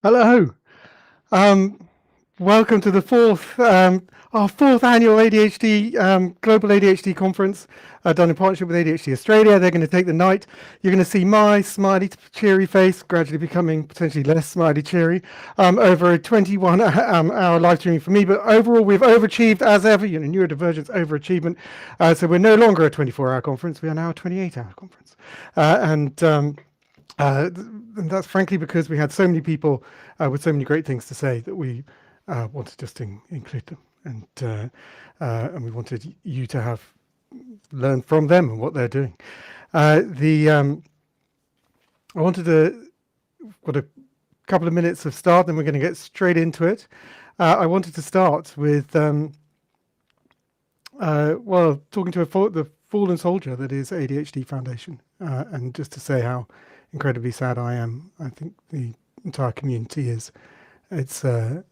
Hello. Um, Welcome to our fourth annual ADHD Global ADHD Conference, done in partnership with ADHD Australia. They're going to take the night. You're going to see my smiley, cheery face gradually becoming potentially less smiley, cheery over a 21-hour live streaming for me. But overall, we've overachieved as ever. Neurodivergence overachievement. So we're no longer a 24-hour conference. We are now a 28-hour conference, and that's frankly because we had so many people with so many great things to say that we wanted just to include them, and we wanted you to have learn from them and what they're doing. I wanted to got a couple of minutes of start, then we're going to get straight into it. I wanted to start with talking to the fallen soldier that is ADHD Foundation, and just to say how incredibly sad I am. I think the entire community is. It's an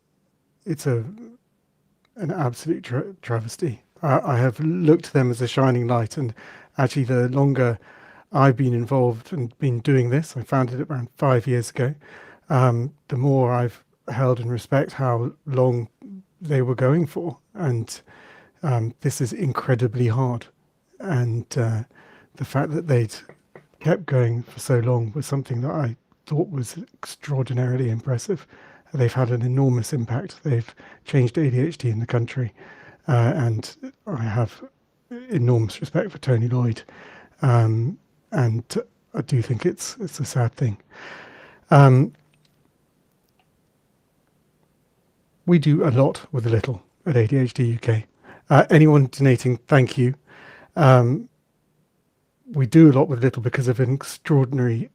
absolute travesty. I have looked to them as a shining light, and actually, the longer I've been involved and been doing this, I founded it around 5 years ago. The more I've held in respect how long they were going for, and this is incredibly hard. And the fact that they'd kept going for so long was something that I thought was extraordinarily impressive. They've had an enormous impact. They've changed ADHD in the country, and I have enormous respect for Tony Lloyd, and I do think it's a sad thing. We do a lot with a little at ADHD UK. Anyone donating, thank you. We do a lot with little because of an extraordinary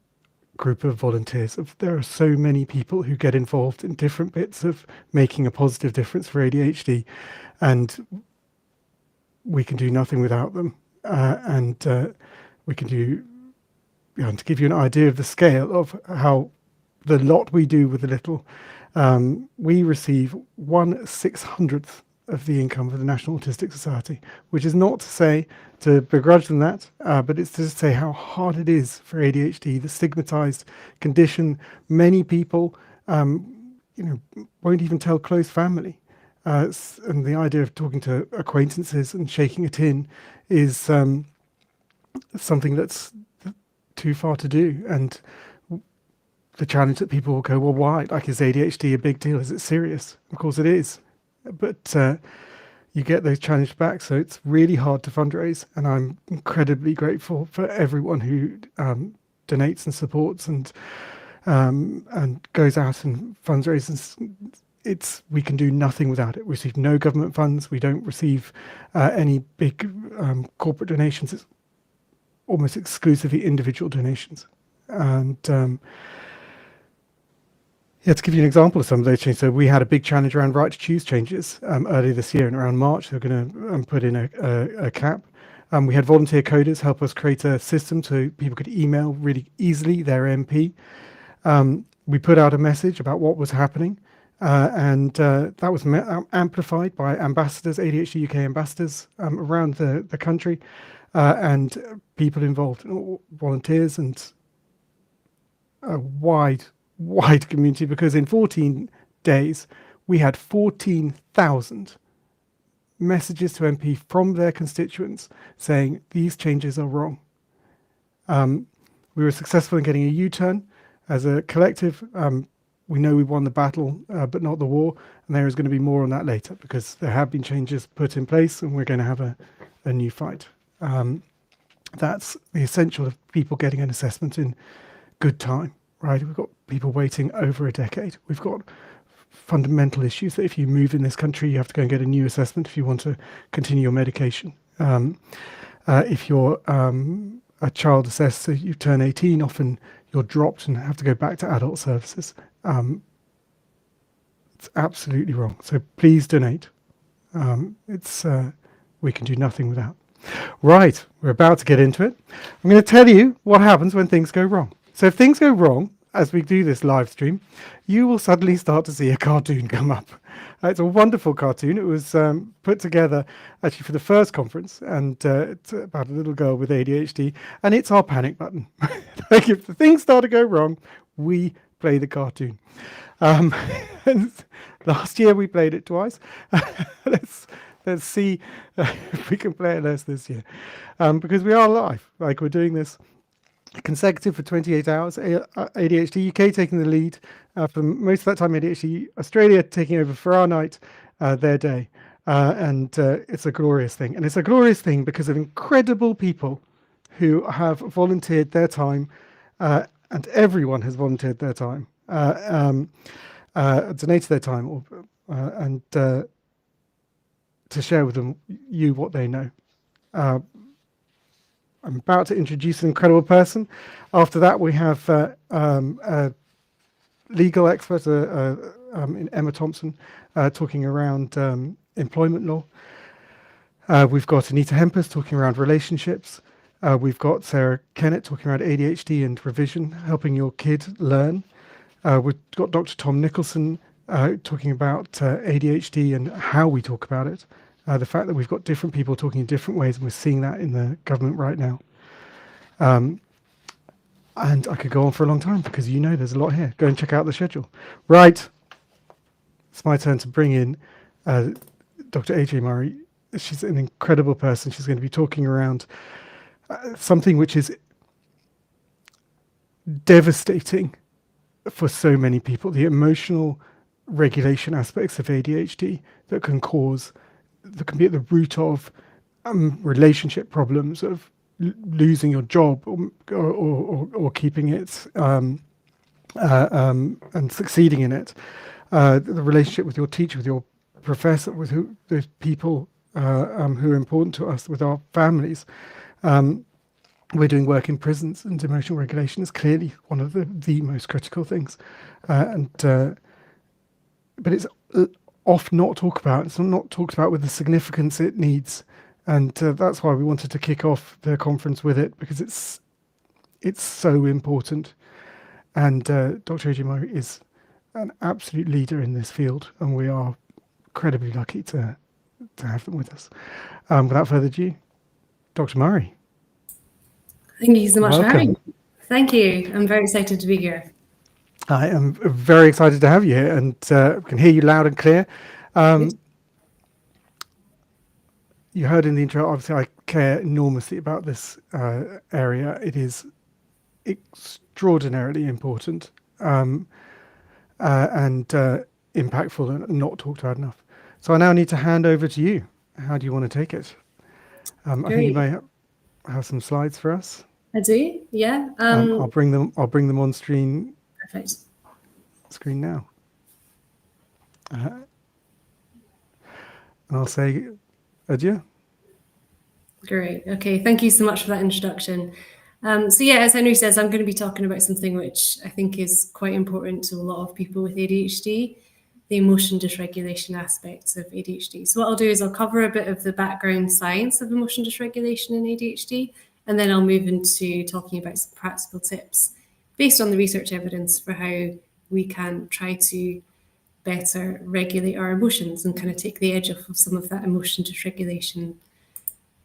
group of volunteers. There are so many people who get involved in different bits of making a positive difference for ADHD, and we can do nothing without them. We can do, to give you an idea of the scale of how the lot we do with the little, we receive 1/600th of the income of the National Autistic Society, which is not to say to begrudge them that, but it's to say how hard it is for ADHD, the stigmatized condition. Many people, won't even tell close family. And the idea of talking to acquaintances and shaking it in is something that's too far to do. And the challenge that people will go, well, why? Like, is ADHD a big deal? Is it serious? Of course it is. But you get those challenged back, so it's really hard to fundraise, and I'm incredibly grateful for everyone who donates and supports and goes out and fundraises. We can do nothing without it. We receive no government funds. We don't receive any big corporate donations. It's almost exclusively individual donations. And to give you an example of some of those changes, so we had a big challenge around right to choose changes earlier this year, and around March they're going to put in a cap. We had volunteer coders help us create a system so people could email really easily their MP. We put out a message about what was happening, and that was amplified by ambassadors, ADHD UK ambassadors around the country, and people involved, volunteers, and a wide community, because in 14 days we had 14,000 messages to MP from their constituents saying these changes are wrong. We were successful in getting a U-turn as a collective. We know we won the battle, but not the war, and there is going to be more on that later, because there have been changes put in place and we're going to have a new fight. That's the essential of people getting an assessment in good time. Right, we've got people waiting over a decade. We've got fundamental issues that if you move in this country, you have to go and get a new assessment if you want to continue your medication. If you're a child assessed, so you turn 18, often you're dropped and have to go back to adult services. It's absolutely wrong. So please donate. We can do nothing without. Right, we're about to get into it. I'm going to tell you what happens when things go wrong. So if things go wrong, as we do this live stream, you will suddenly start to see a cartoon come up. It's a wonderful cartoon. It was put together actually for the first conference, and it's about a little girl with ADHD, and it's our panic button. Like, if the things start to go wrong, we play the cartoon. Um, last year we played it twice. let's see if we can play it less this year, because we are live. Like, we're doing this consecutive for 28 hours. ADHD UK taking the lead for most of that time. ADHD Australia taking over for our night, their day. And it's a glorious thing. And it's a glorious thing because of incredible people who have volunteered their time, and everyone has volunteered their time, donated their time, and to share with them what they know. I'm about to introduce an incredible person. After that, we have a legal expert in Emma Thompson, talking around employment law. We've got Anita Hempers talking around relationships. We've got Sarah Kennett talking around ADHD and revision, helping your kid learn. We've got Dr. Tom Nicholson talking about ADHD and how we talk about it. The fact that we've got different people talking in different ways, and we're seeing that in the government right now. And I could go on for a long time because there's a lot here. Go and check out the schedule. Right. It's my turn to bring in Dr. AJ Murray. She's an incredible person. She's going to be talking around something which is devastating for so many people, the emotional regulation aspects of ADHD that can be at the root of relationship problems, of losing your job or keeping it and succeeding in it. The relationship with your teacher, with your professor, with those people who are important to us, with our families. We're doing work in prisons, and emotional regulation is clearly one of the most critical things. But it's often not talked about. It's not talked about with the significance it needs. And that's why we wanted to kick off the conference with it, because it's so important. And Dr. AJ Murray is an absolute leader in this field, and we are incredibly lucky to have them with us. Without further ado, Dr. Murray. Thank you so much Welcome. for having me. Thank you. I'm very excited to be here. I am very excited to have you here, and can hear you loud and clear. You heard in the intro, obviously I care enormously about this area. It is extraordinarily important and impactful and not talked about enough. So I now need to hand over to you. How do you want to take it? I think you may have some slides for us. I do, yeah. I'll bring them on screen. Perfect. Screen now. And I'll say adieu. Great. Okay. Thank you so much for that introduction. So yeah, as Henry says, I'm going to be talking about something which I think is quite important to a lot of people with ADHD, the emotion dysregulation aspects of ADHD. So what I'll do is I'll cover a bit of the background science of emotion dysregulation in ADHD, and then I'll move into talking about some practical tips based on the research evidence for how we can try to better regulate our emotions and kind of take the edge off of some of that emotion dysregulation.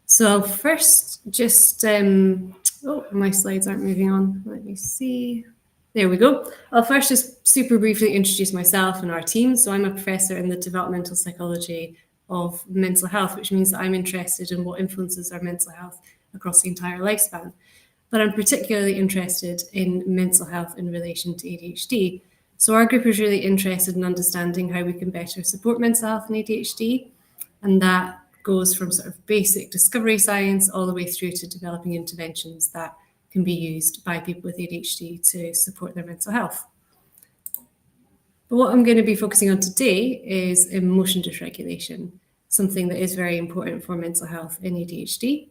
So I'll first just, my slides aren't moving on. Let me see. There we go. I'll first just super briefly introduce myself and our team. So I'm a professor in the developmental psychology of mental health, which means that I'm interested in what influences our mental health across the entire lifespan. But I'm particularly interested in mental health in relation to ADHD. So our group is really interested in understanding how we can better support mental health in ADHD. And that goes from sort of basic discovery science all the way through to developing interventions that can be used by people with ADHD to support their mental health. But what I'm going to be focusing on today is emotion dysregulation, something that is very important for mental health in ADHD.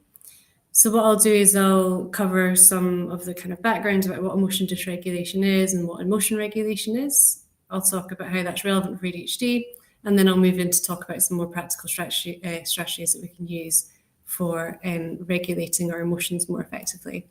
So what I'll do is I'll cover some of the kind of background about what emotion dysregulation is and what emotion regulation is. I'll talk about how that's relevant for ADHD, and then I'll move in to talk about some more practical strategies that we can use for regulating our emotions more effectively.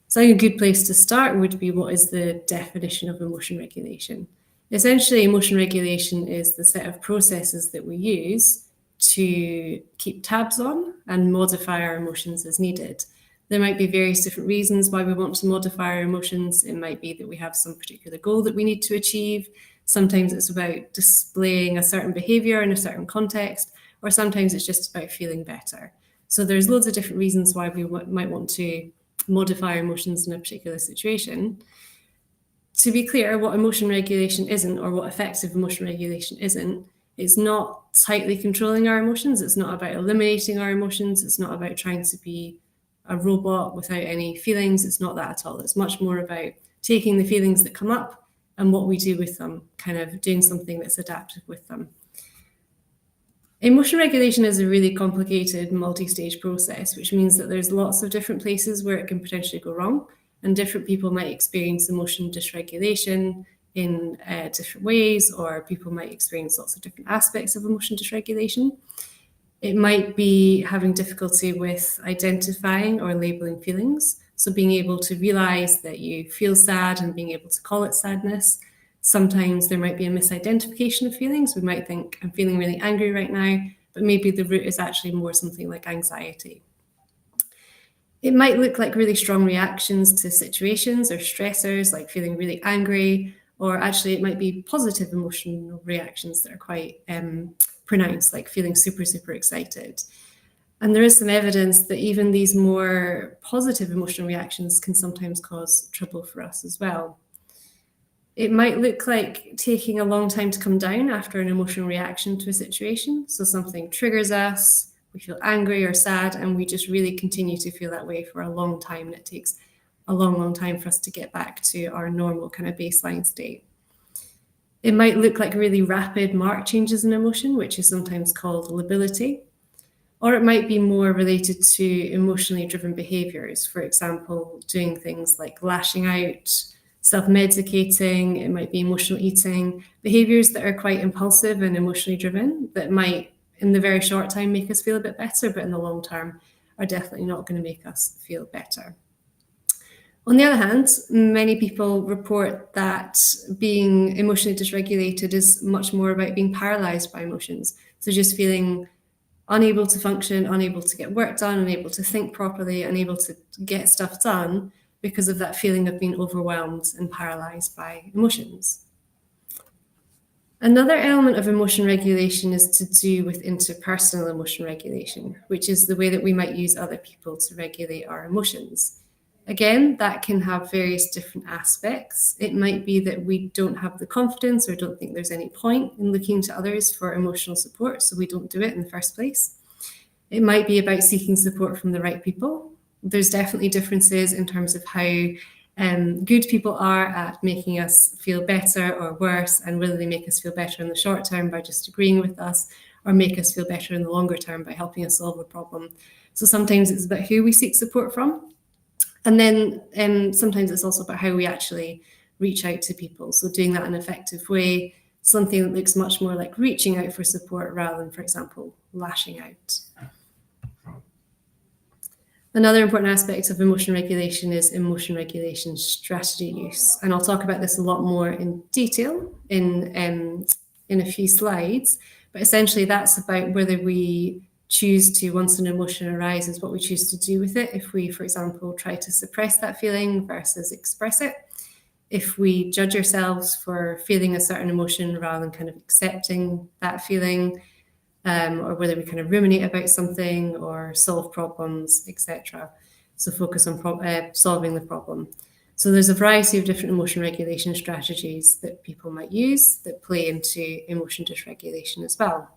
So a good place to start would be, what is the definition of emotion regulation? Essentially, emotion regulation is the set of processes that we use to keep tabs on and modify our emotions as needed. There might be various different reasons why we want to modify our emotions. It might be that we have some particular goal that we need to achieve. Sometimes it's about displaying a certain behavior in a certain context, or sometimes it's just about feeling better. So there's loads of different reasons why we might want to modify our emotions in a particular situation. To be clear, what emotion regulation isn't, or what effective emotion regulation isn't, it's not tightly controlling our emotions. It's not about eliminating our emotions. It's not about trying to be a robot without any feelings. It's not that at all. It's much more about taking the feelings that come up and what we do with them, kind of doing something that's adaptive with them. Emotion regulation is a really complicated multi-stage process, which means that there's lots of different places where it can potentially go wrong, and different people might experience emotion dysregulation in different ways, or people might experience lots of different aspects of emotion dysregulation. It might be having difficulty with identifying or labeling feelings, so being able to realize that you feel sad and being able to call it sadness. Sometimes there might be a misidentification of feelings. We might think, I'm feeling really angry right now, but maybe the root is actually more something like anxiety. It might look like really strong reactions to situations or stressors, like feeling really angry, or actually it might be positive emotional reactions that are quite pronounced, like feeling super, super excited. And there is some evidence that even these more positive emotional reactions can sometimes cause trouble for us as well. It might look like taking a long time to come down after an emotional reaction to a situation. So something triggers us, we feel angry or sad, and we just really continue to feel that way for a long time. And it takes a long, long time for us to get back to our normal kind of baseline state. It might look like really rapid, marked changes in emotion, which is sometimes called lability. Or it might be more related to emotionally driven behaviors. For example, doing things like lashing out, self-medicating, it might be emotional eating, behaviors that are quite impulsive and emotionally driven that might, in the very short time, make us feel a bit better, but in the long term are definitely not going to make us feel better. On the other hand, many people report that being emotionally dysregulated is much more about being paralyzed by emotions. So just feeling unable to function, unable to get work done, unable to think properly, unable to get stuff done because of that feeling of being overwhelmed and paralyzed by emotions. Another element of emotion regulation is to do with interpersonal emotion regulation, which is the way that we might use other people to regulate our emotions. Again, that can have various different aspects. It might be that we don't have the confidence or don't think there's any point in looking to others for emotional support, so we don't do it in the first place. It might be about seeking support from the right people. There's definitely differences in terms of how good people are at making us feel better or worse, and whether they make us feel better in the short term by just agreeing with us, or make us feel better in the longer term by helping us solve a problem. So sometimes it's about who we seek support from. And then sometimes it's also about how we actually reach out to people. So doing that in an effective way, something that looks much more like reaching out for support rather than, for example, lashing out. Another important aspect of emotion regulation is emotion regulation strategy use. And I'll talk about this a lot more in detail in a few slides. But essentially, that's about whether we choose to, once an emotion arises, what we choose to do with it. If we, for example, try to suppress that feeling versus express it. If we judge ourselves for feeling a certain emotion rather than kind of accepting that feeling, or whether we kind of ruminate about something or solve problems, etc. So focus on solving the problem. So there's a variety of different emotion regulation strategies that people might use that play into emotion dysregulation as well.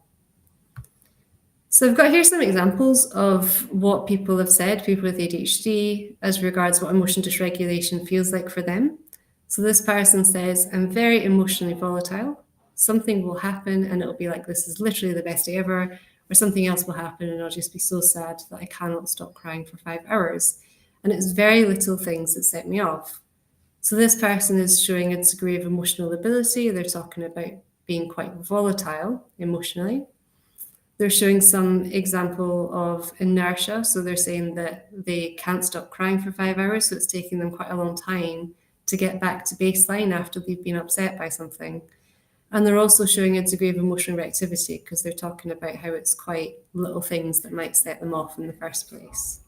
So I've got here some examples of what people have said, people with ADHD, as regards what emotion dysregulation feels like for them. So this person says, I'm very emotionally volatile. Something will happen and it'll be like, this is literally the best day ever, or something else will happen and I'll just be so sad that I cannot stop crying for 5 hours. And it's very little things that set me off. So this person is showing a degree of emotional ability. They're talking about being quite volatile emotionally. They're showing some example of inertia. So they're saying that they can't stop crying for 5 hours. So it's taking them quite a long time to get back to baseline after they've been upset by something. And they're also showing a degree of emotional reactivity because they're talking about how it's quite little things that might set them off in the first place.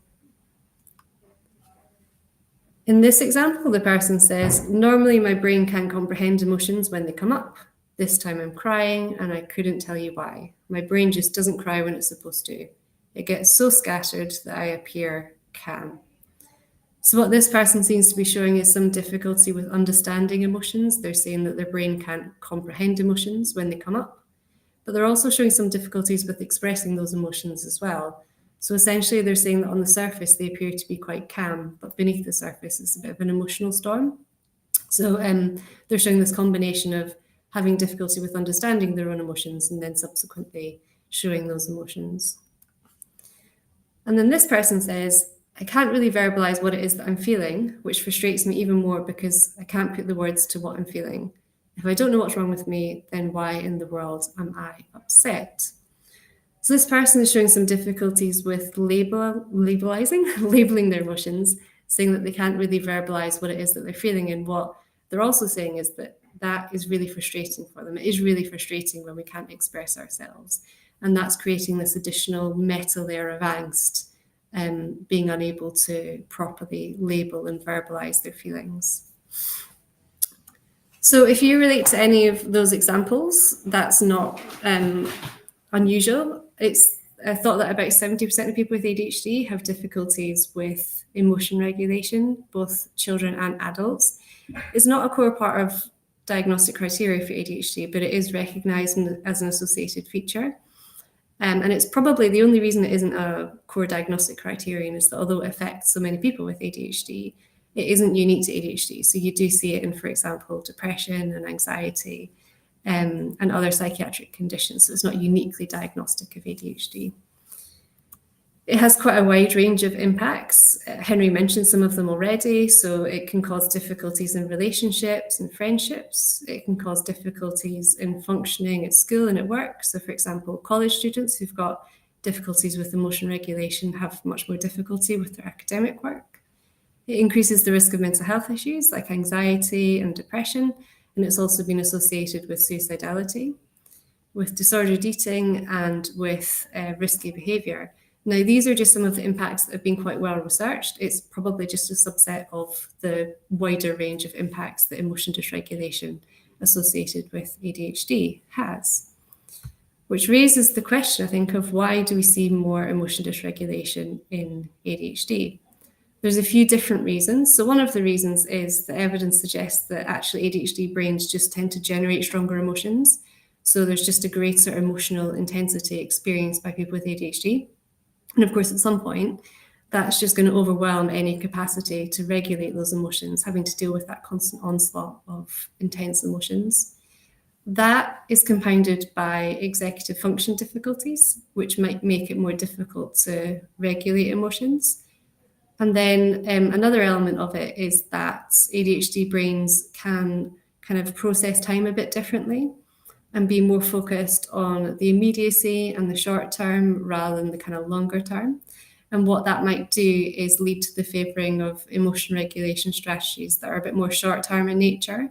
In this example, the person says, normally my brain can't comprehend emotions when they come up. This time I'm crying and I couldn't tell you why. My brain just doesn't cry when it's supposed to. It gets so scattered that I appear calm. So what this person seems to be showing is some difficulty with understanding emotions. They're saying that their brain can't comprehend emotions when they come up, but they're also showing some difficulties with expressing those emotions as well. So essentially they're saying that on the surface, they appear to be quite calm, but beneath the surface, it's a bit of an emotional storm. So they're showing this combination of having difficulty with understanding their own emotions and then subsequently showing those emotions. And then this person says, I can't really verbalize what it is that I'm feeling, which frustrates me even more because I can't put the words to what I'm feeling. If I don't know what's wrong with me, then why in the world am I upset? So this person is showing some difficulties with labeling their emotions, saying that they can't really verbalize what it is that they're feeling. And what they're also saying is that that is really frustrating for them. It is really frustrating when we can't express ourselves. And that's creating this additional meta layer of angst, being unable to properly label and verbalize their feelings. So if you relate to any of those examples, that's not unusual. It's thought that about 70% of people with ADHD have difficulties with emotion regulation, both children and adults. It's not a core part of diagnostic criteria for ADHD, but it is recognised as an associated feature. And it's probably the only reason it isn't a core diagnostic criterion is that although it affects so many people with ADHD, it isn't unique to ADHD. So you do see it in, for example, depression and anxiety and other psychiatric conditions. So it's not uniquely diagnostic of ADHD. It has quite a wide range of impacts. Henry mentioned some of them already. So it can cause difficulties in relationships and friendships. It can cause difficulties in functioning at school and at work. So for example, college students who've got difficulties with emotion regulation have much more difficulty with their academic work. It increases the risk of mental health issues like anxiety and depression. And it's also been associated with suicidality, with disordered eating, and with risky behaviour. Now, these are just some of the impacts that have been quite well researched. It's probably just a subset of the wider range of impacts that emotion dysregulation associated with ADHD has. Which raises the question, I think, of why do we see more emotion dysregulation in ADHD? There's a few different reasons. So one of the reasons is the evidence suggests that actually ADHD brains just tend to generate stronger emotions. So there's just a greater emotional intensity experienced by people with ADHD. And of course, at some point, that's just going to overwhelm any capacity to regulate those emotions, having to deal with that constant onslaught of intense emotions. That is compounded by executive function difficulties, which might make it more difficult to regulate emotions. And then another element of it is that ADHD brains can kind of process time a bit differently and be more focused on the immediacy and the short term rather than the kind of longer term. And what that might do is lead to the favouring of emotion regulation strategies that are a bit more short term in nature,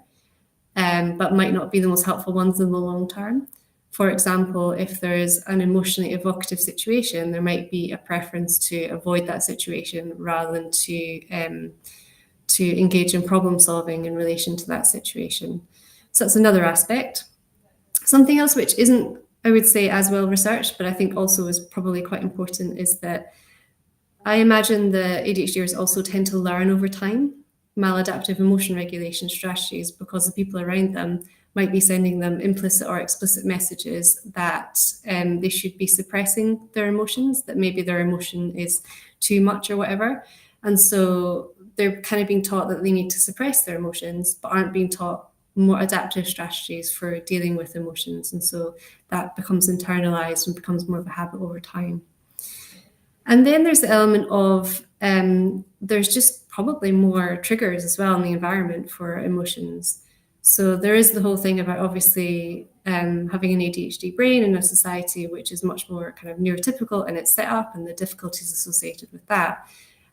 but might not be the most helpful ones in the long term. For example, if there's an emotionally evocative situation, there might be a preference to avoid that situation rather than to engage in problem solving in relation to that situation. So that's another aspect. Something else which isn't, I would say, as well researched, but I think also is probably quite important, is that I imagine the ADHDers also tend to learn over time maladaptive emotion regulation strategies because the people around them might be sending them implicit or explicit messages that they should be suppressing their emotions, that maybe their emotion is too much or whatever. And so they're kind of being taught that they need to suppress their emotions, but aren't being taught more adaptive strategies for dealing with emotions. And so that becomes internalized and becomes more of a habit over time. And then there's the element of there's just probably more triggers as well in the environment for emotions. So there is the whole thing about obviously having an ADHD brain in a society which is much more kind of neurotypical in its setup and the difficulties associated with that.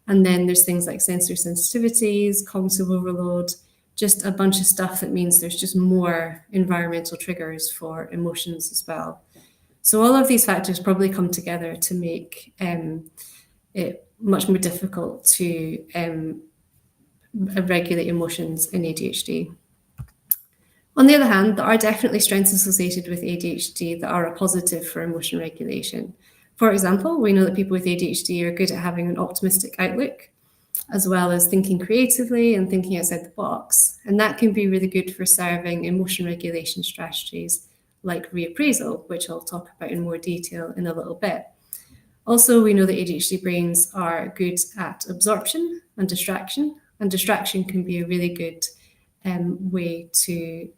And then there's things like sensory sensitivities, cognitive overload, just a bunch of stuff that means there's just more environmental triggers for emotions as well. So all of these factors probably come together to make it much more difficult to regulate emotions in ADHD. On the other hand, there are definitely strengths associated with ADHD that are a positive for emotion regulation. For example, we know that people with ADHD are good at having an optimistic outlook, as well as thinking creatively and thinking outside the box. And that can be really good for serving emotion regulation strategies like reappraisal, which I'll talk about in more detail in a little bit. Also, we know that ADHD brains are good at absorption and distraction can be a really good way to,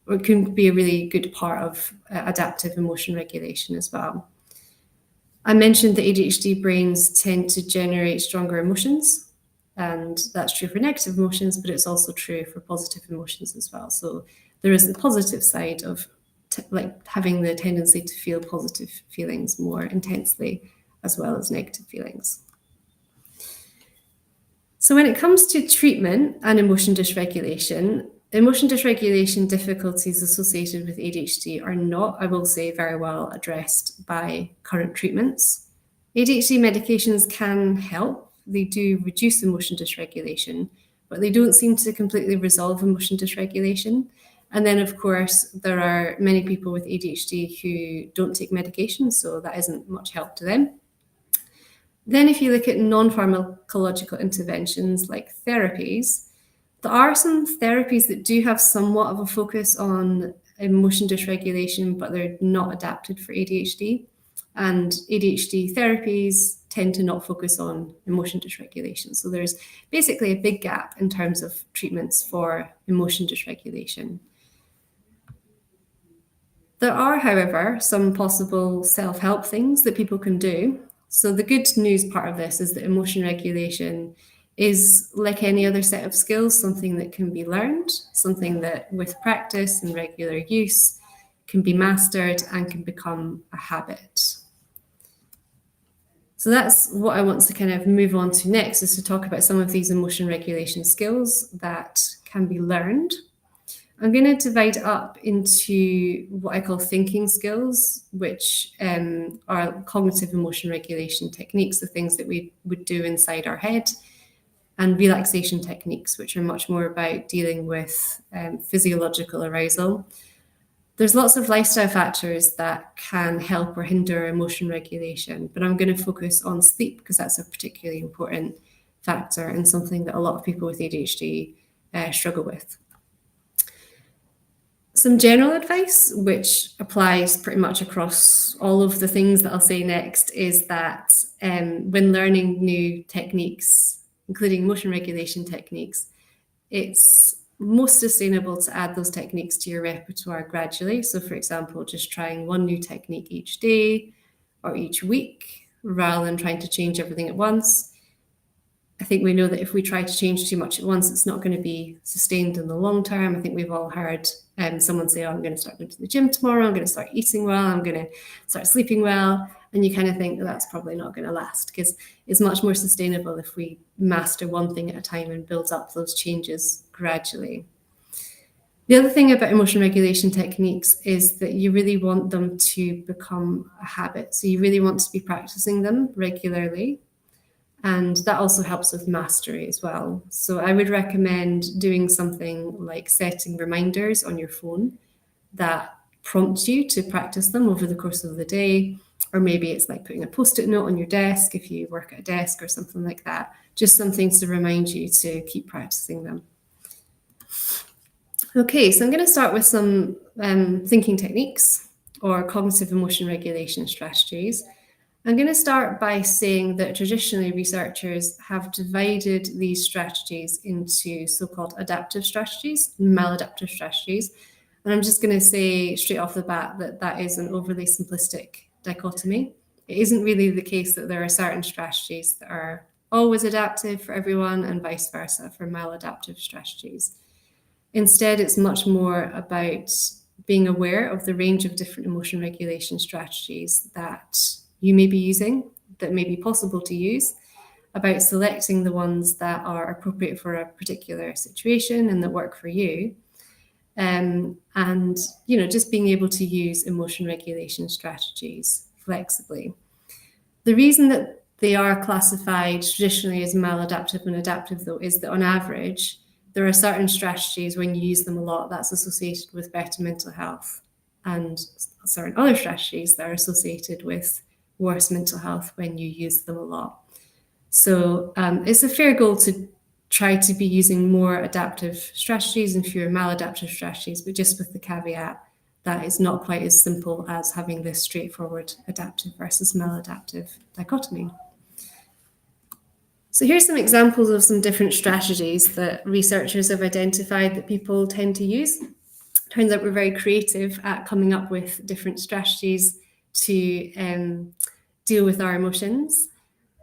or it can be a really good part of adaptive emotion regulation as well. I mentioned that ADHD brains tend to generate stronger emotions, and that's true for negative emotions, but it's also true for positive emotions as well. So there is the positive side of like having the tendency to feel positive feelings more intensely, as well as negative feelings. So when it comes to treatment and emotion dysregulation difficulties associated with ADHD are not, I will say, very well addressed by current treatments. ADHD medications can help. They do reduce emotion dysregulation, but they don't seem to completely resolve emotion dysregulation. And then, of course, there are many people with ADHD who don't take medication, so that isn't much help to them. Then if you look at non-pharmacological interventions like therapies, there are some therapies that do have somewhat of a focus on emotion dysregulation, but they're not adapted for ADHD. And ADHD therapies tend to not focus on emotion dysregulation. So there's basically a big gap in terms of treatments for emotion dysregulation. There are, however, some possible self-help things that people can do. So the good news part of this is that emotion regulation is, like any other set of skills, something that can be learned, something that with practice and regular use can be mastered and can become a habit. So that's what I want to kind of move on to next, is to talk about some of these emotion regulation skills that can be learned. I'm going to divide up into what I call thinking skills, which are cognitive emotion regulation techniques, the things that we would do inside our head, and relaxation techniques, which are much more about dealing with physiological arousal. There's lots of lifestyle factors that can help or hinder emotion regulation, but I'm going to focus on sleep because that's a particularly important factor and something that a lot of people with ADHD struggle with. Some general advice, which applies pretty much across all of the things that I'll say next, is that when learning new techniques, including emotion regulation techniques, it's most sustainable to add those techniques to your repertoire gradually. So for example, just trying one new technique each day or each week, rather than trying to change everything at once. I think we know that if we try to change too much at once, it's not going to be sustained in the long term. I think we've all heard someone say, oh, I'm going to start going to the gym tomorrow, I'm going to start eating well, I'm going to start sleeping well. And you kind of think that's probably not going to last, because it's much more sustainable if we master one thing at a time and build up those changes gradually. The other thing about emotion regulation techniques is that you really want them to become a habit. So you really want to be practicing them regularly. And that also helps with mastery as well. So I would recommend doing something like setting reminders on your phone that prompt you to practice them over the course of the day. Or maybe it's like putting a post-it note on your desk if you work at a desk or something like that. Just something to remind you to keep practicing them. Okay, so I'm going to start with some thinking techniques or cognitive emotion regulation strategies. I'm going to start by saying that traditionally researchers have divided these strategies into so-called adaptive strategies and maladaptive strategies. And I'm just going to say straight off the bat that that is an overly simplistic dichotomy. It isn't really the case that there are certain strategies that are always adaptive for everyone and vice versa for maladaptive strategies. Instead, it's much more about being aware of the range of different emotion regulation strategies that you may be using, that may be possible to use, about selecting the ones that are appropriate for a particular situation and that work for you. And just being able to use emotion regulation strategies flexibly. The reason that they are classified traditionally as maladaptive and adaptive, though, is that on average, there are certain strategies when you use them a lot that's associated with better mental health, and certain other strategies that are associated with worse mental health when you use them a lot. So it's a fair goal to try to be using more adaptive strategies and fewer maladaptive strategies, but just with the caveat that it's not quite as simple as having this straightforward adaptive versus maladaptive dichotomy. So here's some examples of some different strategies that researchers have identified that people tend to use. Turns out we're very creative at coming up with different strategies to deal with our emotions.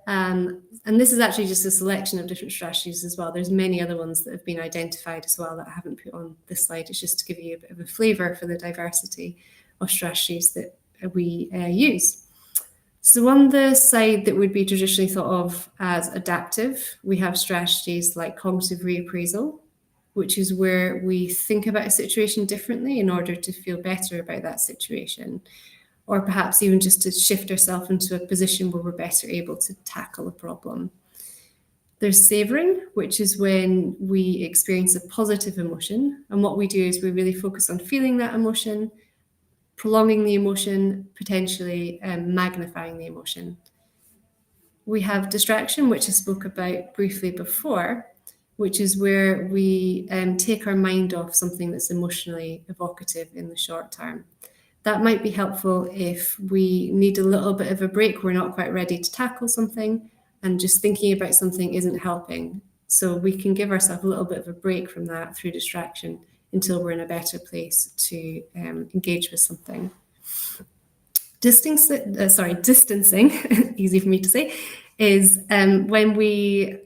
And this is actually just a selection of different strategies as well. There's many other ones that have been identified as well that I haven't put on this slide. It's just to give you a bit of a flavour for the diversity of strategies that we use. So on the side that would be traditionally thought of as adaptive, we have strategies like cognitive reappraisal, which is where we think about a situation differently in order to feel better about that situation, or perhaps even just to shift ourselves into a position where we're better able to tackle a problem. There's savouring, which is when we experience a positive emotion, and what we do is we really focus on feeling that emotion, prolonging the emotion, potentially magnifying the emotion. We have distraction, which I spoke about briefly before, which is where we take our mind off something that's emotionally evocative in the short term. That might be helpful if we need a little bit of a break, we're not quite ready to tackle something, and just thinking about something isn't helping. So we can give ourselves a little bit of a break from that through distraction until we're in a better place to engage with something. Distancing, easy for me to say, is when we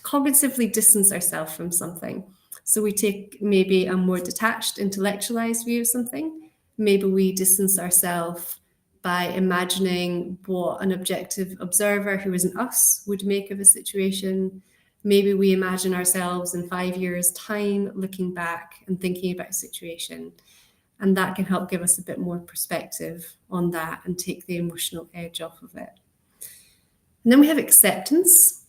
cognitively distance ourselves from something. So we take maybe a more detached, intellectualized view of something. Maybe we distance ourselves by imagining what an objective observer who isn't us would make of a situation. Maybe we imagine ourselves in 5 years' time looking back and thinking about a situation, and that can help give us a bit more perspective on that and take the emotional edge off of it. And then we have acceptance.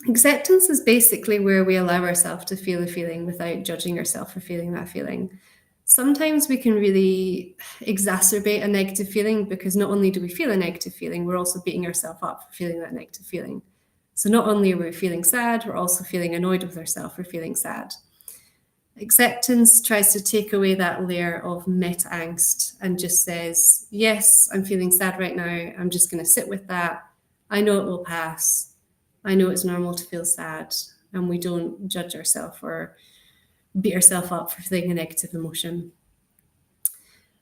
Acceptance is basically where we allow ourselves to feel a feeling without judging ourselves for feeling that feeling. Sometimes we can really exacerbate a negative feeling because not only do we feel a negative feeling, we're also beating ourselves up for feeling that negative feeling. So not only are we feeling sad, we're also feeling annoyed with ourselves for feeling sad. Acceptance tries to take away that layer of meta-angst and just says, yes, I'm feeling sad right now. I'm just going to sit with that. I know it will pass. I know it's normal to feel sad, and we don't judge ourselves or beat ourselves up for feeling a negative emotion.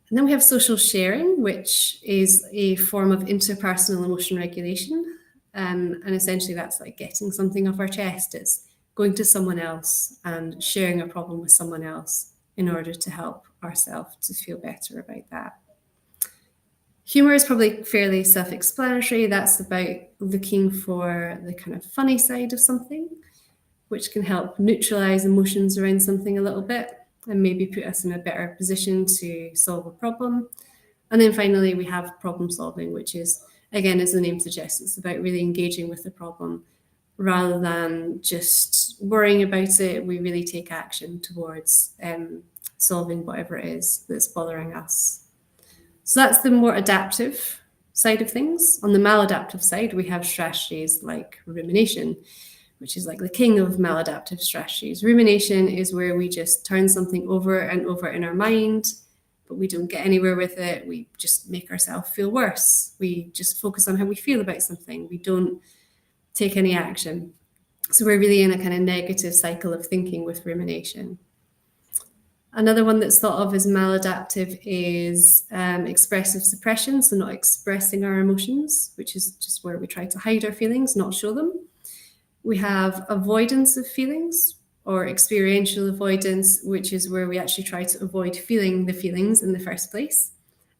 And then we have social sharing, which is a form of interpersonal emotion regulation. And essentially that's like getting something off our chest. It's going to someone else and sharing a problem with someone else in order to help ourselves to feel better about that. Humor is probably fairly self-explanatory. That's about looking for the kind of funny side of something, which can help neutralize emotions around something a little bit and maybe put us in a better position to solve a problem. And then finally, we have problem solving, which is, again, as the name suggests, it's about really engaging with the problem. Rather than just worrying about it, we really take action towards solving whatever it is that's bothering us. So that's the more adaptive side of things. On the maladaptive side, we have strategies like rumination, which is like the king of maladaptive strategies. Rumination is where we just turn something over and over in our mind, but we don't get anywhere with it. We just make ourselves feel worse. We just focus on how we feel about something. We don't take any action. So we're really in a kind of negative cycle of thinking with rumination. Another one that's thought of as maladaptive is expressive suppression, so not expressing our emotions, which is just where we try to hide our feelings, not show them. We have avoidance of feelings, or experiential avoidance, which is where we actually try to avoid feeling the feelings in the first place.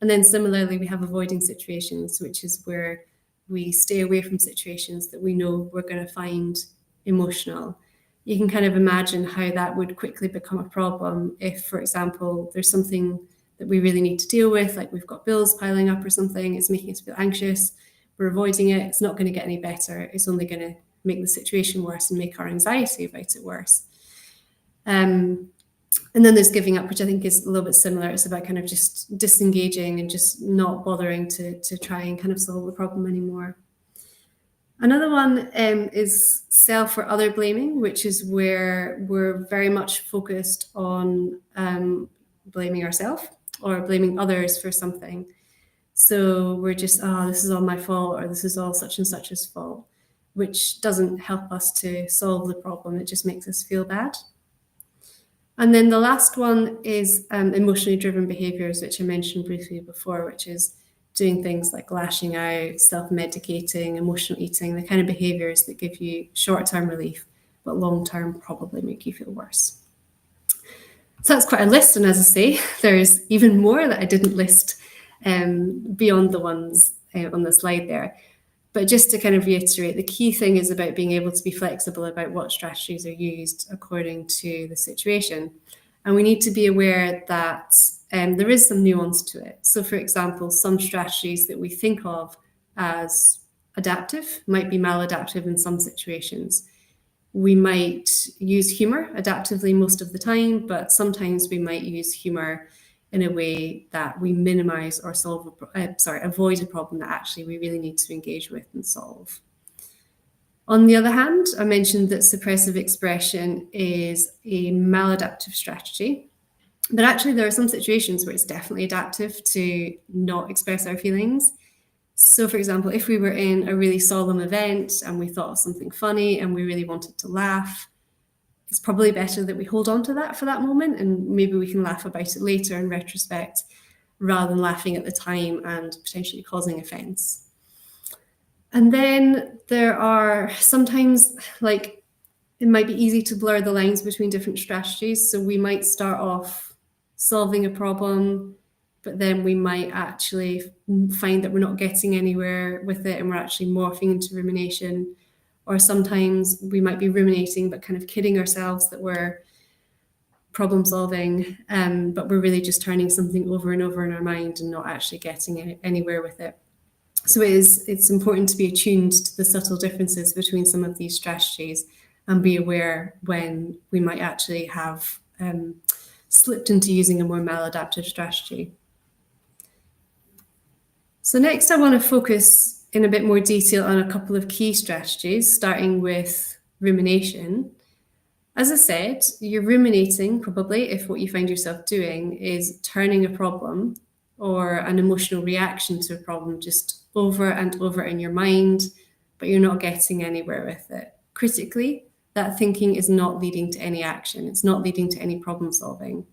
And then similarly, we have avoiding situations, which is where we stay away from situations that we know we're going to find emotional. You can kind of imagine how that would quickly become a problem if, for example, there's something that we really need to deal with, like we've got bills piling up or something, it's making us feel anxious. we're avoiding it, it's not going to get any better. It's only going to make the situation worse and make our anxiety about it worse. And then there's giving up, which I think is a little bit similar. It's about kind of just disengaging and just not bothering to try and kind of solve the problem anymore. Another one is self or other blaming, which is where we're very much focused on blaming ourselves or blaming others for something. So we're just, this is all my fault, or this is all such and such's fault, which doesn't help us to solve the problem. It just makes us feel bad. And then the last one is emotionally driven behaviors, which I mentioned briefly before, which is doing things like lashing out, self-medicating, emotional eating, the kind of behaviors that give you short-term relief, but long-term probably make you feel worse. So that's quite a list. And as I say, there's even more that I didn't list beyond the ones on the slide there. But just to kind of reiterate, the key thing is about being able to be flexible about what strategies are used according to the situation. And we need to be aware that there is some nuance to it. So for example, some strategies that we think of as adaptive might be maladaptive in some situations. We might use humor adaptively most of the time, but sometimes we might use humor in a way that we minimize or avoid a problem that actually we really need to engage with and solve. On the other hand, I mentioned that suppressive expression is a maladaptive strategy, but actually there are some situations where it's definitely adaptive to not express our feelings. So for example, if we were in a really solemn event and we thought of something funny and we really wanted to laugh, it's probably better that we hold on to that for that moment, and maybe we can laugh about it later in retrospect rather than laughing at the time and potentially causing offense. And then there are sometimes, like, it might be easy to blur the lines between different strategies. So we might start off solving a problem, but then we might actually find that we're not getting anywhere with it and we're actually morphing into rumination. Or sometimes we might be ruminating, but kind of kidding ourselves that we're problem solving, but we're really just turning something over and over in our mind and not actually getting anywhere with it. So it's important to be attuned to the subtle differences between some of these strategies and be aware when we might actually have slipped into using a more maladaptive strategy. So next I want to focus in a bit more detail on a couple of key strategies, starting with rumination. As I said, you're ruminating probably if what you find yourself doing is turning a problem or an emotional reaction to a problem just over and over in your mind, but you're not getting anywhere with it. Critically, that thinking is not leading to any action. It's not leading to any problem solving.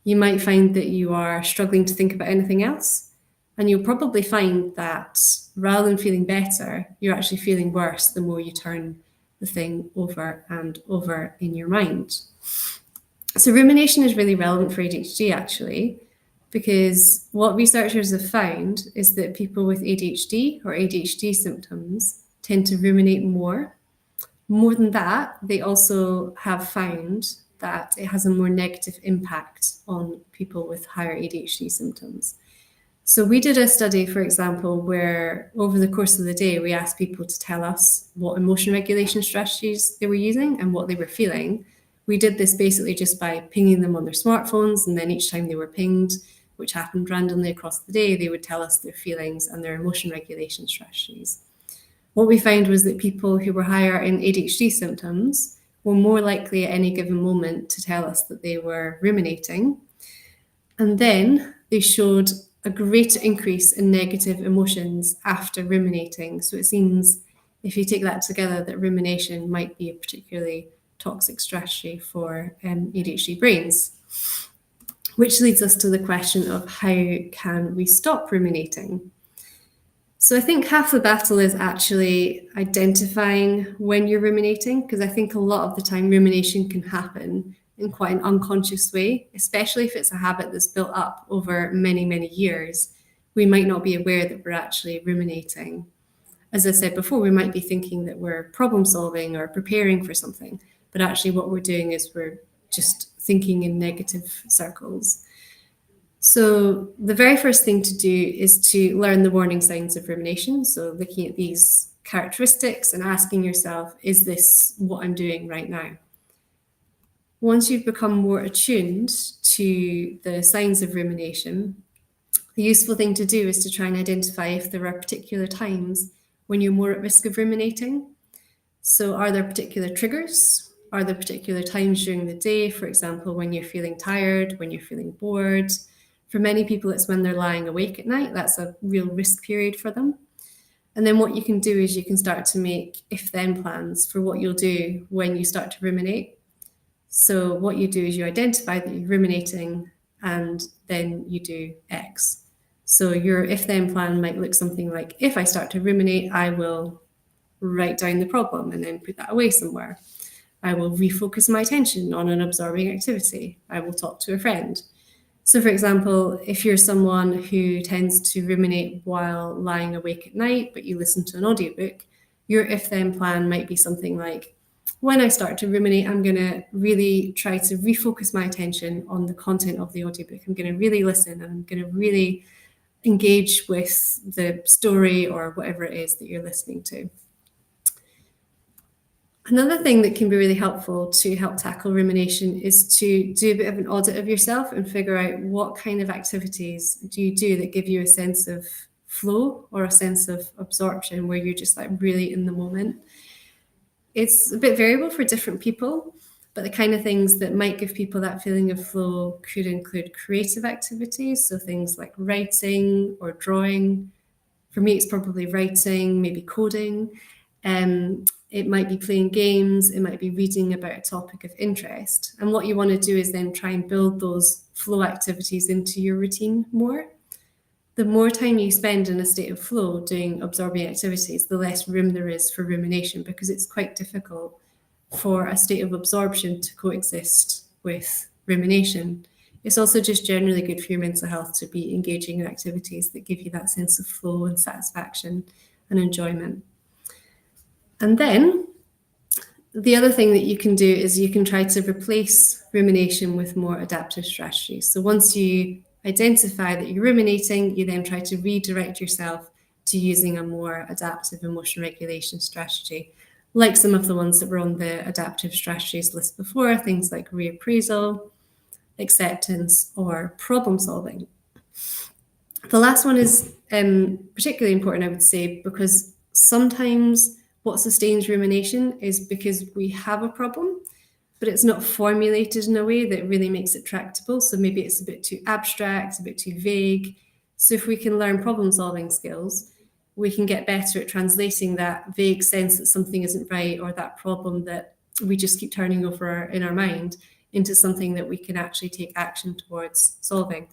You might find that you are struggling to think about anything else, and you'll probably find that rather than feeling better, you're actually feeling worse the more you turn the thing over and over in your mind. So rumination is really relevant for ADHD actually, because what researchers have found is that people with ADHD or ADHD symptoms tend to ruminate more. More than that, they also have found that it has a more negative impact on people with higher ADHD symptoms. So we did a study, for example, where over the course of the day, we asked people to tell us what emotion regulation strategies they were using and what they were feeling. We did this basically just by pinging them on their smartphones, and then each time they were pinged, which happened randomly across the day, they would tell us their feelings and their emotion regulation strategies. What we found was that people who were higher in ADHD symptoms were more likely at any given moment to tell us that they were ruminating. And then they showed a greater increase in negative emotions after ruminating. So it seems, if you take that together, that rumination might be a particularly toxic strategy for ADHD brains. Which leads us to the question of how can we stop ruminating? So I think half the battle is actually identifying when you're ruminating, because I think a lot of the time rumination can happen in quite an unconscious way, especially if it's a habit that's built up over many, many years. We might not be aware that we're actually ruminating. As I said before, we might be thinking that we're problem solving or preparing for something, but actually what we're doing is we're just thinking in negative circles. So the very first thing to do is to learn the warning signs of rumination. So looking at these characteristics and asking yourself, is this what I'm doing right now? Once you've become more attuned to the signs of rumination, the useful thing to do is to try and identify if there are particular times when you're more at risk of ruminating. So are there particular triggers? Are there particular times during the day, for example, when you're feeling tired, when you're feeling bored? For many people, it's when they're lying awake at night. That's a real risk period for them. And then what you can do is you can start to make if-then plans for what you'll do when you start to ruminate. So what you do is you identify that you're ruminating and then you do X. So your if-then plan might look something like, if I start to ruminate, I will write down the problem and then put that away somewhere. I will refocus my attention on an absorbing activity. I will talk to a friend. So for example, if you're someone who tends to ruminate while lying awake at night, but you listen to an audiobook, your if-then plan might be something like, when I start to ruminate, I'm going to really try to refocus my attention on the content of the audiobook. I'm going to really listen and I'm going to really engage with the story or whatever it is that you're listening to. Another thing that can be really helpful to help tackle rumination is to do a bit of an audit of yourself and figure out what kind of activities do you do that give you a sense of flow or a sense of absorption where you're just like really in the moment. It's a bit variable for different people, but the kind of things that might give people that feeling of flow could include creative activities, so things like writing or drawing. For me, it's probably writing, maybe coding. It might be playing games, it might be reading about a topic of interest. And what you want to do is then try and build those flow activities into your routine more. The more time you spend in a state of flow doing absorbing activities, the less room there is for rumination, because it's quite difficult for a state of absorption to coexist with rumination. It's also just generally good for your mental health to be engaging in activities that give you that sense of flow and satisfaction and enjoyment. And then the other thing that you can do is you can try to replace rumination with more adaptive strategies. So once you identify that you're ruminating, you then try to redirect yourself to using a more adaptive emotion regulation strategy, like some of the ones that were on the adaptive strategies list before, things like reappraisal, acceptance, or problem solving. The last one is particularly important, I would say, because sometimes what sustains rumination is because we have a problem, but it's not formulated in a way that really makes it tractable. So maybe it's a bit too abstract, a bit too vague. So if we can learn problem solving skills, we can get better at translating that vague sense that something isn't right or that problem that we just keep turning over in our mind into something that we can actually take action towards solving.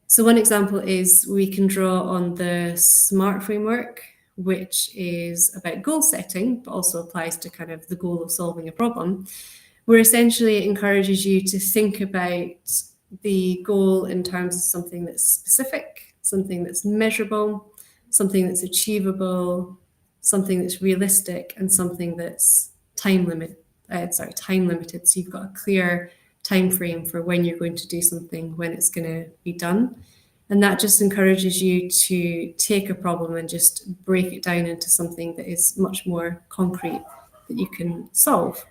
So one example is we can draw on the SMART framework, which is about goal setting, but also applies to kind of the goal of solving a problem, where essentially it encourages you to think about the goal in terms of something that's specific, something that's measurable, something that's achievable, something that's realistic, and something that's time limited. So you've got a clear time frame for when you're going to do something, when it's going to be done. And that just encourages you to take a problem and just break it down into something that is much more concrete that you can solve.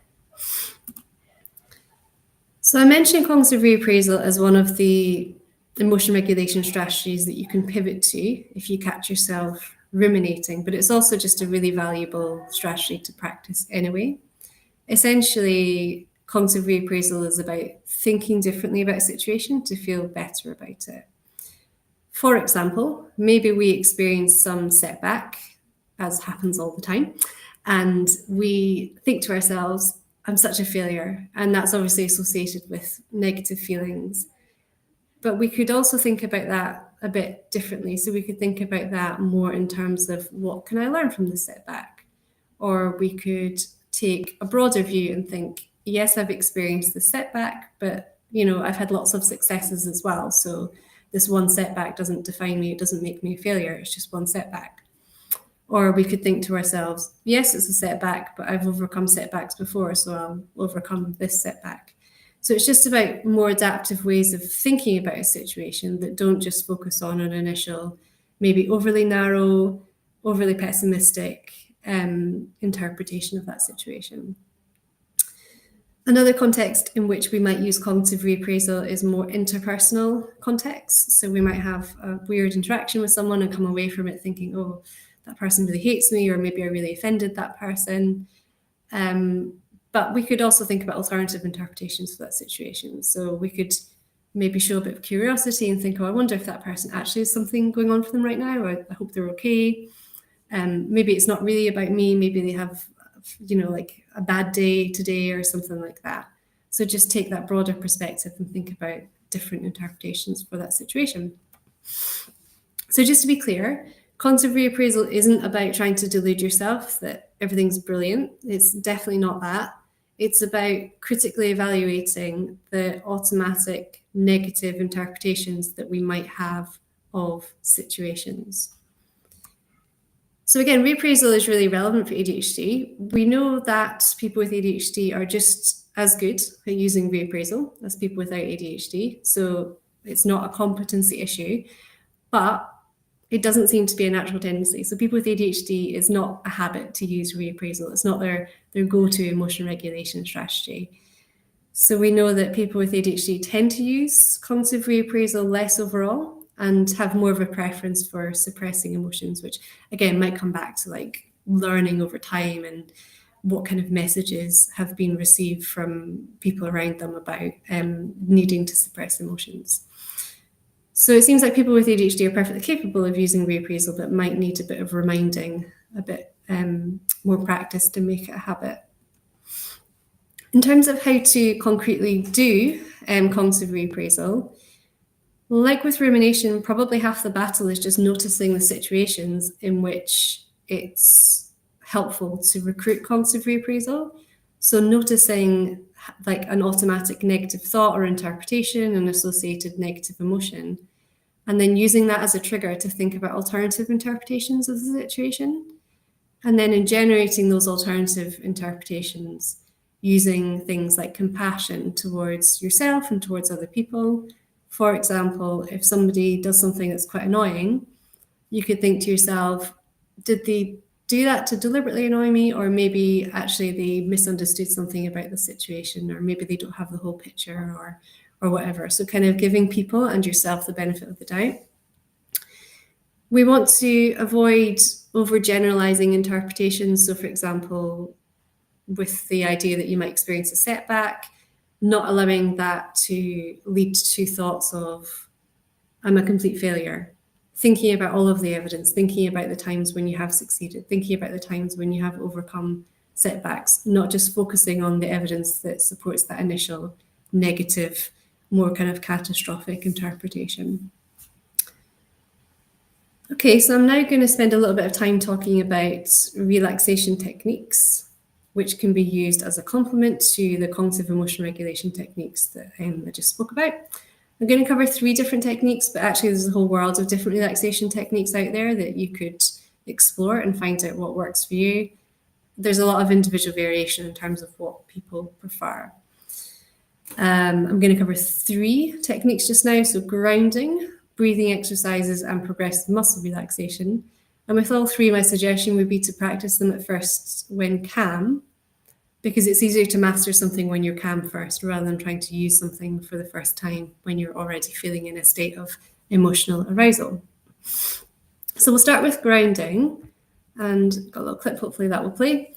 So I mentioned cognitive reappraisal as one of the emotion regulation strategies that you can pivot to if you catch yourself ruminating, but it's also just a really valuable strategy to practice anyway. Essentially, cognitive reappraisal is about thinking differently about a situation to feel better about it. For example, maybe we experience some setback, as happens all the time, and we think to ourselves, I'm such a failure, and that's obviously associated with negative feelings. But we could also think about that a bit differently. So we could think about that more in terms of what can I learn from the setback? Or we could take a broader view and think, yes, I've experienced the setback, but I've had lots of successes as well. So this one setback doesn't define me, it doesn't make me a failure, it's just one setback. Or we could think to ourselves, yes, it's a setback, but I've overcome setbacks before, so I'll overcome this setback. So it's just about more adaptive ways of thinking about a situation that don't just focus on an initial, maybe overly narrow, overly pessimistic interpretation of that situation. Another context in which we might use cognitive reappraisal is more interpersonal contexts. So we might have a weird interaction with someone and come away from it thinking, oh, that person really hates me, or maybe I really offended that person. But we could also think about alternative interpretations for that situation. So we could maybe show a bit of curiosity and think, oh, I wonder if that person actually has something going on for them right now. I hope they're okay. Maybe it's not really about me. Maybe they have, like a bad day today or something like that. So just take that broader perspective and think about different interpretations for that situation. So just to be clear, cognitive reappraisal isn't about trying to delude yourself that everything's brilliant. It's definitely not that. It's about critically evaluating the automatic negative interpretations that we might have of situations. So again, reappraisal is really relevant for ADHD. We know that people with ADHD are just as good at using reappraisal as people without ADHD. So it's not a competency issue, but it doesn't seem to be a natural tendency. So people with ADHD, it's not a habit to use reappraisal. It's not their go-to emotion regulation strategy. So we know that people with ADHD tend to use cognitive reappraisal less overall and have more of a preference for suppressing emotions, which again might come back to like learning over time and what kind of messages have been received from people around them about needing to suppress emotions. So it seems like people with ADHD are perfectly capable of using reappraisal, but might need a bit of reminding, a bit more practice to make it a habit. In terms of how to concretely do cognitive reappraisal, like with rumination, probably half the battle is just noticing the situations in which it's helpful to recruit cognitive reappraisal. So noticing like an automatic negative thought or interpretation and associated negative emotion, and then using that as a trigger to think about alternative interpretations of the situation. And then in generating those alternative interpretations, using things like compassion towards yourself and towards other people. For example, if somebody does something that's quite annoying, you could think to yourself, did they do that to deliberately annoy me? Or maybe actually they misunderstood something about the situation, or maybe they don't have the whole picture or whatever. So kind of giving people and yourself the benefit of the doubt. We want to avoid overgeneralizing interpretations. So for example, with the idea that you might experience a setback, not allowing that to lead to thoughts of, I'm a complete failure. Thinking about all of the evidence, thinking about the times when you have succeeded, thinking about the times when you have overcome setbacks, not just focusing on the evidence that supports that initial negative, more kind of catastrophic interpretation. Okay, so I'm now going to spend a little bit of time talking about relaxation techniques, which can be used as a complement to the cognitive emotion regulation techniques that I just spoke about. I'm going to cover 3 different techniques, but actually there's a whole world of different relaxation techniques out there that you could explore and find out what works for you. There's a lot of individual variation in terms of what people prefer. I'm going to cover 3 techniques just now. So grounding, breathing exercises, and progressive muscle relaxation. And with all 3, my suggestion would be to practice them at first when calm, because it's easier to master something when you're calm first, rather than trying to use something for the first time when you're already feeling in a state of emotional arousal. So we'll start with grounding, and got a little clip, hopefully that will play.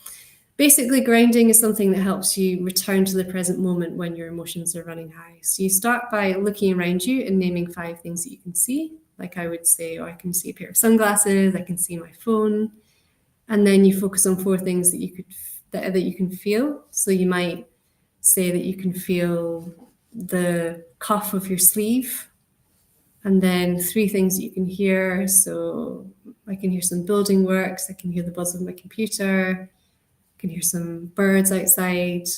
Basically, grounding is something that helps you return to the present moment when your emotions are running high. So you start by looking around you and naming 5 things that you can see. Like I would say, I can see a pair of sunglasses, I can see my phone. And then you focus on 4 things that you can feel. So you might say that you can feel the cuff of your sleeve. And then 3 things that you can hear. So I can hear some building works, I can hear the buzz of my computer, I can hear some birds outside.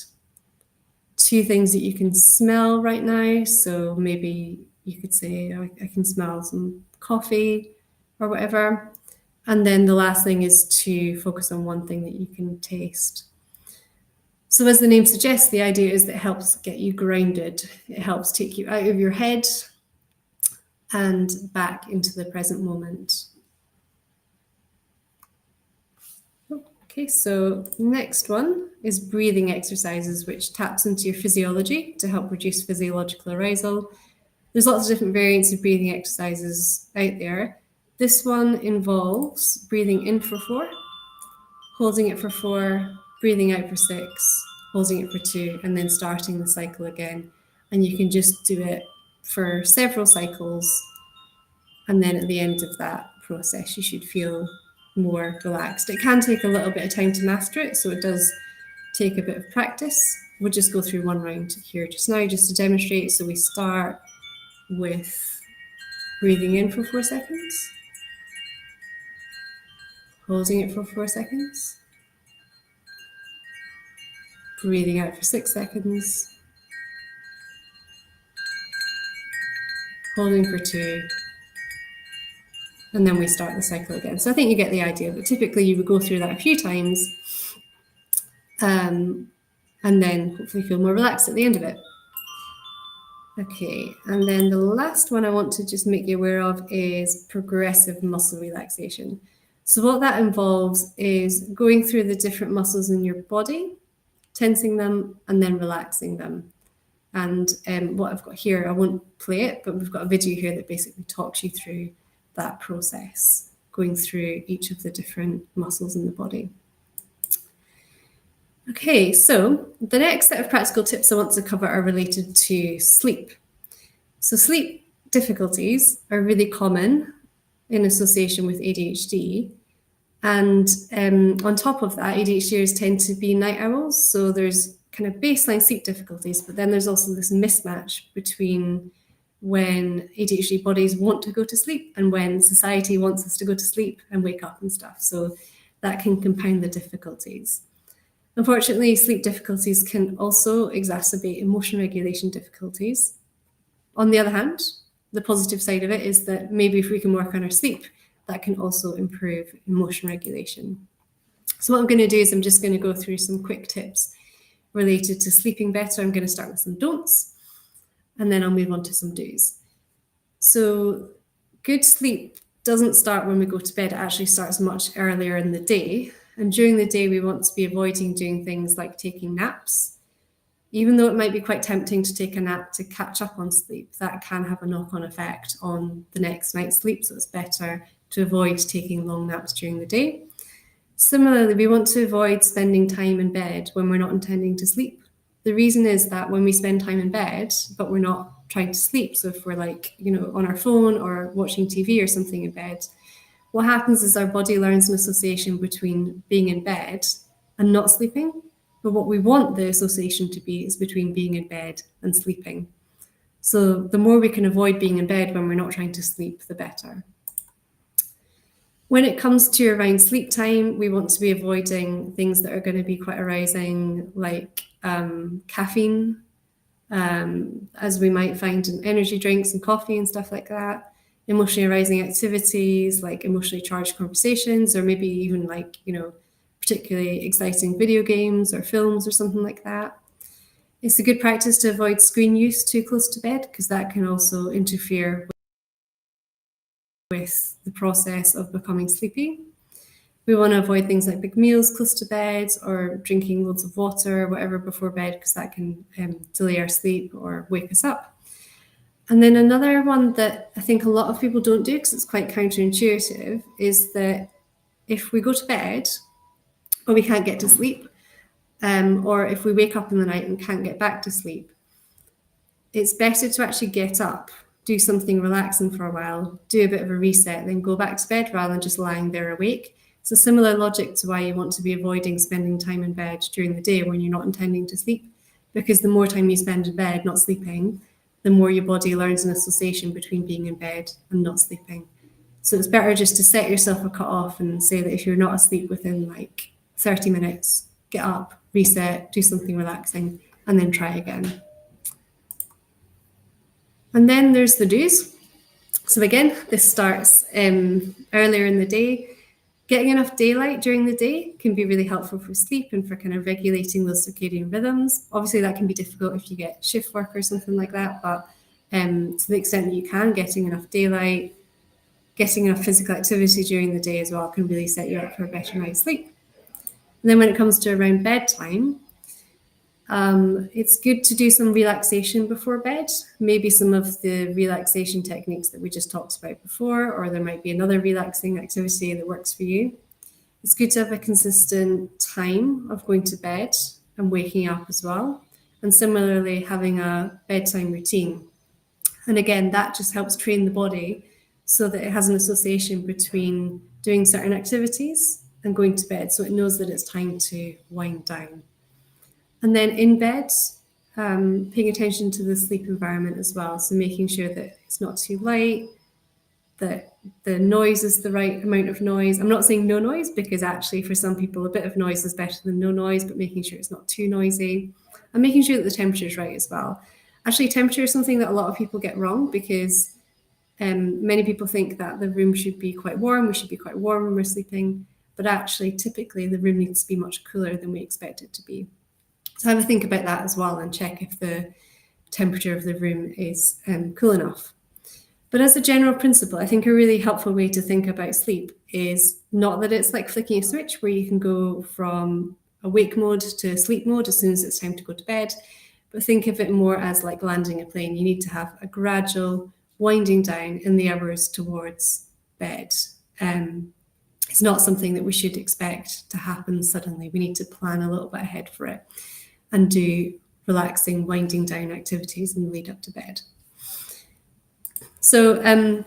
2 things that you can smell right now. So maybe you could say, I can smell some coffee or whatever. And then the last thing is to focus on 1 thing that you can taste. So as the name suggests, the idea is that it helps get you grounded. It helps take you out of your head and back into the present moment. Okay, so next one is breathing exercises, which taps into your physiology to help reduce physiological arousal. There's lots of different variants of breathing exercises out there. This one involves breathing in for 4, holding it for 4, breathing out for 6, holding it for 2, and then starting the cycle again. And you can just do it for several cycles. And then at the end of that process, you should feel more relaxed. It can take a little bit of time to master it, so it does take a bit of practice. We'll just go through one round here just now, just to demonstrate. So we start with breathing in for 4 seconds, holding it for 4 seconds, breathing out for 6 seconds, holding for 2, and then we start the cycle again. So I think you get the idea, but typically you would go through that a few times and then hopefully feel more relaxed at the end of it. Okay, and then the last one I want to just make you aware of is progressive muscle relaxation. So what that involves is going through the different muscles in your body, tensing them and then relaxing them. And what I've got here, I won't play it, but we've got a video here that basically talks you through that process, going through each of the different muscles in the body. Okay, so the next set of practical tips I want to cover are related to sleep. So sleep difficulties are really common in association with ADHD. And on top of that, ADHDers tend to be night owls. So there's kind of baseline sleep difficulties, but then there's also this mismatch between when ADHD bodies want to go to sleep and when society wants us to go to sleep and wake up and stuff. So that can compound the difficulties. Unfortunately, sleep difficulties can also exacerbate emotion regulation difficulties. On the other hand, the positive side of it is that maybe if we can work on our sleep, that can also improve emotion regulation. So what I'm going to do is I'm just going to go through some quick tips related to sleeping better. I'm going to start with some don'ts, and then I'll move on to some do's. So good sleep doesn't start when we go to bed. It actually starts much earlier in the day. And during the day, we want to be avoiding doing things like taking naps. Even though it might be quite tempting to take a nap to catch up on sleep, that can have a knock-on effect on the next night's sleep. So it's better to avoid taking long naps during the day. Similarly, we want to avoid spending time in bed when we're not intending to sleep. The reason is that when we spend time in bed, but we're not trying to sleep, so if we're like, on our phone or watching TV or something in bed, what happens is our body learns an association between being in bed and not sleeping. But what we want the association to be is between being in bed and sleeping. So the more we can avoid being in bed when we're not trying to sleep, the better. When it comes to around sleep time, we want to be avoiding things that are going to be quite arousing, like caffeine, as we might find in energy drinks and coffee and stuff like that. Emotionally arousing activities like emotionally charged conversations, or maybe even like, particularly exciting video games or films or something like that. It's a good practice to avoid screen use too close to bed, because that can also interfere with the process of becoming sleepy. We want to avoid things like big meals close to bed or drinking loads of water or whatever before bed, because that can delay our sleep or wake us up. And then another one that I think a lot of people don't do, because it's quite counterintuitive, is that if we go to bed or we can't get to sleep, or if we wake up in the night and can't get back to sleep, it's better to actually get up, do something relaxing for a while, do a bit of a reset, then go back to bed rather than just lying there awake. It's a similar logic to why you want to be avoiding spending time in bed during the day when you're not intending to sleep, because the more time you spend in bed not sleeping, the more your body learns an association between being in bed and not sleeping. So it's better just to set yourself a cut off and say that if you're not asleep within like 30 minutes, get up, reset, do something relaxing, and then try again. And then there's the do's. So again, this starts earlier in the day. Getting enough daylight during the day can be really helpful for sleep and for kind of regulating those circadian rhythms. Obviously, that can be difficult if you get shift work or something like that, but to the extent that you can, getting enough daylight, getting enough physical activity during the day as well can really set you up for a better night's sleep. And then when it comes to around bedtime, it's good to do some relaxation before bed, maybe some of the relaxation techniques that we just talked about before, or there might be another relaxing activity that works for you. It's good to have a consistent time of going to bed and waking up as well. And similarly, having a bedtime routine. And again, that just helps train the body so that it has an association between doing certain activities and going to bed, so it knows that it's time to wind down. And then in bed, paying attention to the sleep environment as well. So making sure that it's not too light, that the noise is the right amount of noise. I'm not saying no noise, because actually for some people a bit of noise is better than no noise, but making sure it's not too noisy and making sure that the temperature is right as well. Actually, temperature is something that a lot of people get wrong, because many people think that the room should be quite warm. We should be quite warm when we're sleeping, but actually typically the room needs to be much cooler than we expect it to be. So have a think about that as well and check if the temperature of the room is cool enough. But as a general principle, I think a really helpful way to think about sleep is not that it's like flicking a switch where you can go from awake mode to sleep mode as soon as it's time to go to bed, but think of it more as like landing a plane. You need to have a gradual winding down in the hours towards bed. It's not something that we should expect to happen suddenly. We need to plan a little bit ahead for it and do relaxing, winding down activities in the lead up to bed. So I've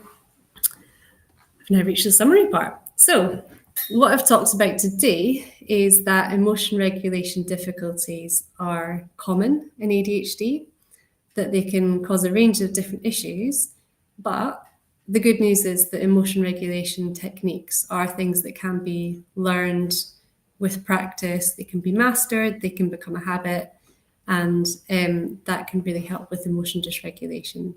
now reached the summary part. So what I've talked about today is that emotion regulation difficulties are common in ADHD, that they can cause a range of different issues, but the good news is that emotion regulation techniques are things that can be learned with practice. They can be mastered, they can become a habit, and that can really help with emotion dysregulation.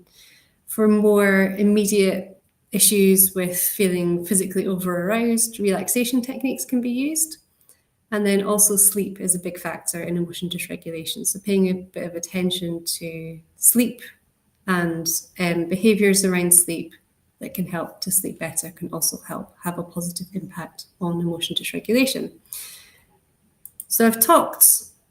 For more immediate issues with feeling physically over-aroused, relaxation techniques can be used. And then also sleep is a big factor in emotion dysregulation. So paying a bit of attention to sleep and behaviors around sleep that can help to sleep better can also help have a positive impact on emotion dysregulation. So I've talked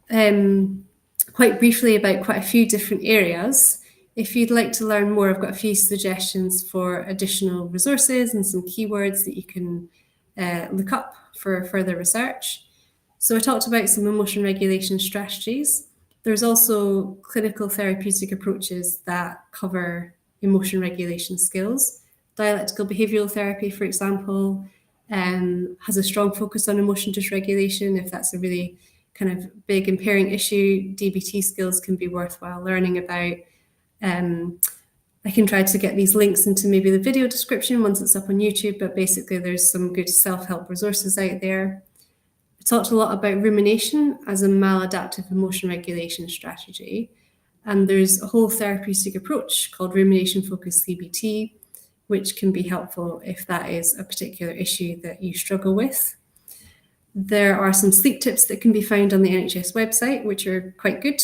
quite briefly about quite a few different areas. If you'd like to learn more, I've got a few suggestions for additional resources and some keywords that you can look up for further research. So I talked about some emotion regulation strategies. There's also clinical therapeutic approaches that cover emotion regulation skills. Dialectical behavioral therapy, for example, has a strong focus on emotion dysregulation. If that's a really kind of big impairing issue, DBT skills can be worthwhile learning about. I can try to get these links into maybe the video description once it's up on YouTube, but basically there's some good self-help resources out there. I talked a lot about rumination as a maladaptive emotion regulation strategy, and there's a whole therapeutic approach called rumination-focused CBT, which can be helpful if that is a particular issue that you struggle with. There are some sleep tips that can be found on the NHS website, which are quite good.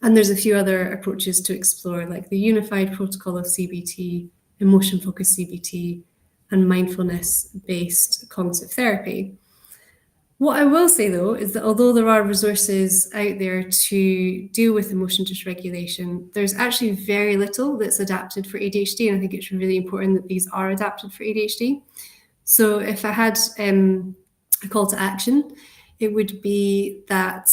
And there's a few other approaches to explore, like the unified protocol of CBT, emotion-focused CBT, and mindfulness-based cognitive therapy. What I will say, though, is that although there are resources out there to deal with emotion dysregulation, there's actually very little that's adapted for ADHD, and I think it's really important that these are adapted for ADHD. So if I had a call to action, it would be that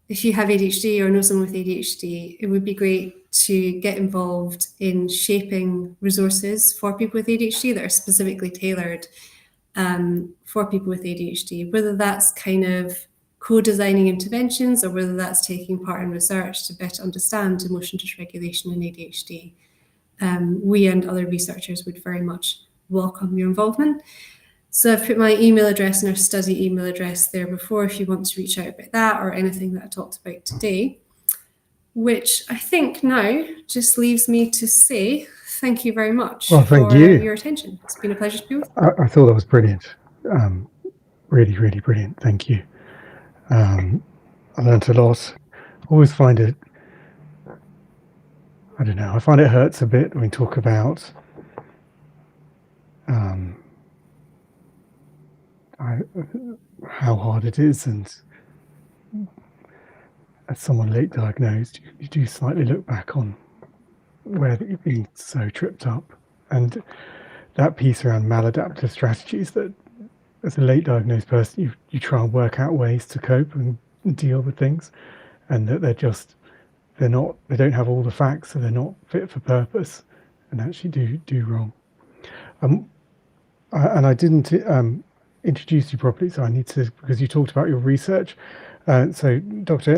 if you have ADHD or know someone with ADHD, it would be great to get involved in shaping resources for people with ADHD that are specifically tailored for people with ADHD, whether that's kind of co-designing interventions or whether that's taking part in research to better understand emotion dysregulation in ADHD. We and other researchers would very much welcome your involvement. So I've put my email address and our study email address there before if you want to reach out about that or anything that I talked about today, which I think now just leaves me to say thank you very much Well, thank for you. your attention. It's been a pleasure to be with you. I thought that was brilliant. Really, really brilliant. Thank you. I learned a lot. Always find it, I don't know, I find it hurts a bit when we talk about how hard it is, and as someone late diagnosed, you do slightly look back on where you've been so tripped up, and that piece around maladaptive strategies, that as a late diagnosed person you try and work out ways to cope and deal with things, and that they don't have all the facts, so they're not fit for purpose and actually do wrong. And I didn't introduce you properly, so I need to, because you talked about your research. So Dr.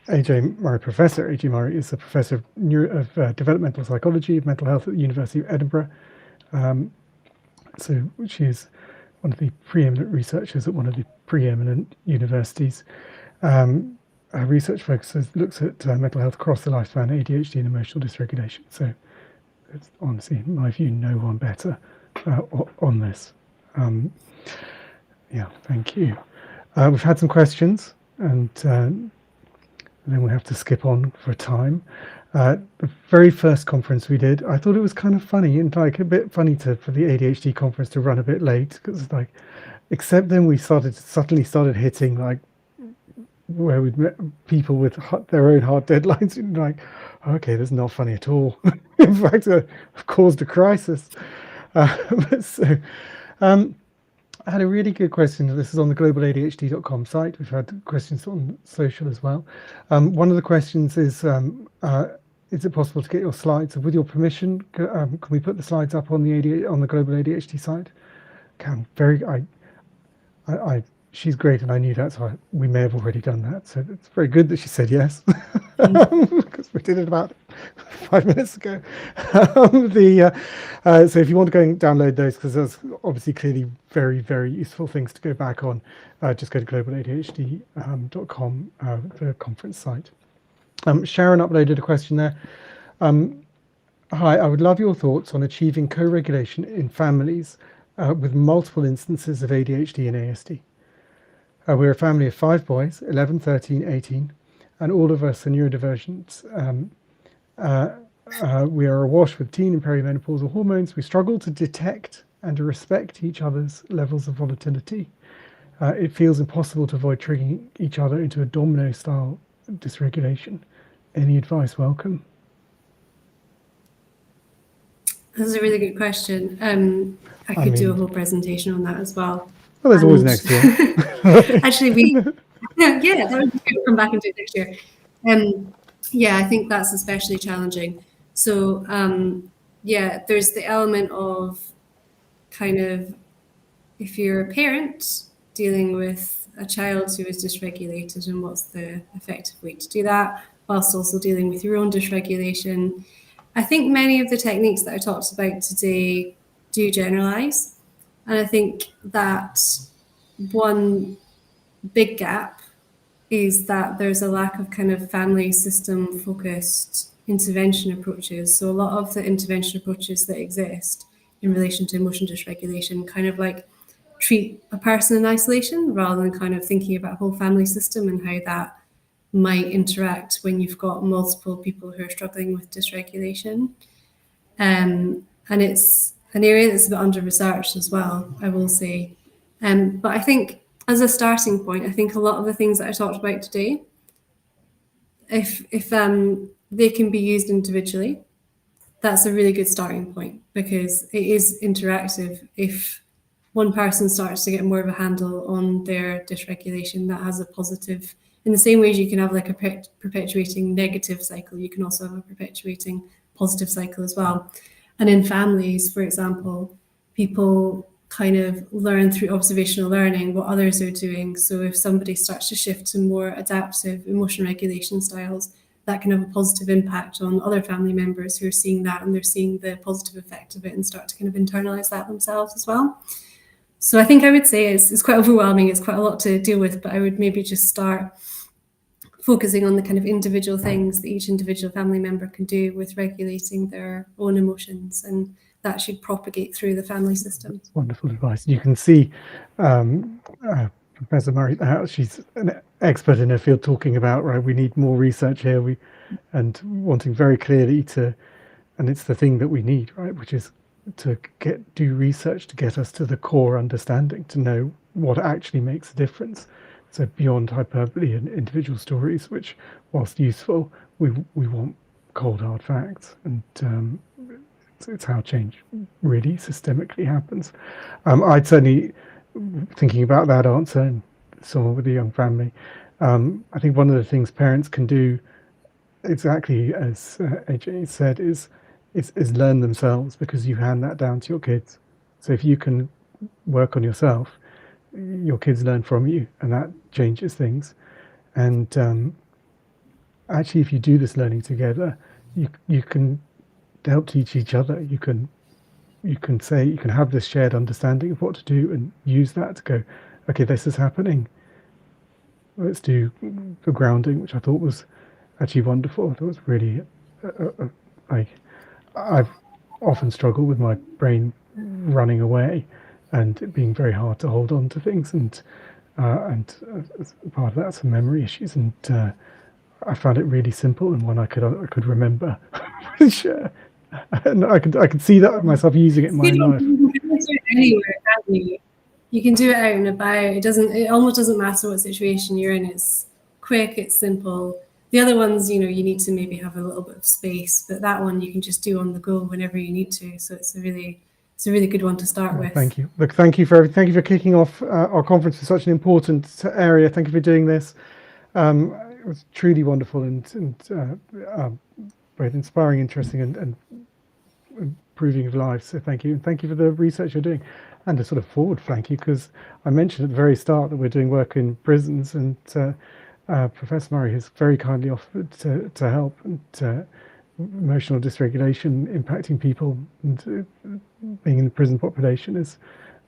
AJ Murray, Professor AJ Murray, is a professor of developmental psychology of mental health at the University of Edinburgh. So she is one of the preeminent researchers at one of the preeminent universities. Her research looks at mental health across the lifespan, ADHD and emotional dysregulation. So it's honestly, in my view, no one better on this. Yeah, thank you. We've had some questions, and then we'll have to skip on for a time. The very first conference we did, I thought it was kind of funny, and like a bit funny for the ADHD conference to run a bit late, because like, except then we suddenly started hitting like where we'd met people with their own hard deadlines, and like, okay, that's not funny at all. In fact, I've caused a crisis. I had a really good question. This is on the globaladhd.com site. We've had questions on social as well. One of the questions is it possible to get your slides? With your permission, can we put the slides up on the Global ADHD site? She's great, and I knew that, so we may have already done that. So it's very good that she said yes, because we did it about 5 minutes ago. So if you want to go and download those, because there's obviously clearly very, very useful things to go back on, just go to globaladhd.com, the conference site. Sharon uploaded a question there. Hi, I would love your thoughts on achieving co-regulation in families with multiple instances of ADHD and ASD. We're a family of 5 boys, 11, 13, 18, and all of us are neurodivergent. We are awash with teen and perimenopausal hormones. We struggle to detect and to respect each other's levels of volatility. It feels impossible to avoid triggering each other into a domino-style dysregulation. Any advice welcome? This is a really good question. I could do a whole presentation on that as well. Well, there's always next year. Actually, that would be good to come back and do it next year. Yeah, I think that's especially challenging. So, there's the element of kind of, if you're a parent dealing with a child who is dysregulated, and what's the effective way to do that, whilst also dealing with your own dysregulation. I think many of the techniques that I talked about today do generalize. And I think that one big gap is that there's a lack of kind of family system focused intervention approaches. So a lot of the intervention approaches that exist in relation to emotion dysregulation kind of like treat a person in isolation, rather than kind of thinking about a whole family system and how that might interact when you've got multiple people who are struggling with dysregulation. And it's an area that's a bit under-researched as well, I will say. But I think as a starting point, I think a lot of the things that I talked about today, if they can be used individually, that's a really good starting point, because it is interactive. If one person starts to get more of a handle on their dysregulation, that has a positive, in the same way as you can have like a perpetuating negative cycle, you can also have a perpetuating positive cycle as well. And in families, for example, people kind of learn through observational learning what others are doing. So if somebody starts to shift to more adaptive emotion regulation styles, that can have a positive impact on other family members who are seeing that, and they're seeing the positive effect of it and start to kind of internalize that themselves as well. So I think I would say it's quite overwhelming. It's quite a lot to deal with, but I would maybe just start focusing on the kind of individual things that each individual family member can do with regulating their own emotions, and that should propagate through the family system. That's wonderful advice. You can see Professor Murray, how she's an expert in her field, talking about, right, we need more research here, and wanting very clearly to, and it's the thing that we need, right, which is to do research to get us to the core understanding, to know what actually makes a difference. So beyond hyperbole and individual stories, which, whilst useful, we want cold hard facts, and it's how change really systemically happens. I'd certainly, thinking about that answer, and someone with a young family, I think one of the things parents can do, exactly as AJ said, is learn themselves, because you hand that down to your kids. So if you can work on yourself, your kids learn from you, and that changes things. And actually, if you do this learning together, you can help teach each other. You can have this shared understanding of what to do, and use that to go, okay, this is happening, let's do the grounding, which I thought was actually wonderful. I thought it was really like, I've often struggled with my brain running away and it being very hard to hold on to things, and as part of that, some memory issues, and I found it really simple and one I could remember. Which, and I could see that myself using it in my own life. You can do it anywhere, can't you? You can do it out and about. It almost doesn't matter what situation you're in. It's quick, it's simple. The other ones, you need to maybe have a little bit of space, but that one you can just do on the go whenever you need to. So it's a really good one to start with. Thank you. Look, thank you for kicking off our conference in such an important area. Thank you for doing this. It was truly wonderful and both inspiring, interesting, and improving of lives. So thank you, and thank you for the research you're doing, and a sort of forward thank you, because I mentioned at the very start that we're doing work in prisons, and Professor Murray has very kindly offered to help, and emotional dysregulation impacting people, and being in the prison population is,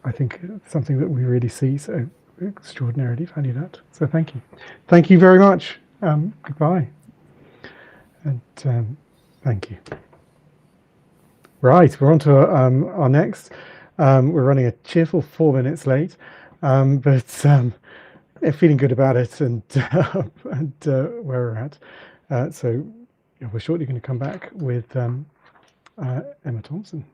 I think, something that we really see. So extraordinarily value that. So thank you very much. Goodbye, and thank you. Right, we're on to our next. We're running a cheerful 4 minutes late, but feeling good about it, and where we're at. So we're shortly going to come back with Emma Thompson.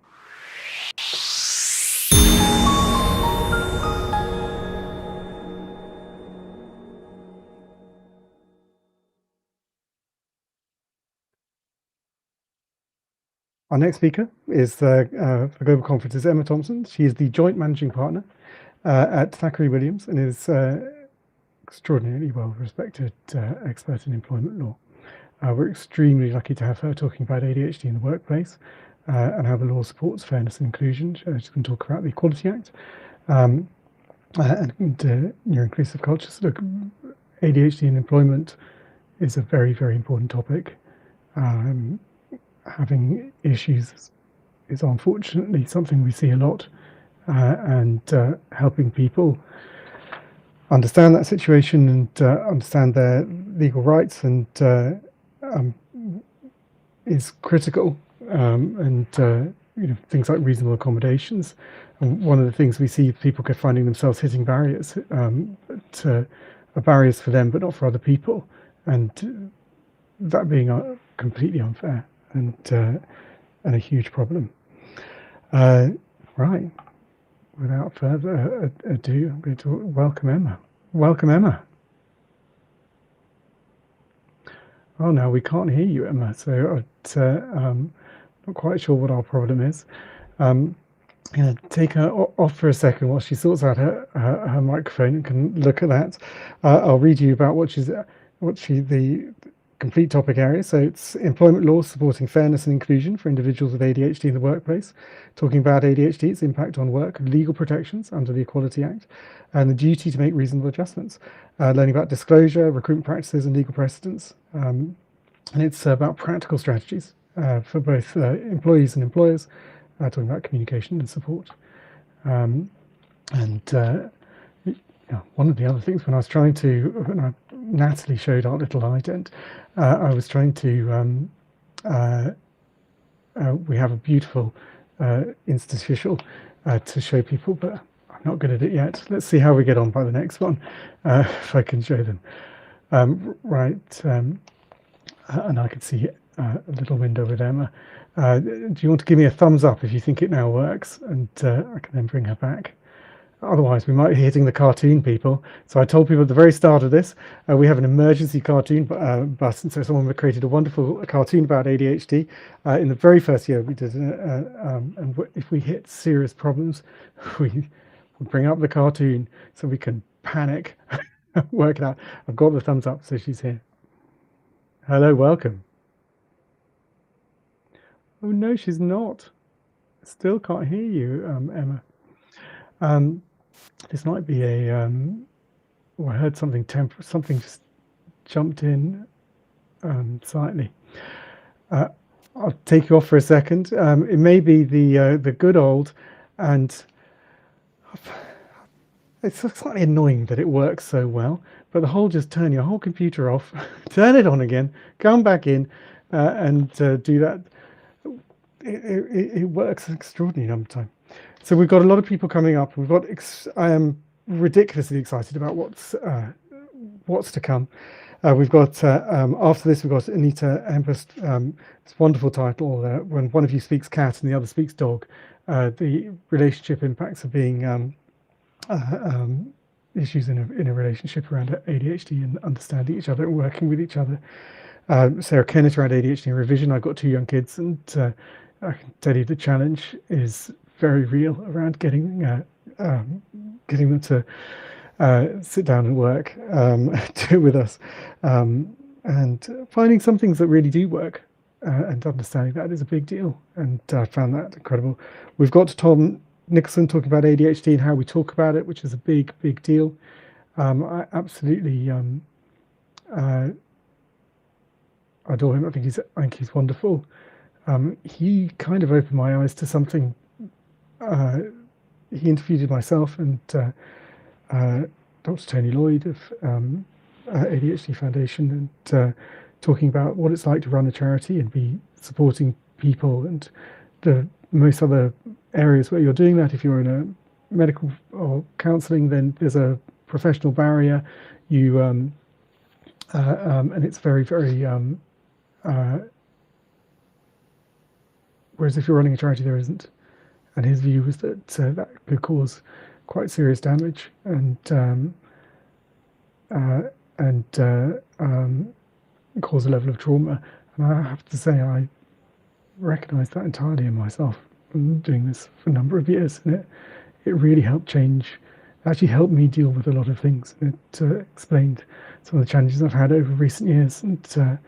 Our next speaker is for the Global Conference is Emma Thompson. She is the Joint Managing Partner at Thackeray Williams, and is extraordinarily well-respected expert in employment law. We're extremely lucky to have her talking about ADHD in the workplace, and how the law supports fairness and inclusion. She's going to talk about the Equality Act and neuro-inclusive cultures. Look, ADHD in employment is a very, very important topic. Having issues is unfortunately something we see a lot, and helping people understand that situation and understand their legal rights and is critical, and things like reasonable accommodations. And one of the things we see, people finding themselves hitting barriers that are barriers for them but not for other people, and that being completely unfair and a huge problem. Right, without further ado, I'm going to welcome Emma. Welcome, Emma. Oh, no, we can't hear you, Emma. So not quite sure what our problem is. I'm going to take her off for a second while she sorts out her microphone and can look at that. I'll read you about the complete topic area. So it's employment law supporting fairness and inclusion for individuals with ADHD in the workplace, talking about ADHD, its impact on work, legal protections under the Equality Act, and the duty to make reasonable adjustments, learning about disclosure, recruitment practices, and legal precedents. And it's about practical strategies for both employees and employers, talking about communication and support. And Now, one of the other things when Natalie showed our little ident, I was trying to, we have a beautiful interstitial to show people, but I'm not good at it yet. Let's see how we get on by the next one, if I can show them. And I can see a little window with Emma. Do you want to give me a thumbs up if you think it now works? And I can then bring her back. Otherwise, we might be hitting the cartoon people. So I told people at the very start of this, we have an emergency cartoon button. So someone created a wonderful cartoon about ADHD. In the very first year, we did, and if we hit serious problems, we bring up the cartoon so we can panic, work it out. I've got the thumbs up, so she's here. Hello, welcome. Oh no, she's not. Still can't hear you, Emma. This might be a, I heard something something just jumped in slightly. I'll take you off for a second. It may be the good old, and it's slightly annoying that it works so well, but the whole just turn your whole computer off, turn it on again, come back in, and do that. It works an extraordinary number of times. So we've got a lot of people coming up. I am ridiculously excited about what's to come. We've got after this, we've got Anita Empest. This wonderful title, when one of you speaks cat and the other speaks dog. The relationship impacts of being issues in a relationship around ADHD and understanding each other and working with each other. Sarah Kennett around ADHD and revision. I've got 2 young kids, and I can tell you the challenge is very real around getting them to sit down and work with us, and finding some things that really do work, and understanding that is a big deal. And I found that incredible. We've got Tom Nicholson talking about ADHD and how we talk about it, which is a big deal. I absolutely adore him. I think he's wonderful. He kind of opened my eyes to something. He interviewed myself and Dr. Tony Lloyd of ADHD Foundation, and talking about what it's like to run a charity and be supporting people, and the most other areas where you're doing that. If you're in a medical or counselling, then there's a professional barrier. And it's very whereas if you're running a charity, there isn't. And his view was that that could cause quite serious damage and cause a level of trauma. And I have to say, I recognise that entirely in myself. Been doing this for a number of years, and it really helped change. Actually, helped me deal with a lot of things. It explained some of the challenges I've had over recent years, and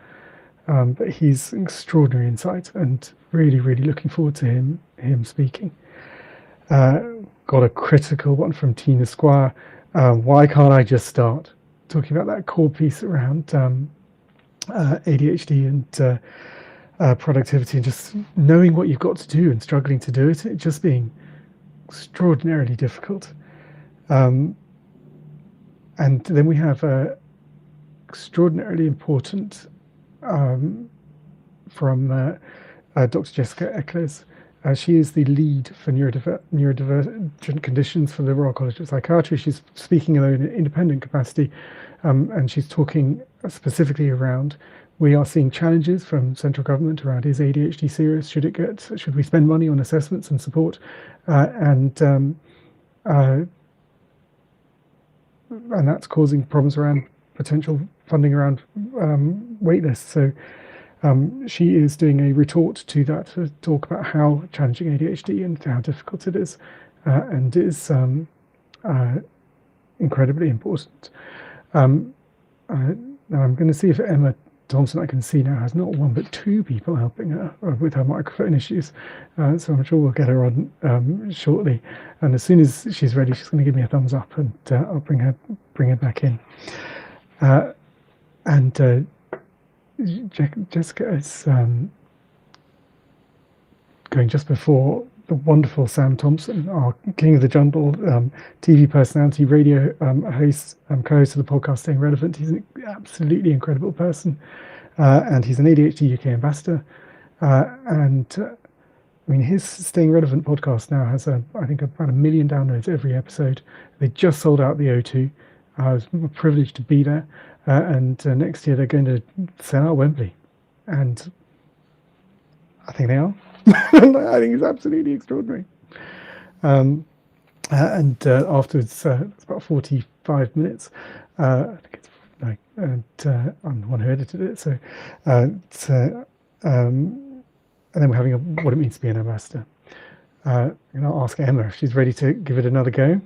but he's an extraordinary insight, and really looking forward to him speaking. Got a critical one from Tina Squire. Why can't I just start? Talking about that core piece around ADHD and productivity, and just knowing what you've got to do and struggling to do it just being extraordinarily difficult. And then we have extraordinarily important from Dr. Jessica Eccles. She is the lead for neurodivergent conditions for the Royal College of Psychiatry. She's speaking in an independent capacity, and she's talking specifically around, we are seeing challenges from central government around, is ADHD serious? Should we spend money on assessments and support? And that's causing problems around potential funding around wait lists. So she is doing a retort to that to talk about how challenging ADHD and how difficult it is, and is incredibly important. Now I'm going to see if Emma Thompson, I can see now, has not one but 2 people helping her with her microphone issues. So I'm sure we'll get her on shortly. And as soon as she's ready, she's going to give me a thumbs up, and I'll bring her back in. And Jessica is going just before the wonderful Sam Thompson, our King of the Jungle, TV personality, radio host, co-host of the podcast Staying Relevant. He's an absolutely incredible person, and he's an ADHD UK ambassador. I mean, his Staying Relevant podcast now has, I think, about 1 million downloads every episode. They just sold out the O2. I was privileged to be there, and next year they're going to sell out Wembley, and I think they are. I think it's absolutely extraordinary. And afterwards, it's about 45 minutes. I think it's like, and I'm the one who edited it. So, and then we're having what it means to be an ambassador. And I'll ask Emma if she's ready to give it another go.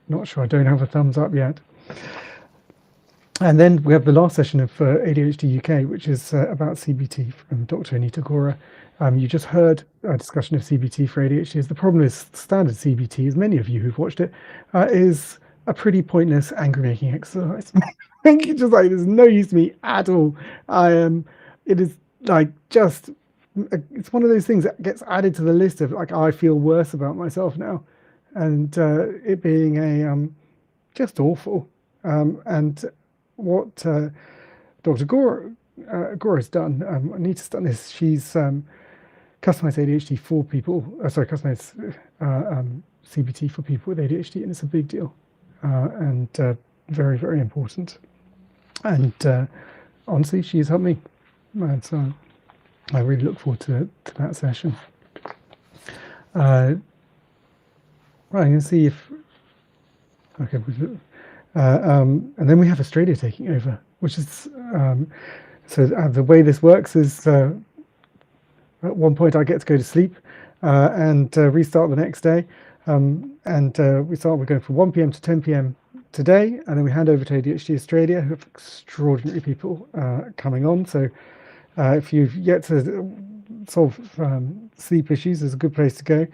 Not sure. I don't have a thumbs up yet. And then we have the last session of ADHD UK, which is about CBT from Dr. Anita Gora. You just heard a discussion of CBT for ADHD. The problem is standard CBT, as many of you who've watched it, is a pretty pointless anger-making exercise. It's just like, there's no use to me at all. It is like just, it's one of those things that gets added to the list of like, I feel worse about myself now. And it being a just awful. And what Dr. Gora's done, Anita's done this, she's customized ADHD for people, customized CBT for people with ADHD, and it's a big deal and very, very important. And honestly, she has helped me. And so I really look forward to that session. Right, I'm going to see if, okay, and then we have Australia taking over, which is, so the way this works is at one point I get to go to sleep and restart the next day. We're going from 1 p.m. to 10 p.m. today, and then we hand over to ADHD Australia, who have extraordinary people coming on. So if you've yet to solve sleep issues, there's a good place to go.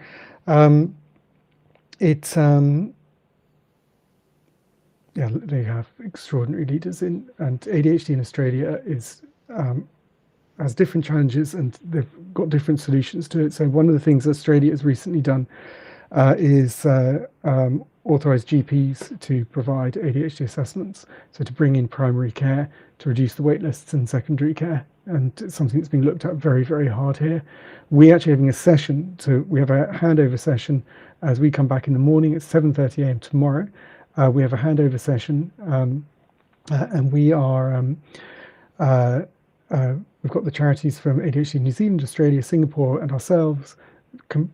They have extraordinary leaders in, and ADHD in Australia is has different challenges, and they've got different solutions to it. So one of the things Australia has recently done is authorise GPs to provide ADHD assessments, so to bring in primary care to reduce the wait lists in secondary care, and it's something that's been looked at very, very hard here. We're actually having a session, so we have a handover session as we come back in the morning at 7:30 a.m. tomorrow. We have a handover session, and we are we've got the charities from ADHD New Zealand, Australia, Singapore, and ourselves,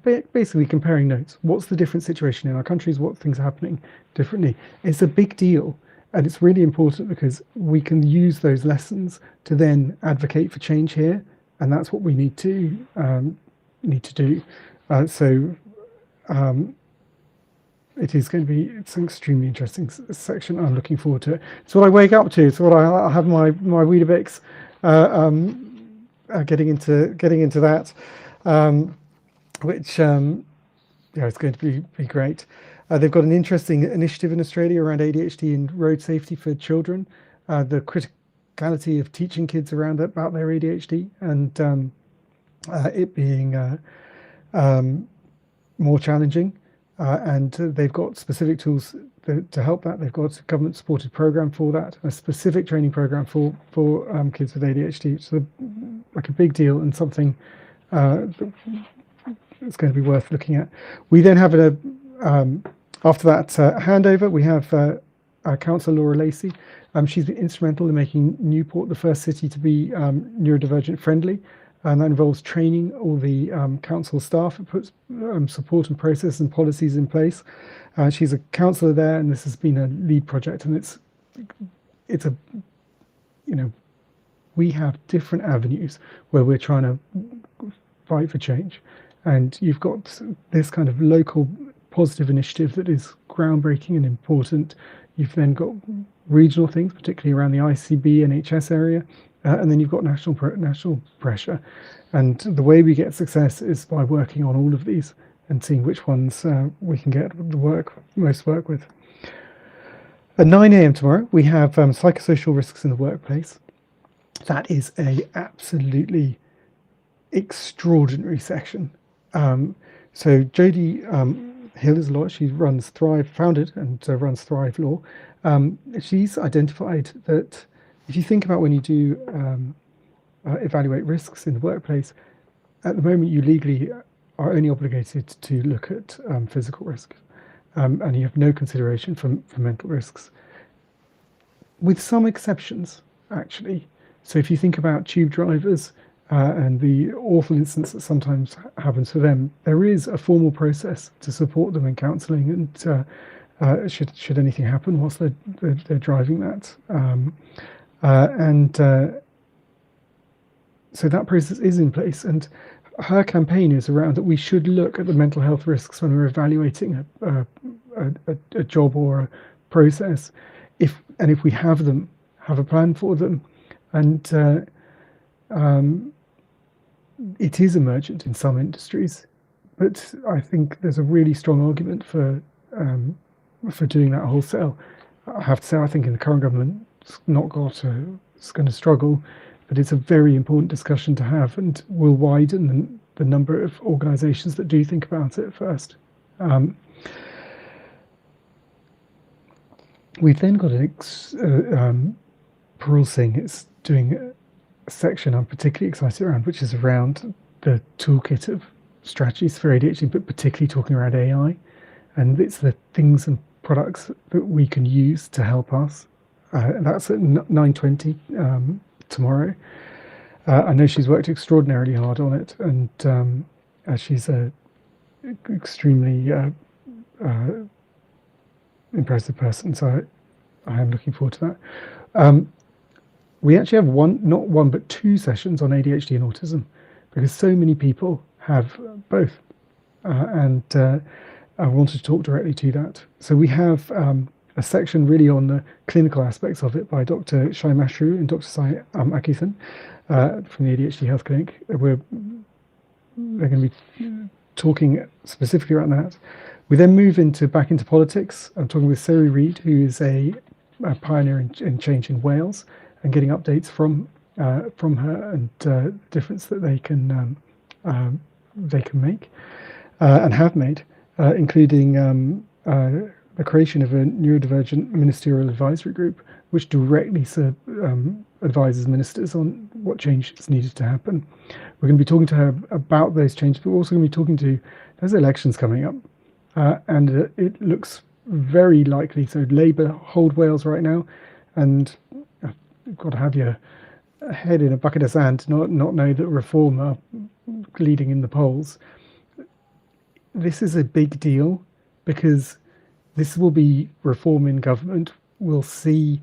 basically comparing notes. What's the different situation in our countries? What things are happening differently? It's a big deal, and it's really important because we can use those lessons to then advocate for change here, and that's what we need to do. It is going to be, it's an extremely interesting section. I'm looking forward to it. It's what I wake up to. It's what I have my Weetabix, getting into that, which it's going to be great. They've got an interesting initiative in Australia around ADHD and road safety for children, the criticality of teaching kids about their ADHD, and it being more challenging. And they've got specific tools to help that. They've got a government-supported program for that, a specific training program for kids with ADHD. So, like a big deal, and something that's going to be worth looking at. We then have after that handover, we have Councillor Laura Lacey. She's been instrumental in making Newport the first city to be neurodivergent friendly. And that involves training all the council staff. It puts support and process and policies in place. She's a councillor there, and this has been a lead project. And it's a, we have different avenues where we're trying to fight for change. And you've got this kind of local positive initiative that is groundbreaking and important. You've then got regional things, particularly around the ICB, NHS area. And then you've got national pressure. And the way we get success is by working on all of these and seeing which ones we can get the most work with. At 9 a.m. tomorrow, we have psychosocial risks in the workplace. That is a absolutely extraordinary section. So Jodie Hill is a lawyer. She runs Thrive, founded and runs Thrive Law. She's identified that if you think about when you do evaluate risks in the workplace, at the moment you legally are only obligated to look at physical risk, and you have no consideration for mental risks, with some exceptions, actually. So if you think about tube drivers and the awful incidents that sometimes happens for them, there is a formal process to support them in counselling, and should anything happen whilst they're driving that, so that process is in place. And her campaign is around that we should look at the mental health risks when we're evaluating a job or a process, if we have them, have a plan for them. And it is emergent in some industries, but I think there's a really strong argument for doing that wholesale. I have to say, I think in the current government, it's going to struggle, but it's a very important discussion to have, and will widen the number of organisations that do think about it first. We've then got Parul Singh is doing a section I'm particularly excited around, which is around the toolkit of strategies for ADHD, but particularly talking around AI. And it's the things and products that we can use to help us. That's at 9:20 tomorrow. I know she's worked extraordinarily hard on it, and she's a extremely impressive person. So I am looking forward to that. We actually have not one, but two sessions on ADHD and autism, because so many people have both. And I wanted to talk directly to that. So we have a section really on the clinical aspects of it by Dr. Shai Mashru and Dr. Sai Akithan from the ADHD Health Clinic. They're going to be talking specifically around that. We then move back into politics. I'm talking with Sari Reid, who is a pioneer in change in Wales, and getting updates from her and the difference that they can make and have made, including the creation of a neurodivergent ministerial advisory group, which directly advises ministers on what change is needed to happen. We're going to be talking to her about those changes, but we're also going to be talking to, there's elections coming up, and it looks very likely. So Labour hold Wales right now, and you've got to have your head in a bucket of sand to not know that Reform are leading in the polls. This is a big deal, because this will be Reform in government. We'll see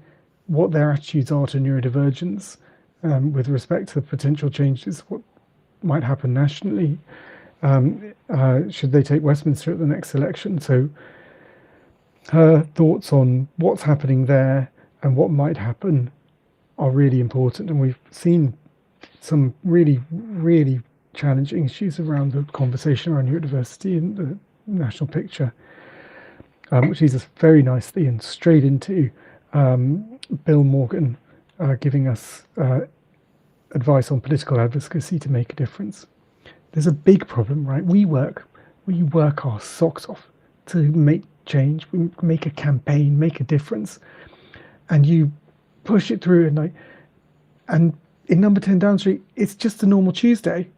what their attitudes are to neurodivergence with respect to the potential changes, what might happen nationally, should they take Westminster at the next election. So her thoughts on what's happening there and what might happen are really important. And we've seen some really, really challenging issues around the conversation around neurodiversity in the national picture, which leads us very nicely and straight into Bill Morgan giving us advice on political advocacy to make a difference. There's a big problem, right? We work our socks off to make change. We make a campaign, make a difference, and you push it through. And in number 10 Down Street, it's just a normal Tuesday.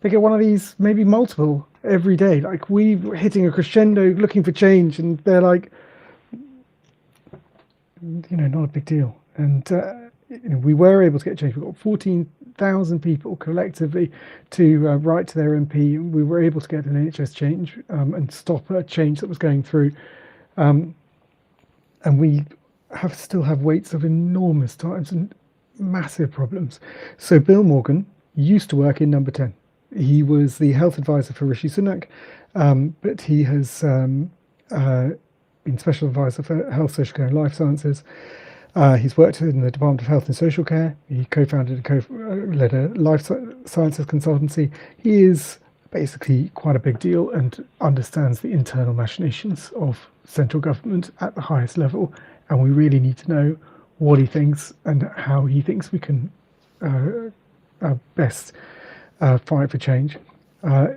They get one of these, maybe multiple every day. Like, we're hitting a crescendo, looking for change, and they're like, not a big deal. And we were able to get change. We got 14,000 people collectively to write to their MP, and we were able to get an NHS change and stop a change that was going through. And we still have waits of enormous times and massive problems. So Bill Morgan used to work in number 10. He was the health advisor for Rishi Sunak, but he has been special advisor for health, social care and life sciences. He's worked in the Department of Health and Social Care. He co-founded and led a life sciences consultancy. He is basically quite a big deal and understands the internal machinations of central government at the highest level. And we really need to know what he thinks and how he thinks we can best fight for change. I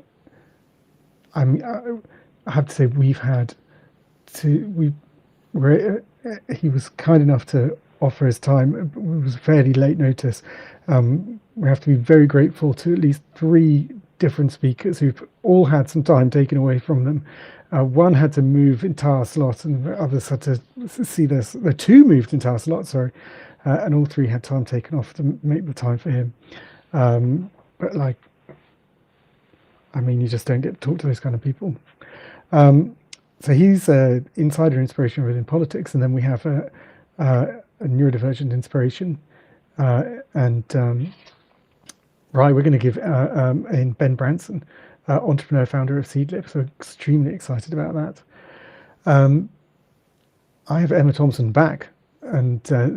mean, I have to say he was kind enough to offer his time. It was fairly late notice. We have to be very grateful to at least 3 different speakers who've all had some time taken away from them. One had to move entire slots, and the others had to see this. The 2 moved entire slots, sorry, and all 3 had time taken off to make the time for him. But like, I mean, you just don't get to talk to those kind of people. So he's an insider inspiration within politics, and then we have a neurodivergent inspiration. Right, we're going to give in Ben Branson, entrepreneur, founder of Seedlip. So extremely excited about that. I have Emma Thompson back, and I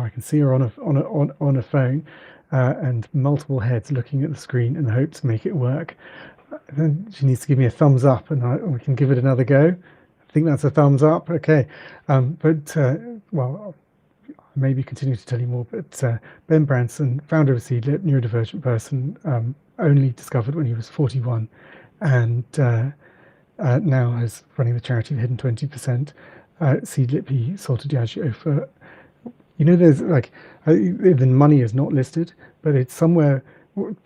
can see her on a phone, and multiple heads looking at the screen in the hope to make it work. Then she needs to give me a thumbs up, and we can give it another go. I think that's a thumbs up. Okay, well, maybe continue to tell you more. But Ben Branson, founder of Seedlip, neurodivergent person, only discovered when he was 41, and now is running the charity Hidden 20%. Seedlip, he sold to Diageo for. There's like, the money is not listed, but it's somewhere,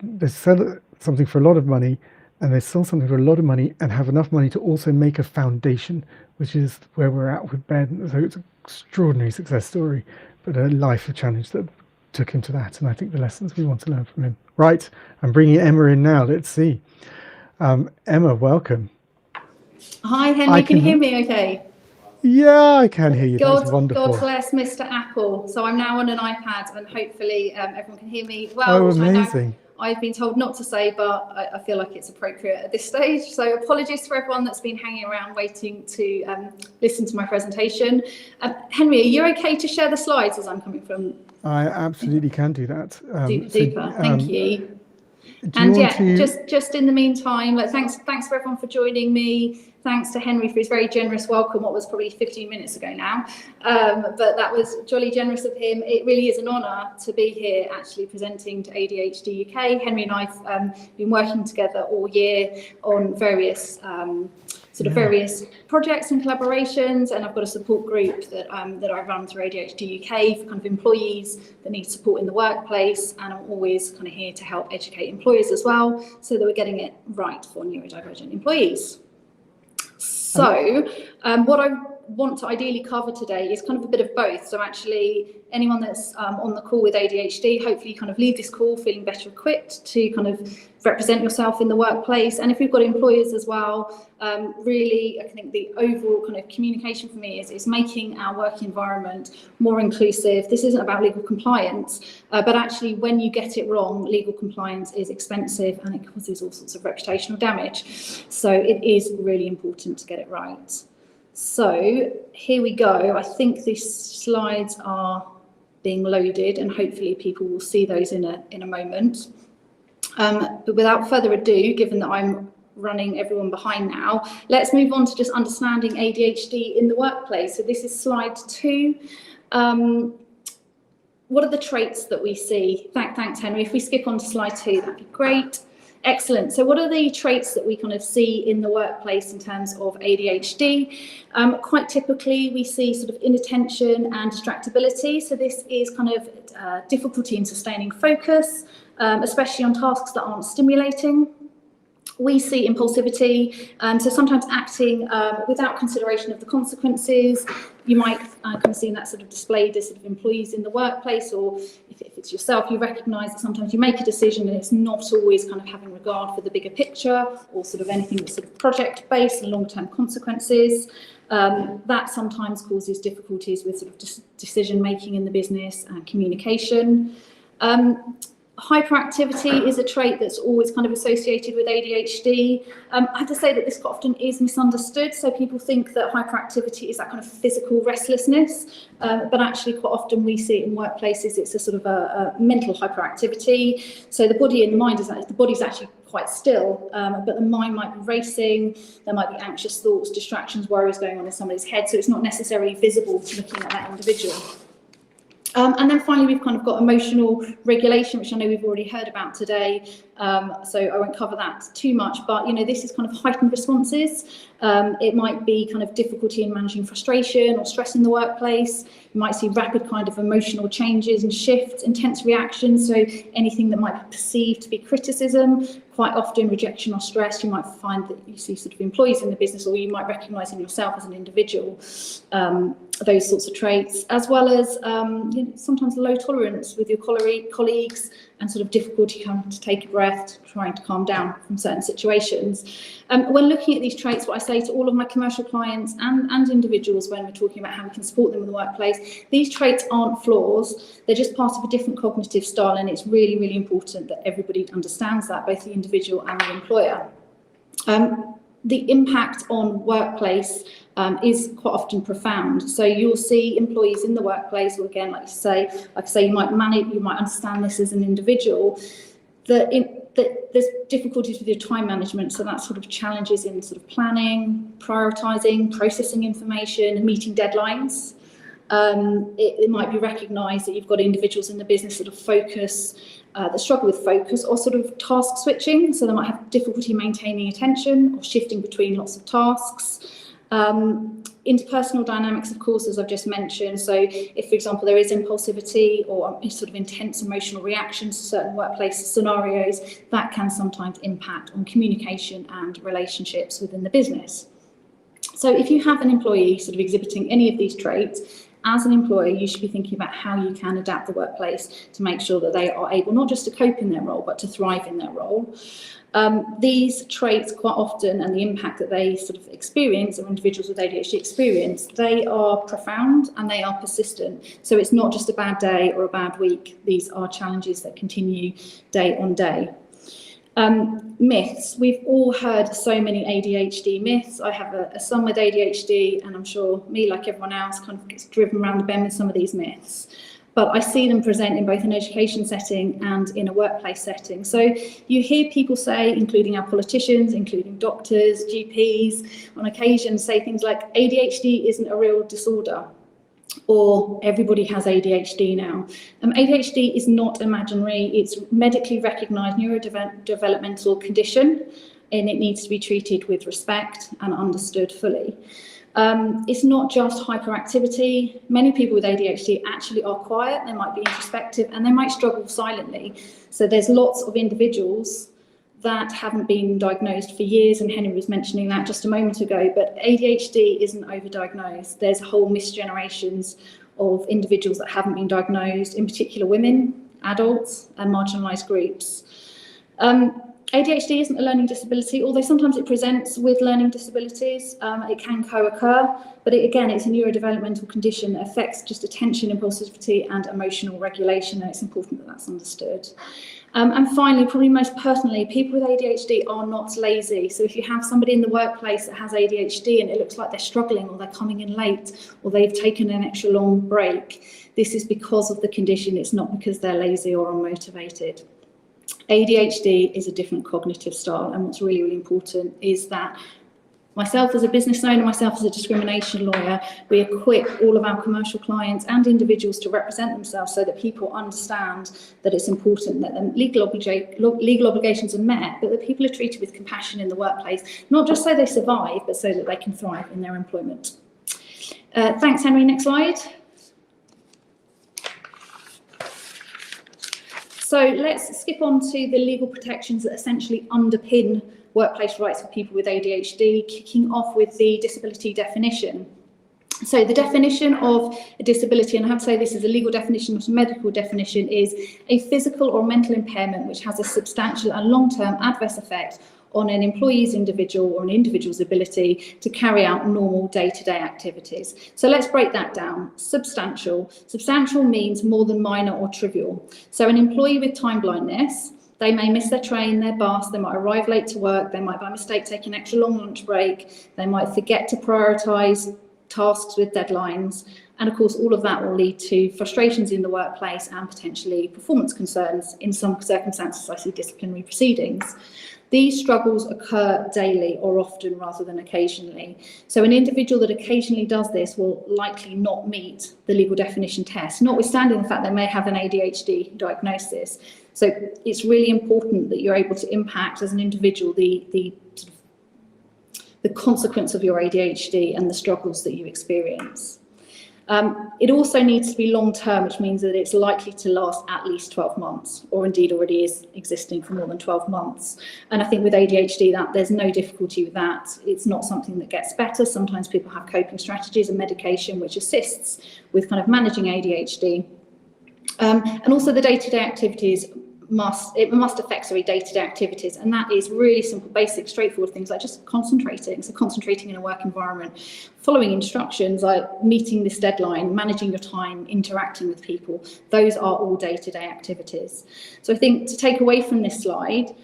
they sell something for a lot of money, and they sell something for a lot of money and have enough money to also make a foundation, which is where we're at with Ben. So it's an extraordinary success story, but a life of challenge that took him to that. And I think the lessons we want to learn from him. Right, I'm bringing Emma in now. Let's see. Emma, welcome. Hi, Henry. Can you hear me okay? Yeah, I can hear you. That's wonderful. God bless Mr. Apple. So I'm now on an iPad, and hopefully everyone can hear me well. Oh, amazing. I've been told not to say, but I feel like it's appropriate at this stage. So apologies for everyone that's been hanging around waiting to listen to my presentation. Henry, are you okay to share the slides as I'm coming from? I absolutely can do that. Super, thank you. And just in the meantime, thanks for everyone for joining me. Thanks to Henry for his very generous welcome, what was probably 15 minutes ago now. But that was jolly generous of him. It really is an honour to be here actually presenting to ADHD UK. Henry and I have been working together all year on various various projects and collaborations, and I've got a support group that I run through ADHD UK for kind of employees that need support in the workplace, and I'm always kind of here to help educate employers as well, so that we're getting it right for neurodivergent employees. So what I want to ideally cover today is kind of a bit of both. So actually anyone that's on the call with ADHD, hopefully you kind of leave this call feeling better equipped to kind of represent yourself in the workplace. And if we've got employers as well, really I think the overall kind of communication for me is making our work environment more inclusive. This isn't about legal compliance, but actually when you get it wrong, legal compliance is expensive and it causes all sorts of reputational damage. So it is really important to get it right. So here we go. I think these slides are being loaded and hopefully people will see those in a moment. But without further ado, given that I'm running everyone behind now, let's move on to just understanding ADHD in the workplace. So this is slide 2. What are the traits that we see? Thanks, Henry. If we skip on to slide 2, that'd be great. Excellent. So what are the traits that we kind of see in the workplace in terms of ADHD? Quite typically, we see sort of inattention and distractibility. So this is kind of difficulty in sustaining focus, especially on tasks that aren't stimulating. We see impulsivity, so sometimes acting without consideration of the consequences. You might kind of see that sort of displayed as sort of employees in the workplace, or if it's yourself, you recognise that sometimes you make a decision and it's not always kind of having regard for the bigger picture, or sort of anything that's sort of project-based and long-term consequences. That sometimes causes difficulties with sort of decision-making in the business and communication. Hyperactivity is a trait that's always kind of associated with ADHD. I have to say that this quite often is misunderstood. So people think that hyperactivity is that kind of physical restlessness, but actually quite often we see it in workplaces, it's a sort of a mental hyperactivity. So the body and the mind the body's actually quite still, but the mind might be racing, there might be anxious thoughts, distractions, worries going on in somebody's head. So it's not necessarily visible to looking at that individual. And then finally, we've kind of got emotional regulation, which I know we've already heard about today. So I won't cover that too much, but, you know, this is kind of heightened responses. It might be kind of difficulty in managing frustration or stress in the workplace. You might see rapid kind of emotional changes and shifts, intense reactions. So anything that might be perceived to be criticism, quite often rejection or stress. You might find that you see sort of employees in the business, or you might recognise in yourself as an individual, those sorts of traits, as well as you know, sometimes low tolerance with your colleagues, and sort of difficulty coming to take a breath, trying to calm down from certain situations. When looking at these traits, what I say to all of my commercial clients and individuals when we're talking about how we can support them in the workplace, these traits aren't flaws, they're just part of a different cognitive style, and it's really, really important that everybody understands that, both the individual and the employer. The impact on workplace is quite often profound. So you'll see employees in the workplace, or again, like I say, you might understand this as an individual, that there's difficulties with your time management. So that's sort of challenges in sort of planning, prioritizing, processing information, meeting deadlines. It might be recognised that you've got individuals in the business that that struggle with focus or sort of task switching. So they might have difficulty maintaining attention or shifting between lots of tasks. Interpersonal dynamics, of course, as I've just mentioned. So if, for example, there is impulsivity or sort of intense emotional reactions to certain workplace scenarios, that can sometimes impact on communication and relationships within the business. So if you have an employee sort of exhibiting any of these traits, as an employer, you should be thinking about how you can adapt the workplace to make sure that they are able not just to cope in their role, but to thrive in their role. These traits quite often, and the impact that they sort of experience, or individuals with ADHD experience, they are profound and they are persistent. So it's not just a bad day or a bad week. These are challenges that continue day on day. Myths. We've all heard so many ADHD myths. I have a son with ADHD, and I'm sure me, like everyone else, kind of gets driven around the bend with some of these myths. But I see them present in both an education setting and in a workplace setting. So you hear people say, including our politicians, including doctors, GPs, on occasion say things like ADHD isn't a real disorder, or everybody has ADHD now. ADHD is not imaginary. It's medically recognised neurodevelopmental condition, and it needs to be treated with respect and understood fully. It's not just hyperactivity. Many people with ADHD actually are quiet, they might be introspective, and they might struggle silently. So there's lots of individuals that haven't been diagnosed for years, and Henry was mentioning that just a moment ago, but ADHD isn't overdiagnosed. There's whole missed generations of individuals that haven't been diagnosed, in particular women, adults, and marginalised groups. ADHD isn't a learning disability, although sometimes it presents with learning disabilities. It can co-occur, but again, it's a neurodevelopmental condition that affects just attention, impulsivity, and emotional regulation, and it's important that that's understood. And finally, probably most personally, people with ADHD are not lazy. So if you have somebody in the workplace that has ADHD and it looks like they're struggling, or they're coming in late, or they've taken an extra long break, this is because of the condition. It's not because they're lazy or unmotivated. ADHD is a different cognitive style, and what's really, really important is that myself as a business owner, myself as a discrimination lawyer, we equip all of our commercial clients and individuals to represent themselves so that people understand that it's important that the legal obligations are met, but that people are treated with compassion in the workplace, not just so they survive, but so that they can thrive in their employment. Thanks, Henry. Next slide. So let's skip on to the legal protections that essentially underpin workplace rights for people with ADHD, kicking off with the disability definition. So the definition of a disability, and I have to say this is a legal definition, not a medical definition, is a physical or mental impairment which has a substantial and long-term adverse effect on an employee's individual or an individual's ability to carry out normal day-to-day activities. So let's break that down. Substantial. Substantial means more than minor or trivial. So an employee with time blindness, they may miss their train, their bus, they might arrive late to work, they might by mistake take an extra long lunch break, they might forget to prioritise tasks with deadlines, and of course all of that will lead to frustrations in the workplace and potentially performance concerns. In some circumstances I see disciplinary proceedings. These struggles occur daily or often rather than occasionally. So an individual that occasionally does this will likely not meet the legal definition test, notwithstanding the fact they may have an ADHD diagnosis. So it's really important that you're able to impact as an individual the consequence of your ADHD and the struggles that you experience. It also needs to be long-term, which means that it's likely to last at least 12 months, or indeed already is existing for more than 12 months. And I think with ADHD, there's no difficulty with that. It's not something that gets better. Sometimes people have coping strategies and medication which assists with kind of managing ADHD. And also the day-to-day activities must affect day-to-day activities, and that is really simple, basic, straightforward things like just concentrating. So concentrating in a work environment, following instructions, like meeting this deadline, managing your time, interacting with people. Those are all day-to-day activities. So I think to take away from this slide,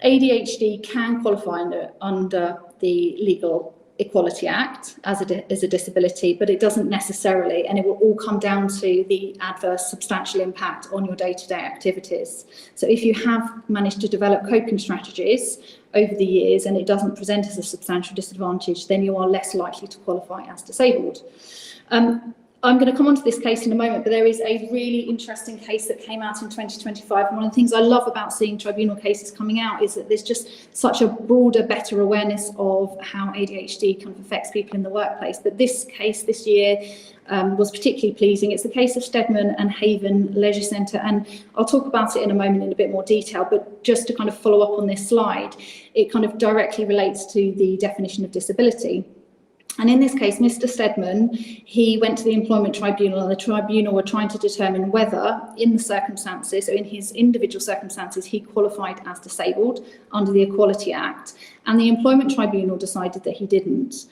ADHD can qualify under the Legal Equality Act as a disability, but it doesn't necessarily, and it will all come down to the adverse substantial impact on your day-to-day activities. So if you have managed to develop coping strategies over the years and it doesn't present as a substantial disadvantage, then you are less likely to qualify as disabled. I'm going to come on to this case in a moment, but there is a really interesting case that came out in 2025. And one of the things I love about seeing tribunal cases coming out is that there's just such a broader, better awareness of how ADHD kind of affects people in the workplace. But this case this year was particularly pleasing. It's the case of Stedman and Haven Leisure Centre, and I'll talk about it in a moment in a bit more detail, but just to kind of follow up on this slide, it kind of directly relates to the definition of disability. And in this case, Mr. Stedman, he went to the employment tribunal, and the tribunal were trying to determine whether, in the circumstances, so in his individual circumstances, he qualified as disabled under the Equality Act. And the employment tribunal decided that he didn't.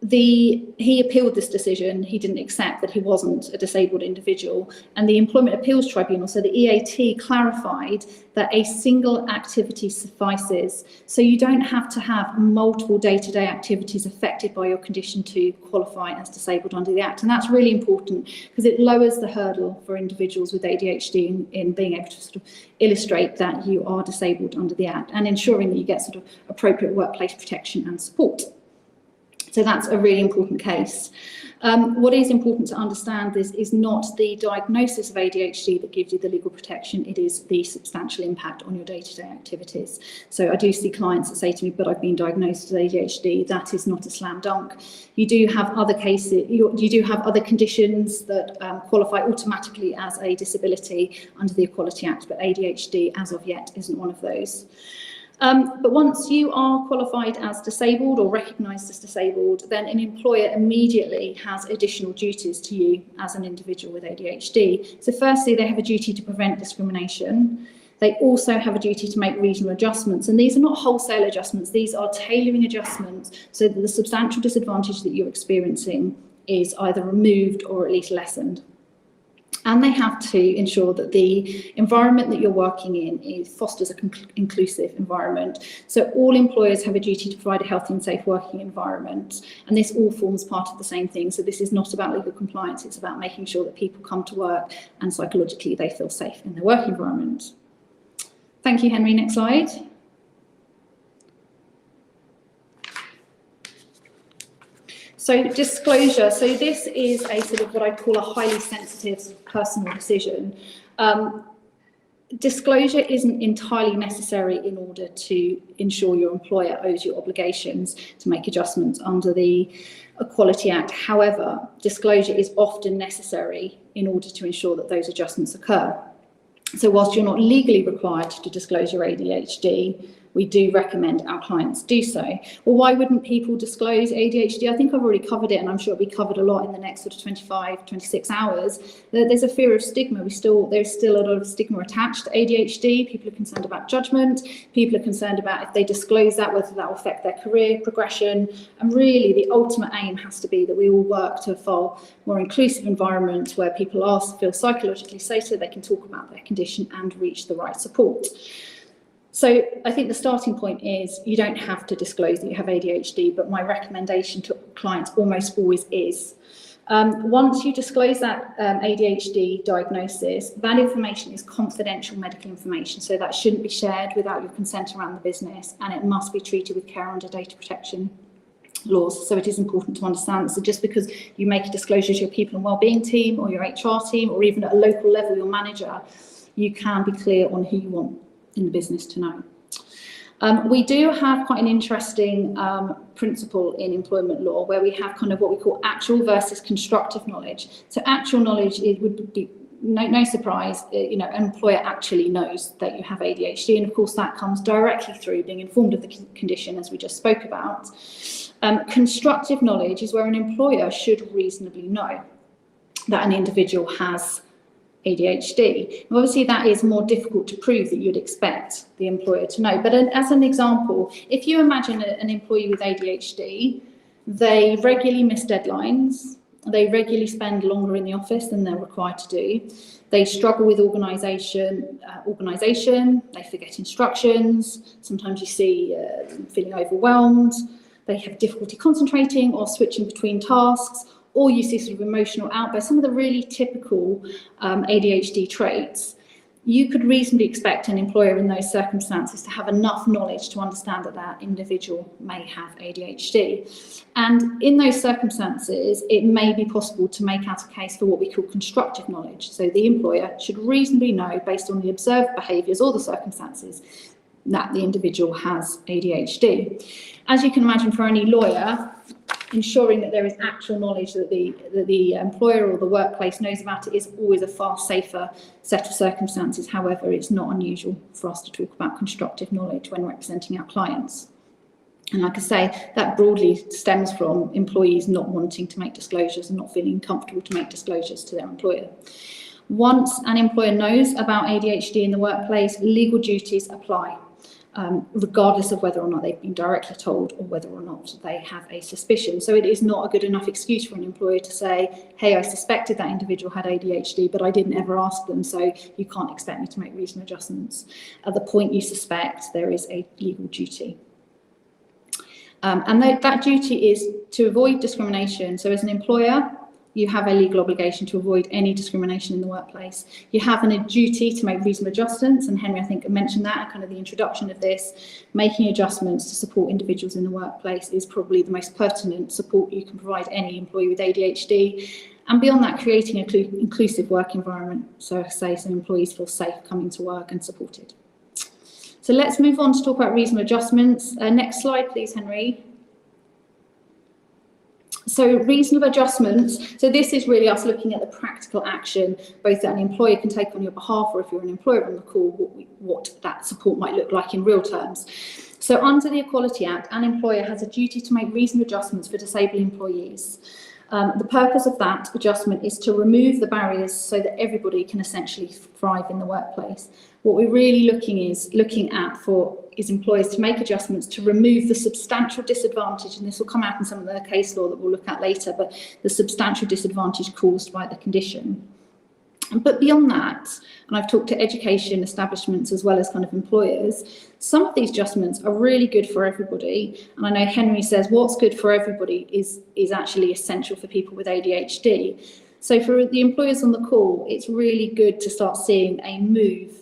He appealed this decision. He didn't accept that he wasn't a disabled individual, and the Employment Appeals Tribunal, so the EAT, clarified that a single activity suffices. So you don't have to have multiple day-to-day activities affected by your condition to qualify as disabled under the Act, and that's really important because it lowers the hurdle for individuals with ADHD in being able to sort of illustrate that you are disabled under the Act and ensuring that you get sort of appropriate workplace protection and support. So that's a really important case. What is important to understand is not the diagnosis of ADHD that gives you the legal protection, it is the substantial impact on your day-to-day activities. So I do see clients that say to me, but I've been diagnosed with ADHD. That is not a slam dunk. You do have other cases, you do have other conditions that qualify automatically as a disability under the Equality Act, but ADHD as of yet isn't one of those. But once you are qualified as disabled or recognised as disabled, then an employer immediately has additional duties to you as an individual with ADHD. So firstly, they have a duty to prevent discrimination. They also have a duty to make reasonable adjustments. And these are not wholesale adjustments. These are tailoring adjustments so that the substantial disadvantage that you're experiencing is either removed or at least lessened. And they have to ensure that the environment that you're working in fosters an inclusive environment. So all employers have a duty to provide a healthy and safe working environment. And this all forms part of the same thing. So this is not about legal compliance. It's about making sure that people come to work and psychologically they feel safe in their work environment. Thank you, Henry. Next slide. So disclosure, so this is a sort of what I call a highly sensitive personal decision. Disclosure isn't entirely necessary in order to ensure your employer owes you obligations to make adjustments under the Equality Act. However, disclosure is often necessary in order to ensure that those adjustments occur. So whilst you're not legally required to disclose your ADHD, we do recommend our clients do so. Well, why wouldn't people disclose ADHD? I think I've already covered it, and I'm sure it'll be covered a lot in the next sort of 25, 26 hours. There's a fear of stigma. There's still a lot of stigma attached to ADHD. People are concerned about judgment. People are concerned about if they disclose that, whether that will affect their career progression. And really, the ultimate aim has to be that we all work to a far more inclusive environment where people feel psychologically safe so they can talk about their condition and reach the right support. So I think the starting point is you don't have to disclose that you have ADHD, but my recommendation to clients almost always is Once you disclose that ADHD diagnosis, that information is confidential medical information, so that shouldn't be shared without your consent around the business, and it must be treated with care under data protection laws. So it is important to understand that. So just because you make a disclosure to your people and wellbeing team or your HR team, or even at a local level, your manager, you can be clear on who you want in the business to know. We do have quite an interesting principle in employment law where we have kind of what we call actual versus constructive knowledge. So actual knowledge, it would be no surprise, an employer actually knows that you have ADHD, and of course that comes directly through being informed of the condition, as we just spoke about. Constructive knowledge is where an employer should reasonably know that an individual has ADHD. Obviously, that is more difficult to prove that you'd expect the employer to know. But as an example, if you imagine an employee with ADHD, they regularly miss deadlines, they regularly spend longer in the office than they're required to do, they struggle with organisation, they forget instructions, sometimes you see them feeling overwhelmed, they have difficulty concentrating or switching between tasks, or you see sort of emotional outbursts, some of the really typical ADHD traits. You could reasonably expect an employer in those circumstances to have enough knowledge to understand that that individual may have ADHD. And in those circumstances, it may be possible to make out a case for what we call constructive knowledge. So the employer should reasonably know, based on the observed behaviours or the circumstances, that the individual has ADHD. As you can imagine, for any lawyer, ensuring that there is actual knowledge that the employer or the workplace knows about it is always a far safer set of circumstances. However, it's not unusual for us to talk about constructive knowledge when representing our clients. And like I say, that broadly stems from employees not wanting to make disclosures and not feeling comfortable to make disclosures to their employer. Once an employer knows about ADHD in the workplace, legal duties apply. Regardless of whether or not they've been directly told or whether or not they have a suspicion. So it is not a good enough excuse for an employer to say, hey, I suspected that individual had ADHD, but I didn't ever ask them, so you can't expect me to make reasonable adjustments. At the point you suspect, there is a legal duty. And that duty is to avoid discrimination. So as an employer, you have a legal obligation to avoid any discrimination in the workplace. You have a duty to make reasonable adjustments, and Henry, I think, mentioned that at kind of the introduction of this. Making adjustments to support individuals in the workplace is probably the most pertinent support you can provide any employee with ADHD. And beyond that, creating an inclusive work environment, so employees feel safe coming to work and supported. So let's move on to talk about reasonable adjustments. Next slide, please, Henry. So reasonable adjustments, so this is really us looking at the practical action, both that an employer can take on your behalf, or if you're an employer on the call, what that support might look like in real terms. So under the Equality Act, an employer has a duty to make reasonable adjustments for disabled employees. The purpose of that adjustment is to remove the barriers so that everybody can essentially thrive in the workplace. What we're really looking at is employers to make adjustments to remove the substantial disadvantage, and this will come out in some of the case law that we'll look at later, but the substantial disadvantage caused by the condition. But beyond that, and I've talked to education establishments as well as kind of employers, some of these adjustments are really good for everybody. And I know Henry says what's good for everybody is actually essential for people with ADHD. So for the employers on the call, it's really good to start seeing a move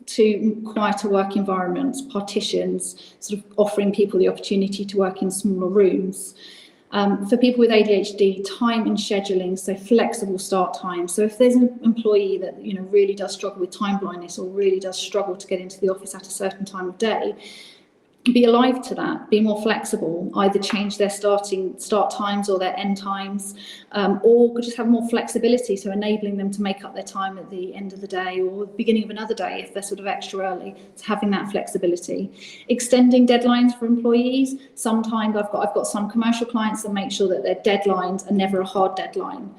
to quieter work environments, partitions, sort of offering people the opportunity to work in smaller rooms. For people with ADHD, time and scheduling, so flexible start times. So if there's an employee that really does struggle with time blindness, or really does struggle to get into the office at a certain time of day, be alive to that, be more flexible, either change their start times or their end times, or just have more flexibility, so enabling them to make up their time at the end of the day or the beginning of another day if they're sort of extra early, so having that flexibility. Extending deadlines for employees. Sometimes I've got some commercial clients that make sure that their deadlines are never a hard deadline,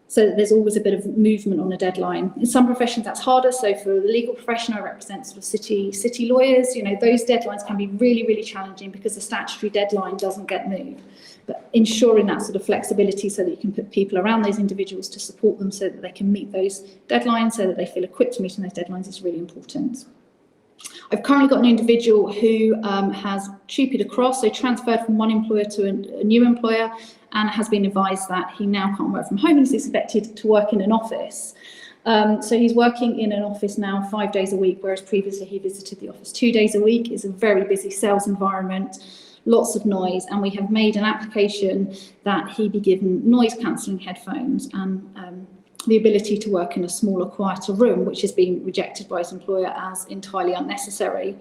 so that there's always a bit of movement on a deadline. In some professions that's harder, so for the legal profession I represent sort of city lawyers, those deadlines can be really, really challenging because the statutory deadline doesn't get moved. But ensuring that sort of flexibility so that you can put people around those individuals to support them so that they can meet those deadlines, so that they feel equipped to meeting those deadlines, is really important. I've currently got an individual who has TUPE'd across, so transferred from one employer to a new employer, and has been advised that he now can't work from home and is expected to work in an office. So he's working in an office now 5 days a week, whereas previously he visited the office 2 days a week. It's a very busy sales environment, lots of noise, and we have made an application that he be given noise cancelling headphones and the ability to work in a smaller, quieter room, which has been rejected by his employer as entirely unnecessary.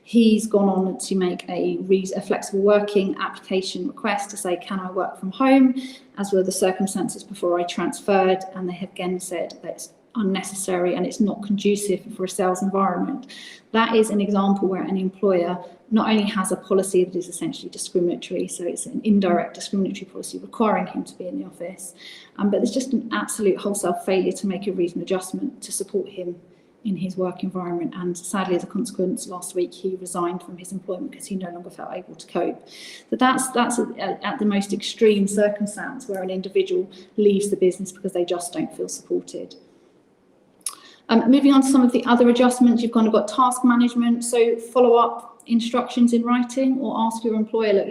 He's gone on to make a flexible working application request to say, can I work from home, as were the circumstances before I transferred, and they have again said that it's unnecessary and it's not conducive for a sales environment. That is an example where an employer not only has a policy that is essentially discriminatory, so it's an indirect discriminatory policy requiring him to be in the office, but there's just an absolute wholesale failure to make a reasonable adjustment to support him in his work environment, and sadly, as a consequence, last week he resigned from his employment because he no longer felt able to cope. But that's at the most extreme circumstance where an individual leaves the business because they just don't feel supported. Moving on to some of the other adjustments, you've kind of got task management, so follow up instructions in writing, or ask your employer, look,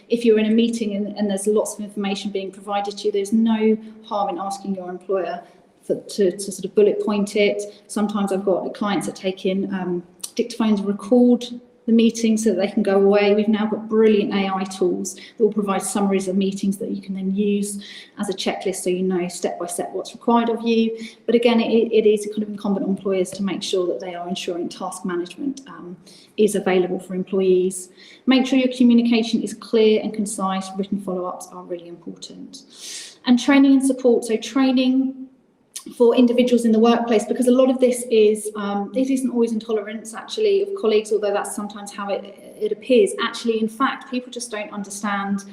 if you're in a meeting and there's lots of information being provided to you, there's no harm in asking your employer to sort of bullet point it. Sometimes I've got clients that take in dictaphones, record the meeting so that they can go away. We've now got brilliant AI tools that will provide summaries of meetings that you can then use as a checklist, so you know step by step what's required of you. But again, it is kind of incumbent on employers to make sure that they are ensuring task management is available for employees. Make sure your communication is clear and concise. Written follow-ups are really important. And training and support, so training for individuals in the workplace, because a lot of this is, it isn't always intolerance actually of colleagues, although that's sometimes how it appears. Actually, in fact, people just don't understand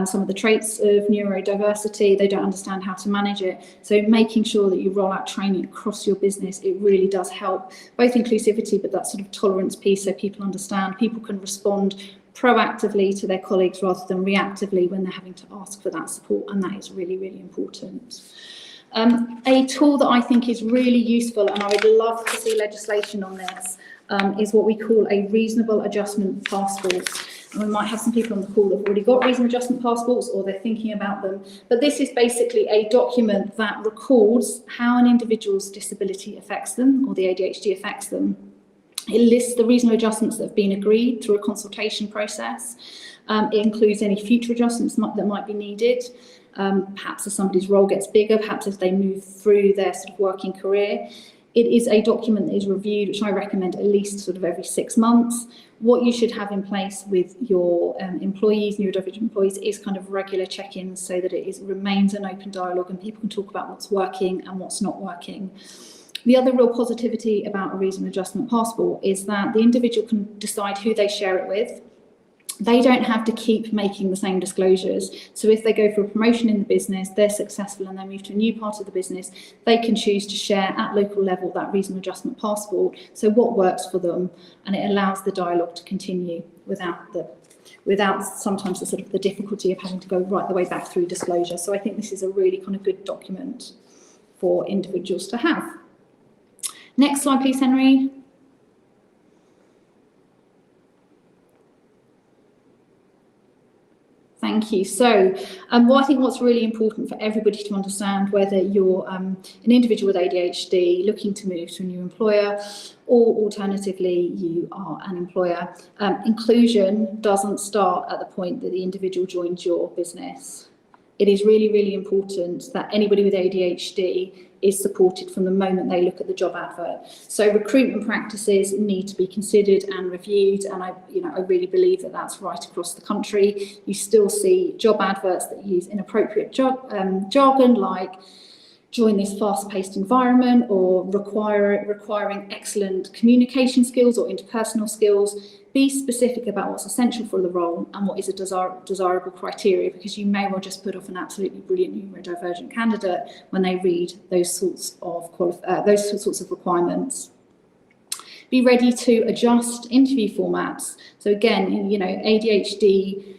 some of the traits of neurodiversity. They don't understand how to manage it. So making sure that you roll out training across your business, it really does help, both inclusivity, but that sort of tolerance piece, so people understand, people can respond proactively to their colleagues rather than reactively when they're having to ask for that support, and that is really, really important. A tool that I think is really useful, and I would love to see legislation on this, is what we call a reasonable adjustment passport. And we might have some people on the call that have already got reasonable adjustment passports, or they're thinking about them. But this is basically a document that records how an individual's disability affects them, or the ADHD affects them. It lists the reasonable adjustments that have been agreed through a consultation process. It includes any future adjustments that might be needed. Perhaps as somebody's role gets bigger, perhaps as they move through their sort of working career. It is a document that is reviewed, which I recommend at least sort of every 6 months. What you should have in place with your employees, neurodivergent employees, is kind of regular check-ins, so that it remains an open dialogue and people can talk about what's working and what's not working. The other real positivity about a reasonable adjustment passport is that the individual can decide who they share it with. They don't have to keep making the same disclosures. So if they go for a promotion in the business, they're successful and they move to a new part of the business, they can choose to share at local level that reasonable adjustment passport, so what works for them, and it allows the dialogue to continue without sometimes the sort of the difficulty of having to go right the way back through disclosure. So I think this is a really kind of good document for individuals to have. Next slide, please, Henry. Thank you. So I think what's really important for everybody to understand, whether you're an individual with ADHD looking to move to a new employer, or alternatively you are an employer, inclusion doesn't start at the point that the individual joins your business. It is really, really important that anybody with ADHD is supported from the moment they look at the job advert. So recruitment practices need to be considered and reviewed, and I really believe that that's right across the country. You still see job adverts that use inappropriate jargon, like join this fast-paced environment, or requiring excellent communication skills or interpersonal skills. Be specific about what's essential for the role and what is a desirable criteria, because you may well just put off an absolutely brilliant neurodivergent candidate when they read those sorts of requirements. Be ready to adjust interview formats. So again, ADHD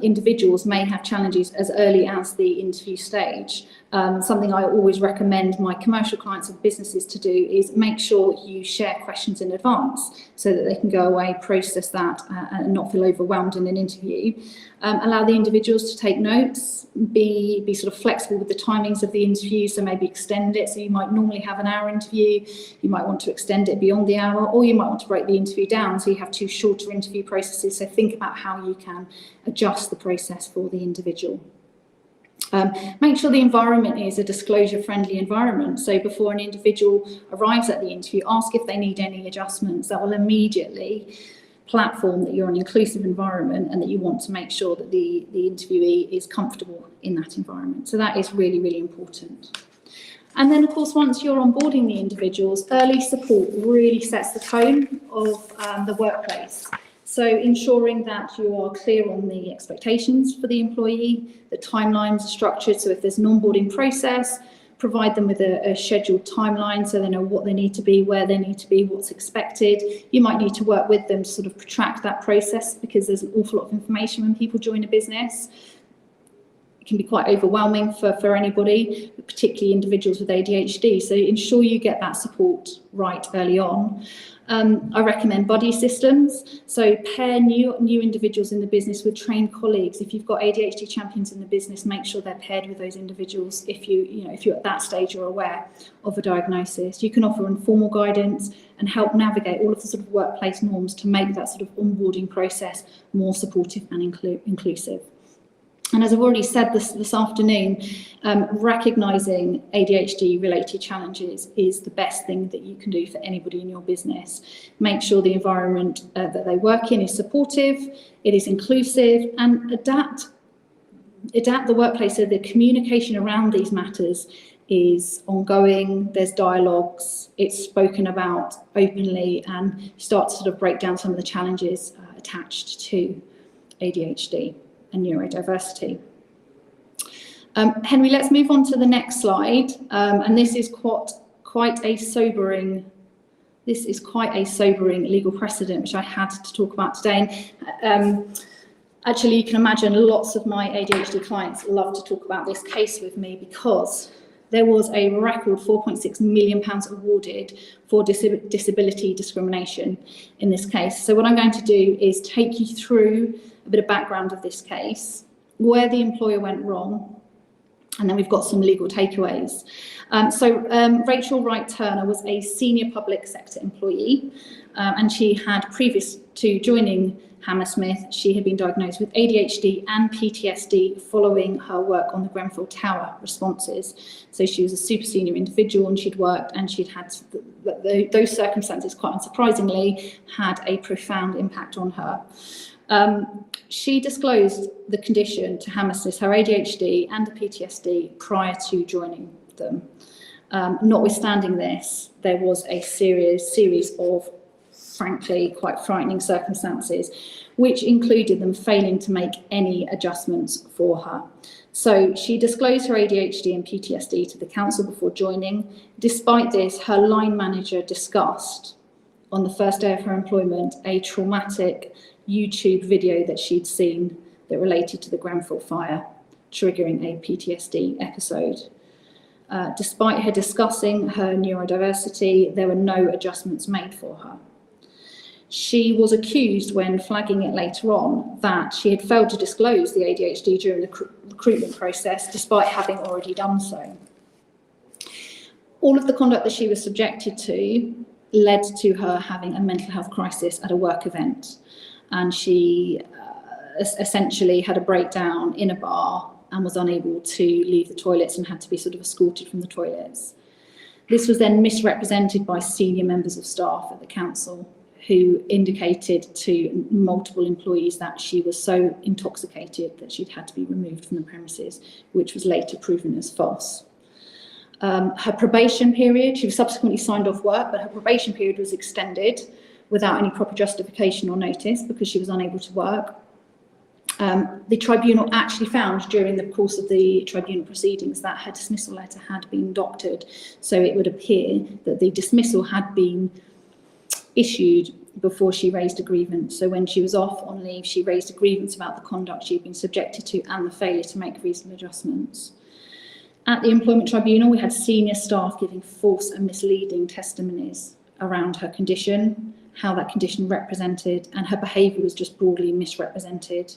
individuals may have challenges as early as the interview stage. Something I always recommend my commercial clients and businesses to do is make sure you share questions in advance so that they can go away, process that, and not feel overwhelmed in an interview. Allow the individuals to take notes, be sort of flexible with the timings of the interview, so maybe extend it. So you might normally have an hour interview, you might want to extend it beyond the hour, or you might want to break the interview down so you have 2 shorter interview processes. So think about how you can adjust the process for the individual. Make sure the environment is a disclosure-friendly environment. So before an individual arrives at the interview, ask if they need any adjustments. That will immediately platform that you're an inclusive environment and that you want to make sure that the interviewee is comfortable in that environment. So that is really, really important. And then, of course, once you're onboarding the individuals, early support really sets the tone of the workplace. So ensuring that you are clear on the expectations for the employee, the timelines are structured. So if there's an onboarding process, provide them with a scheduled timeline so they know what they need to be, where they need to be, what's expected. You might need to work with them to sort of protract that process because there's an awful lot of information when people join a business. It can be quite overwhelming for anybody, particularly individuals with ADHD. So ensure you get that support right early on. I recommend buddy systems. So pair new individuals in the business with trained colleagues. If you've got ADHD champions in the business, make sure they're paired with those individuals. If you're at that stage, you're aware of a diagnosis. You can offer informal guidance and help navigate all of the sort of workplace norms to make that sort of onboarding process more supportive and inclusive. And as I've already said this afternoon, recognising ADHD-related challenges is the best thing that you can do for anybody in your business. Make sure the environment that they work in is supportive, it is inclusive, and adapt the workplace so the communication around these matters is ongoing, there's dialogues, it's spoken about openly, and you start to sort of break down some of the challenges attached to ADHD and neurodiversity. Henry, let's move on to the next slide. And this is quite a sobering legal precedent, which I had to talk about today. Actually, you can imagine lots of my ADHD clients love to talk about this case with me because there was a record £4.6 million awarded for disability discrimination in this case. So what I'm going to do is take you through a bit of background of this case, where the employer went wrong, and then we've got some legal takeaways. Rachel Wright Turner was a senior public sector employee, and she had, previous to joining Hammersmith, she had been diagnosed with ADHD and PTSD following her work on the Grenfell Tower responses. So she was a super senior individual, and she'd worked, and she'd had those circumstances, quite unsurprisingly, had a profound impact on her. She disclosed the condition to Hammersmith, her ADHD and the PTSD, prior to joining them. Notwithstanding this, there was a series of, frankly, quite frightening circumstances, which included them failing to make any adjustments for her. So she disclosed her ADHD and PTSD to the council before joining. Despite this, her line manager discussed, on the first day of her employment, a traumatic YouTube video that she'd seen that related to the Grenfell fire, triggering a PTSD episode. Despite her discussing her neurodiversity, there were no adjustments made for her. She was accused, when flagging it later on, that she had failed to disclose the ADHD during the recruitment process, despite having already done so. All of the conduct that she was subjected to led to her having a mental health crisis at a work event. And she essentially had a breakdown in a bar and was unable to leave the toilets and had to be sort of escorted from the toilets. This was then misrepresented by senior members of staff at the council, who indicated to multiple employees that she was so intoxicated that she'd had to be removed from the premises, which was later proven as false. Her probation period, she was subsequently signed off work, but her probation period was extended without any proper justification or notice because she was unable to work. The tribunal actually found during the course of the tribunal proceedings that her dismissal letter had been doctored, so it would appear that the dismissal had been issued before she raised a grievance. So when she was off on leave, she raised a grievance about the conduct she'd been subjected to and the failure to make reasonable adjustments. At the Employment Tribunal, we had senior staff giving false and misleading testimonies around her condition, how that condition represented, and her behaviour was just broadly misrepresented.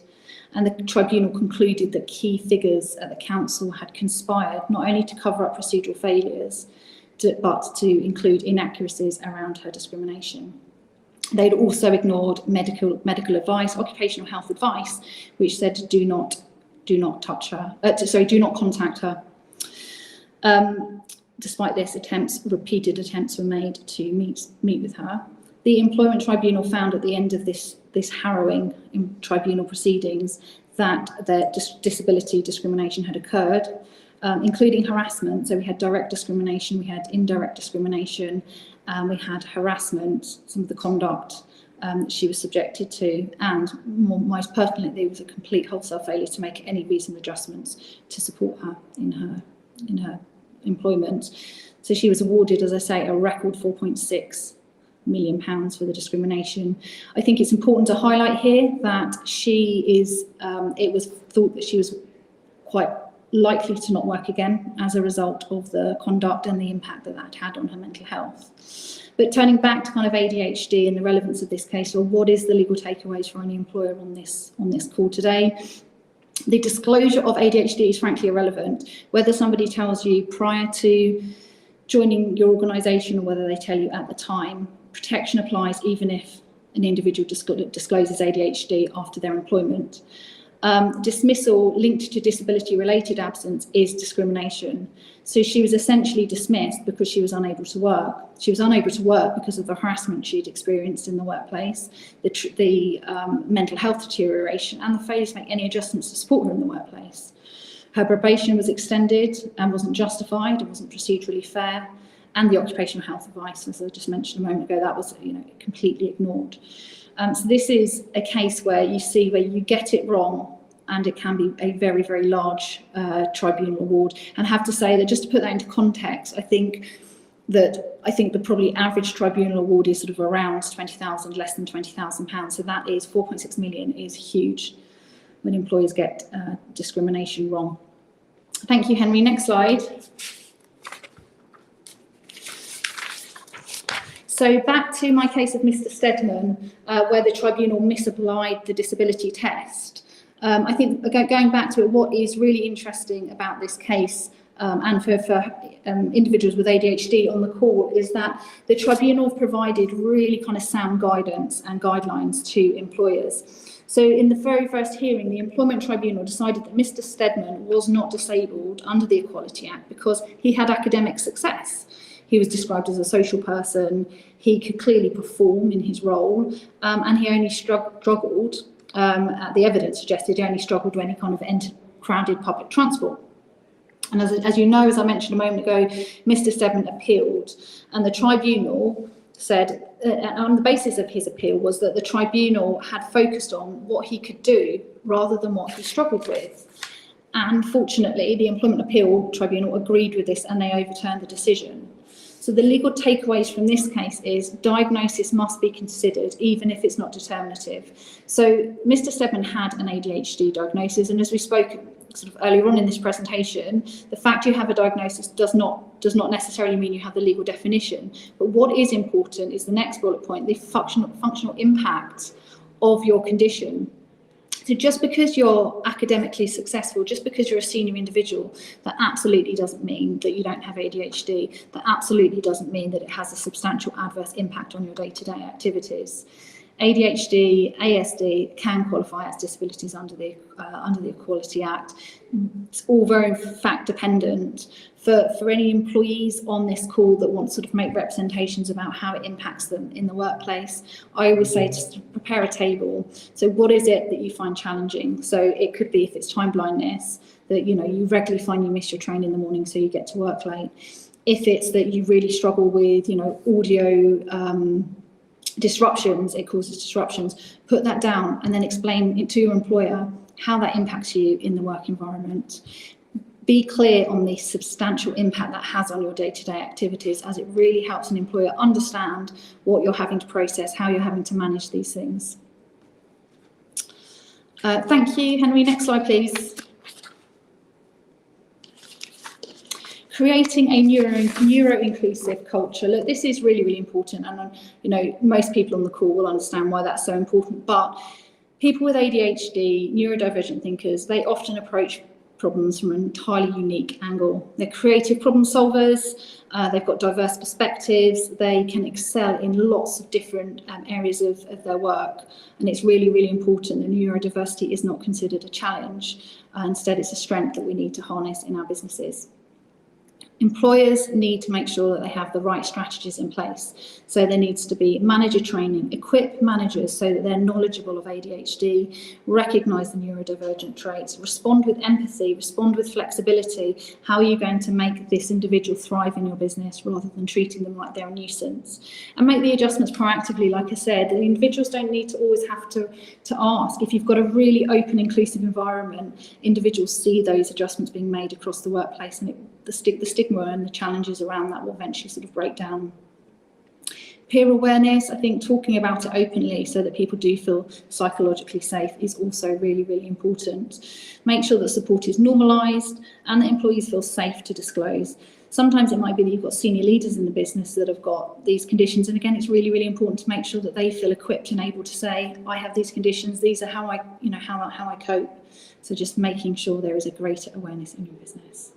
And the tribunal concluded that key figures at the council had conspired not only to cover up procedural failures, but to include inaccuracies around her discrimination. They'd also ignored medical advice, occupational health advice, which said do not touch her. Do not contact her. Despite this, repeated attempts were made to meet with her. The Employment Tribunal found at the end of this harrowing tribunal proceedings that disability discrimination had occurred, including harassment. So we had direct discrimination, we had indirect discrimination, we had harassment, some of the conduct that she was subjected to, and most pertinently, there was a complete wholesale failure to make any reasonable adjustments to support her in her employment. So she was awarded, as I say, a record £4.6 million for the discrimination. I think it's important to highlight here that it was thought that she was quite likely to not work again as a result of the conduct and the impact that had on her mental health. But turning back to kind of ADHD and the relevance of this case, or what is the legal takeaways for any employer on this call today? The disclosure of ADHD is frankly irrelevant. Whether somebody tells you prior to joining your organisation or whether they tell you at the time, protection applies even if an individual discloses ADHD after their employment. Dismissal linked to disability-related absence is discrimination. So she was essentially dismissed because she was unable to work. She was unable to work because of the harassment she'd experienced in the workplace, the mental health deterioration, and the failure to make any adjustments to support her in the workplace. Her probation was extended and wasn't justified, it wasn't procedurally fair, and the occupational health advice, as I just mentioned a moment ago, that was completely ignored. So this is a case where you see where you get it wrong, and it can be a very, very large tribunal award. And I have to say that, just to put that into context, I think the probably average tribunal award is sort of around 20,000, less than £20,000. So that is 4.6 million is huge when employers get discrimination wrong. Thank you, Henry. Next slide. So back to my case of Mr. Stedman, where the tribunal misapplied the disability test. I think going back to it, what is really interesting about this case, and for individuals with ADHD on the call, is that the tribunal provided really kind of sound guidance and guidelines to employers. So in the very first hearing, the Employment Tribunal decided that Mr. Stedman was not disabled under the Equality Act because he had academic success. He was described as a social person, he could clearly perform in his role, and he only struggled, the evidence suggested he only struggled when he kind of entered crowded public transport. And as you know, as I mentioned a moment ago, Mr. Stedman appealed, and the tribunal said, on the basis of his appeal, was that the tribunal had focused on what he could do rather than what he struggled with. And fortunately, the Employment Appeal Tribunal agreed with this and they overturned the decision. So the legal takeaways from this case is diagnosis must be considered even if it's not determinative. So Mr. Stedman had an ADHD diagnosis, and as we spoke sort of earlier on in this presentation, the fact you have a diagnosis does not necessarily mean you have the legal definition. But what is important is the next bullet point, the functional impact of your condition. So just because you're academically successful, just because you're a senior individual, that absolutely doesn't mean that you don't have ADHD. That absolutely doesn't mean that it has a substantial adverse impact on your day-to-day activities. ADHD, ASD can qualify as disabilities under the Equality Act. It's all very fact dependent. For any employees on this call that want to sort of make representations about how it impacts them in the workplace, I always say to prepare a table. So what is it that you find challenging? So it could be, if it's time blindness, that you regularly find you miss your train in the morning so you get to work late. If it's that you really struggle with audio disruptions, it causes disruptions, put that down and then explain it to your employer how that impacts you in the work environment. Be clear on the substantial impact that has on your day-to-day activities, as it really helps an employer understand what you're having to process, how you're having to manage these things. Thank you, Henry. Next slide, please. Creating a neuro-inclusive culture. Look, this is really, really important, and you know, most people on the call will understand why that's so important. But people with ADHD, neurodivergent thinkers, they often approach problems from an entirely unique angle. They're creative problem solvers, they've got diverse perspectives, they can excel in lots of different areas of their work, and it's really, really important that neurodiversity is not considered a challenge. Instead, it's a strength that we need to harness in our businesses. Employers need to make sure that they have the right strategies in place. So there needs to be manager training, equip managers so that they're knowledgeable of ADHD, recognise the neurodivergent traits, respond with empathy, respond with flexibility. How are you going to make this individual thrive in your business rather than treating them like they're a nuisance? And make the adjustments proactively. Like I said, the individuals don't need to always have to ask. If you've got a really open, inclusive environment, individuals see those adjustments being made across the workplace, and the stigma and the challenges around that will eventually sort of break down. Peer awareness, I think talking about it openly so that people do feel psychologically safe is also really, really important. Make sure that support is normalised and that employees feel safe to disclose. Sometimes it might be that you've got senior leaders in the business that have got these conditions, and again, it's really, really important to make sure that they feel equipped and able to say, I have these conditions, these are how I, you know, how I cope. So just making sure there is a greater awareness in your business.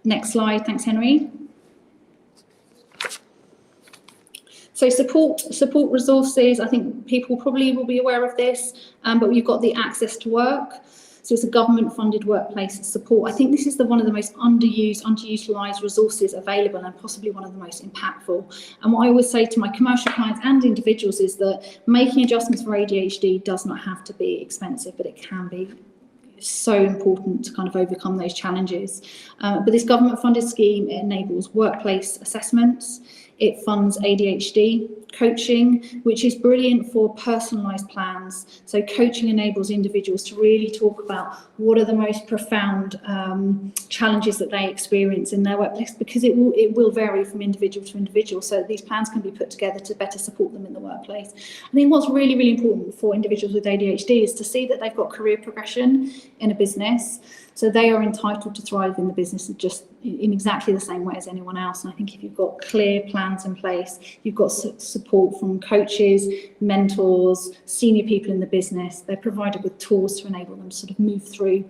Next slide, thanks, Henry. So support resources, I think people probably will be aware of this, but we've got the Access to Work. So it's a government-funded workplace support. I think this is one of the most underutilised resources available, and possibly one of the most impactful. And what I always say to my commercial clients and individuals is that making adjustments for ADHD does not have to be expensive, but it can be so important to kind of overcome those challenges. But this government-funded scheme, it enables workplace assessments. It funds ADHD coaching, which is brilliant for personalised plans. So coaching enables individuals to really talk about what are the most profound challenges that they experience in their workplace, because it will vary from individual to individual. So these plans can be put together to better support them in the workplace. I think what's really, really important for individuals with ADHD is to see that they've got career progression in a business. So they are entitled to thrive in the business just in exactly the same way as anyone else. And I think if you've got clear plans in place, you've got support from coaches, mentors, senior people in the business, they're provided with tools to enable them to sort of move through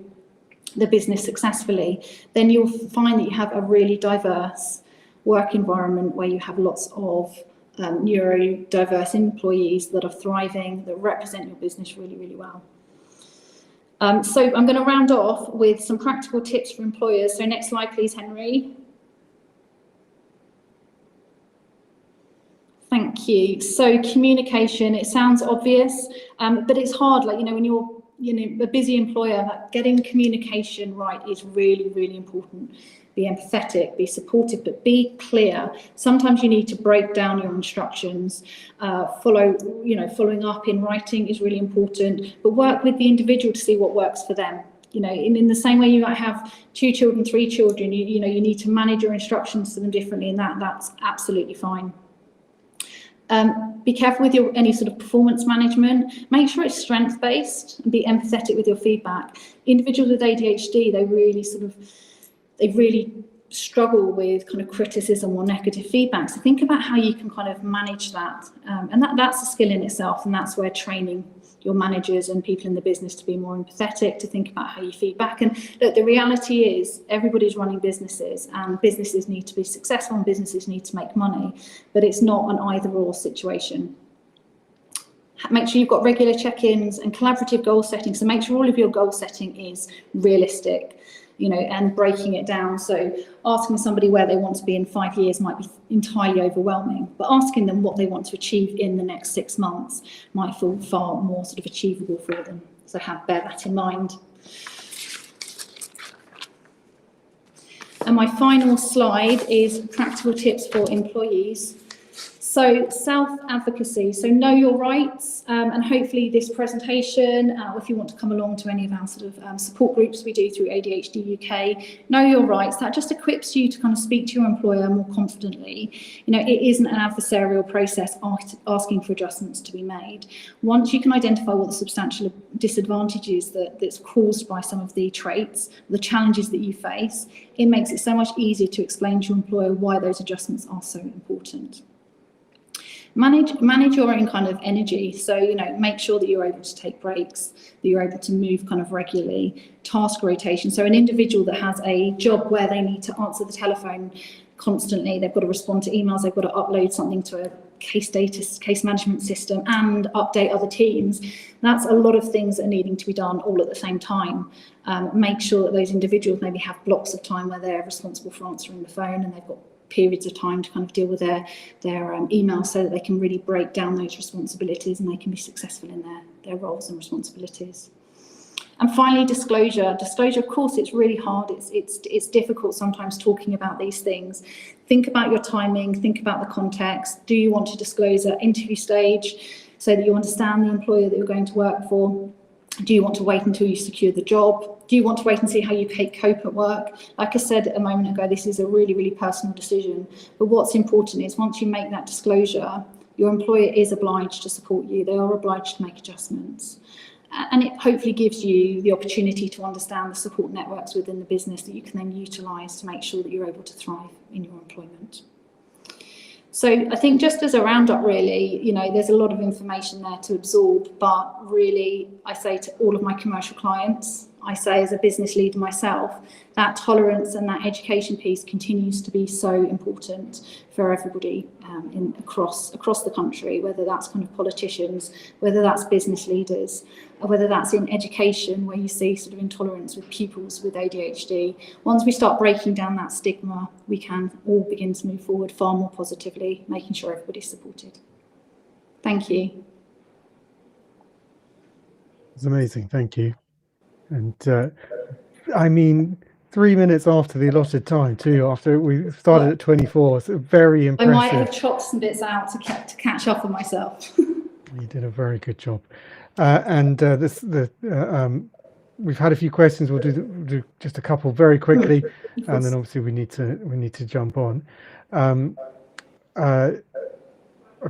the business successfully, then you'll find that you have a really diverse work environment where you have lots of neurodiverse employees that are thriving, that represent your business really, really well. So I'm going to round off with some practical tips for employers. So next slide, please, Henry. Thank you. So communication, it sounds obvious, but it's hard. Like, when you're a busy employer, getting communication right is really, really important. Be empathetic, be supportive, but be clear. Sometimes you need to break down your instructions. Following up in writing is really important, but work with the individual to see what works for them. In the same way you might have 2 children, 3 children, you need to manage your instructions to them differently, and that's absolutely fine. Be careful with any sort of performance management. Make sure it's strength-based and be empathetic with your feedback. Individuals with ADHD, they really struggle with kind of criticism or negative feedback. So think about how you can kind of manage that. And that's a skill in itself, and that's where training your managers and people in the business to be more empathetic, to think about how you feedback. And look, the reality is everybody's running businesses, and businesses need to be successful and businesses need to make money, but it's not an either-or situation. Make sure you've got regular check-ins and collaborative goal setting. So make sure all of your goal setting is realistic, and breaking it down. So asking somebody where they want to be in 5 years might be entirely overwhelming, but asking them what they want to achieve in the next 6 months might feel far more sort of achievable for them. So bear that in mind. And my final slide is practical tips for employees. So self-advocacy, so know your rights, and hopefully this presentation, if you want to come along to any of our sort of support groups we do through ADHD UK, know your rights. That just equips you to kind of speak to your employer more confidently. You know, it isn't an adversarial process asking for adjustments to be made. Once you can identify what the substantial disadvantages that's caused by some of the traits, the challenges that you face, it makes it so much easier to explain to your employer why those adjustments are so important. Manage your own kind of energy. So, you know, make sure that you're able to take breaks, that you're able to move kind of regularly, task rotation. So an individual that has a job where they need to answer the telephone constantly, they've got to respond to emails, they've got to upload something to a case management system and update other teams. That's a lot of things that are needing to be done all at the same time. Make sure that those individuals maybe have blocks of time where they're responsible for answering the phone, and they've got periods of time to kind of deal with their emails, so that they can really break down those responsibilities and they can be successful in their roles and responsibilities. And finally, disclosure. Disclosure, of course, it's really hard. It's difficult sometimes talking about these things. Think about your timing, think about the context. Do you want to disclose at interview stage so that you understand the employer that you're going to work for? Do you want to wait until you secure the job? Do you want to wait and see how you cope at work? Like I said a moment ago, this is a really, really personal decision. But what's important is once you make that disclosure, your employer is obliged to support you. They are obliged to make adjustments. And it hopefully gives you the opportunity to understand the support networks within the business that you can then utilise to make sure that you're able to thrive in your employment. So I think just as a roundup, really, you know, there's a lot of information there to absorb, but really I say to all of my commercial clients, I say as a business leader myself, that tolerance and that education piece continues to be so important for everybody across the country, whether that's kind of politicians, whether that's business leaders, or whether that's in education where you see sort of intolerance with pupils with ADHD. Once we start breaking down that stigma, we can all begin to move forward far more positively, making sure everybody's supported. Thank you. It's amazing, thank you. And I mean, 3 minutes after the allotted time too, after we started at 24, so very impressive. I might have chopped some bits out to catch up on myself. You did a very good job. We've had a few questions. We'll do just a couple very quickly, and then obviously we need to jump on. I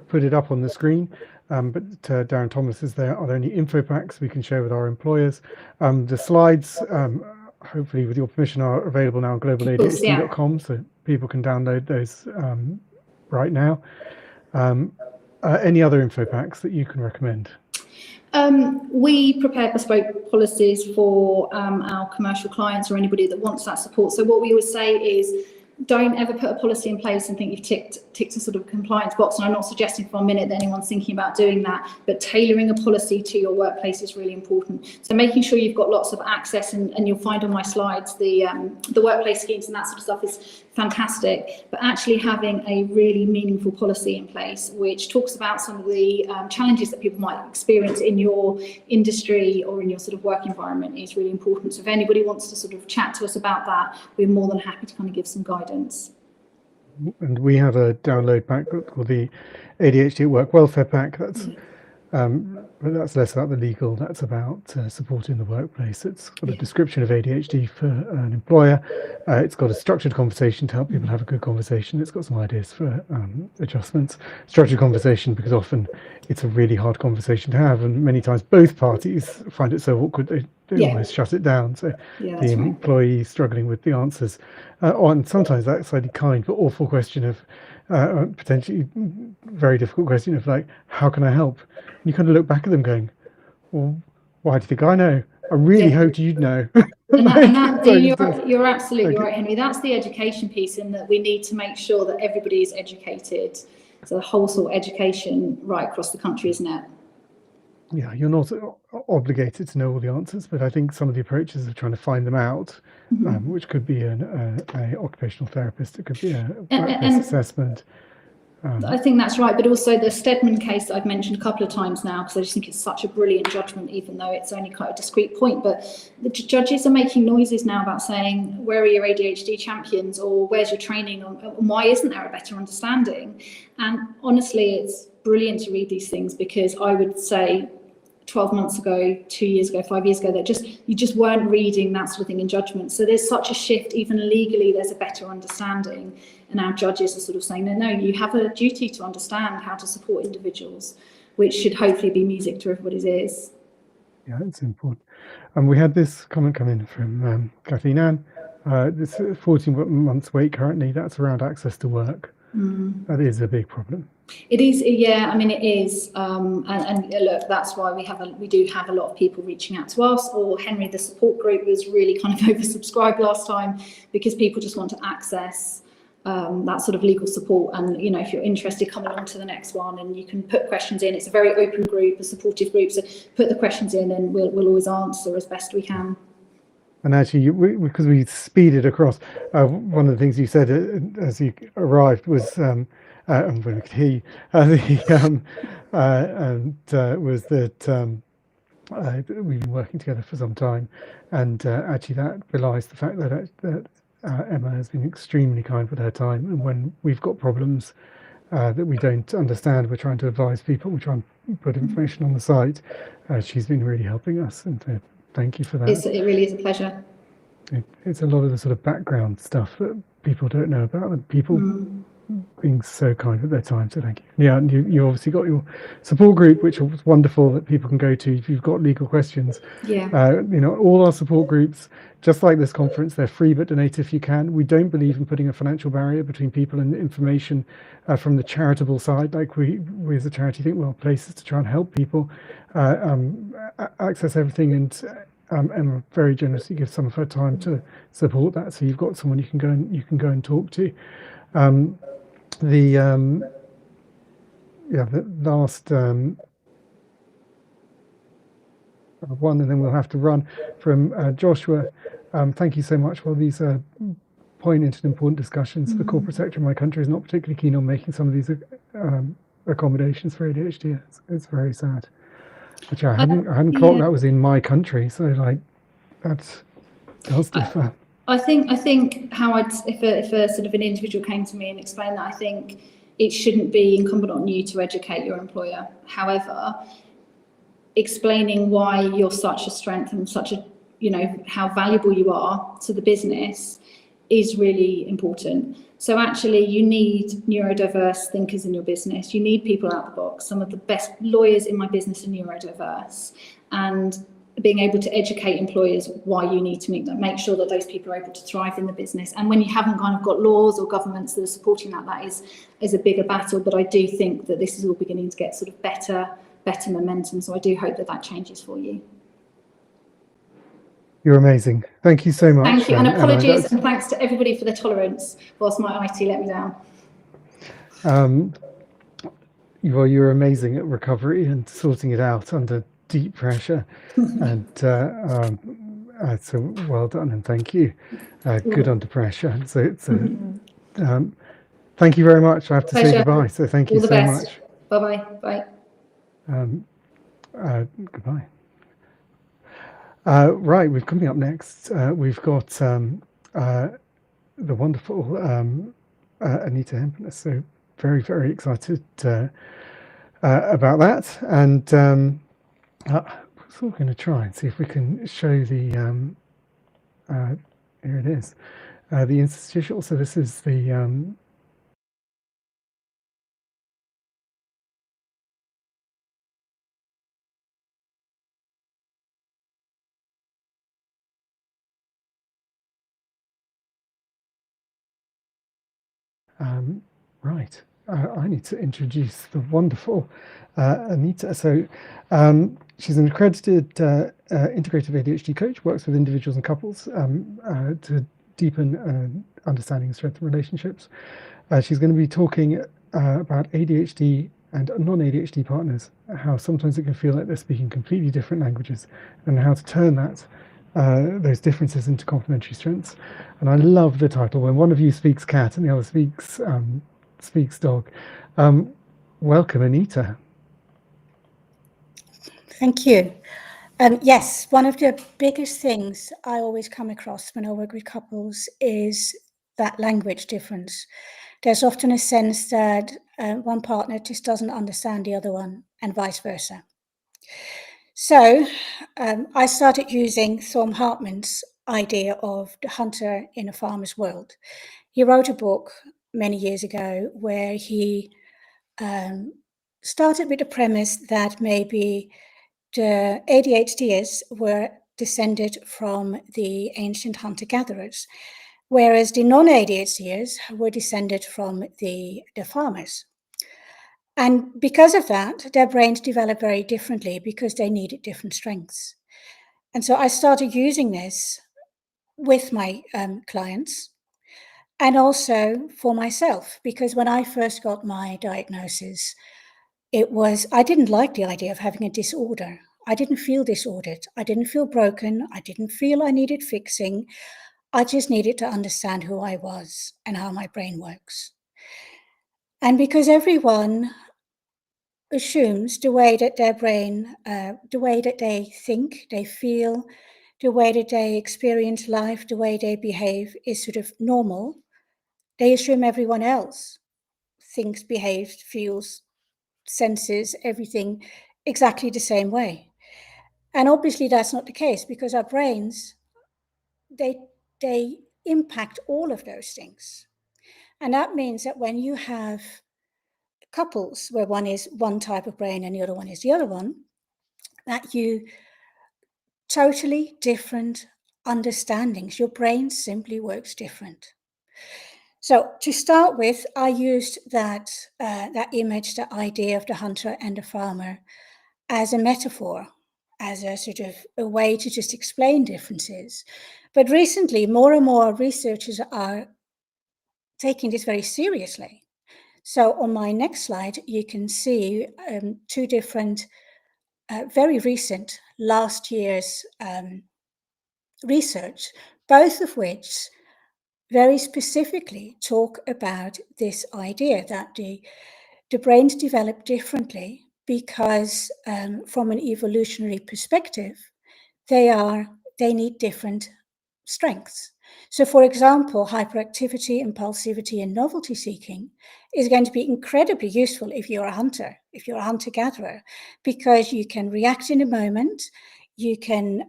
put it up on the screen. But Darren Thomas is there. Are there any info packs we can share with our employers? The slides, hopefully with your permission, are available now on globalaDHD.com, so people can download those right now. Any other info packs that you can recommend? We prepare bespoke policies for our commercial clients or anybody that wants that support. So what we always say is, don't ever put a policy in place and think you've ticked a sort of compliance box. And I'm not suggesting for a minute that anyone's thinking about doing that, but tailoring a policy to your workplace is really important. So making sure you've got lots of access, and you'll find on my slides the workplace schemes and that sort of stuff is fantastic, but actually having a really meaningful policy in place which talks about some of the challenges that people might experience in your industry or in your sort of work environment is really important. So if anybody wants to sort of chat to us about that, we're more than happy to kind of give some guidance. And we have a download pack called the ADHD at Work Welfare Pack. But that's less about the legal. That's about supporting the workplace. It's got a description of ADHD for an employer. It's got a structured conversation to help people have a good conversation. It's got some ideas for adjustments. Structured conversation because often it's a really hard conversation to have, and many times both parties find it so awkward they almost shut it down. So the employee struggling with the answers, and sometimes that slightly kind but awful question of potentially very difficult question of like, how can I help? And you kind of look back at them going, well, why do you think I know? I really hoped you'd know. You're absolutely right, Henry. That's the education piece, in that we need to make sure that everybody is educated. So the whole sort of education right across the country, isn't it? Yeah, you're not obligated to know all the answers, but I think some of the approaches of trying to find them out, which could be an occupational therapist, it could be a workplace assessment. I think that's right, but also the Stedman case that I've mentioned a couple of times now, because I just think it's such a brilliant judgment, even though it's only quite a discrete point. But the judges are making noises now about saying, where are your ADHD champions, or where's your training, and why isn't there a better understanding? And honestly, it's brilliant to read these things, because I would say 12 months ago, 2 years ago, 5 years ago, that you just weren't reading that sort of thing in judgment. So there's such a shift, even legally, there's a better understanding. And our judges are sort of saying, no, you have a duty to understand how to support individuals, which should hopefully be music to everybody's ears. Yeah, it's important. And we had this comment come in from Kathleen Ann. This 14 months wait currently, that's around access to work. That is a big problem. It is, yeah, I mean, it is. And look, that's why we do have a lot of people reaching out to us, or Henry, the support group was really kind of oversubscribed last time, because people just want to access that sort of legal support. And, you know, if you're interested, come along to the next one and you can put questions in. It's a very open group, a supportive group. So put the questions in and we'll always answer as best we can. And actually, because we speeded across, one of the things you said as you arrived was, and when we could hear you, was that we've been working together for some time, and actually that belies the fact that Emma has been extremely kind with her time, and when we've got problems that we don't understand, we're trying to advise people, we try and put information on the site. She's been really helping us, and thank you for that. It really is a pleasure. It's a lot of the sort of background stuff that people don't know about, and people being so kind with their time, so thank you. Yeah, and you obviously got your support group, which was wonderful, that people can go to if you've got legal questions. Yeah. You know, all our support groups, just like this conference, they're free, but donate if you can. We don't believe in putting a financial barrier between people and information from the charitable side. Like we as a charity think, well, places to try and help people access everything, and Emma very generously gives some of her time to support that. So you've got someone you can go and talk to. The last one, and then we'll have to run, from Joshua. Thank you so much. Well, these are poignant and important discussions. The corporate sector in my country is not particularly keen on making some of these accommodations for ADHD. It's very sad. Which I hadn't clocked that was in my country. So like that's differ. I think how if a sort of an individual came to me and explained that, I think it shouldn't be incumbent on you to educate your employer. However, explaining why you're such a strength and such a, you know, how valuable you are to the business is really important. So actually you need neurodiverse thinkers in your business. You need people out the box. Some of the best lawyers in my business are neurodiverse, and being able to educate employers why you need to make sure that those people are able to thrive in the business. And when you haven't kind of got laws or governments that are supporting that is a bigger battle. But I do think that this is all beginning to get sort of better momentum. So I do hope that changes for you. You're amazing. Thank you so much. Thank you, and apologies, and thanks to everybody for their tolerance whilst my IT let me down. Well, you're amazing at recovery and sorting it out under deep pressure, and so well done, and thank you. Good under pressure. So thank you very much. I have to say goodbye. So thank you so much. Bye bye. Goodbye. Right, we're coming up next. We've got the wonderful Anita Hempener. So very, very excited about that. And so we're going to try and see if we can show the, here it is, the institutional. So this is the, right, I need to introduce the wonderful Anita. So she's an accredited integrative ADHD coach, works with individuals and couples to deepen understanding and strengthen relationships. She's going to be talking about ADHD and non-ADHD partners, how sometimes it can feel like they're speaking completely different languages, and how to turn that those differences into complementary strengths. And I love the title. When one of you speaks cat and the other speaks speaks dog. Welcome, Anita. Thank you. Yes, one of the biggest things I always come across when I work with couples is that language difference. There's often a sense that one partner just doesn't understand the other one, and vice versa. So I started using Thom Hartman's idea of the hunter in a farmer's world. He wrote a book many years ago where he started with the premise that maybe the ADHDers were descended from the ancient hunter-gatherers, whereas the non-ADHDers were descended from the farmers. And because of that, their brains develop very differently because they needed different strengths. And so I started using this with my clients and also for myself, because when I first got my diagnosis, I didn't like the idea of having a disorder. I didn't feel disordered. I didn't feel broken. I didn't feel I needed fixing. I just needed to understand who I was and how my brain works. And because everyone assumes the way that their brain, the way that they think, they feel, the way that they experience life, the way they behave is sort of normal, they assume everyone else thinks, behaves, feels, senses everything exactly the same way. And obviously that's not the case, because our brains, they impact all of those things. And that means that when you have couples where one is one type of brain and the other one is the other one, that you totally different understandings. Your brain simply works different. So to start with, I used that image, the idea of the hunter and the farmer, as a metaphor, as a sort of a way to just explain differences. But recently, more and more researchers are taking this very seriously. So on my next slide, you can see two different, very recent, last year's research, both of which very specifically talk about this idea that the brains develop differently because from an evolutionary perspective, they need different strengths. So for example, hyperactivity, impulsivity, and novelty seeking is going to be incredibly useful if you're a hunter, if you're a hunter-gatherer, because you can react in a moment, you can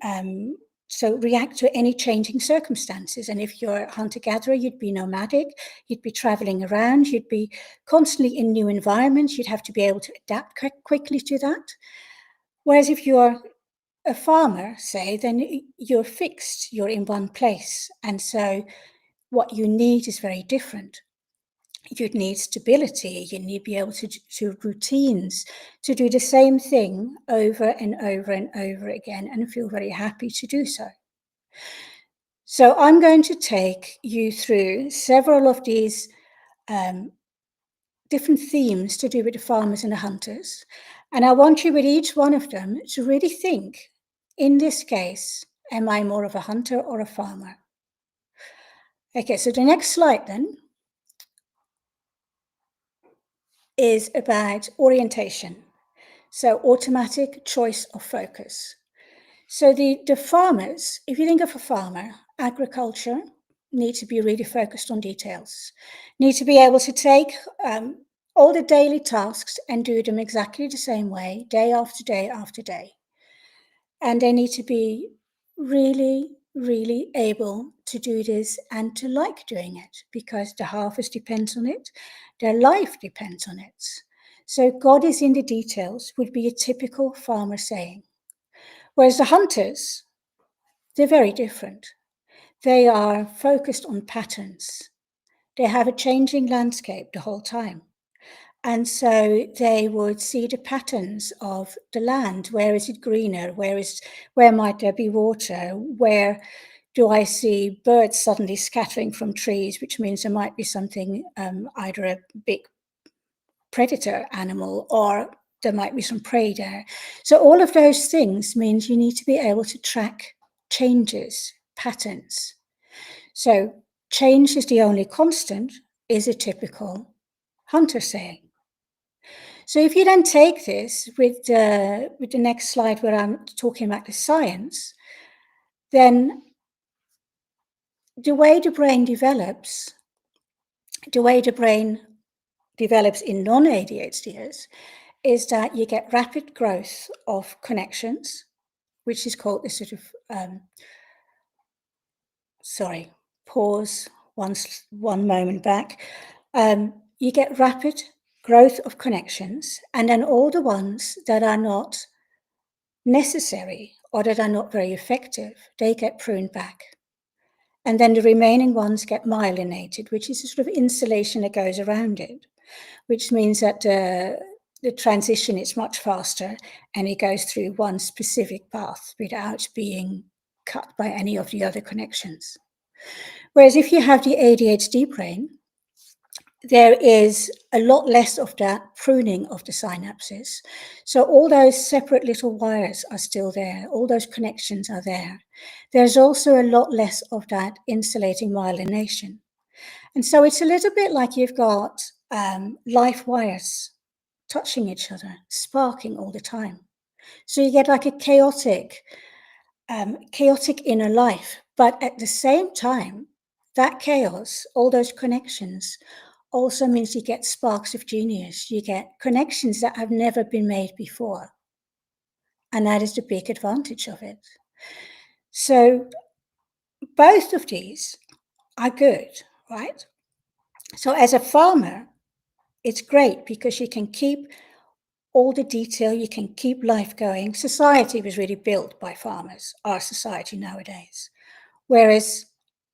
react to any changing circumstances. And if you're a hunter-gatherer, you'd be nomadic, you'd be traveling around, you'd be constantly in new environments, you'd have to be able to adapt quickly to that. Whereas if you're a farmer, say, then you're fixed, you're in one place. And so what you need is very different. You'd need stability, you need to be able to routines, to do the same thing over and over and over again and feel very happy to do so. So I'm going to take you through several of these different themes to do with the farmers and the hunters. And I want you with each one of them to really think, in this case, am I more of a hunter or a farmer? Okay, so the next slide then is about orientation. So automatic choice of focus. So the farmers, if you think of a farmer, agriculture need to be really focused on details, need to be able to take all the daily tasks and do them exactly the same way, day after day after day. And they need to be really, really able to do this and to like doing it, because the harvest depends on it, their life depends on it. So God is in the details would be a typical farmer saying. Whereas the hunters, they're very different. They are focused on patterns. They have a changing landscape the whole time. And so they would see the patterns of the land. Where is it greener? Where might there be water? Where do I see birds suddenly scattering from trees, which means there might be something, either a big predator animal or there might be some prey there. So all of those things means you need to be able to track changes, patterns. So change is the only constant is a typical hunter saying. So if you then take this with the next slide where I'm talking about the science, then the way the brain develops in non-ADHDers is that you get rapid growth of connections, which is called the sort of, pause one moment back. You get rapid growth of connections, and then all the ones that are not necessary or that are not very effective, they get pruned back. And then the remaining ones get myelinated, which is a sort of insulation that goes around it, which means that the transition is much faster and it goes through one specific path without being cut by any of the other connections. Whereas if you have the ADHD brain, there is a lot less of that pruning of the synapses. So all those separate little wires are still there. All those connections are there. There's also a lot less of that insulating myelination. And so it's a little bit like you've got live wires touching each other, sparking all the time. So you get like a chaotic inner life. But at the same time, that chaos, all those connections, also means you get sparks of genius. You get connections that have never been made before. And that is the big advantage of it. So both of these are good, right? So as a farmer, it's great because you can keep all the detail, you can keep life going. Society was really built by farmers, our society nowadays. Whereas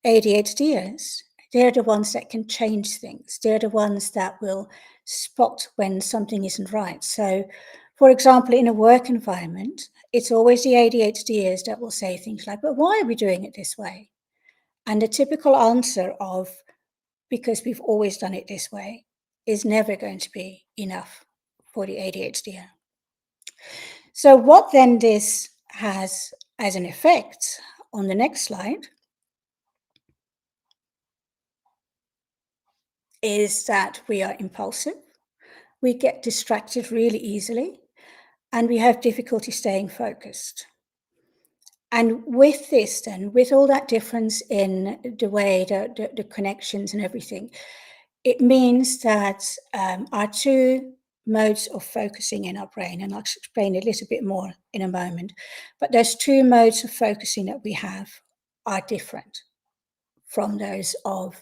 ADHDers, they're the ones that can change things. They're the ones that will spot when something isn't right. So, for example, in a work environment, it's always the ADHDers that will say things like, but why are we doing it this way? And the typical answer of, because we've always done it this way, is never going to be enough for the ADHDer. So what then this has as an effect on the next slide is that we are impulsive, we get distracted really easily, and we have difficulty staying focused. And with this then, with all that difference in the way the connections and everything, it means that our two modes of focusing in our brain, and I'll explain a little bit more in a moment, but those two modes of focusing that we have are different from those of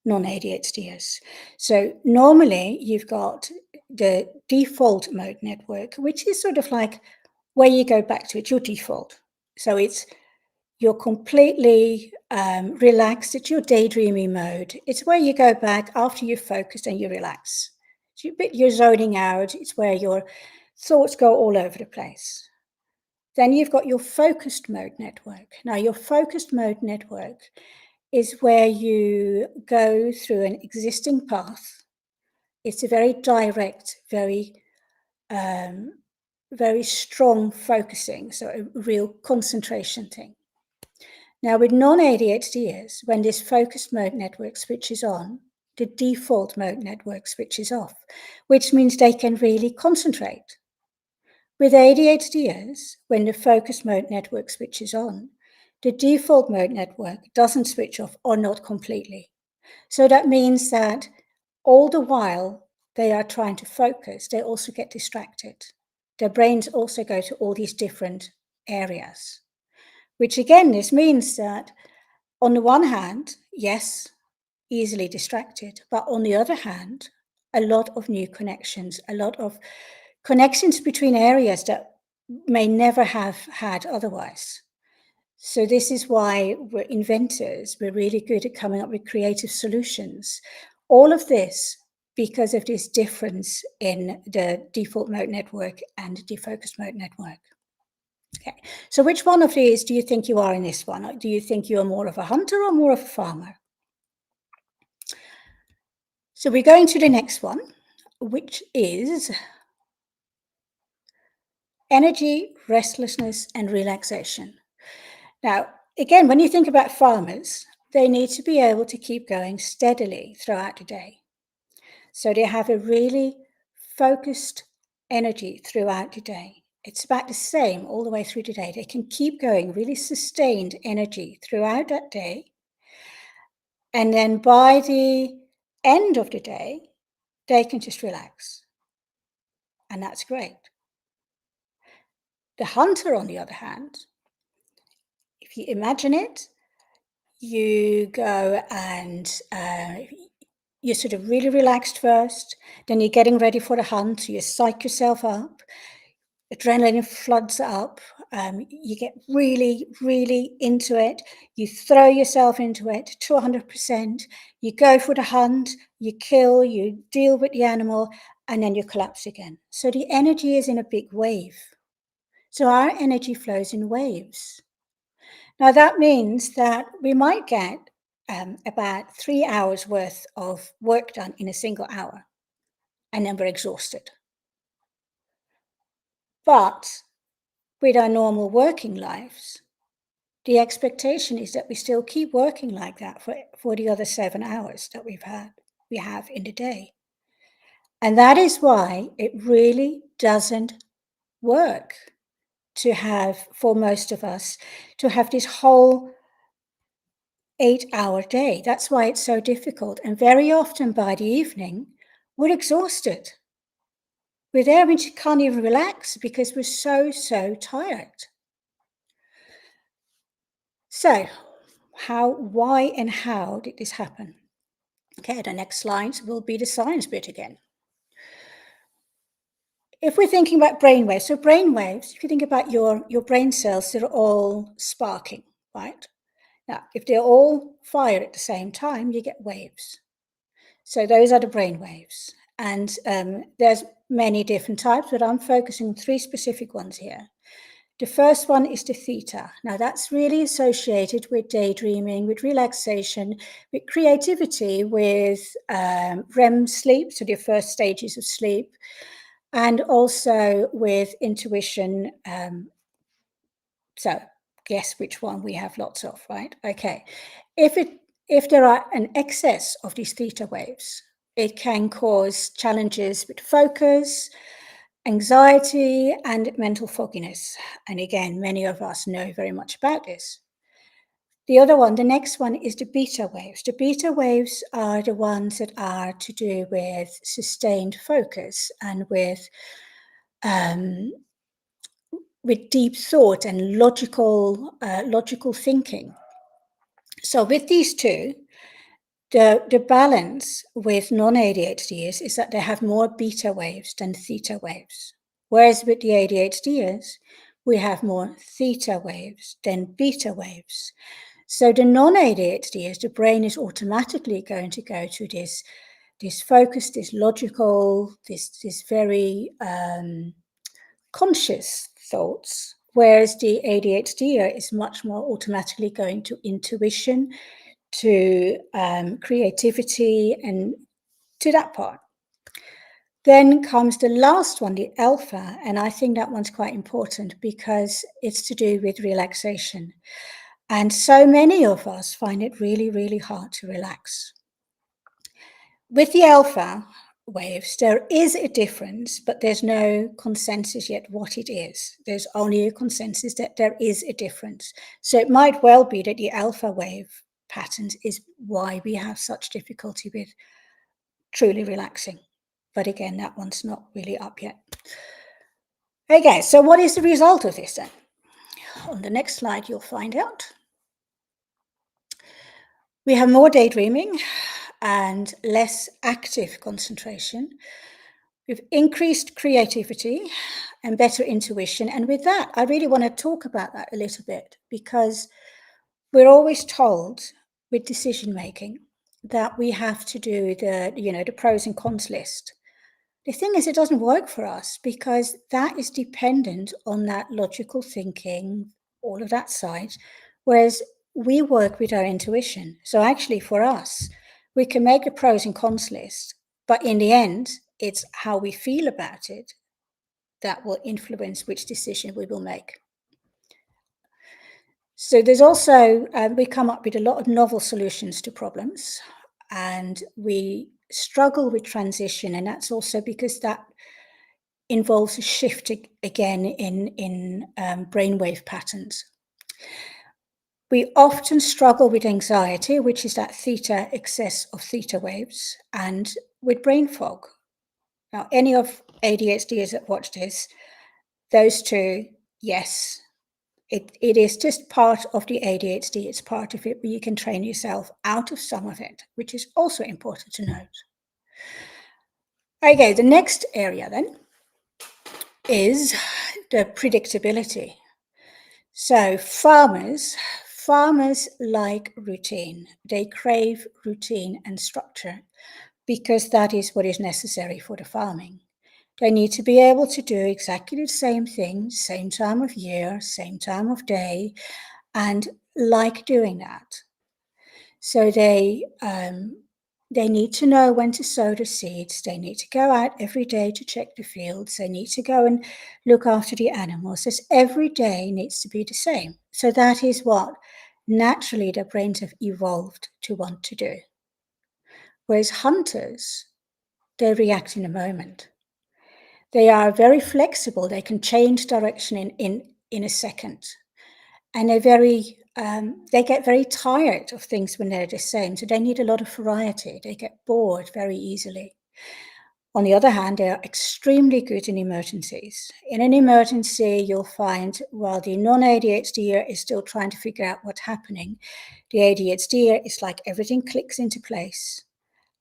non-ADHDers. So normally you've got the default mode network, which is sort of like where you go back to it, your default. So you're completely relaxed. It's your daydreaming mode. It's where you go back after you've focused and you relax. So you're zoning out. It's where your thoughts go all over the place. Then you've got your focused mode network. Now, your focused mode network is where you go through an existing path. It's a very direct, very strong focusing, so a real concentration thing. Now, with non-ADHDers, when this focused mode network switches on, the default mode network switches off, which means they can really concentrate. With ADHDers, when the focused mode network switches on, the default mode network doesn't switch off or not completely. So that means that all the while they are trying to focus, they also get distracted. Their brains also go to all these different areas. Which again, this means that on the one hand, yes, easily distracted, but on the other hand, a lot of new connections, a lot of connections between areas that may never have had otherwise. So this is why we're inventors. We're really good at coming up with creative solutions. All of this because of this difference in the default mode network and the defocused mode network. Okay, so which one of these do you think you are in this one? Do you think you're more of a hunter or more of a farmer? So we're going to the next one, which is energy, restlessness, and relaxation. Now, again, when you think about farmers, they need to be able to keep going steadily throughout the day. So they have a really focused energy throughout the day. It's about the same all the way through the day. They can keep going, really sustained energy throughout that day. And then by the end of the day, they can just relax. And that's great. The hunter, on the other hand, if you imagine it, you go and you're sort of really relaxed first, then you're getting ready for the hunt, so you psych yourself up, adrenaline floods up, you get really, really into it, you throw yourself into it to 100%, you go for the hunt, you kill, you deal with the animal, and then you collapse again. So the energy is in a big wave. So our energy flows in waves. Now that means that we might get about 3 hours worth of work done in a single hour, and then we're exhausted. But with our normal working lives, the expectation is that we still keep working like that for the other 7 hours that we have in the day. And that is why it really doesn't work to have, for most of us, to have this whole 8-hour day. That's why it's so difficult. And very often by the evening, we're exhausted. We're there and you can't even relax because we're so tired. So why and how did this happen? Okay, the next slide will be the science bit again. If we're thinking about brainwaves, so brainwaves, if you think about your brain cells, they're all sparking, right? Now, if they're all fired at the same time, you get waves. So those are the brain waves. And there's many different types, but I'm focusing on 3 specific ones here. The first one is the theta. Now that's really associated with daydreaming, with relaxation, with creativity, with REM sleep, so the first stages of sleep, and also with intuition. So guess which one we have lots of, right? Okay. If there are an excess of these theta waves, it can cause challenges with focus, anxiety, and mental fogginess. And again, many of us know very much about this. The other one, the next one, is the beta waves. The beta waves are the ones that are to do with sustained focus and with deep thought and logical thinking. So with these two, the balance with non-ADHDers is that they have more beta waves than theta waves. Whereas with the ADHDers, we have more theta waves than beta waves. So the non-ADHDers, the brain is automatically going to go to this focus, this logical, this very conscious thoughts, whereas the ADHDer is much more automatically going to intuition, to creativity, and to that part. Then comes the last one, the alpha, and I think that one's quite important because it's to do with relaxation. And so many of us find it really, really hard to relax. With the alpha waves, there is a difference, but there's no consensus yet what it is. There's only a consensus that there is a difference. So it might well be that the alpha wave patterns is why we have such difficulty with truly relaxing. But again, that one's not really up yet. Okay, so what is the result of this then? On the next slide, you'll find out. We have more daydreaming and less active concentration. We've increased creativity and better intuition. And with that, I really want to talk about that a little bit because we're always told with decision making that we have to do the pros and cons list. The thing is, it doesn't work for us because that is dependent on that logical thinking, all of that side, whereas we work with our intuition. So actually for us, we can make a pros and cons list, but in the end, it's how we feel about it that will influence which decision we will make. So there's also, we come up with a lot of novel solutions to problems, and we struggle with transition, and that's also because that involves a shift again in brainwave patterns. We often struggle with anxiety, which is that theta excess of theta waves, and with brain fog. Now, any of ADHDers that watch this, those two, yes, it is just part of the ADHD. It's part of it, but you can train yourself out of some of it, which is also important to note. Okay, the next area then is the predictability. So farmers like routine. They crave routine and structure because that is what is necessary for the farming. They need to be able to do exactly the same thing, same time of year, same time of day, and like doing that. So they need to know when to sow the seeds. They need to go out every day to check the fields. They need to go and look after the animals. So every day needs to be the same. So that is what naturally their brains have evolved to want to do. Whereas hunters, they react in a moment. They are very flexible. They can change direction in a second. And they get very tired of things when they're the same. So they need a lot of variety. They get bored very easily. On the other hand, they are extremely good in emergencies. In an emergency, you'll find while the non-ADHDer is still trying to figure out what's happening, the ADHDer is like everything clicks into place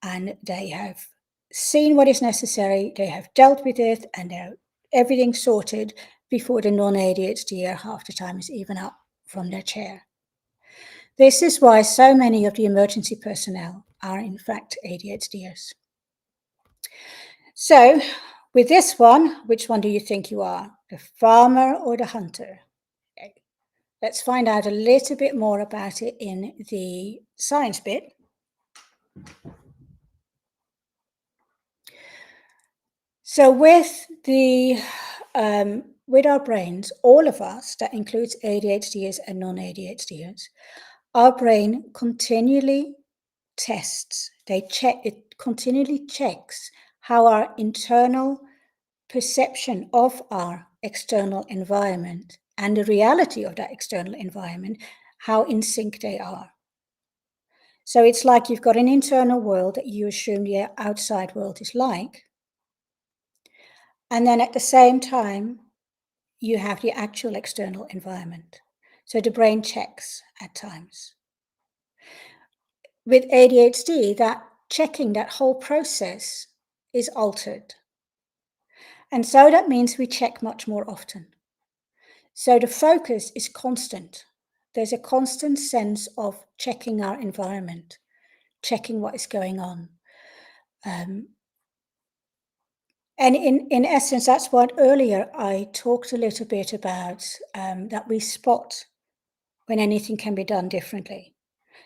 and they have seen what is necessary, they have dealt with it, and they're everything sorted before the non-ADHDer half the time is even up from their chair. This is why so many of the emergency personnel are in fact ADHDers. So with this one, which one do you think you are? The farmer or the hunter? Okay. Let's find out a little bit more about it in the science bit. So with our brains, all of us, that includes ADHDers and non-ADHDers, our brain continually tests, it continually checks how our internal perception of our external environment and the reality of that external environment, how in sync they are. So it's like you've got an internal world that you assume the outside world is like. And then at the same time, you have the actual external environment. So the brain checks at times. With ADHD, that checking, that whole process is altered. And so that means we check much more often. So the focus is constant. There's a constant sense of checking our environment, checking what is going on. And in essence, that's what earlier I talked a little bit about, that we spot when anything can be done differently.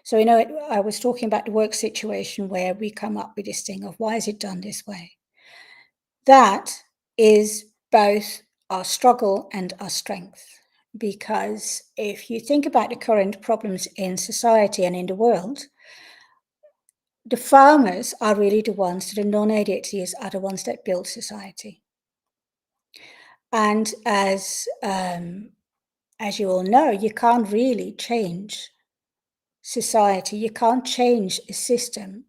So, I was talking about the work situation where we come up with this thing of why is it done this way? That is both our struggle and our strength. Because if you think about the current problems in society and in the world, the farmers are really the ones, the non-ADHDers are the ones that build society. And as you all know, you can't really change society. You can't change a system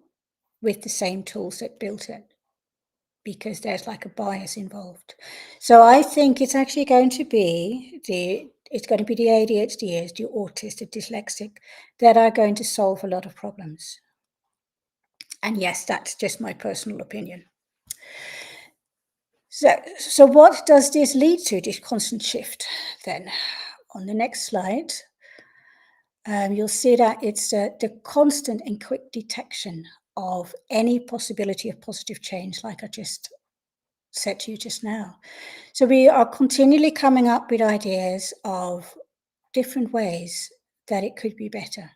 with the same tools that built it, because there's like a bias involved. So I think it's actually going to be the ADHDers, the autistic, dyslexic, that are going to solve a lot of problems. And yes, that's just my personal opinion. So what does this lead to, this constant shift then? On the next slide, you'll see that it's the constant and quick detection of any possibility of positive change, like I just said to you just now. So we are continually coming up with ideas of different ways that it could be better.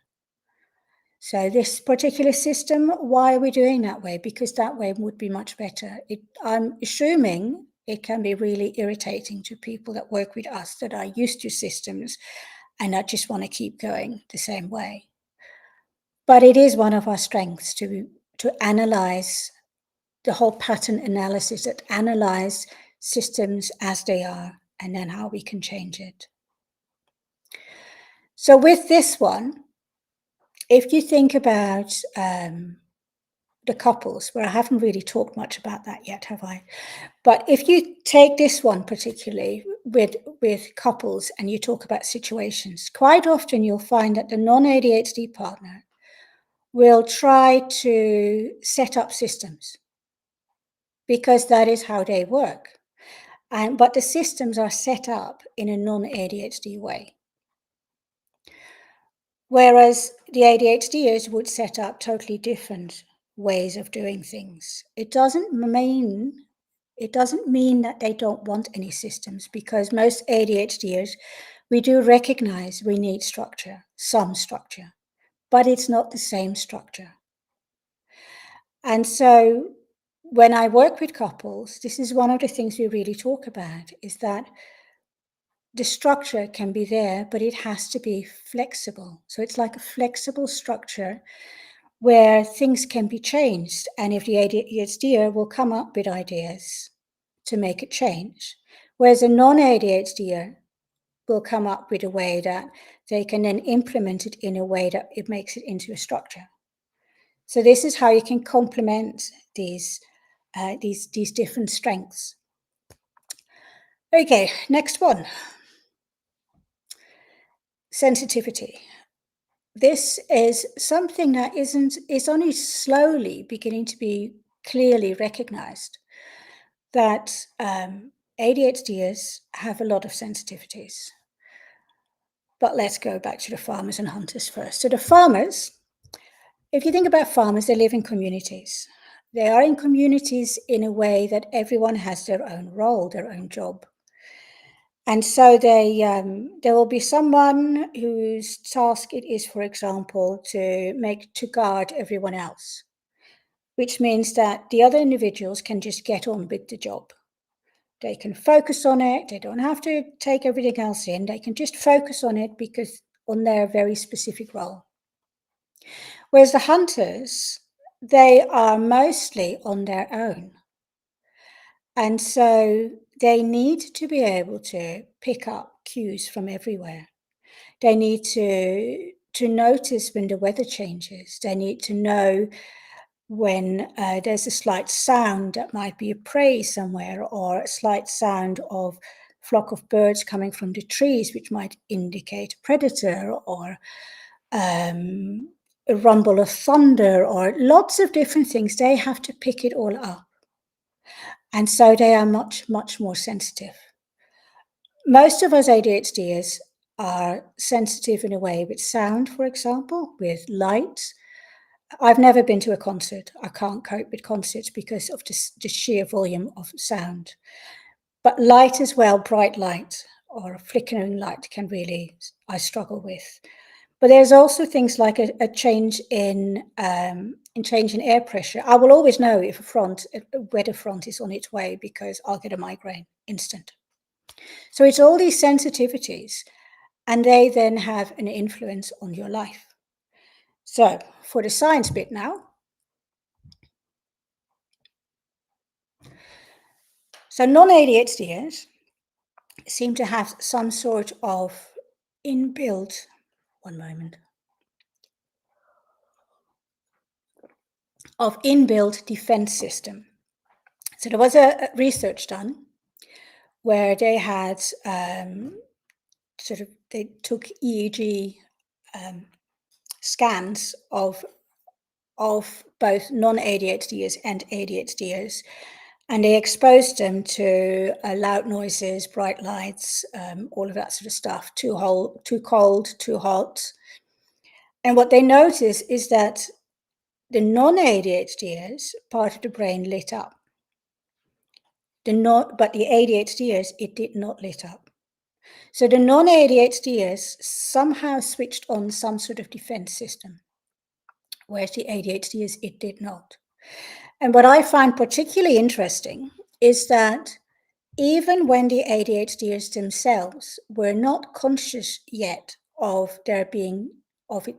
So this particular system, why are we doing that way? Because that way would be much better. I'm assuming it can be really irritating to people that work with us that are used to systems and that just want to keep going the same way. But it is one of our strengths to analyze the whole pattern analysis, that analyze systems as they are, and then how we can change it. So with this one, if you think about the couples, where I haven't really talked much about that yet, have I? But if you take this one particularly with couples and you talk about situations, quite often you'll find that the non-ADHD partner will try to set up systems because that is how they work. But the systems are set up in a non-ADHD way. Whereas the ADHDers would set up totally different ways of doing things. It doesn't mean that they don't want any systems, because most ADHDers, we do recognize we need structure, some structure, but it's not the same structure. And so when I work with couples, this is one of the things we really talk about, is that the structure can be there, but it has to be flexible. So it's like a flexible structure where things can be changed. And if the ADHDer will come up with ideas to make it change, whereas a non-ADHDer will come up with a way that they can then implement it in a way that it makes it into a structure. So this is how you can complement these different strengths. Okay, next one. Sensitivity. This is something that is only slowly beginning to be clearly recognized, that ADHDers have a lot of sensitivities. But let's go back to the farmers and hunters first. So the farmers, if you think about farmers, they live in communities. They are in communities in a way that everyone has their own role, their own job. And so there will be someone whose task it is, for example, to guard everyone else, which means that the other individuals can just get on with the job. They can focus on it. They don't have to take everything else in. They can just focus on it because on their very specific role. Whereas the hunters, they are mostly on their own. And so they need to be able to pick up cues from everywhere. They need to notice when the weather changes. They need to know when there's a slight sound that might be a prey somewhere, or a slight sound of flock of birds coming from the trees, which might indicate a predator, or a rumble of thunder, or lots of different things. They have to pick it all up. And so they are much, much more sensitive. Most of us ADHDers are sensitive in a way with sound, for example, with light. I've never been to a concert. I can't cope with concerts because of the sheer volume of sound. But light as well, bright light or flickering light I struggle with. But there's also things like a change in air pressure. I will always know if a weather front is on its way because I'll get a migraine instant. So it's all these sensitivities, and they then have an influence on your life. So for the science bit now. So non-ADHDers seem to have some sort of inbuilt, defense system. So there was a research done where they had they took EEG scans of both non-ADHDers and ADHDers, and they exposed them to loud noises, bright lights, all of that sort of stuff, too cold, too hot. And what they noticed is that the non-ADHDers, part of the brain lit up. But the ADHDers, it did not lit up. So the non-ADHDers somehow switched on some sort of defense system, whereas the ADHDers, it did not. And what I find particularly interesting is that even when the ADHDers themselves were not conscious yet of it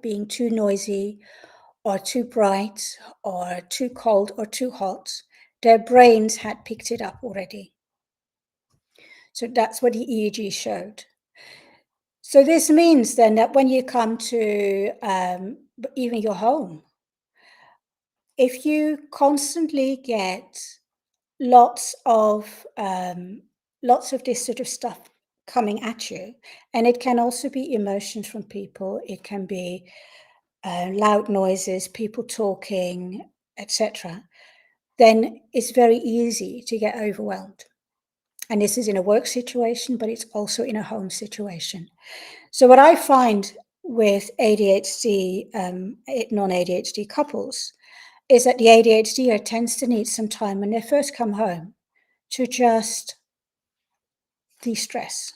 being too noisy, or too bright or too cold or too hot, their brains had picked it up already. So that's what the EEG showed. So this means then that when you come to even your home, if you constantly get lots of this sort of stuff coming at you, and it can also be emotions from people, it can be loud noises, people talking, etc., then it's very easy to get overwhelmed. And this is in a work situation, but it's also in a home situation. So what I find with ADHD, non-ADHD couples, is that the ADHDer tends to need some time when they first come home to just de-stress.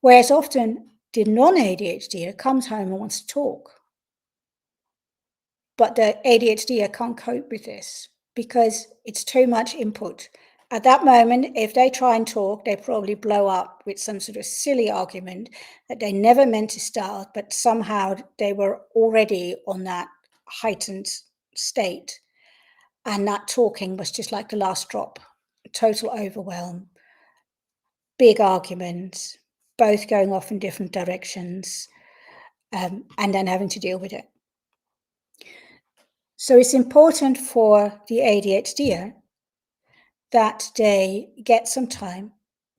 Whereas often the non-ADHDer comes home and wants to talk. But the ADHDer can't cope with this because it's too much input. At that moment, if they try and talk, they probably blow up with some sort of silly argument that they never meant to start, but somehow they were already on that heightened state. And that talking was just like the last drop, total overwhelm, big arguments, both going off in different directions, and then having to deal with it. So it's important for the ADHDer that they get some time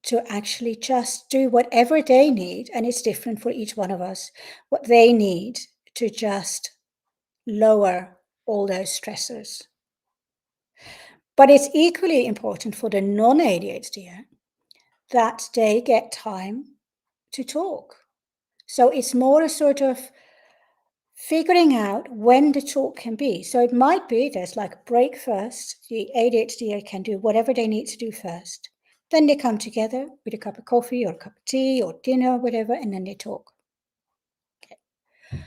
to actually just do whatever they need, and it's different for each one of us, what they need to just lower all those stressors. But it's equally important for the non-ADHDer that they get time to talk. So it's more a sort of figuring out when the talk can be. So it might be there's like a break first. The ADHD can do whatever they need to do first. Then they come together with a cup of coffee or a cup of tea or dinner or whatever, and then they talk. Okay.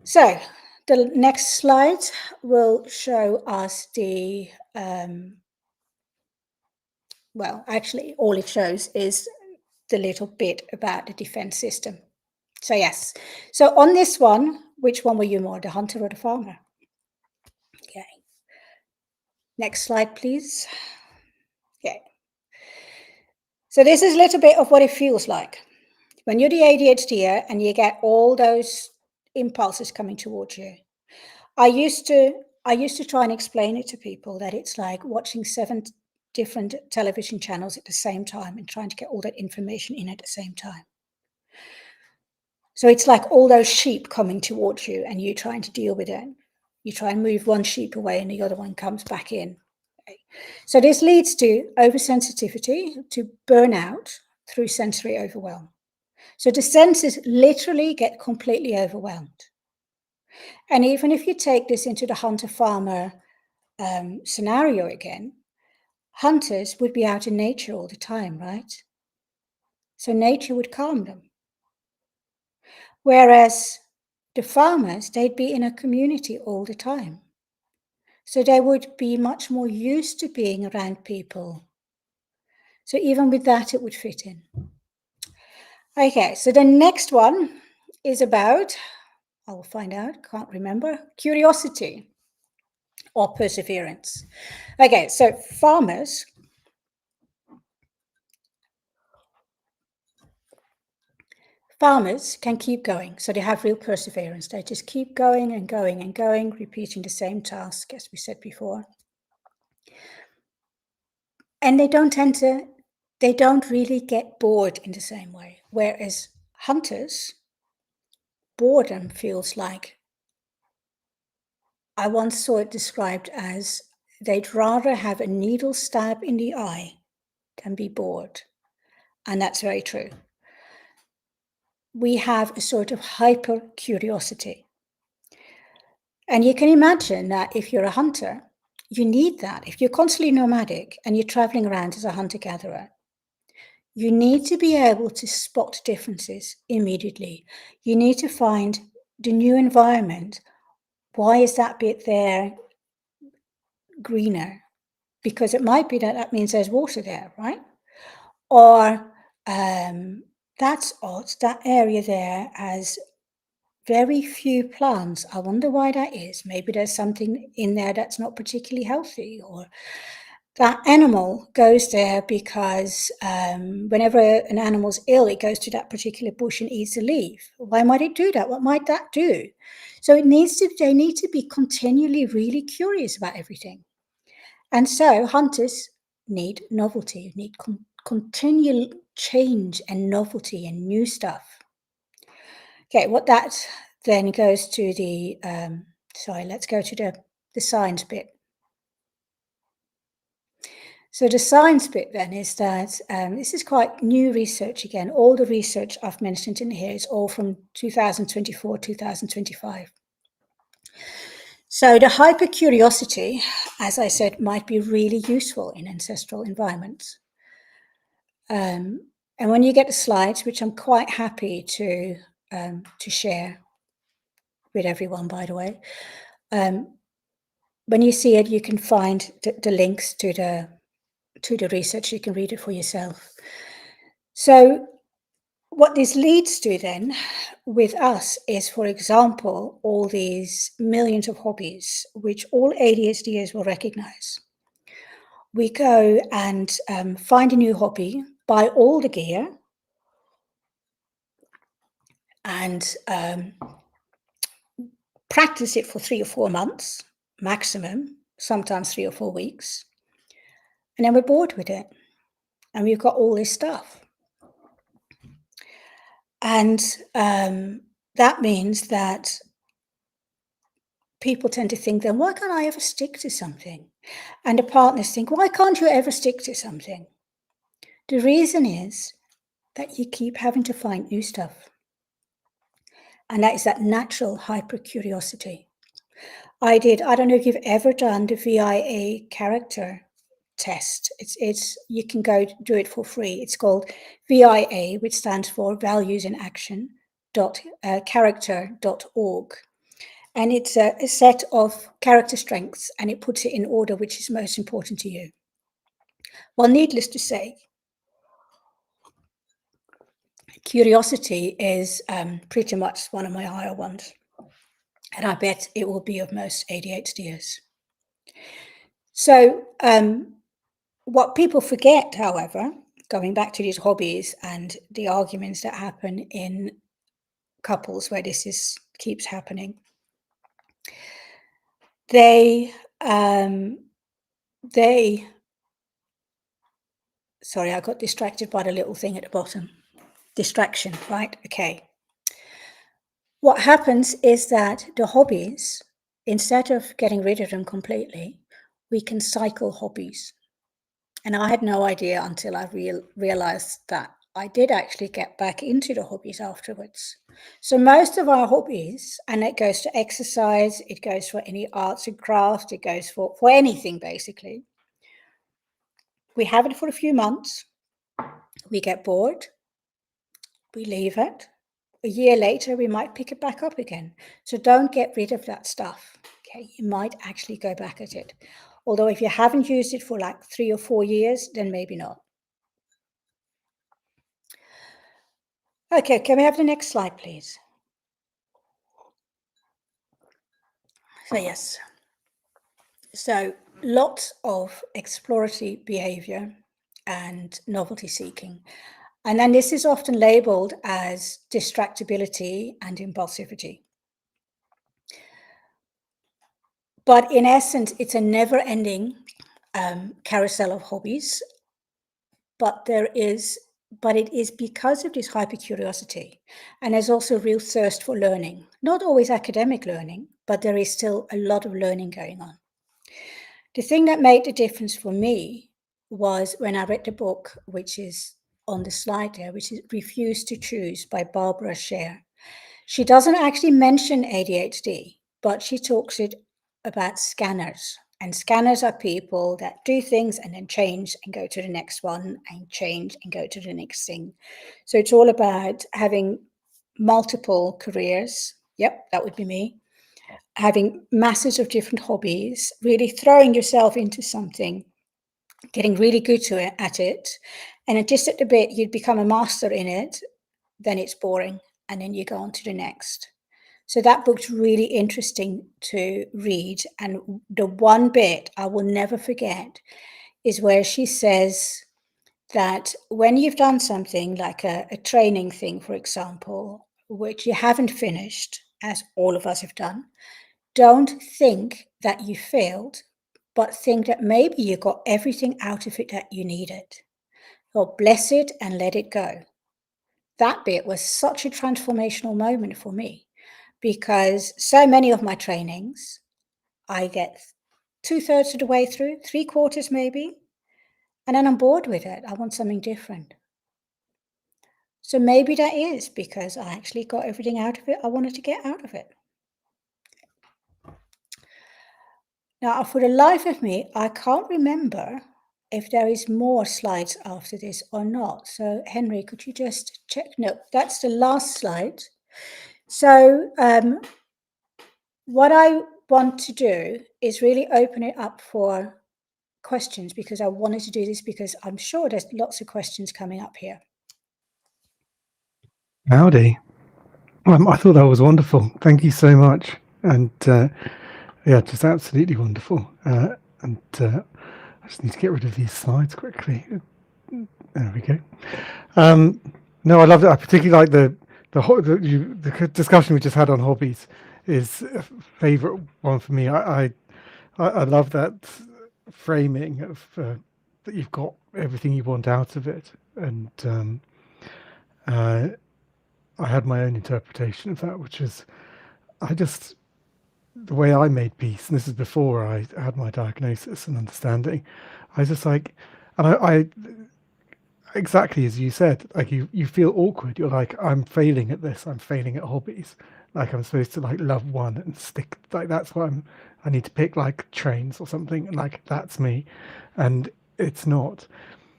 So the next slide will show us the, well, actually all it shows is the little bit about the defense system. So yes, so on this one, which one were you more, the hunter or the farmer? Okay. Next slide, please. Okay. So this is a little bit of what it feels like when you're the ADHDer and you get all those impulses coming towards you. I used to try and explain it to people that it's like watching 7 different television channels at the same time and trying to get all that information in at the same time. So it's like all those sheep coming towards you and you trying to deal with it. You try and move one sheep away and the other one comes back in. Okay. So this leads to oversensitivity, to burnout through sensory overwhelm. So the senses literally get completely overwhelmed. And even if you take this into the hunter-farmer scenario again, hunters would be out in nature all the time, right? So nature would calm them. Whereas the farmers, they'd be in a community all the time. So they would be much more used to being around people. So even with that, it would fit in. Okay, so the next one is about, I'll find out, can't remember, curiosity or perseverance. Okay, so farmers can keep going. So they have real perseverance. They just keep going and going and going, repeating the same task, as we said before. And they don't really get bored in the same way. Whereas hunters, boredom feels like, I once saw it described as they'd rather have a needle stab in the eye than be bored. And that's very true. We have a sort of hyper curiosity. And you can imagine that if you're a hunter, you need that. If you're constantly nomadic and you're traveling around as a hunter-gatherer, you need to be able to spot differences immediately. You need to find the new environment. Why is that bit there greener? Because it might be that means there's water there, right? Or that's odd, that area there has very few plants. I wonder why that is. Maybe there's something in there that's not particularly healthy, or that animal goes there because whenever an animal's ill, it goes to that particular bush and eats a leaf. Why might it do that? What might that do? So they need to be continually really curious about everything. And so hunters need novelty, need continual change and novelty and new stuff. Okay, what that then goes to the, let's go to the science bit. So the science bit then is that this is quite new research again. All the research I've mentioned in here is all from 2024, 2025. So the hypercuriosity, as I said, might be really useful in ancestral environments. And when you get the slides, which I'm quite happy to share with everyone, by the way, when you see it, you can find the links to the research. You can read it for yourself. So what this leads to then with us is, for example, all these millions of hobbies, which all ADHDers will recognize. We go and find a new hobby, buy all the gear, and practice it for 3 or 4 months maximum, sometimes 3 or 4 weeks, and then we're bored with it, and we've got all this stuff. And that means that people tend to think, then why can't I ever stick to something? And the partners think, why can't you ever stick to something? The reason is that you keep having to find new stuff. And that is that natural hypercuriosity. I don't know if you've ever done the VIA character test. You can go do it for free. It's called VIA, which stands for Values in Action character.org. And it's a set of character strengths, and it puts it in order which is most important to you. Well, needless to say, curiosity is pretty much one of my higher ones. And I bet it will be of most ADHDers. So what people forget, however, going back to these hobbies and the arguments that happen in couples where this keeps happening, sorry, I got distracted by the little thing at the bottom. Distraction, right? Okay. What happens is that the hobbies, instead of getting rid of them completely, we can cycle hobbies. And I had no idea until I realized that I did actually get back into the hobbies afterwards. So most of our hobbies, and it goes to exercise, it goes for any arts and crafts, it goes for anything basically. We have it for a few months, we get bored, we leave it. A year later, we might pick it back up again. So don't get rid of that stuff. Okay, you might actually go back at it. Although if you haven't used it for like 3 or 4 years, then maybe not. Okay, can we have the next slide, please? So yes. So lots of exploratory behavior and novelty seeking. And then this is often labeled as distractibility and impulsivity. But in essence, it's a never-ending carousel of hobbies. But it is because of this hypercuriosity, and there's also real thirst for learning. Not always academic learning, but there is still a lot of learning going on. The thing that made the difference for me was when I read the book, which is on the slide there, which is Refuse to Choose by Barbara Sher. She doesn't actually mention ADHD, but she talks about scanners. And scanners are people that do things and then change and go to the next one and change and go to the next thing. So it's all about having multiple careers. Yep, that would be me. Having masses of different hobbies, really throwing yourself into something, getting really good at it. And just at the bit you'd become a master in it, then it's boring. And then you go on to the next. So that book's really interesting to read. And the one bit I will never forget is where she says that when you've done something like a training thing, for example, which you haven't finished, as all of us have done, don't think that you failed, but think that maybe you got everything out of it that you needed. Or bless it and let it go. That bit was such a transformational moment for me, because so many of my trainings, I get 2/3 of the way through, 3/4 maybe, and then I'm bored with it. I want something different. So maybe that is because I actually got everything out of it I wanted to get out of it. Now, for the life of me, I can't remember if there is more slides after this or not. So Henry, could you just check? No, that's the last slide. So what I want to do is really open it up for questions, because I wanted to do this because I'm sure there's lots of questions coming up here. Howdy. I thought that was wonderful. Thank you so much. And yeah, just absolutely wonderful. I just need to get rid of these slides quickly. There we go. No, I loved it. I particularly like the discussion we just had on hobbies is a favorite one for me. I love that framing of that you've got everything you want out of it, and I had my own interpretation of that, which is the way I made peace, and this is before I had my diagnosis and understanding. I was just like, and I exactly as you said, like you feel awkward. You're like, I'm failing at this. I'm failing at hobbies. Like I'm supposed to like love one and stick. Like that's what I need to pick like trains or something. And like that's me, and it's not.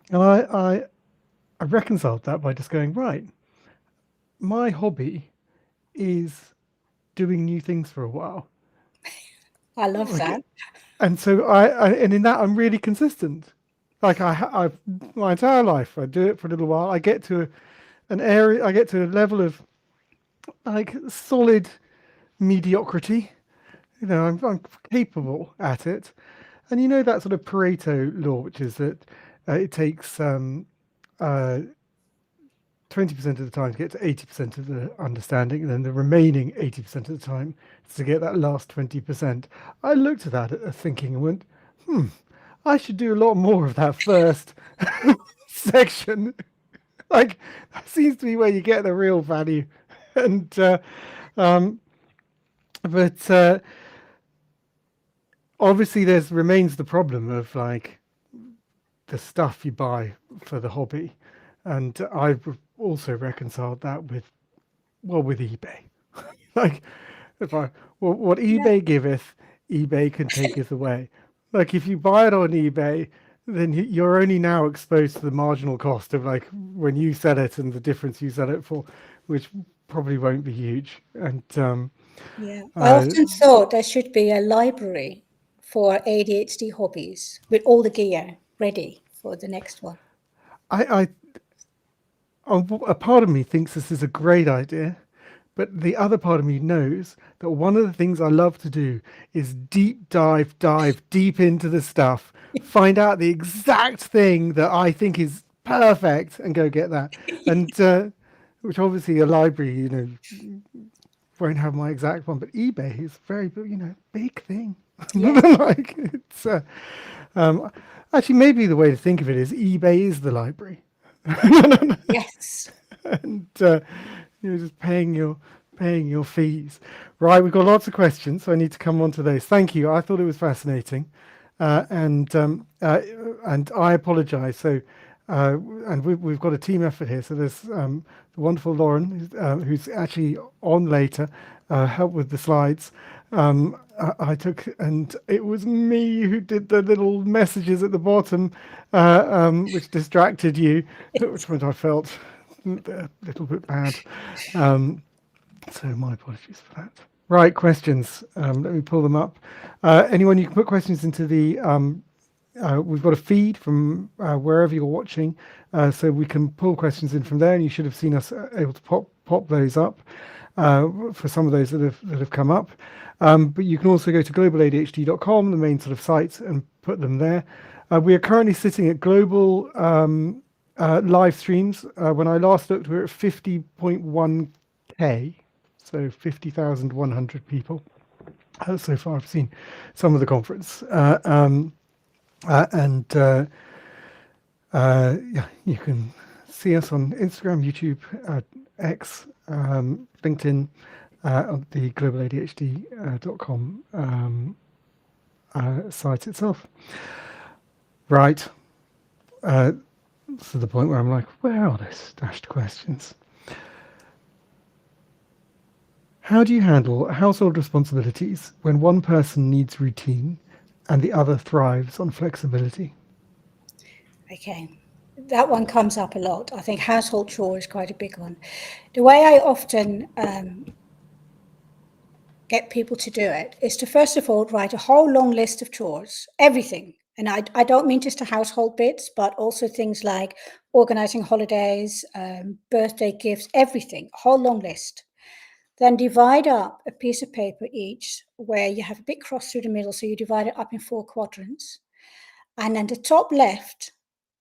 And I reconciled that by just going, right, my hobby is doing new things for a while. I love that. And so and in that I'm really consistent. Like I my entire life, I do it for a little while. I get to an area, I get to a level of like solid mediocrity. You know, I'm capable at it. And you know that sort of Pareto law, which is that it takes 20% of the time to get to 80% of the understanding, and then the remaining 80% of the time is to get that last 20%. I looked at that thinking and went, I should do a lot more of that first section. Like, that seems to be where you get the real value. And, obviously remains the problem of like the stuff you buy for the hobby. And I've also reconciled that with eBay. Like, what eBay giveth, eBay can taketh away. Like, if you buy it on eBay, then you're only now exposed to the marginal cost of like when you sell it and the difference you sell it for, which probably won't be huge. And yeah, I often thought there should be a library for ADHD hobbies with all the gear ready for the next one. A part of me thinks this is a great idea, but the other part of me knows that one of the things I love to do is dive deep into the stuff, find out the exact thing that I think is perfect and go get that. And which obviously a library, you know, won't have my exact one, but eBay is a very, you know, big thing. Yeah. Like it's actually maybe the way to think of it is eBay is the library. Yes. And you're just paying your fees. Right, we've got lots of questions, so I need to come on to those. Thank you. I thought it was fascinating, and I apologise. So, and we've got a team effort here. So there's the wonderful Lauren, who's actually on later, help with the slides. I took, and it was me who did the little messages at the bottom, which distracted you, which I felt a little bit bad. So my apologies for that. Right, questions. Let me pull them up. Anyone, you can put questions into the, we've got a feed from wherever you're watching, so we can pull questions in from there, and you should have seen us able to pop those up. for some of those that have come up. But you can also go to globaladhd.com, the main sort of site, and put them there. We are currently sitting at global live streams. When I last looked, we were at 50.1K, so 50,100 people. So far, I've seen some of the conference. Yeah, you can see us on Instagram, YouTube, X, LinkedIn, on the globaladhd.com site itself. Right. To the point where I'm like, where are those stashed questions? How do you handle household responsibilities when one person needs routine and the other thrives on flexibility? Okay, that one comes up a lot. I think household chore is quite a big one. The way I often get people to do it is to, first of all, write a whole long list of chores, everything. And I don't mean just the household bits, but also things like organizing holidays, birthday gifts, everything, a whole long list. Then divide up a piece of paper each where you have a big cross through the middle. So you divide it up in 4 quadrants. And then the top left,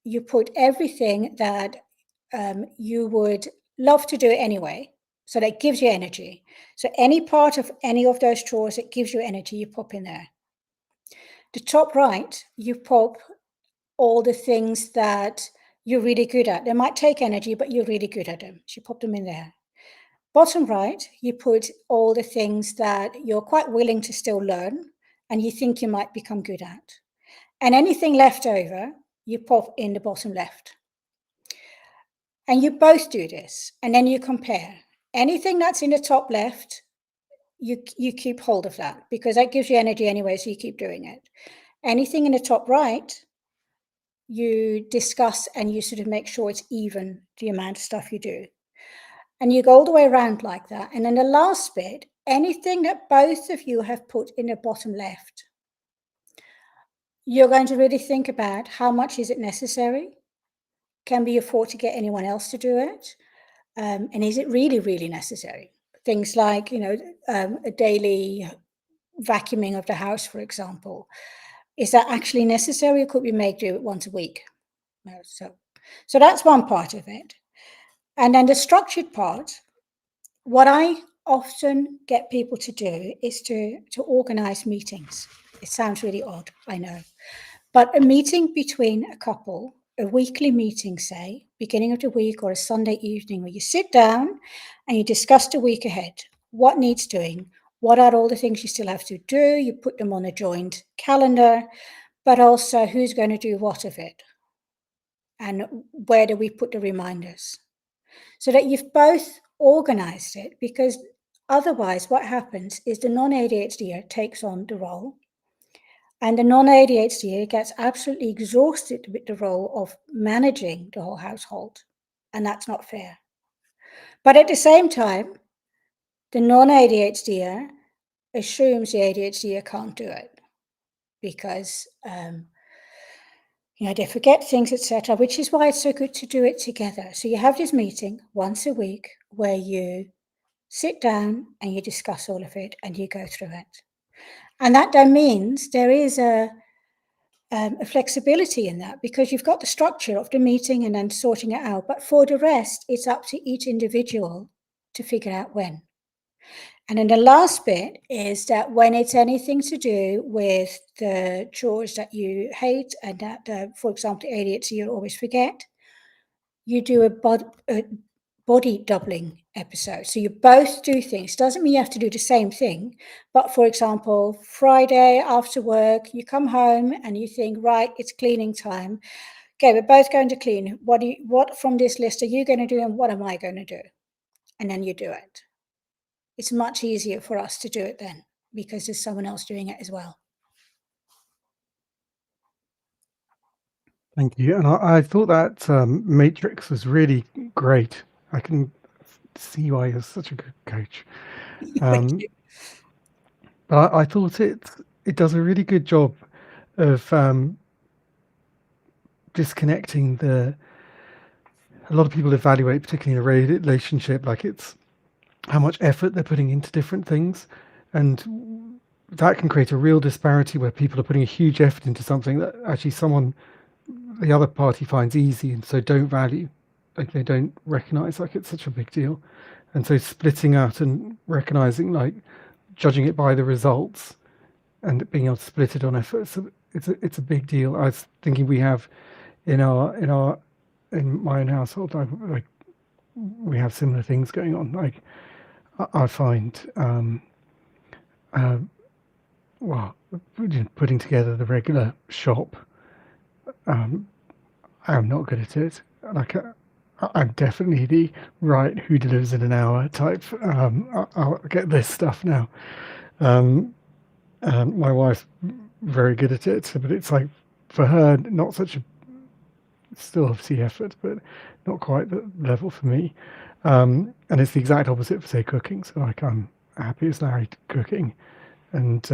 you put everything that you would love to do anyway. So that gives you energy. So any part of any of those chores that gives you energy, you pop in there. The top right, you pop all the things that you're really good at. They might take energy, but you're really good at them. So you pop them in there. Bottom right, you put all the things that you're quite willing to still learn and you think you might become good at. And anything left over, you pop in the bottom left. And you both do this, and then you compare. Anything that's in the top left, you keep hold of that because that gives you energy anyway, so you keep doing it. Anything in the top right, you discuss and you sort of make sure it's even the amount of stuff you do. And you go all the way around like that. And then the last bit, anything that both of you have put in the bottom left, you're going to really think about how much is it necessary? Can we afford to get anyone else to do it? And is it really, really necessary? Things like, a daily vacuuming of the house, for example. Is that actually necessary, or could we do it once a week? No, so that's one part of it. And then the structured part, what I often get people to do is to organize meetings. It sounds really odd, I know. But a meeting between a couple, a weekly meeting, say, beginning of the week or a Sunday evening, where you sit down and you discuss the week ahead. What needs doing? What are all the things you still have to do? You put them on a joint calendar, but also who's going to do what of it? And where do we put the reminders? So that you've both organized it, because otherwise what happens is the non-ADHDer takes on the role, and the non-ADHDer gets absolutely exhausted with the role of managing the whole household, and that's not fair. But at the same time, the non-ADHDer assumes the ADHDer can't do it because they forget things, etc., which is why it's so good to do it together. So you have this meeting once a week where you sit down and you discuss all of it and you go through it. And that then means there is a flexibility in that, because you've got the structure of the meeting and then sorting it out. But for the rest, it's up to each individual to figure out when. And then the last bit is that when it's anything to do with the chores that you hate and that, for example, ADHD you'll always forget, you do a body doubling episode. So you both do things. Doesn't mean you have to do the same thing. But for example, Friday after work, you come home and you think, right, it's cleaning time. Okay, we're both going to clean. What from this list are you going to do and what am I going to do? And then you do it. It's much easier for us to do it then because there's someone else doing it as well. Thank you. And I thought that matrix was really great. I can see why you're such a good coach. Thank you. But I thought it does a really good job of disconnecting a lot of people evaluate, particularly in a relationship, like it's how much effort they're putting into different things, and that can create a real disparity where people are putting a huge effort into something that actually the other party finds easy, and so don't value, like they don't recognize like it's such a big deal. And so splitting out and recognizing, like judging it by the results and being able to split it on effort, so it's a big deal. I was thinking we have in my own household, like we have similar things going on. Like I find well, putting together the regular shop, I'm not good at it. Like I'm definitely the right, who delivers in an hour type. I'll get this stuff now. My wife's very good at it, but it's like for her, not such a, still obviously effort, but not quite the level for me. And it's the exact opposite for, say, cooking. So like I'm happy as Larry cooking, and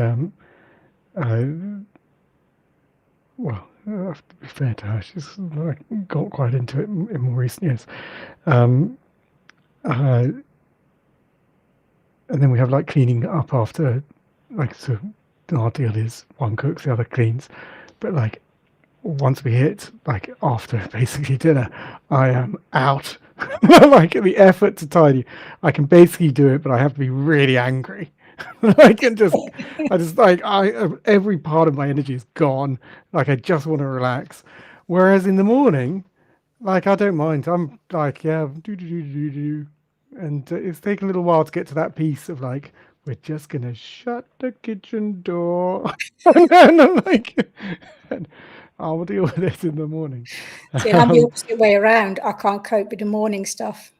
well, I have to be fair to her, she's like got quite into it in more recent years. And then we have like cleaning up after, like, so our deal is one cooks, the other cleans. But like once we hit like after basically dinner, I am out. Like the effort to tidy, I can basically do it, but I have to be really angry. I just like every part of my energy is gone. Like I just want to relax. Whereas in the morning, like I don't mind. I'm like, yeah, do. And it's taken a little while to get to that piece of like, we're just gonna shut the kitchen door, and then I'm like, I'll deal with it in the morning. See, I'm the opposite way around. I can't cope with the morning stuff.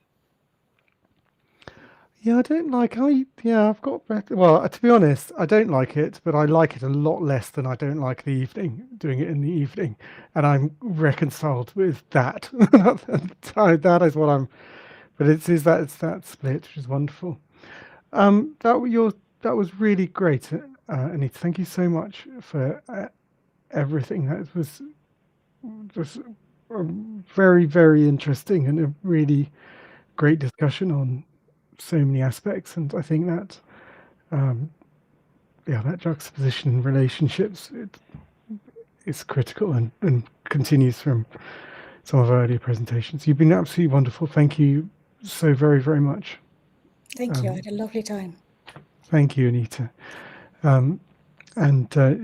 Yeah, I don't like. I've got better. Well, to be honest, I don't like it, but I like it a lot less than I don't like the evening. Doing it in the evening, and I'm reconciled with that. That is what I'm. But it's that split, which is wonderful. That was really great, Anita. Thank you so much for everything. That was just very, very interesting and a really great discussion on so many aspects. And I think that that juxtaposition in relationships is critical and continues from some of our earlier presentations. You've been absolutely wonderful. Thank you so very, very much. Thank you. I had a lovely time. Thank you, Anita. And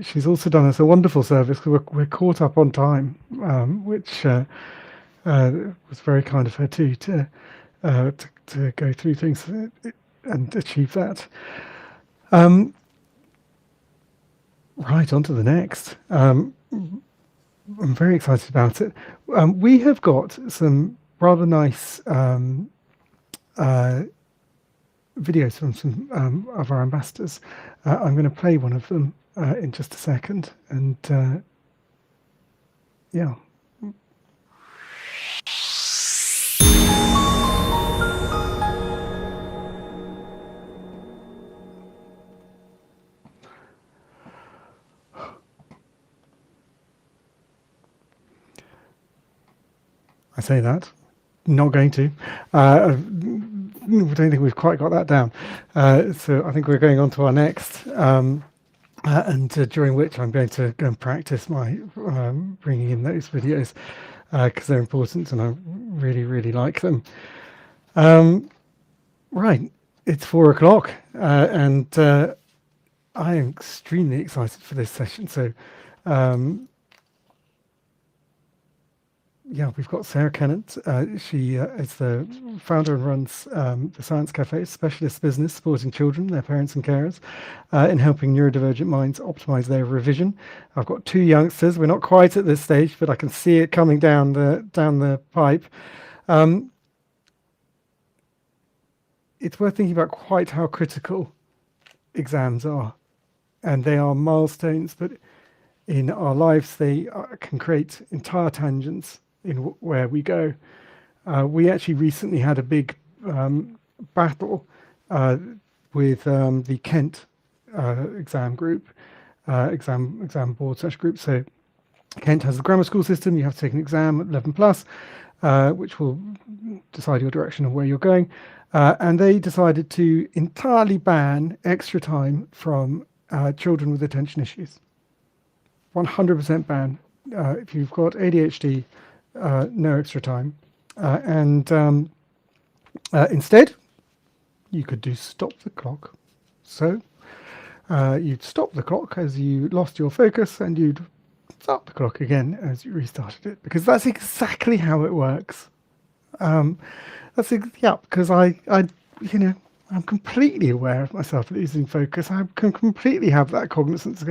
she's also done us a wonderful service because we're caught up on time, which was very kind of her too, to go through things and achieve that. Right, on to the next. I'm very excited about it. We have got some rather nice videos from some of our ambassadors. I'm going to play one of them in just a second, and yeah. I say that, not going to. I don't think we've quite got that down. So I think we're going on to our next, and during which I'm going to go and practice my bringing in those videos because they're important and I really, really like them. Right, it's 4 o'clock and I am extremely excited for this session. So yeah, we've got Sarah Kennett. She is the founder and runs the Science Cafe, specialist business supporting children, their parents and carers, in helping neurodivergent minds optimize their revision. I've got 2 youngsters. We're not quite at this stage, but I can see it coming down the pipe. It's worth thinking about quite how critical exams are, and they are milestones, but in our lives, they can create entire tangents in where we go. We actually recently had a big battle with the Kent exam group, exam board such group. So Kent has the grammar school system. You have to take an exam at 11+, which will decide your direction of where you're going. And they decided to entirely ban extra time from children with attention issues. 100% ban. If you've got ADHD, no extra time. And instead, you could do stop the clock. So you'd stop the clock as you lost your focus, and you'd start the clock again as you restarted it, because that's exactly how it works. Because I'm completely aware of myself losing focus. I can completely have that cognizance.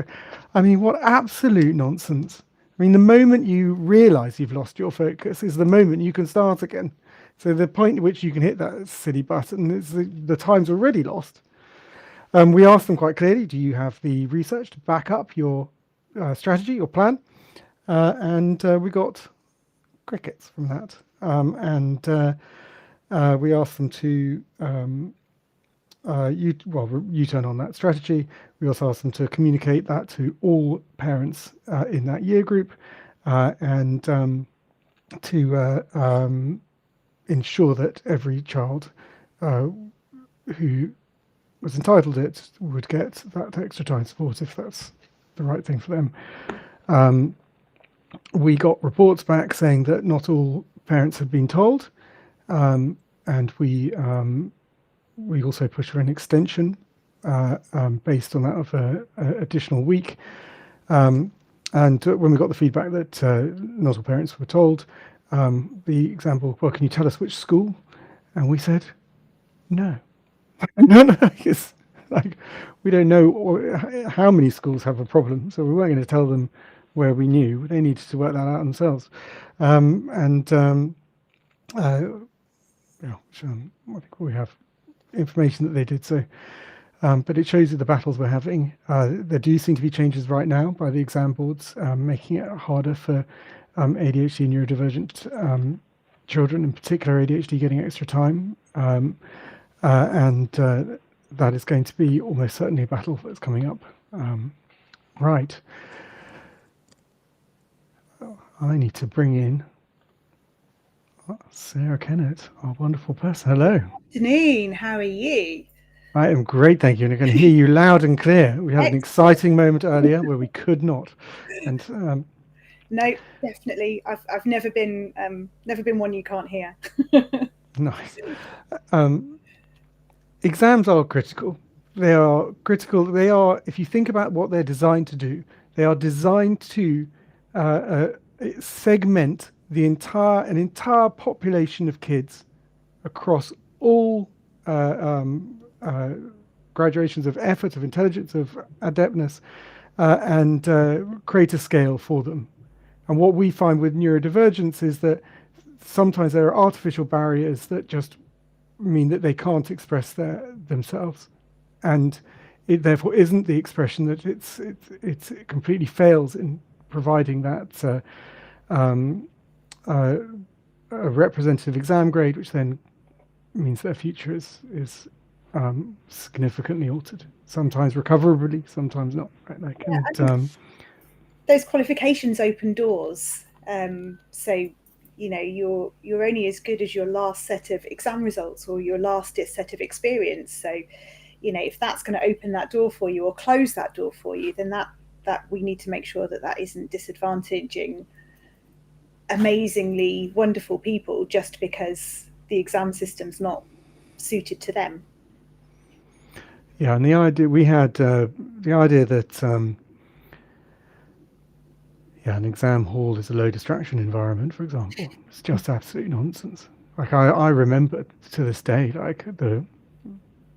I mean, what absolute nonsense. I mean, the moment you realize you've lost your focus is the moment you can start again. So the point at which you can hit that silly button is the time's already lost. We asked them quite clearly, do you have the research to back up your strategy, your plan? And we got crickets from that. We asked them to U-turn on that strategy. We also asked them to communicate that to all parents in that year group, and to ensure that every child who was entitled to it would get that extra time support if that's the right thing for them. We got reports back saying that not all parents had been told, and we also pushed for an extension based on that of an additional week. And when we got the feedback that not all parents were told, the example, well, can you tell us which school? And we said, no. No, it's like, we don't know how many schools have a problem, so we weren't going to tell them where we knew. They needed to work that out themselves. I think we have information that they did so. But it shows you the battles we're having. There do seem to be changes right now by the exam boards, making it harder for ADHD neurodivergent children, in particular ADHD, getting extra time. And that is going to be almost certainly a battle that's coming up. Right. I need to bring in Sarah Kennett, our wonderful person. Hello. Janine, how are you? I am great, thank you. And I can hear you loud and clear. We had an exciting moment earlier where we could not. And no, definitely. I've never been one you can't hear. Nice. Exams are critical. They are critical. They are, if you think about what they're designed to do, they are designed to segment an entire population of kids across all graduations of effort, of intelligence, of adeptness, and create a scale for them. And what we find with neurodivergence is that sometimes there are artificial barriers that just mean that they can't express themselves, and it therefore isn't the expression that it completely fails in providing that a representative exam grade, which then means their future is significantly altered, sometimes recoverably, sometimes not. Right? Those qualifications open doors. So you're only as good as your last set of exam results or your last set of experience. So if that's going to open that door for you or close that door for you, then that we need to make sure that isn't disadvantaging amazingly wonderful people just because the exam system's not suited to them. Yeah, and the idea we had, the idea that an exam hall is a low distraction environment, for example, it's just absolute nonsense. Like I remember to this day, like the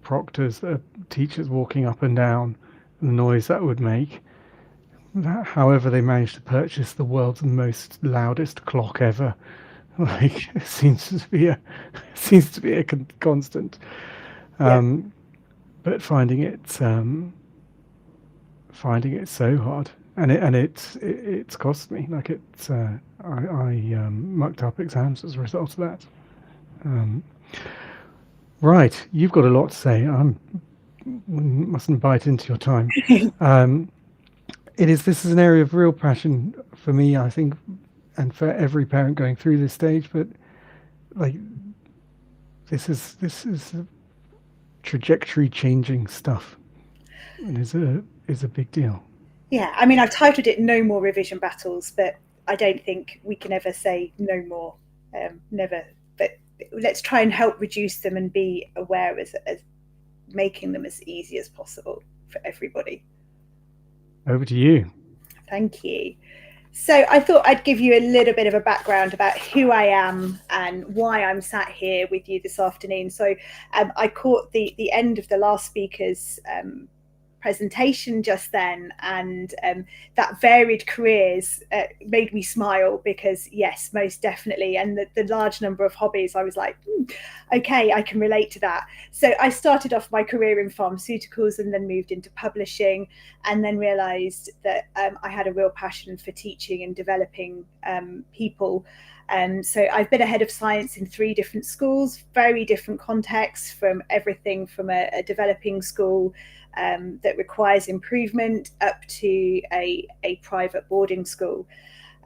proctors, the teachers walking up and down, and the noise that would make. However, they managed to purchase the world's most loudest clock ever. Like it seems to be a constant. But finding it so hard, and it's cost me. Like I mucked up exams as a result of that. Right, you've got a lot to say. Mustn't bite into your time. This is an area of real passion for me, I think, and for every parent going through this stage. But like this is trajectory changing stuff, and is a big deal. Yeah, I mean, I've titled it "No More Revision Battles," but I don't think we can ever say no more. Never. But let's try and help reduce them and be aware as making them as easy as possible for everybody. Over to you. Thank you. So I thought I'd give you a little bit of a background about who I am and why I'm sat here with you this afternoon. So I caught the end of the last speaker's presentation just then, and that varied careers made me smile, because yes, most definitely, and the large number of hobbies, I was like, okay, I can relate to that. So I started off my career in pharmaceuticals and then moved into publishing, and then realized that I had a real passion for teaching and developing people. So I've been a head of science in 3 different schools, very different contexts, from everything from a developing school that requires improvement up to a private boarding school.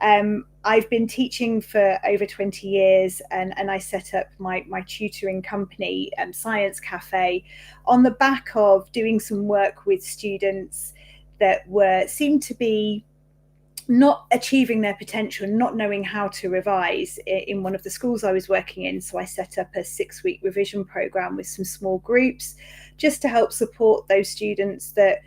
I've been teaching for over 20 years, and I set up my tutoring company, Science Cafe, on the back of doing some work with students that seemed to be not achieving their potential, not knowing how to revise in one of the schools I was working in. So I set up a 6-week revision program with some small groups, just to help support those students that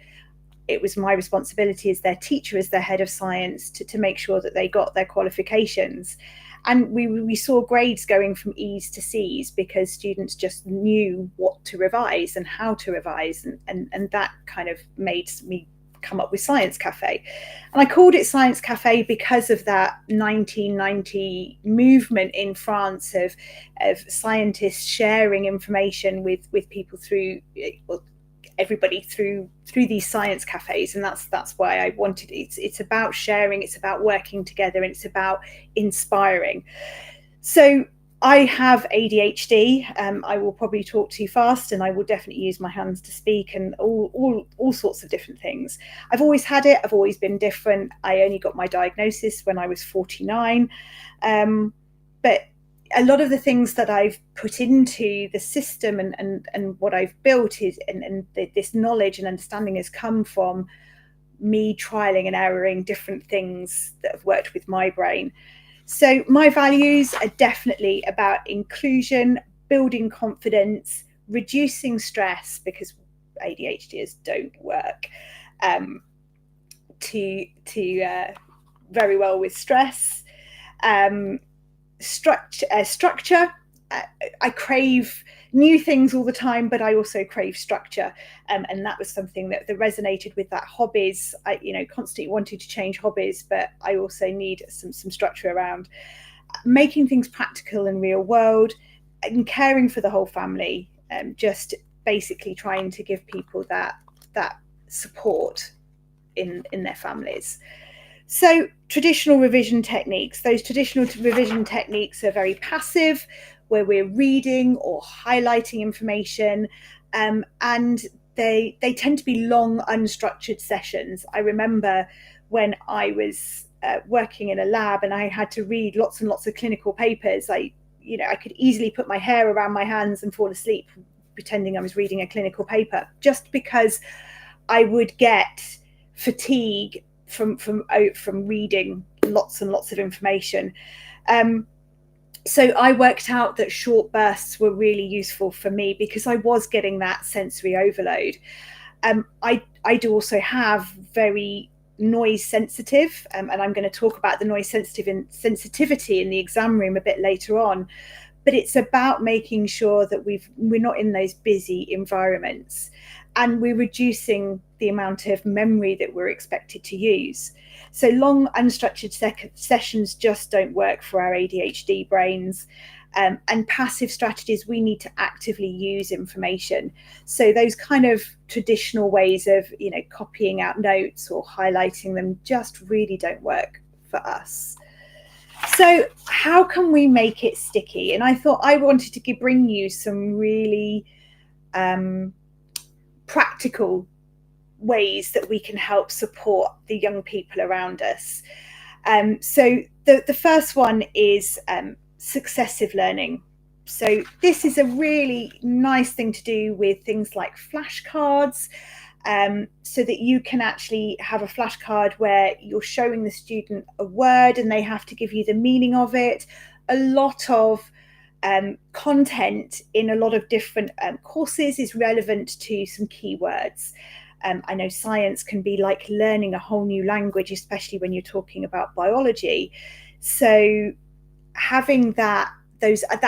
it was my responsibility as their teacher, as their head of science, to make sure that they got their qualifications. And we saw grades going from E's to C's, because students just knew what to revise and how to revise. And that kind of made me come up with Science Cafe. And I called it Science Cafe because of that 1990 movement in France of scientists sharing information with people through, well, everybody through these science cafes. And that's why I wanted it's about sharing, it's about working together, and it's about inspiring. So I have ADHD. I will probably talk too fast, and I will definitely use my hands to speak, and all sorts of different things. I've always had it. I've always been different. I only got my diagnosis when I was 49. But a lot of the things that I've put into the system and what I've built is, and this knowledge and understanding has come from me trialing and erroring different things that have worked with my brain. So my values are definitely about inclusion, building confidence, reducing stress, because ADHDers don't work to very well with stress. Structure. I crave new things all the time, but I also crave structure, and that was something that resonated with that hobbies. I constantly wanted to change hobbies, but I also need some structure around making things practical and real world, and caring for the whole family, just basically trying to give people that support in their families. So traditional revision techniques. Those traditional revision techniques are very passive, where we're reading or highlighting information, and they tend to be long, unstructured sessions. I remember when I was working in a lab and I had to read lots and lots of clinical papers. I could easily put my hair around my hands and fall asleep pretending I was reading a clinical paper, just because I would get fatigue from reading lots and lots of information. So I worked out that short bursts were really useful for me, because I was getting that sensory overload. I do also have very noise sensitive, and I'm going to talk about the noise sensitivity in the exam room a bit later on. But it's about making sure that we're not in those busy environments, and we're reducing the amount of memory that we're expected to use. So long, unstructured sessions just don't work for our ADHD brains. And passive strategies, we need to actively use information. So those kind of traditional ways of, copying out notes or highlighting them just really don't work for us. So how can we make it sticky? And I thought I wanted to bring you some really practical ways that we can help support the young people around us. So the first one is successive learning. So this is a really nice thing to do with things like flashcards, so that you can actually have a flashcard where you're showing the student a word and they have to give you the meaning of it. A lot of content in a lot of different courses is relevant to some keywords. I know science can be like learning a whole new language, especially when you're talking about biology. So having that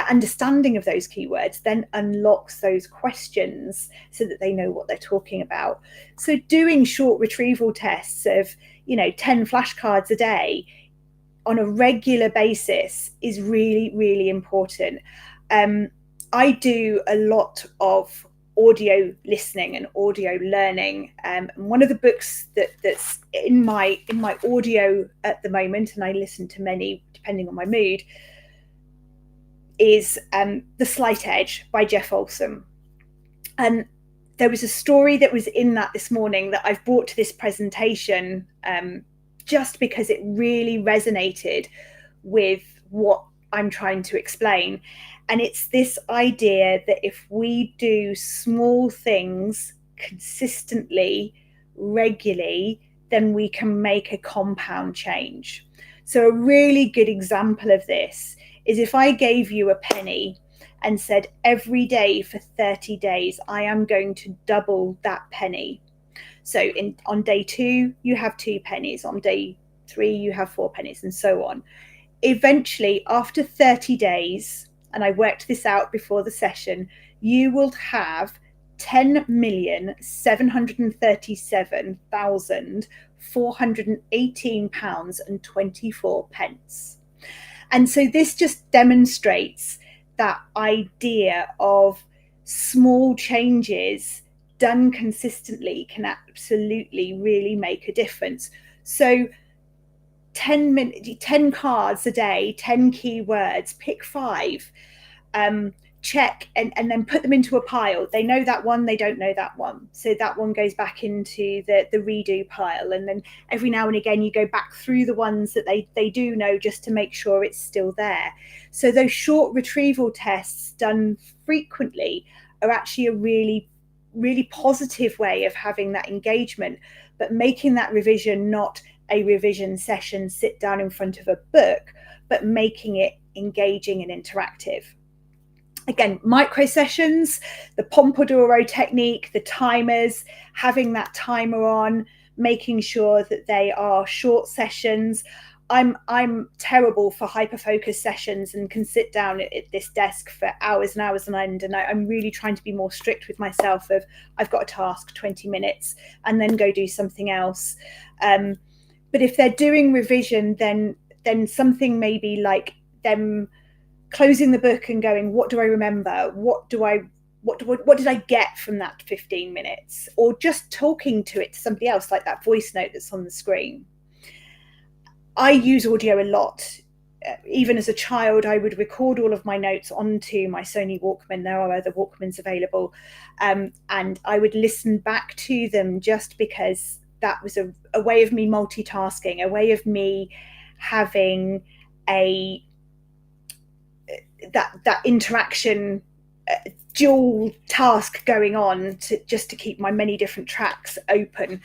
understanding of those keywords then unlocks those questions so that they know what they're talking about. So doing short retrieval tests of 10 flashcards a day on a regular basis is really, really important. I do a lot of audio listening and audio learning. And one of the books that's in my audio at the moment, and I listen to many depending on my mood, is The Slight Edge by Jeff Olson. And there was a story that was in that this morning that I've brought to this presentation just because it really resonated with what I'm trying to explain. And it's this idea that if we do small things consistently, regularly, then we can make a compound change. So a really good example of this is if I gave you a penny and said every day for 30 days, I am going to double that penny. So on day 2, you have 2 pennies. On day 3, you have 4 pennies, and so on. Eventually, after 30 days, and I worked this out before the session, you will have 10,737,418 pounds and 24 pence. And so this just demonstrates that idea of small changes done consistently can absolutely really make a difference. So 10 cards a day, 10 keywords, pick 5, check and then put them into a pile. They know that one, they don't know that one. So that one goes back into the redo pile. And then every now and again, you go back through the ones that they do know just to make sure it's still there. So those short retrieval tests done frequently are actually a really, really positive way of having that engagement, but making that revision not a revision session, sit down in front of a book, but making it engaging and interactive. Again, micro sessions, the Pomodoro technique, the timers, having that timer on, making sure that they are short sessions. I'm terrible for hyper-focus sessions and can sit down at this desk for hours and hours on end. And I'm really trying to be more strict with myself of I've got a task, 20 minutes, and then go do something else. But if they're doing revision, then something maybe like them closing the book and going, what do I remember? What did I get from that 15 minutes? Or just talking to it to somebody else, like that voice note that's on the screen. I use audio a lot. Even as a child, I would record all of my notes onto my Sony Walkman. There are other Walkmans available. And I would listen back to them just because that was a way of me multitasking, a way of me having that interaction, dual task going on just to keep my many different tracks open.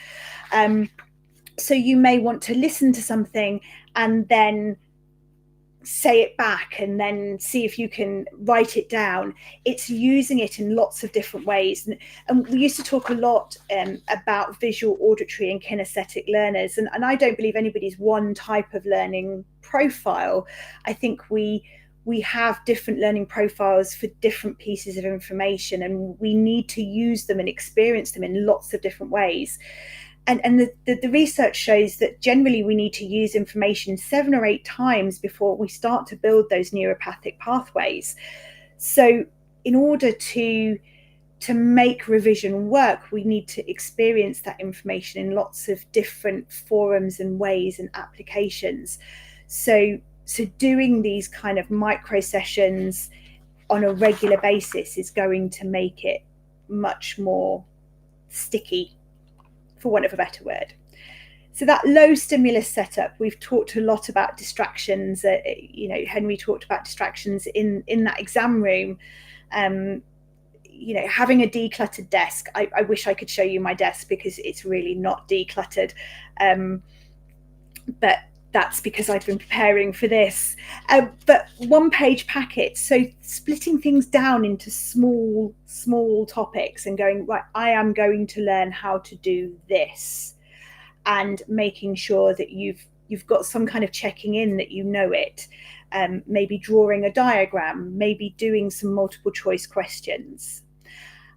So you may want to listen to something and then say it back and then see if you can write it down. It's using it in lots of different ways. And we used to talk a lot about visual, auditory and kinesthetic learners. And I don't believe anybody's one type of learning profile. I think we have different learning profiles for different pieces of information, and we need to use them and experience them in lots of different ways. And the research shows that generally we need to use information 7 or 8 times before we start to build those neuropathic pathways. So in order to make revision work, we need to experience that information in lots of different forums and ways and applications. So doing these kind of micro sessions on a regular basis is going to make it much more sticky, for want of a better word. So that low stimulus setup, we've talked a lot about distractions. Henry talked about distractions in that exam room. Having a decluttered desk. I wish I could show you my desk because it's really not decluttered. But that's because I've been preparing for this. But 1-page packets, so splitting things down into small topics and going, right, I am going to learn how to do this, and making sure that you've got some kind of checking in that you know it. Maybe drawing a diagram, maybe doing some multiple choice questions.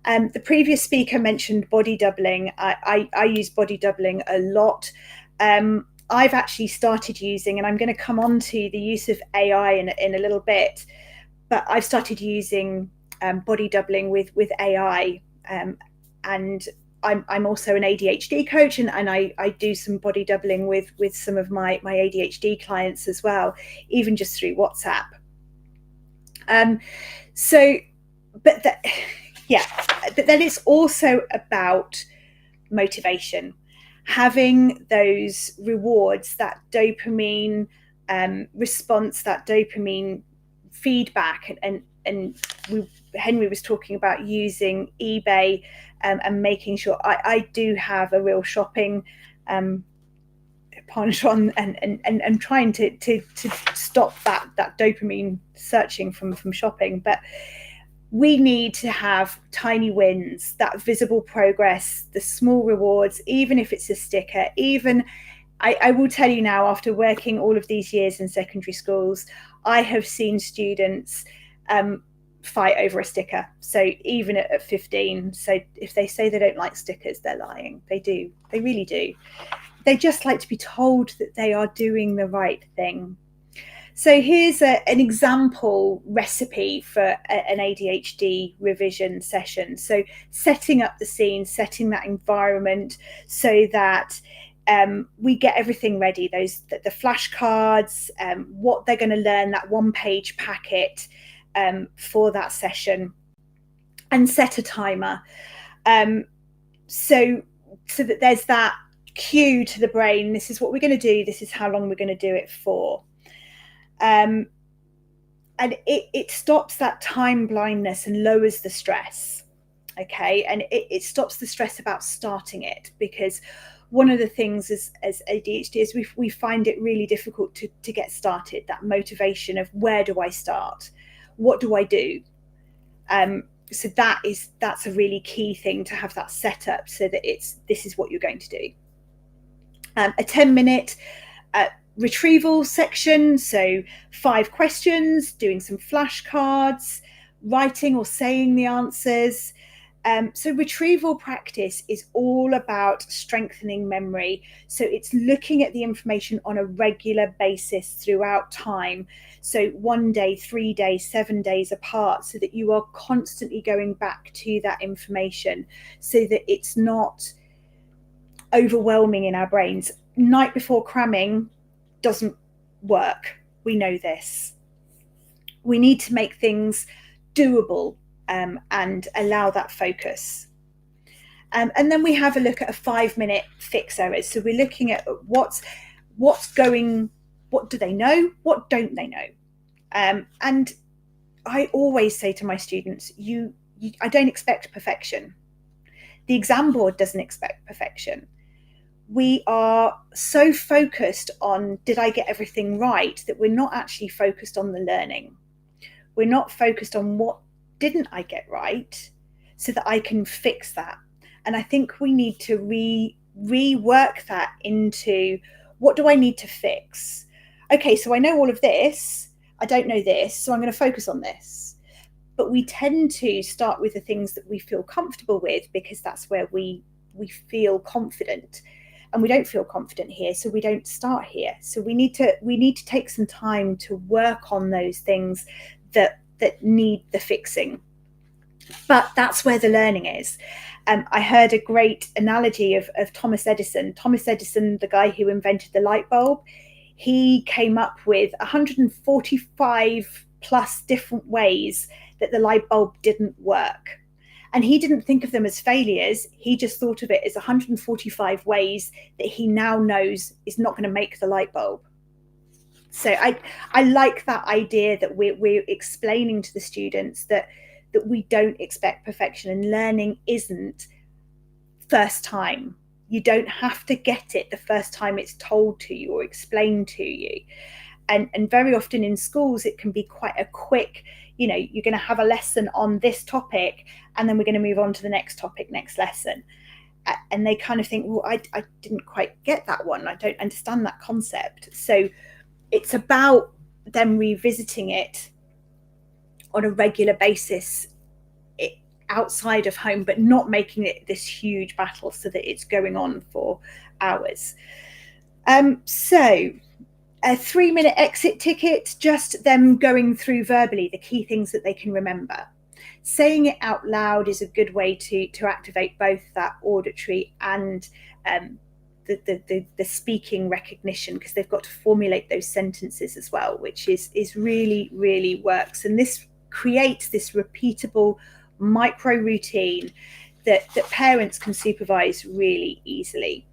The previous speaker mentioned body doubling. I use body doubling a lot. I've actually started using, and I'm going to come on to the use of AI in a little bit, but I've started using body doubling with AI. And I'm also an ADHD coach, and I do some body doubling with some of my ADHD clients as well, even just through WhatsApp. But then it's also about motivation, having those rewards, that dopamine response, that dopamine feedback, and Henry was talking about using eBay and making sure I do have a real shopping penchant and trying to stop that dopamine searching from shopping. But we need to have tiny wins, that visible progress, the small rewards, even if it's a sticker. Even I will tell you now, after working all of these years in secondary schools, I have seen students fight over a sticker. So even at 15, so if they say they don't like stickers, they're lying. They do. They really do. They just like to be told that they are doing the right thing. So here's an example recipe for an ADHD revision session. So setting up the scene, setting that environment so that we get everything ready, the flashcards, what they're going to learn, that 1-page packet for that session, and set a timer. So that there's that cue to the brain. This is what we're going to do. This is how long we're going to do it for. And it stops that time blindness and lowers the stress. Okay. And it stops the stress about starting it, because one of the things as ADHD is we find it really difficult to get started, that motivation of where do I start? What do I do? So that's a really key thing, to have that set up so that this is what you're going to do. A 10-minute retrieval section, so 5 questions, doing some flashcards, writing or saying the answers. So retrieval practice is all about strengthening memory. So it's looking at the information on a regular basis throughout time. So 1 day, 3 days, 7 days apart, so that you are constantly going back to that information so that it's not overwhelming in our brains. Night before cramming doesn't work. We know this. We need to make things doable and allow that focus. And then we have a look at a 5-minute fix errors. So we're looking at what's going, what do they know? What don't they know? And I always say to my students, I don't expect perfection. The exam board doesn't expect perfection. We are so focused on, did I get everything right, that we're not actually focused on the learning. We're not focused on what didn't I get right, so that I can fix that. And I think we need to rework that into, what do I need to fix? Okay, so I know all of this, I don't know this, so I'm going to focus on this. But we tend to start with the things that we feel comfortable with, because that's where we feel confident. And we don't feel confident here, so we don't start here. So we need to take some time to work on those things that need the fixing. But that's where the learning is. I heard a great analogy of Thomas Edison. Thomas Edison, the guy who invented the light bulb, he came up with 145 plus different ways that the light bulb didn't work. And he didn't think of them as failures. He just thought of it as 145 ways that he now knows is not going to make the light bulb. So I like that idea that we're explaining to the students that we don't expect perfection, and learning isn't first time. You don't have to get it the first time it's told to you or explained to you. And very often in schools, it can be quite a quick, you know, you're going to have a lesson on this topic and then we're going to move on to the next topic, next lesson. And they kind of think, well, I didn't quite get that one. I don't understand that concept. So it's about them revisiting it on a regular basis outside of home, but not making it this huge battle so that it's going on for hours. So a 3-minute exit ticket, just them going through verbally the key things that they can remember. Saying it out loud is a good way to activate both that auditory and the speaking recognition, because they've got to formulate those sentences as well, which is really works. And this creates this repeatable micro routine that parents can supervise really easily.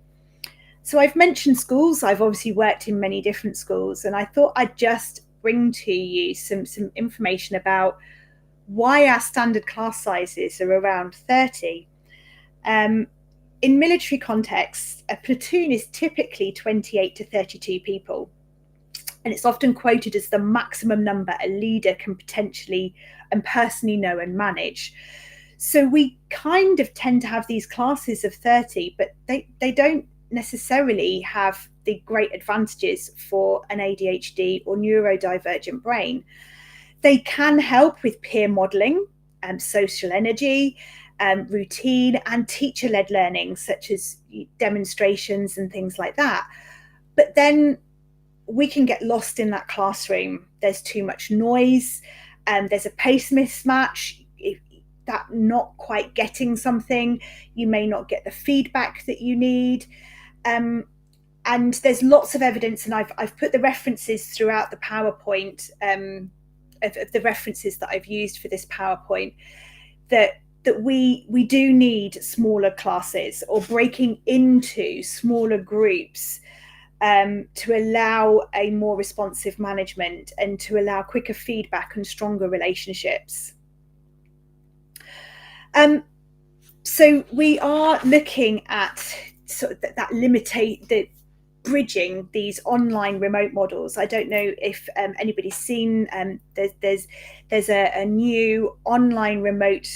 So I've mentioned schools. I've obviously worked in many different schools, and I thought I'd just bring to you some information about why our standard class sizes are around 30. In military contexts, a platoon is typically 28 to 32 people, and it's often quoted as the maximum number a leader can potentially and personally know and manage. So we kind of tend to have these classes of 30, but they don't necessarily have the great advantages for an ADHD or neurodivergent brain. They can help with peer modelling, social energy, routine, and teacher-led learning, such as demonstrations and things like that. But then we can get lost in that classroom. There's too much noise, there's a pace mismatch. If that not quite getting something, you may not get the feedback that you need. And there's lots of evidence, and I've put the references throughout the PowerPoint, of the references that I've used for this PowerPoint, that we do need smaller classes or breaking into smaller groups to allow a more responsive management and to allow quicker feedback and stronger relationships. So we are looking at sort of that bridging these online remote models. I don't know if anybody's seen, there's a new online remote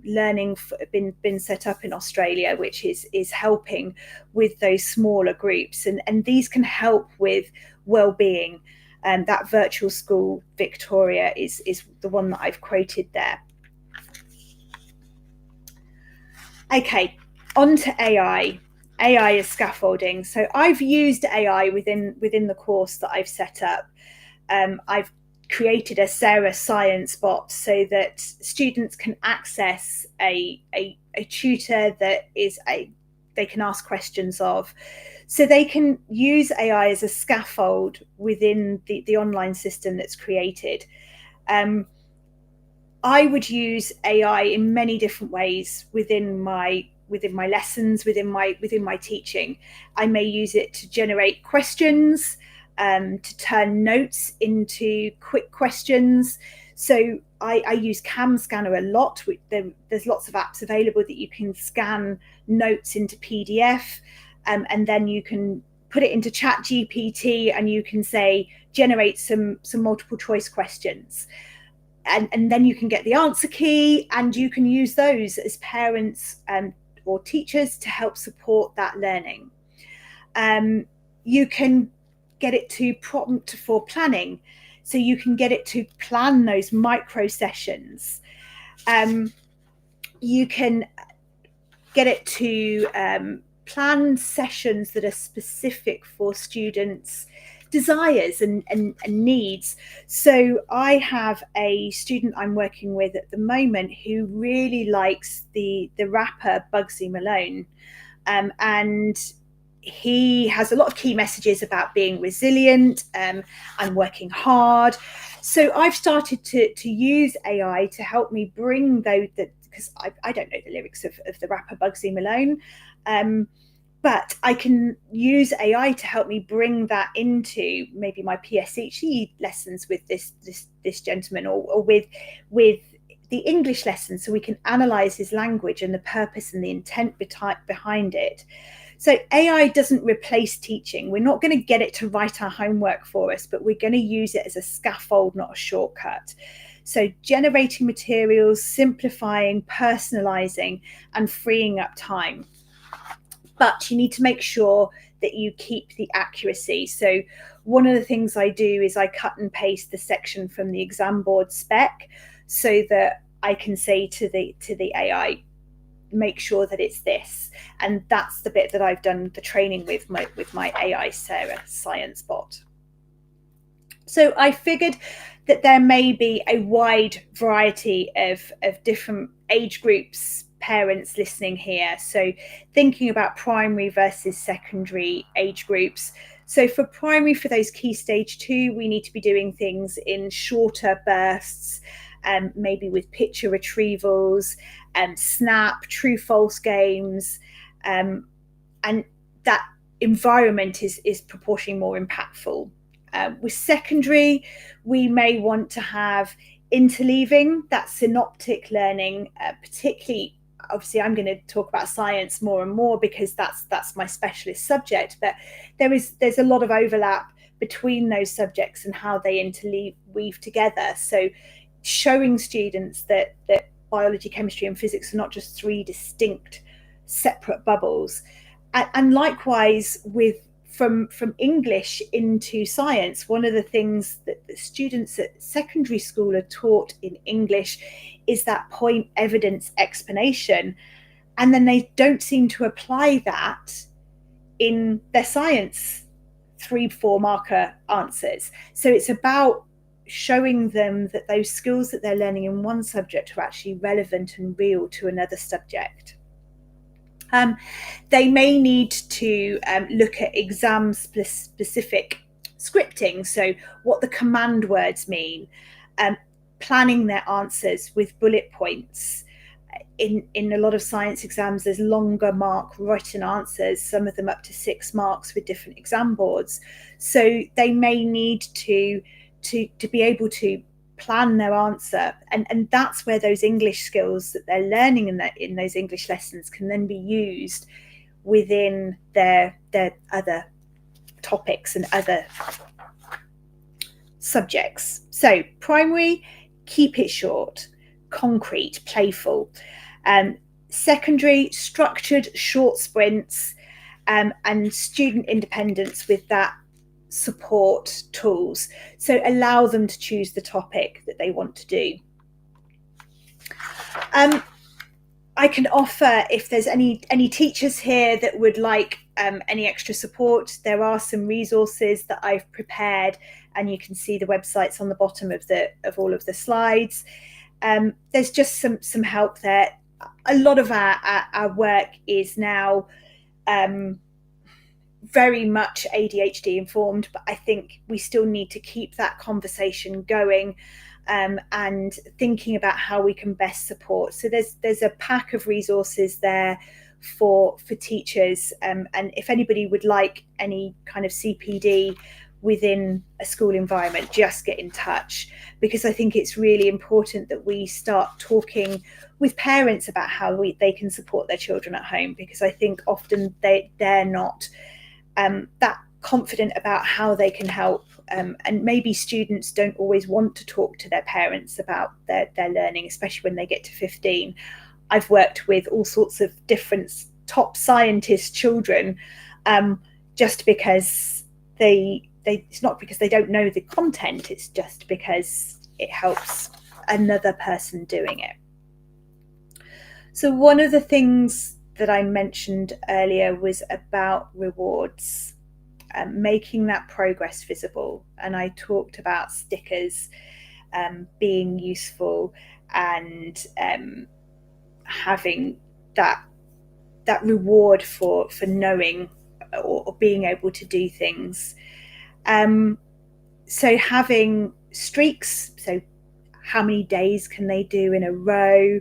learning been set up in Australia, which is helping with those smaller groups, and these can help with well-being. That virtual school Victoria is the one that I've quoted there. Okay, on to AI. AI is scaffolding. So I've used AI within the course that I've set up. I've created a Sarah Science bot so that students can access a tutor that they can ask questions of. So they can use AI as a scaffold within the online system that's created. I would use AI in many different ways within my lessons, within my teaching. I may use it to generate questions, to turn notes into quick questions. So I use Cam Scanner a lot. There's lots of apps available that you can scan notes into PDF, and then you can put it into ChatGPT and you can say, generate some multiple choice questions. And then you can get the answer key, and you can use those as parents or teachers to help support that learning. You can get it to prompt for planning, so you can get it to plan those micro sessions. You can get it to plan sessions that are specific for students' desires and needs. So I have a student I'm working with at the moment who really likes the rapper Bugsy Malone, and he has a lot of key messages about being resilient and working hard. So I've started to use AI to help me bring those, because I don't know the lyrics of the rapper Bugsy Malone, but I can use AI to help me bring that into maybe my PSHE lessons with this gentleman, or with the English lessons, so we can analyze his language and the purpose and the intent behind it. So AI doesn't replace teaching. We're not going to get it to write our homework for us, but we're going to use it as a scaffold, not a shortcut. So generating materials, simplifying, personalizing, and freeing up time. But you need to make sure that you keep the accuracy. So one of the things I do is I cut and paste the section from the exam board spec, so that I can say to the AI, make sure that it's this. And that's the bit that I've done the training with my AI Sarah science bot. So I figured that there may be a wide variety of different age groups, parents listening here. So thinking about primary versus secondary age groups. So for primary, for those key stage 2, we need to be doing things in shorter bursts, maybe with picture retrievals, snap, true false games, and that environment is proportionally more impactful. With secondary, we may want to have interleaving, that synoptic learning, particularly, obviously I'm going to talk about science more and more because that's my specialist subject, but there's a lot of overlap between those subjects and how they interweave together. So showing students that biology, chemistry and physics are not just 3 distinct separate bubbles. And likewise from English into science, one of the things that the students at secondary school are taught in English is that point evidence explanation, and then they don't seem to apply that in their science 3-4 marker answers. So it's about showing them that those skills that they're learning in one subject are actually relevant and real to another subject. They may need to look at exam specific scripting, so what the command words mean, planning their answers with bullet points. In a lot of science exams, there's longer mark written answers, some of them up to 6 marks with different exam boards. So they may need to be able to plan their answer, and that's where those English skills that they're learning in those English lessons can then be used within their other topics and other subjects. So primary, keep it short, concrete, playful. Secondary, structured, short sprints, and student independence with that support tools. So allow them to choose the topic that they want to do. I can offer, if there's any teachers here that would like any extra support, there are some resources that I've prepared, and you can see the websites on the bottom of all of the slides. There's just some help there. A lot of our work is now very much ADHD informed, but I think we still need to keep that conversation going, and thinking about how we can best support. So there's a pack of resources there for teachers, and if anybody would like any kind of CPD within a school environment, just get in touch, because I think it's really important that we start talking with parents about how they can support their children at home, because I think often they're not that confident about how they can help, and maybe students don't always want to talk to their parents about their learning, especially when they get to 15. I've worked with all sorts of different top scientist children, just because it's not because they don't know the content, it's just because it helps another person doing it. So one of the things that I mentioned earlier was about rewards, making that progress visible. And I talked about stickers being useful, and having that reward for knowing or being able to do things. So having streaks, so how many days can they do in a row?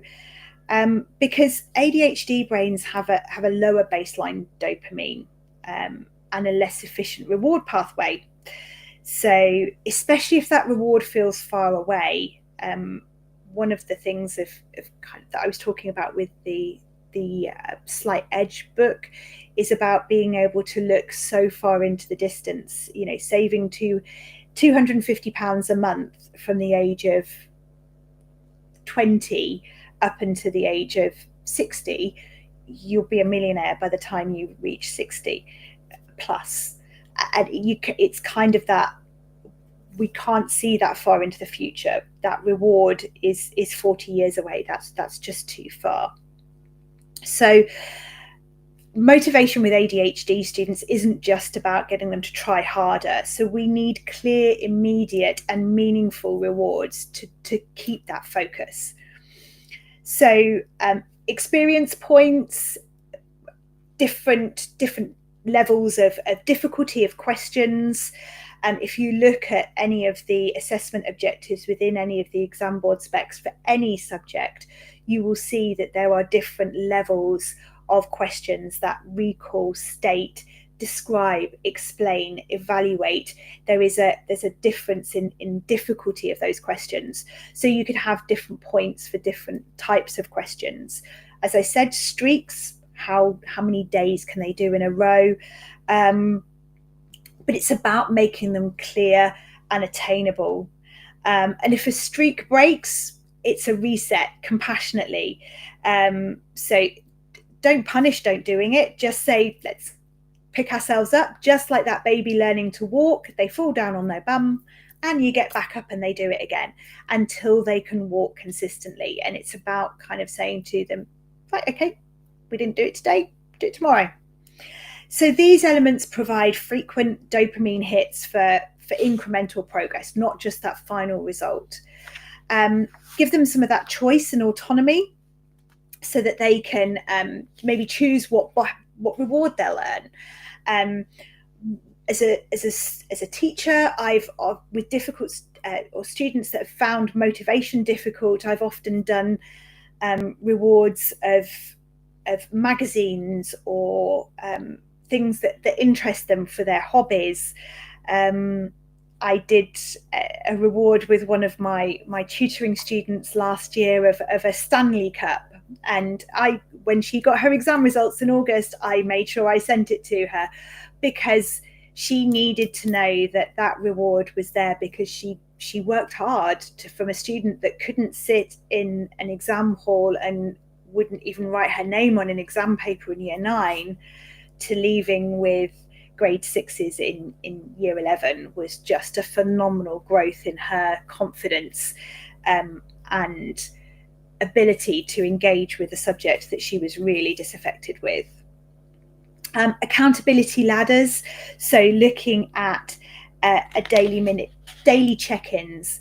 Because ADHD brains have a lower baseline dopamine and a less efficient reward pathway. So especially if that reward feels far away, one of the things of kind of that I was talking about with the Slight Edge book is about being able to look so far into the distance, you know, saving to £250 a month from the age of 20 up until the age of 60, you'll be a millionaire by the time you reach 60 plus. And it's kind of that, we can't see that far into the future. That reward is 40 years away. That's just too far. So motivation with ADHD students isn't just about getting them to try harder. So we need clear, immediate and meaningful rewards to keep that focus. So experience points, different levels of difficulty of questions. If you look at any of the assessment objectives within any of the exam board specs for any subject, you will see that there are different levels of questions that recall, state, describe, explain, evaluate. There's a difference in difficulty of those questions. So you could have different points for different types of questions. As I said, streaks, how many days can they do in a row? But it's about making them clear and attainable. And if a streak breaks, it's a reset compassionately. So don't punish don't doing it. Just say, let's pick ourselves up, just like that baby learning to walk. They fall down on their bum and you get back up and they do it again until they can walk consistently. And it's about kind of saying to them, right, okay, we didn't do it today, do it tomorrow. So these elements provide frequent dopamine hits for incremental progress, not just that final result. Give them some of that choice and autonomy so that they can maybe choose what reward they'll earn. As a teacher, I've with difficult or students that have found motivation difficult, I've often done rewards of magazines or things that interest them for their hobbies. I did a reward with one of my tutoring students last year of a Stanley Cup, and when she got her exam results in August, I made sure I sent it to her because she needed to know that reward was there because she worked hard from a student that couldn't sit in an exam hall and wouldn't even write her name on an exam paper in year 9 to leaving with grade 6s in year 11 was just a phenomenal growth in her confidence and ability to engage with the subject that she was really disaffected with. Accountability ladders, so looking at a daily check-ins.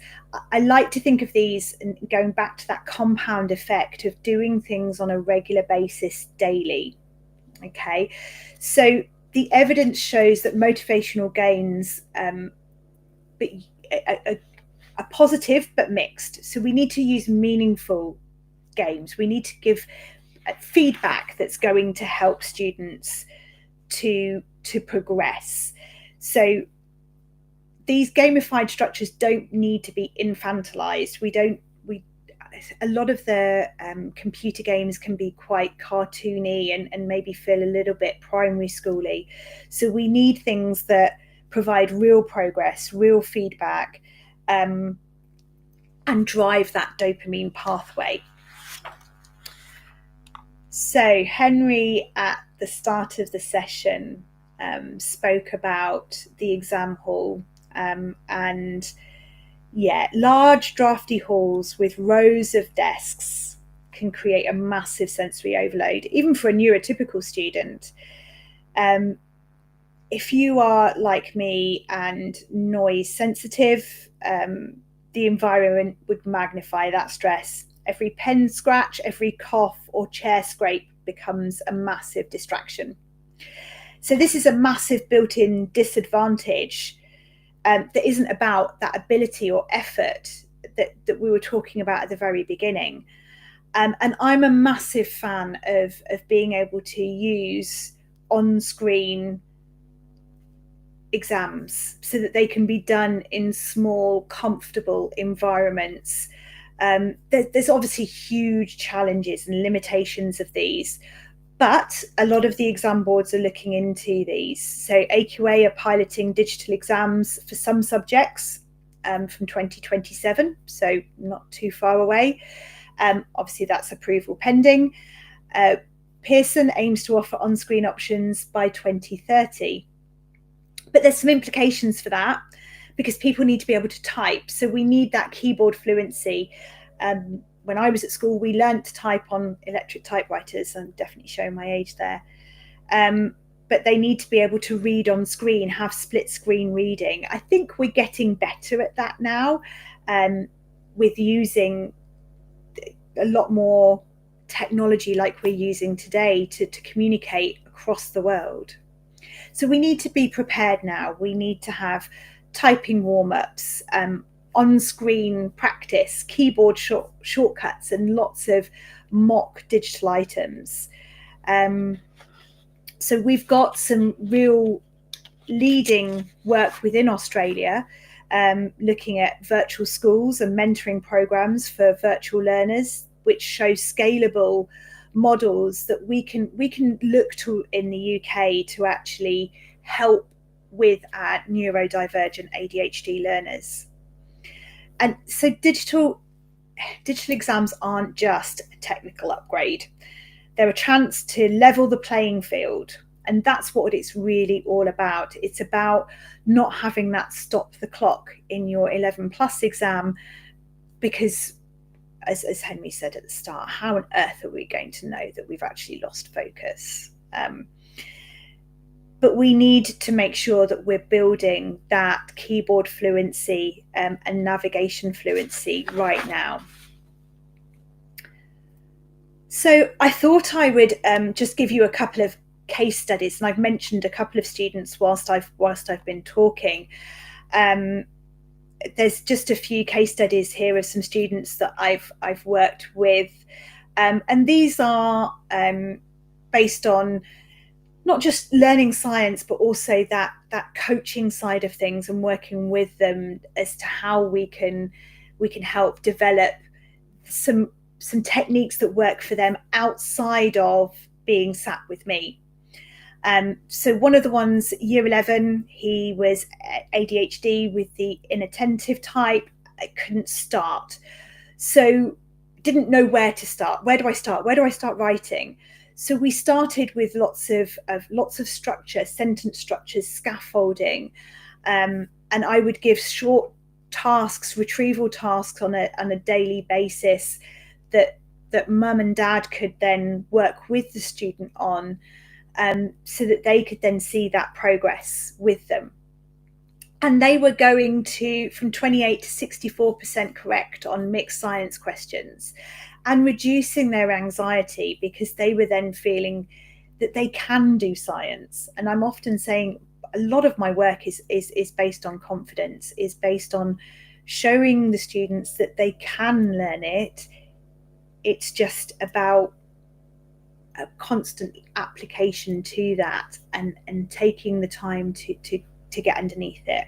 I like to think of these and going back to that compound effect of doing things on a regular basis daily. Okay, so the evidence shows that motivational gains are positive but mixed. So we need to use meaningful games. We need to give feedback that's going to help students to progress. So these gamified structures don't need to be infantilized. A lot of the computer games can be quite cartoony and maybe feel a little bit primary schooly. So we need things that provide real progress, real feedback, and drive that dopamine pathway. So Henry, at the start of the session, spoke about the exam hall and large drafty halls with rows of desks can create a massive sensory overload, even for a neurotypical student. If you are like me and noise sensitive, the environment would magnify that stress. Every pen scratch, every cough or chair scrape becomes a massive distraction. So this is a massive built-in disadvantage that isn't about that ability or effort that we were talking about at the very beginning. And I'm a massive fan of being able to use on-screen exams so that they can be done in small, comfortable environments. There's obviously huge challenges and limitations of these, but a lot of the exam boards are looking into these. So AQA are piloting digital exams for some subjects from 2027, so not too far away. Obviously, that's approval pending. Pearson aims to offer on-screen options by 2030. But there's some implications for that because people need to be able to type. So we need that keyboard fluency. When I was at school, we learned to type on electric typewriters. I'm definitely showing my age there. But they need to be able to read on screen, have split screen reading. I think we're getting better at that now with using a lot more technology like we're using today to communicate across the world. So we need to be prepared now. We need to have typing warm-ups, on-screen practice, keyboard shortcuts, and lots of mock digital items. So we've got some real leading work within Australia, looking at virtual schools and mentoring programs for virtual learners, which show scalable models that we can look to in the UK to actually help with our neurodivergent ADHD learners. And so digital exams aren't just a technical upgrade. They're a chance to level the playing field. And that's what it's really all about. It's about not having that stop the clock in your 11 plus exam, because as Henry said at the start, how on earth are we going to know that we've actually lost focus? But we need to make sure that we're building that keyboard fluency and navigation fluency right now. So I thought I would just give you a couple of case studies, and I've mentioned a couple of students whilst I've been talking. There's just a few case studies here of some students that I've worked with, and these are based on not just learning science, but also that coaching side of things and working with them as to how we can help develop some techniques that work for them outside of being sat with me. So one of the ones, year 11, he was ADHD with the inattentive type. I couldn't start. So didn't know where to start. Where do I start? Where do I start writing? So we started with lots of structure, sentence structures, scaffolding. And I would give short tasks, retrieval tasks on a daily basis that mum and dad could then work with the student on, so that they could then see that progress with them. And they were going from 28 to 64% correct on mixed science questions, and reducing their anxiety because they were then feeling that they can do science. And I'm often saying a lot of my work is based on confidence, is based on showing the students that they can learn it. It's just about a constant application to that and taking the time to get underneath it.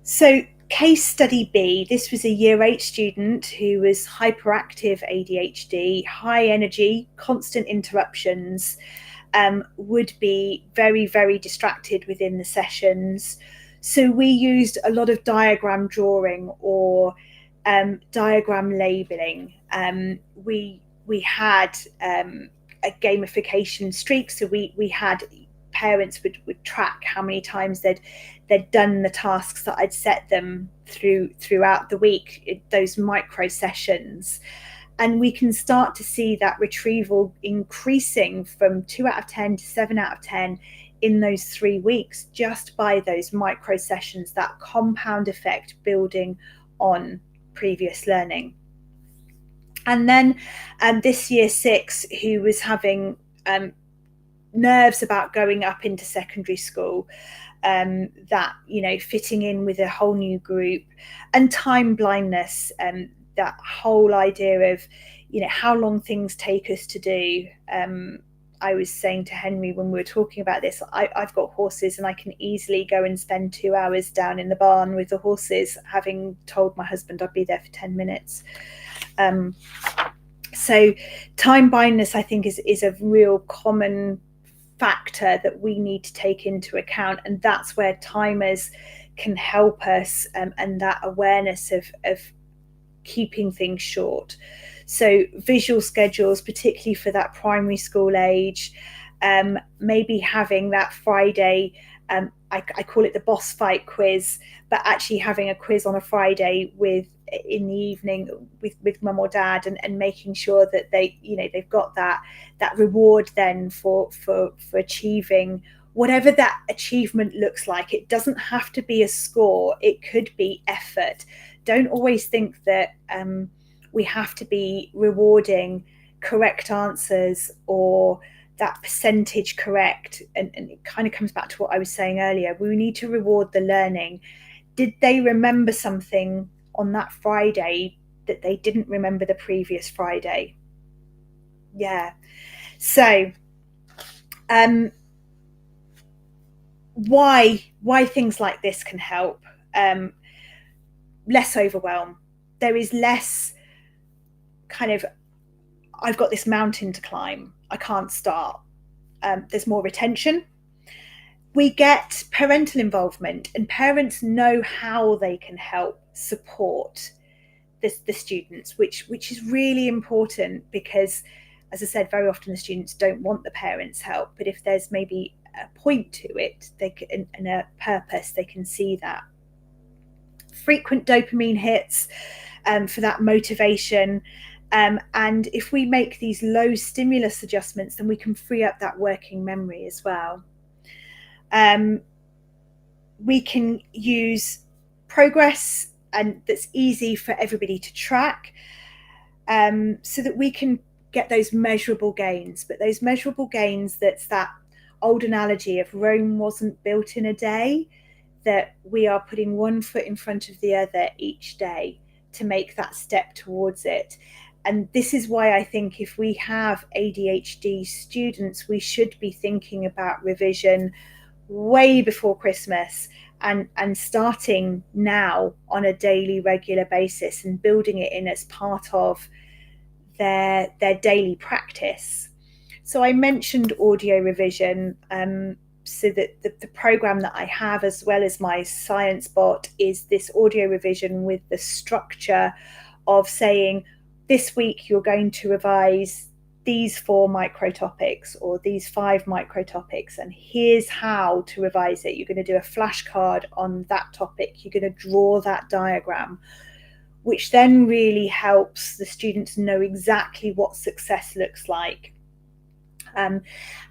So case study B, this was a year 8 student who was hyperactive ADHD, high energy, constant interruptions, would be very, very distracted within the sessions. So we used a lot of diagram drawing or diagram labeling. We had a gamification streak, so we had parents would track how many times they'd done the tasks that I'd set them throughout the week, those micro sessions. And we can start to see that retrieval increasing from 2 out of 10 to 7 out of 10 in those 3 weeks, just by those micro sessions, that compound effect building on previous learning. And then this year 6, who was having nerves about going up into secondary school, that, you know, fitting in with a whole new group, and time blindness, that whole idea of, you know, how long things take us to do. I was saying to Henry when we were talking about this, I've got horses and I can easily go and spend 2 hours down in the barn with the horses, having told my husband I'd be there for 10 minutes. So time blindness, I think, is a real common factor that we need to take into account, and that's where timers can help us, and that awareness of keeping things short. So visual schedules, particularly for that primary school age, maybe having that Friday, I call it the boss fight quiz, but actually having a quiz on a Friday in the evening with mum or dad, and making sure that they, you know, they've got that reward then for achieving whatever that achievement looks like. It doesn't have to be a score, it could be effort. Don't always think that we have to be rewarding correct answers or that percentage correct, and it kind of comes back to what I was saying earlier. We need to reward the learning. Did they remember something on that Friday that they didn't remember the previous Friday? Yeah. So why things like this can help. Less overwhelm. There is less kind of, I've got this mountain to climb, I can't start. There's more retention. We get parental involvement, and parents know how they can help support the students, which is really important, because, as I said, very often the students don't want the parents' help, but if there's maybe a point to it, they can, and a purpose, they can see that. Frequent dopamine hits for that motivation. And if we make these low stimulus adjustments, then we can free up that working memory as well. We can use progress, and that's easy for everybody to track, so that we can get those measurable gains. But those measurable gains, that's that old analogy of Rome wasn't built in a day, that we are putting one foot in front of the other each day to make that step towards it. And this is why I think if we have ADHD students, we should be thinking about revision way before Christmas, and starting now on a daily, regular basis, and building it in as part of their daily practice. So I mentioned audio revision. So that the program that I have, as well as my science bot, is this audio revision with the structure of saying, this week you're going to revise these 4 micro topics or these 5 micro topics, and here's how to revise it. You're going to do a flashcard on that topic, you're going to draw that diagram, which then really helps the students know exactly what success looks like.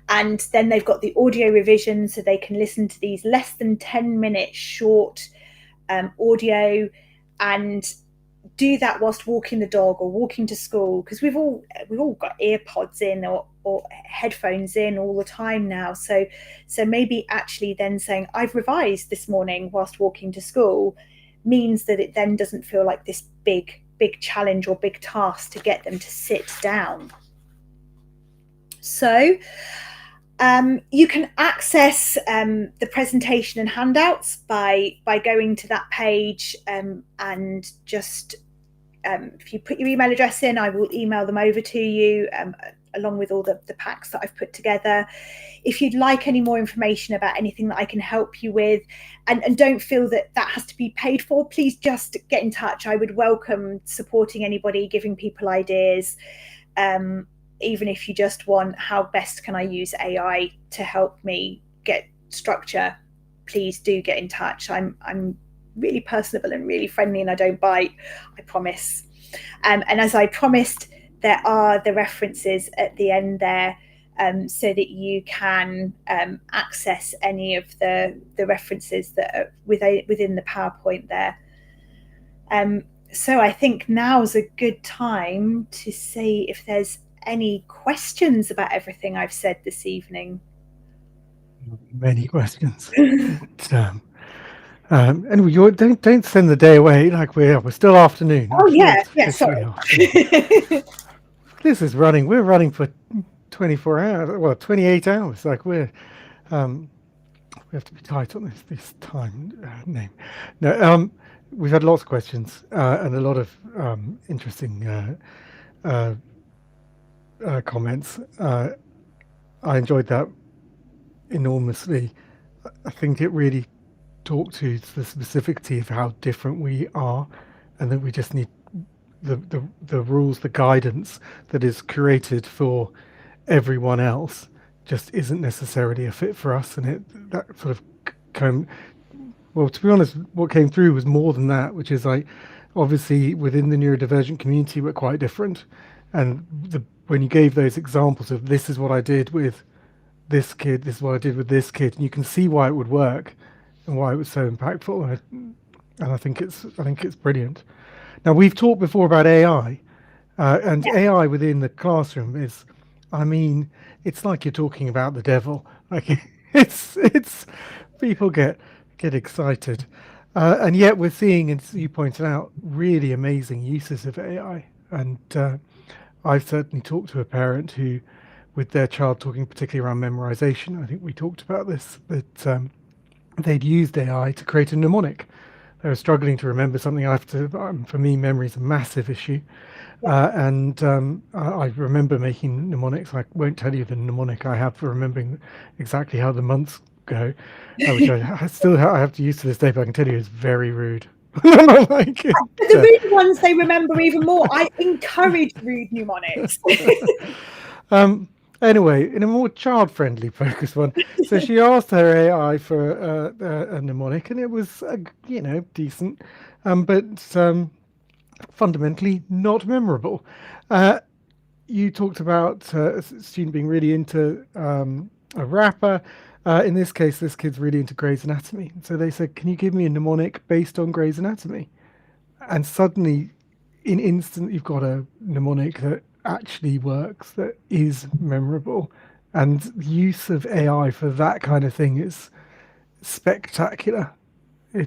And then they've got the audio revision, so they can listen to these less than 10-minute short audio, and do that whilst walking the dog or walking to school, because we've all got earpods in or headphones in all the time now. So maybe actually then saying, I've revised this morning whilst walking to school, means that it then doesn't feel like this big challenge or big task to get them to sit down. So you can access the presentation and handouts by going to that page, and just if you put your email address in, I will email them over to you, along with all the packs that I've put together. If you'd like any more information about anything that I can help you with, and don't feel that has to be paid for, please just get in touch. I would welcome supporting anybody, giving people ideas. Even if you just want, how best can I use AI to help me get structure, please do get in touch. I'm really personable and really friendly, and I don't bite, I promise. And as I promised, there are the references at the end there, so that you can access any of the references that are within the PowerPoint there. So I think now's a good time to see if there's any questions about everything I've said this evening. Many questions. Anyway, don't send the day away like we're still afternoon. Oh, yeah, Officially sorry. afternoon. This is running. We're running for 24 hours. Well, 28 hours. Like we have to be tight on this time name. No, we've had lots of questions and a lot of interesting comments. I enjoyed that enormously. I think it really talked to the specificity of how different we are, and that we just need the rules, the guidance that is created for everyone else just isn't necessarily a fit for us. And that sort of came, well, to be honest, what came through was more than that, which is like, obviously within the neurodivergent community we're quite different, and when you gave those examples of this is what I did with this kid, this is what I did with this kid, and you can see why it would work and why it was so impactful, and I think it's brilliant. Now, we've talked before about AI, and AI within the classroom is, I mean, it's like you're talking about the devil. Like it's people get excited, and yet we're seeing, as you pointed out, really amazing uses of AI. And I've certainly talked to a parent who, with their child talking particularly around memorization, I think we talked about this, that they'd used AI to create a mnemonic. They were struggling to remember something. For me, memory is a massive issue. And I remember making mnemonics. I won't tell you the mnemonic I have for remembering exactly how the months go, which I have to use to this day, but I can tell you it's very rude. Like the rude ones they remember even more. I encourage rude mnemonics. Anyway, in a more child-friendly focused one, so she asked her AI for a mnemonic, and it was decent, but fundamentally not memorable. You talked about a student being really into a rapper. In this case, this kid's really into Grey's Anatomy. So they said, can you give me a mnemonic based on Grey's Anatomy? And suddenly, in instant, you've got a mnemonic that actually works, that is memorable. And the use of AI for that kind of thing is spectacular. I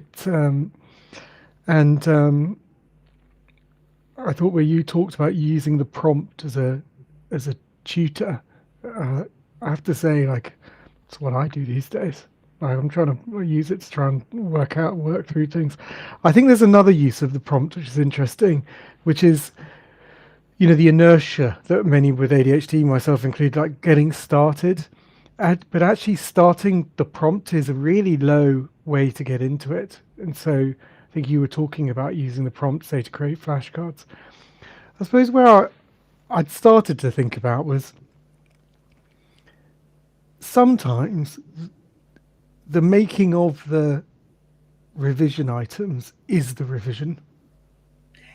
thought where you talked about using the prompt as a tutor, I have to say, like, it's what I do these days. I'm trying to use it to try and work through things. I think there's another use of the prompt which is interesting, which is, the inertia that many with ADHD, myself included, like getting started. But actually starting the prompt is a really low way to get into it. And so I think you were talking about using the prompt, say, to create flashcards. I suppose where I'd started to think about was sometimes the making of the revision items is the revision.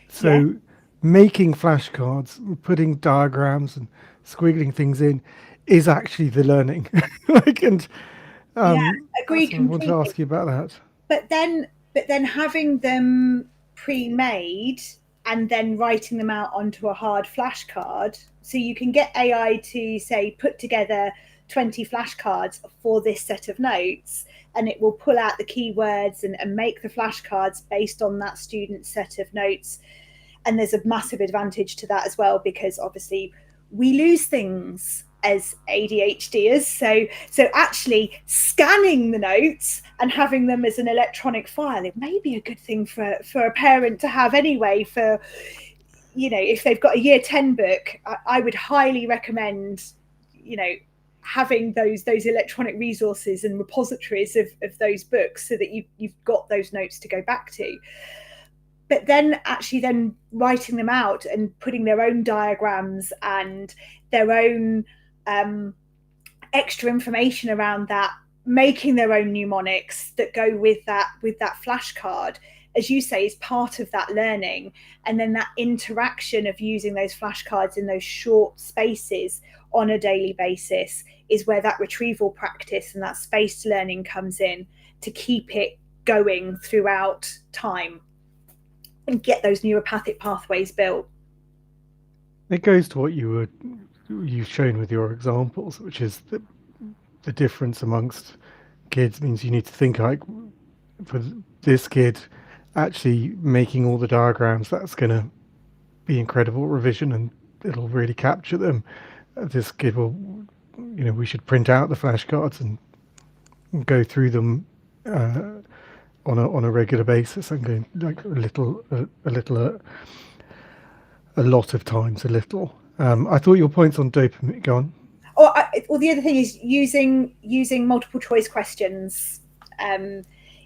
So making flashcards, putting diagrams and squiggling things in is actually the learning. Agreed completely. I want to ask you about that. But then having them pre-made and then writing them out onto a hard flashcard, so you can get AI to say put together 20 flashcards for this set of notes, and it will pull out the keywords and make the flashcards based on that student's set of notes. And there's a massive advantage to that as well, because obviously we lose things as ADHDers. So actually scanning the notes and having them as an electronic file, it may be a good thing for a parent to have anyway. For, if they've got a year 10 book, I would highly recommend, having those electronic resources and repositories of those books, so that you've got those notes to go back to. But then actually writing them out and putting their own diagrams and their own extra information around that, making their own mnemonics that go with that flashcard, as you say, is part of that learning. And then that interaction of using those flashcards in those short spaces on a daily basis is where that retrieval practice and that spaced learning comes in, to keep it going throughout time and get those neuropathic pathways built. It goes to what you've shown with your examples, which is that the difference amongst kids means you need to think like, for this kid, actually making all the diagrams, that's going to be incredible revision and it'll really capture them. This kid will, we should print out the flashcards and go through them on a regular basis and go like a lot of times a little. I thought your points on dopamine. Go on. Or the other thing is using multiple choice questions.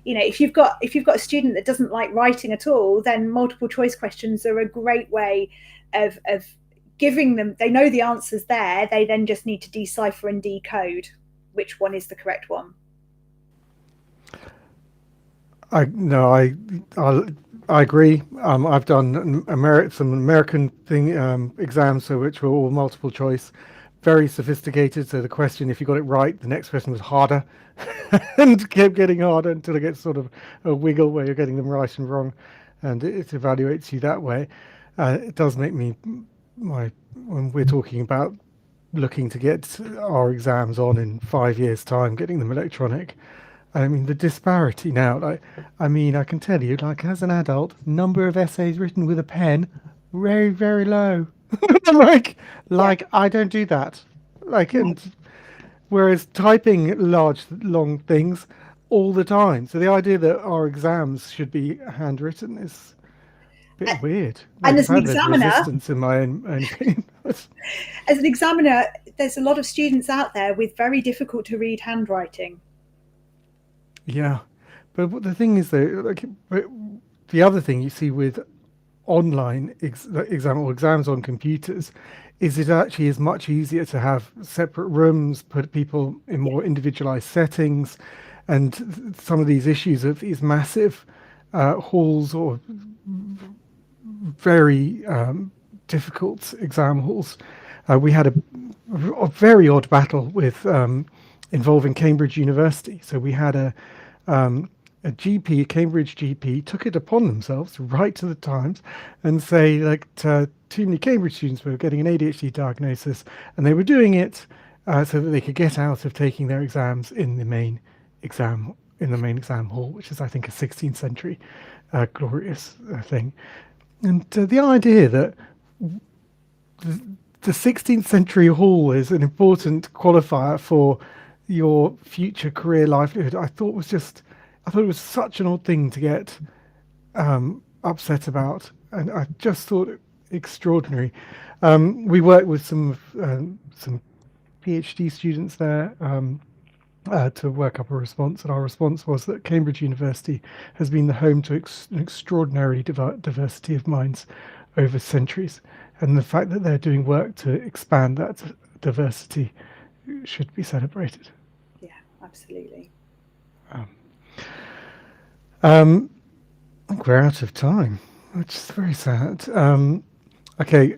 If you've got a student that doesn't like writing at all, then multiple choice questions are a great way of giving them. They know the answers there. They then just need to decipher and decode which one is the correct one. I agree. I've done some American exams, so which were all multiple choice, very sophisticated. So the question, if you got it right, the next question was harder, and kept getting harder until it gets sort of a wiggle where you're getting them right and wrong, and it evaluates you that way. It does make me when we're talking about looking to get our exams on in 5 years' time, getting them electronic. I mean, the disparity now, I can tell you, as an adult, number of essays written with a pen, very, very low. I don't do that. And whereas typing large, long things all the time. So the idea that our exams should be handwritten is a bit weird. And as an examiner, resistance in my own opinion. As an examiner, there's a lot of students out there with very difficult to read handwriting. Yeah, but the thing is, though, the other thing you see with online exams on computers is it actually is much easier to have separate rooms, put people in more individualized settings, and some of these issues of these massive halls or very difficult exam halls. We had a very odd battle with involving Cambridge University. So we had a GP, a Cambridge GP, took it upon themselves to write to the Times and say too many Cambridge students were getting an ADHD diagnosis, and they were doing it so that they could get out of taking their exams in the main exam hall, which is, I think, a 16th century glorious thing. And the idea that the 16th century hall is an important qualifier for your future career livelihood, I thought it was such an odd thing to get upset about, and I just thought it extraordinary. We worked with some PhD students there to work up a response, and our response was that Cambridge University has been the home to an extraordinary diversity of minds over centuries, and the fact that they're doing work to expand that diversity should be celebrated. Yeah, absolutely. I think we're out of time, which is very sad. Okay,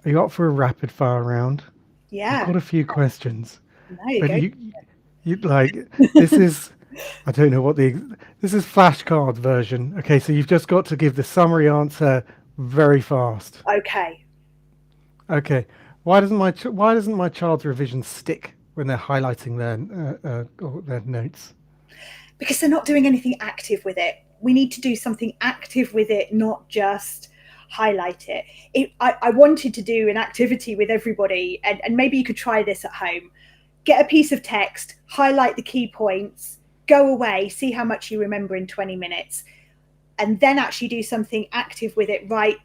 are you up for a rapid fire round? Yeah. I've got a few questions. No, but this is, I don't know this is flashcard version. Okay, so you've just got to give the summary answer very fast. Okay. Why doesn't my child's revision stick when they're highlighting their notes? Because they're not doing anything active with it. We need to do something active with it, not just highlight it. I wanted to do an activity with everybody, and maybe you could try this at home. Get a piece of text, highlight the key points, go away, see how much you remember in 20 minutes, and then actually do something active with it. Write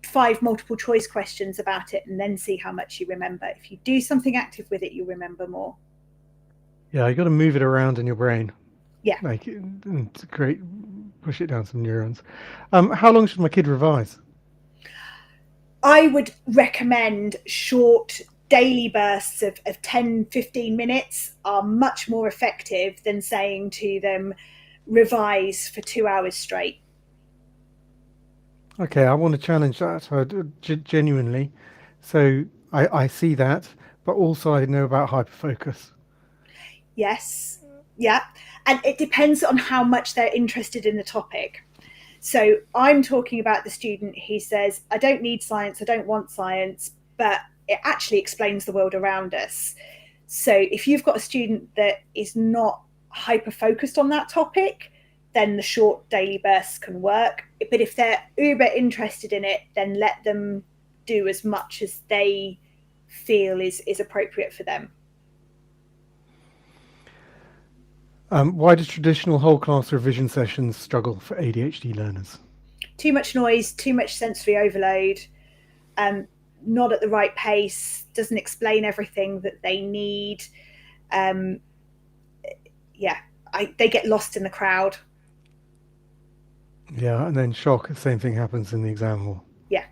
5 multiple choice questions about it, and then see how much you remember. If you do something active with it, you'll remember more. Yeah, you got to move it around in your brain. Yeah. To push it down some neurons. How long should my kid revise? I would recommend short daily bursts of 10-15 minutes are much more effective than saying to them, revise for 2 hours straight. Okay, I want to challenge that genuinely. So I see that, but also I know about hyperfocus. Yes. Yeah. And it depends on how much they're interested in the topic. So I'm talking about the student who says, I don't need science, I don't want science, but it actually explains the world around us. So if you've got a student that is not hyper focused on that topic, then the short daily bursts can work. But if they're uber interested in it, then let them do as much as they feel is appropriate for them. Why do traditional whole class revision sessions struggle for ADHD learners? Too much noise, too much sensory overload, not at the right pace, doesn't explain everything that they need. They get lost in the crowd. Yeah, and then shock, the same thing happens in the exam hall. Yeah.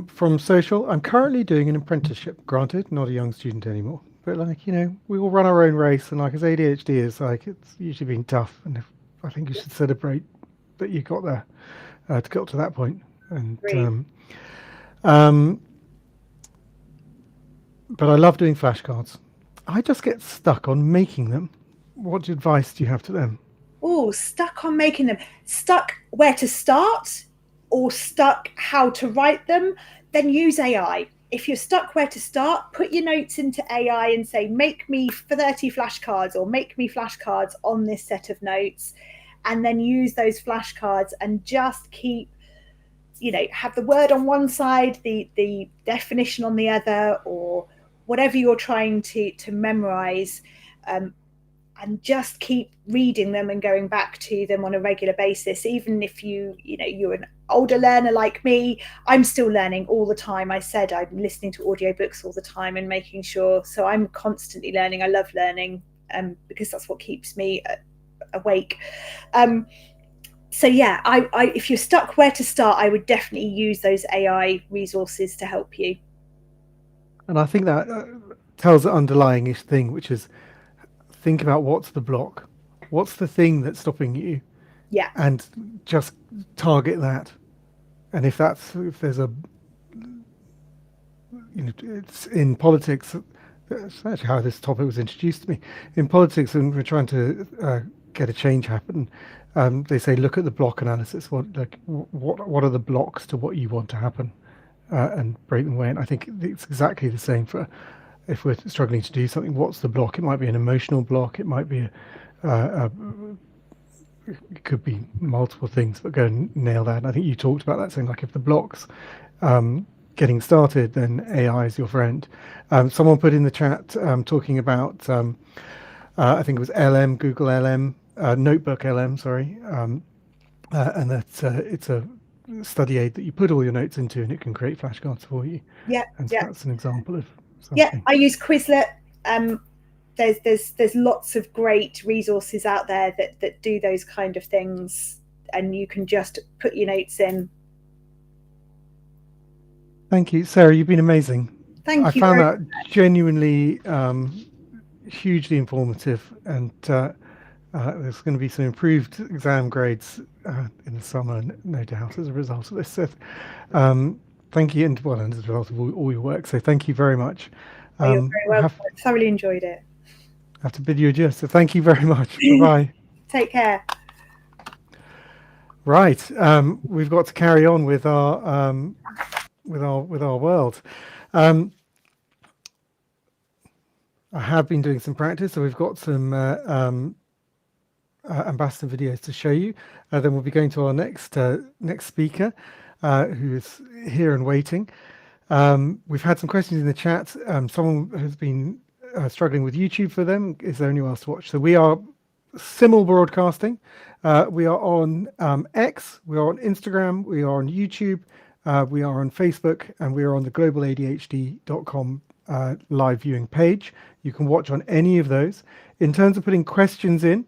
From social, I'm currently doing an apprenticeship, granted, not a young student anymore. But like, you know, we all run our own race, and like as ADHD is, like it's usually been tough, and I think you should celebrate that you got there to get to that point. And but I love doing flashcards. I just get stuck on making them. What advice do you have to them? Oh, stuck on making them. Stuck where to start, or stuck how to write them? Then use AI. If you're stuck where to start, put your notes into AI and say, make me 30 flashcards, or make me flashcards on this set of notes, and then use those flashcards and just keep, you know, have the word on one side, the definition on the other, or whatever you're trying to memorize, and just keep reading them and going back to them on a regular basis. Even if you're an older learner like me, I'm still learning all the time. I said I'm listening to audiobooks all the time and making sure, so I'm constantly learning. I love learning because that's what keeps me awake. So yeah, I if you're stuck where to start, I would definitely use those AI resources to help you. And I think that tells the underlying thing, which is think about what's the block, what's the thing that's stopping you, and just target that. And if there's a, you know, it's in politics. That's actually how this topic was introduced to me. In politics, when we're trying to get a change happen, they say look at the block analysis. What are the blocks to what you want to happen, and break them away. And I think it's exactly the same for if we're struggling to do something. What's the block? It might be an emotional block. It might be it could be multiple things, but go and nail that. And I think you talked about that, saying like if the block's getting started, then AI is your friend. Someone put in the chat talking about I think it was LM, Google LM, Notebook LM, sorry, and that it's a study aid that you put all your notes into, and it can create flashcards for you. And so that's an example of something. I use Quizlet. There's lots of great resources out there that do those kind of things, and you can just put your notes in. Thank you, Sarah. You've been amazing. Thank you. I found that genuinely hugely informative, and there's going to be some improved exam grades in the summer, no doubt, as a result of this. So, thank you, and well, and as a result of all your work. So thank you very much. You're very welcome. I thoroughly enjoyed it. I have to bid you adieu. So thank you very much. Bye-bye. Take care. Right, we've got to carry on with our world. I have been doing some practice, so we've got some ambassador videos to show you. Then we'll be going to our next speaker, who is here and waiting. We've had some questions in the chat. Someone has been struggling with YouTube for them. Is there anywhere else to watch? So we are simul broadcasting. We are on X, we are on Instagram, we are on YouTube, we are on Facebook, and we are on the globaladhd.com live viewing page. You can watch on any of those. In terms of putting questions in,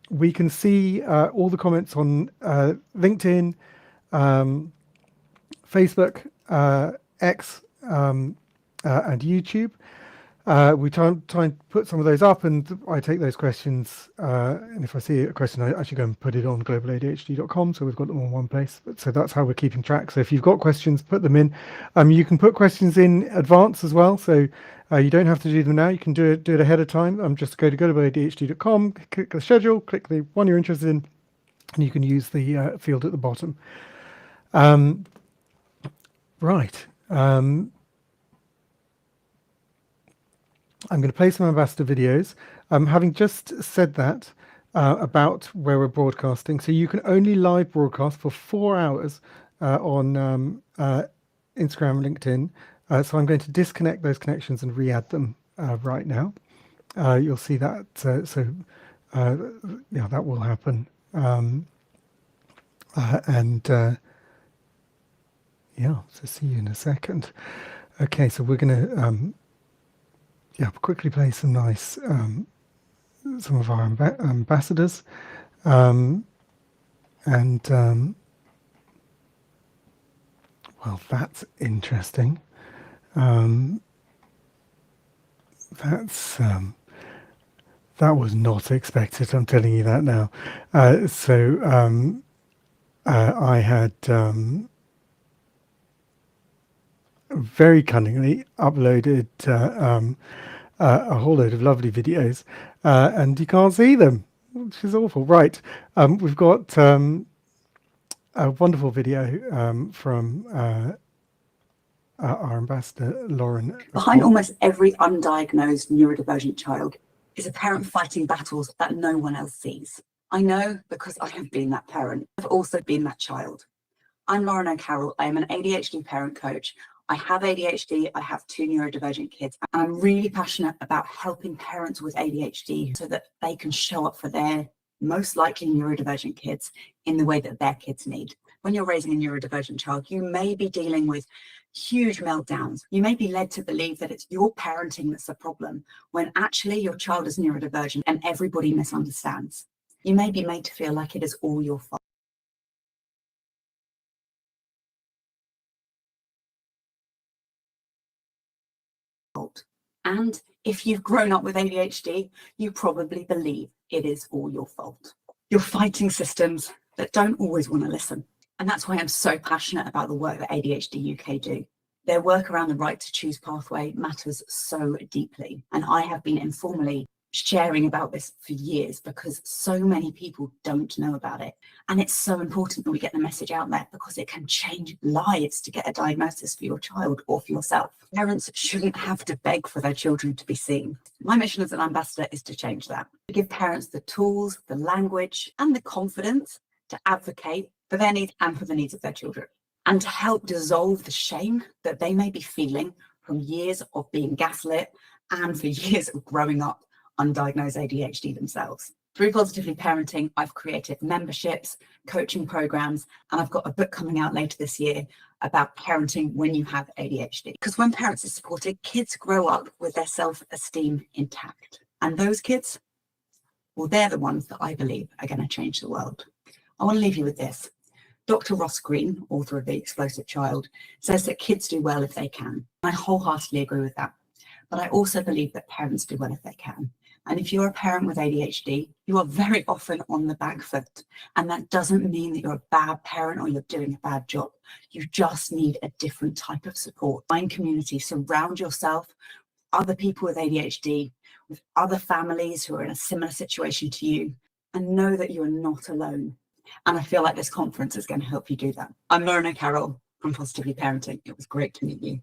we can see all the comments on LinkedIn, Facebook, X, and YouTube. We try and put some of those up, and I take those questions, and if I see a question, I actually go and put it on globaladhd.com, so we've got them on one place. So that's how we're keeping track. So if you've got questions, put them in. You can put questions in advance as well, so you don't have to do them now. You can do it ahead of time. Just go to globaladhd.com, click the schedule, click the one you're interested in, and you can use the field at the bottom. Right. I'm going to play some ambassador videos. Having just said that about where we're broadcasting, so you can only live broadcast for 4 hours on Instagram and LinkedIn. So I'm going to disconnect those connections and re-add them right now. You'll see that. Yeah, that will happen. Yeah, so see you in a second. Okay, so we're going to quickly play some nice some of our ambassadors, well, that's interesting. That was not expected. I'm telling you that now. I had very cunningly uploaded a whole load of lovely videos, and you can't see them, which is awful. Right, we've got a wonderful video from our ambassador, Lauren. Behind almost every undiagnosed neurodivergent child is a parent fighting battles that no one else sees. I know because I have been that parent. I've also been that child. I'm Lauren O'Carroll. I am an ADHD parent coach. I have ADHD, I have 2 neurodivergent kids, and I'm really passionate about helping parents with ADHD so that they can show up for their most likely neurodivergent kids in the way that their kids need. When you're raising a neurodivergent child, you may be dealing with huge meltdowns. You may be led to believe that it's your parenting that's the problem, when actually your child is neurodivergent and everybody misunderstands. You may be made to feel like it is all your fault. And if you've grown up with ADHD, you probably believe it is all your fault. You're fighting systems that don't always want to listen. And that's why I'm so passionate about the work that ADHD UK do. Their work around the right to choose pathway matters so deeply. And I have been informally sharing about this for years because so many people don't know about it. And it's so important that we get the message out there because it can change lives to get a diagnosis for your child or for yourself. Parents shouldn't have to beg for their children to be seen. My mission as an ambassador is to change that, to give parents the tools, the language, and the confidence to advocate for their needs and for the needs of their children, and to help dissolve the shame that they may be feeling from years of being gaslit and for years of growing up undiagnosed ADHD themselves. Through Positively Parenting, I've created memberships, coaching programs, and I've got a book coming out later this year about parenting when you have ADHD. Because when parents are supported, kids grow up with their self-esteem intact. And those kids, well, they're the ones that I believe are going to change the world. I want to leave you with this. Dr. Ross Green, author of The Explosive Child, says that kids do well if they can. I wholeheartedly agree with that. But I also believe that parents do well if they can. And if you're a parent with ADHD, you are very often on the back foot. And that doesn't mean that you're a bad parent or you're doing a bad job. You just need a different type of support. Find community, surround yourself with other people with ADHD, with other families who are in a similar situation to you, and know that you are not alone. And I feel like this conference is going to help you do that. I'm Lauren O'Carroll from Positively Parenting. It was great to meet you.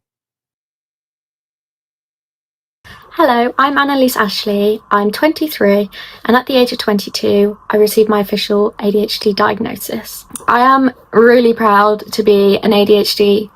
Hello, I'm Annalise Ashley. I'm 23, and at the age of 22, I received my official ADHD diagnosis. I am really proud to be an ADHD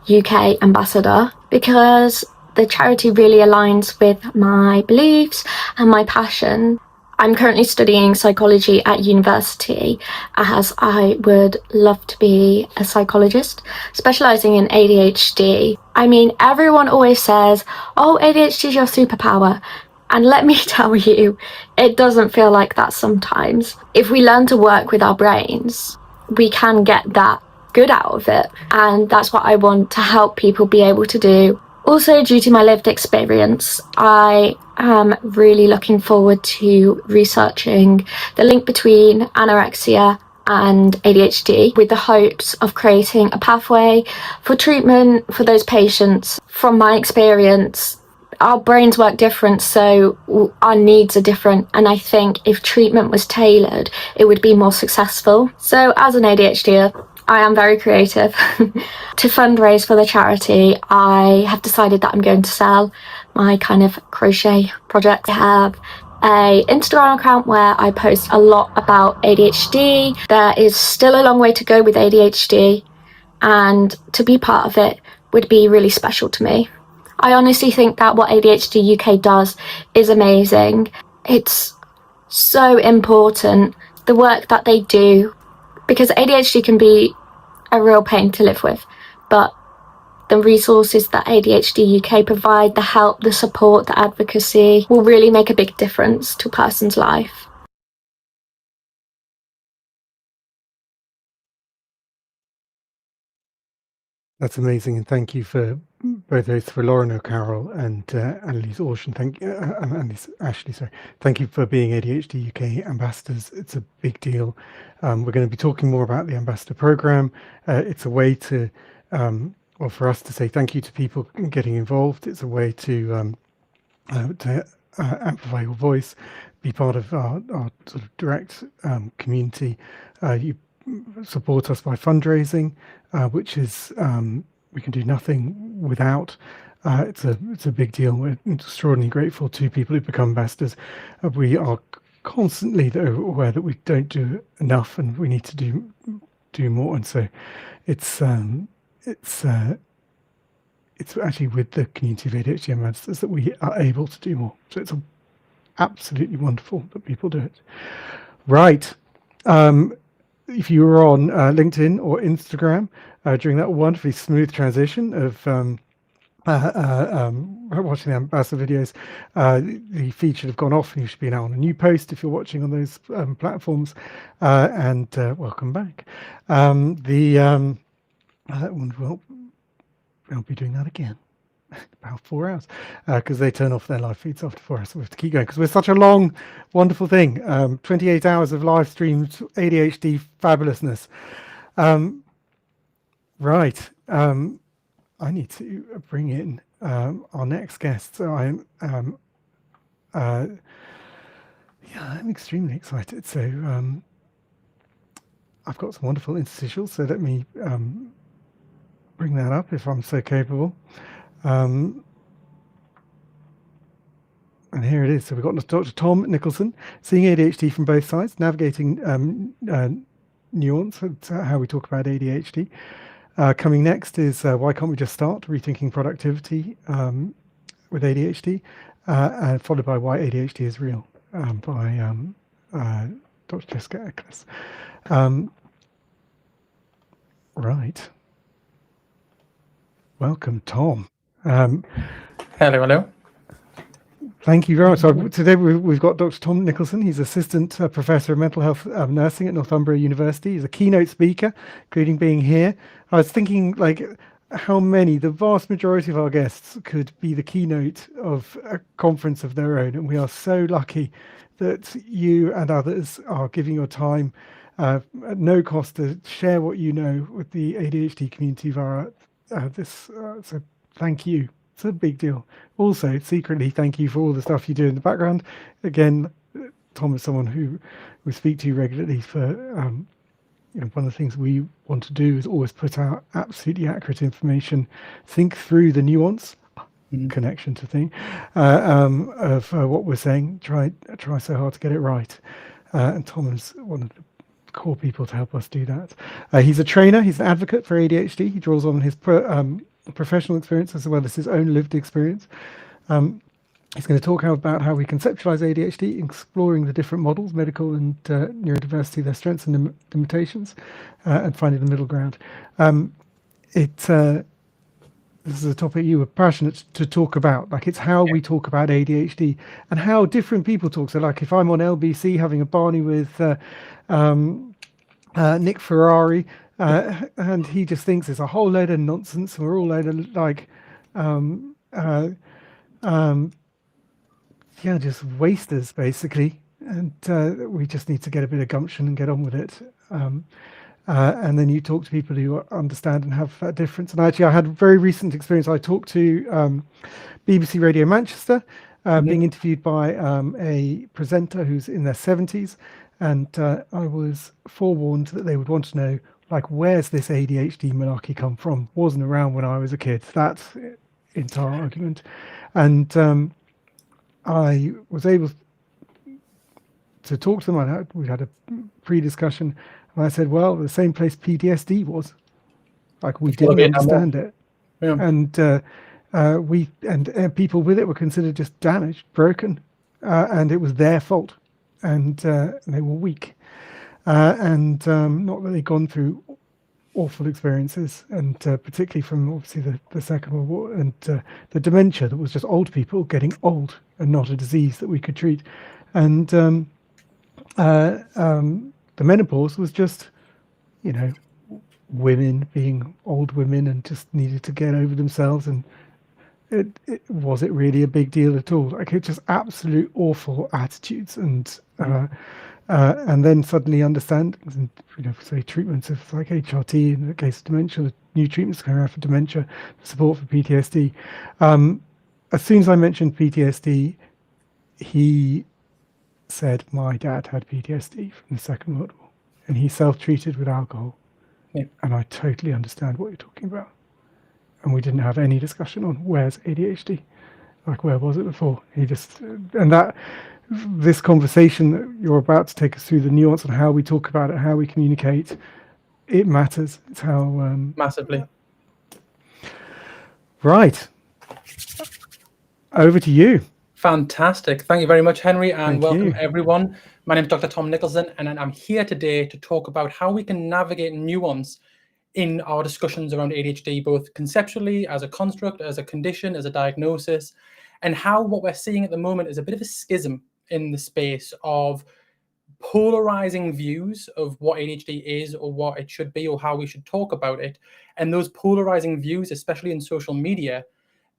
UK ambassador because the charity really aligns with my beliefs and my passion. I'm currently studying psychology at university as I would love to be a psychologist, specialising in ADHD. I mean, everyone always says, oh, ADHD is your superpower. And let me tell you, it doesn't feel like that sometimes. If we learn to work with our brains, we can get that good out of it. And that's what I want to help people be able to do. Also, due to my lived experience, I am really looking forward to researching the link between anorexia and ADHD with the hopes of creating a pathway for treatment for those patients. From my experience, our brains work different, so our needs are different, and I think if treatment was tailored, it would be more successful. So as an ADHDer, I am very creative. To fundraise for the charity, I have decided that I'm going to sell my kind of crochet project. I have a Instagram account where I post a lot about ADHD. There is still a long way to go with ADHD, and to be part of it would be really special to me. I honestly think that what ADHD UK does is amazing. It's so important, the work that they do, because ADHD can be a real pain to live with, but the resources that ADHD UK provide, the help, the support, the advocacy, will really make a big difference to a person's life. That's amazing, and thank you for both those, for Lauren O'Carroll and Annalise Ocean. Annalise Ashley, sorry. Thank you for being ADHD UK ambassadors. It's a big deal. We're going to be talking more about the ambassador program. It's a way to, well, for us to say thank you to people getting involved. It's a way to amplify your voice, be part of our sort of direct community. You support us by fundraising, which is we can do nothing without. It's a big deal. We're extraordinarily grateful to people who become ambassadors. We are constantly aware that we don't do enough, and we need to do more. And so it's actually with the community of ADHD ambassadors that we are able to do more. So it's absolutely wonderful that people do it. Right. If you were on LinkedIn or Instagram during that wonderfully smooth transition of watching the ambassador videos, the feed should have gone off and you should be now on a new post if you're watching on those platforms. And welcome back. Well, I'll be doing that again. About 4 hours, because they turn off their live feeds after 4 hours, so we have to keep going because we're such a long, wonderful thing. 28 hours of live streamed ADHD fabulousness. Right. I need to bring in our next guest. So I'm extremely excited. So I've got some wonderful interstitials, so let me bring that up if I'm so capable. And here it is. So we've got Dr. Tom Nicholson, seeing ADHD from both sides, navigating nuance, how we talk about ADHD. Coming next is Why Can't We Just Start? Rethinking Productivity with ADHD, and followed by Why ADHD is Real by Dr. Jessica Eccles. Right. Welcome, Tom. Hello. Thank you very much. So today we've got Dr. Tom Nicholson. He's Assistant Professor of Mental Health Nursing at Northumbria University. He's a keynote speaker, including being here. I was thinking, like, how many, the vast majority of our guests could be the keynote of a conference of their own. And we are so lucky that you and others are giving your time at no cost to share what you know with the ADHD community via this. So thank you. It's a big deal. Also, secretly, thank you for all the stuff you do in the background. Again, Tom is someone who we speak to regularly for, one of the things we want to do is always put out absolutely accurate information, think through the nuance, connection to thing, of what we're saying, try so hard to get it right. And Tom is one of the core people to help us do that. He's a trainer, he's an advocate for ADHD. He draws on his professional experience as well as his own lived experience. He's going to talk about how we conceptualize ADHD, exploring the different models, medical and neurodiversity, their strengths and limitations, and finding the middle ground. This is a topic you were passionate to talk about. Like, it's how we talk about ADHD and how different people talk. So, like, if I'm on LBC having a Barney with Nick Ferrari, and he just thinks it's a whole load of nonsense, and we're all load of like, just wasters basically, and we just need to get a bit of gumption and get on with it. And then you talk to people who understand and have that difference. And actually, I had a very recent experience. I talked to BBC Radio Manchester, being interviewed by a presenter who's in their 70s, and I was forewarned that they would want to know, like, where's this ADHD malarkey come from? Wasn't around when I was a kid. That entire argument. And I was able to talk to them. We had a pre-discussion, and I said, well, the same place PTSD was. Like, we didn't understand it. Yeah. And people with it were considered just damaged, broken, and it was their fault, and they were weak, and not that they'd gone through awful experiences, and particularly from obviously the Second World War, and the dementia that was just old people getting old and not a disease that we could treat, and the menopause was just, you know, women being old women and just needed to get over themselves, and it was it really a big deal at all? Like, it's just absolute awful attitudes, and then suddenly understandings, and, you know, say treatments of like HRT in the case of dementia, the new treatments coming out for dementia, support for PTSD. As soon as I mentioned PTSD, he said, my dad had PTSD from the Second World War, and he self-treated with alcohol. Yeah. And I totally understand what you're talking about. And we didn't have any discussion on where's ADHD, like where was it before. He just, and that this conversation that you're about to take us through, the nuance on how we talk about it, how we communicate, it matters. It's how massively. Right. Over to you. Fantastic. Thank you very much, Henry, and Thank welcome you. everyone. My name is Dr. Tom Nicholson, and I'm here today to talk about how we can navigate nuance in our discussions around ADHD, both conceptually, as a construct, as a condition, as a diagnosis, and how what we're seeing at the moment is a bit of a schism in the space of polarizing views of what ADHD is or what it should be or how we should talk about it. And those polarizing views, especially in social media,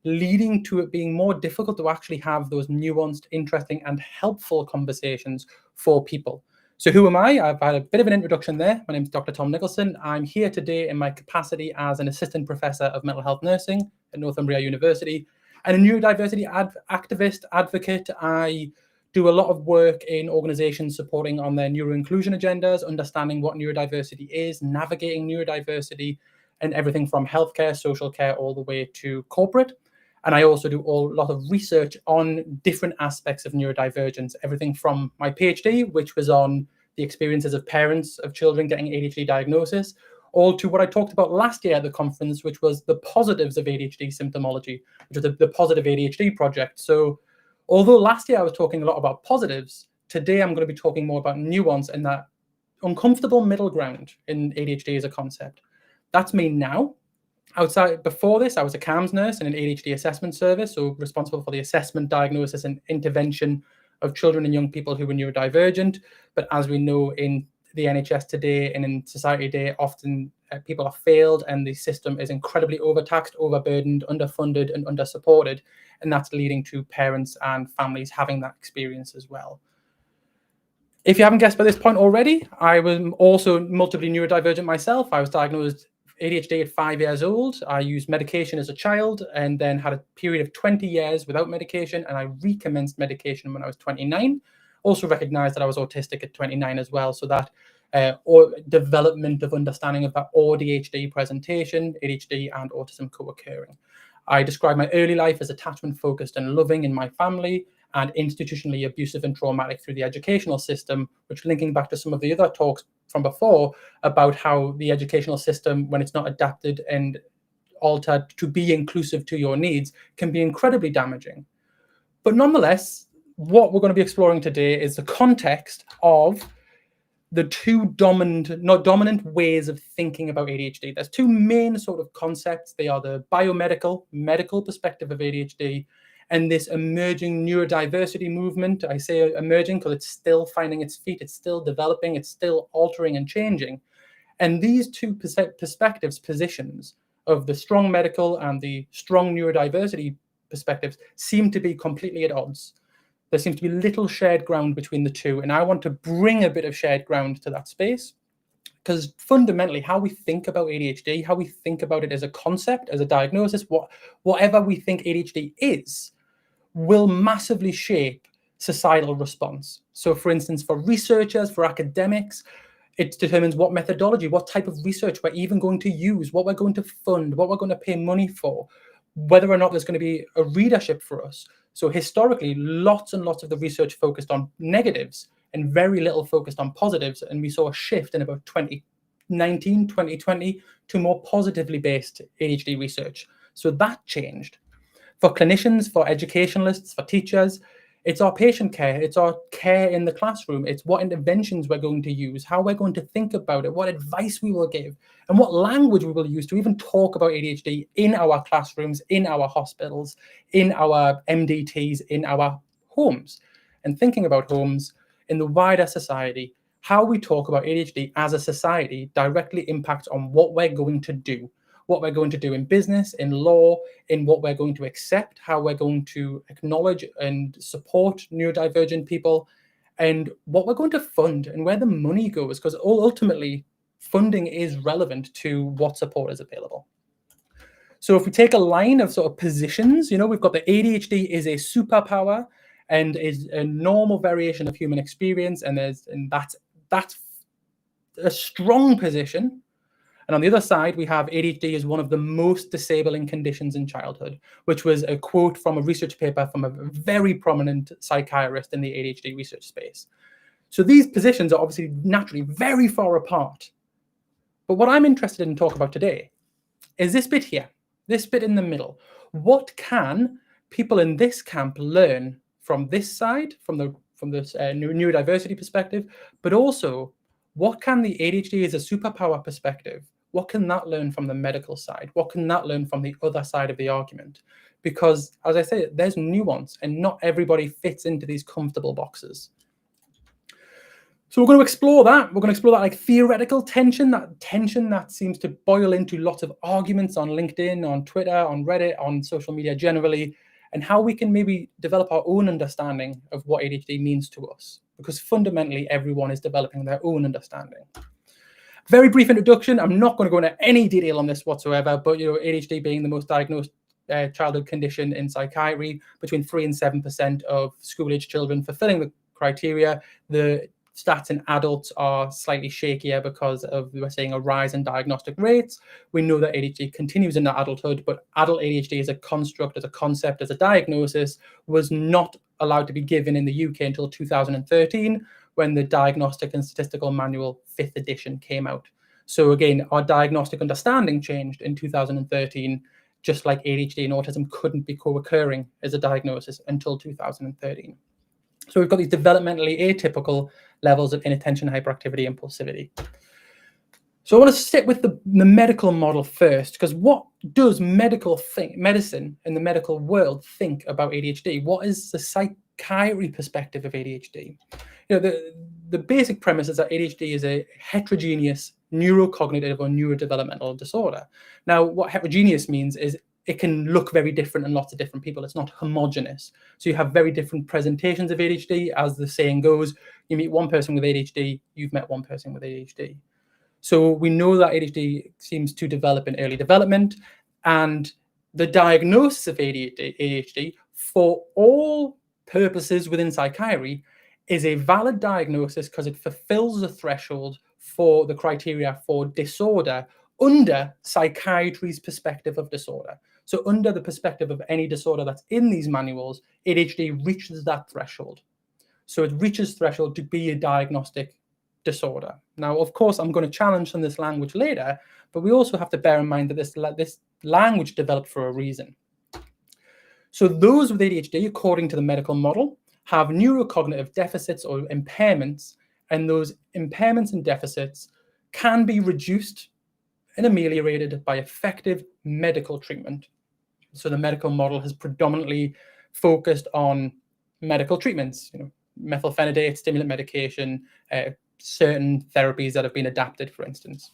leading to it being more difficult to actually have those nuanced, interesting, and helpful conversations for people. So who am I? I've had a bit of an introduction there. My name is Dr. Tom Nicholson. I'm here today in my capacity as an assistant professor of mental health nursing at Northumbria University and a neurodiversity activist, advocate. I do a lot of work in organizations supporting on their neuroinclusion agendas, understanding what neurodiversity is, navigating neurodiversity, and everything from healthcare, social care, all the way to corporate. And I also do a lot of research on different aspects of neurodivergence, everything from my PhD, which was on the experiences of parents of children getting ADHD diagnosis, all to what I talked about last year at the conference, which was the positives of ADHD symptomology, which was the Positive ADHD project. So although last year I was talking a lot about positives, today I'm going to be talking more about nuance and that uncomfortable middle ground in ADHD as a concept. That's me now. Before this, I was a CAMS nurse in an ADHD assessment service, so responsible for the assessment, diagnosis, and intervention of children and young people who were neurodivergent. But as we know in the NHS today and in society today, often people are failed and the system is incredibly overtaxed, overburdened, underfunded, and undersupported. And that's leading to parents and families having that experience as well. If you haven't guessed by this point already, I was also multiply neurodivergent myself. I was diagnosed ADHD at 5 years old. I used medication as a child and then had a period of 20 years without medication, and I recommenced medication when I was 29. Also recognized that I was autistic at 29 as well, so that or development of understanding of that ADHD presentation, ADHD and autism co-occurring. I describe my early life as attachment focused and loving in my family, and institutionally abusive and traumatic through the educational system, which linking back to some of the other talks from before about how the educational system, when it's not adapted and altered to be inclusive to your needs, can be incredibly damaging. But nonetheless, what we're going to be exploring today is the context of the two dominant ways of thinking about ADHD. There's two main sort of concepts. They are the medical perspective of ADHD, and this emerging neurodiversity movement. I say emerging because it's still finding its feet, it's still developing, it's still altering and changing. And these two positions of the strong medical and the strong neurodiversity perspectives seem to be completely at odds. There seems to be little shared ground between the two, and I want to bring a bit of shared ground to that space, because fundamentally how we think about ADHD, how we think about it as a concept, as a diagnosis, whatever we think ADHD is, will massively shape societal response. So for instance, for researchers, for academics, it determines what methodology, what type of research we're even going to use, what we're going to fund, what we're going to pay money for. whether or not there's going to be a readership for us. So historically, lots and lots of the research focused on negatives and very little focused on positives. And we saw a shift in about 2019, 2020 to more positively based ADHD research. So that changed. For clinicians, for educationalists, for teachers, it's our patient care, it's our care in the classroom, it's what interventions we're going to use, how we're going to think about it, what advice we will give, and what language we will use to even talk about ADHD in our classrooms, in our hospitals, in our MDTs, in our homes. And thinking about homes in the wider society, how we talk about ADHD as a society directly impacts on what we're going to do. What we're going to do in business, in law, in what we're going to accept, how we're going to acknowledge and support neurodivergent people, and what we're going to fund and where the money goes, because ultimately funding is relevant to what support is available. So if we take a line of sort of positions, we've got the ADHD is a superpower and is a normal variation of human experience, and that's a strong position. And on the other side, we have ADHD is one of the most disabling conditions in childhood, which was a quote from a research paper from a very prominent psychiatrist in the ADHD research space. So these positions are obviously naturally very far apart. But what I'm interested in talking about today is this bit here, this bit in the middle. What can people in this camp learn from this side, from this neurodiversity perspective, but also what can the ADHD as a superpower perspective, what can that learn from the medical side? What can that learn from the other side of the argument? Because, as I say, there's nuance and not everybody fits into these comfortable boxes. So we're going to explore that. We're going to explore that like theoretical tension that seems to boil into lots of arguments on LinkedIn, on Twitter, on Reddit, on social media generally, and how we can maybe develop our own understanding of what ADHD means to us. Because fundamentally, everyone is developing their own understanding. Very brief introduction. I'm not going to go into any detail on this whatsoever, but ADHD being the most diagnosed childhood condition in psychiatry, between 3 and 7% of school-age children fulfilling the criteria. The stats in adults are slightly shakier because we're seeing a rise in diagnostic rates. We know that ADHD continues into adulthood, but adult ADHD as a construct, as a concept, as a diagnosis was not allowed to be given in the UK until 2013, when the Diagnostic and Statistical Manual 5th edition came out. So again, our diagnostic understanding changed in 2013, just like ADHD and autism couldn't be co-occurring as a diagnosis until 2013. So we've got these developmentally atypical levels of inattention, hyperactivity, impulsivity. So I want to sit with the medical model first, because what does medicine in the medical world think about ADHD? What is the psychiatry perspective of ADHD? The basic premise is that ADHD is a heterogeneous neurocognitive or neurodevelopmental disorder. Now, what heterogeneous means is it can look very different in lots of different people. It's not homogenous. So you have very different presentations of ADHD. As the saying goes, you meet one person with ADHD, you've met one person with ADHD. So we know that ADHD seems to develop in early development, and the diagnosis of ADHD for all purposes within psychiatry is a valid diagnosis because it fulfills the threshold for the criteria for disorder under psychiatry's perspective of disorder. So under the perspective of any disorder that's in these manuals, ADHD reaches that threshold. So it reaches threshold to be a diagnostic disorder. Now, of course, I'm going to challenge some of this language later, but we also have to bear in mind that this language developed for a reason. So those with ADHD, according to the medical model, have neurocognitive deficits or impairments, and those impairments and deficits can be reduced and ameliorated by effective medical treatment. So the medical model has predominantly focused on medical treatments, methylphenidate, stimulant medication, certain therapies that have been adapted, for instance.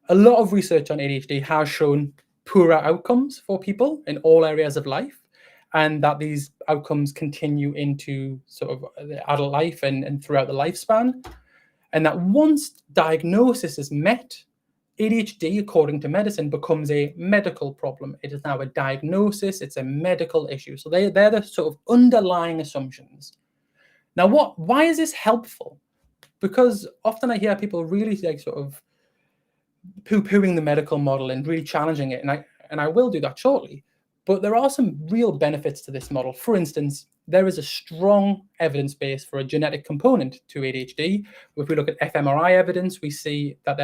A lot of research on ADHD has shown poorer outcomes for people in all areas of life, and that these outcomes continue into sort of the adult life and throughout the lifespan. And that once diagnosis is met, ADHD, according to medicine, becomes a medical problem. It is now a diagnosis, it's a medical issue. So they're the sort of underlying assumptions. Now, why is this helpful? Because often I hear people really sort of poo-pooing the medical model and really challenging it. And and I will do that shortly. But there are some real benefits to this model. For instance, there is a strong evidence base for a genetic component to ADHD. If we look at fMRI evidence, we see that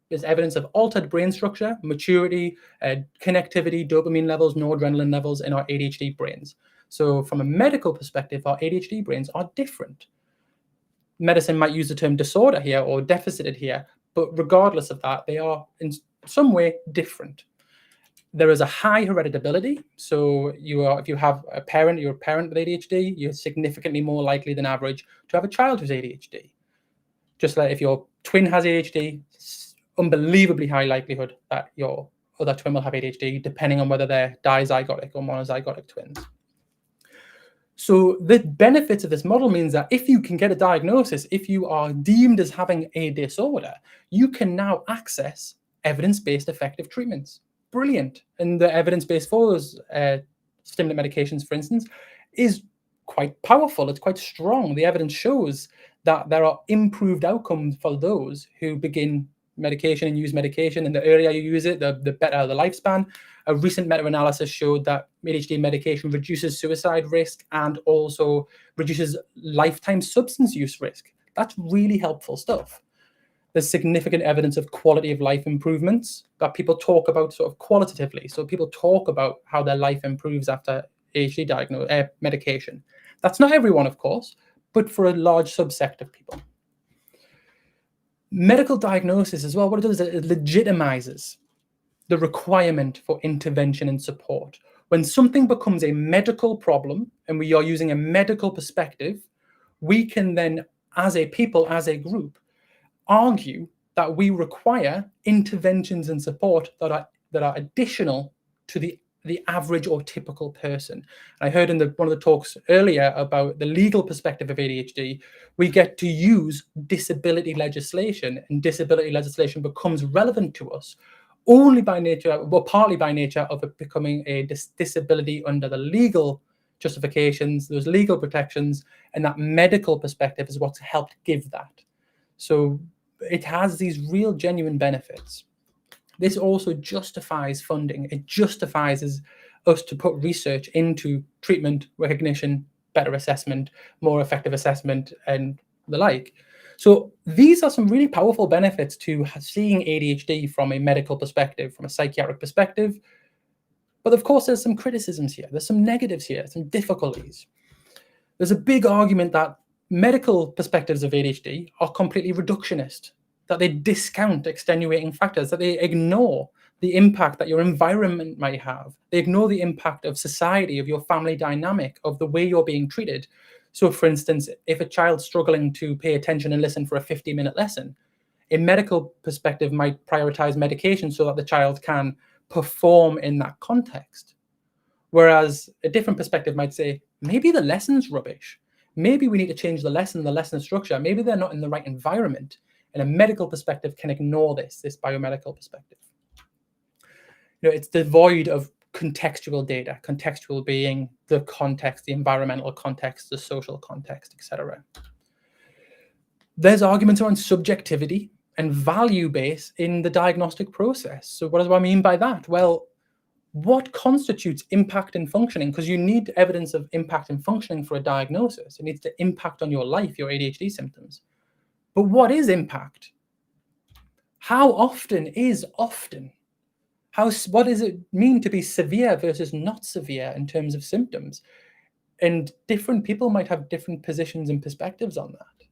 there's evidence of altered brain structure, maturity, connectivity, dopamine levels, noradrenaline levels in our ADHD brains. So from a medical perspective, our ADHD brains are different. Medicine might use the term disorder here or deficited here, but regardless of that, they are in some way different. There is a high hereditability. So if you have a parent, you're a parent with ADHD, you're significantly more likely than average to have a child who's ADHD. Just like if your twin has ADHD, it's unbelievably high likelihood that your other twin will have ADHD, depending on whether they're dizygotic or monozygotic twins. So the benefits of this model means that if you can get a diagnosis, if you are deemed as having a disorder, you can now access evidence-based effective treatments. Brilliant. And the evidence base for those stimulant medications, for instance, is quite powerful. It's quite strong. The evidence shows that there are improved outcomes for those who begin medication and use medication. And the earlier you use it, the better the lifespan. A recent meta-analysis showed that ADHD medication reduces suicide risk and also reduces lifetime substance use risk. That's really helpful stuff. There's significant evidence of quality of life improvements that people talk about sort of qualitatively. So people talk about how their life improves after ADHD medication. That's not everyone, of course, but for a large subset of people. Medical diagnosis as well, what it does is it legitimizes the requirement for intervention and support. When something becomes a medical problem and we are using a medical perspective, we can then, as a people, as a group, argue that we require interventions and support that are additional to the average or typical person. I heard in one of the talks earlier about the legal perspective of ADHD. We get to use disability legislation, and disability legislation becomes relevant to us only by nature, well, partly by nature of it becoming a disability under the legal justifications, those legal protections, and that medical perspective is what's helped give that. So it has these real genuine benefits. This also justifies funding. It justifies us to put research into treatment, recognition, better assessment, more effective assessment, and the like. So these are some really powerful benefits to seeing ADHD from a medical perspective, from a psychiatric perspective. But of course, there's some criticisms here. There's some negatives here, some difficulties. There's a big argument that medical perspectives of ADHD are completely reductionist, that they discount extenuating factors, that they ignore the impact that your environment might have. They ignore the impact of society, of your family dynamic, of the way you're being treated. So for instance, if a child's struggling to pay attention and listen for a 50-minute lesson, a medical perspective might prioritize medication so that the child can perform in that context. Whereas a different perspective might say, maybe the lesson's rubbish. Maybe we need to change the lesson structure. Maybe they're not in the right environment. And a medical perspective can ignore this biomedical perspective. It's devoid of contextual data, contextual being the context, the environmental context, the social context, etc. There's arguments around subjectivity and value base in the diagnostic process. So what do I mean by that? Well, what constitutes impact in functioning? Because you need evidence of impact in functioning for a diagnosis. It needs to impact on your life, your ADHD symptoms. But what is impact? How often is often? What does it mean to be severe versus not severe in terms of symptoms? And different people might have different positions and perspectives on that.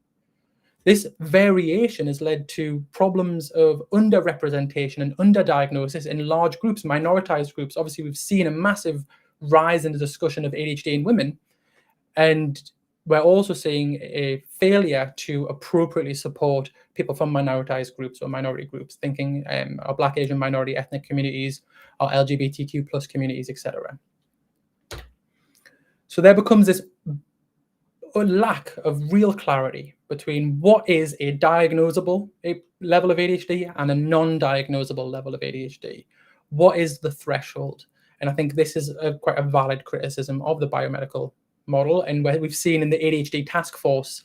This variation has led to problems of underrepresentation and underdiagnosis in large groups, minoritized groups. Obviously, we've seen a massive rise in the discussion of ADHD in women. And we're also seeing a failure to appropriately support people from minoritized groups or minority groups, thinking our Black, Asian, minority, ethnic communities, our LGBTQ plus communities, etc. So there becomes this lack of real clarity between what is a diagnosable level of ADHD and a non-diagnosable level of ADHD. What is the threshold? And I think this is quite a valid criticism of the biomedical model, and where we've seen in the ADHD task force,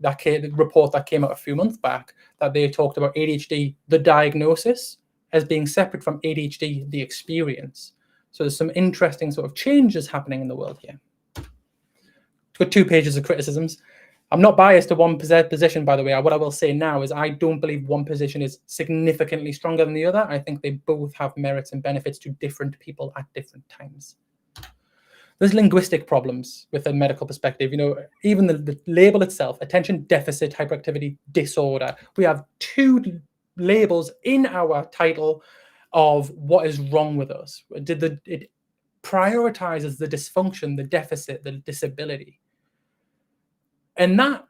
the report that came out a few months back, that they talked about ADHD, the diagnosis, as being separate from ADHD, the experience. So there's some interesting sort of changes happening in the world here. Got 2 pages of criticisms. I'm not biased to one position, by the way. What I will say now is I don't believe one position is significantly stronger than the other. I think they both have merits and benefits to different people at different times. There's linguistic problems with a medical perspective. You know, even the label itself, attention deficit hyperactivity disorder. We have 2 labels in our title of what is wrong with us. It prioritizes the dysfunction, the deficit, the disability. And that,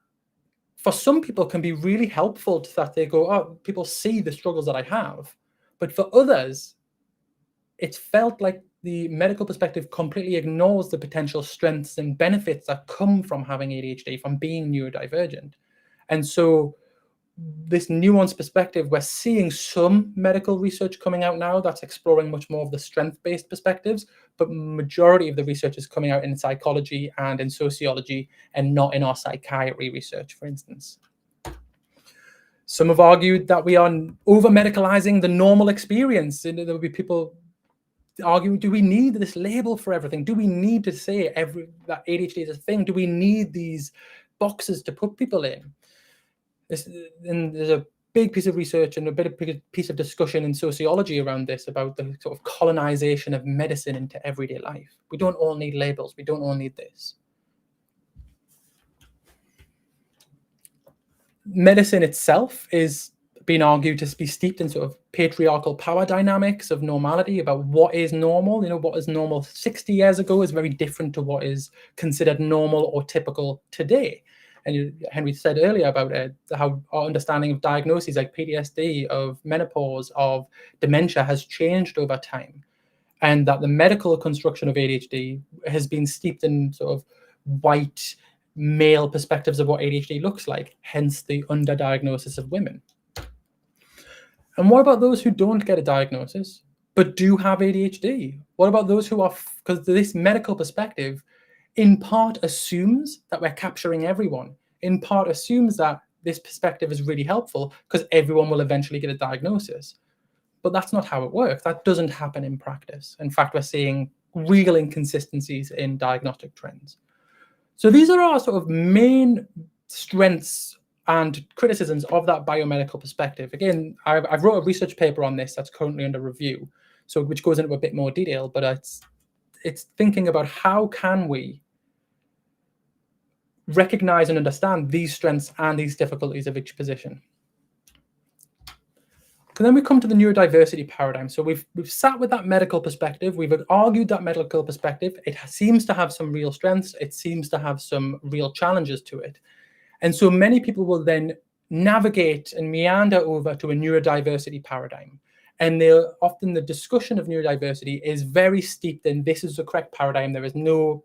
for some people, can be really helpful to that they go, oh, people see the struggles that I have. But for others, it's felt like the medical perspective completely ignores the potential strengths and benefits that come from having ADHD, from being neurodivergent. And so this nuanced perspective, we're seeing some medical research coming out now that's exploring much more of the strength-based perspectives, but majority of the research is coming out in psychology and in sociology and not in our psychiatry research, for instance. Some have argued that we are over-medicalizing the normal experience. And there will be people arguing, do we need this label for everything? Do we need to say that ADHD is a thing? Do we need these boxes to put people in? And there's a big piece of research and a big piece of discussion in sociology around this, about the sort of colonization of medicine into everyday life. We don't all need labels. We don't all need this. Medicine itself is being argued to be steeped in sort of patriarchal power dynamics of normality, about what is normal. You know, what is normal 60 years ago is very different to what is considered normal or typical today. And Henry said earlier about how our understanding of diagnoses like PTSD, of menopause, of dementia has changed over time. And that the medical construction of ADHD has been steeped in sort of white male perspectives of what ADHD looks like, hence the underdiagnosis of women. And what about those who don't get a diagnosis, but do have ADHD? What about those who are, because this medical perspective in part assumes that we're capturing everyone, in part assumes that this perspective is really helpful because everyone will eventually get a diagnosis. But that's not how it works. That doesn't happen in practice. In fact, we're seeing real inconsistencies in diagnostic trends. So these are our sort of main strengths and criticisms of that biomedical perspective. Again, I've wrote a research paper on this that's currently under review, so which goes into a bit more detail, but it's thinking about how can we recognize and understand these strengths and these difficulties of each position. And then we come to the neurodiversity paradigm. So we've sat with that medical perspective. We've argued that medical perspective. It seems to have some real strengths. It seems to have some real challenges to it. And so many people will then navigate and meander over to a neurodiversity paradigm. And often the discussion of neurodiversity is very steeped in this is the correct paradigm. There is no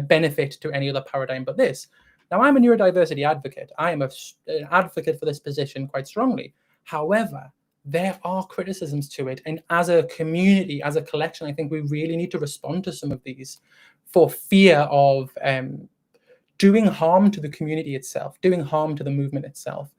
benefit to any other paradigm but this. Now, I'm a neurodiversity advocate. I am an advocate for this position quite strongly. However, there are criticisms to it. And as a community, as a collection, I think we really need to respond to some of these for fear of doing harm to the community itself, doing harm to the movement itself,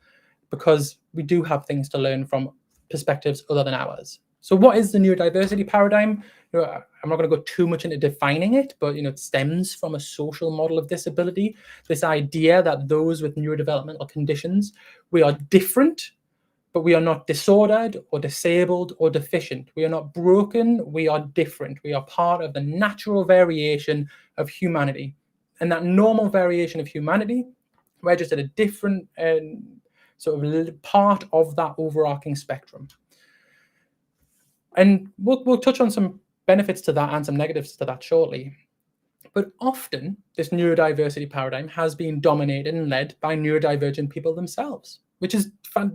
because we do have things to learn from perspectives other than ours. So what is the neurodiversity paradigm? You know, I'm not going to go too much into defining it, but it stems from a social model of disability, this idea that those with neurodevelopmental conditions, we are different, but we are not disordered or disabled or deficient. We are not broken, we are different. We are part of the natural variation of humanity. And that normal variation of humanity, we're just at a different sort of part of that overarching spectrum. And we'll touch on some benefits to that and some negatives to that shortly. But often, this neurodiversity paradigm has been dominated and led by neurodivergent people themselves, which is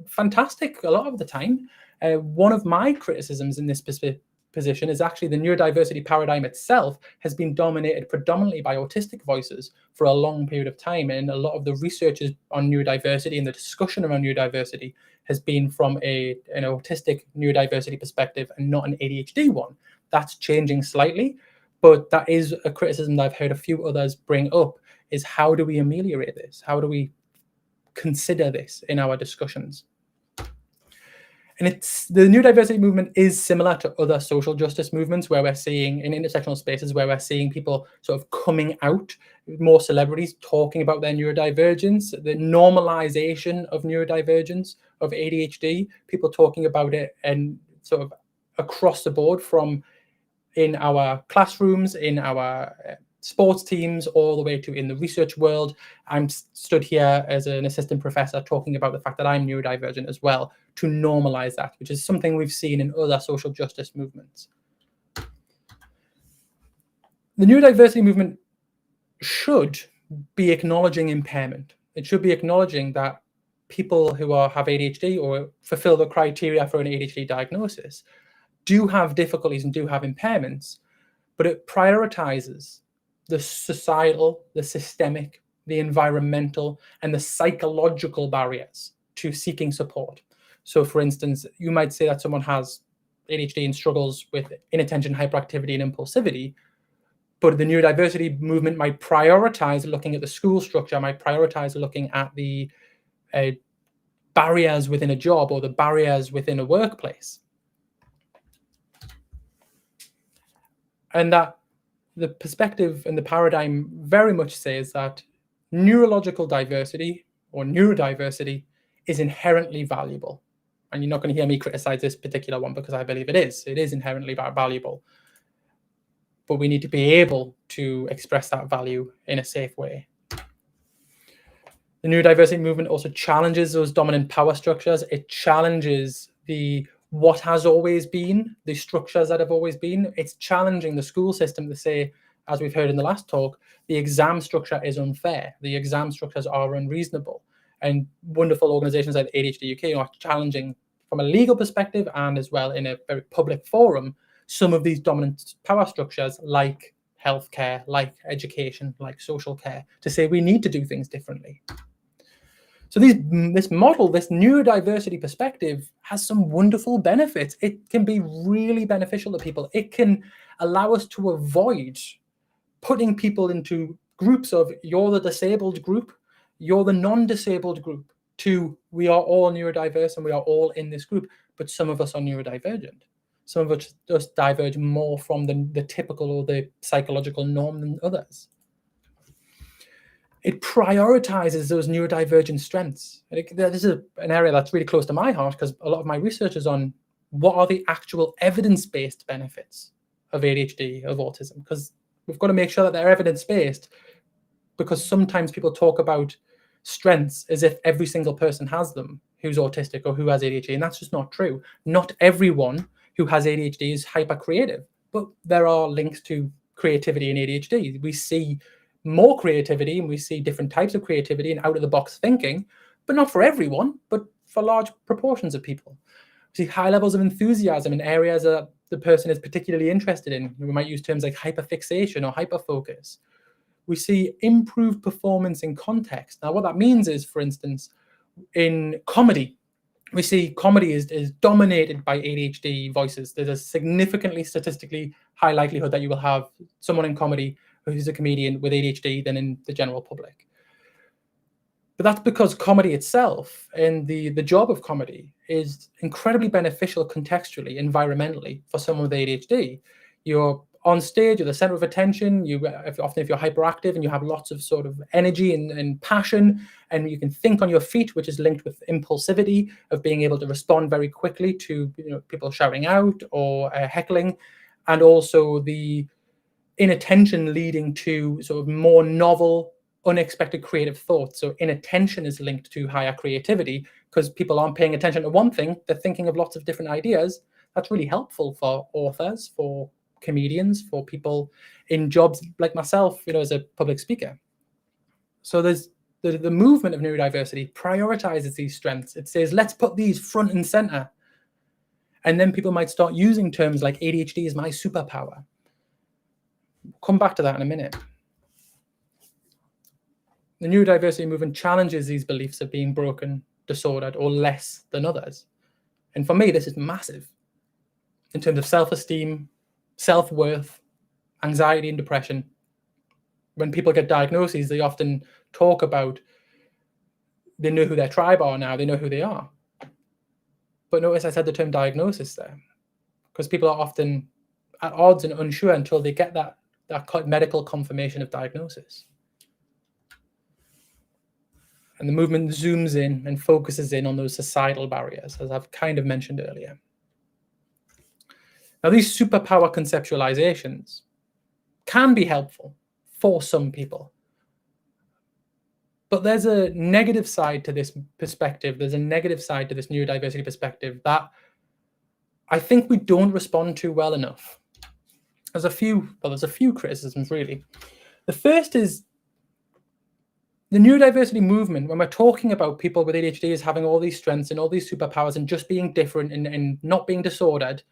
fantastic a lot of the time. One of my criticisms in this position is actually the neurodiversity paradigm itself has been dominated predominantly by autistic voices for a long period of time. And a lot of the research on neurodiversity and the discussion around neurodiversity has been from an autistic neurodiversity perspective and not an ADHD one. That's changing slightly, but that is a criticism that I've heard a few others bring up, is how do we ameliorate this? How do we consider this in our discussions? And the neurodiversity movement is similar to other social justice movements where we're seeing in intersectional spaces where we're seeing people sort of coming out, more celebrities talking about their neurodivergence, the normalization of neurodivergence, of ADHD, people talking about it and sort of across the board, from in our classrooms, in our sports teams, all the way to in the research world. I'm stood here as an assistant professor talking about the fact that I'm neurodivergent as well, to normalize that, which is something we've seen in other social justice movements. The neurodiversity movement should be acknowledging impairment. It should be acknowledging that people who have ADHD or fulfill the criteria for an ADHD diagnosis do have difficulties and do have impairments, but it prioritizes the societal, the systemic, the environmental, and the psychological barriers to seeking support. So for instance, you might say that someone has ADHD and struggles with inattention, hyperactivity, and impulsivity, but the neurodiversity movement might prioritize looking at the school structure, might prioritize looking at the barriers within a job or the barriers within a workplace. And that the perspective and the paradigm very much says that neurological diversity or neurodiversity is inherently valuable. And you're not going to hear me criticize this particular one because I believe it is. It is inherently valuable. But we need to be able to express that value in a safe way. The neurodiversity movement also challenges those dominant power structures. It challenges what has always been, the structures that have always been. It's challenging the school system to say, as we've heard in the last talk, the exam structure is unfair. The exam structures are unreasonable. And wonderful organizations like ADHD UK are challenging from a legal perspective and as well in a very public forum some of these dominant power structures like healthcare, like education, like social care, to say we need to do things differently. So this model, this neurodiversity perspective has some wonderful benefits. It can be really beneficial to people. It can allow us to avoid putting people into groups of you're the disabled group, you're the non-disabled group, to we are all neurodiverse and we are all in this group, but some of us are neurodivergent. Some of us just diverge more from the typical or the psychological norm than others. It prioritizes those neurodivergent strengths. This is an area that's really close to my heart because a lot of my research is on what are the actual evidence-based benefits of ADHD, of autism, because we've got to make sure that they're evidence-based, because sometimes people talk about strengths as if every single person has them who's autistic or who has ADHD, and that's just not true. Not everyone who has ADHD is hyper-creative, but there are links to creativity and ADHD. We see more creativity and we see different types of creativity and out-of-the-box thinking, but not for everyone, but for large proportions of people. We see high levels of enthusiasm in areas that the person is particularly interested in. We might use terms like hyperfixation or hyperfocus. We see improved performance in context. Now, what that means is, for instance, in comedy, we see comedy is dominated by ADHD voices. There's a significantly statistically high likelihood that you will have someone in comedy who's a comedian with ADHD than in the general public. But that's because comedy itself and the job of comedy is incredibly beneficial contextually, environmentally for someone with ADHD. You're on stage, you're the center of attention. Often if you're hyperactive and you have lots of sort of energy and passion, and you can think on your feet, which is linked with impulsivity of being able to respond very quickly to people shouting out or heckling, and also the inattention leading to sort of more novel, unexpected creative thoughts. So inattention is linked to higher creativity because people aren't paying attention to one thing, they're thinking of lots of different ideas. That's really helpful for authors, for comedians, for people in jobs like myself, as a public speaker. So there's the movement of neurodiversity prioritizes these strengths. It says, let's put these front and center. And then people might start using terms like ADHD is my superpower. We'll come back to that in a minute. The neurodiversity movement challenges these beliefs of being broken, disordered, or less than others. And for me, this is massive in terms of self-esteem, self-worth, anxiety, and depression. When people get diagnoses, they often talk about they know who their tribe are now, they know who they are. But notice I said the term diagnosis there, because people are often at odds and unsure until they get that medical confirmation of diagnosis. And the movement zooms in and focuses in on those societal barriers, as I've kind of mentioned earlier. Now, these superpower conceptualizations can be helpful for some people. But there's a negative side to this perspective. There's a negative side to this neurodiversity perspective that I think we don't respond to well enough. There's a few criticisms, really. The first is the neurodiversity movement, when we're talking about people with ADHD as having all these strengths and all these superpowers and just being different and not being disordered,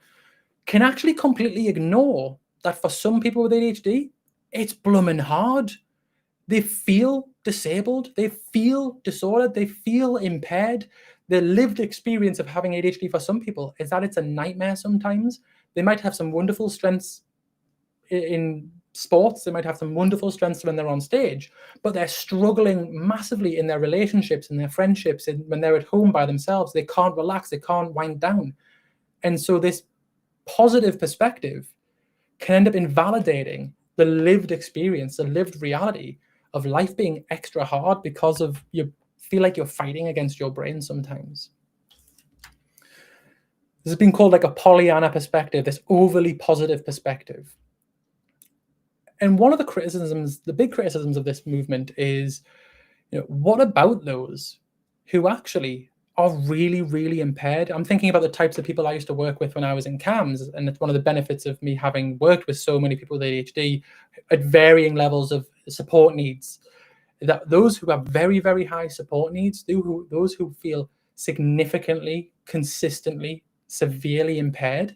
can actually completely ignore that for some people with ADHD, it's blooming hard. They feel disabled, they feel disordered, they feel impaired. The lived experience of having ADHD for some people is that it's a nightmare sometimes. They might have some wonderful strengths in sports, they might have some wonderful strengths when they're on stage, but they're struggling massively in their relationships and their friendships, and when they're at home by themselves, they can't relax, they can't wind down. And so this positive perspective can end up invalidating the lived experience, the lived reality of life being extra hard because of you feel like you're fighting against your brain sometimes. This has been called like a Pollyanna perspective, this overly positive perspective. And one of the criticisms, the big criticisms of this movement is, what about those who actually are really, really impaired? I'm thinking about the types of people I used to work with when I was in CAMS, and it's one of the benefits of me having worked with so many people with ADHD at varying levels of support needs, that those who have very, very high support needs, those who feel significantly, consistently, severely impaired,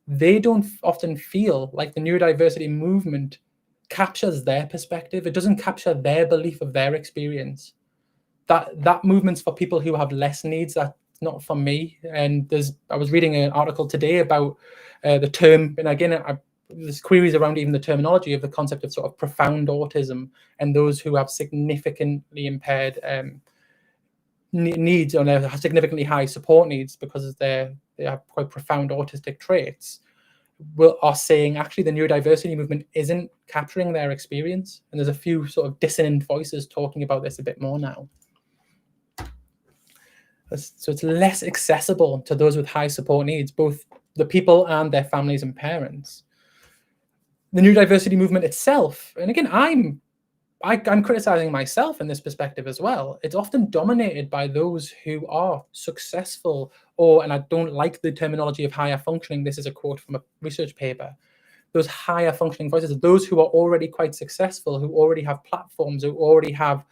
they don't often feel like the neurodiversity movement captures their perspective. It doesn't capture their belief of their experience. That movement's for people who have less needs. That's not for me. And I was reading an article today about the term, and again, there's queries around even the terminology of the concept of sort of profound autism and those who have significantly impaired needs, or they have significantly high support needs because they have quite profound autistic traits, are saying actually the neurodiversity movement isn't capturing their experience. And there's a few sort of dissonant voices talking about this a bit more now. So it's less accessible to those with high support needs, both the people and their families and parents. The neurodiversity movement itself, and again, I'm criticizing myself in this perspective as well. It's often dominated by those who are successful, and I don't like the terminology of higher functioning. This is a quote from a research paper. Those higher functioning voices, those who are already quite successful, who already have platforms, who already have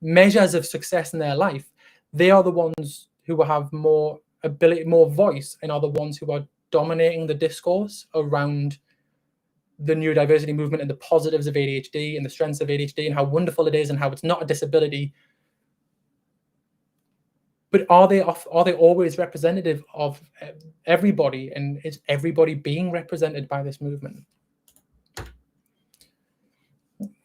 measures of success in their life, they are the ones who have more ability, more voice, and are the ones who are dominating the discourse around the neurodiversity movement and the positives of ADHD and the strengths of ADHD and how wonderful it is and how it's not a disability. But are they always representative of everybody? And is everybody being represented by this movement?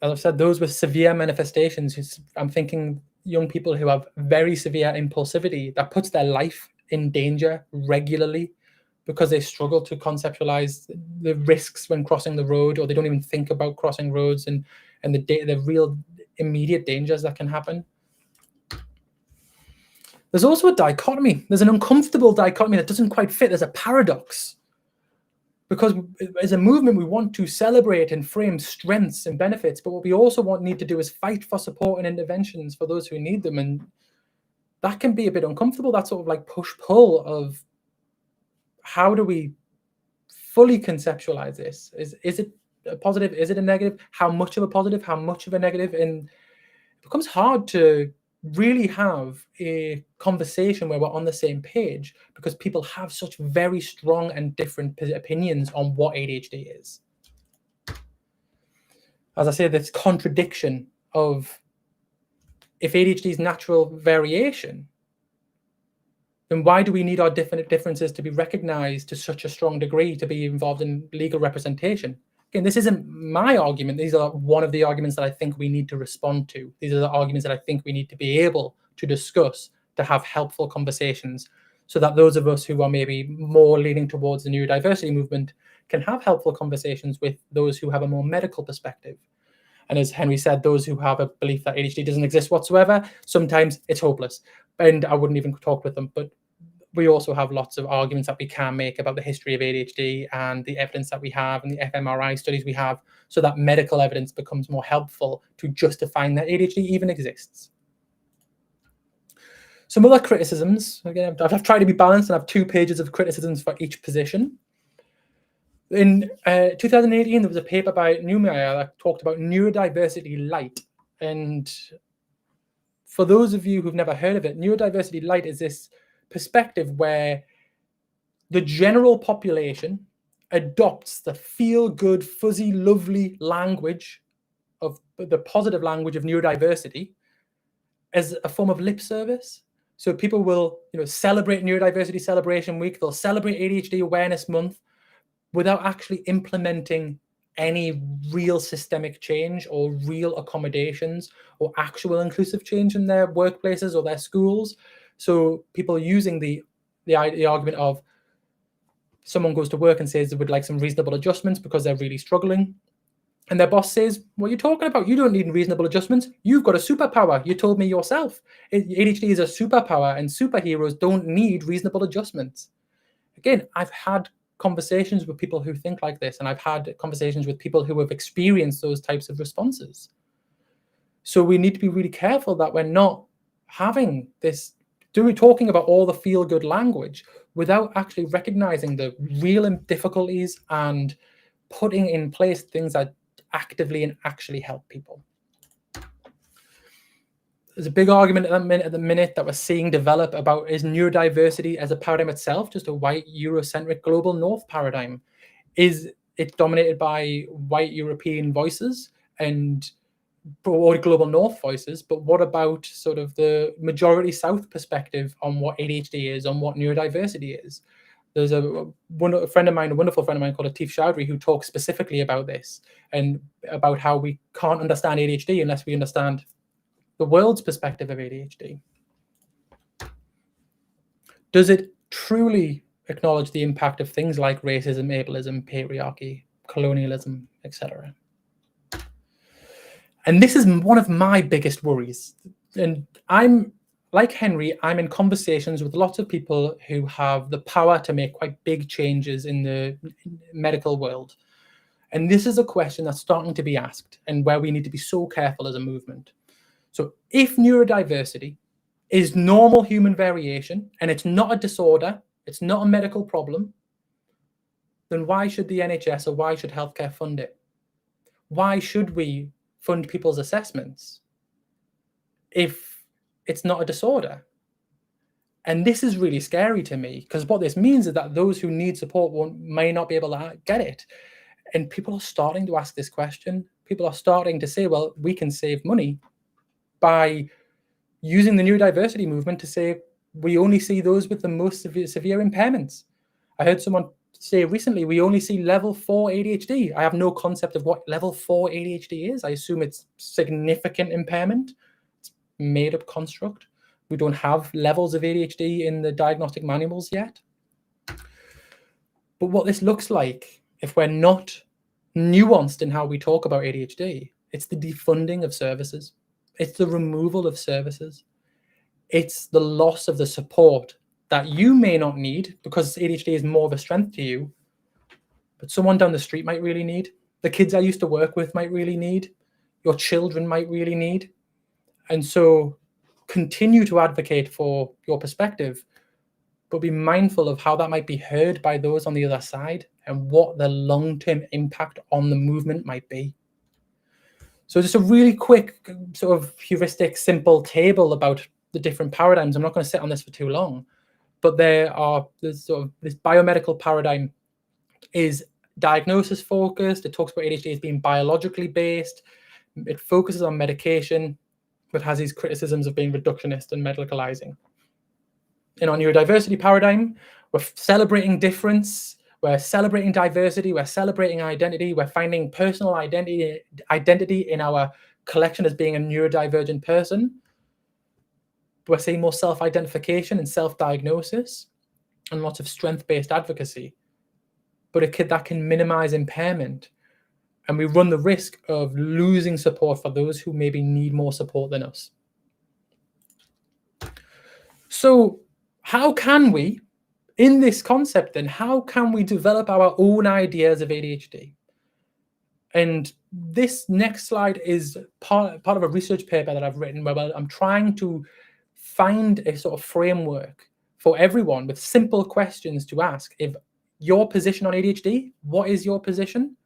As I've said, those with severe manifestations, I'm thinking young people who have very severe impulsivity that puts their life in danger regularly because they struggle to conceptualize the risks when crossing the road, or they don't even think about crossing roads and the real immediate dangers that can happen. There's also a dichotomy. There's an uncomfortable dichotomy that doesn't quite fit. There's a paradox. Because as a movement, we want to celebrate and frame strengths and benefits, but what we also need to do is fight for support and interventions for those who need them. And that can be a bit uncomfortable. That sort of like push-pull of how do we fully conceptualize this? Is it a positive? Is it a negative? How much of a positive? How much of a negative? And it becomes hard to really have a conversation where we're on the same page because people have such very strong and different opinions on what ADHD is. As I say, this contradiction of if ADHD is natural variation, then why do we need our differences to be recognized to such a strong degree to be involved in legal representation? Again, this isn't my argument. These are one of the arguments that I think we need to respond to. These are the arguments that I think we need to be able to discuss, to have helpful conversations so that those of us who are maybe more leaning towards the neurodiversity movement can have helpful conversations with those who have a more medical perspective. And as Henry said, those who have a belief that ADHD doesn't exist whatsoever, sometimes it's hopeless, and I wouldn't even talk with them. But we also have lots of arguments that we can make about the history of ADHD and the evidence that we have and the fMRI studies we have, so that medical evidence becomes more helpful to justifying that ADHD even exists. Some other criticisms, again, I've tried to be balanced and have 2 pages of criticisms for each position. In 2018, there was a paper by Neumeyer that talked about neurodiversity light. And for those of you who've never heard of it, neurodiversity light is this perspective where the general population adopts the feel-good, fuzzy, lovely language of the positive language of neurodiversity as a form of lip service. So people will, celebrate Neurodiversity Celebration Week, they'll celebrate ADHD Awareness Month without actually implementing any real systemic change or real accommodations or actual inclusive change in their workplaces or their schools. So people using the argument of someone goes to work and says they would like some reasonable adjustments because they're really struggling. And their boss says, what are you talking about? You don't need reasonable adjustments. You've got a superpower. You told me yourself. ADHD is a superpower and superheroes don't need reasonable adjustments. Again, I've had conversations with people who think like this, and I've had conversations with people who have experienced those types of responses. So we need to be really careful that we're not having this, talking about all the feel-good language without actually recognizing the real difficulties and putting in place things that actively and actually help people. There's a big argument at the minute that we're seeing develop about, is neurodiversity as a paradigm itself just a white Eurocentric global north paradigm? Is it dominated by white European voices and or global north voices? But what about sort of the majority south perspective on what ADHD is, on what neurodiversity is? There's a wonderful friend of mine called Atif Chowdhury, who talks specifically about this and about how we can't understand ADHD unless we understand the world's perspective of ADHD. Does it truly acknowledge the impact of things like racism, ableism, patriarchy, colonialism, etc.? And this is one of my biggest worries. And I'm, like Henry, I'm in conversations with lots of people who have the power to make quite big changes in the medical world. And this is a question that's starting to be asked and where we need to be so careful as a movement. So if neurodiversity is normal human variation and it's not a disorder, it's not a medical problem, then why should the NHS or why should healthcare fund it? Why should we fund people's assessments if it's not a disorder? And this is really scary to me, because what this means is that those who need support may not be able to get it. And people are starting to ask this question. People are starting to say, well, we can save money by using the neurodiversity movement to say we only see those with the most severe impairments. I heard someone say recently, we only see level 4 ADHD. I have no concept of what level 4 ADHD is. I assume it's significant impairment. It's a made-up construct. We don't have levels of ADHD in the diagnostic manuals yet. But what this looks like, if we're not nuanced in how we talk about ADHD, it's the defunding of services. It's the removal of services. It's the loss of the support that you may not need because ADHD is more of a strength to you, but someone down the street might really need. The kids I used to work with might really need. Your children might really need. And so continue to advocate for your perspective, but be mindful of how that might be heard by those on the other side and what the long-term impact on the movement might be. So just a really quick sort of heuristic, simple table about the different paradigms. I'm not going to sit on this for too long, but this biomedical paradigm is diagnosis focused. It talks about ADHD as being biologically based. It focuses on medication, but has these criticisms of being reductionist and medicalizing. In our neurodiversity paradigm, we're celebrating difference. We're celebrating diversity, we're celebrating identity, we're finding personal identity in our collection as being a neurodivergent person. We're seeing more self-identification and self-diagnosis. and lots of strength-based advocacy, but that can minimize impairment. And we run the risk of losing support for those who maybe need more support than us. So how can we, in this concept then, how can we develop our own ideas of ADHD? And this next slide is part of a research paper that I've written where I'm trying to find a sort of framework for everyone with simple questions to ask. If your position on ADHD, what is your position?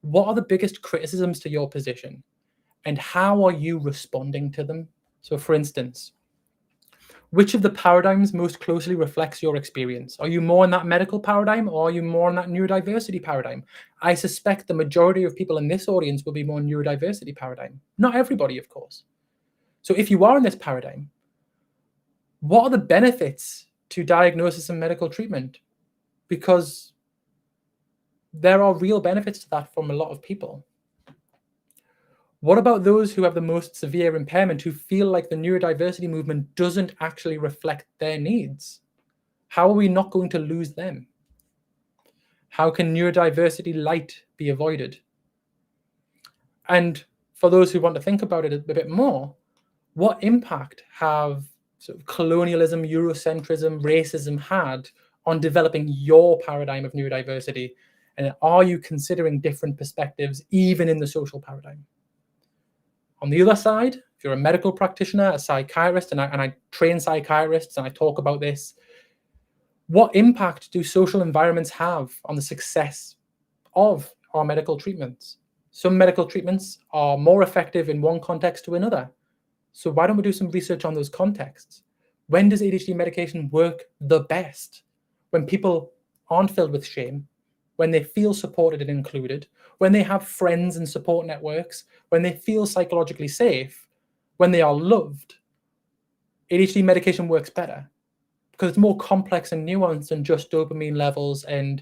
What are the biggest criticisms to your position? And how are you responding to them? So for instance, which of the paradigms most closely reflects your experience? Are you more in that medical paradigm, or are you more in that neurodiversity paradigm? I suspect the majority of people in this audience will be more neurodiversity paradigm. Not everybody, of course. So if you are in this paradigm, what are the benefits to diagnosis and medical treatment? Because there are real benefits to that from a lot of people. What about those who have the most severe impairment, who feel like the neurodiversity movement doesn't actually reflect their needs? How are we not going to lose them? How can neurodiversity light be avoided? And for those who want to think about it a bit more, what impact have sort of colonialism, Eurocentrism, racism had on developing your paradigm of neurodiversity? And are you considering different perspectives even in the social paradigm? On the other side, if you're a medical practitioner, a psychiatrist, and I train psychiatrists and I talk about this, what impact do social environments have on the success of our medical treatments? Some medical treatments are more effective in one context to another. So why don't we do some research on those contexts? When does ADHD medication work the best? When people aren't filled with shame, when they feel supported and included, when they have friends and support networks, when they feel psychologically safe, when they are loved, ADHD medication works better because it's more complex and nuanced than just dopamine levels, and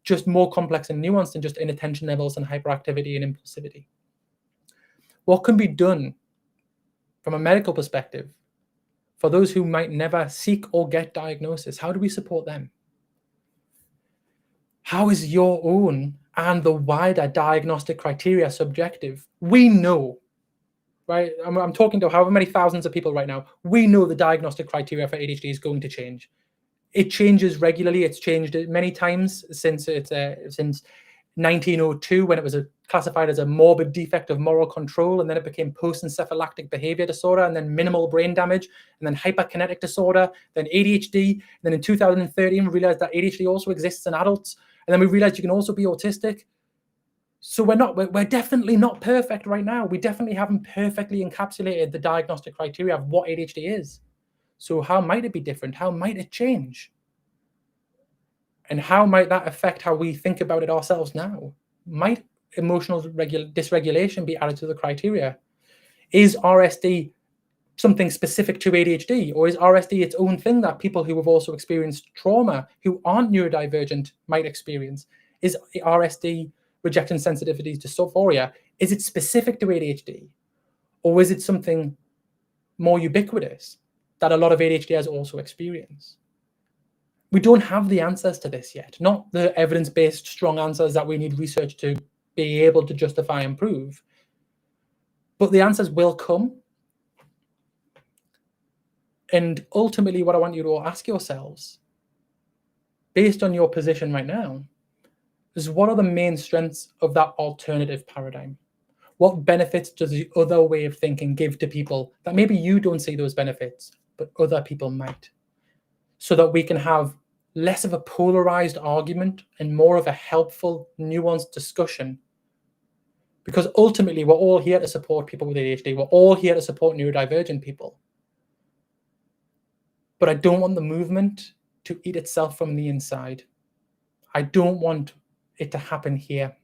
just more complex and nuanced than just inattention levels and hyperactivity and impulsivity. What can be done from a medical perspective for those who might never seek or get diagnosis? How do we support them? How is your own and the wider diagnostic criteria subjective? We know, right? I'm talking to however many thousands of people right now. We know the diagnostic criteria for ADHD is going to change. It changes regularly. It's changed many times since 1902, when it was classified as a morbid defect of moral control, and then it became post-encephalactic behavior disorder, and then minimal brain damage, and then hyperkinetic disorder, then ADHD. And then in 2013, we realized that ADHD also exists in adults. And then we realized you can also be autistic. So we're definitely not perfect right now. We definitely haven't perfectly encapsulated the diagnostic criteria of what ADHD is. So how might it be different? How might it change? And how might that affect how we think about it ourselves now? Might emotional dysregulation be added to the criteria? Is RSD something specific to ADHD, or is RSD its own thing that people who have also experienced trauma, who aren't neurodivergent, might experience? Is RSD rejection sensitivity to dysphoria, is it specific to ADHD, or is it something more ubiquitous that a lot of ADHDers also experience? We don't have the answers to this yet, not the evidence-based strong answers that we need research to be able to justify and prove, but the answers will come. And ultimately, what I want you to all ask yourselves, based on your position right now, is what are the main strengths of that alternative paradigm? What benefits does the other way of thinking give to people that maybe you don't see those benefits, but other people might? So that we can have less of a polarized argument and more of a helpful, nuanced discussion. Because ultimately, we're all here to support people with ADHD. We're all here to support neurodivergent people. But I don't want the movement to eat itself from the inside. I don't want it to happen here,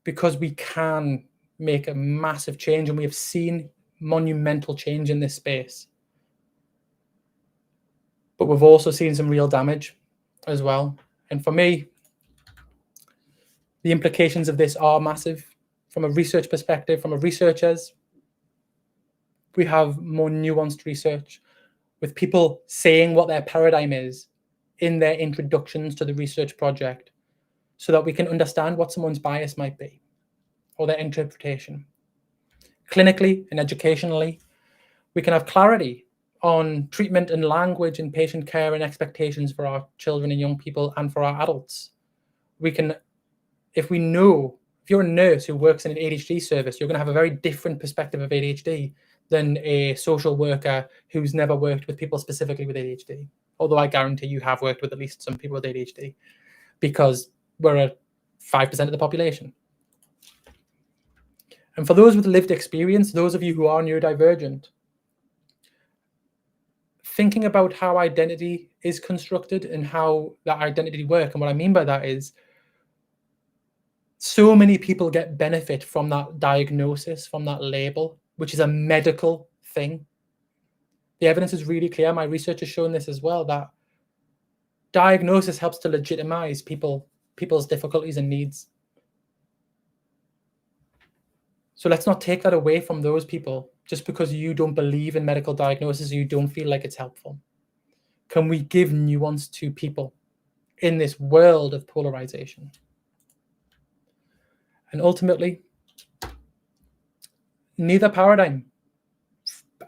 because we can make a massive change, and we have seen monumental change in this space. But we've also seen some real damage as well. And for me, the implications of this are massive. From a research perspective, from researchers, we have more nuanced research with people saying what their paradigm is in their introductions to the research project so that we can understand what someone's bias might be or their interpretation. Clinically and educationally, we can have clarity on treatment and language and patient care and expectations for our children and young people and for our adults. We can, if you're a nurse who works in an ADHD service, you're going to have a very different perspective of ADHD than a social worker who's never worked with people specifically with ADHD. Although I guarantee you have worked with at least some people with ADHD, because we're at 5% of the population. And for those with lived experience, those of you who are neurodivergent, thinking about how identity is constructed and how that identity works, and what I mean by that is so many people get benefit from that diagnosis, from that label, which is a medical thing. The evidence is really clear. My research has shown this as well, that diagnosis helps to legitimize people's difficulties and needs. So let's not take that away from those people just because you don't believe in medical diagnosis or you don't feel like it's helpful. Can we give nuance to people in this world of polarization? And ultimately, neither paradigm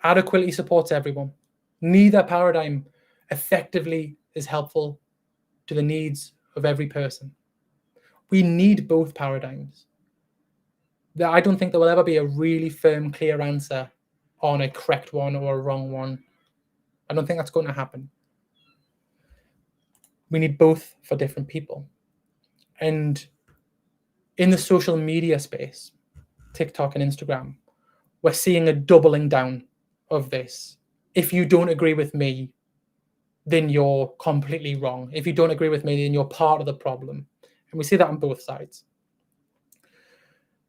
adequately supports everyone. Neither paradigm effectively is helpful to the needs of every person. We need both paradigms. I don't think there will ever be a really firm, clear answer on a correct one or a wrong one. I don't think that's going to happen. We need both for different people. And in the social media space, TikTok and Instagram, we're seeing a doubling down of this. If you don't agree with me, then you're completely wrong. If you don't agree with me, then you're part of the problem. And we see that on both sides.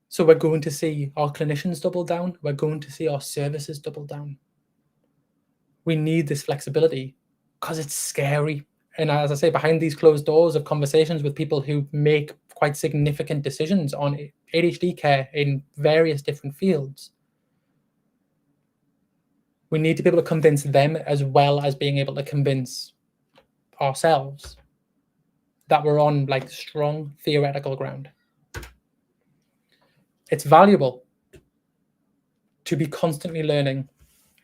So we're going to see our clinicians double down. We're going to see our services double down. We need this flexibility because it's scary. And as I say, behind these closed doors of conversations with people who make quite significant decisions on ADHD care in various different fields, we need to be able to convince them as well as being able to convince ourselves that we're on like strong theoretical ground. It's valuable to be constantly learning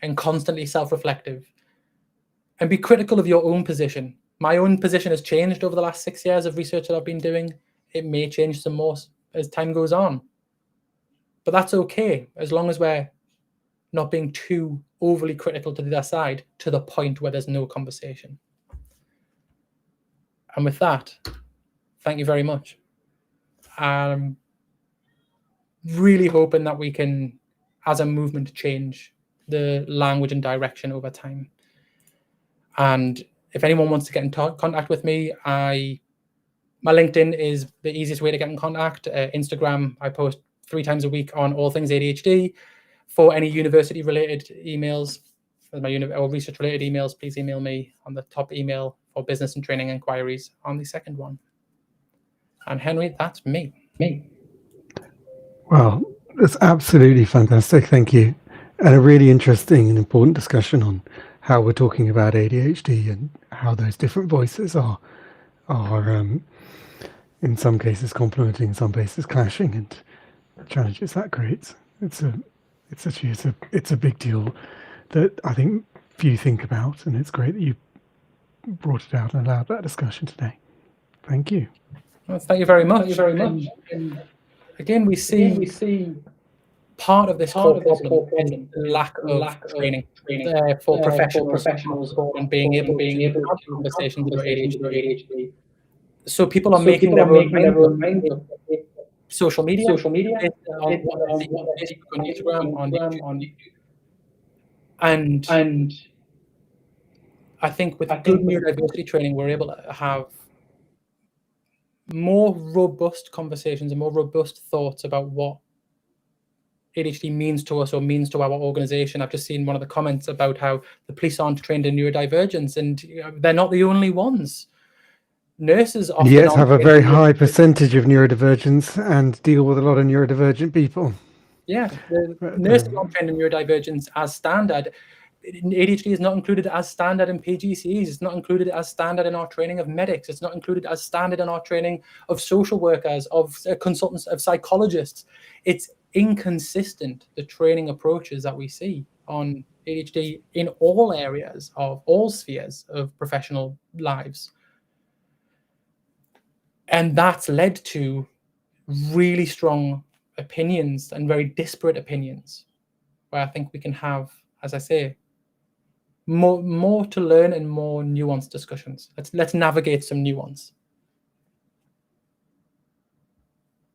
and constantly self-reflective and be critical of your own position. My own position has changed over the last 6 years of research that I've been doing. It may change some more as time goes on, but that's okay as long as we're not being too overly critical to the other side to the point where there's no conversation. And with that, thank you very much. Really hoping that we can, as a movement, change the language and direction over time. And if anyone wants to get in contact with me, my LinkedIn is the easiest way to get in contact. Instagram, I post 3 times a week on all things ADHD. For any university-related emails, or research-related emails, please email me on the top email. For business and training inquiries on the second one. And Henry, that's me. Well, that's absolutely fantastic. Thank you. And a really interesting and important discussion on how we're talking about ADHD and how those different voices are in some cases complementing, in some cases clashing, and the challenges that creates. It's a big deal that I think few think about, and it's great that you brought it out and allowed that discussion today. Thank you. Well, thank you very much. And again, we see part of this core problem is lack of training for professionals and being able to have conversations about ADHD. So people are making their own mind up. Social media, on Instagram, on YouTube. And I think with good neurodiversity training, we're able to have more robust conversations and more robust thoughts about what ADHD means to us or means to our organization. I've just seen one of the comments about how the police aren't trained in neurodivergence, and they're not the only ones. Nurses often have a very high percentage of neurodivergence and deal with a lot of neurodivergent people. Yeah, nurses aren't trained in neurodivergence as standard. ADHD is not included as standard in PGCEs. It's not included as standard in our training of medics. It's not included as standard in our training of social workers, of consultants, of psychologists. It's inconsistent, the training approaches that we see on ADHD in all areas of all spheres of professional lives. And that's led to really strong opinions and very disparate opinions, where I think we can have, as I say, more to learn and more nuanced discussions. Let's navigate some nuance.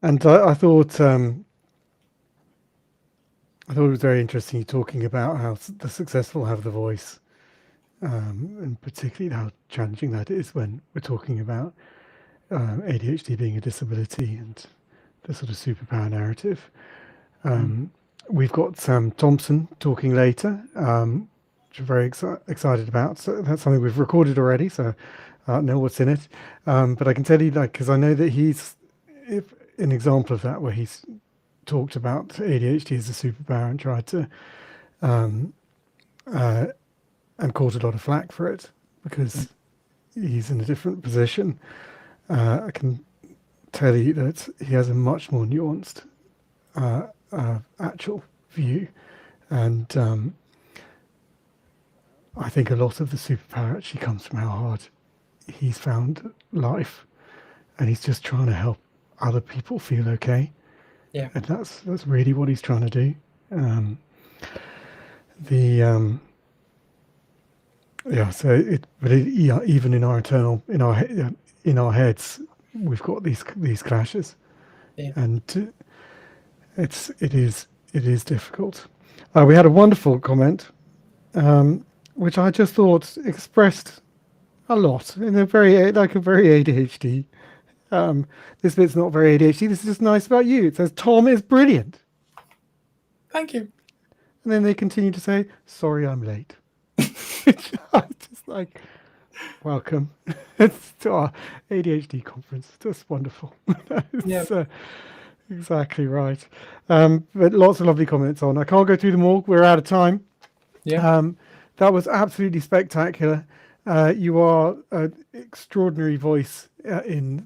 And I thought it was very interesting you talking about how the successful have the voice, and particularly how challenging that is when we're talking about ADHD being a disability and the sort of superpower narrative. We've got Sam Thompson talking later, which we're very excited about. So that's something we've recorded already, so I don't know what's in it. But I can tell you, because I know that he's an example of that, where he's talked about ADHD as a superpower and tried to, and caught a lot of flack for it because he's in a different position. I can tell you that he has a much more nuanced actual view, and I think a lot of the superpower actually comes from how hard he's found life, and he's just trying to help other people feel okay. Yeah, and that's really what he's trying to do. Even in our heads, we've got these clashes, and it is difficult. We had a wonderful comment, which I just thought expressed a lot in a very ADHD. This bit's not very ADHD. This is just nice about you. It says Tom is brilliant. Thank you. And then they continue to say, "Sorry, I'm late." I'm just like, welcome to our ADHD conference. That's wonderful. It's exactly right. But lots of lovely comments on. I can't go through them all. We're out of time. Yeah. That was absolutely spectacular. You are an extraordinary voice in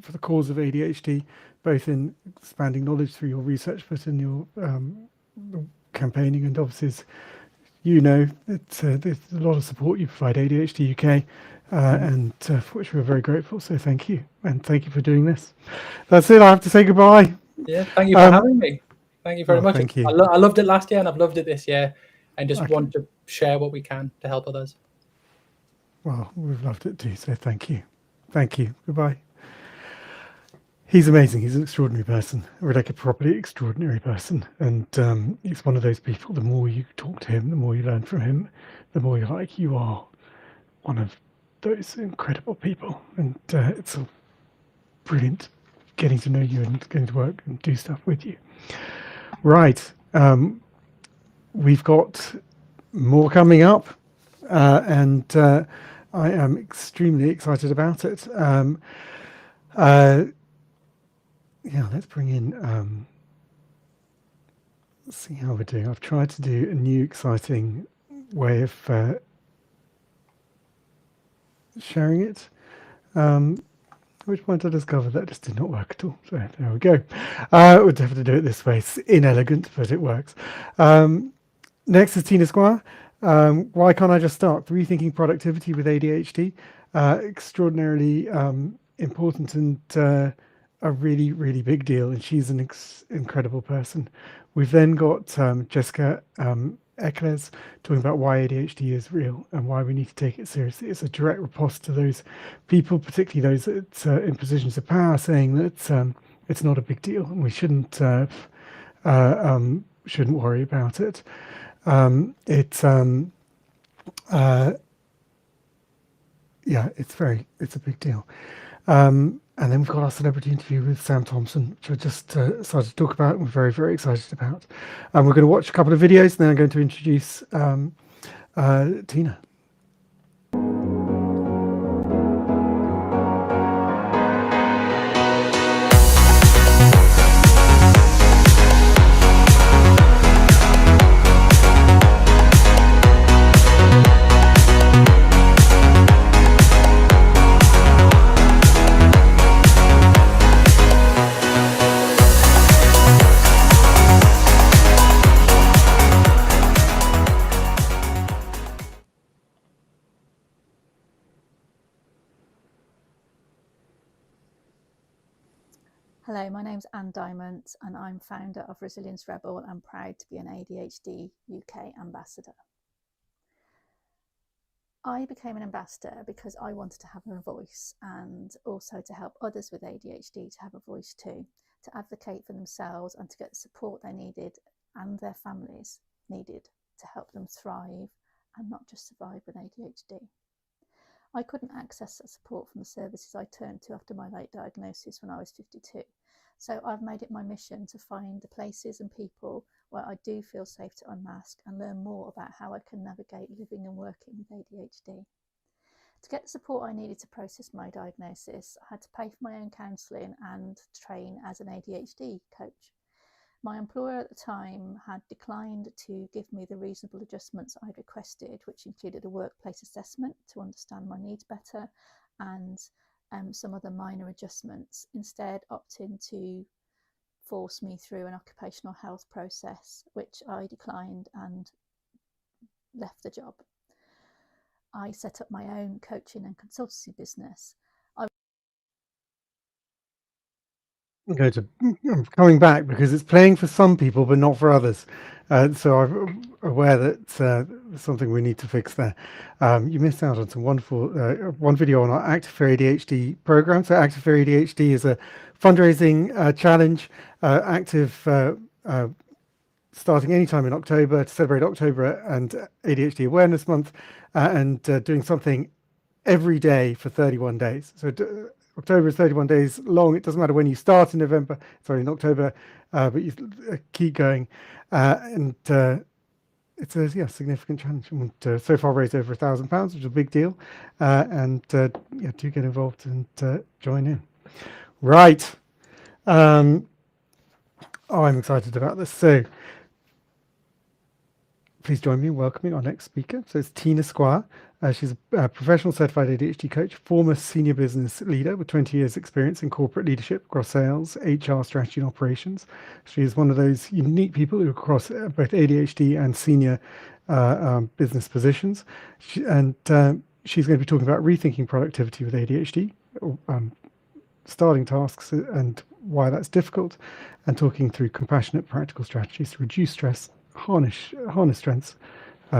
for the cause of ADHD, both in expanding knowledge through your research, but in your campaigning, and obviously, there's a lot of support you provide ADHD UK, and for which we're very grateful. So thank you, and thank you for doing this. That's it. I have to say goodbye. Yeah, thank you for having me. Thank you very much. Thank you. I loved it last year, and I've loved it this year, and just want to share what we can to help others. Well, we've loved it too. So thank you. Thank you. Goodbye. He's amazing. He's an extraordinary person, like a properly extraordinary person. And he's one of those people, the more you talk to him, the more you learn from him, the more you're like, you are one of those incredible people. And it's so brilliant getting to know you and getting to work and do stuff with you. Right. We've got more coming up, and I am extremely excited about it. Let's bring in, let's see how we're doing. I've tried to do a new exciting way of sharing it, which point I discovered that just did not work at all. So there we go. We'll definitely do it this way. It's inelegant, but it works. Next is Tina Squire. Why can't I just start? Rethinking productivity with ADHD. Extraordinarily important and a really, really big deal. And she's an incredible person. We've then got Jessica Eccles talking about why ADHD is real and why we need to take it seriously. It's a direct riposte to those people, particularly those that in positions of power, saying that it's not a big deal and we shouldn't worry about it. It's a big deal. And then we've got our celebrity interview with Sam Thompson, which I just started to talk about and we're very, very excited about. And we're going to watch a couple of videos and then I'm going to introduce Tina. Hello, my name's Anne Diamond and I'm founder of Resilience Rebel and proud to be an ADHD UK ambassador. I became an ambassador because I wanted to have a voice and also to help others with ADHD to have a voice too, to advocate for themselves and to get the support they needed and their families needed to help them thrive and not just survive with ADHD. I couldn't access that support from the services I turned to after my late diagnosis when I was 52. So I've made it my mission to find the places and people where I do feel safe to unmask and learn more about how I can navigate living and working with ADHD. To get the support I needed to process my diagnosis, I had to pay for my own counselling and train as an ADHD coach. My employer at the time had declined to give me the reasonable adjustments I'd requested, which included a workplace assessment to understand my needs better and some other minor adjustments, instead opting to force me through an occupational health process, which I declined and left the job. I set up my own coaching and consultancy business. I'm coming back because it's playing for some people but not for others, so I'm aware that there's something we need to fix there. You missed out on some wonderful one video on our Active for ADHD program. So Active for ADHD is a fundraising challenge, starting anytime in October to celebrate October and ADHD Awareness Month, and doing something every day for 31 days. So October is 31 days long. It doesn't matter when you start in in October, but you keep going. It's a significant challenge. And so far raised over £1,000, which is a big deal. Do get involved and join in. Right. I'm excited about this. So please join me in welcoming our next speaker. So it's Tina Squire. She's a professional certified ADHD coach, former senior business leader with 20 years experience in corporate leadership across sales, HR, strategy and operations. She is one of those unique people who across both ADHD and senior business positions. She's going to be talking about rethinking productivity with ADHD, starting tasks and why that's difficult, and talking through compassionate practical strategies to reduce stress, harness strengths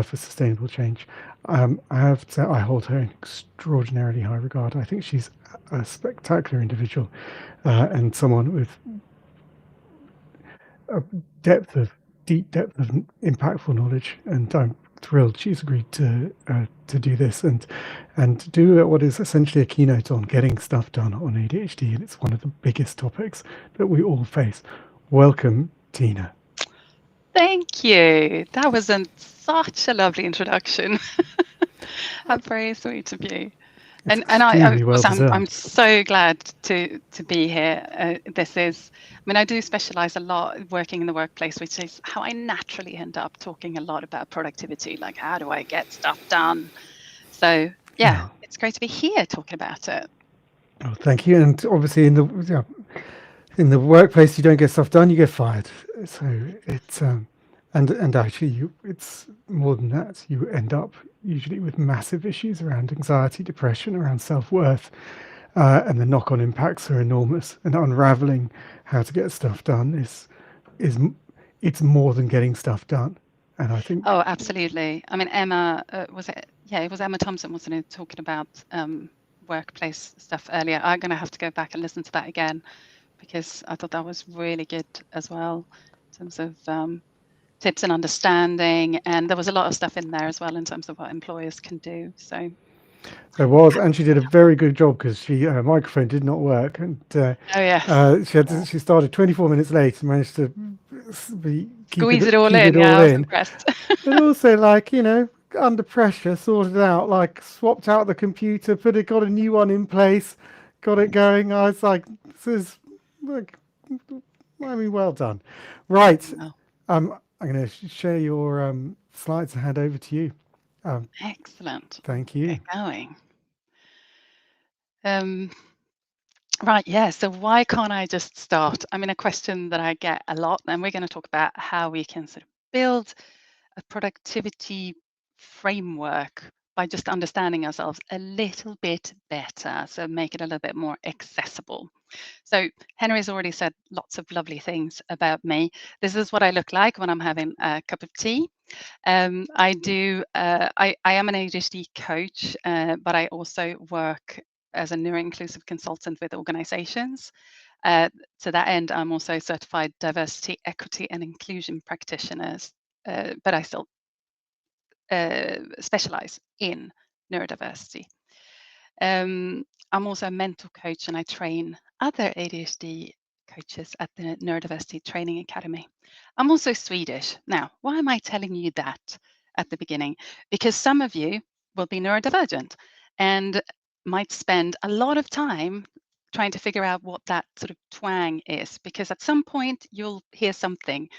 for sustainable change. I have to say I hold her in extraordinarily high regard. I think she's a spectacular individual and someone with a deep depth of impactful knowledge, and I'm thrilled she's agreed to do this and do what is essentially a keynote on getting stuff done on ADHD, and it's one of the biggest topics that we all face. Welcome, Tina. Thank you. That was such a lovely introduction. That's very sweet of you. And I'm so glad to be here. I do specialize a lot working in the workplace, which is how I naturally end up talking a lot about productivity, like how do I get stuff done? So it's great to be here talking about it. Oh, thank you. And obviously in the workplace, you don't get stuff done, you get fired. So it's and actually it's more than that. You end up usually with massive issues around anxiety, depression, around self-worth, and the knock-on impacts are enormous. And unraveling how to get stuff done it's more than getting stuff done. And I think absolutely. I mean, Emma it was Emma Thompson, wasn't it, talking about workplace stuff earlier. I'm going to have to go back and listen to that again, because I thought that was really good as well in terms of tips and understanding, and there was a lot of stuff in there as well in terms of what employers can do. So there was, and she did a very good job because her microphone did not work, and she started 24 minutes late and managed to squeeze it all in. I was impressed. But also, under pressure, sorted it out, swapped out the computer, got a new one in place, got it going. I was like, well done. Right. Wow. I'm going to share your slides and hand over to you. Excellent. Thank you. Get going. Right, yeah. So why can't I just start? I mean, a question that I get a lot, and we're going to talk about how we can sort of build a productivity framework by just understanding ourselves a little bit better, so make it a little bit more accessible. So Henry's already said lots of lovely things about me. This is what I look like when I'm having a cup of tea. I am an ADHD coach, but I also work as a neuro-inclusive consultant with organizations. To that end, I'm also a certified diversity, equity, and inclusion practitioners, but I still specialize in neurodiversity. I'm also a mental coach, and I train other ADHD coaches at the Neurodiversity Training Academy. I'm also Swedish. Now, why am I telling you that at the beginning? Because some of you will be neurodivergent and might spend a lot of time trying to figure out what that sort of twang is, because at some point you'll hear something.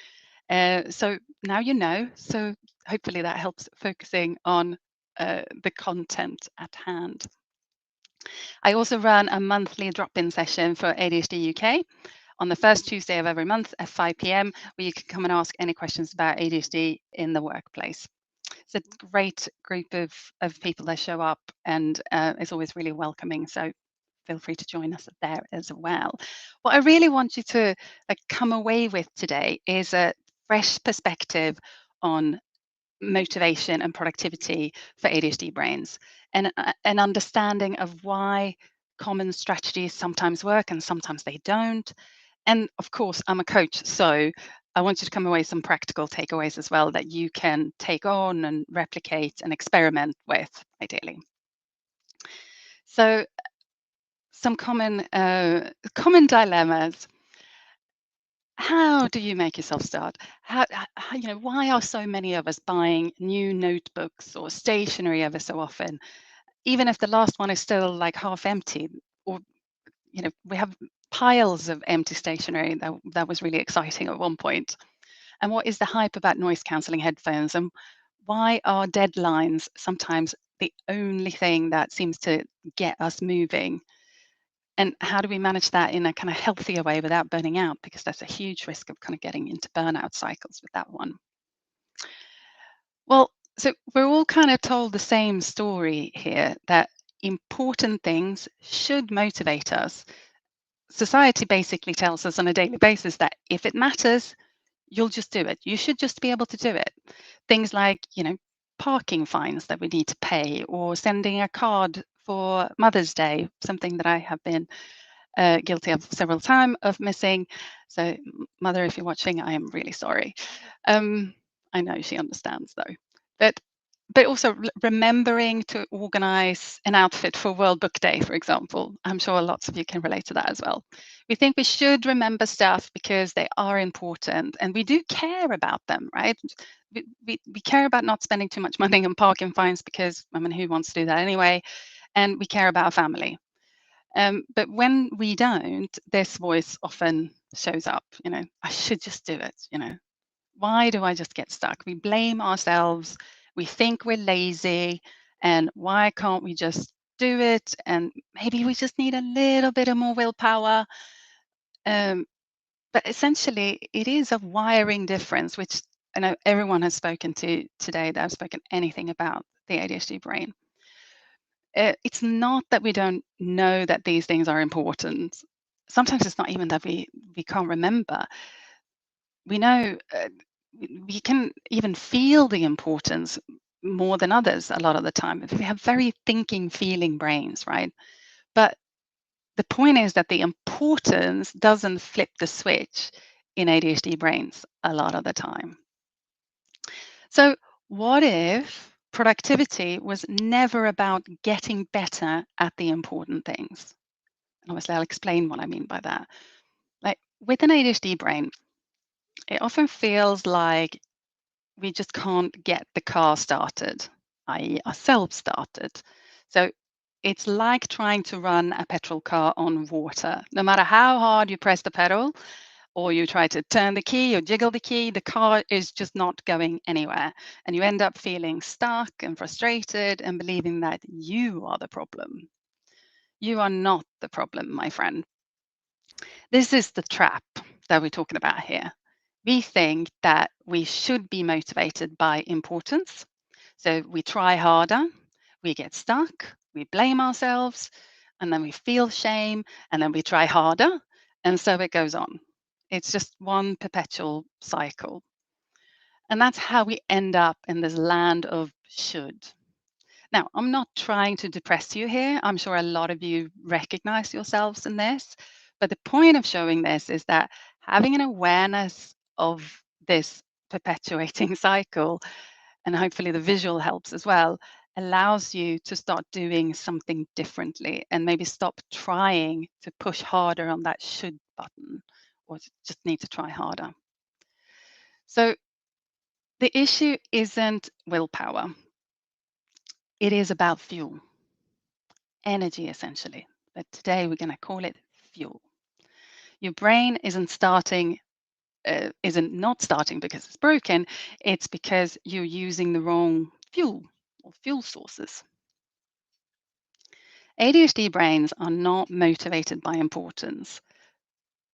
So now you know, so hopefully that helps focusing on the content at hand. I also run a monthly drop-in session for ADHD UK on the first Tuesday of every month at 5 p.m, where you can come and ask any questions about ADHD in the workplace. It's a great group of people that show up, and it's always really welcoming. So feel free to join us there as well. What I really want you to come away with today is a fresh perspective on motivation and productivity for ADHD brains, and an understanding of why common strategies sometimes work and sometimes they don't. And of course, I'm a coach, so I want you to come away with some practical takeaways as well that you can take on and replicate and experiment with, ideally. So some common dilemmas. How do you make yourself start? How, why are so many of us buying new notebooks or stationery ever so often, even if the last one is still like half empty? Or, we have piles of empty stationery. That was really exciting at one point. And what is the hype about noise cancelling headphones? And why are deadlines sometimes the only thing that seems to get us moving? And how do we manage that in a kind of healthier way without burning out? Because there's a huge risk of kind of getting into burnout cycles with that one. Well, so we're all kind of told the same story here, that important things should motivate us. Society basically tells us on a daily basis that if it matters, you'll just do it. You should just be able to do it. Things like, parking fines that we need to pay, or sending a card for Mother's Day, something that I have been guilty of several times of missing. So Mother, if you're watching, I am really sorry. I know she understands though. But also remembering to organize an outfit for World Book Day, for example. I'm sure lots of you can relate to that as well. We think we should remember stuff because they are important, and we do care about them, right? We care about not spending too much money on parking fines because, who wants to do that anyway? And we care about our family. But when we don't, this voice often shows up, I should just do it, Why do I just get stuck? We blame ourselves. We think we're lazy, and why can't we just do it? And maybe we just need a little bit of more willpower. But essentially, it is a wiring difference, which I know everyone has spoken to today that have spoken anything about the ADHD brain. It's not that we don't know that these things are important. Sometimes it's not even that we can't remember. We know, we can even feel the importance more than others a lot of the time. We have very thinking, feeling brains, right? But the point is that the importance doesn't flip the switch in ADHD brains a lot of the time. So what if productivity was never about getting better at the important things? And obviously, I'll explain what I mean by that. Like with an ADHD brain, it often feels like we just can't get the car started, i.e. ourselves started. So it's like trying to run a petrol car on water. No matter how hard you press the pedal, or you try to turn the key or jiggle the key, the car is just not going anywhere. And you end up feeling stuck and frustrated and believing that you are the problem. You are not the problem, my friend. This is the trap that we're talking about here. We think that we should be motivated by importance. So we try harder, We get stuck, we blame ourselves, and then we feel shame, and then we try harder, and so it goes on. It's just one perpetual cycle. And that's how we end up in this land of should. Now, I'm not trying to depress you here. I'm sure a lot of you recognize yourselves in this. But the point of showing this is that having an awareness of this perpetuating cycle, and hopefully the visual helps as well, allows you to start doing something differently and maybe stop trying to push harder on that should button, or just need to try harder. So the issue isn't willpower. It is about fuel, energy essentially. But today we're going to call it fuel. Your brain isn't not starting because it's broken. It's because you're using the wrong fuel or fuel sources. ADHD brains are not motivated by importance.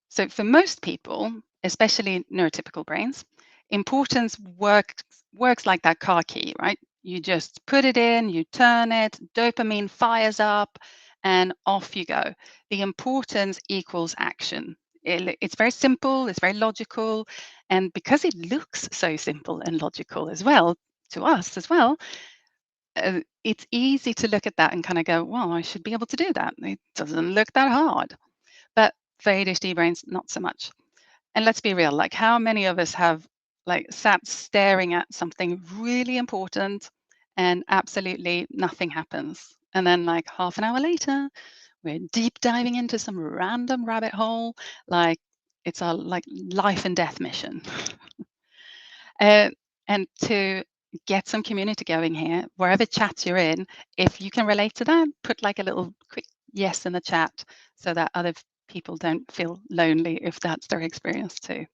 So for most people, especially neurotypical brains, importance works like that car key, right? You just put it in, you turn it, dopamine fires up, and off you go. The importance equals action. It's very simple, it's very logical, and because it looks so simple and logical as well, to us as well, it's easy to look at that and kind of go, well, I should be able to do that. It doesn't look that hard. But for ADHD brains, not so much. And let's be real, like how many of us have like sat staring at something really important and absolutely nothing happens. And then like half an hour later, we're deep diving into some random rabbit hole, like it's our like life and death mission. And to get some community going here, wherever chat you're in, if you can relate to that, put like a little quick yes in the chat so that other people don't feel lonely if that's their experience too.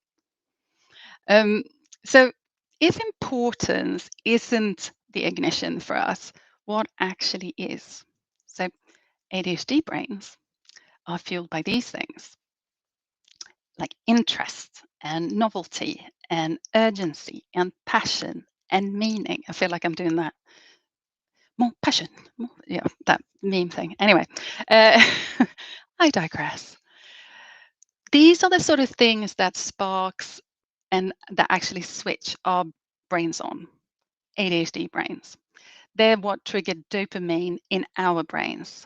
So if importance isn't the ignition for us, what actually is? So ADHD brains are fueled by these things, like interest and novelty and urgency and passion and meaning. I feel like I'm doing that. More passion, more, yeah, that meme thing. Anyway, I digress. These are the sort of things that sparks and that actually switch our brains on, ADHD brains. They're what trigger dopamine in our brains.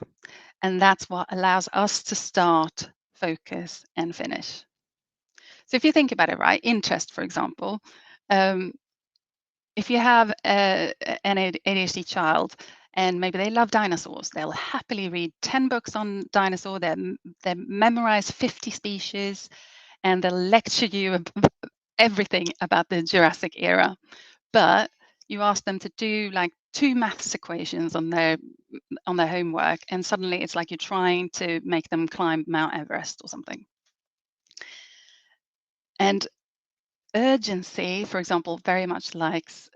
And that's what allows us to start, focus, and finish. So if you think about it, right, interest, for example, if you have an ADHD child and maybe they love dinosaurs, they'll happily read 10 books on dinosaurs, they'll memorize 50 species, and they'll lecture you everything about the Jurassic era. But you ask them to do like 2 maths equations on their homework, and suddenly it's like you're trying to make them climb Mount Everest or something. And urgency, for example, very much looks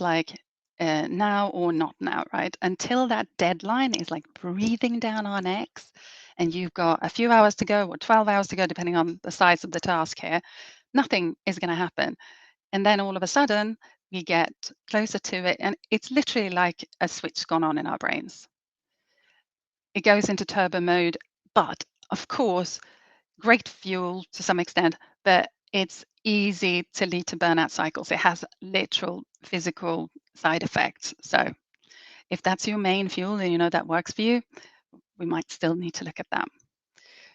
like now or not now, right? Until that deadline is like breathing down our necks, and you've got a few hours to go or 12 hours to go, depending on the size of the task here, nothing is going to happen. And then all of a sudden, we get closer to it, and it's literally like a switch gone on in our brains. It goes into turbo mode, but of course, great fuel to some extent, but it's easy to lead to burnout cycles. It has literal physical side effects. So if that's your main fuel and you know that works for you, we might still need to look at that.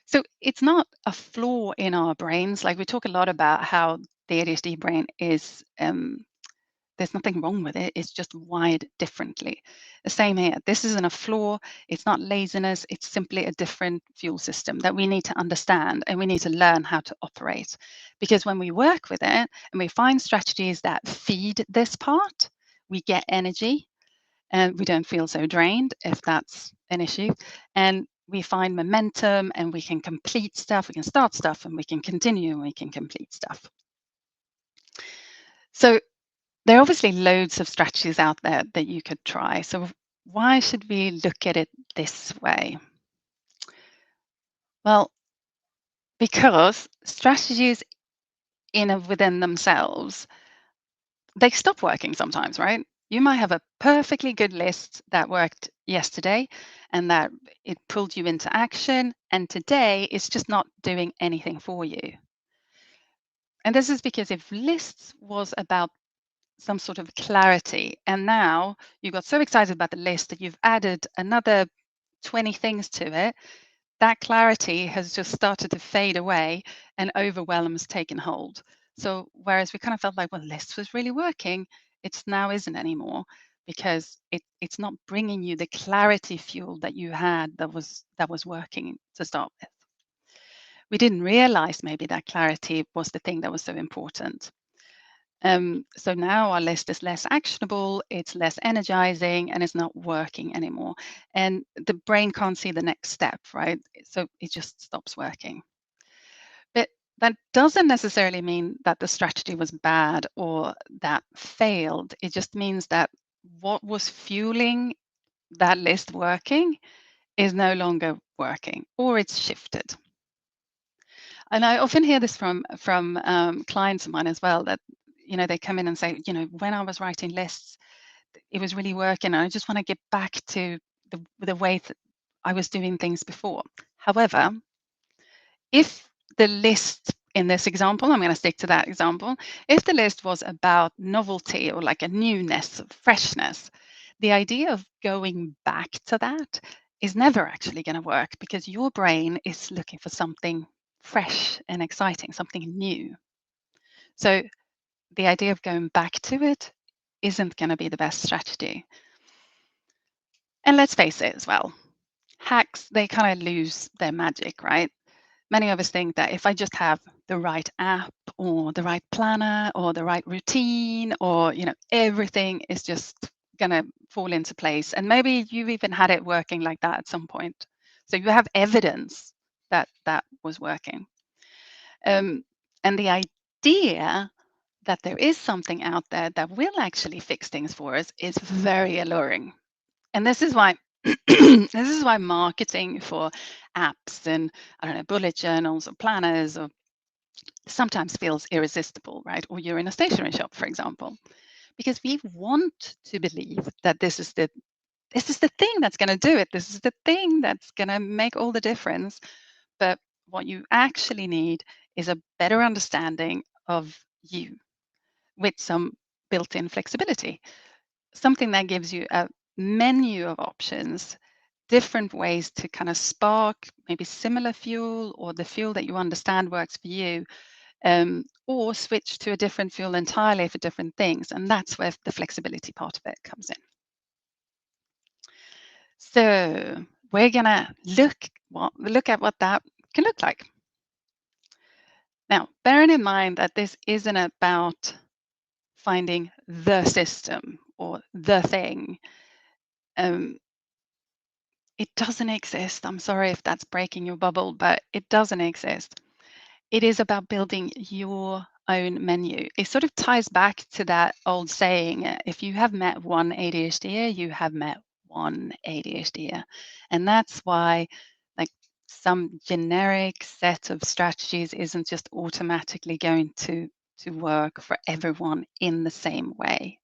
So it's not a flaw in our brains. Like we talk a lot about how the ADHD brain is, there's nothing wrong with it. It's just wired differently. The same here. This isn't a flaw. It's not laziness. It's simply a different fuel system that we need to understand, and we need to learn how to operate. Because when we work with it and we find strategies that feed this part, we get energy and we don't feel so drained, if that's an issue. And we find momentum and we can complete stuff. We can start stuff and we can continue and we can complete stuff. So there are obviously loads of strategies out there that you could try. So why should we look at it this way? Well, because strategies within themselves, they stop working sometimes, right? You might have a perfectly good list that worked yesterday and that it pulled you into action, and today it's just not doing anything for you. And this is because if lists was about some sort of clarity, and now you got so excited about the list that you've added another 20 things to it, that clarity has just started to fade away and overwhelm has taken hold. So whereas we kind of felt like, well, lists was really working, it's now isn't anymore, because it's not bringing you the clarity fuel that you had that was working to start with. We didn't realize maybe that clarity was the thing that was so important. So now our list is less actionable, it's less energizing, and it's not working anymore. And the brain can't see the next step, right? So it just stops working. But that doesn't necessarily mean that the strategy was bad or that failed. It just means that what was fueling that list working is no longer working, or it's shifted. And I often hear this from clients of mine as well, that they come in and say, when I was writing lists, it was really working. And I just want to get back to the way that I was doing things before. However, if the list in this example, I'm going to stick to that example, if the list was about novelty or like a newness, freshness, the idea of going back to that is never actually going to work, because your brain is looking for something fresh and exciting, something new. So the idea of going back to it isn't going to be the best strategy. And let's face it as well, hacks, they kind of lose their magic, right? Many of us think that if I just have the right app or the right planner or the right routine, or everything is just going to fall into place. And maybe you've even had it working like that at some point. So you have evidence that that was working. And the idea that there is something out there that will actually fix things for us is very alluring. And this is why this is why marketing for apps and bullet journals or planners or sometimes feels irresistible, right? Or you're in a stationery shop, for example, because we want to believe that this is the thing that's going to do it. This is the thing that's going to make all the difference. But what you actually need is a better understanding of you with some built-in flexibility, something that gives you a menu of options, different ways to kind of spark maybe similar fuel or the fuel that you understand works for you, or switch to a different fuel entirely for different things. And that's where the flexibility part of it comes in. So we're going to look at what that can look like. Now, bearing in mind that this isn't about finding the system or the thing. It doesn't exist. I'm sorry if that's breaking your bubble, but it doesn't exist. It is about building your own menu. It sort of ties back to that old saying, if you have met one ADHDer, you have met one ADHDer. And that's why some generic set of strategies isn't just automatically going to work for everyone in the same way.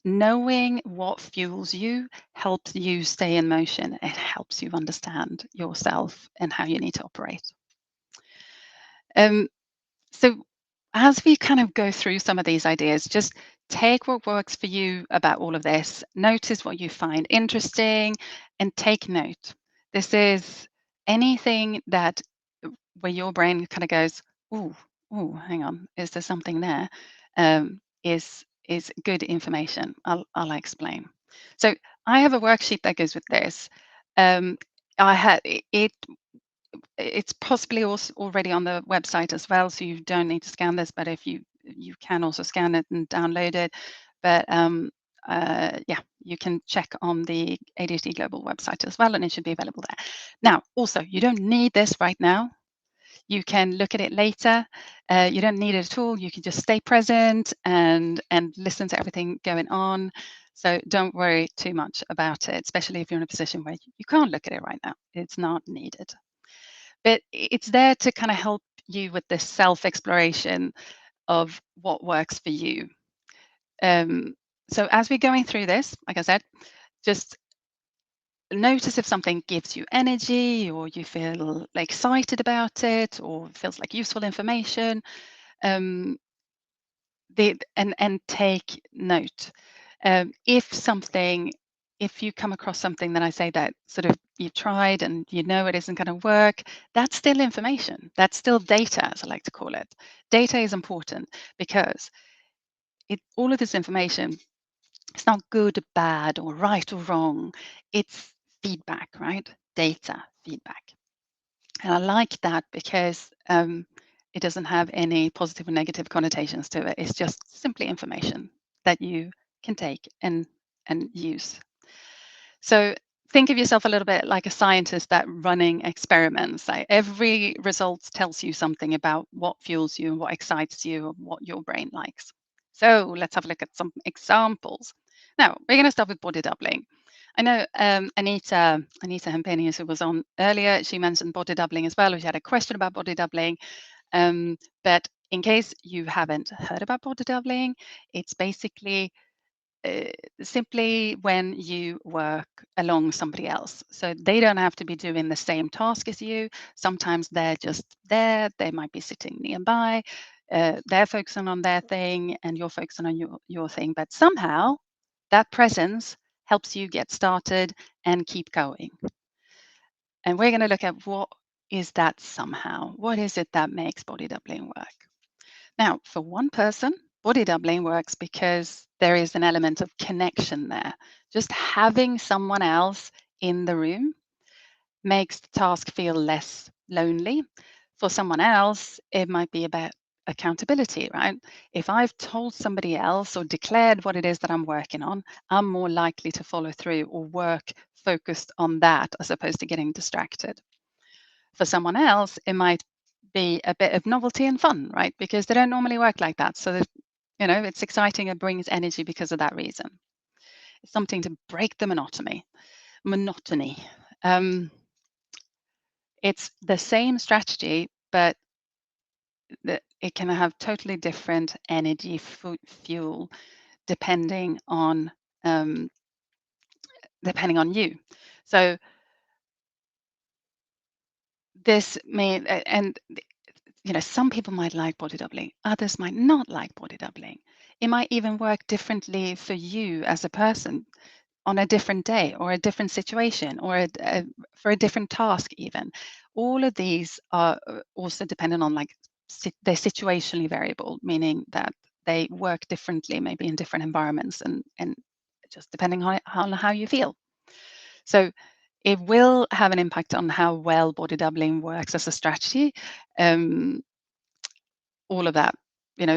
Knowing what fuels you helps you stay in motion. It helps you understand yourself and how you need to operate. So as we kind of go through some of these ideas, just take what works for you about all of this, notice what you find interesting, and take note. This is anything that where your brain kind of goes, ooh, hang on, is there something there? Is good information. I'll explain. So I have a worksheet that goes with this. I had it. It's possibly also already on the website as well, so you don't need to scan this. But if you can also scan it and download it. But yeah, you can check on the ADHD Global website as well, and it should be available there. Now, also, you don't need this right now. You can look at it later. You don't need it at all. You can just stay present and listen to everything going on. So don't worry too much about it, especially if you're in a position where you can't look at it right now. It's not needed. But it's there to kind of help you with this self-exploration of what works for you. So as we're going through this, like I said, just notice if something gives you energy, or you feel excited about it, or feels like useful information. And take note. If you come across something that I say that sort of you've tried and you know it isn't going to work, that's still information. That's still data, as I like to call it. Data is important because all of this information, it's not good, bad, or right or wrong. It's feedback, right? Data, feedback. And I like that because it doesn't have any positive or negative connotations to it. It's just simply information that you can take and use. So think of yourself a little bit like a scientist that running experiments. Like every result tells you something about what fuels you and what excites you and what your brain likes. So let's have a look at some examples. Now, we're going to start with body doubling. I know Anita Hempenius, who was on earlier, she mentioned body doubling as well. She had a question about body doubling. But in case you haven't heard about body doubling, it's basically simply when you work along somebody else. So they don't have to be doing the same task as you. Sometimes they're just there. They might be sitting nearby. They're focusing on their thing and you're focusing on your thing. But somehow that presence helps you get started and keep going. And we're going to look at what is that somehow. What is it that makes body doubling work? Now, for one person, body doubling works because there is an element of connection there. Just having someone else in the room makes the task feel less lonely. For someone else, it might be about accountability, right? If I've told somebody else or declared what it is that I'm working on, I'm more likely to follow through or work focused on that as opposed to getting distracted. For someone else, it might be a bit of novelty and fun, right? Because they don't normally work like that. So, it's exciting and brings energy because of that reason. It's something to break the monotony. It's the same strategy, but it can have totally different energy fuel depending on you. So this may some people might like body doubling, others might not like body doubling. It might even work differently for you as a person on a different day or a different situation or for a different task even. All of these are also dependent on they're situationally variable, meaning that they work differently, maybe in different environments and just depending on how you feel. So it will have an impact on how well body doubling works as a strategy. All of that,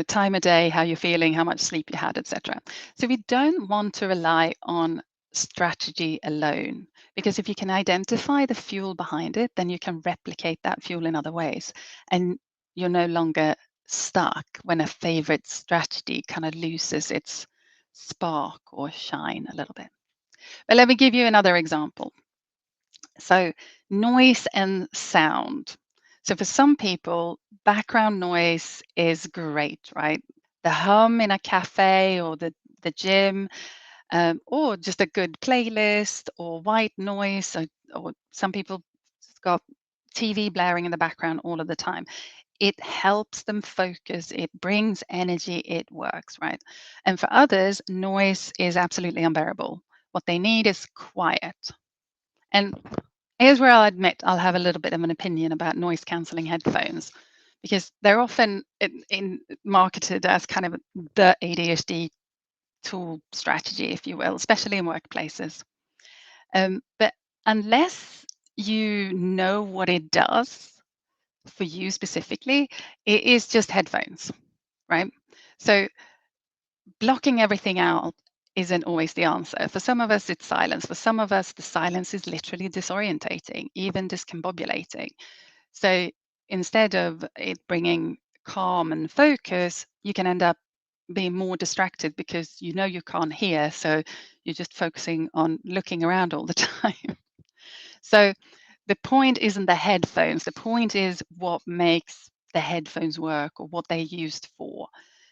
time of day, how you're feeling, how much sleep you had, etc. So we don't want to rely on strategy alone, because if you can identify the fuel behind it, then you can replicate that fuel in other ways. And you're no longer stuck when a favorite strategy kind of loses its spark or shine a little bit. But let me give you another example. So noise and sound. So for some people, background noise is great, right? The hum in a cafe or the gym, or just a good playlist or white noise, or some people got TV blaring in the background all of the time. It helps them focus, it brings energy, it works, right? And for others, noise is absolutely unbearable. What they need is quiet. And here's where I'll admit I'll have a little bit of an opinion about noise cancelling headphones, because they're often marketed as kind of the ADHD tool strategy, if you will, especially in workplaces. But unless you know what it does for you specifically, it is just headphones, right? So blocking everything out isn't always the answer. For some of us, it's silence. For some of us, the silence is literally disorientating, even discombobulating. So instead of it bringing calm and focus, you can end up being more distracted because you can't hear. So you're just focusing on looking around all the time. So the point isn't the headphones. The point is what makes the headphones work or what they're used for.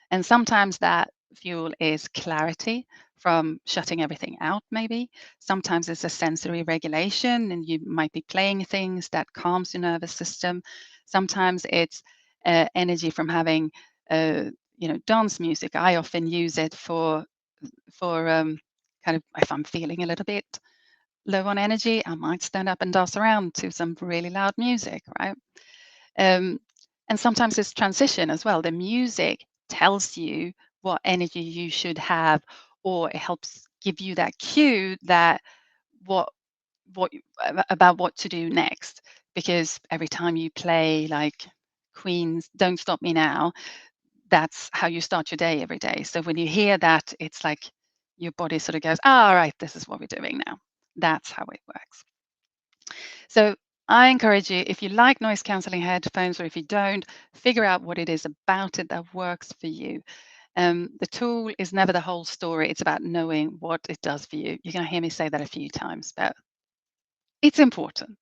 And sometimes that fuel is clarity. from shutting everything out, maybe. Sometimes it's a sensory regulation, and you might be playing things that calms your nervous system. Sometimes it's energy from having, dance music. I often use it for kind of, if I'm feeling a little bit low on energy, I might stand up and dance around to some really loud music, right? And sometimes it's transition as well. The music tells you what energy you should have, or it helps give you that cue that about what to do next. Because every time you play like Queen's Don't Stop Me Now, that's how you start your day every day. So when you hear that, it's like your body sort of goes, all right, this is what we're doing now. That's how it works. So I encourage you, if you like noise cancelling headphones, or if you don't, figure out what it is about it that works for you. The tool is never the whole story. It's about knowing what it does for you. You're going to hear me say that a few times, but it's important.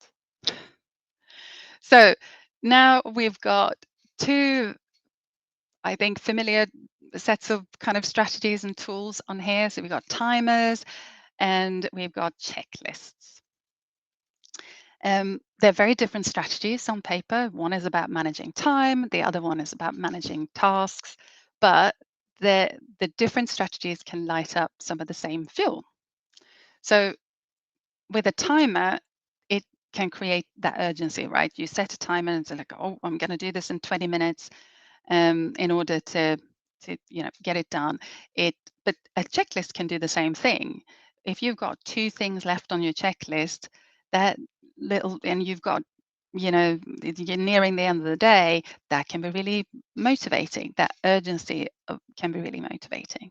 So now we've got two, I think, familiar sets of kind of strategies and tools on here. So we've got timers and we've got checklists. They're very different strategies on paper. One is about managing time, the other one is about managing tasks, but the different strategies can light up some of the same fuel. So with a timer, it can create that urgency, right? You set a timer and it's like, oh, I'm going to do this in 20 minutes in order to get it done. But a checklist can do the same thing. If you've got 2 things left on your checklist, that little, and you've got, you're nearing the end of the day, that can be really motivating. That urgency can be really motivating.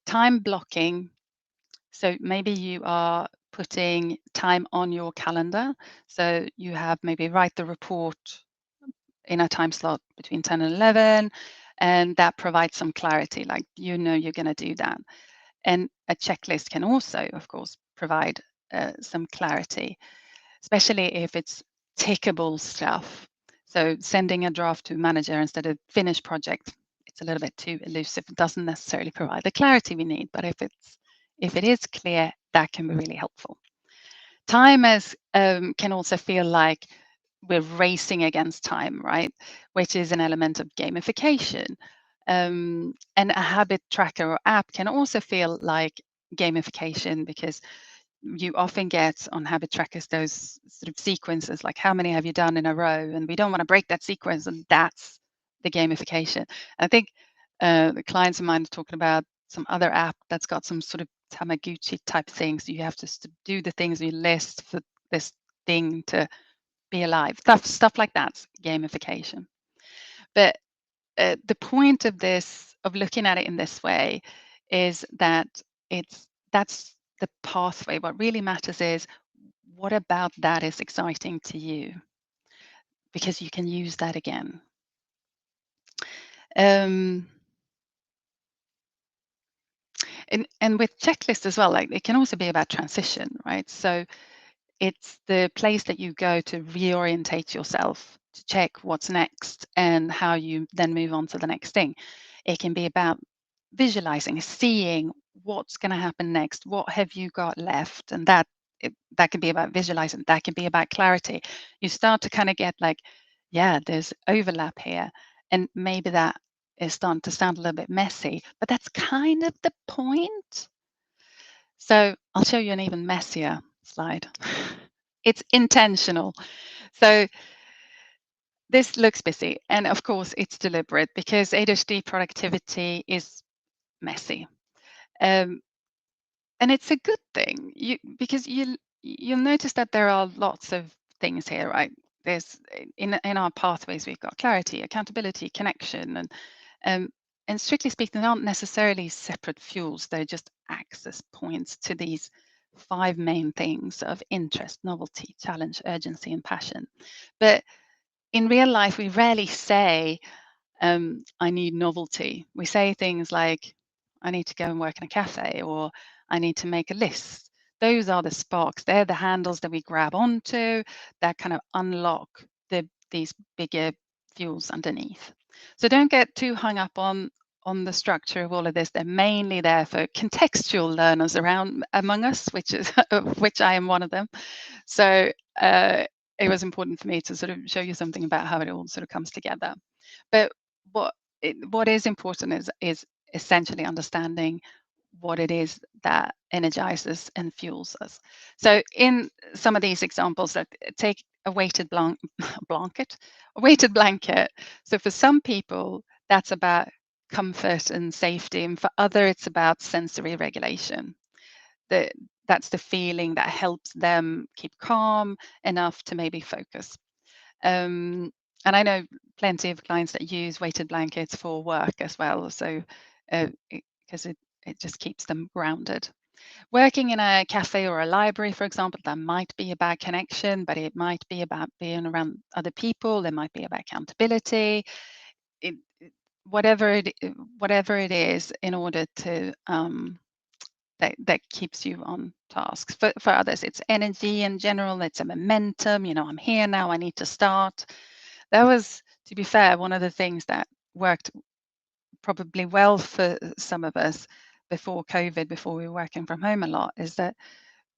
Time blocking. So maybe you are putting time on your calendar. So you have maybe write the report in a time slot between 10 and 11, and that provides some clarity, like you're going to do that. And a checklist can also, of course, provide some clarity, especially if it's tickable stuff. So sending a draft to a manager instead of finished project, it's a little bit too elusive. It doesn't necessarily provide the clarity we need, but if it is clear, that can be really helpful. Timers can also feel like we're racing against time, right? Which is an element of gamification. And a habit tracker or app can also feel like gamification, because you often get on habit trackers those sort of sequences, like how many have you done in a row? And we don't want to break that sequence, and that's the gamification. I think the clients of mine are talking about some other app that's got some sort of Tamagotchi type thing. So you have to do the things you list for this thing to be alive. Stuff like that's gamification. But the point of this, of looking at it in this way, is that that's the pathway. What really matters is what about that is exciting to you, because you can use that again. And with checklists as well, like it can also be about transition, right? So it's the place that you go to reorientate yourself, to check what's next and how you then move on to the next thing. It can be about visualizing, seeing what's going to happen next. What have you got left? And that can be about visualizing. That can be about clarity. You start to kind of get like, yeah, there's overlap here. And maybe that is starting to sound a little bit messy, but that's kind of the point. So I'll show you an even messier slide. It's intentional. So this looks busy, and of course it's deliberate, because ADHD productivity is messy. And it's a good thing, because you'll notice that there are lots of things here, right? There's in our pathways, we've got clarity, accountability, connection, and strictly speaking, they aren't necessarily separate fuels. They're just access points to these 5 main things of interest, novelty, challenge, urgency, and passion. But in real life, we rarely say, I need novelty. We say things like, I need to go and work in a cafe, or I need to make a list. Those are the sparks. They're the handles that we grab onto that kind of unlock these bigger fuels underneath. So don't get too hung up on on the structure of all of this. They're mainly there for contextual learners among us, which is which I am one of them. So it was important for me to sort of show you something about how it all sort of comes together. But what is important is essentially understanding what it is that energizes and fuels us. So in some of these examples, that take a weighted blanket. So for some people, that's about comfort and safety, and for others, it's about sensory regulation. That's the feeling that helps them keep calm enough to maybe focus. And I know plenty of clients that use weighted blankets for work as well. So because it just keeps them grounded. Working in a cafe or a library, for example, that might be about connection, but it might be about being around other people. There might be about accountability. Whatever it is, in order to that keeps you on task. For others, it's energy in general. It's a momentum. I'm here now. I need to start. That was, to be fair, one of the things that worked probably well for some of us before COVID, before we were working from home a lot, is that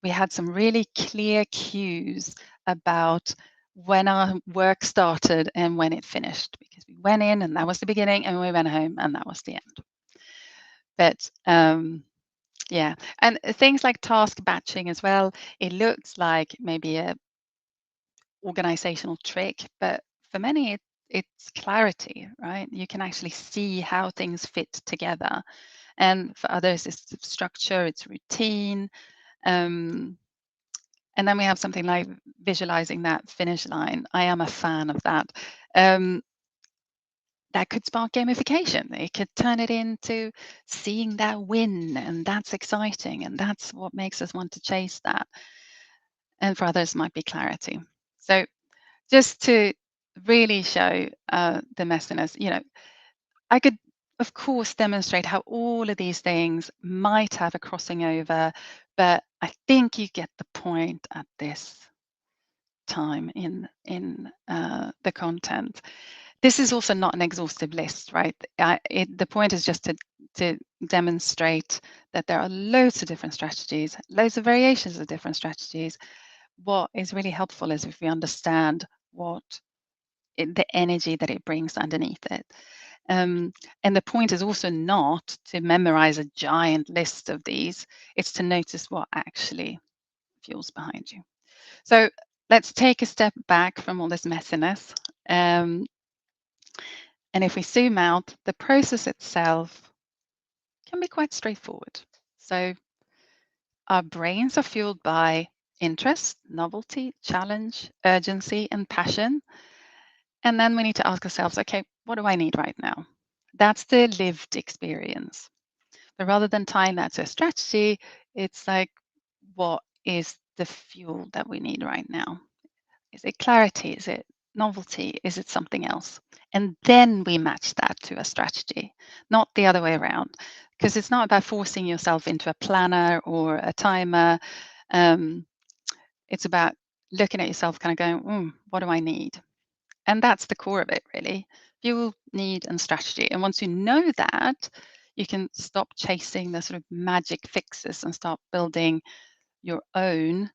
we had some really clear cues about when our work started and when it finished, because we went in and that was the beginning, and we went home and that was the end. But yeah, and things like task batching as well. It looks like maybe a organizational trick, but for many it's clarity, right? You can actually see how things fit together. And for others, it's structure, it's routine. And then we have something like visualizing that finish line. I am a fan of that. That could spark gamification. It could turn it into seeing that win, and that's exciting, and that's what makes us want to chase that. And for others, might be clarity. So just to really show the messiness, I could, of course, demonstrate how all of these things might have a crossing over, but I think you get the point at this time in the content. This is also not an exhaustive list, right? The point is just to demonstrate that there are loads of different strategies, loads of variations of different strategies. What is really helpful is if we understand the energy that it brings underneath it. And the point is also not to memorize a giant list of these. It's to notice what actually fuels behind you. So let's take a step back from all this messiness. And if we zoom out, the process itself can be quite straightforward. So our brains are fueled by interest, novelty, challenge, urgency, and passion. And then we need to ask ourselves, okay, what do I need right now? That's the lived experience. But rather than tying that to a strategy, it's like, what is the fuel that we need right now? Is it clarity? Is it novelty? Is it something else? And then we match that to a strategy, not the other way around. Because it's not about forcing yourself into a planner or a timer. It's about looking at yourself kind of going, what do I need? And that's the core of it, really. Fuel, need, and strategy. And once you know that, you can stop chasing the sort of magic fixes and start building your own,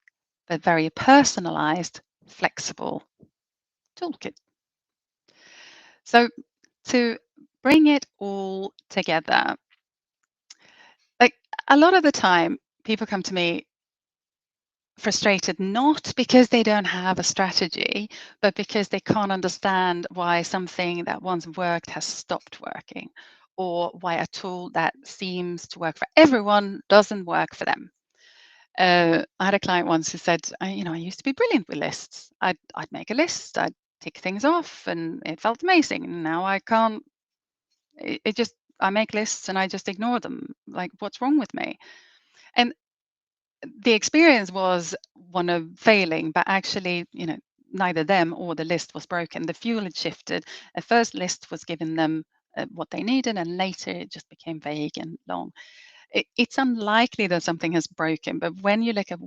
but very personalized, flexible toolkit. So to bring it all together, like a lot of the time, people come to me frustrated, not because they don't have a strategy, but because they can't understand why something that once worked has stopped working, or why a tool that seems to work for everyone doesn't work for them. I had a client once who said, I used to be brilliant with lists. I'd make a list, I'd tick things off, and it felt amazing. Now I can't. I make lists and I just ignore them. Like, what's wrong with me? And the experience was one of failing, but actually, neither them or the list was broken. The fuel had shifted. At first, list was giving them what they needed, and later it just became vague and long. It's unlikely that something has broken, but when you look at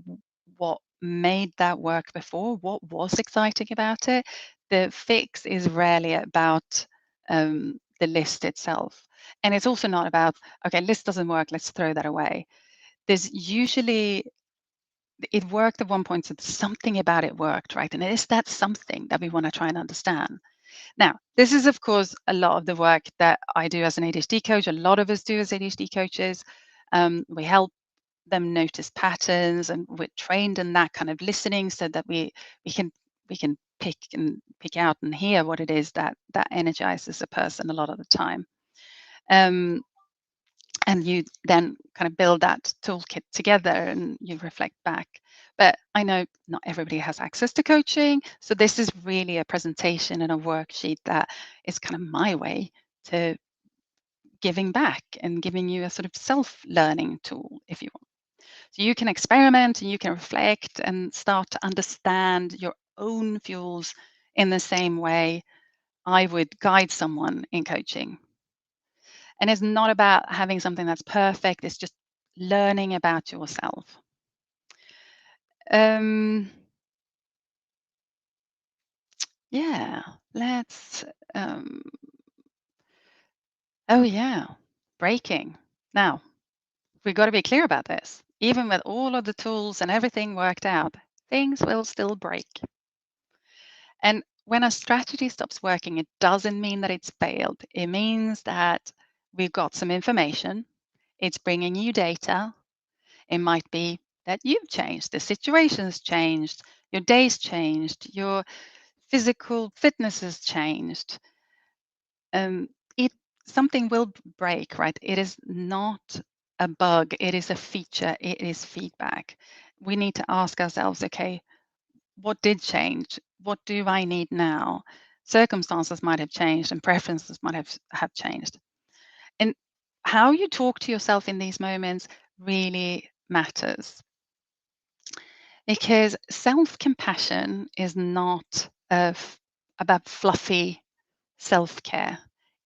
what made that work before, what was exciting about it, the fix is rarely about the list itself. And it's also not about, okay, list doesn't work, let's throw that away. There's usually, it worked at one point, so something about it worked, right? And it is that something that we want to try and understand. Now, this is, of course, a lot of the work that I do as an ADHD coach. A lot of us do as ADHD coaches. We help them notice patterns, and we're trained in that kind of listening so that we can pick out and hear what it is that energizes a person a lot of the time. And you then kind of build that toolkit together and you reflect back. But I know not everybody has access to coaching, so this is really a presentation and a worksheet that is kind of my way to giving back and giving you a sort of self-learning tool, if you want. So you can experiment and you can reflect and start to understand your own fuels in the same way I would guide someone in coaching. And it's not about having something that's perfect, it's just learning about yourself. Yeah, let's, oh yeah, breaking. Now, we've got to be clear about this. Even with all of the tools and everything worked out, things will still break. And when a strategy stops working, it doesn't mean that it's failed. It means that we've got some information, it's bringing you data. It might be that you've changed, the situation's changed, your day's changed, your physical fitness has changed. Something will break, right? It is not a bug, it is a feature, it is feedback. We need to ask ourselves, okay, what did change? What do I need now? Circumstances might have changed and preferences might have changed. And how you talk to yourself in these moments really matters. Because self-compassion is not about fluffy self-care.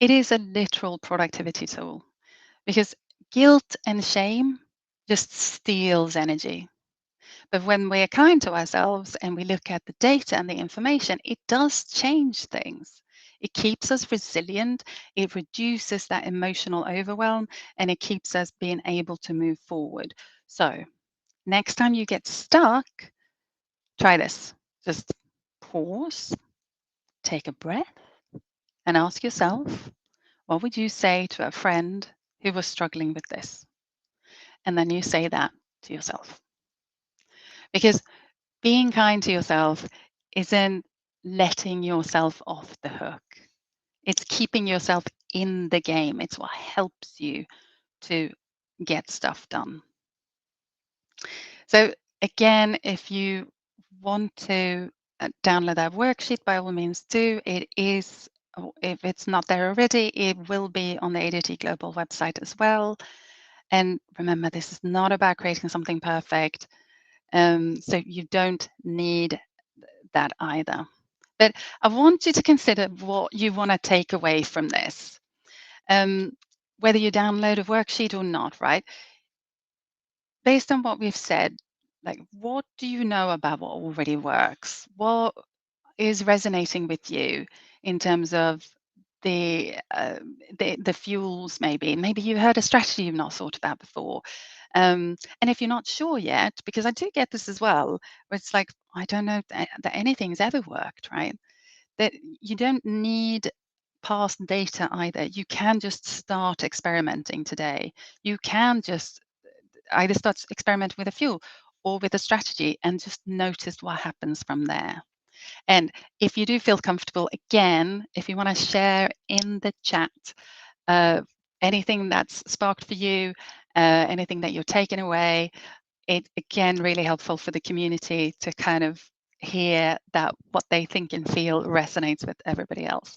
It is a literal productivity tool, because guilt and shame just steals energy. But when we're kind to ourselves and we look at the data and the information, it does change things. It keeps us resilient, it reduces that emotional overwhelm, and it keeps us being able to move forward. So next time you get stuck, try this. Just pause, take a breath, and ask yourself, what would you say to a friend who was struggling with this? And then you say that to yourself. Because being kind to yourself isn't letting yourself off the hook. It's keeping yourself in the game. It's what helps you to get stuff done. So again, if you want to download that worksheet, by all means do. It is, if it's not there already, it will be on the ADHD Global website as well. And remember, this is not about creating something perfect. So you don't need that either. But I want you to consider what you want to take away from this. Whether you download a worksheet or not, right? Based on what we've said, like, what do you know about what already works? What is resonating with you in terms of the fuels? Maybe you heard a strategy you've not thought about before. And if you're not sure yet, because I do get this as well, where it's like, I don't know that anything's ever worked, right? That you don't need past data either. You can just start experimenting today. You can just either start experimenting with a fuel or with a strategy and just notice what happens from there. And if you do feel comfortable, again, if you want to share in the chat anything that's sparked for you, anything that you're taking away, it again really helpful for the community to kind of hear that what they think and feel resonates with everybody else.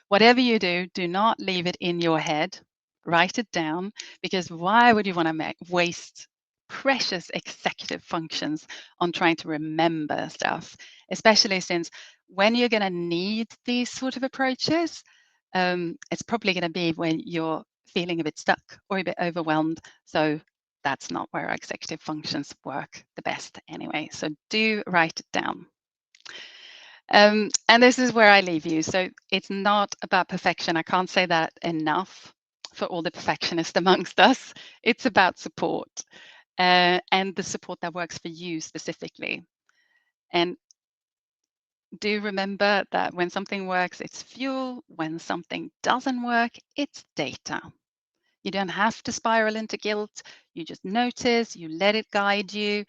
Whatever you do, do not leave it in your head. Write it down, because why would you want to waste precious executive functions on trying to remember stuff, especially since when you're going to need these sort of approaches, it's probably going to be when you're feeling a bit stuck or a bit overwhelmed. So that's not where our executive functions work the best anyway. So do write it down. And this is where I leave you. So it's not about perfection. I can't say that enough for all the perfectionists amongst us. It's about support, and the support that works for you specifically. And do remember that when something works, it's fuel. When something doesn't work, it's data. You don't have to spiral into guilt. You just notice, you let it guide you,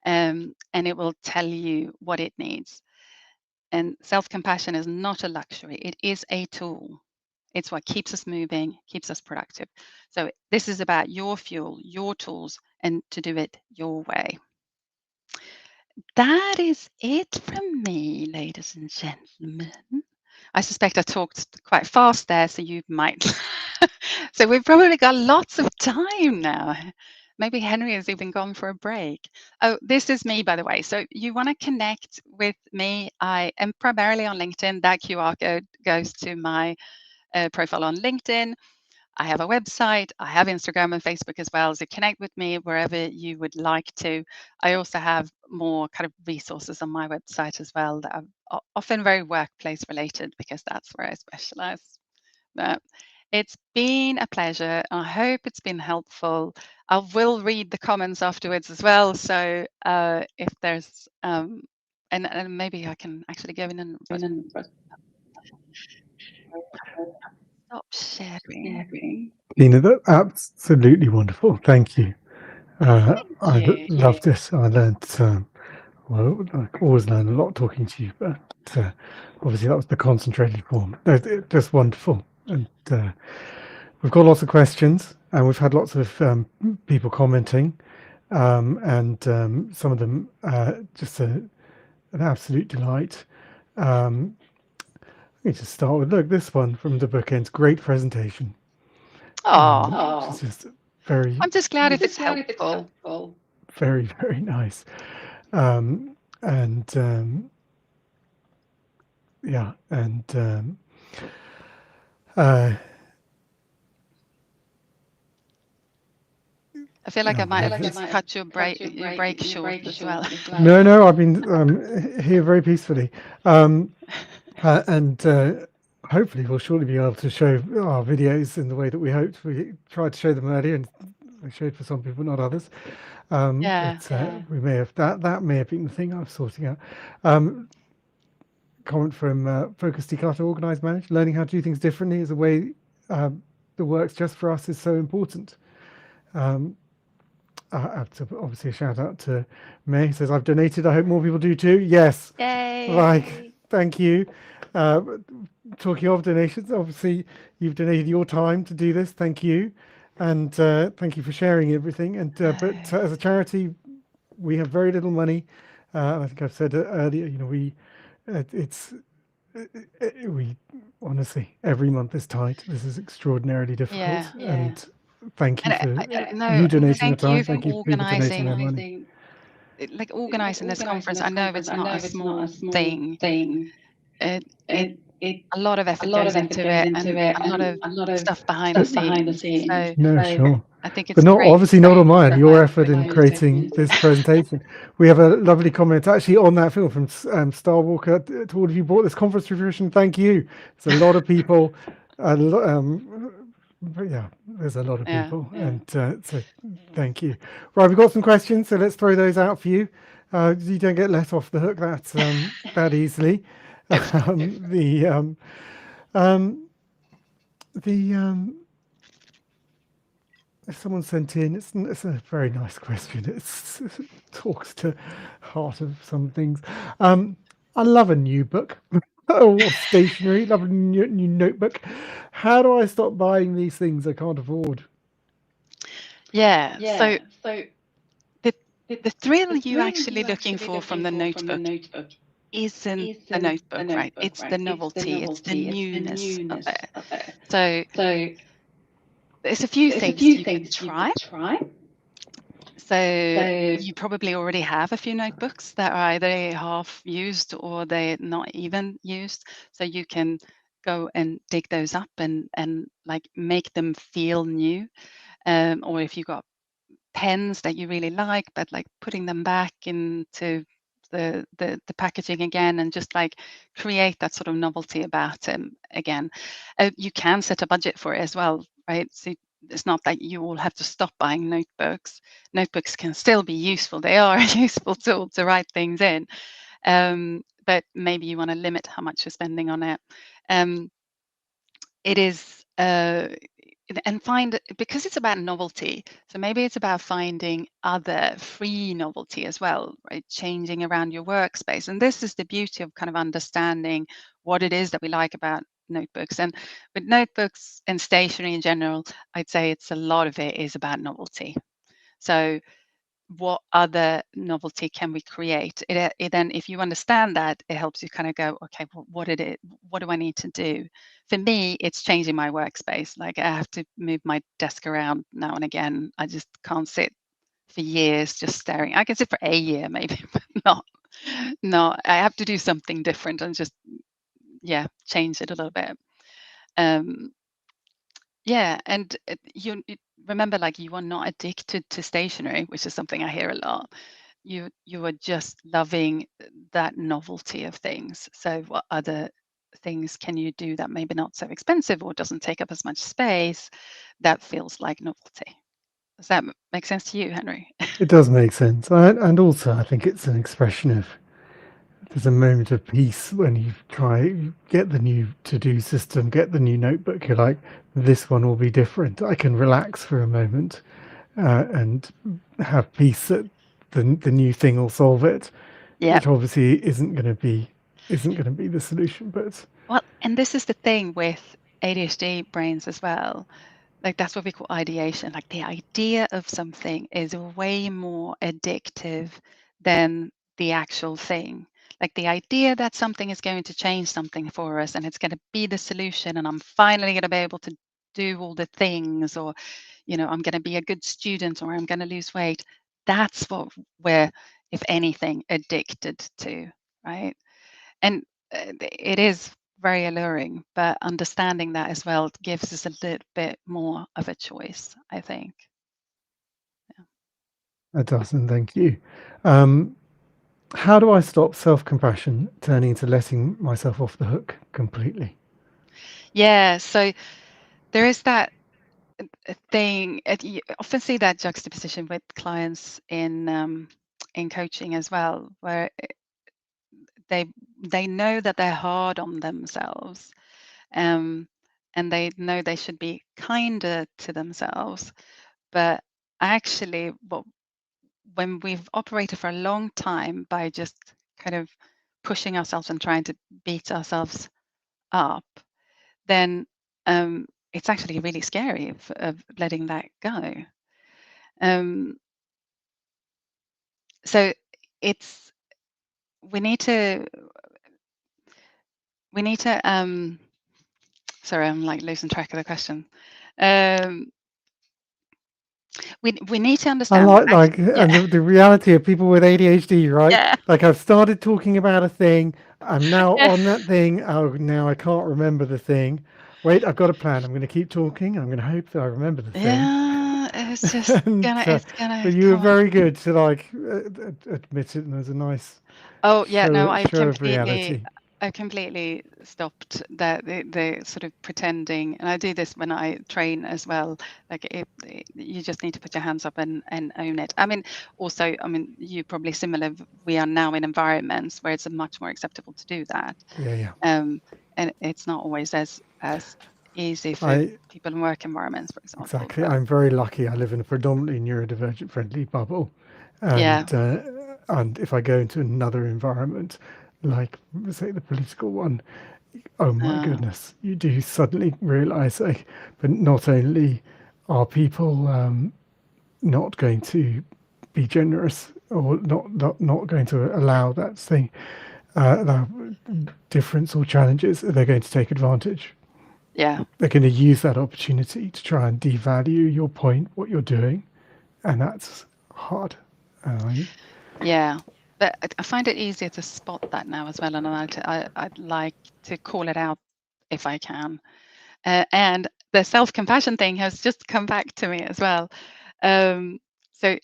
and it will tell you what it needs. And self-compassion is not a luxury. It is a tool. It's what keeps us moving, keeps us productive. So this is about your fuel, your tools, and to do it your way. That is it from me, ladies and gentlemen. I suspect I talked quite fast there, so you might. So we've probably got lots of time now. Maybe Henry has even gone for a break. Oh, this is me, by the way. So you want to connect with me. I am primarily on LinkedIn. That QR code goes to my profile on LinkedIn. I have a website. I have Instagram and Facebook as well. So connect with me wherever you would like to. I also have more kind of resources on my website as well that are often very workplace related, because that's where I specialize. But it's been a pleasure. I hope it's been helpful. I will read the comments afterwards as well. So if there's, and maybe I can actually go in and stop sharing. Nina, that's absolutely wonderful. Thank you. I loved it. I learned, well, I always learn a lot talking to you, but obviously that was the concentrated form. Just wonderful. And we've got lots of questions, and we've had lots of people commenting, and some of them just an absolute delight. Let me just start with, look, this one from the bookends. Great presentation. It's just very. I'm just glad if it's helpful. Very, very nice. Yeah, and I feel like I might have just cut your break short as well. No, I've been here very peacefully, and hopefully we'll shortly be able to show our videos in the way that we hoped. We tried to show them earlier, and they showed for some people, not others. But we may have that may have been the thing I was sorting out. Comment from Focus, Declutter, Organize, Manage. Learning how to do things differently is a way that works just for us is so important. I have to obviously a shout out to May. Says, I've donated. I hope more people do too. Yes. Yay. Like, thank you. Talking of donations, obviously you've donated your time to do this. Thank you. And thank you for sharing everything. And but as a charity, we have very little money. I think I've said earlier, you know, we honestly, every month is tight. This is extraordinarily difficult. And thank you for you donating your time. Thank you for people donating their money. Like organising this conference, I know it's not a small thing. A lot of effort goes into it, and a lot of stuff behind the scenes. So no, sure. I think it's but not great. obviously not on mine. Your effort in creating this presentation. We have a lovely comment actually on that film from Star Walker. To all of you brought this conference to fruition, thank you. There's a lot of people. Yeah, there's a lot of people, and so thank you. Right, we've got some questions, so let's throw those out for you. You don't get let off the hook that easily. Someone sent in. It's a very nice question. It talks to heart of some things. I love a new book. Or stationery. Love a new notebook. How do I stop buying these things I can't afford? So the thrill you're actually looking for from the notebook isn't the notebook, right? It's the novelty, it's the newness of it. So there's a few things you can try. So you probably already have a few notebooks that are either half used or they're not even used. So you can go and dig those up and like make them feel new. Or if you've got pens that you really like, but like putting them back into the packaging again, and just like create that sort of novelty about it again. You can set a budget for it as well, right? So it's not that you all have to stop buying notebooks. Notebooks can still be useful. They are a useful tool to write things in, but maybe you want to limit how much you're spending on it. It is and find, because it's about novelty, so maybe it's about finding other free novelty as well, right? Changing around your workspace. And this is the beauty of kind of understanding what it is that we like about notebooks. And with notebooks and stationery in general, I'd say it's a lot of it is about novelty. So what other novelty can we create? It then, if you understand that, it helps you kind of go, okay, well, what do I need to do? For me, it's changing my workspace. Like, I have to move my desk around now and again. I just can't sit for years just staring. I can sit for a year maybe, but not. I have to do something different and just, yeah, change it a little bit. Yeah, and you remember, like, you are not addicted to stationery, which is something I hear a lot. You are just loving that novelty of things. So what other things can you do that maybe not so expensive or doesn't take up as much space, that feels like novelty? Does that make sense to you, Henry? It does make sense. And also, I think it's an expression of, there's a moment of peace when you get the new to-do system, get the new notebook. You're like, this one will be different. I can relax for a moment and have peace that the new thing will solve it. Yeah. Which obviously isn't going to be the solution. But well, and this is the thing with ADHD brains as well. Like, that's what we call ideation. Like, the idea of something is way more addictive than the actual thing. Like, the idea that something is going to change something for us and it's going to be the solution, and I'm finally going to be able to do all the things, or, I'm going to be a good student, or I'm going to lose weight. That's what we're, if anything, addicted to, right? And it is very alluring, but understanding that as well gives us a little bit more of a choice, I think. Yeah. That does, and thank you. How do I stop self-compassion turning into letting myself off the hook completely? Yeah, so there is that thing. You often see that juxtaposition with clients in coaching as well, where they know that they're hard on themselves, and they know they should be kinder to themselves, but actually, when we've operated for a long time by just kind of pushing ourselves and trying to beat ourselves up, then it's actually really scary of letting that go. So we need to sorry, I'm like losing track of the question. We need to understand. And the reality of people with ADHD, right? Yeah. Like, I've started talking about a thing. I'm now on that thing. Oh, now I can't remember the thing. Wait, I've got a plan. I'm going to keep talking. I'm going to hope that I remember the thing. Yeah, it's just it's gonna. But you were very good to admit it, and there's a nice. Oh yeah, no, I completely stopped the sort of pretending, and I do this when I train as well. Like, you just need to put your hands up and own it. I mean, also, you're probably similar. We are now in environments where it's much more acceptable to do that. Yeah. And it's not always as easy for people in work environments, for example. Exactly. But I'm very lucky. I live in a predominantly neurodivergent friendly bubble. And if I go into another environment, like, say, the political one, oh my goodness, you do suddenly realize, but not only are people not going to be generous, or not going to allow that thing, difference or challenges, they're going to take advantage. Yeah. They're going to use that opportunity to try and devalue your point, what you're doing, and that's hard. Yeah, but I find it easier to spot that now as well, and I'd like to call it out if I can. And the self-compassion thing has just come back to me as well. So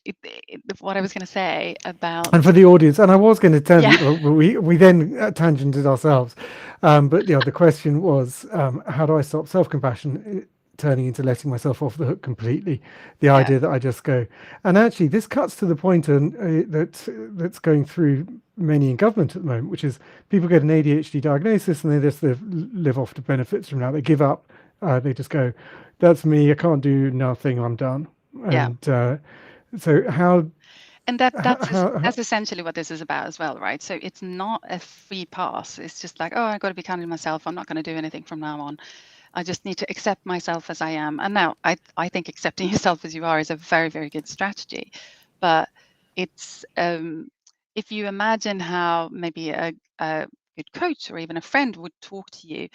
what I was going to say about, and for the audience, and I was going to tell you, we then tangented ourselves, but the question was, how do I stop self-compassion turning into letting myself off the hook completely? The idea that I just go, and actually this cuts to the point that's going through many in government at the moment, which is people get an ADHD diagnosis and they just live off the benefits from that. They give up. They just go, that's me. I can't do nothing. I'm done. And so how? And that's essentially what this is about as well, right? So it's not a free pass. It's just like, oh, I've got to be kind to myself. I'm not going to do anything from now on. I just need to accept myself as I am. And now I think accepting yourself as you are is a very, very good strategy. But it's if you imagine how maybe a good coach or even a friend would talk to you,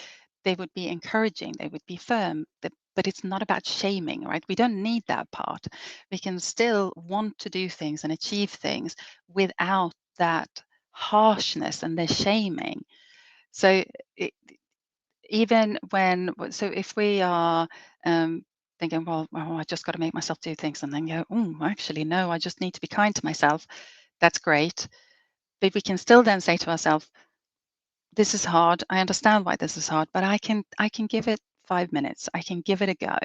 they would be encouraging, they would be firm, but it's not about shaming, right? We don't need that part. We can still want to do things and achieve things without that harshness and the shaming. So even when, so if we are thinking, well, I just got to make myself do things, and then go, oh, actually, no, I just need to be kind to myself. That's great. But we can still then say to ourselves, this is hard. I understand why this is hard, but I can give it 5 minutes. I can give it a go.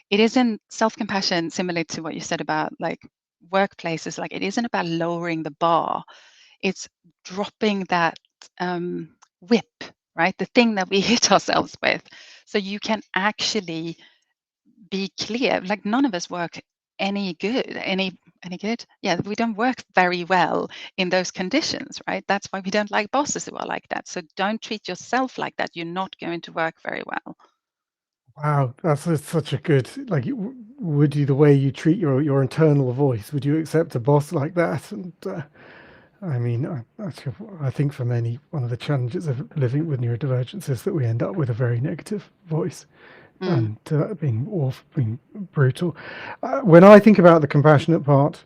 It isn't self-compassion, similar to what you said about like workplaces. Like, it isn't about lowering the bar. It's dropping that whip, right? The thing that we hit ourselves with. So you can actually be clear. Like, none of us work any good. Yeah, we don't work very well in those conditions, right? That's why we don't like bosses who are like that. So don't treat yourself like that. You're not going to work very well. Wow, that's such a good, like, would you, the way you treat your internal voice, would you accept a boss like that? And I mean, I think for many, one of the challenges of living with neurodivergence is that we end up with a very negative voice and being awful, being brutal. When I think about the compassionate part,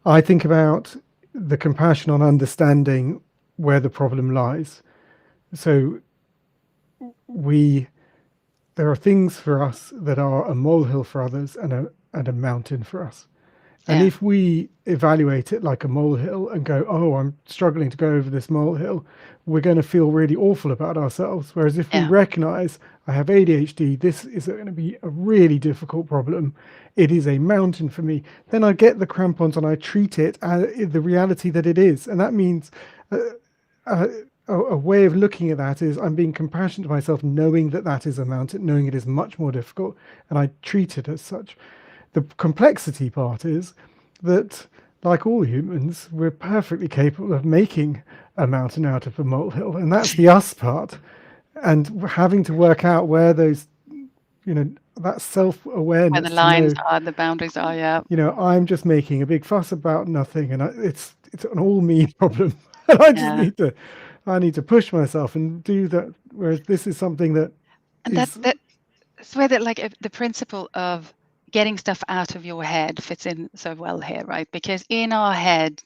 I think about the compassion on understanding where the problem lies. So there are things for us that are a molehill for others and a mountain for us. And if we evaluate it like a molehill and go, oh, I'm struggling to go over this molehill, we're going to feel really awful about ourselves. Whereas if we recognize I have ADHD, this is going to be a really difficult problem. It is a mountain for me. Then I get the crampons and I treat it as the reality that it is. And that means a way of looking at that is I'm being compassionate to myself, knowing that that is a mountain, knowing it is much more difficult, and I treat it as such. The complexity part is that, like all humans, we're perfectly capable of making a mountain out of a molehill, and that's the us part. And having to work out where those, that self-awareness, where the lines are, the boundaries are, I'm just making a big fuss about nothing, and it's an all me problem, and I just need to push myself and do that. Whereas this is something that that's where the principle of getting stuff out of your head fits in so well here, right? Because in our head,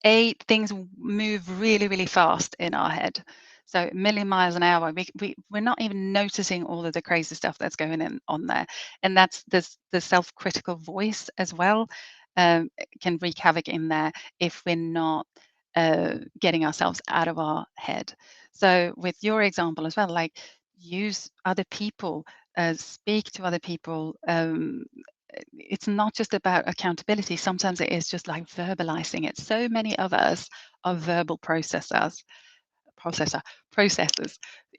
things move really, really fast in our head. So a million miles an hour, we're not even noticing all of the crazy stuff that's going on there. And that's the self-critical voice as well can wreak havoc in there if we're not getting ourselves out of our head. So with your example as well, like, use other people, speak to other people. It's not just about accountability. Sometimes it is just like verbalizing it. So many of us are verbal processors.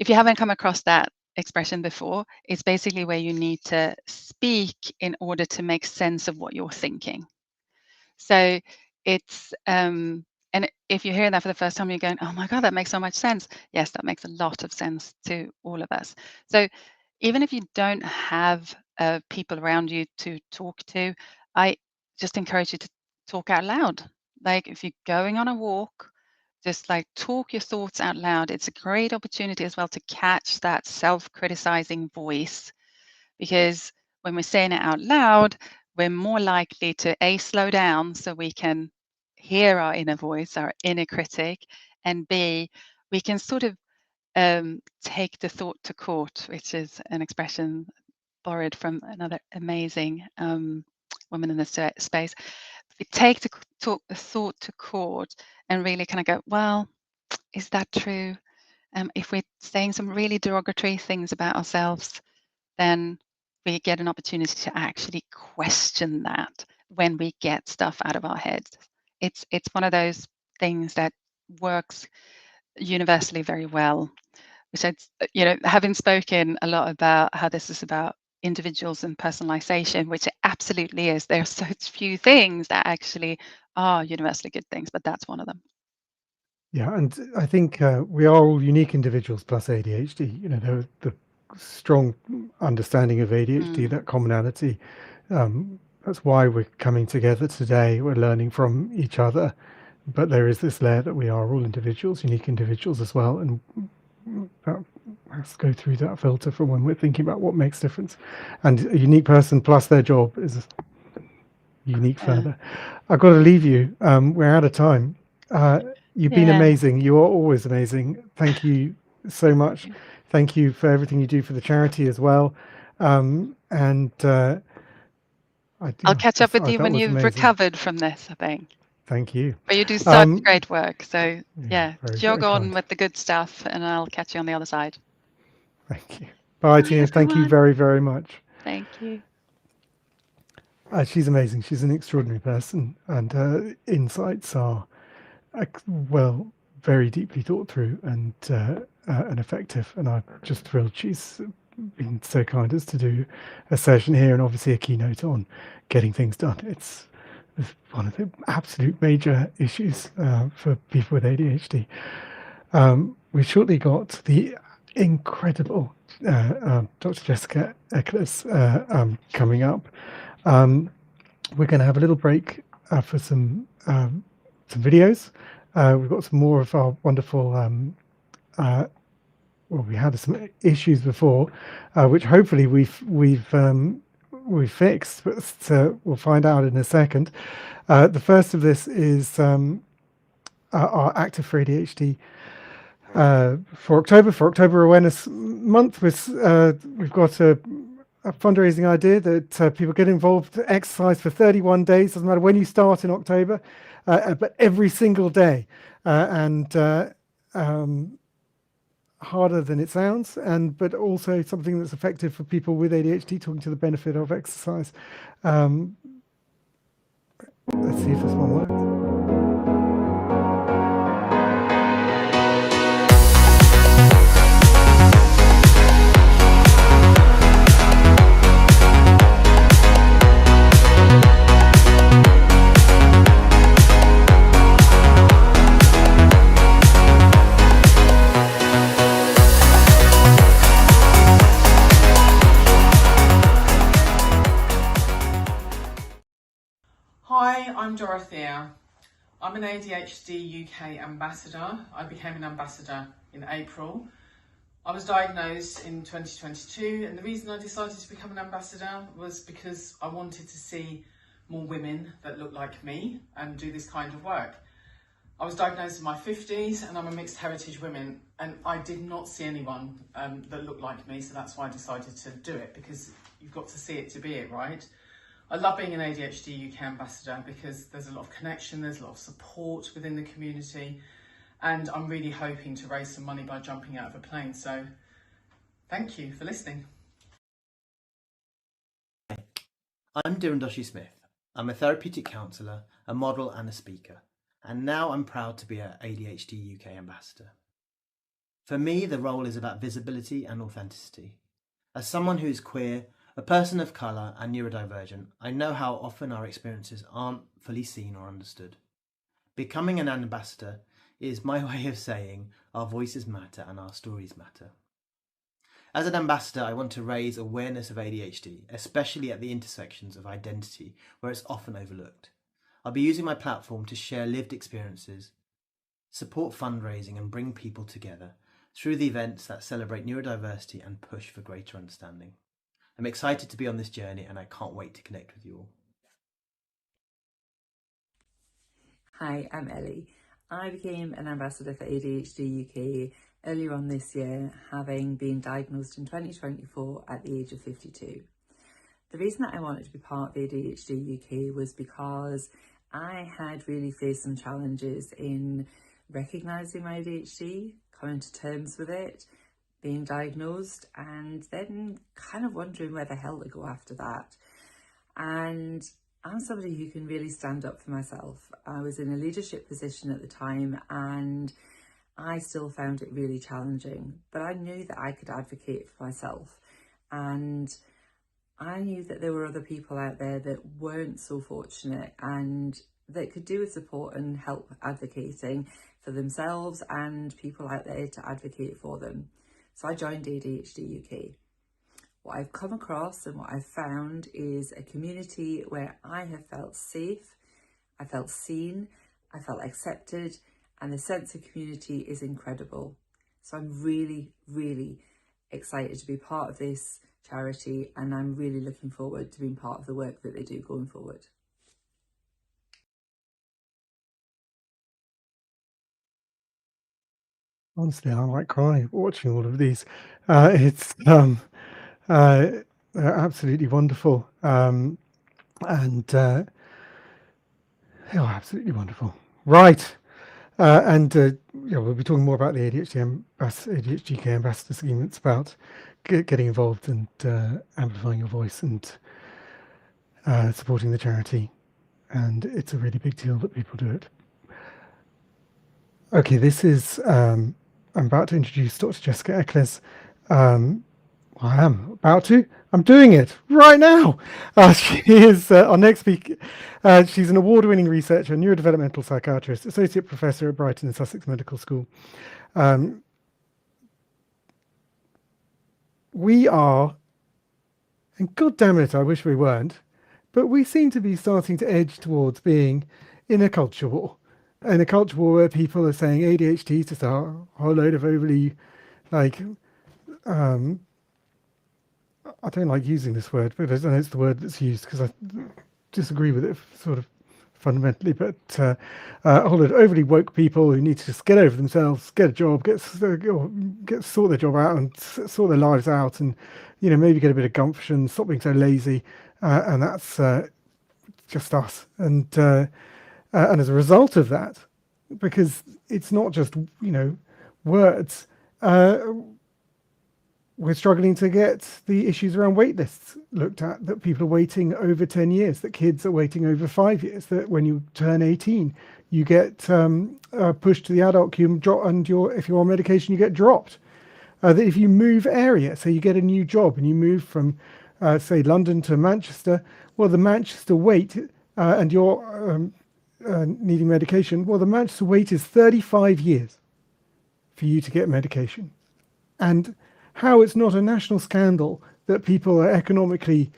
If you haven't come across that expression before, it's basically where you need to speak in order to make sense of what you're thinking. So it's and if you hear that for the first time, you're going, oh my God, that makes so much sense. Yes, that makes a lot of sense to all of us. So even if you don't have people around you to talk to, I just encourage you to talk out loud. Like, if you're going on a walk, just like talk your thoughts out loud. It's a great opportunity as well to catch that self-criticizing voice, because when we're saying it out loud, we're more likely to slow down so we can hear our inner voice, our inner critic, and B, we can sort of take the thought to court, which is an expression borrowed from another amazing woman in this space. take the thought to court and really kind of go, well, is that true? If we're saying some really derogatory things about ourselves, then we get an opportunity to actually question that when we get stuff out of our heads. It's one of those things that works universally very well, which having spoken a lot about how this is about individuals and personalization, which it absolutely is. There are such few things that actually are universally good things, but that's one of them. Yeah, and I think we are all unique individuals plus ADHD. You know, the strong understanding of ADHD, that commonality. That's why we're coming together today. We're learning from each other, but there is this layer that we are all individuals, unique individuals as well, and that has to go through that filter for when we're thinking about what makes difference. And a unique person plus their job is unique further. I've got to leave you. We're out of time. You've been amazing. You are always amazing. Thank you so much. Thank you for everything you do for the charity as well. I'll catch up with you when you've recovered from this, I think. Thank you. But you do such great work. So jog on kind. with the good stuff, and I'll catch you on the other side. Thank you. Bye, Tina. Everyone. Thank you very, very much. Thank you. She's amazing. She's an extraordinary person, and her insights are very deeply thought through and effective. And I'm just thrilled she's been so kind as to do a session here, and obviously a keynote on getting things done. It's one of the absolute major issues for people with ADHD. We've shortly got the incredible Dr. Jessica Eccles coming up. We're going to have a little break for some videos. We've got some more of our wonderful, we had some issues before, which hopefully we've fixed, but we'll find out in a second. The first of this is our Active for ADHD for October Awareness Month. We've got a fundraising idea that people get involved, exercise for 31 days, doesn't matter when you start in October, but every single day, and harder than it sounds, but also something that's effective for people with ADHD, talking to the benefit of exercise. Let's see if this one works. Hi, I'm Dorothea. I'm an ADHD UK ambassador. I became an ambassador in April. I was diagnosed in 2022, and the reason I decided to become an ambassador was because I wanted to see more women that look like me and do this kind of work. I was diagnosed in my 50s and I'm a mixed heritage woman, and I did not see anyone that looked like me, so that's why I decided to do it, because you've got to see it to be it, right? I love being an ADHD UK ambassador because there's a lot of connection, there's a lot of support within the community, and I'm really hoping to raise some money by jumping out of a plane. So thank you for listening. Hi, I'm Dhirandoshi Smith. I'm a therapeutic counsellor, a model and a speaker, and now I'm proud to be an ADHD UK ambassador. For me, the role is about visibility and authenticity. As someone who is queer, a person of colour and neurodivergent, I know how often our experiences aren't fully seen or understood. Becoming an ambassador is my way of saying our voices matter and our stories matter. As an ambassador, I want to raise awareness of ADHD, especially at the intersections of identity, where it's often overlooked. I'll be using my platform to share lived experiences, support fundraising and bring people together through the events that celebrate neurodiversity and push for greater understanding. I'm excited to be on this journey and I can't wait to connect with you all. Hi, I'm Ellie. I became an ambassador for ADHD UK earlier on this year, having been diagnosed in 2024 at the age of 52. The reason that I wanted to be part of ADHD UK was because I had really faced some challenges in recognising my ADHD, coming to terms with it, being diagnosed, and then kind of wondering where the hell to go after that. And I'm somebody who can really stand up for myself. I was in a leadership position at the time and I still found it really challenging, but I knew that I could advocate for myself. And I knew that there were other people out there that weren't so fortunate and that could do with support and help advocating for themselves and people out there to advocate for them. So I joined ADHD UK. What I've come across and what I've found is a community where I have felt safe, I felt seen, I felt accepted, and the sense of community is incredible. So I'm really, really excited to be part of this charity, and I'm really looking forward to being part of the work that they do going forward. Honestly, I might cry watching all of these. It's absolutely wonderful, and absolutely wonderful. Right, we'll be talking more about the ADHD UK Ambassador Scheme. It's about getting involved and amplifying your voice and supporting the charity, and it's a really big deal that people do it. Okay, this is I'm about to introduce Dr. Jessica Eccles. I'm doing it right now. She is our next speaker. She's an award-winning researcher, neurodevelopmental psychiatrist, associate professor at Brighton and Sussex Medical School. We are, and God damn it, I wish we weren't, but we seem to be starting to edge towards being in a culture war. In a culture war where people are saying ADHD is just a whole load of overly, I don't like using this word, but I know it's the word that's used because I disagree with it sort of fundamentally, but a whole lot of overly woke people who need to just get over themselves, get a job, sort their job out and sort their lives out, and maybe get a bit of gumption, stop being so lazy, and that's just us. And as a result of that, because it's not just words, we're struggling to get the issues around wait lists looked at, that people are waiting over 10 years, that kids are waiting over 5 years, that when you turn 18, you get pushed to the adult queue and if you're on medication, you get dropped. That if you move area, so you get a new job and you move from, say, London to Manchester, well, the Manchester wait, and you're needing medication, well, the Manchester wait is 35 years for you to get medication. And how it's not a national scandal that people are economically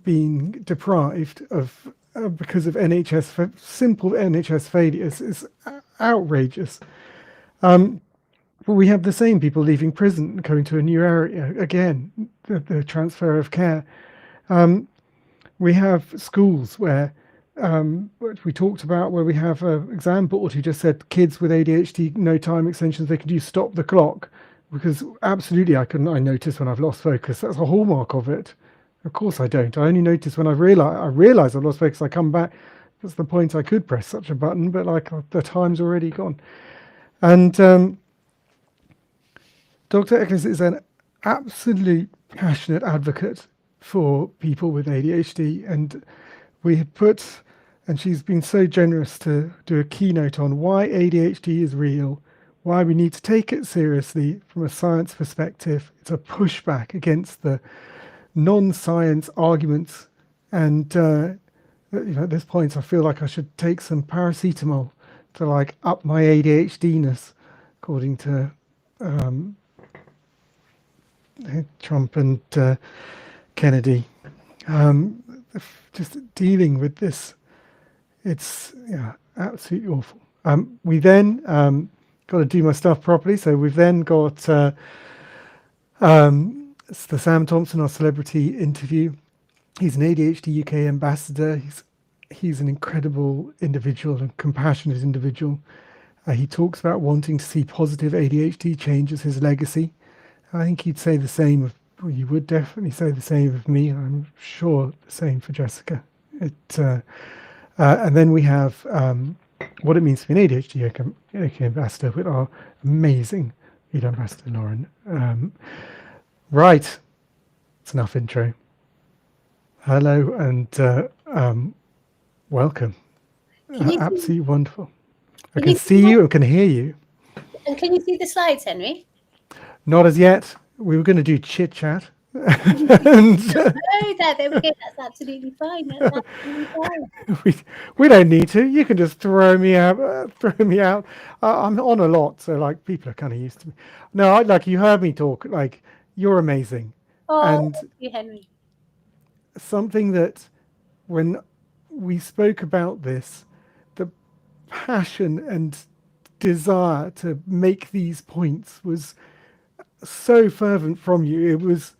being deprived of because of simple NHS failures is outrageous. But we have the same people leaving prison and going to a new area. Again, the transfer of care. We have schools where we talked about, where we have an exam board who just said kids with ADHD, no time extensions, they can use stop the clock. Because absolutely, I notice when I've lost focus. That's a hallmark of it. Of course I don't. I only notice when I realize I've lost focus. I come back. That's the point. I could press such a button, but the time's already gone. And Dr. Eccles is an absolute passionate advocate for people with ADHD, and she's been so generous to do a keynote on why ADHD is real, why we need to take it seriously from a science perspective. It's a pushback against the non-science arguments. And at this point, I feel like I should take some paracetamol to up my ADHD-ness, according to Trump and Kennedy. Just dealing with this, it's absolutely awful. We then got to do my stuff properly. So we've then got the Sam Thompson, our celebrity interview. He's an ADHD UK ambassador. He's an incredible individual and compassionate individual. He talks about wanting to see positive ADHD change as his legacy. I think he'd say the same you would definitely say the same of me. I'm sure the same for Jessica. And then we have what it means to be an ADHD UK ambassador with our amazing lead ambassador, Lauren. Right, it's enough intro. Hello and welcome. Absolutely wonderful. I can see you and can hear you. And can you see the slides, Henry? Not as yet. We were going to do chit chat. Oh, there we go. That's absolutely fine. That's absolutely fine. we don't need to. You can just throw me out. I'm on a lot, so like people are kind of used to me. No, like you heard me talk. Like you're amazing. Oh, and thank you, Henry. Something that when we spoke about this, the passion and desire to make these points was so fervent from you. It was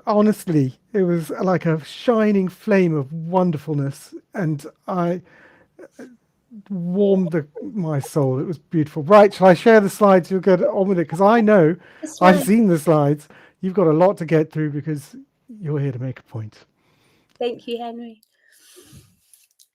honestly, it was like a shining flame of wonderfulness, and I warmed my soul. It was beautiful. Right, shall I share the slides? You'll get on with it, because I know I've seen the slides. You've got a lot to get through because you're here to make a point. Thank you, Henry.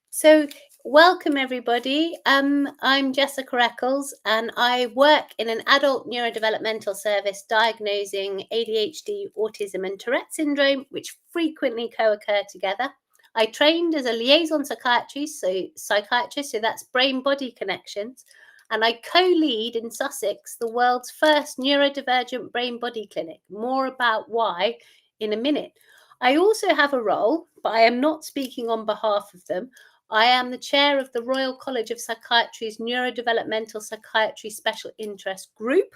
So welcome everybody. I'm Jessica Eccles and I work in an adult neurodevelopmental service diagnosing ADHD, autism and Tourette syndrome, which frequently co-occur together. I trained as a liaison psychiatrist, so that's brain-body connections, and I co-lead in Sussex the world's first neurodivergent brain-body clinic. More about why in a minute. I also have a role, but I am not speaking on behalf of them. I am the chair of the Royal College of Psychiatry's Neurodevelopmental Psychiatry Special Interest Group,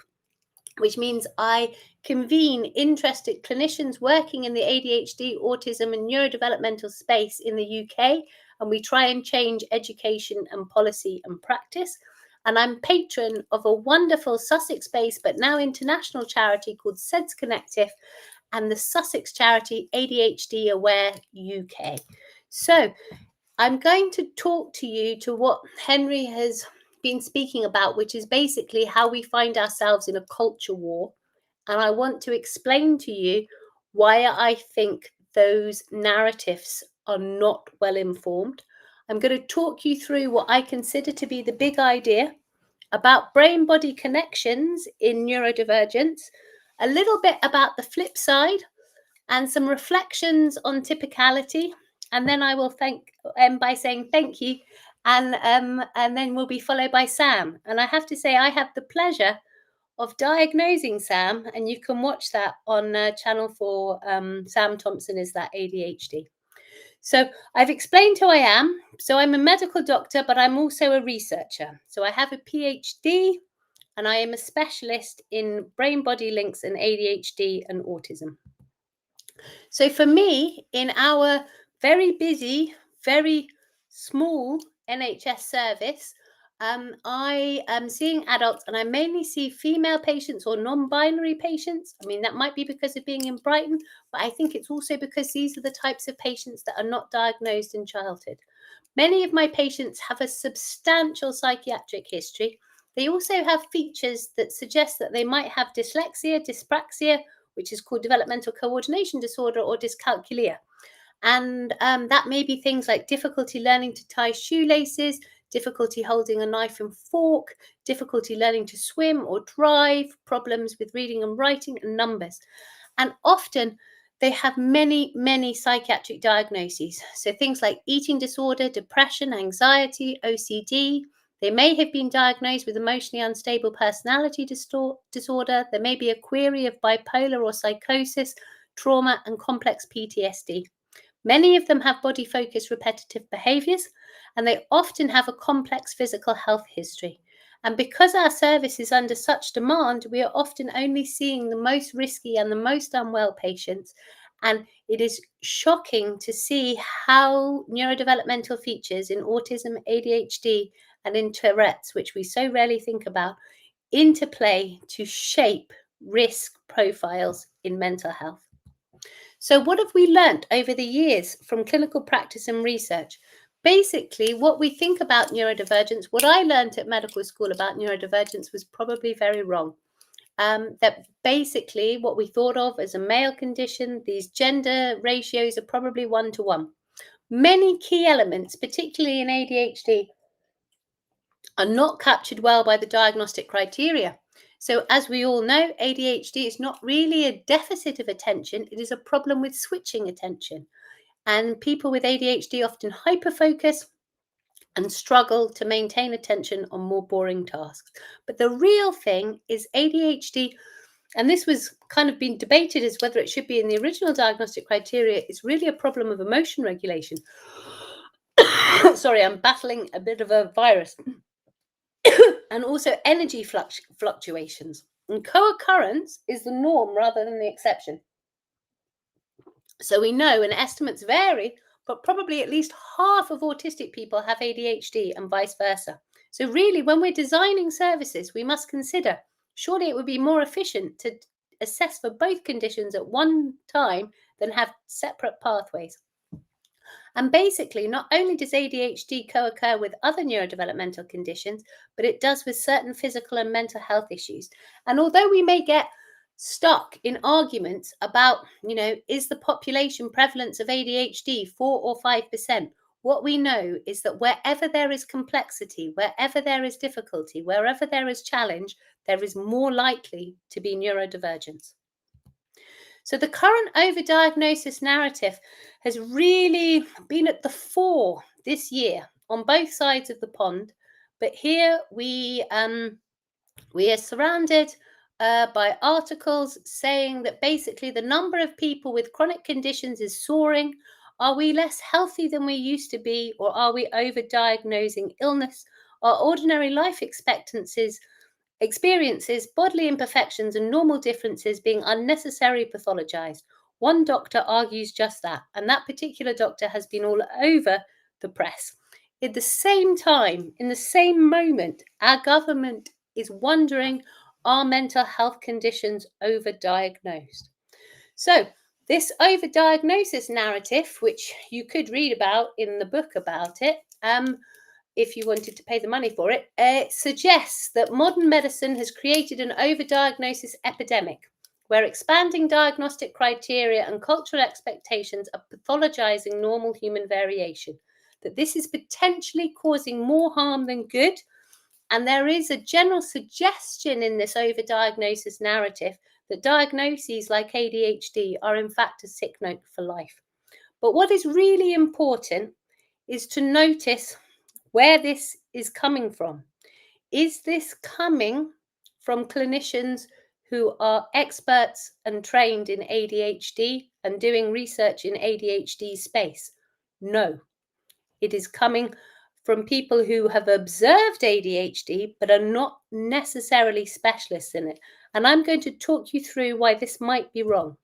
which means I convene interested clinicians working in the ADHD, autism and neurodevelopmental space in the UK, and we try and change education and policy and practice. And I'm patron of a wonderful Sussex-based but now international charity called SEDS Connective and the Sussex charity ADHD Aware UK. So I'm going to talk to you to what Henry has been speaking about, which is basically how we find ourselves in a culture war. And I want to explain to you why I think those narratives are not well informed. I'm going to talk you through what I consider to be the big idea about brain-body connections in neurodivergence, a little bit about the flip side, and some reflections on typicality. And then I will thank by saying thank you, and then we'll be followed by Sam. And I have to say, I have the pleasure of diagnosing Sam, and you can watch that on Channel 4. Sam Thompson is that ADHD. So I've explained who I am. So I'm a medical doctor, but I'm also a researcher. So I have a PhD, and I am a specialist in brain-body links and ADHD and autism. So for me, in our very busy, very small NHS service, I am seeing adults, and I mainly see female patients or non-binary patients. I mean, that might be because of being in Brighton, but I think it's also because these are the types of patients that are not diagnosed in childhood. Many of my patients have a substantial psychiatric history. They also have features that suggest that they might have dyslexia, dyspraxia, which is called developmental coordination disorder, or dyscalculia. And that may be things like difficulty learning to tie shoelaces, difficulty holding a knife and fork, difficulty learning to swim or drive, problems with reading and writing, and numbers. And often they have many, many psychiatric diagnoses. So things like eating disorder, depression, anxiety, OCD. They may have been diagnosed with emotionally unstable personality disorder. There may be a query of bipolar or psychosis, trauma, and complex PTSD. Many of them have body-focused repetitive behaviours, and they often have a complex physical health history. And because our service is under such demand, we are often only seeing the most risky and the most unwell patients. And it is shocking to see how neurodevelopmental features in autism, ADHD, and in Tourette's, which we so rarely think about, interplay to shape risk profiles in mental health. So what have we learnt over the years from clinical practice and research? Basically, what we think about neurodivergence, what I learned at medical school about neurodivergence was probably very wrong. That basically what we thought of as a male condition, these gender ratios are probably 1 to 1. Many key elements, particularly in ADHD, are not captured well by the diagnostic criteria. So as we all know, ADHD is not really a deficit of attention, it is a problem with switching attention. And people with ADHD often hyperfocus and struggle to maintain attention on more boring tasks. But the real thing is ADHD, and this was kind of been debated as whether it should be in the original diagnostic criteria, is really a problem of emotion regulation. Sorry, I'm battling a bit of a virus. And also energy fluctuations. And co-occurrence is the norm rather than the exception. So we know, and estimates vary, but probably at least half of autistic people have ADHD and vice versa. So really, when we're designing services, we must consider, surely it would be more efficient to assess for both conditions at one time than have separate pathways. And basically, not only does ADHD co-occur with other neurodevelopmental conditions, but it does with certain physical and mental health issues. And although we may get stuck in arguments about, is the population prevalence of ADHD 4 or 5%? What we know is that wherever there is complexity, wherever there is difficulty, wherever there is challenge, there is more likely to be neurodivergence. So the current overdiagnosis narrative has really been at the fore this year on both sides of the pond. But here we are surrounded by articles saying that basically the number of people with chronic conditions is soaring. Are we less healthy than we used to be, or are we overdiagnosing illness? Are ordinary life experiences, bodily imperfections and normal differences being unnecessarily pathologized? One doctor argues just that, and that particular doctor has been all over the press. At the same time, in the same moment, our government is wondering, are mental health conditions overdiagnosed? So this overdiagnosis narrative, which you could read about in the book about it, if you wanted to pay the money for it, suggests that modern medicine has created an overdiagnosis epidemic, where expanding diagnostic criteria and cultural expectations are pathologizing normal human variation, that this is potentially causing more harm than good. And there is a general suggestion in this overdiagnosis narrative that diagnoses like ADHD are in fact a sick note for life. But what is really important is to notice where this is coming from. Is this coming from clinicians who are experts and trained in ADHD and doing research in ADHD space? No. It is coming from people who have observed ADHD but are not necessarily specialists in it. And I'm going to talk you through why this might be wrong.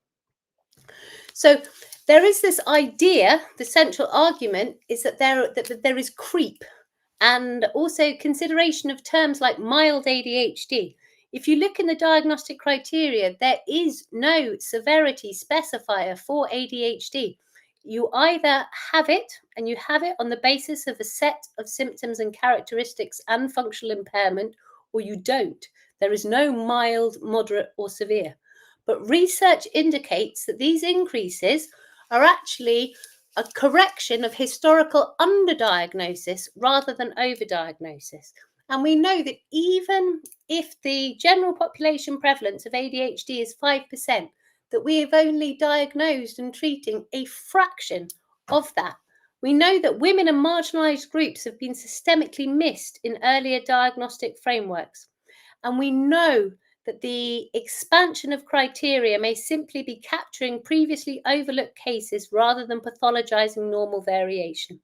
So there is this idea, the central argument is that there is creep, and also consideration of terms like mild ADHD. If you look in the diagnostic criteria, there is no severity specifier for ADHD. You either have it, and you have it on the basis of a set of symptoms and characteristics and functional impairment, or you don't. There is no mild, moderate, or severe. But research indicates that these increases are actually a correction of historical underdiagnosis rather than overdiagnosis. And we know that even if the general population prevalence of ADHD is 5%, that we have only diagnosed and treating a fraction of that. We know that women and marginalised groups have been systemically missed in earlier diagnostic frameworks. And we know that the expansion of criteria may simply be capturing previously overlooked cases rather than pathologizing normal variation.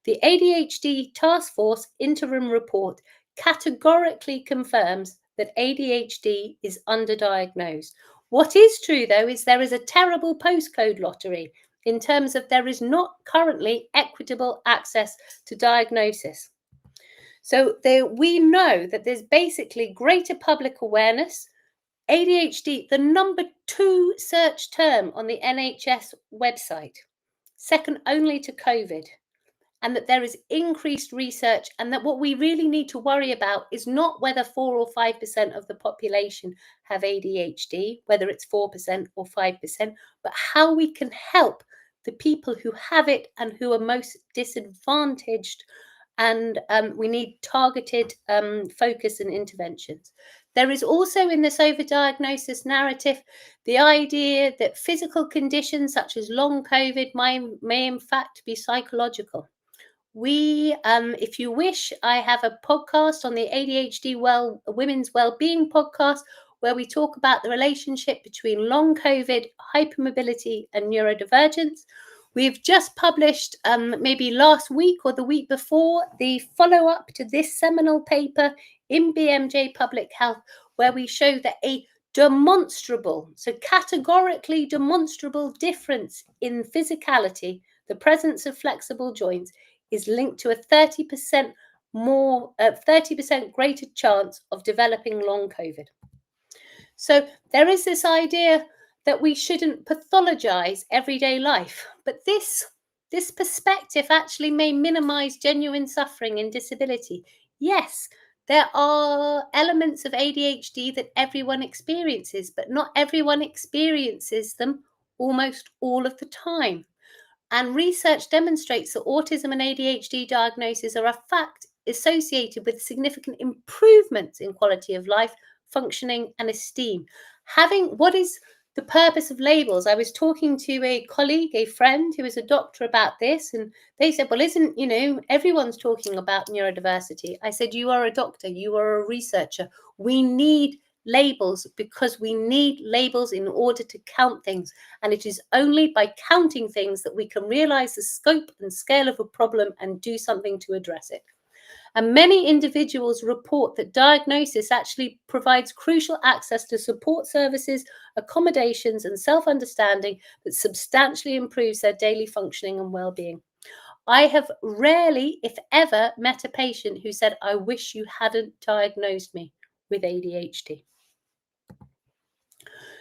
The ADHD Task Force interim report categorically confirms that ADHD is underdiagnosed. What is true, though, is there is a terrible postcode lottery in terms of there is not currently equitable access to diagnosis. So we know that there's basically greater public awareness. ADHD, the number 2 search term on the NHS website, second only to COVID, and that there is increased research, and that what we really need to worry about is not whether 4 or 5% of the population have ADHD, whether it's 4% or 5%, but how we can help the people who have it and who are most disadvantaged. And we need targeted focus and interventions. There is also in this overdiagnosis narrative the idea that physical conditions such as long COVID may in fact be psychological. We, if you wish, I have a podcast on the ADHD Women's Wellbeing podcast where we talk about the relationship between long COVID, hypermobility, and neurodivergence. We've just published, maybe last week or the week before, the follow-up to this seminal paper in BMJ Public Health, where we show that a demonstrable, so categorically demonstrable difference in physicality, the presence of flexible joints, is linked to a 30% greater chance of developing long COVID. So there is this idea that we shouldn't pathologize everyday life, but this perspective actually may minimize genuine suffering and disability. Yes, there are elements of ADHD that everyone experiences, but not everyone experiences them almost all of the time. And research demonstrates that autism and ADHD diagnoses are a fact associated with significant improvements in quality of life, functioning, and esteem. What is the purpose of labels? I was talking to a colleague, a friend who is a doctor about this, and they said, well, isn't, everyone's talking about neurodiversity. I said, you are a doctor, you are a researcher. We need labels because we need labels in order to count things. And it is only by counting things that we can realize the scope and scale of a problem and do something to address it. And many individuals report that diagnosis actually provides crucial access to support services, accommodations, and self-understanding that substantially improves their daily functioning and well-being. I have rarely, if ever, met a patient who said, I wish you hadn't diagnosed me with ADHD.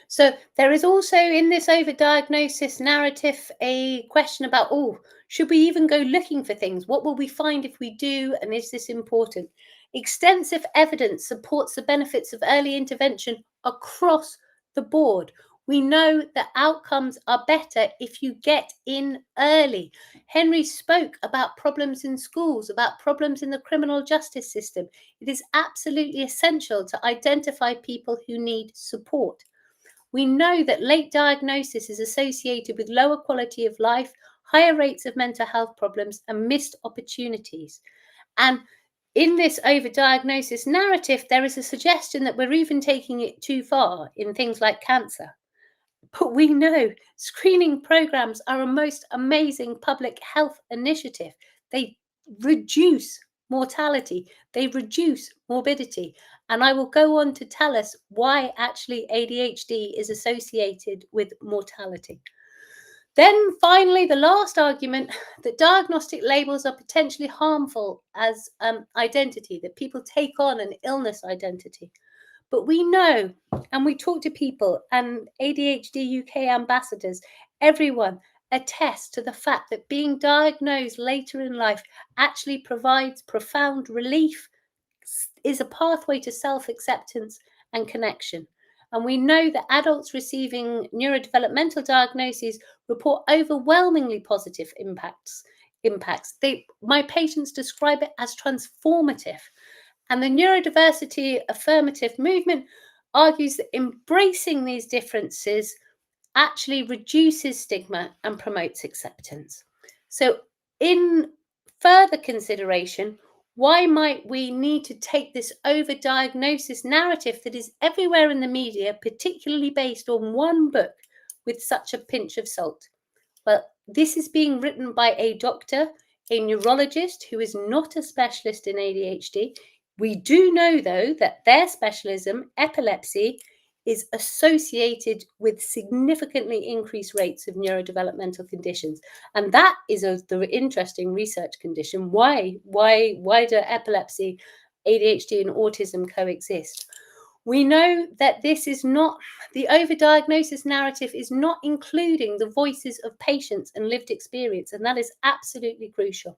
So there is also in this overdiagnosis narrative a question about, should we even go looking for things? What will we find if we do? And is this important? Extensive evidence supports the benefits of early intervention across the board. We know that outcomes are better if you get in early. Henry spoke about problems in schools, about problems in the criminal justice system. It is absolutely essential to identify people who need support. We know that late diagnosis is associated with lower quality of life, higher rates of mental health problems, and missed opportunities. And in this overdiagnosis narrative, there is a suggestion that we're even taking it too far in things like cancer. But we know screening programs are a most amazing public health initiative. They reduce mortality, they reduce morbidity. And I will go on to tell us why actually ADHD is associated with mortality. Then finally, the last argument, that diagnostic labels are potentially harmful as identity, that people take on an illness identity. But we know, and we talk to people and ADHD UK ambassadors, everyone attests to the fact that being diagnosed later in life actually provides profound relief, is a pathway to self-acceptance and connection. And we know that adults receiving neurodevelopmental diagnoses report overwhelmingly positive impacts. My patients describe it as transformative. And the neurodiversity affirmative movement argues that embracing these differences actually reduces stigma and promotes acceptance. So in further consideration, why might we need to take this overdiagnosis narrative that is everywhere in the media, particularly based on one book, with such a pinch of salt? Well, this is being written by a doctor, a neurologist who is not a specialist in ADHD. We do know, though, that their specialism, epilepsy, is associated with significantly increased rates of neurodevelopmental conditions. And that is the interesting research condition. Why do epilepsy, ADHD, and autism coexist? We know that this is not, the overdiagnosis narrative is not including the voices of patients and lived experience, and that is absolutely crucial.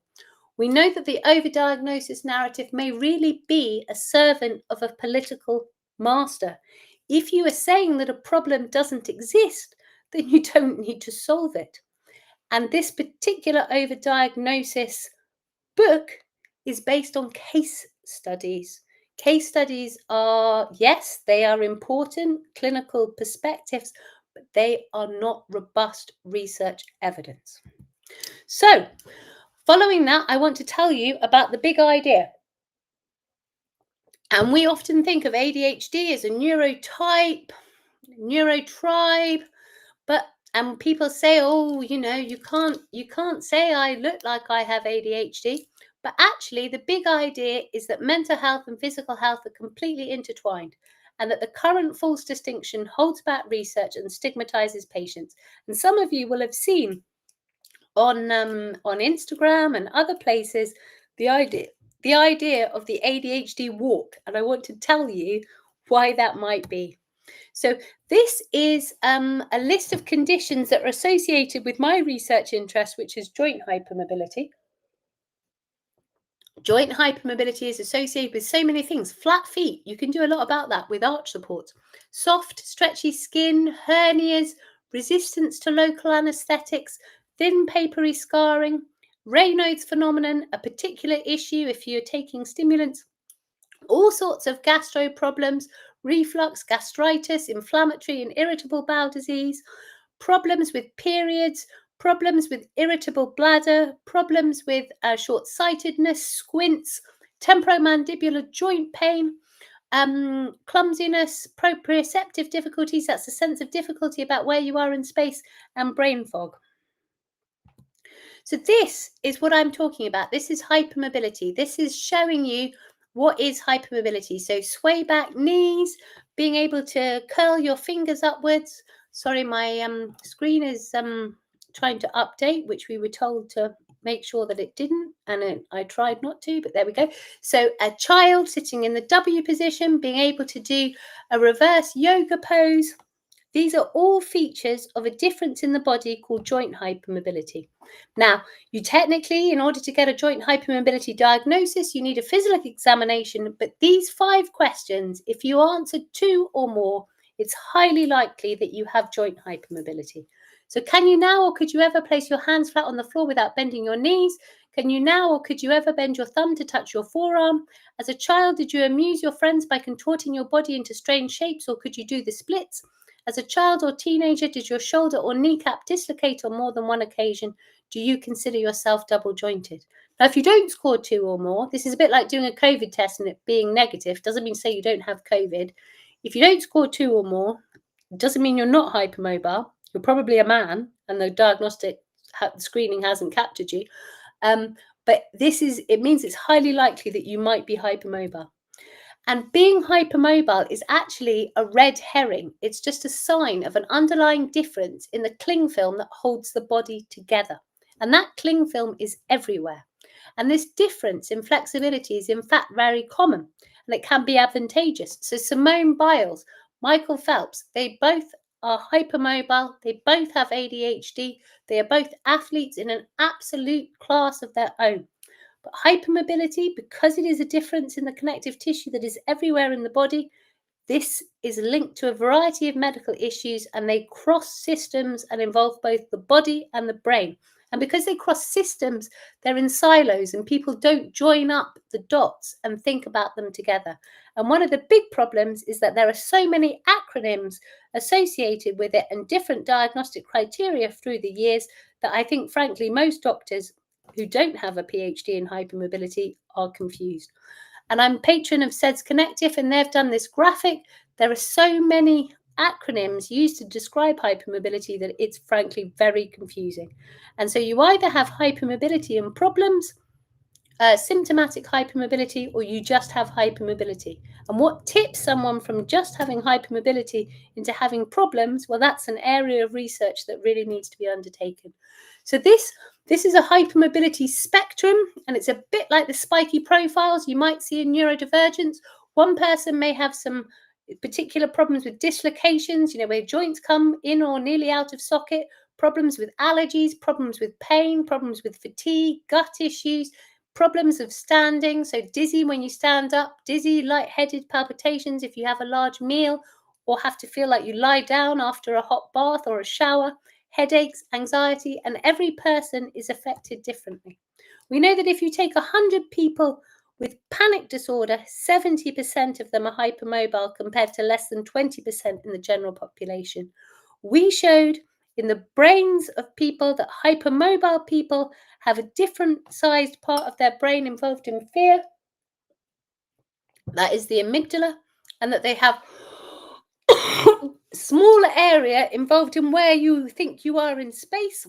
We know that the overdiagnosis narrative may really be a servant of a political master. If you are saying that a problem doesn't exist, then you don't need to solve it. And this particular overdiagnosis book is based on case studies. Case studies are, yes, they are important clinical perspectives, but they are not robust research evidence. So, following that, I want to tell you about the big idea. And we often think of ADHD as a neurotype, neurotribe, and people say, oh, you know, you can't say I look like I have ADHD. But actually, the big idea is that mental health and physical health are completely intertwined, and that the current false distinction holds back research and stigmatizes patients. And some of you will have seen on Instagram and other places the idea of the ADHD walk, and I want to tell you why that might be. So this is a list of conditions that are associated with my research interest, which is joint hypermobility. Joint hypermobility is associated with so many things. Flat feet, you can do a lot about that with arch supports. Soft, stretchy skin, hernias, resistance to local anesthetics, thin, papery scarring, Raynaud's phenomenon, a particular issue if you're taking stimulants, all sorts of gastro problems, reflux, gastritis, inflammatory and irritable bowel disease, problems with periods, problems with irritable bladder, problems with short-sightedness, squints, temporomandibular joint pain, clumsiness, proprioceptive difficulties, that's a sense of difficulty about where you are in space, and brain fog. So this is what I'm talking about. This is hypermobility. This is showing you what is hypermobility. So sway back knees, being able to curl your fingers upwards. Sorry, my screen is trying to update, which we were told to make sure that it didn't, and I tried not to, but there we go. So a child sitting in the W position, being able to do a reverse yoga pose. These are all features of a difference in the body called joint hypermobility. Now, you technically, in order to get a joint hypermobility diagnosis, you need a physical examination, but these 5 questions, if you answered 2 or more, it's highly likely that you have joint hypermobility. So can you now or could you ever place your hands flat on the floor without bending your knees? Can you now or could you ever bend your thumb to touch your forearm? As a child, did you amuse your friends by contorting your body into strange shapes, or could you do the splits? As a child or teenager, did your shoulder or kneecap dislocate on more than one occasion? Do you consider yourself double jointed? Now, if you don't score 2 or more, this is a bit like doing a COVID test and it being negative. Doesn't mean to say you don't have COVID. If you don't score 2 or more, it doesn't mean you're not hypermobile. You're probably a man and the diagnostic screening hasn't captured you. But it means it's highly likely that you might be hypermobile. And being hypermobile is actually a red herring. It's just a sign of an underlying difference in the cling film that holds the body together. And that cling film is everywhere. And this difference in flexibility is in fact very common, and it can be advantageous. So Simone Biles, Michael Phelps, they both are hypermobile. They both have ADHD. They are both athletes in an absolute class of their own. But hypermobility, because it is a difference in the connective tissue that is everywhere in the body, this is linked to a variety of medical issues, and they cross systems and involve both the body and the brain. And because they cross systems, they're in silos and people don't join up the dots and think about them together. And one of the big problems is that there are so many acronyms associated with it and different diagnostic criteria through the years that I think, frankly, most doctors who don't have a PhD in hypermobility are confused. And I'm patron of SEDS Connective, and they've done this graphic. There are so many acronyms used to describe hypermobility that it's frankly very confusing. And so you either have hypermobility and problems, symptomatic hypermobility, or you just have hypermobility. And what tips someone from just having hypermobility into having problems? Well, that's an area of research that really needs to be undertaken. So this is a hypermobility spectrum, and it's a bit like the spiky profiles you might see in neurodivergence. One person may have some particular problems with dislocations, where joints come in or nearly out of socket, problems with allergies, problems with pain, problems with fatigue, gut issues, problems of standing, so dizzy when you stand up, dizzy, lightheaded, palpitations if you have a large meal or have to feel like you lie down after a hot bath or a shower, headaches, anxiety, and every person is affected differently. We know that if you take 100 people with panic disorder, 70% of them are hypermobile compared to less than 20% in the general population. We showed in the brains of people that hypermobile people have a different sized part of their brain involved in fear. That is the amygdala, and that they have smaller area involved in where you think you are in space,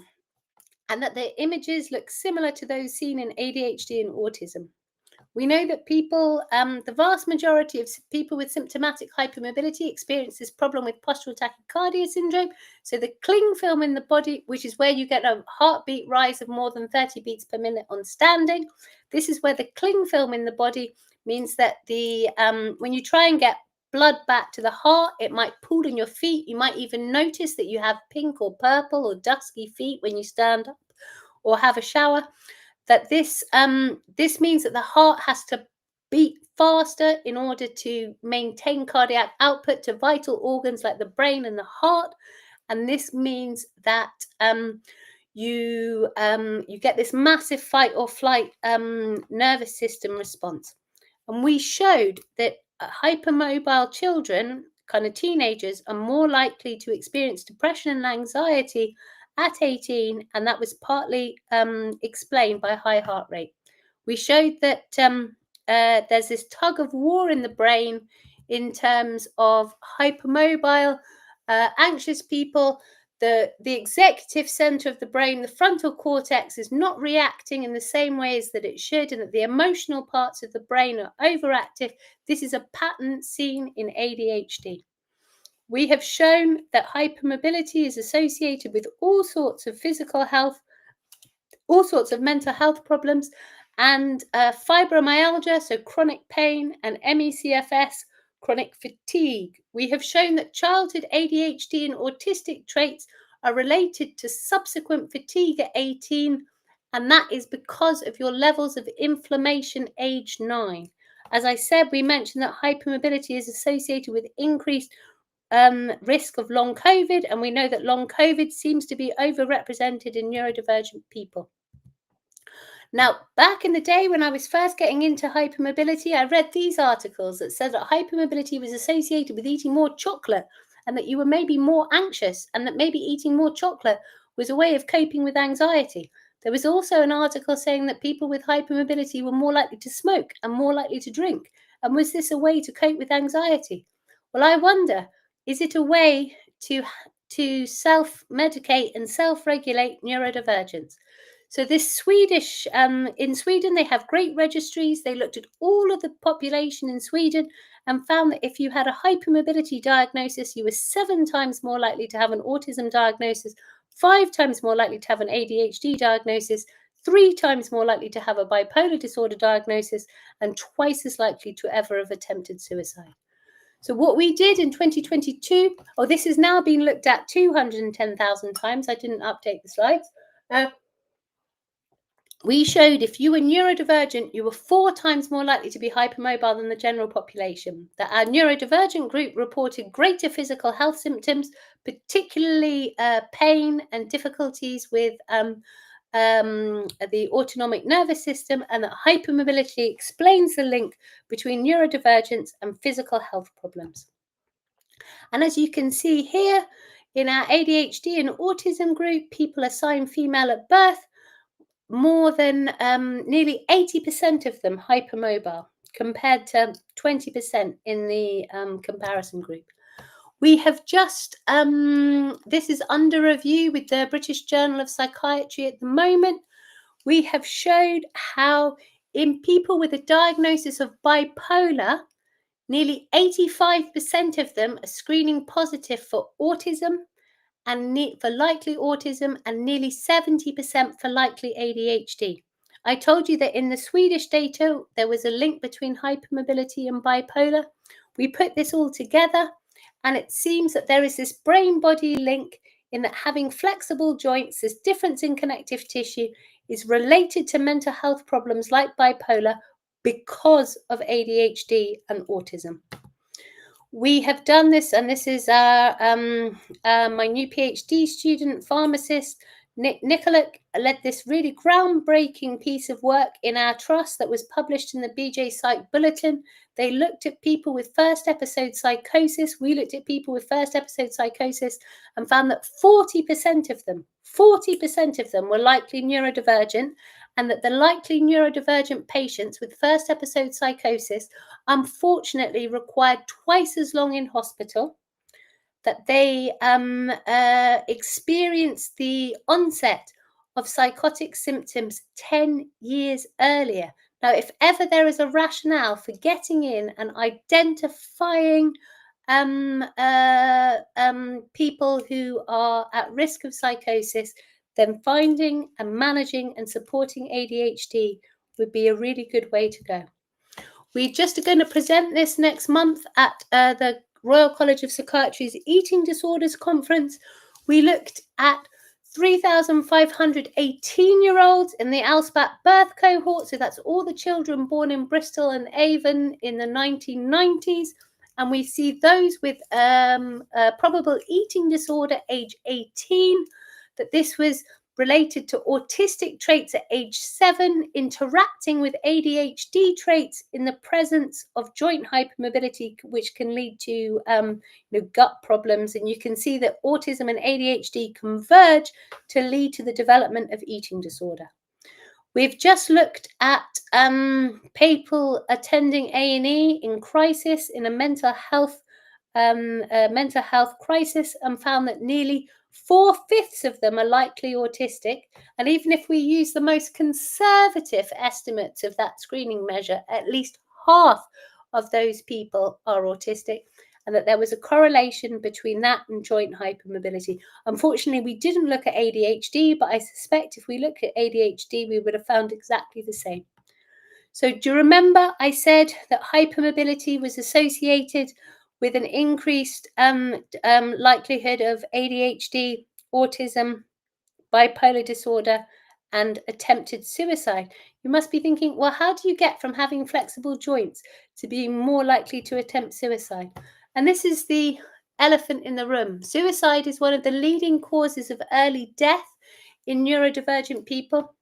and that their images look similar to those seen in ADHD and autism. We know that people, the vast majority of people with symptomatic hypermobility experience this problem with postural tachycardia syndrome. So the cling film in the body, which is where you get a heartbeat rise of more than 30 beats per minute on standing. This is where the cling film in the body means that when you try and get blood back to the heart, it might pool in your feet. You might even notice that you have pink or purple or dusky feet when you stand up or have a shower. That this means that the heart has to beat faster in order to maintain cardiac output to vital organs like the brain and the heart. And this means that you get this massive fight or flight nervous system response. And we showed that hypermobile children, kind of teenagers, are more likely to experience depression and anxiety at 18, and that was partly explained by high heart rate. We showed that there's this tug of war in the brain in terms of hypermobile, anxious people. The executive center of the brain, the frontal cortex, is not reacting in the same ways that it should, and that the emotional parts of the brain are overactive. This is a pattern seen in ADHD. We have shown that hypermobility is associated with all sorts of physical health, all sorts of mental health problems, and fibromyalgia, so chronic pain, and MECFS, chronic fatigue. We have shown that childhood ADHD and autistic traits are related to subsequent fatigue at 18, and that is because of your levels of inflammation age 9. As I said, we mentioned that hypermobility is associated with increased risk of long COVID, and we know that long COVID seems to be overrepresented in neurodivergent people. Now, back in the day when I was first getting into hypermobility, I read these articles that said that hypermobility was associated with eating more chocolate, and that you were maybe more anxious, and that maybe eating more chocolate was a way of coping with anxiety. There was also an article saying that people with hypermobility were more likely to smoke and more likely to drink. And was this a way to cope with anxiety? Well, I wonder, is it a way to self-medicate and self-regulate neurodivergence? So this Swedish, in Sweden, they have great registries. They looked at all of the population in Sweden and found that if you had a hypermobility diagnosis, you were 7 times more likely to have an autism diagnosis, 5 times more likely to have an ADHD diagnosis, 3 times more likely to have a bipolar disorder diagnosis, and twice as likely to ever have attempted suicide. So what we did in 2022, this has now been looked at 210,000 times. I didn't update the slides. We showed if you were neurodivergent, you were 4 times more likely to be hypermobile than the general population. That our neurodivergent group reported greater physical health symptoms, particularly pain and difficulties with the autonomic nervous system, and that hypermobility explains the link between neurodivergence and physical health problems. And as you can see here, in our ADHD and autism group, people assigned female at birth, more than nearly 80% of them hypermobile, compared to 20% in the comparison group. We have just, this is under review with the British Journal of Psychiatry at the moment. We have showed how in people with a diagnosis of bipolar, nearly 85% of them are screening positive for autism, and for likely autism, and nearly 70% for likely ADHD. I told you that in the Swedish data, there was a link between hypermobility and bipolar. We put this all together, and it seems that there is this brain-body link in that having flexible joints, this difference in connective tissue, is related to mental health problems like bipolar because of ADHD and autism. We have done this, and this is my new PhD student, pharmacist, Nick Nicolak, led this really groundbreaking piece of work in our trust that was published in the BJ Psych Bulletin. They looked at people with first episode psychosis. We looked at people with first episode psychosis and found that 40% of them were likely neurodivergent, and that the likely neurodivergent patients with first episode psychosis unfortunately required twice as long in hospital, that they experienced the onset of psychotic symptoms 10 years earlier. Now, if ever there is a rationale for getting in and identifying people who are at risk of psychosis, then finding and managing and supporting ADHD would be a really good way to go. We just are going to present this next month at the Royal College of Psychiatry's Eating Disorders Conference. We looked at 3,500 18-year-olds in the Alspat birth cohort. So that's all the children born in Bristol and Avon in the 1990s. And we see those with probable eating disorder age 18, that this was related to autistic traits at age 7, interacting with ADHD traits in the presence of joint hypermobility, which can lead to gut problems. And you can see that autism and ADHD converge to lead to the development of eating disorder. We've just looked at people attending A&E in crisis, in a mental health crisis, and found that nearly 4/5 of them are likely autistic. And even if we use the most conservative estimates of that screening measure, at least half of those people are autistic, and that there was a correlation between that and joint hypermobility. Unfortunately, we didn't look at ADHD, but I suspect if we look at ADHD, we would have found exactly the same. So do you remember I said that hypermobility was associated with an increased likelihood of ADHD, autism, bipolar disorder, and attempted suicide? You must be thinking, well, how do you get from having flexible joints to being more likely to attempt suicide? And this is the elephant in the room. Suicide is one of the leading causes of early death in neurodivergent people.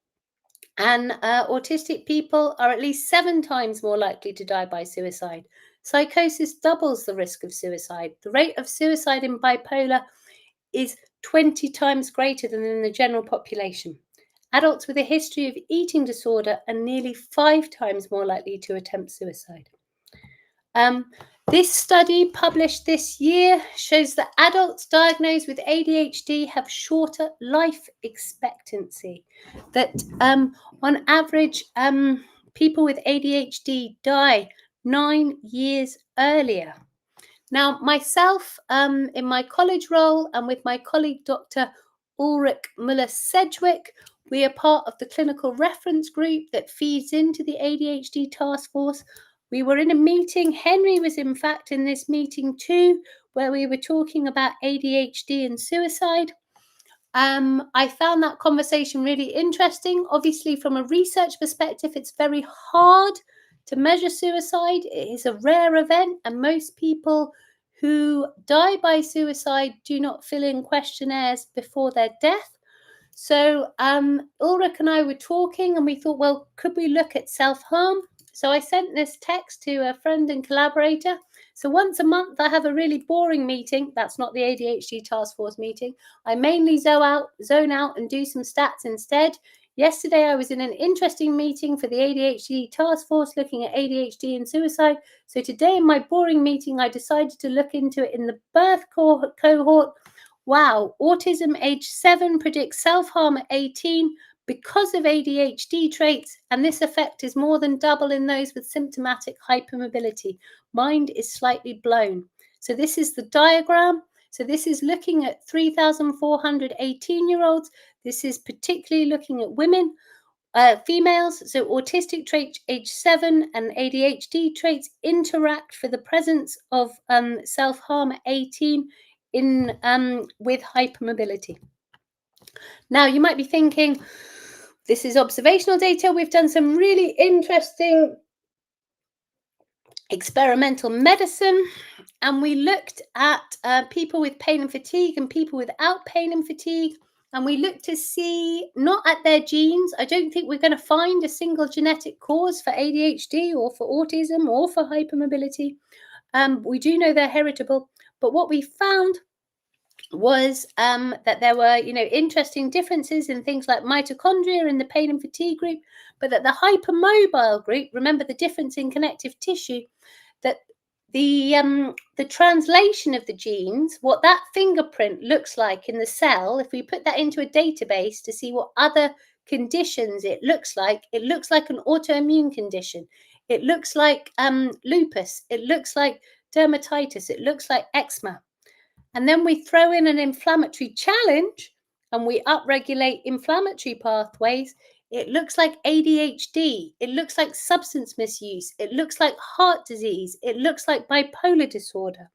And autistic people are at least 7 times more likely to die by suicide. Psychosis doubles the risk of suicide. The rate of suicide in bipolar is 20 times greater than in the general population. Adults with a history of eating disorder are nearly 5 times more likely to attempt suicide. This study published this year shows that adults diagnosed with ADHD have shorter life expectancy, that on average, people with ADHD die 9 years earlier. Now, myself, in my college role and with my colleague, Dr. Ulrich Müller-Sedgwick, we are part of the clinical reference group that feeds into the ADHD task force. We were in a meeting. Henry was, in fact, in this meeting too, where we were talking about ADHD and suicide. I found that conversation really interesting. Obviously, from a research perspective, it's very hard to measure suicide. It is a rare event, and most people who die by suicide do not fill in questionnaires before their death. So Ulrich and I were talking, and we thought, well, could we look at self-harm? So I sent this text to a friend and collaborator. So once a month, I have a really boring meeting. That's not the ADHD task force meeting. I mainly zone out and do some stats instead. Yesterday, I was in an interesting meeting for the ADHD task force looking at ADHD and suicide. So today in my boring meeting, I decided to look into it in the birth cohort. Wow, autism age 7 predicts self-harm at 18 because of ADHD traits, and this effect is more than double in those with symptomatic hypermobility. Mind is slightly blown. So this is the diagram. So this is looking at 3,400 18-year-olds. This is particularly looking at women, females. So autistic traits age 7 and ADHD traits interact for the presence of self-harm at 18 with hypermobility. Now, you might be thinking, this is observational data. We've done some really interesting experimental medicine. And we looked at people with pain and fatigue and people without pain and fatigue. And we looked to see, not at their genes. I don't think we're going to find a single genetic cause for ADHD or for autism or for hypermobility. We do know they're heritable. But what we found was that there were, interesting differences in things like mitochondria in the pain and fatigue group, but that the hypermobile group, remember the difference in connective tissue, that the translation of the genes, what that fingerprint looks like in the cell, if we put that into a database to see what other conditions it looks like an autoimmune condition. It looks like lupus. It looks like dermatitis. It looks like eczema. And then we throw in an inflammatory challenge and we upregulate inflammatory pathways. It looks like ADHD. It looks like substance misuse. It looks like heart disease. It looks like bipolar disorder.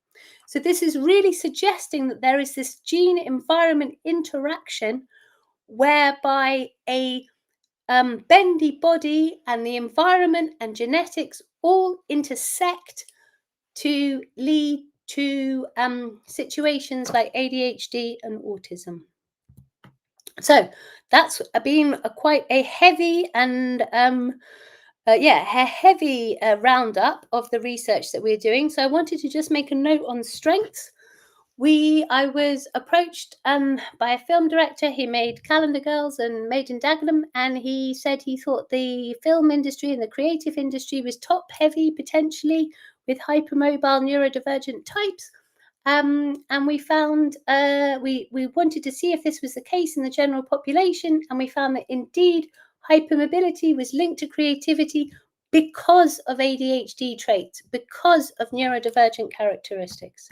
So this is really suggesting that there is this gene-environment interaction whereby a bendy body and the environment and genetics all intersect to lead to situations like ADHD and autism. So that's been quite a heavy and roundup of the research that we're doing. So I wanted to just make a note on strengths. I was approached by a film director. He made Calendar Girls and Made in Dagenham, and he said he thought the film industry and the creative industry was top heavy potentially with hypermobile neurodivergent types. And we found we wanted to see if this was the case in the general population, and we found that indeed hypermobility was linked to creativity because of ADHD traits, because of neurodivergent characteristics.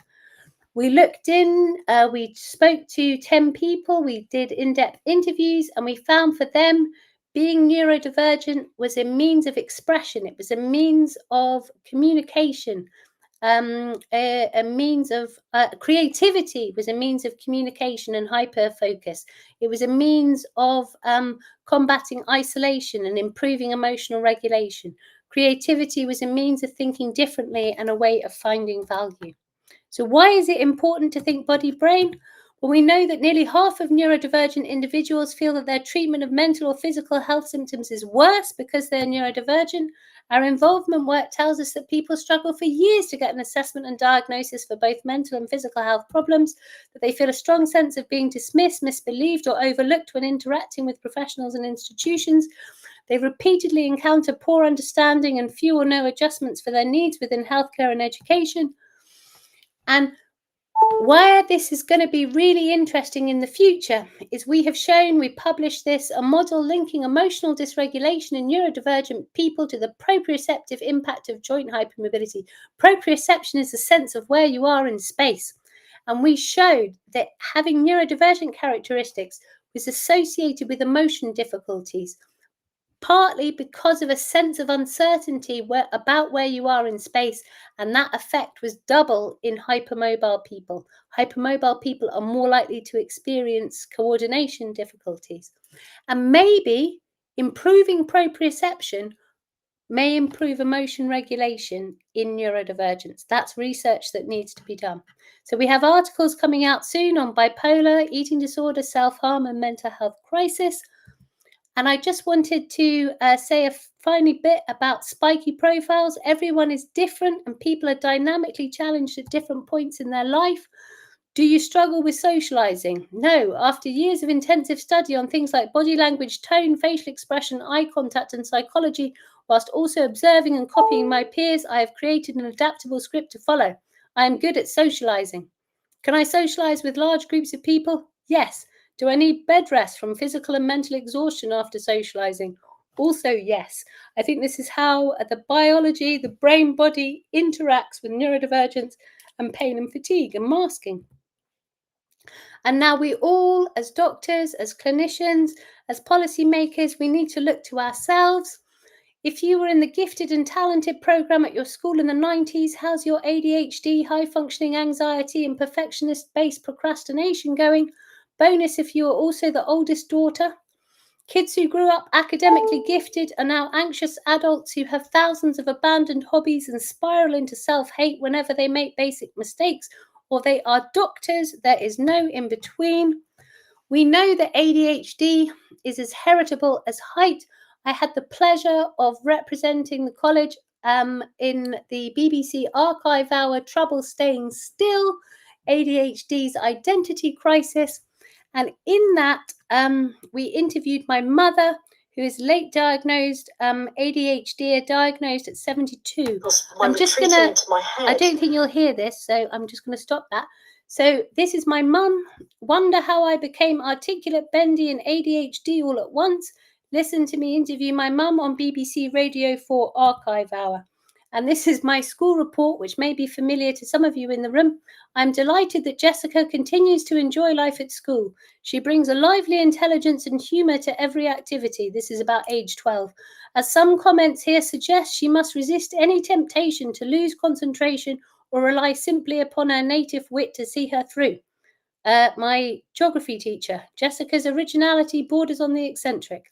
We looked in, we spoke to 10 people, we did in-depth interviews, and we found for them being neurodivergent was a means of expression. It was a means of communication. A means of creativity was a means of communication and hyper focus. It was a means of combating isolation and improving emotional regulation. Creativity was a means of thinking differently and a way of finding value. So why is it important to think body-brain? Well, we know that nearly half of neurodivergent individuals feel that their treatment of mental or physical health symptoms is worse because they're neurodivergent. Our involvement work tells us that people struggle for years to get an assessment and diagnosis for both mental and physical health problems, that they feel a strong sense of being dismissed, misbelieved, or overlooked when interacting with professionals and institutions. They repeatedly encounter poor understanding and few or no adjustments for their needs within healthcare and education. And why this is going to be really interesting in the future is we published this, a model linking emotional dysregulation in neurodivergent people to the proprioceptive impact of joint hypermobility. Proprioception is the sense of where you are in space. And we showed that having neurodivergent characteristics was associated with emotion difficulties, partly because of a sense of uncertainty about where you are in space, and that effect was double in hypermobile people. Hypermobile people are more likely to experience coordination difficulties. And maybe improving proprioception may improve emotion regulation in neurodivergence. That's research that needs to be done. So we have articles coming out soon on bipolar, eating disorder, self-harm, and mental health crisis. And I just wanted to say a final bit about spiky profiles. Everyone is different and people are dynamically challenged at different points in their life. Do you struggle with socializing? No. After years of intensive study on things like body language, tone, facial expression, eye contact, and psychology, whilst also observing and copying my peers, I have created an adaptable script to follow. I am good at socializing. Can I socialize with large groups of people? Yes. Do I need bed rest from physical and mental exhaustion after socializing? Also, yes. I think this is how the biology, the brain-body interacts with neurodivergence and pain and fatigue and masking. And now we all, as doctors, as clinicians, as policymakers, we need to look to ourselves. If you were in the gifted and talented program at your school in the 90s, how's your ADHD, high-functioning anxiety and perfectionist-based procrastination going? Bonus if you are also the oldest daughter. Kids who grew up academically gifted are now anxious adults who have thousands of abandoned hobbies and spiral into self-hate whenever they make basic mistakes, or they are doctors. There is no in between. We know that ADHD is as heritable as height. I had the pleasure of representing the college in the BBC Archive Hour, Trouble Staying Still, ADHD's Identity Crisis. And in that, we interviewed my mother, who is late diagnosed, ADHD, diagnosed at 72. I'm just going to, I don't think you'll hear this, so I'm just going to stop that. So this is my mum. Wonder how I became articulate, bendy and ADHD all at once. Listen to me interview my mum on BBC Radio 4 Archive Hour. And this is my school report, which may be familiar to some of you in the room. I'm delighted that Jessica continues to enjoy life at school. She brings a lively intelligence and humour to every activity. This is about age 12. As some comments here suggest, she must resist any temptation to lose concentration or rely simply upon her native wit to see her through. My geography teacher, Jessica's originality borders on the eccentric.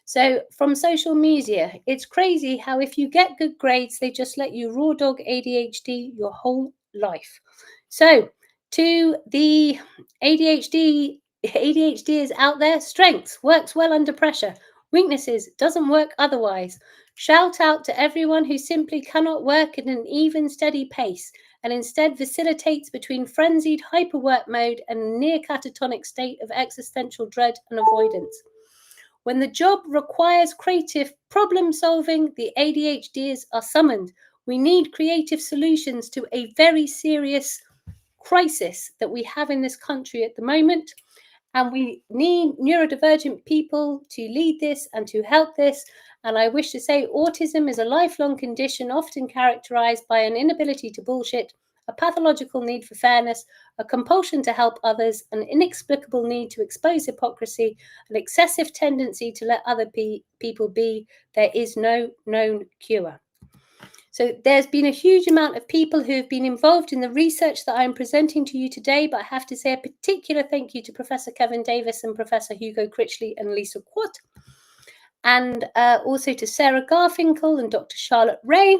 So from social media, it's crazy how if you get good grades, they just let you raw dog ADHD your whole life. So to the ADHDers out there, strengths, works well under pressure. Weaknesses, doesn't work otherwise. Shout out to everyone who simply cannot work at an even, steady pace and instead facilitates between frenzied hyperwork mode and a near catatonic state of existential dread and avoidance. When the job requires creative problem solving, the ADHDers are summoned. We need creative solutions to a very serious crisis that we have in this country at the moment. And we need neurodivergent people to lead this and to help this. And I wish to say autism is a lifelong condition often characterized by an inability to bullshit, a pathological need for fairness, a compulsion to help others, an inexplicable need to expose hypocrisy, an excessive tendency to let other people be. There is no known cure. So there's been a huge amount of people who have been involved in the research that I'm presenting to you today, but I have to say a particular thank you to Professor Kevin Davis and Professor Hugo Critchley and Lisa Quat, and also to Sarah Garfinkel and Dr. Charlotte Ray,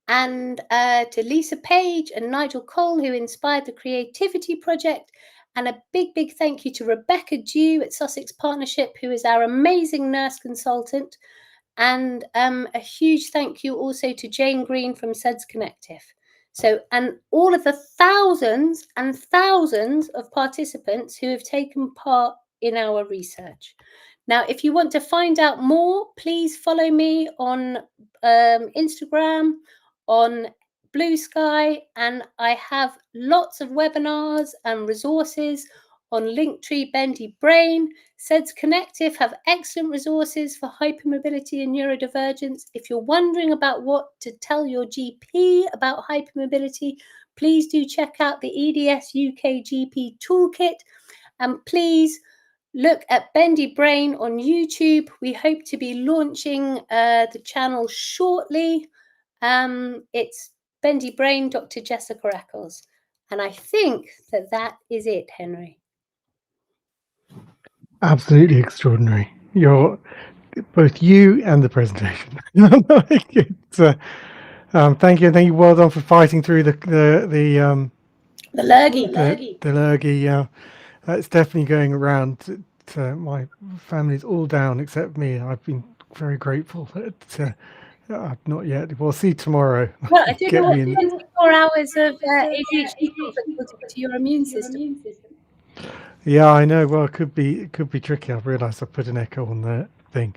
and to Lisa Page and Nigel Cole, who inspired the Creativity Project, and a big, big thank you to Rebecca Dew at Sussex Partnership, who is our amazing nurse consultant, and a huge thank you also to Jane Green from SEDS Connective. So, and all of the thousands and thousands of participants who have taken part in our research. Now, if you want to find out more, please follow me on Instagram, on Blue Sky, and I have lots of webinars and resources on Linktree Bendy Brain. SEDS Connective have excellent resources for hypermobility and neurodivergence. If you're wondering about what to tell your GP about hypermobility, please do check out the EDS UK GP Toolkit, and please look at Bendy Brain on YouTube. We hope to be launching the channel shortly. It's Bendy Brain, Dr. Jessica Eccles. And I think that that is it, Henry. Absolutely extraordinary. You're both you and the presentation. Thank you. Well done for fighting through the lurgy. Yeah, it's definitely going around. My family's all down except me. I've been very grateful. I've not yet. We'll see tomorrow. Well, I don't know what 24 hours of ADHD will do to your immune system. Yeah, I know. Well, it could be tricky. I've realised I put an echo on the thing.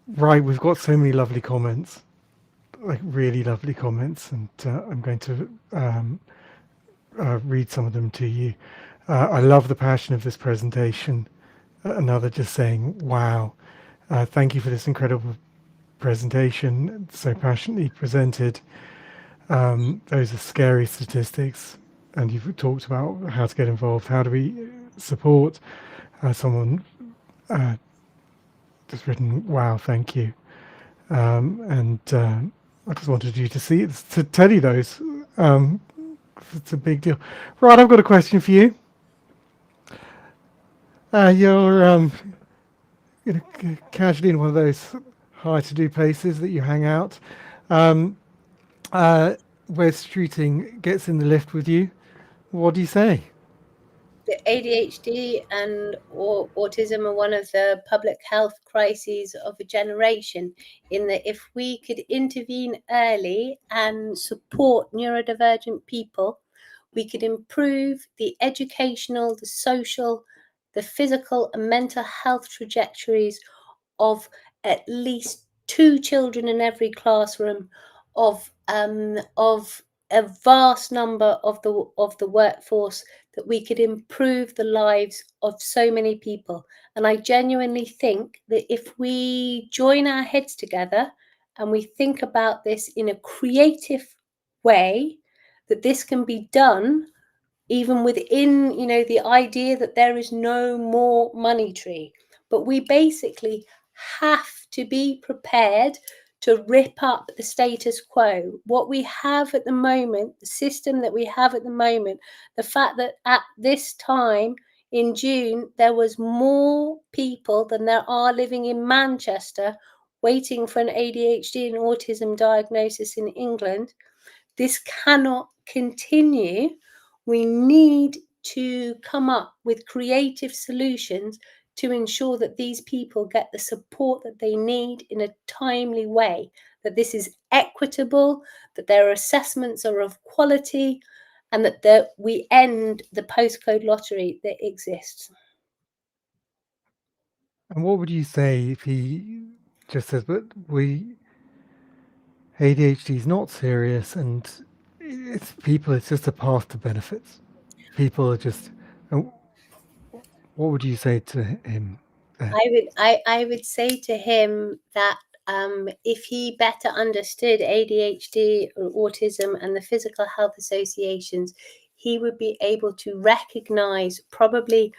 Right, we've got so many lovely comments, like really lovely comments, and I'm going to read some of them to you. I love the passion of this presentation. Another just saying, wow, thank you for this incredible presentation, so passionately presented. Those are scary statistics, and you've talked about how to get involved. How do we support someone just written, wow, thank you. I just wanted you to tell you those. It's a big deal. Right, I've got a question for you. You're casually in one of those high-to-do places that you hang out, where streeting gets in the lift with you. What do you say? The ADHD and autism are one of the public health crises of a generation, in that if we could intervene early and support neurodivergent people, we could improve the educational, the social, the physical and mental health trajectories of at least 2 children in every classroom, of a vast number of the workforce, that we could improve the lives of so many people. And I genuinely think that if we join our heads together and we think about this in a creative way, that this can be done even within, the idea that there is no more money tree. But we basically have to be prepared to rip up the status quo. What we have at the moment, the system that we have at the moment, the fact that at this time in June, there was more people than there are living in Manchester waiting for an ADHD and autism diagnosis in England. This cannot continue. We need to come up with creative solutions to ensure that these people get the support that they need in a timely way, that this is equitable, that their assessments are of quality, and that we end the postcode lottery that exists. And what would you say if he just says, but ADHD is not serious and it's just a path to benefits. People are just, what would you say to him then? I would say to him that if he better understood ADHD or autism and the physical health associations, he would be able to recognize probably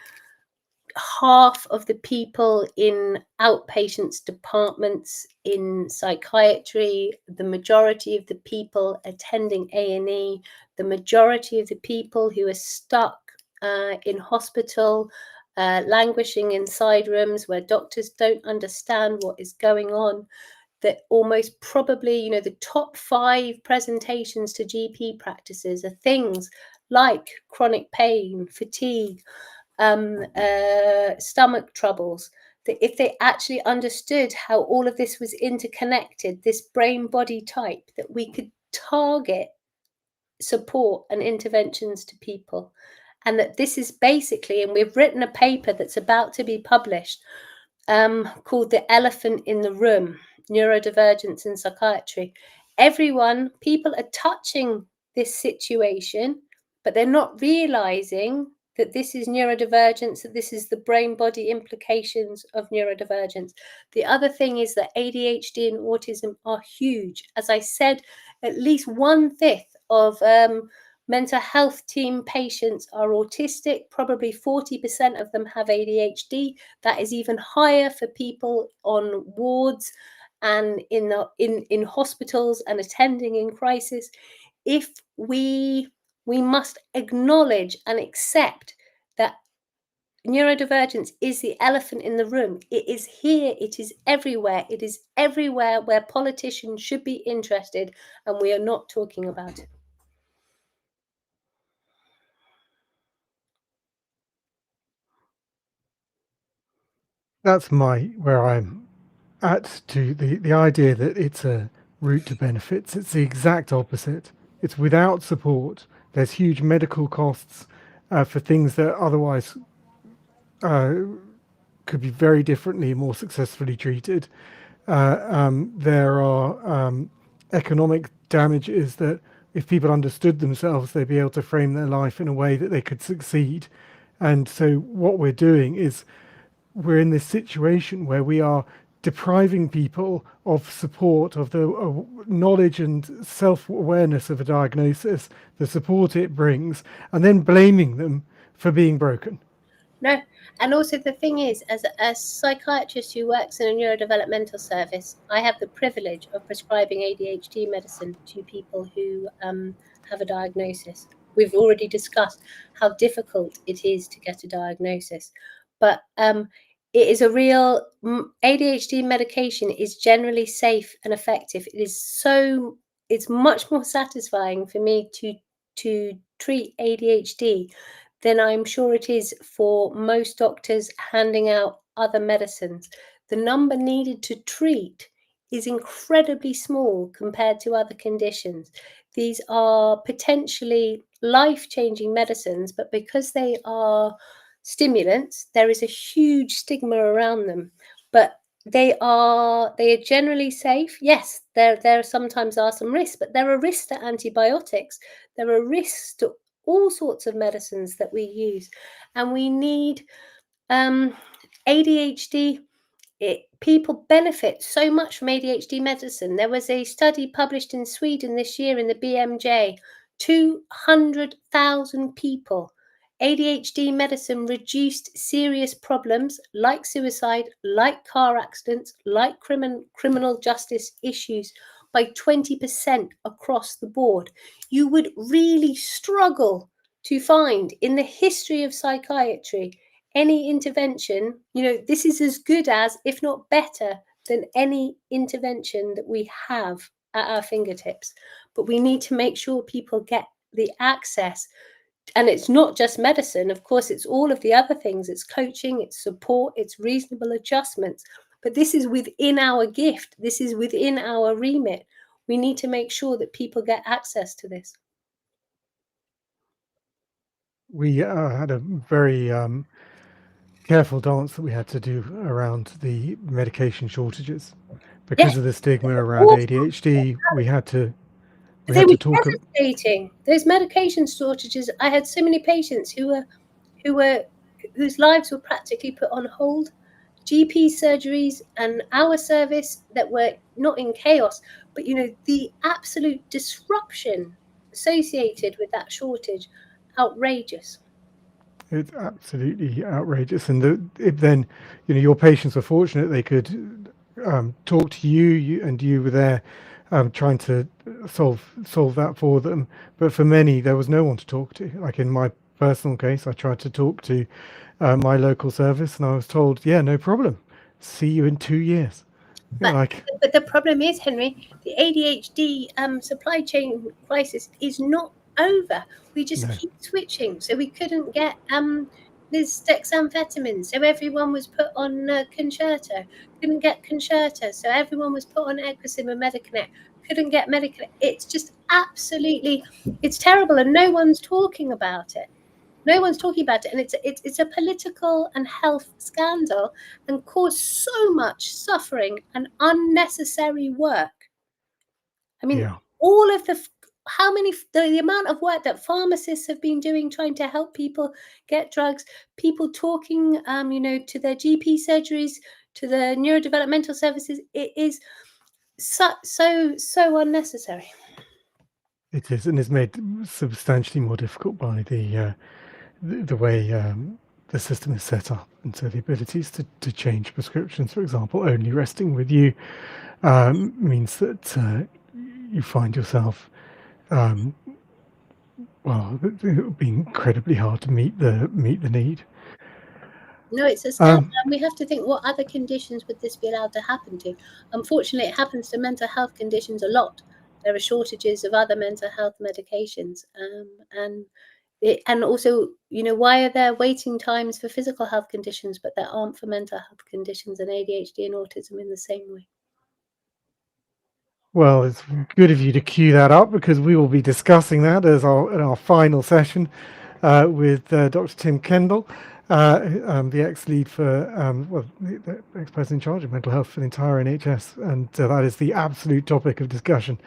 half of the people in outpatients departments in psychiatry, the majority of the people attending A&E, the majority of the people who are stuck in hospital, languishing inside rooms where doctors don't understand what is going on, that almost probably, the top 5 presentations to GP practices are things like chronic pain, fatigue, stomach troubles, that if they actually understood how all of this was interconnected, this brain body type, that we could target support and interventions to people. And that this is basically, and we've written a paper that's about to be published called The Elephant in the Room, Neurodivergence in Psychiatry. People are touching this situation, but they're not realizing that this is neurodivergence, that this is the brain-body implications of neurodivergence. The other thing is that ADHD and autism are huge. As I said, at least 1/5 of mental health team patients are autistic. Probably 40% of them have ADHD. That is even higher for people on wards and in hospitals and attending in crisis. If we must acknowledge and accept that neurodivergence is the elephant in the room. It is here, it is everywhere. It is everywhere where politicians should be interested, and we are not talking about it. That's where I'm at, to the idea that it's a route to benefits. It's the exact opposite. It's without support. There's huge medical costs for things that otherwise could be very differently, more successfully treated. There are economic damages that if people understood themselves, they'd be able to frame their life in a way that they could succeed. And so what we're doing is we're in this situation where we are depriving people of support, of the knowledge and self-awareness of a diagnosis, the support it brings, and then blaming them for being broken. No, and also the thing is, as a psychiatrist who works in a neurodevelopmental service, I have the privilege of prescribing ADHD medicine to people who have a diagnosis. we've already discussed how difficult it is to get a diagnosis. But it is a real ADHD medication is generally safe and effective. It's much more satisfying for me to treat ADHD than I'm sure it is for most doctors handing out other medicines. The number needed to treat is incredibly small compared to other conditions. These are potentially life-changing medicines, but because they are stimulants, there is a huge stigma around them. But they are generally safe. Yes, there sometimes are some risks, but there are risks to antibiotics. There are risks to all sorts of medicines that we use, and we need ADHD. People benefit so much from ADHD medicine. There was a study published in Sweden this year in the BMJ. 200,000 people. ADHD medicine reduced serious problems like suicide, like car accidents, like criminal justice issues by 20% across the board. You would really struggle to find in the history of psychiatry any intervention, this is as good as, if not better than any intervention that we have at our fingertips. But we need to make sure people get the access. And it's not just medicine, of course, it's all of the other things. It's coaching, it's support, it's reasonable adjustments. But this is within our gift. This is within our remit. We need to make sure that people get access to this. We had a very careful dance that we had to do around the medication shortages because of the stigma around ADHD. We had to talk. Devastating. Those medication shortages. I had so many patients whose lives were practically put on hold. GP surgeries and our service that were not in chaos, but the absolute disruption associated with that shortage, outrageous. It's absolutely outrageous, and then your patients were fortunate; they could talk to you, and you were there trying to solve that for them. But for many, there was no one to talk to. Like in my personal case, I tried to talk to my local service, and I was told, "Yeah, no problem. See you in 2 years." But the problem is, Henry, the ADHD supply chain crisis is not over. We just keep switching. So we couldn't get this dexamphetamine, so everyone was put on Concerta. Couldn't get Concerta, so everyone was put on Equisim and Medicanet. Couldn't get Medicanet. It's just absolutely, it's terrible, and no one's talking about it. No one's talking about it, and it's a political and health scandal, and caused so much suffering and unnecessary work. I mean, all of the amount of work that pharmacists have been doing trying to help people get drugs, people talking, to their GP surgeries, to the neurodevelopmental services, it is so unnecessary. It is, and it's made substantially more difficult by the way the system is set up, and so the abilities to change prescriptions, for example, only resting with you, means that you find yourself, it would be incredibly hard to meet the need. No, it's a scandal. And we have to think, what other conditions would this be allowed to happen to? Unfortunately, it happens to mental health conditions a lot. There are shortages of other mental health medications, and also, why are there waiting times for physical health conditions, but there aren't for mental health conditions and ADHD and autism in the same way? Well, it's good of you to cue that up, because we will be discussing that in our final session with Dr. Tim Kendall, the ex-lead for, the ex-person in charge of mental health for the entire NHS, and that is the absolute topic of discussion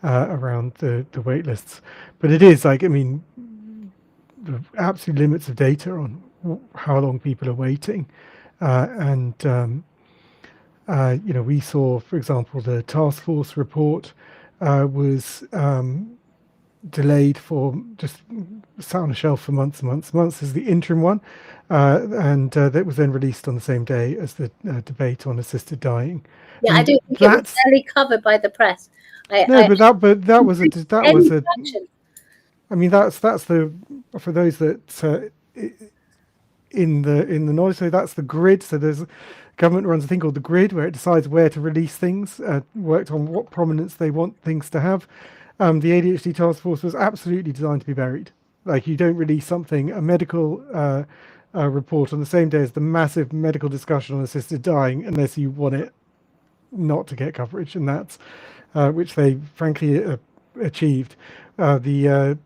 around the wait lists. But it is the absolute limits of data on how long people are waiting, we saw, for example, the task force report was delayed for just sat on a shelf for months and months and months as the interim one, and that was then released on the same day as the debate on assisted dying. Yeah, I do think it was barely covered by the press. That was a I mean, that's the, for those that in the knowledge, so that's the grid. So there's government runs a thing called the grid where it decides where to release things, worked on what prominence they want things to have. The ADHD task force was absolutely designed to be buried. Like, you don't release something, a medical report on the same day as the massive medical discussion on assisted dying, unless you want it not to get coverage, and that's which they frankly achieved. The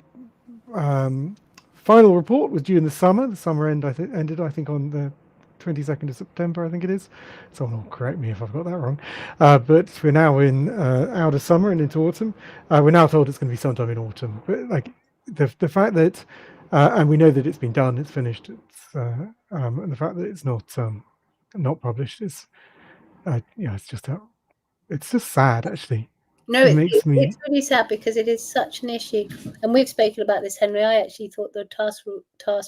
final report was due in the summer. The summer ended, I think, on the 22nd of September, I think it is. Someone will correct me if I've got that wrong. But we're now in out of summer and into autumn. We're now told it's going to be sometime in autumn. But like the fact that, and we know that it's been done, it's finished, and the fact that it's not published is, it's just sad, actually. No, it's really sad because it is such an issue, and we've spoken about this, Henry. I actually thought the task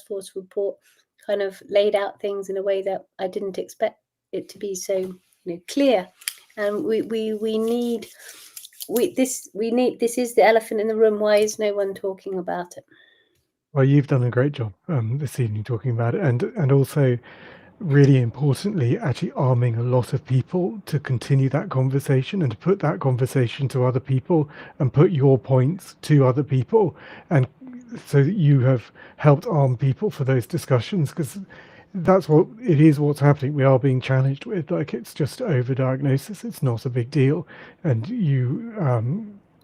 force report kind of laid out things in a way that I didn't expect it to be so clear. And this is the elephant in the room. Why is no one talking about it? Well, you've done a great job this evening talking about it, and also, really importantly, actually arming a lot of people to continue that conversation and to put that conversation to other people and put your points to other people, and so that you have helped arm people for those discussions, because that's what's happening. We are being challenged with, like, it's just overdiagnosis. It's not a big deal, and you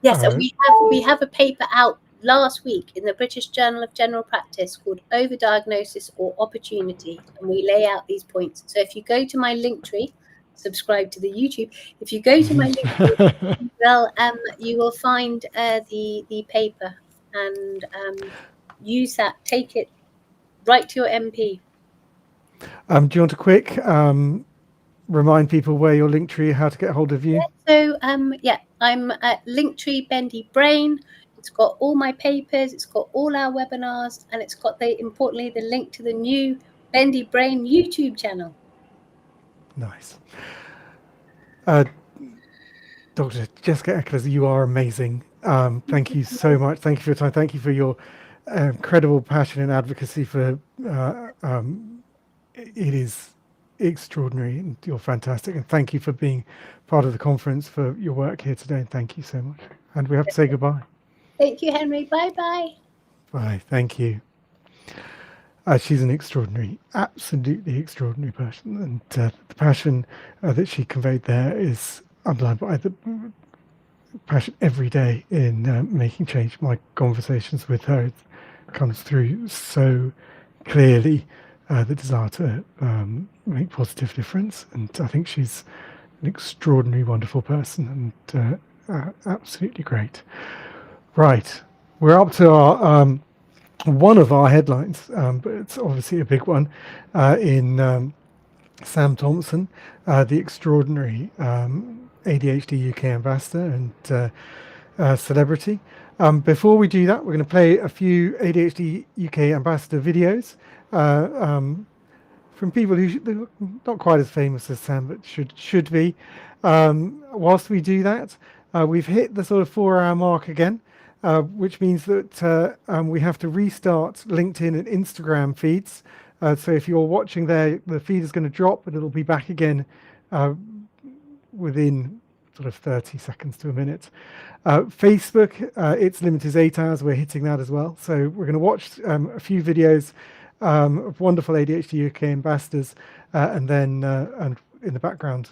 yes, and we have a paper out last week in the British Journal of General Practice called Overdiagnosis or Opportunity, and we lay out these points. So if you go to my Linktree, subscribe to the YouTube. If you go to my Linktree, well, you will find the paper, and use that. Take it, write to your MP. Do you want to quick remind people where your Linktree, how to get hold of you? So I'm at Linktree Bendy Brain. It's got all my papers, it's got all our webinars, and it's got importantly the link to the new Bendy Brain YouTube channel. Nice. Dr. Jessica Eccles, you are amazing. Thank you so much. Thank you for your time. Thank you for your incredible passion and advocacy for it is extraordinary, and you're fantastic. And thank you for being part of the conference, for your work here today. And thank you so much. And we have to say goodbye. Thank you, Henry. Bye-bye. Bye. Thank you. She's an extraordinary, absolutely extraordinary person. And the passion that she conveyed there is underlined by the passion every day in making change. My conversations with her comes through so clearly, the desire to make positive difference. And I think she's an extraordinary, wonderful person, and absolutely great. Right, we're up to our one of our headlines, but it's obviously a big one, in Sam Thompson, the extraordinary ADHD UK ambassador and celebrity. Before we do that, we're going to play a few ADHD UK ambassador videos from people who are not quite as famous as Sam, but should be. Whilst we do that, we've hit the sort of 4-hour mark again. Which means that we have to restart LinkedIn and Instagram feeds. So if you're watching there, the feed is going to drop, but it'll be back again within sort of 30 seconds to a minute. Facebook, its limit is 8 hours. We're hitting that as well. So we're going to watch a few videos of wonderful ADHD UK ambassadors, and then and in the background,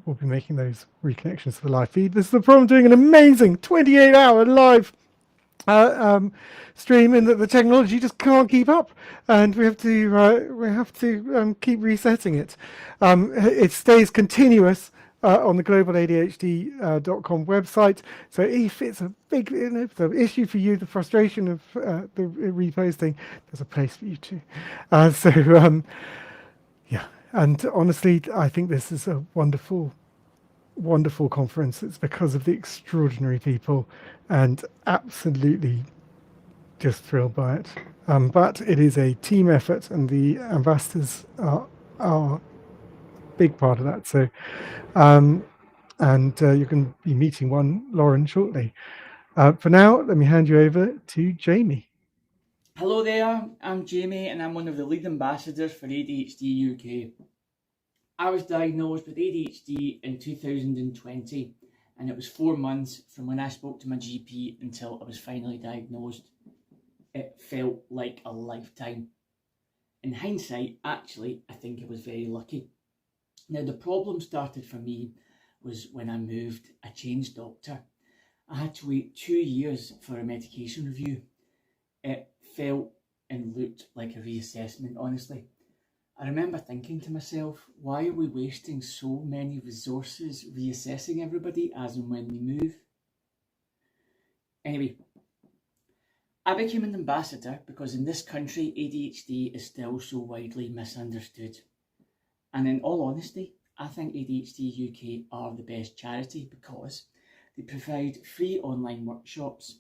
we'll be making those reconnections to the live feed. This is the problem doing an amazing 28-hour live stream, in that the technology just can't keep up, and we have to keep resetting it. It stays continuous on the Global ADHD.com website. So if it's a big issue for you, the frustration of the reposting, there's a place for you too. Yeah. And honestly, I think this is a wonderful, wonderful conference. It's because of the extraordinary people, and absolutely just thrilled by it. But it is a team effort, and the ambassadors are a big part of that. So, and you can be meeting one, Lauren, shortly. For now, let me hand you over to Jamie. Hello there, I'm Jamie and I'm one of the lead ambassadors for ADHD UK. I was diagnosed with ADHD in 2020 and it was 4 months from when I spoke to my GP until I was finally diagnosed. It felt like a lifetime. In hindsight, actually, I think I was very lucky. Now, the problem started for me was when I moved. I changed doctor. I had to wait 2 years for a medication review. It felt and looked like a reassessment, honestly. I remember thinking to myself, why are we wasting so many resources reassessing everybody as and when they move? Anyway, I became an ambassador because in this country, ADHD is still so widely misunderstood. And in all honesty, I think ADHD UK are the best charity because they provide free online workshops,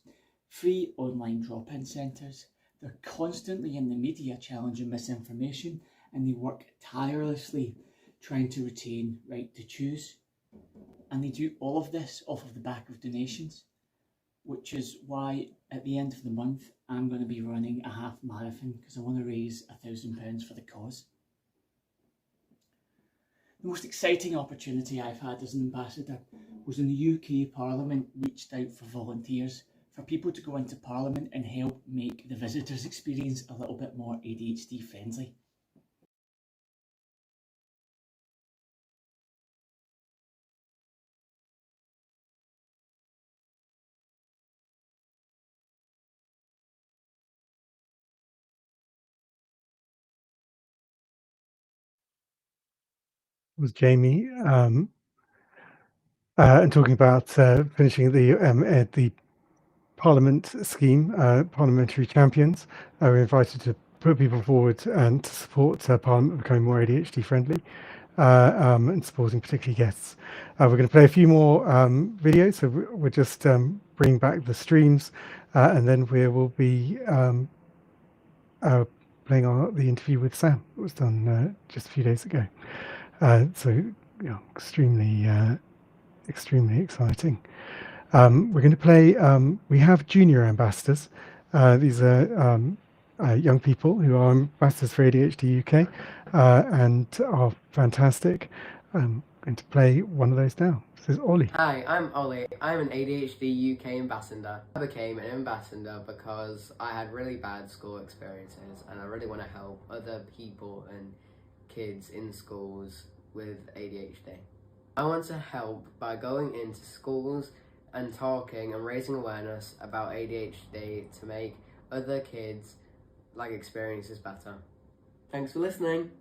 free online drop-in centres. They're constantly in the media challenging misinformation and they work tirelessly trying to retain right to choose. And they do all of this off of the back of donations, which is why at the end of the month, I'm going to be running a half marathon because I want to raise £1,000 for the cause. The most exciting opportunity I've had as an ambassador was when the UK Parliament reached out for volunteers, for people to go into Parliament and help make the visitors' experience a little bit more ADHD friendly. Was Jamie and talking about finishing the Parliament scheme, parliamentary champions. We're invited to put people forward and to support Parliament becoming more ADHD friendly and supporting particularly guests. We're going to play a few more videos, so we're just bringing back the streams and then we will be playing the interview with Sam that was done just a few days ago. So, yeah, extremely exciting. We're going to play, we have junior ambassadors. These are young people who are ambassadors for ADHD UK and are fantastic. I'm going to play one of those now. This is Ollie. Hi, I'm Ollie. I'm an ADHD UK ambassador. I became an ambassador because I had really bad school experiences and I really want to help other people and kids in schools with ADHD. I want to help by going into schools and talking and raising awareness about ADHD to make other kids' experiences better. Thanks for listening.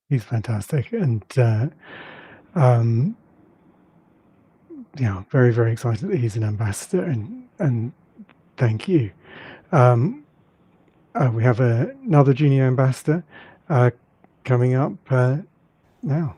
He's fantastic and yeah, very, very excited that he's an ambassador and thank you. We have another junior ambassador coming up now.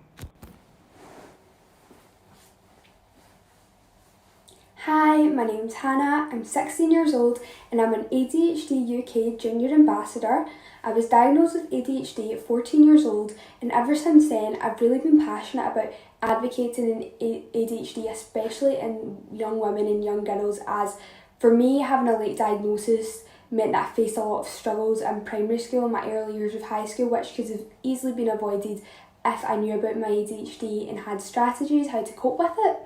Hi, my name's Hannah, I'm 16 years old and I'm an ADHD UK Junior Ambassador. I was diagnosed with ADHD at 14 years old and ever since then I've really been passionate about advocating in ADHD, especially in young women and young girls, as for me having a late diagnosis meant that I faced a lot of struggles in primary school and my early years of high school, which could have easily been avoided if I knew about my ADHD and had strategies how to cope with it.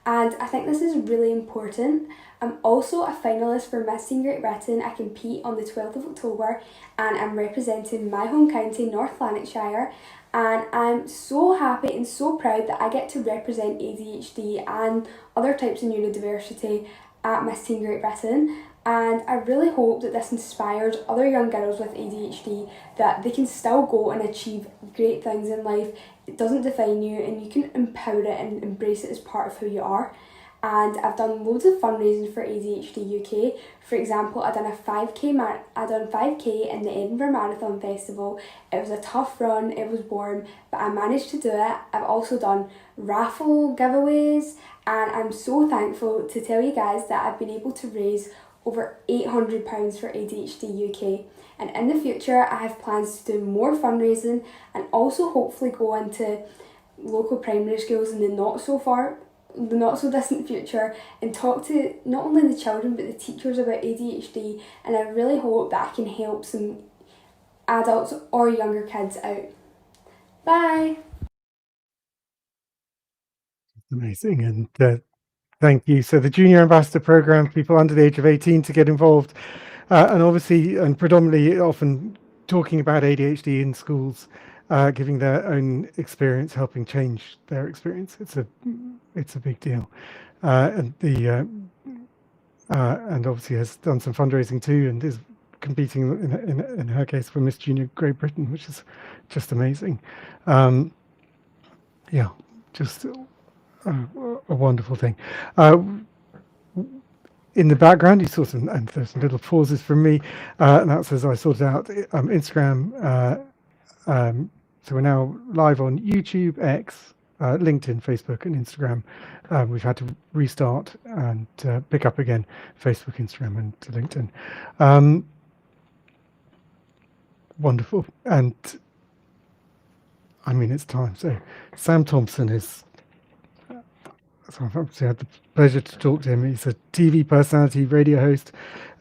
And I think this is really important. I'm also a finalist for Miss Teen Great Britain. I compete on the 12th of October and I'm representing my home county, North Lanarkshire. And I'm so happy and so proud that I get to represent ADHD and other types of neurodiversity at Miss Teen Great Britain. And I really hope that this inspires other young girls with ADHD that they can still go and achieve great things in life. It doesn't define you and you can empower it and embrace it as part of who you are. And I've done loads of fundraising for ADHD UK. For example, I done a 5k in the Edinburgh Marathon Festival. It was a tough run, it was warm, but I managed to do it. I've also done raffle giveaways and I'm so thankful to tell you guys that I've been able to raise over £800 for ADHD UK. And in the future, I have plans to do more fundraising and also hopefully go into local primary schools in the not so distant future and talk to not only the children but the teachers about ADHD, and I really hope that I can help some adults or younger kids out. Bye! Amazing, and thank you. So the Junior Ambassador Programme, people under the age of 18 to get involved, and obviously and predominantly often talking about ADHD in schools, giving their own experience, helping change their experience. It's a big deal, and and obviously has done some fundraising too, and is competing in her case for Miss Junior Great Britain, which is just amazing. Yeah, just a wonderful thing. In the background, you saw some, and there's some little pauses from me, and that's as I sorted out Instagram. So we're now live on YouTube, X, LinkedIn, Facebook, and Instagram. We've had to restart and pick up again Facebook, Instagram, and LinkedIn. Wonderful, and I mean it's time. So Sam Thompson is. So I've obviously had the pleasure to talk to him. He's a TV personality, radio host,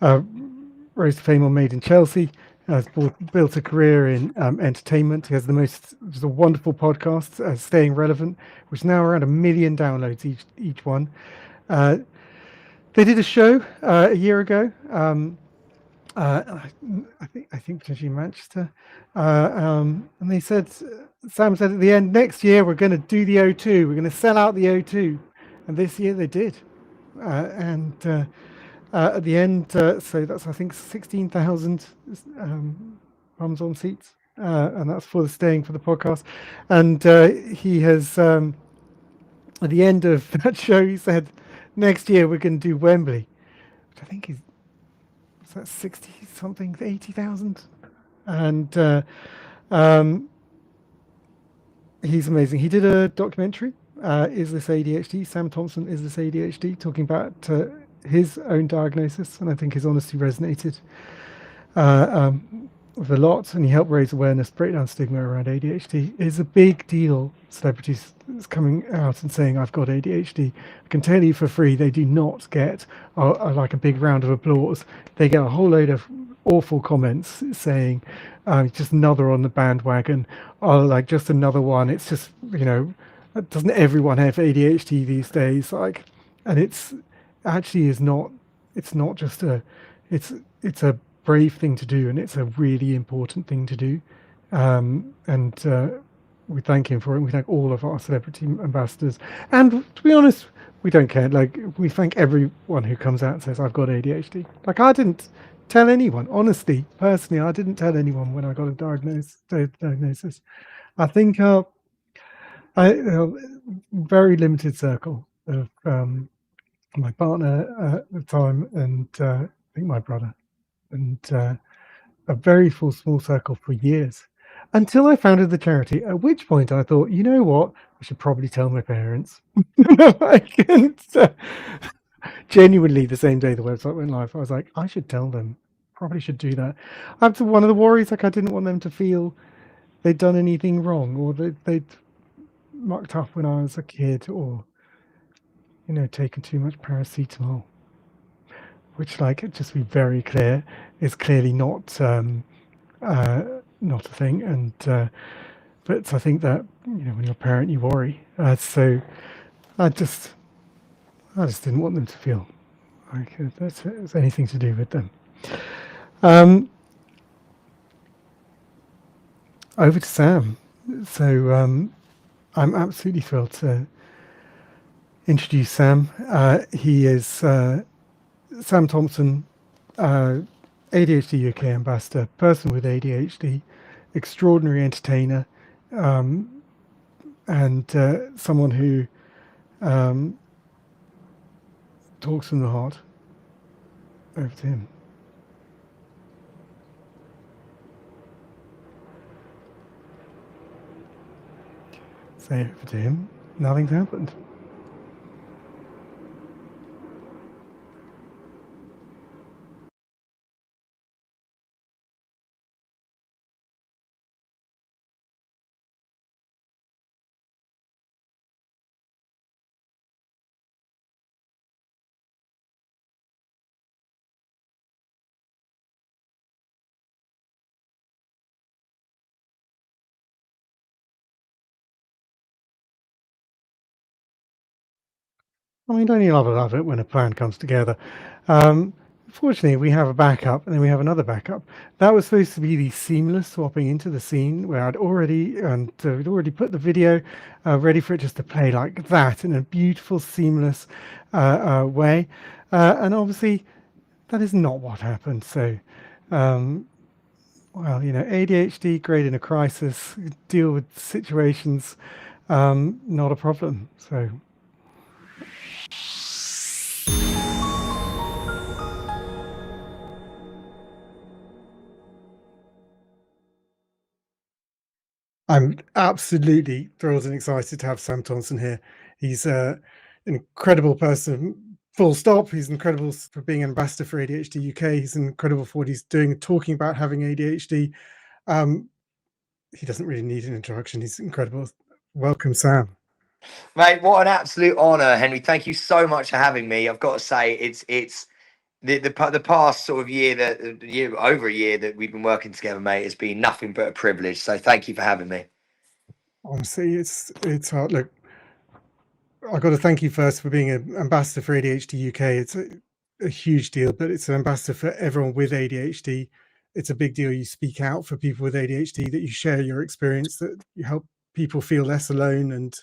rose to fame on Made in Chelsea, has built a career in entertainment. He has just a wonderful podcast, Staying Relevant, which is now around 1 million downloads each one. They did a show a year ago. I think potentially in Manchester, and they said, Sam said at the end, next year we're going to do the O2, we're going to sell out the O2, and this year they did, and at the end, so that's I think 16,000 bums on seats, and that's for staying for the podcast, and he has at the end of that show he said, next year we're going to do Wembley, which I think is. So that's 60 something, 80,000, and he's amazing. He did a documentary, Is This ADHD? Sam Thompson, Is This ADHD? Talking about his own diagnosis, and I think his honesty resonated with a lot, and he helped raise awareness, break down stigma around ADHD. It's a big deal. Celebrities coming out and saying, I've got ADHD. I can tell you for free, they do not get like a big round of applause. They get a whole load of awful comments saying, just another on the bandwagon, or like just another one. It's just, doesn't everyone have ADHD these days? Like, and it's actually is not, it's not just it's a brave thing to do, and it's a really important thing to do, and we thank him for it, and we thank all of our celebrity ambassadors, and to be honest, we don't care. Like, we thank everyone who comes out and says, I've got ADHD. Like, I didn't tell anyone, honestly, personally, I didn't tell anyone when I got a diagnosis. I think a very limited circle of my partner at the time, and I think my brother, and a very small circle for years, until I founded the charity, at which point I thought, you know what, I should probably tell my parents. Genuinely, the same day the website went live, I was like, I should tell them, probably should do that. After one of the worries, like, I didn't want them to feel they'd done anything wrong, or they'd mucked up when I was a kid, or taken too much paracetamol, which, like, just to be very clear, is clearly not a thing. And but I think that when you're a parent, you worry. So I just didn't want them to feel like there's anything to do with them. Over to Sam. So I'm absolutely thrilled to introduce Sam. He is Sam Thompson, ADHD UK ambassador, person with ADHD, extraordinary entertainer, and someone who talks from the heart. Over to him. Say over to him. Nothing's happened. I mean, don't you love it when a plan comes together? Fortunately, we have a backup, and then we have another backup. That was supposed to be the seamless swapping into the scene where I'd already put the video ready for it just to play like that in a beautiful, seamless way. And obviously, that is not what happened. So, well, you know, ADHD, great in a crisis, deal with situations, not a problem. So. I'm absolutely thrilled and excited to have Sam Thompson here. He's an incredible person, full stop. He's incredible for being ambassador for ADHD UK. He's incredible for what he's doing, talking about having ADHD. He doesn't really need an introduction. He's incredible. Welcome, Sam. Mate, what an absolute honour, Henry. Thank you so much for having me. I've got to say, it's the past sort of over a year that we've been working together, mate, has been nothing but a privilege. So thank you for having me. Honestly, it's hard. Look, I've got to thank you first for being an ambassador for ADHD UK. It's a huge deal, but it's an ambassador for everyone with ADHD. It's a big deal. You speak out for people with ADHD, that you share your experience, that you help people feel less alone, and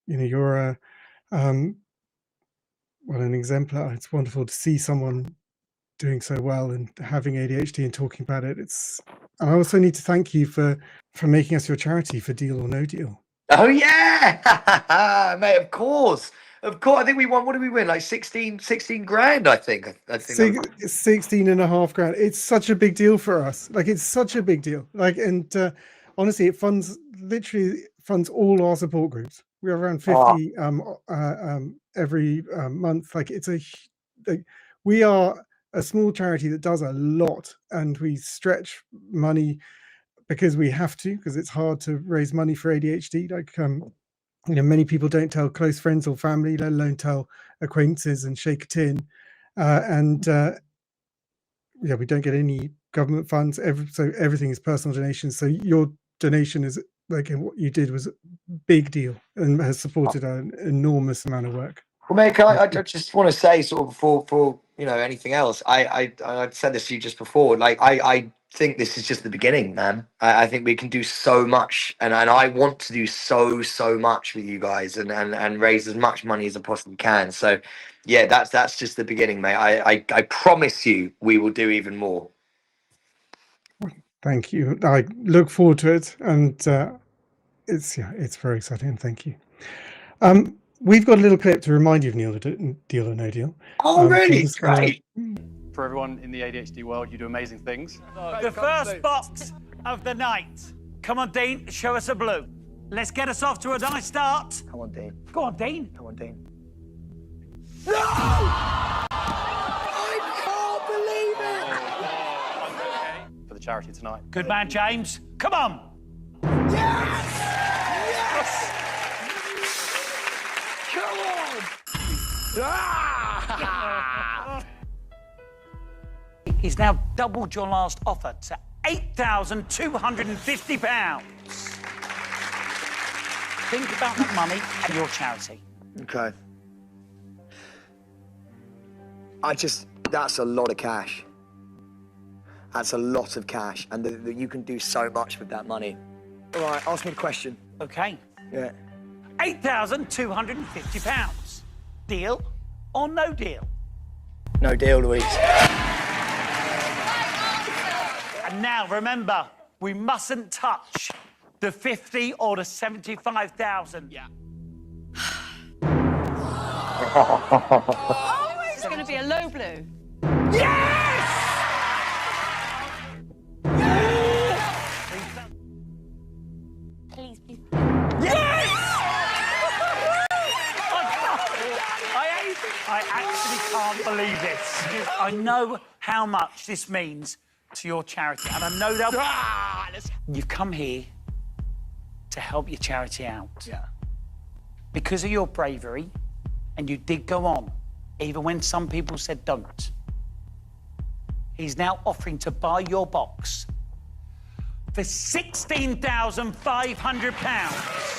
you know, you're well, an exemplar. It's wonderful to see someone doing so well and having ADHD and talking about it. And I also need to thank you for making us your charity for Deal or No Deal. Oh yeah, mate, of course. I think we won. What did we win? Like 16 grand, I think. 16.5 grand. It's such a big deal for us. Like, it's such a big deal. Like, and honestly, it literally funds all our support groups. We have around 50 every month. Like, we are a small charity that does a lot, and we stretch money because we have to, because it's hard to raise money for ADHD. Like, you know, many people don't tell close friends or family, let alone tell acquaintances and shake a tin. Yeah, we don't get any government funds. So everything is personal donations. So your donation is, like, what you did was a big deal and has supported an enormous amount of work. Well, mate, I just want to say, sort of, before you know anything else, I said this to you just before. Like, I think this is just the beginning, man. I think we can do so much, and I want to do so much with you guys, and raise as much money as I possibly can. So, yeah, that's just the beginning, mate. I promise you, we will do even more. Thank you. I look forward to it, and it's very exciting. Thank you. We've got a little clip to remind you of Deal or No Deal. Oh, really? Great. For everyone in the ADHD world, you do amazing things. The first box of the night. Come on, Dean, show us a blue. Let's get us off to a nice start. Come on, Dean. Go on, Dean. Come on, Dean. No! I can't believe For the charity tonight. Good man, James. Come on. Yes! Yes! Come on! Ah! He's now doubled your last offer to £8,250. Think about that money and your charity. Okay. That's a lot of cash. That's a lot of cash, and you can do so much with that money. All right, ask me a question. Okay. Yeah. £8,250. Deal or no deal? No deal, Louise. And now, remember, we mustn't touch the 50 or the 75,000. Yeah. Oh, it's going to be a low blue. Yes! Please, please. Yes! I actually can't believe this. I know how much this means to your charity, and I know that you've come here to help your charity out. Yeah. Because of your bravery, and you did go on, even when some people said don't. He's now offering to buy your box for £16,500.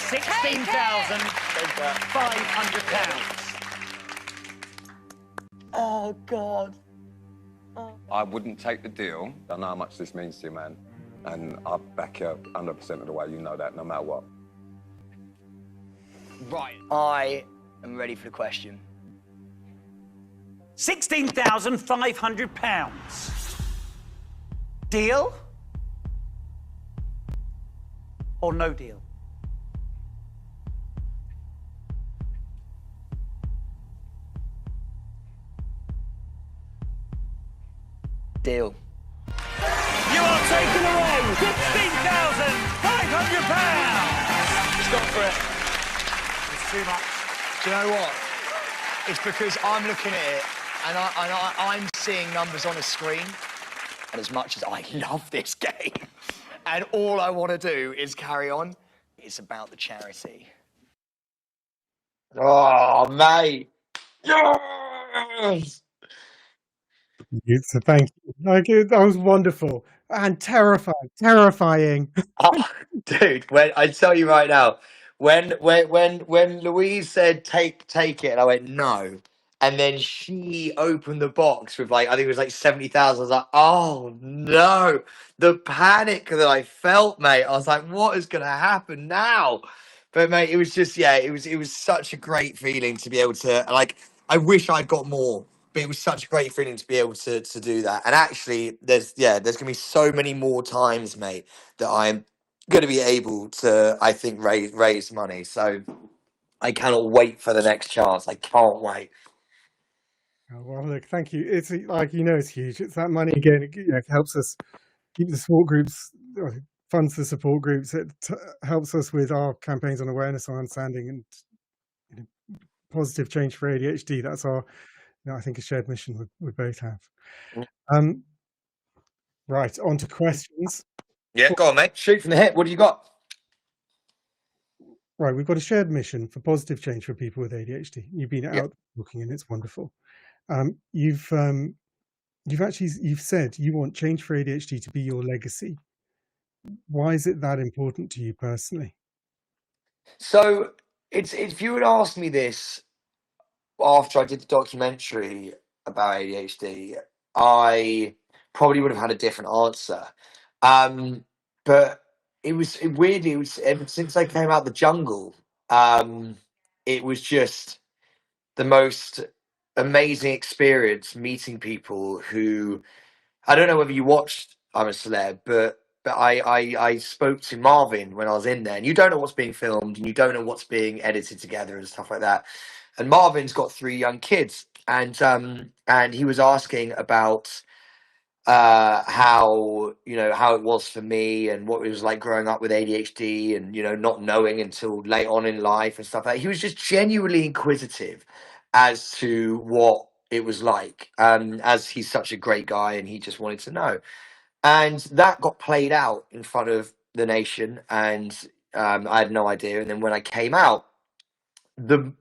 £16,500. Oh, God. I wouldn't take the deal. I know how much this means to you, man. And I'll back you 100% of the way. You know that, no matter what. Right. I am ready for the question. £16,500. Deal or no deal? Deal. You are taking away £16,500. Just gone for it. It's too much. Do you know what? It's because I'm looking at it and I'm seeing numbers on a screen. And as much as I love this game and all I want to do is carry on, it's about the charity. Oh, mate. Yes! So thank you. Like, that was wonderful and terrifying. Oh, dude, when I tell you right now, when Louise said take it, and I went no, and then she opened the box with like I think it was like 70,000. I was like, oh no, the panic that I felt, mate. I was like, what is gonna happen now? But mate, it was just it was such a great feeling to be able to like. I wish I'd got more. But it was such a great feeling to be able to do that. And actually, there's gonna be so many more times, mate, that I'm gonna be able to, I think, raise money. So I cannot wait for the next chance. I can't wait. Oh, well, look, thank you. It's like it's huge. It's that money again. It helps us keep the support groups, funds the support groups. It helps us with our campaigns on awareness, on understanding, and positive change for ADHD. That's our. I think a shared mission we both have. Right, on to questions. Yeah, go on, mate. Shoot from the hip. What do you got? Right, we've got a shared mission for positive change for people with ADHD. You've been out looking, and it's wonderful. You've said you want change for ADHD to be your legacy. Why is it that important to you personally? So it's if you had asked me this after I did the documentary about ADHD, I probably would have had a different answer. But weirdly, it was ever since I came out the jungle, it was just the most amazing experience meeting people who I don't know whether you watched I'm a Celeb, but I spoke to Marvin when I was in there, and you don't know what's being filmed and you don't know what's being edited together and stuff like that. And Marvin's got 3 young kids, and he was asking about how how it was for me and what it was like growing up with ADHD and not knowing until late on in life and stuff like that. He was just genuinely inquisitive as to what it was like, as he's such a great guy and he just wanted to know. And that got played out in front of the nation, and I had no idea. And then when I came out, the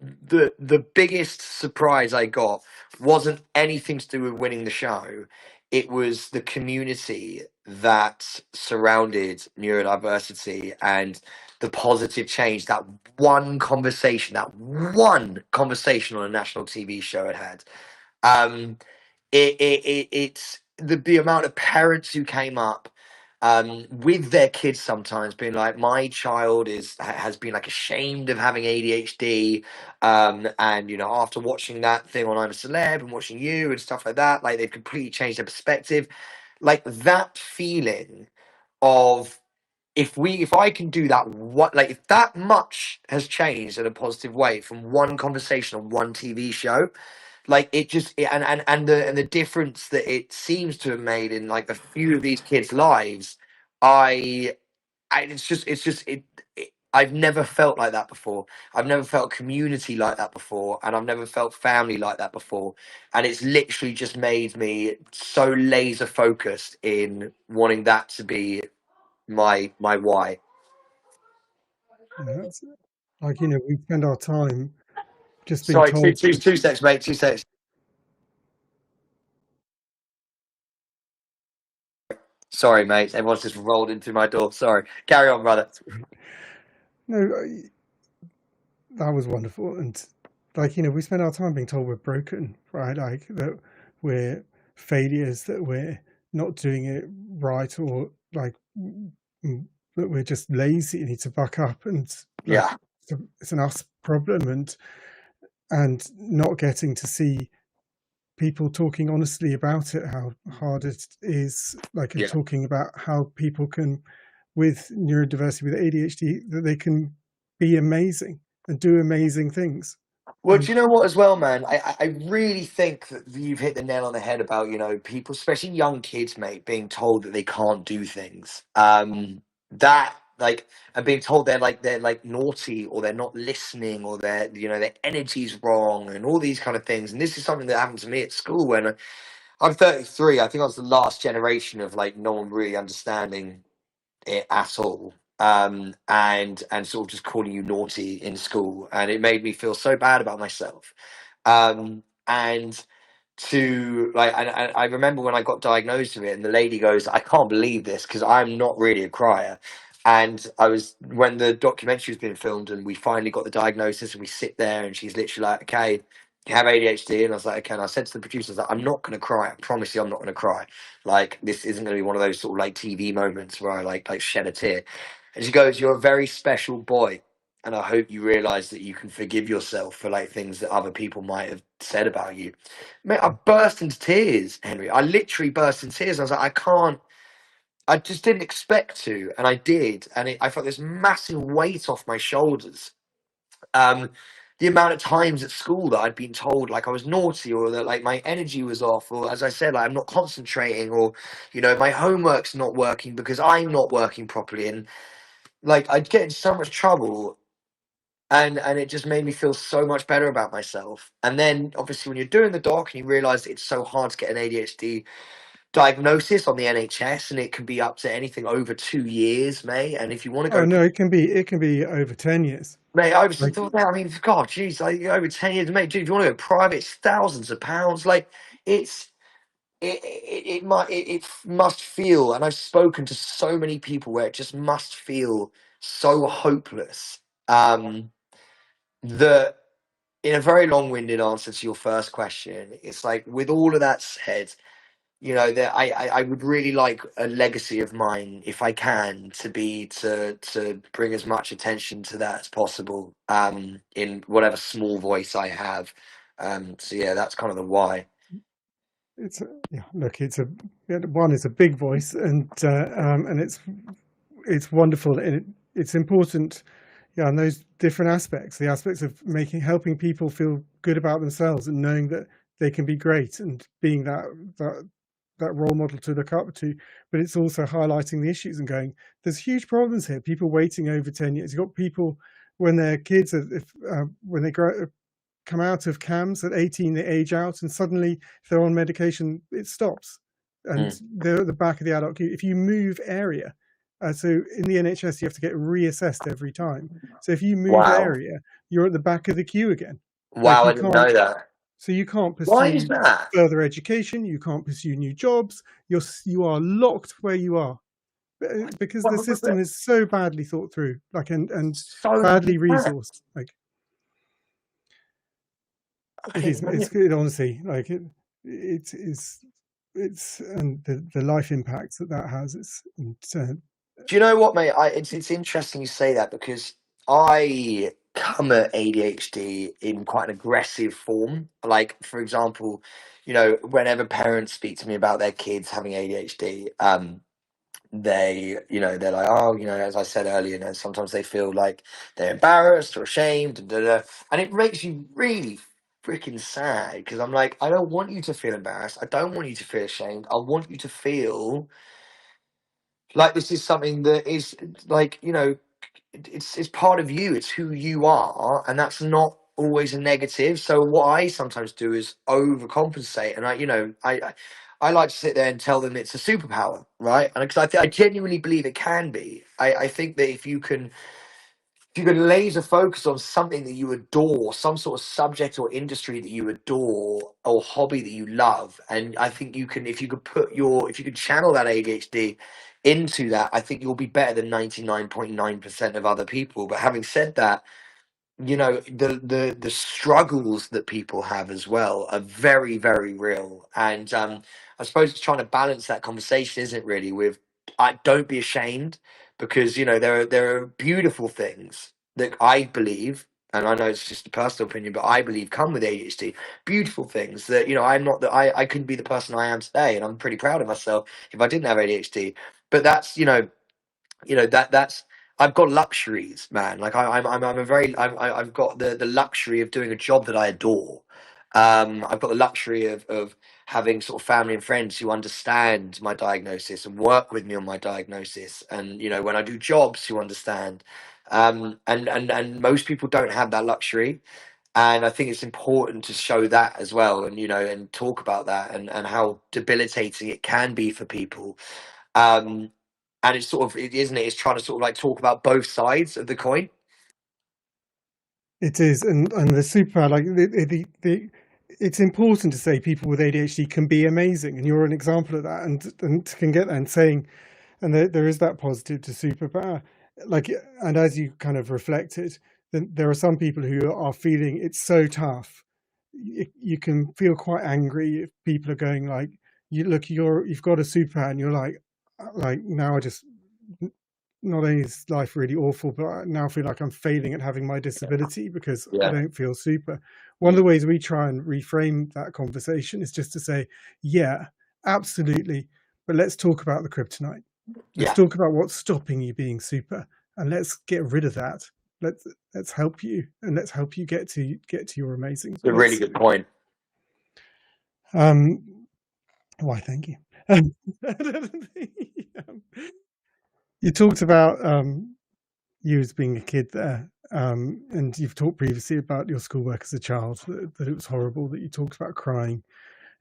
biggest surprise I got wasn't anything to do with winning the show. It was the community that surrounded neurodiversity and the positive change that one conversation on a national TV show had. It's the amount of parents who came up with their kids sometimes being like, my child has been like ashamed of having ADHD, and after watching that thing on I'm a Celeb and watching you and stuff like that, like they've completely changed their perspective. Like that feeling of if I can do that, if that much has changed in a positive way from one conversation on one TV show, like and the difference that it seems to have made in like a few of these kids' lives, I've never felt like that before. I've never felt community like that before, and I've never felt family like that before. And it's literally just made me so laser focused in wanting that to be my why. That's like we spend our time just being Sorry, told. two seconds, mate. 2 seconds. Sorry, mate. Everyone's just rolled into my door. Sorry. Carry on, brother. No, that was wonderful. And like, we spend our time being told we're broken, right? Like that we're failures, that we're not doing it right, or like that we're just lazy and need to buck up, and like, Yeah. it's an us problem, and not getting to see people talking honestly about it, how hard it is, like, and talking about how people can, with neurodiversity, with ADHD, that they can be amazing and do amazing things. Well, do you know what as well, man? I really think that you've hit the nail on the head about, people, especially young kids, mate, being told that they can't do things. That, like, and being told they're like naughty, or they're not listening, or their energy's wrong, and all these kind of things. And this is something that happened to me at school when I'm 33. I think I was the last generation of like no one really understanding it at all, and sort of just calling you naughty in school, and it made me feel so bad about myself. And to like, and I remember when I got diagnosed with it, and the lady goes, "I can't believe this, because I'm not really a crier." And when the documentary was being filmed, and we finally got the diagnosis, and we sit there, and she's literally like, "Okay, you have ADHD," and I was like, "Okay." And I said to the producers, like, "I'm not going to cry. I promise you, I'm not going to cry. Like, this isn't going to be one of those sort of like TV moments where I like shed a tear." And she goes, "You're a very special boy, and I hope you realize that you can forgive yourself for like things that other people might have said about you." Mate, I burst into tears, Henry. I literally burst into tears. I was like, I just didn't expect to, and I did, and I felt this massive weight off my shoulders. The amount of times at school that I'd been told like I was naughty, or that like my energy was off, or as I said, like I'm not concentrating, or my homework's not working because I'm not working properly, and like I'd get in so much trouble, and it just made me feel so much better about myself. And then obviously when you're doing the doc and you realize it's so hard to get an ADHD diagnosis on the NHS, and it can be up to anything over 2 years, mate. And if you want to go, Oh no, it can be over 10 years. mate, over, Like, I mean, God, geez, like over 10 years, mate. Dude, if you want to go private, it's thousands of pounds. Like, it must feel, and I've spoken to so many people where it just must feel so hopeless. That in a very long-winded answer to your first question, it's like, with all of that said, that I would really like a legacy of mine, if I can, to be to bring as much attention to that as possible, in whatever small voice I have. So yeah, that's kind of the why. It's look, one is a big voice, and it's wonderful, and it's important, and those different aspects, the aspects of helping people feel good about themselves, and knowing that they can be great, and being that role model to look up to. But it's also highlighting the issues and going, there's huge problems here. People waiting over 10 years. You've got people when they're kids, when they come out of CAMS at 18, they age out, and suddenly if they're on medication, it stops, and they're at the back of the adult queue. If you move area, so in the NHS, you have to get reassessed every time. So if you move area, you're at the back of the queue again. Wow, I didn't know that. So you can't pursue Why is that? further education. You can't pursue new jobs. You are locked where you are, because the system is so badly thought through, like, and so badly resourced. Like, it's good, honestly. Like it's and the life impacts that has. Do you know what, mate? It's interesting you say that, because I come at ADHD in quite an aggressive form. Like, for example, whenever parents speak to me about their kids having ADHD, they're like, oh, as I said earlier, sometimes they feel like they're embarrassed or ashamed, and it makes you really freaking sad, because I'm like, I don't want you to feel embarrassed. I don't want you to feel ashamed. I want you to feel like this is something that is like, it's part of you. It's who you are, and that's not always a negative. So what I sometimes do is overcompensate, and I like to sit there and tell them it's a superpower, right? And because I genuinely believe it can be. I think that if you can laser focus on something that you adore, some sort of subject or industry that you adore, or hobby that you love, and I think you can, if you could channel that ADHD into that, I think you'll be better than 99.9% of other people. But having said that, you know, the struggles that people have as well are very, very real. And I suppose it's trying to balance that conversation, isn't it, really, with don't be ashamed, because, you know, there are beautiful things that I believe, and I know it's just a personal opinion, but I believe come with ADHD, beautiful things that, you know, I'm not that I couldn't be the person I am today, and I'm pretty proud of myself if I didn't have ADHD. But that's, that's I've got luxuries, man. Like I've got the luxury of doing a job that I adore. I've got the luxury of having sort of family and friends who understand my diagnosis and work with me on my diagnosis, and, you know, when I do jobs, who understand. And most people don't have that luxury, and I think it's important to show that as well, and, you know, and talk about that, and how debilitating it can be for people. And it's sort of, isn't it? It's trying to sort of like talk about both sides of the coin. It is, and the superpower, like it's important to say people with ADHD can be amazing, and you're an example of that, and can get there and saying, and there is that positive to superpower, like, and as you kind of reflected, then there are some people who are feeling it's so tough. You can feel quite angry if people are going like, you've got a superpower, and you're like now I just, not only is life really awful, but I now feel like I'm failing at having my disability because I don't feel super. One of the ways we try and reframe that conversation is just to say, yeah, absolutely, but let's talk about the kryptonite. Let's talk about what's stopping you being super, and let's get rid of that. Let's help you, and let's help you get to your amazing. It's a really good point. Why, thank you. You talked about you as being a kid there, and you've talked previously about your schoolwork as a child, that it was horrible, that you talked about crying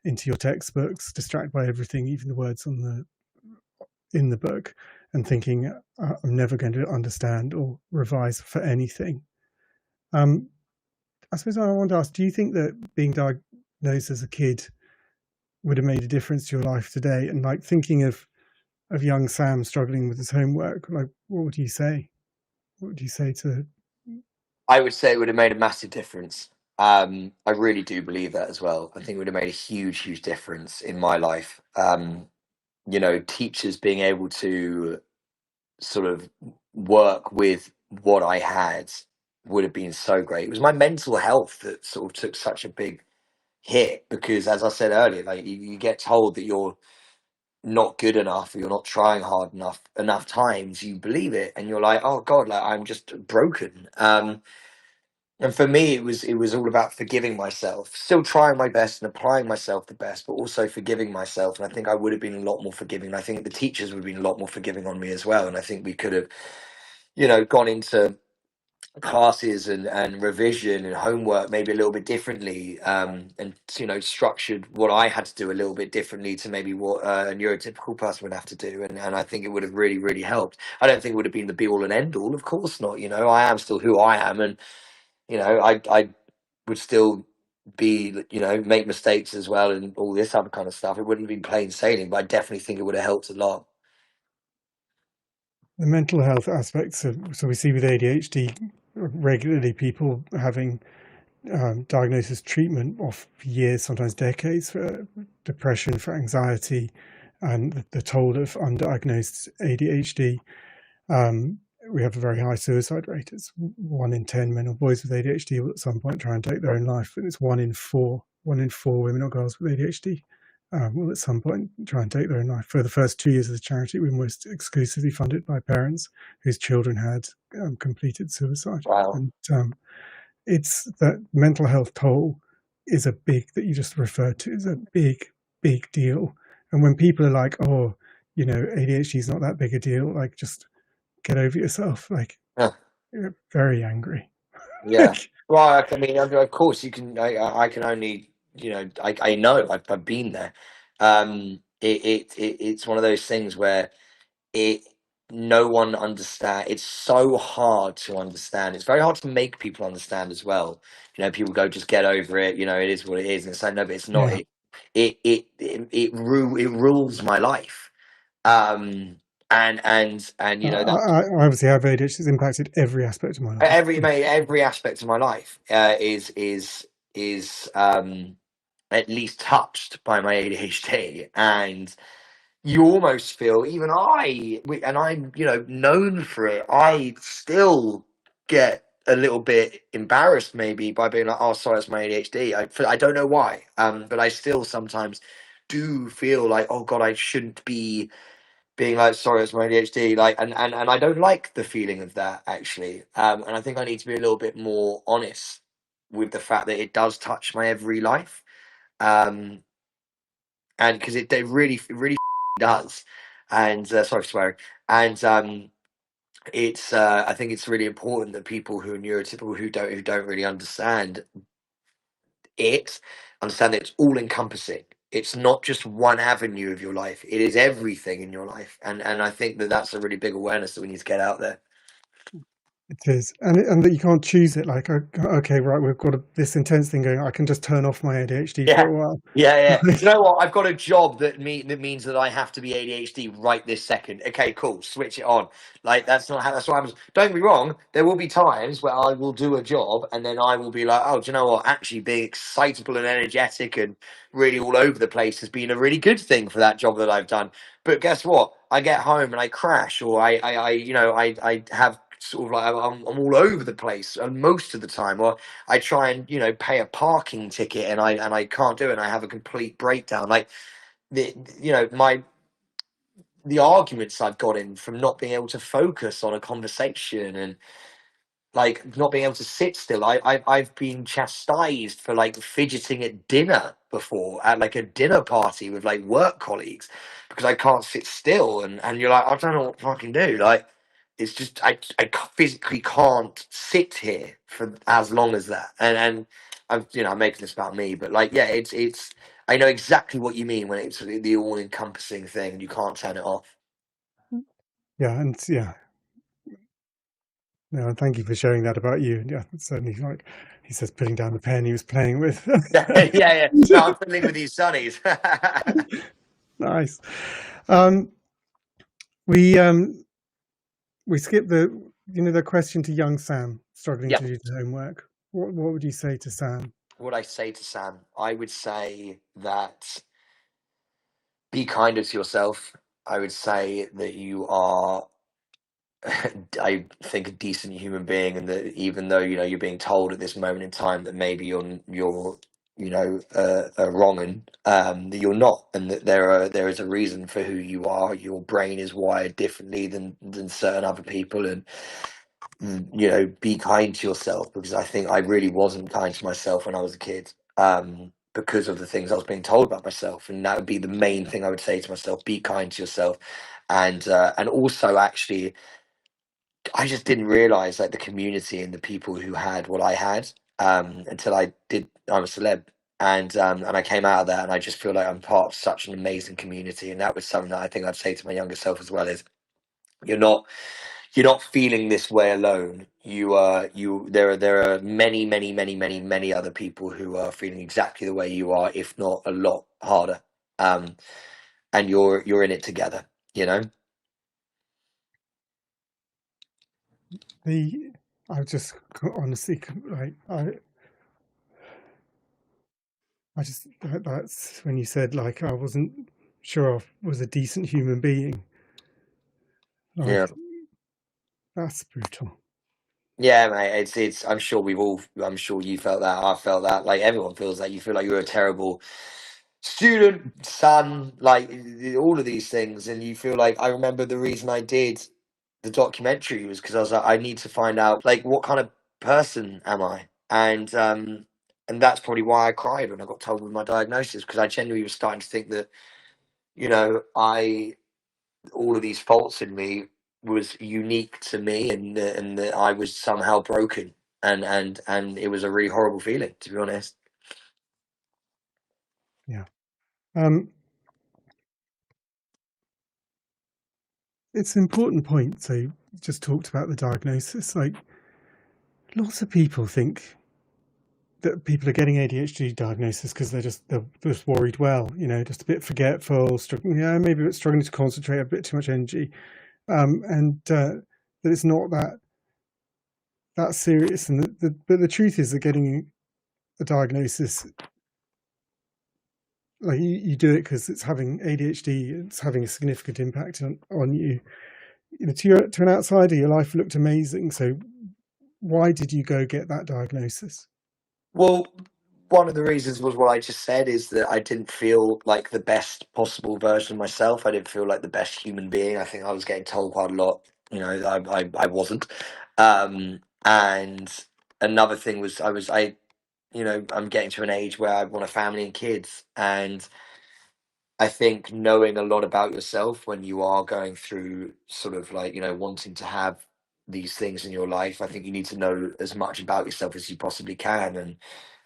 into your textbooks, distracted by everything, even the words in the book, and thinking, I'm never going to understand or revise for anything. I suppose I want to ask, do you think that being diagnosed as a kid would have made a difference to your life today? And like thinking of young Sam struggling with his homework, like what would you say? What would you say to? I would say it would have made a massive difference. I really do believe that as well. I think it would have made a huge, huge difference in my life. You know, teachers being able to sort of work with what I had would have been so great. It was my mental health that sort of took such a big hit, because, as I said earlier, like you get told that you're not good enough, or you're not trying hard enough times, you believe it, and you're like, oh God, like I'm just broken. And for me, it was all about forgiving myself, still trying my best and applying myself the best, but also forgiving myself. And I think I would have been a lot more forgiving. I think the teachers would have been a lot more forgiving on me as well. And I think we could have, you know, gone into classes and revision and homework maybe a little bit differently, and, you know, structured what I had to do a little bit differently to maybe what a neurotypical person would have to do. And I think it would have really, really helped. I don't think it would have been the be all and end all, of course not. You know, I am still who I am, and, you know, I would still be, you know, make mistakes as well and all this other kind of stuff. It wouldn't have been plain sailing, but I definitely think it would have helped a lot. The mental health aspects so we see with ADHD regularly people having diagnosis, treatment of years, sometimes decades, for depression, for anxiety, and the toll of undiagnosed ADHD. We have a very high suicide rate. It's 1 in 10 men or boys with ADHD will at some point try and take their own life, and it's 1 in 4 women or girls with ADHD will at some point try and take their own life. For the first 2 years of the charity, we were almost exclusively funded by parents whose children had completed suicide. Wow. And it's that mental health toll is a big, that you just referred to, is a big, big deal. And when people are like, oh, you know, ADHD is not that big a deal, like just get over yourself, like you're very angry. Yeah. Well, I mean, of course you can, I can only, you know, I know I've been there. It's one of those things where no one understand. It's so hard to understand. It's very hard to make people understand as well. You know, people go, just get over it. You know, it is what it is. And it's like, no, but it's not. Yeah. It rules my life. and you know that I obviously have ADHD. It's impacted every aspect of my life. every aspect of my life is at least touched by my ADHD, and you almost feel, even and I'm, you know, known for it, I still get a little bit embarrassed maybe by being like, oh, sorry, it's my ADHD. I don't know why, but I still sometimes do feel like, oh God, I shouldn't be being like, sorry, it's my ADHD. Like, and I don't like the feeling of that, actually. And I think I need to be a little bit more honest with the fact that it does touch my every life. And because it really does. And sorry for swearing. And it's I think it's really important that people who are neurotypical, who don't really understand that it's all encompassing. It's not just one avenue of your life. It is everything in your life. And I think that that's a really big awareness that we need to get out there. It is, and that you can't choose it. Like, okay, right, we've got this intense thing going. I can just turn off my ADHD for a while. Yeah. Do you know what? I've got a job that means that I have to be ADHD right this second. Okay, cool. Switch it on. Like, that's not how. That's what happens. Don't get me wrong. There will be times where I will do a job and then I will be like, oh, do you know what? Actually, being excitable and energetic and really all over the place has been a really good thing for that job that I've done. But guess what? I get home and I crash, or I have sort of like I'm all over the place, and most of the time, or I try and, you know, pay a parking ticket and I can't do it, and I have a complete breakdown. Like, the arguments I've got in from not being able to focus on a conversation, and like not being able to sit still. I've been chastised for like fidgeting at dinner before, at like a dinner party with like work colleagues, because I can't sit still, and you're like, I don't know what to fucking do. Like, it's just I physically can't sit here for as long as that. And I'm, you know, I'm making this about me, but like, yeah, it's I know exactly what you mean when it's the all encompassing thing and you can't turn it off. Yeah, and yeah. No, and thank you for sharing that about you. Yeah, certainly, like he says, putting down the pen he was playing with. yeah. No, I'm fiddling with these sunnies. Nice. We skipped the question to young Sam struggling to do the homework. What would you say to Sam? What I say to Sam, I would say that be kinder to yourself. I would say that you are, I think, a decent human being, and that even though, you know, you're being told at this moment in time that maybe you're you know, wrong, that you're not, and that there is a reason for who you are. Your brain is wired differently than certain other people, and you know, be kind to yourself, because I think I really wasn't kind to myself when I was a kid, because of the things I was being told about myself. And that would be the main thing I would say to myself: be kind to yourself. And also, actually, I just didn't realize like the community and the people who had what I had, until I'm a celeb. And I came out of that, and I just feel like I'm part of such an amazing community. And that was something that I think I'd say to my younger self as well: is you're not feeling this way alone. There are many other people who are feeling exactly the way you are, if not a lot harder. And you're in it together, you know. I just honestly, like, I just, that's when you said like I wasn't sure I was a decent human being. Like, Yeah, that's brutal. yeah, mate. It's. I'm sure I'm sure you felt that. I felt that. Like, everyone feels that. You feel like you're a terrible student, son, like all of these things, and you feel like, I remember the reason I did the documentary was because I was like, I need to find out like what kind of person am I, and that's probably why I cried when I got told with my diagnosis, because I genuinely was starting to think that, you know, all of these faults in me was unique to me, and that I was somehow broken, and it was a really horrible feeling, to be honest. Yeah. It's an important point. So you just talked about the diagnosis. Like, lots of people think that people are getting ADHD diagnosis because they're just worried. Well, just a bit forgetful, struggling, maybe a bit struggling to concentrate, a bit too much energy, and that it's not that serious. And but the truth is that getting a diagnosis, like you do it because it's having ADHD, it's having a significant impact on you. To an outsider, your life looked amazing. So why did you go get that diagnosis? Well, one of the reasons was what I just said, is that I didn't feel like the best possible version of myself. I didn't feel like the best human being. I think I was getting told quite a lot, I wasn't. And another thing was I'm getting to an age where I want a family and kids. And I think knowing a lot about yourself when you are going through sort of wanting to have these things in your life, I think you need to know as much about yourself as you possibly can. And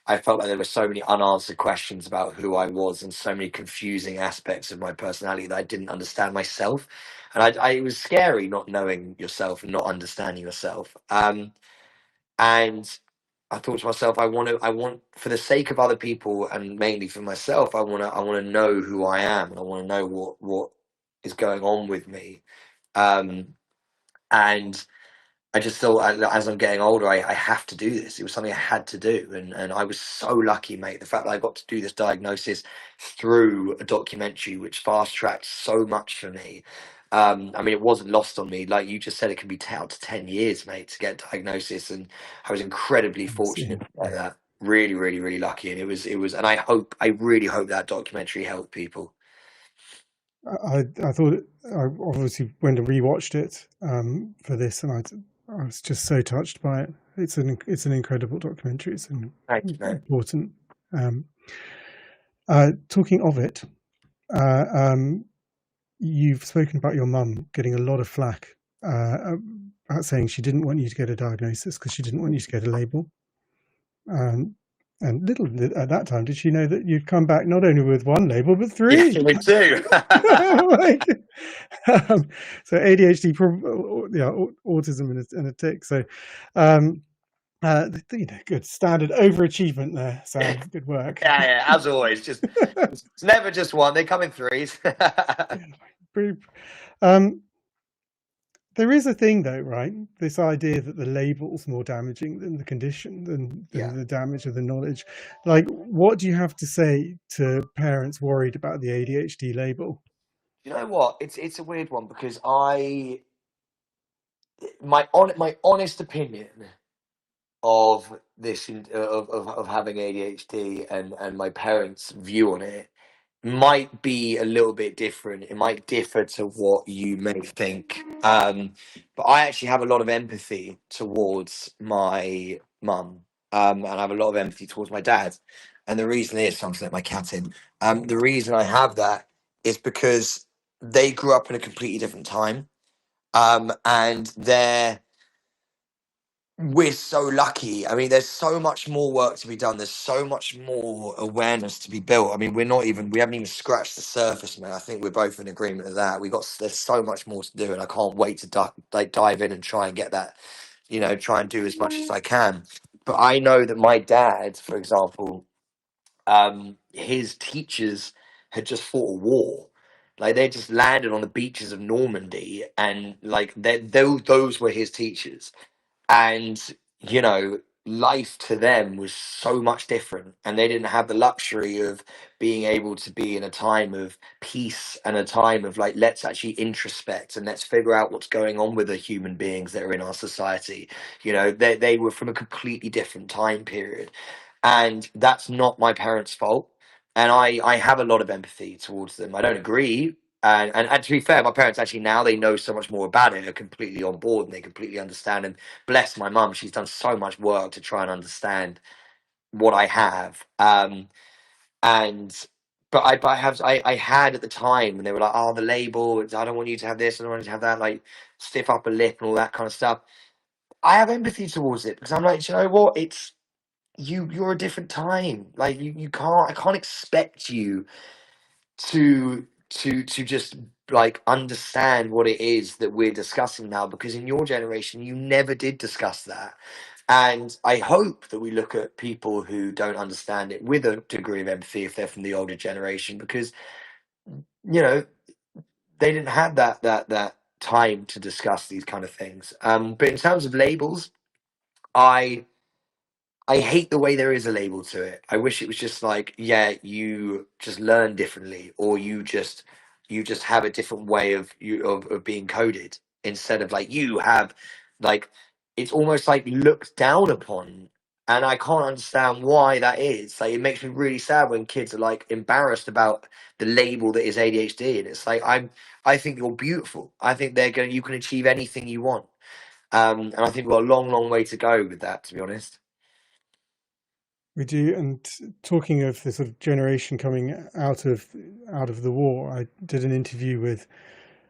I felt like there were so many unanswered questions about who I was and so many confusing aspects of my personality that I didn't understand myself. And it was scary not knowing yourself and not understanding yourself. And I thought to myself, I want, for the sake of other people and mainly for myself, I want to know who I am, and I want to know what is going on with me. And I just thought, as I'm getting older, I have to do this. It was something I had to do. And I was so lucky, mate. The fact that I got to do this diagnosis through a documentary, which fast-tracked so much for me. I mean, it wasn't lost on me. Like you just said, it can be out to 10 years, mate, to get a diagnosis. And I was incredibly fortunate by that. Really, really, really lucky. And it was, and I really hope that documentary helped people. I thought I obviously went and rewatched it for this, and I was just so touched by it. It's an incredible documentary. It's important. Talking of it, you've spoken about your mum getting a lot of flack about saying she didn't want you to get a diagnosis because she didn't want you to get a label. And little at that time did she know that you'd come back not only with one label but three. Yeah, we do. So ADHD, autism, and a tic. So, good standard overachievement there, Sam. Good work. Yeah, as always. It's never just one. They come in threes. There is a thing, though, right? This idea that the label's more damaging than the condition, than the damage of the knowledge. Like, what do you have to say to parents worried about the ADHD label? You know what? It's a weird one because my honest opinion of this of having ADHD and my parents' view on it might be a little bit different. It might differ to what you may think. But I actually have a lot of empathy towards my mum. And I have a lot of empathy towards my dad. And the reason is, something like my cat in. The reason I have that is because they grew up in a completely different time. And we're so lucky. I mean, there's so much more work to be done. There's so much more awareness to be built. I mean, we haven't even scratched the surface, man. I think we're both in agreement of that. There's so much more to do, and I can't wait to dive in and try and get that, try and do as much as I can. But I know that my dad, for example, his teachers had just fought a war. Like, they just landed on the beaches of Normandy, and those were his teachers. And life to them was so much different, and they didn't have the luxury of being able to be in a time of peace and a time of let's actually introspect and let's figure out what's going on with the human beings that are in our society. They were from a completely different time period, and that's not my parents' fault. And I have a lot of empathy towards them. I don't agree. And to be fair, my parents actually, now they know so much more about it, are completely on board, and they completely understand. And bless my mum, she's done so much work to try and understand what I have. But I had at the time, and they were like, "Oh, the label, I don't want you to have this, I don't want you to have that," like stiff upper lip and all that kind of stuff. I have empathy towards it because I'm like, you know what? It's you're a different time. Like I can't expect you to just understand what it is that we're discussing now, because in your generation you never did discuss that. And I hope that we look at people who don't understand it with a degree of empathy if they're from the older generation, because, you know, they didn't have that time to discuss these kind of things. But in terms of labels, I hate the way there is a label to it. I wish it was just like, yeah, you just learn differently, or you just have a different way of being coded, instead of like you have, like, it's almost like looked down upon. And I can't understand why that is. Like, it makes me really sad when kids are like embarrassed about the label that is ADHD. And it's like, I think you're beautiful. I think you can achieve anything you want. And I think we've got a long way to go with that, to be honest. We do. And talking of the sort of generation coming out of the war, I did an interview with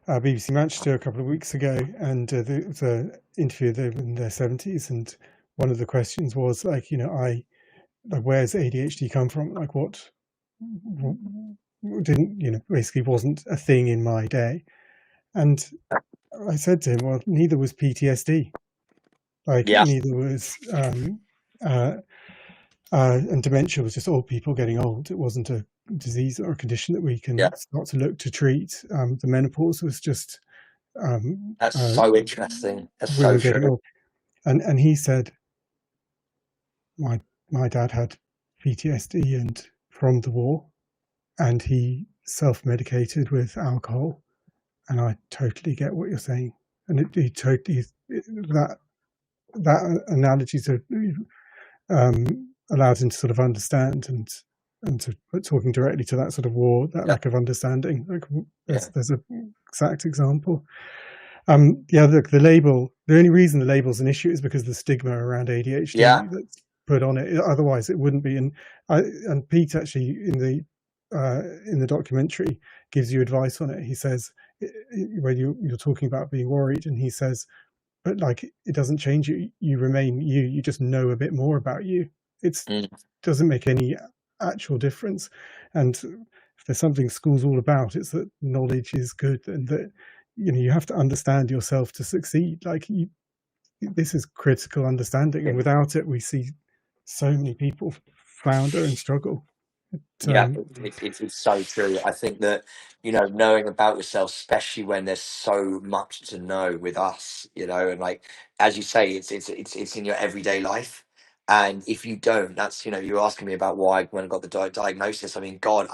BBC Manchester a couple of weeks ago, and there was an interview them in their 70s, and one of the questions was like, you know, where's ADHD come from? Like, what didn't, you know, basically wasn't a thing in my day. And I said to him, well, neither was PTSD. Like, neither was and dementia was just old people getting old. It wasn't a disease or a condition that we can start to look to treat. The menopause was just that's so interesting. That's women so getting true. old. And he said, my dad had PTSD and from the war, and he self-medicated with alcohol. And I totally get what you're saying. And it totally, that analogy to allows him to sort of understand and to talking directly to that sort of war, that lack of understanding. Like, there's an exact example. The label, the only reason the label's an issue is because of the stigma around ADHD that's put on it. Otherwise it wouldn't be. And Pete actually in the documentary gives you advice on it. He says, when you're talking about being worried, and he says, but like, it doesn't change you. You remain you. You just know a bit more about you. It doesn't make any actual difference. And if there's something school's all about, it's that knowledge is good, and that, you know, you have to understand yourself to succeed. Like, this is critical understanding, and without it, we see so many people flounder and struggle. It's so true. I think that, you know, knowing about yourself, especially when there's so much to know with us, you know, and like, as you say, it's in your everyday life. And if you don't, that's, you know, you're asking me about why when I got the diagnosis. I mean, God,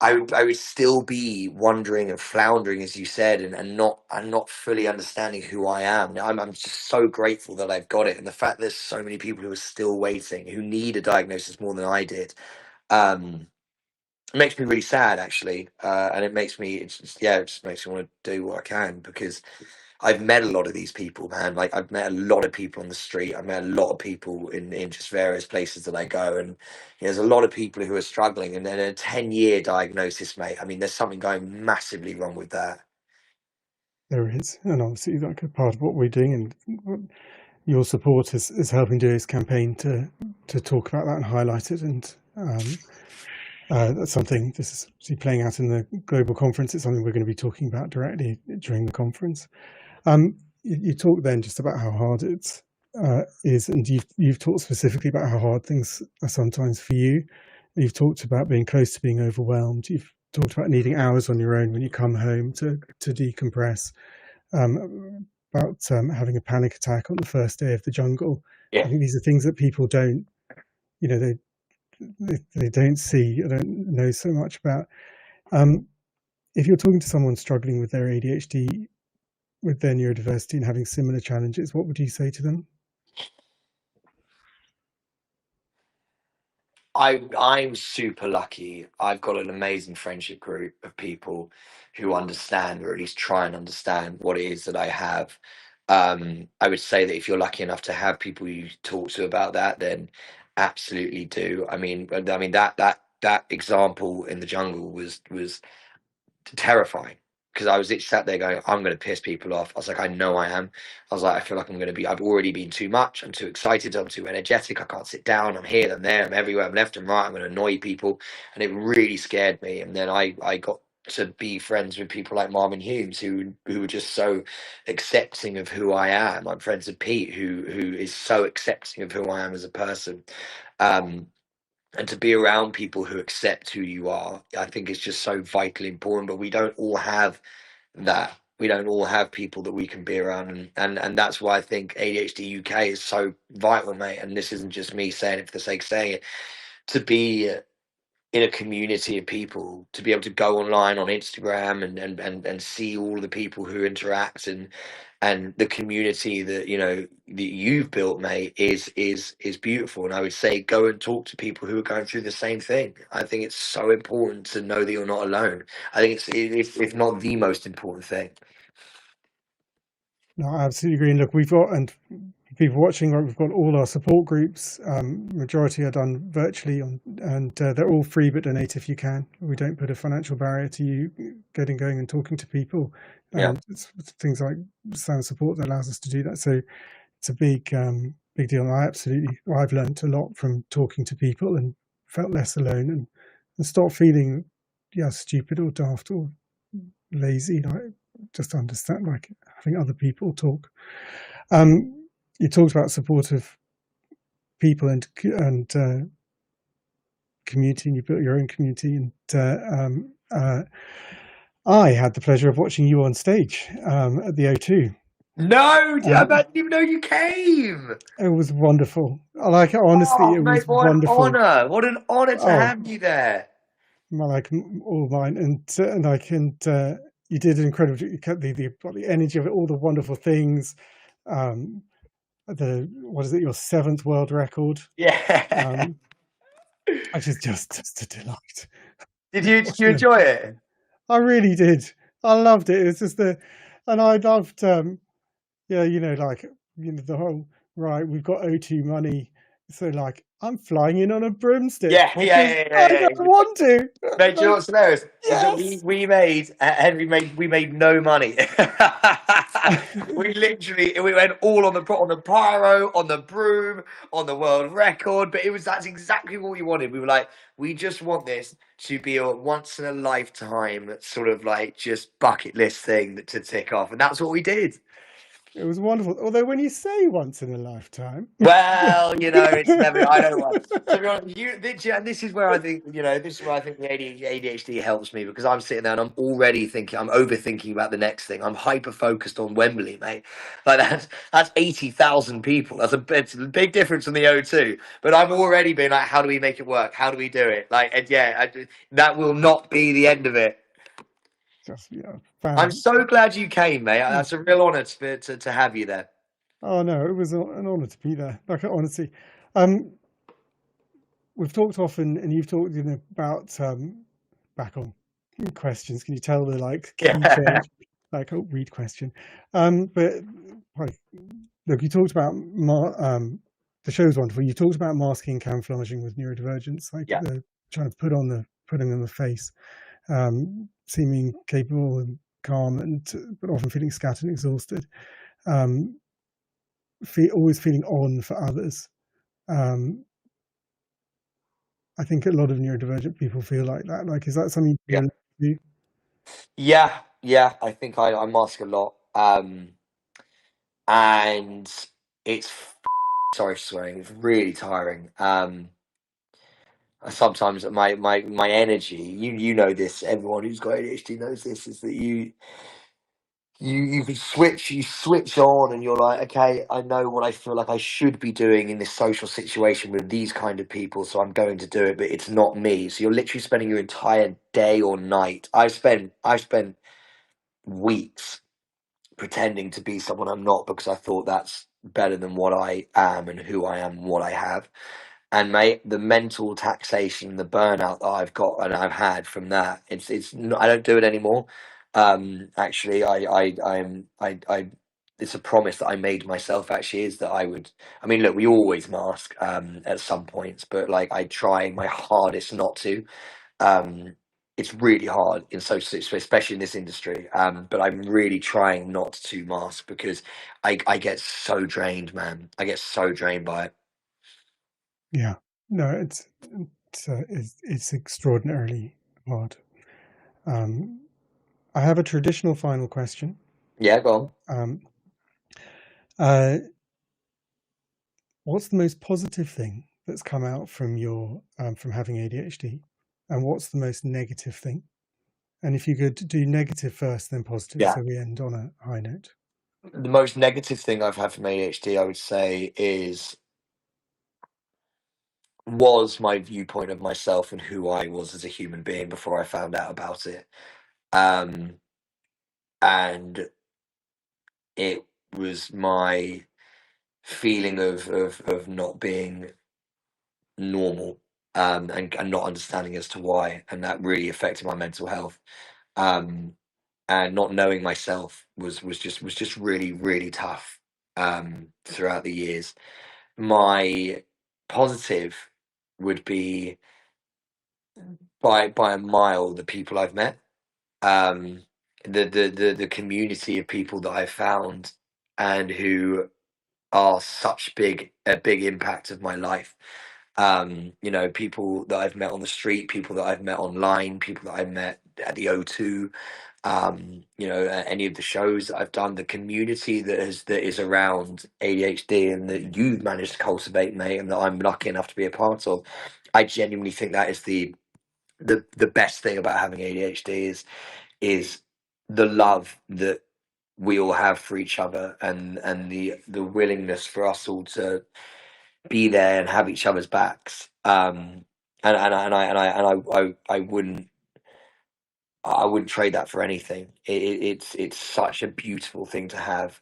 I would still be wondering and floundering, as you said, and not fully understanding who I am. I'm just so grateful that I've got it, and the fact there's so many people who are still waiting, who need a diagnosis more than I did. It makes me really sad, actually, and it just makes me want to do what I can, because I've met a lot of these people, man. Like, I've met a lot of people on the street. I've met a lot of people in just various places that I go, and there's a lot of people who are struggling. And then a 10-year diagnosis, mate. I mean, there's something going massively wrong with that. There is, and obviously, like, a part of what we're doing, and what your support is helping do this campaign to talk about that and highlight it. And that's something, this is obviously playing out in the global conference. It's something we're going to be talking about directly during the conference. You talked then just about how hard it is, and you've talked specifically about how hard things are sometimes for you. You've talked about being close to being overwhelmed. You've talked about needing hours on your own when you come home to decompress. About having a panic attack on the first day of the jungle. I think these are things that people don't, you know, they don't see, or don't know so much about. If you're talking to someone struggling with their ADHD, with their neurodiversity, and having similar challenges, what would you say to them? I'm super lucky. I've got an amazing friendship group of people who understand, or at least try and understand, what it is that I have. I would say that if you're lucky enough to have people you talk to about that, then absolutely do. I mean that example in the jungle was terrifying, because I was sat there going, I'm going to piss people off. I was like, I know I am. I was like, I feel like I've already been too much. I'm too excited. I'm too energetic. I can't sit down. I'm here, I'm there, I'm everywhere. I'm left and right. I'm going to annoy people. And it really scared me. And then I got to be friends with people like Marvin Humes, who are just so accepting of who I am. I'm friends with Pete, who is so accepting of who I am as a person. And to be around people who accept who you are, I think is just so vitally important. But we don't all have that. We don't all have people that we can be around, and that's why I think ADHD UK is so vital, mate. And this isn't just me saying it for the sake of saying it. To be in a community of people, to be able to go online on Instagram and see all the people who interact, and the community that that you've built, mate, is beautiful. And I would say go and talk to people who are going through the same thing. I think it's so important to know that you're not alone. I think it's if not the most important thing. No, I absolutely agree. And look, we've got, and people watching, we've got all our support groups. Majority are done virtually, and they're all free, but donate if you can. We don't put a financial barrier to you getting going and talking to people. Yeah. It's things like sound support that allows us to do that. So it's a big deal. And I've learned a lot from talking to people and felt less alone, and stop feeling stupid or daft or lazy. Like, just understand, like, having other people talk. You talked about supportive people and community, and you built your own community. And I had the pleasure of watching you on stage at the O2. No, I didn't even know you came. It was wonderful. I like it, honestly. Oh, It mate, was what wonderful. an honor! What an honor to have you there. Like all mine, and I can. You did incredible. You kept the energy of it, all the wonderful things. What is it? Your 7th world record. Yeah. Which is just a delight. Did you enjoy it? I really did. I loved it. It's just and I loved, the whole, right, we've got O2 money. So, like, I'm flying in on a broomstick. Yeah. I don't want to. Mate, do you know what's hilarious? Yes. Is that we made no money. we went all on the pyro, on the broom, on the world record, but that's exactly what we wanted. We were like, we just want this to be a once in a lifetime sort of like just bucket list thing to tick off, and that's what we did. It was wonderful. Although when you say once in a lifetime, well, it's never. I don't know. To be honest, and this is where I think the ADHD helps me, because I'm sitting there and I'm already thinking, I'm overthinking about the next thing. I'm hyper focused on Wembley, mate. Like that's 80,000 people. It's a big difference from the O2. But I'm already being like, how do we make it work? How do we do it? Like, and that will not be the end of it. I'm so glad you came, mate. That's a real honour to have you there. Oh no, it was an honour to be there. Like, honestly, we've talked often, and you've talked about back on questions. Can you tell the key change? Read question. But like, look, you talked about the show's wonderful. You talked about masking and camouflaging with neurodivergence, trying to putting on the face, seeming capable and calm, but often feeling scattered and exhausted. Always feeling on for others. I think a lot of neurodivergent people feel like that. Like, is that something you do? Yeah. I think I mask a lot, and it's sorry for swearing. It's really tiring. Sometimes my energy. You know this. Everyone who's got ADHD knows this. Is that you switch on, and you're like, okay, I know what I feel like I should be doing in this social situation with these kind of people, so I'm going to do it, but it's not me. So you're literally spending your entire day or night. I've spent weeks pretending to be someone I'm not, because I thought that's better than what I am and who I am and what I have. And mate, the mental taxation, the burnout that I've got and I've had from that, it's not, I don't do it anymore. Actually, it's a promise that I made myself. Actually, is that I would. I mean, look, we always mask at some points, but like I try my hardest not to. It's really hard especially in this industry. But I'm really trying not to mask, because I get so drained, man. I get so drained by it. Yeah, no, it's extraordinarily hard. I have a traditional final question. Yeah, go on. What's the most positive thing that's come out from your from having ADHD, and what's the most negative thing? And if you could do negative first, then positive, Yeah. so we end on a high note. The most negative thing I've had from ADHD, I would say, was my viewpoint of myself and who I was as a human being before I found out about it. And it was my feeling of not being normal, and not understanding as to why, and that really affected my mental health. And not knowing myself was just really, really tough throughout the years. My positive would be by a mile the people I've met, the community of people that I've found, and who are such a big impact of my life. You know, people that I've met on the street, people that I've met online, people that I've met at the O2, you know, any of the shows that I've done, the community that is around ADHD and that you've managed to cultivate, mate, and that I'm lucky enough to be a part of. I genuinely think that is the best thing about having ADHD is the love that we all have for each other, and the willingness for us all to be there and have each other's backs. And I wouldn't trade that for anything. It's such a beautiful thing to have,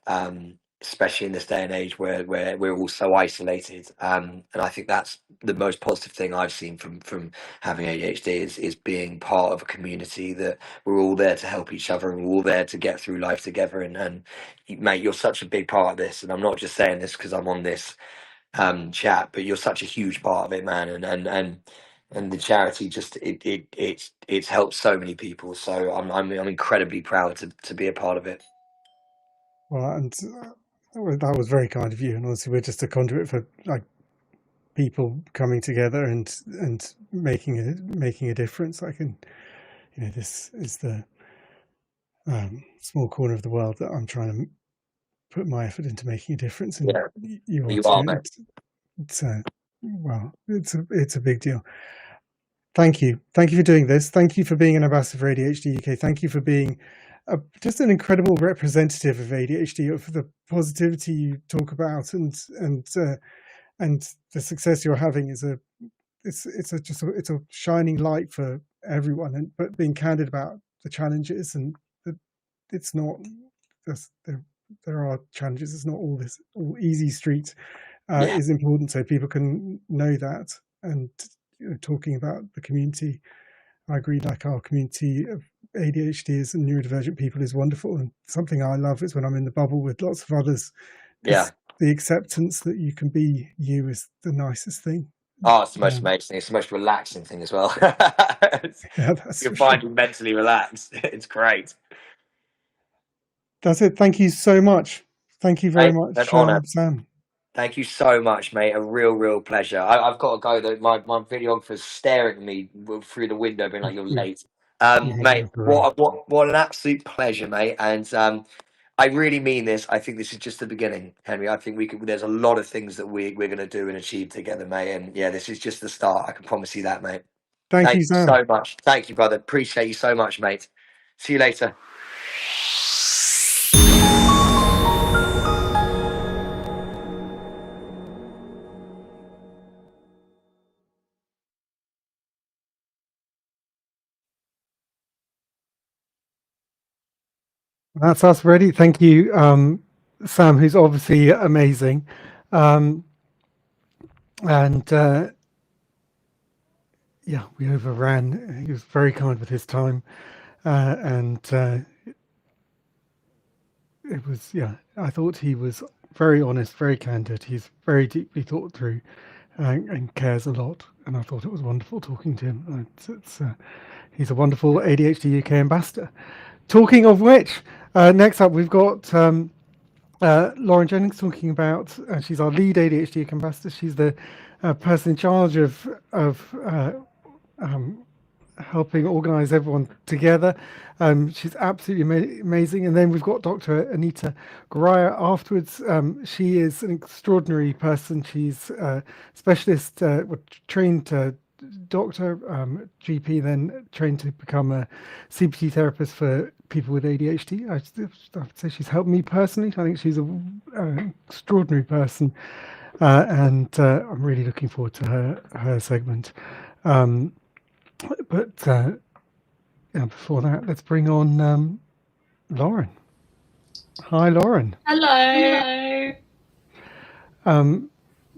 especially in this day and age where we're all so isolated. And I think that's the most positive thing I've seen from having ADHD is being part of a community that we're all there to help each other, and we're all there to get through life together. And mate, you're such a big part of this. And I'm not just saying this because I'm on this chat, but you're such a huge part of it, man. And the charity just it's helped so many people. So I'm incredibly proud to be a part of it. Well, and that was very kind of you. And obviously, we're just a conduit for like people coming together and making a difference. I can, you know, this is the small corner of the world that I'm trying to put my effort into making a difference. And you are, mate. Well, it's a big deal. Thank you for doing this. Thank you for being an ambassador for ADHD UK. Thank you for being just an incredible representative of ADHD, of the positivity you talk about, and the success you're having is it's a shining light for everyone. And but being candid about the challenges, and it's not there are challenges. It's not all easy street. Is important, so people can know that. And talking about the community, I agree, like our community of ADHDs and neurodivergent people is wonderful, and something I love is when I'm in the bubble with lots of others. The acceptance that you can be you is the nicest thing. Oh, it's the most amazing. It's the most relaxing thing as well. You'll find you mentally relaxed. It's great. That's it. Thank you so much. Thank you very much, Sam. Thank you so much, mate. A real pleasure. I've got to go though. My videographer's staring at me through the window, being like, "You're late." Mate, what an absolute pleasure, mate. And I really mean this. I think this is just the beginning, Henry. I think there's a lot of things that we're going to do and achieve together, mate. And yeah, this is just the start. I can promise you that, mate. Thank you, Sam. So much. Thank you, brother. Appreciate you so much, mate. See you later. That's us ready. Thank you, Sam, who's obviously amazing. Yeah, we overran. He was very kind with his time. It was, I thought he was very honest, very candid. He's very deeply thought through and cares a lot. And I thought it was wonderful talking to him. He's a wonderful ADHD UK ambassador. Talking of which, next up we've got Lauren Jennings talking about, she's our lead ADHD ambassador. She's the person in charge of helping organise everyone together. She's absolutely amazing. And then we've got Dr. Anita Garaya afterwards. She is an extraordinary person. She's a specialist, trained doctor, GP, then trained to become a CBT therapist for people with ADHD. I have to say she's helped me personally. I think she's an extraordinary person, and I'm really looking forward to her segment. Before that, let's bring on Lauren. Hi, Lauren. Hello.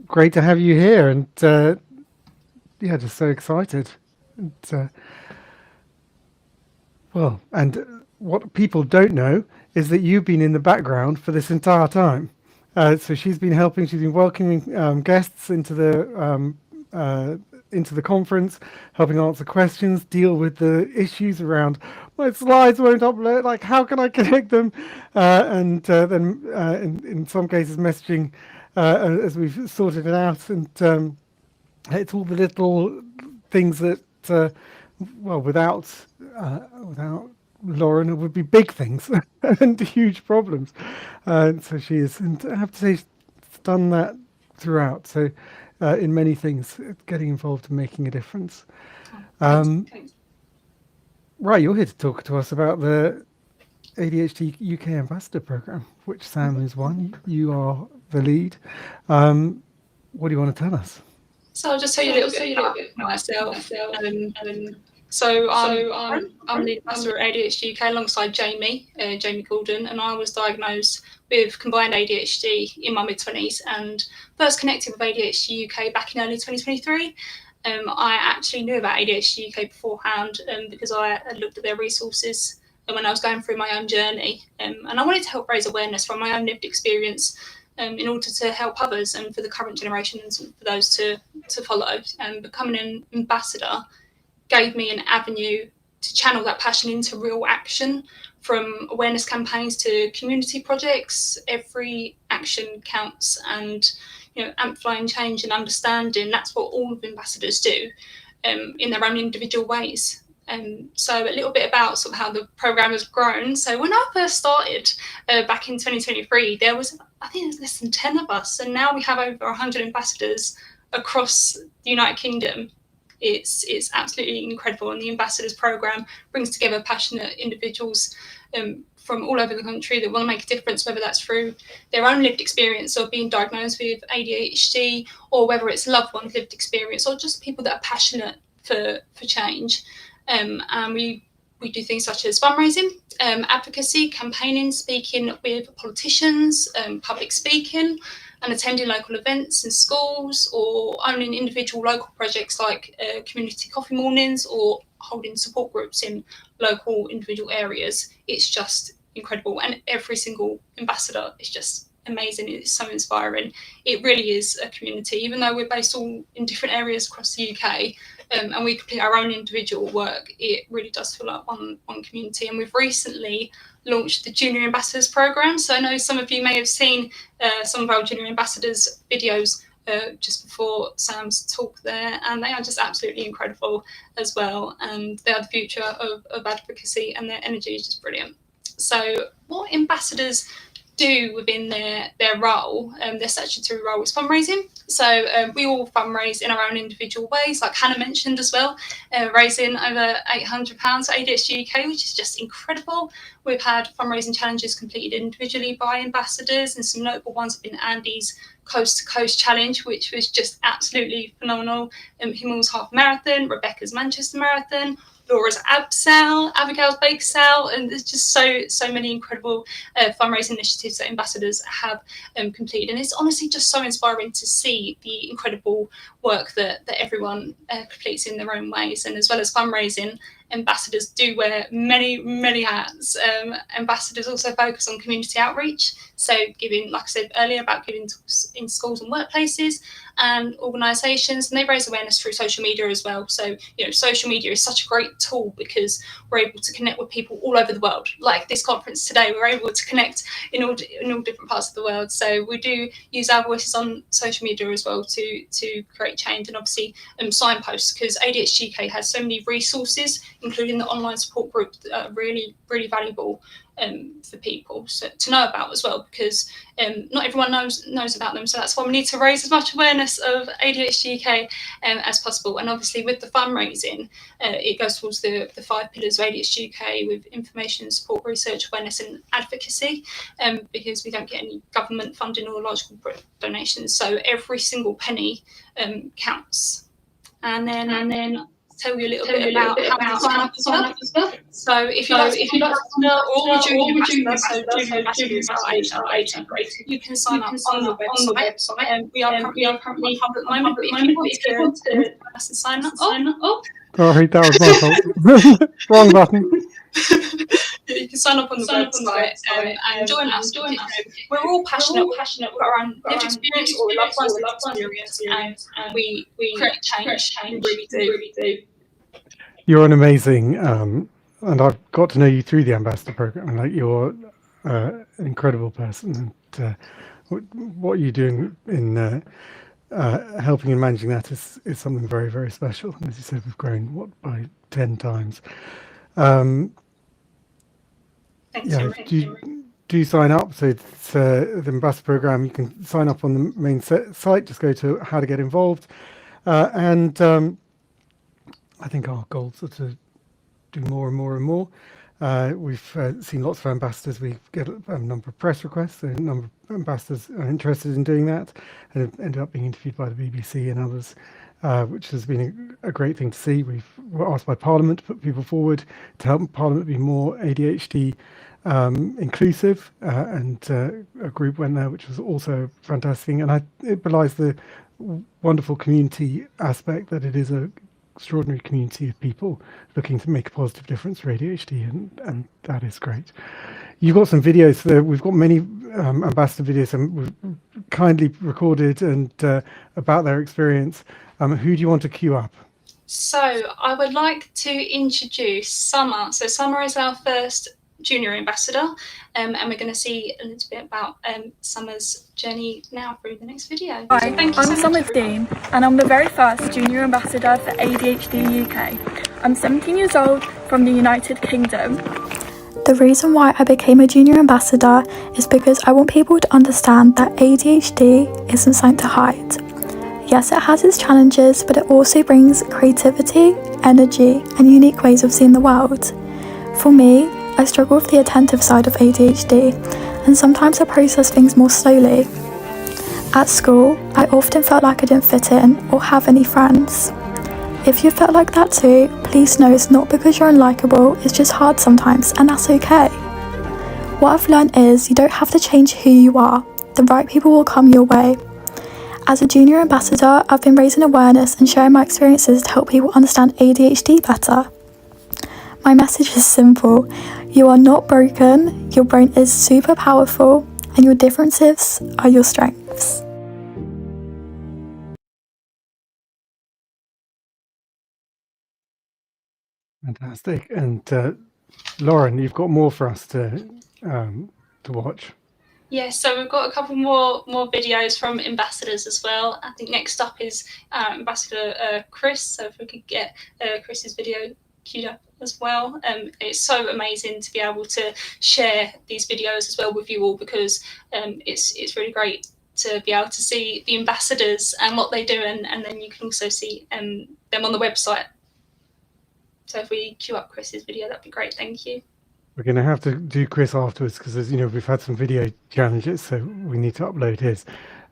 Great to have you here, and just so excited. And, what people don't know is that you've been in the background for this entire time. So she's been helping. She's been welcoming guests into the conference, helping answer questions, deal with the issues around my slides won't upload, like how can I connect them, and then in some cases messaging as we've sorted it out, and it's all the little things that without Lauren it would be big things and huge problems, so she is, and I have to say she's done that throughout, so in many things, getting involved and making a difference. Right, you're here to talk to us about the ADHD UK Ambassador Programme, which Sam is one. You are the lead. What do you want to tell us? So I'll just tell you a little bit about myself. So I'm the ambassador at ADHD UK alongside Jamie Gordon, and I was diagnosed with combined ADHD in my mid-20s and first connected with ADHD UK back in early 2023. I actually knew about ADHD UK beforehand because I had looked at their resources when I was going through my own journey, and I wanted to help raise awareness from my own lived experience in order to help others and for the current generations and for those to follow. Becoming an ambassador gave me an avenue to channel that passion into real action, from awareness campaigns to community projects. Every action counts, and amplifying change and understanding, that's what all of ambassadors do in their own individual ways. So a little bit about sort of how the programme has grown. So when I first started back in 2023, there was, I think there's less than 10 of us, and now we have over 100 ambassadors across the United Kingdom. It's absolutely incredible, and the Ambassadors Programme brings together passionate individuals from all over the country that want to make a difference, whether that's through their own lived experience of being diagnosed with ADHD, or whether it's loved ones' lived experience, or just people that are passionate for change. And we do things such as fundraising, advocacy, campaigning, speaking with politicians, public speaking, and attending local events in schools, or owning individual local projects like community coffee mornings, or holding support groups in local individual areas. It's just incredible, and every single ambassador is just amazing. It's so inspiring. It really is a community, even though we're based all in different areas across the UK, and we complete our own individual work. It really does feel like one community. And we've recently launched the Junior Ambassadors Programme. So I know some of you may have seen some of our Junior Ambassadors videos just before Sam's talk there, and they are just absolutely incredible as well. And they are the future of advocacy, and their energy is just brilliant. So what ambassadors do within their role, their statutory role, is fundraising. So we all fundraise in our own individual ways, like Hannah mentioned as well, raising over £800 for ADHD UK, which is just incredible. We've had fundraising challenges completed individually by ambassadors, and some notable ones have been Andy's Coast to Coast Challenge, which was just absolutely phenomenal. Himmel's Half Marathon, Rebecca's Manchester Marathon, Laura's Ab Sale, Abigail's Bake Sale, and there's just so many incredible fundraising initiatives that ambassadors have completed. And it's honestly just so inspiring to see the incredible work that everyone completes in their own ways. And as well as fundraising, ambassadors do wear many hats. Ambassadors also focus on community outreach, so giving, like I said earlier, about giving in schools and workplaces and organisations, and they raise awareness through social media as well. So, you know, social media is such a great tool because we're able to connect with people all over the world. Like this conference today, we're able to connect in all different parts of the world. So we do use our voices on social media as well to create change, and obviously signposts, because ADHD UK has so many resources, including the online support group, that are really valuable for people to know about as well, because not everyone knows about them. So that's why we need to raise as much awareness of ADHD UK as possible. And obviously with the fundraising, it goes towards the 5 pillars of ADHD UK, with information, support, research, awareness and advocacy, because we don't get any government funding or large corporate donations. So every single penny counts. And then tell you a little bit about how to sign up as well. So if you'd like to be ambassador or junior ambassador, so junior ambassadors are age rated, you can sign up on the website. We are currently hub at the moment, but if you want to sign up. Sorry, that was my fault. Wrong button. You can sign up on the website and join us. We're all passionate. We've got our own lived experience or loved ones' experience, and we create change. We really do. You're an amazing, and I've got to know you through the ambassador program. And like, you're an incredible person, and what you're doing in helping and managing that is something very special. And as you said, we've grown by 10 times. Do sign up. So it's the ambassador program. You can sign up on the main site. Just go to how to get involved, and I think our goals are to do more and more. We've seen lots of ambassadors. We get a number of press requests. A number of ambassadors are interested in doing that, and have ended up being interviewed by the BBC and others, which has been a great thing to see. We're asked by Parliament to put people forward to help Parliament be more ADHD inclusive, and a group went there, which was also a fantastic thing. And it belies the wonderful community aspect that it is a extraordinary community of people looking to make a positive difference for ADHD, and that is great. You've got some videos there. We've got many ambassador videos, and we've kindly recorded and about their experience. Who do you want to queue up? So I would like to introduce Summer. So Summer is our first junior ambassador, and we're going to see a little bit about Summer's journey now through the next video. Hi, I'm Summer Dean, and I'm the very first junior ambassador for ADHD UK. I'm 17 years old from the United Kingdom. The reason why I became a junior ambassador is because I want people to understand that ADHD isn't something to hide. Yes, it has its challenges, but it also brings creativity, energy, and unique ways of seeing the world. For me, I struggle with the attentive side of ADHD, and sometimes I process things more slowly. At school, I often felt like I didn't fit in or have any friends. If you felt like that too, please know it's not because you're unlikable, it's just hard sometimes, and that's okay. What I've learned is you don't have to change who you are, the right people will come your way. As a junior ambassador, I've been raising awareness and sharing my experiences to help people understand ADHD better. My message is simple. You are not broken, your brain is super powerful, and your differences are your strengths. Fantastic. And Lauren, you've got more for us to watch. Yeah, so we've got a couple more videos from ambassadors as well. I think next up is Ambassador Chris. So if we could get Chris's video queued up as well. It's so amazing to be able to share these videos as well with you all, because it's really great to be able to see the ambassadors and what they do, and then you can also see them on the website. So if we queue up Chris's video, that'd be great. Thank you. We're going to have to do Chris afterwards, because, as you know, we've had some video challenges, so we need to upload his.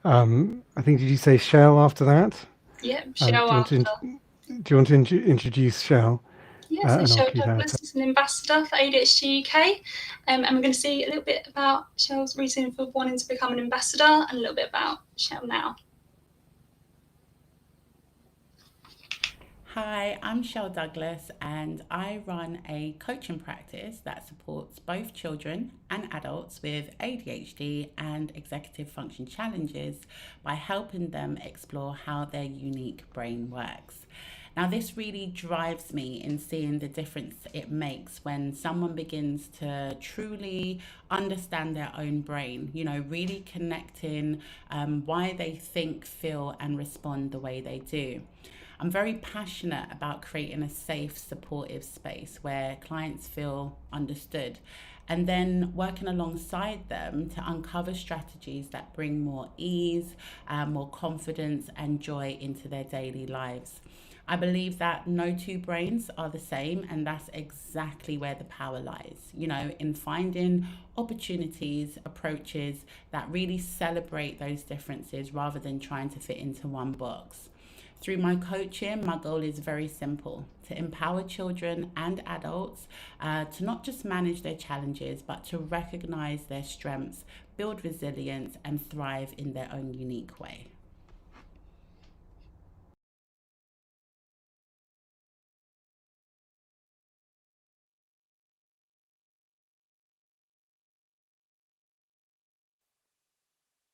I think, did you say Shell after that? Yeah, Shell after. Do you want to introduce Shell? Yes, so Shell Douglas is an ambassador for ADHD UK, and we're going to see a little bit about Shell's reason for wanting to become an ambassador, and a little bit about Shell now. Hi, I'm Shell Douglas and I run a coaching practice that supports both children and adults with ADHD and executive function challenges by helping them explore how their unique brain works. Now, this really drives me in seeing the difference it makes when someone begins to truly understand their own brain, really connecting why they think, feel, and respond the way they do. I'm very passionate about creating a safe, supportive space where clients feel understood and then working alongside them to uncover strategies that bring more ease, more confidence and joy into their daily lives. I believe that no two brains are the same, and that's exactly where the power lies, in finding opportunities, approaches that really celebrate those differences rather than trying to fit into one box. Through my coaching, my goal is very simple: to empower children and adults to not just manage their challenges, but to recognize their strengths, build resilience, and thrive in their own unique way.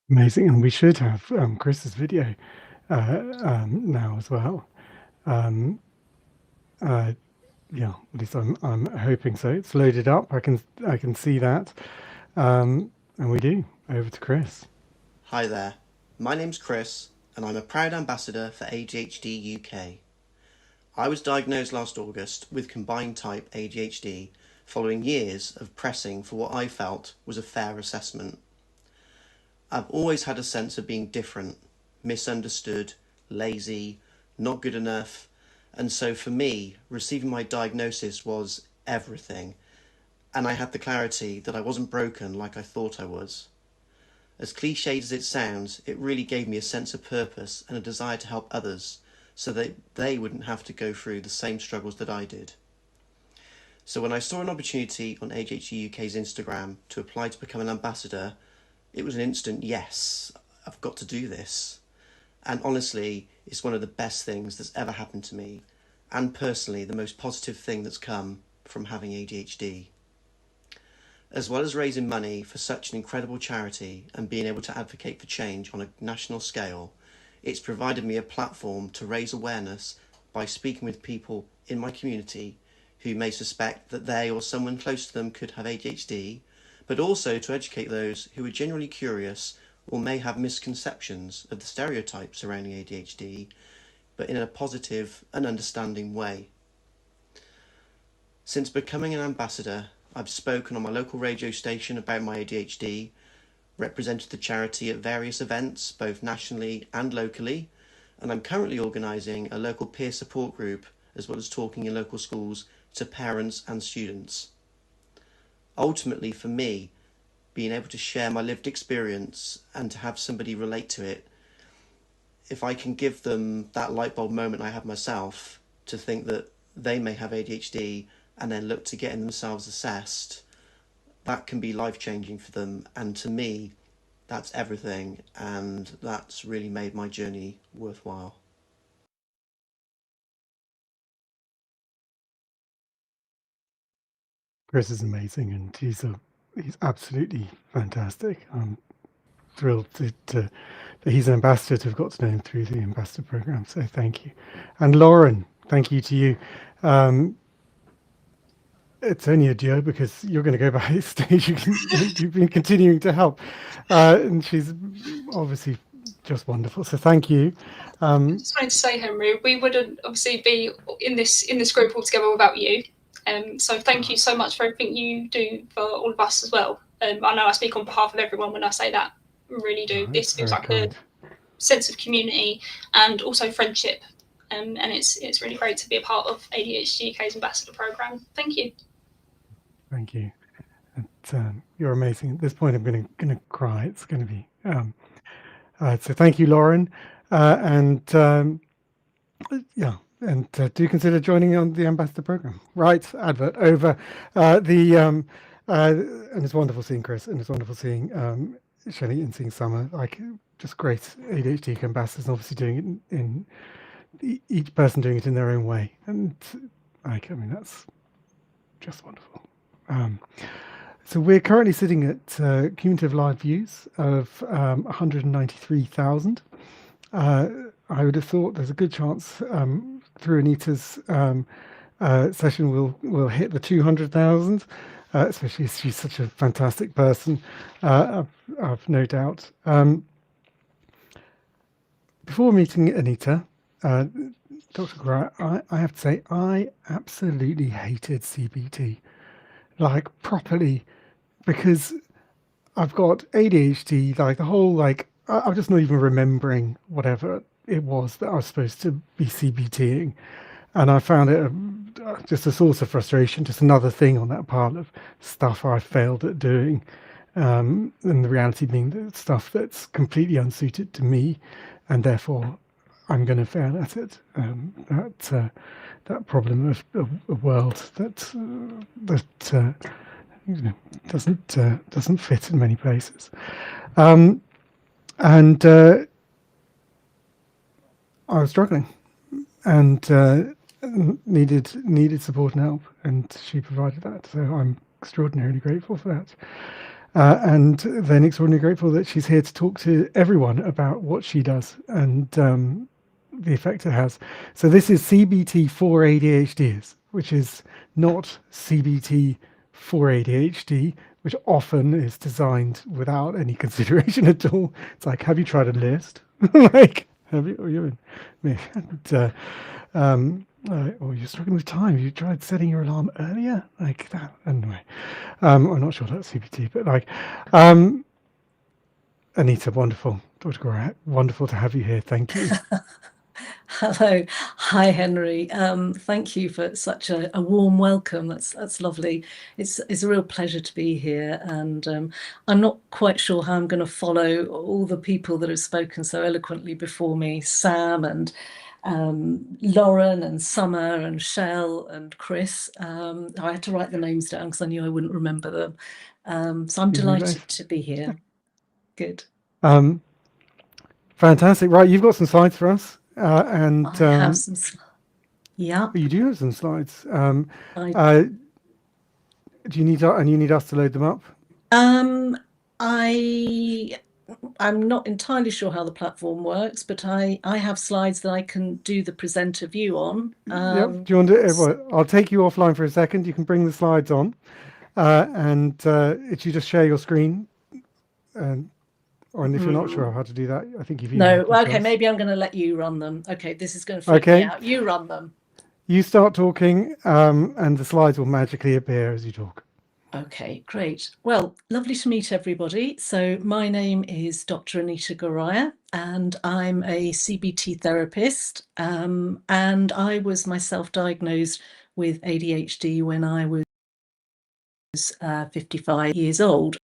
Amazing, and we should have Chris's video now as well. Yeah, at least I'm hoping so. It's loaded up. I can see that, and we do. Over to Chris. Hi there. My name's Chris, and I'm a proud ambassador for ADHD UK. I was diagnosed last August with combined type ADHD following years of pressing for what I felt was a fair assessment. I've always had a sense of being different, misunderstood, lazy, not good enough, and so for me, receiving my diagnosis was everything, and I had the clarity that I wasn't broken like I thought I was. As cliched as it sounds, it really gave me a sense of purpose and a desire to help others so that they wouldn't have to go through the same struggles that I did. So when I saw an opportunity on ADHD UK's Instagram to apply to become an ambassador, it was an instant yes, I've got to do this. And honestly, it's one of the best things that's ever happened to me, and personally the most positive thing that's come from having ADHD. As well as raising money for such an incredible charity and being able to advocate for change on a national scale, it's provided me a platform to raise awareness by speaking with people in my community who may suspect that they or someone close to them could have ADHD, but also to educate those who are genuinely curious or may have misconceptions of the stereotypes surrounding ADHD, but in a positive and understanding way. Since becoming an ambassador, I've spoken on my local radio station about my ADHD, represented the charity at various events, both nationally and locally, and I'm currently organising a local peer support group, as well as talking in local schools to parents and students. Ultimately, for me, being able to share my lived experience and to have somebody relate to it, if I can give them that light bulb moment I have myself to think that they may have ADHD and then look to getting themselves assessed, that can be life-changing for them. And to me, that's everything, and that's really made my journey worthwhile. Chris is amazing, and he's absolutely fantastic. I'm thrilled that he's an ambassador, to have got to know him through the ambassador program. So thank you. And Lauren, thank you to you. It's only a duo because you're going to go backstage. You've been continuing to help, and she's obviously just wonderful. So thank you. I just wanted to say, Henry, we wouldn't obviously be in this group altogether without you. So thank you so much for everything you do for all of us as well. I know I speak on behalf of everyone when I say that. I really do. This feels like a sense of community and also friendship. And it's really great to be a part of ADHD UK's ambassador program. Thank you. Thank you. And, you're amazing. At this point, I'm going to cry. It's going to be so. Thank you, Lauren, and yeah. And do consider joining on the ambassador program. Right, advert over. And it's wonderful seeing Chris, and it's wonderful seeing Shelley and seeing Summer. Like, just great ADHD ambassadors, and obviously doing it in each person doing it in their own way, and like, I mean, that's just wonderful. So we're currently sitting at cumulative live views of 193,000. I would have thought there's a good chance through Anita's session we'll hit the 200,000, especially as she's such a fantastic person. I've no doubt. Before meeting Anita, Dr. Gra, I have to say I absolutely hated CBT, like properly, because I've got ADHD, like the whole, like, I'm just not even remembering whatever it was that I was supposed to be CBTing. And I found it just a source of frustration, just another thing on that pile of stuff I failed at doing. And the reality being that stuff that's completely unsuited to me, and therefore I'm going to fail at it. That problem of a world that you know, doesn't fit in many places, and I was struggling and needed support and help, and she provided that. So I'm extraordinarily grateful for that. And then extraordinarily grateful that she's here to talk to everyone about what she does and the effect it has. So this is CBT for ADHDers, which is not CBT for ADHD, which often is designed without any consideration at all. It's like, have you tried a list? Like, have you? Or you're in, or you're struggling with time. You tried setting your alarm earlier, like that. Anyway, I'm not sure that's CBT, but like, Anita, wonderful. Dr. Gorat, wonderful to have you here. Thank you. Hello. Hi, Henry. Thank you for such a warm welcome. That's lovely. It's a real pleasure to be here. And I'm not quite sure how I'm going to follow all the people that have spoken so eloquently before me, Sam and Lauren and Summer and Shell and Chris. I had to write the names down because I knew I wouldn't remember them. So I'm delighted to be here. Good. Fantastic. Right, you've got some slides for us. And I have some. Yeah. You do have some slides. Do you need you need us to load them up? I'm not entirely sure how the platform works, but I have slides that I can do the presenter view on. Yep. Do you want to? Well, I'll take you offline for a second. You can bring the slides on, and if you just share your screen, or if you're not sure how to do that, I think you've no. Okay, maybe I'm going to let you run them. Okay, this is going to freak me out. You run them. You start talking, and the slides will magically appear as you talk. Okay, great. Well, lovely to meet everybody. So my name is Dr. Anita Goraya, and I'm a CBT therapist. And I was myself diagnosed with ADHD when I was 55 years old.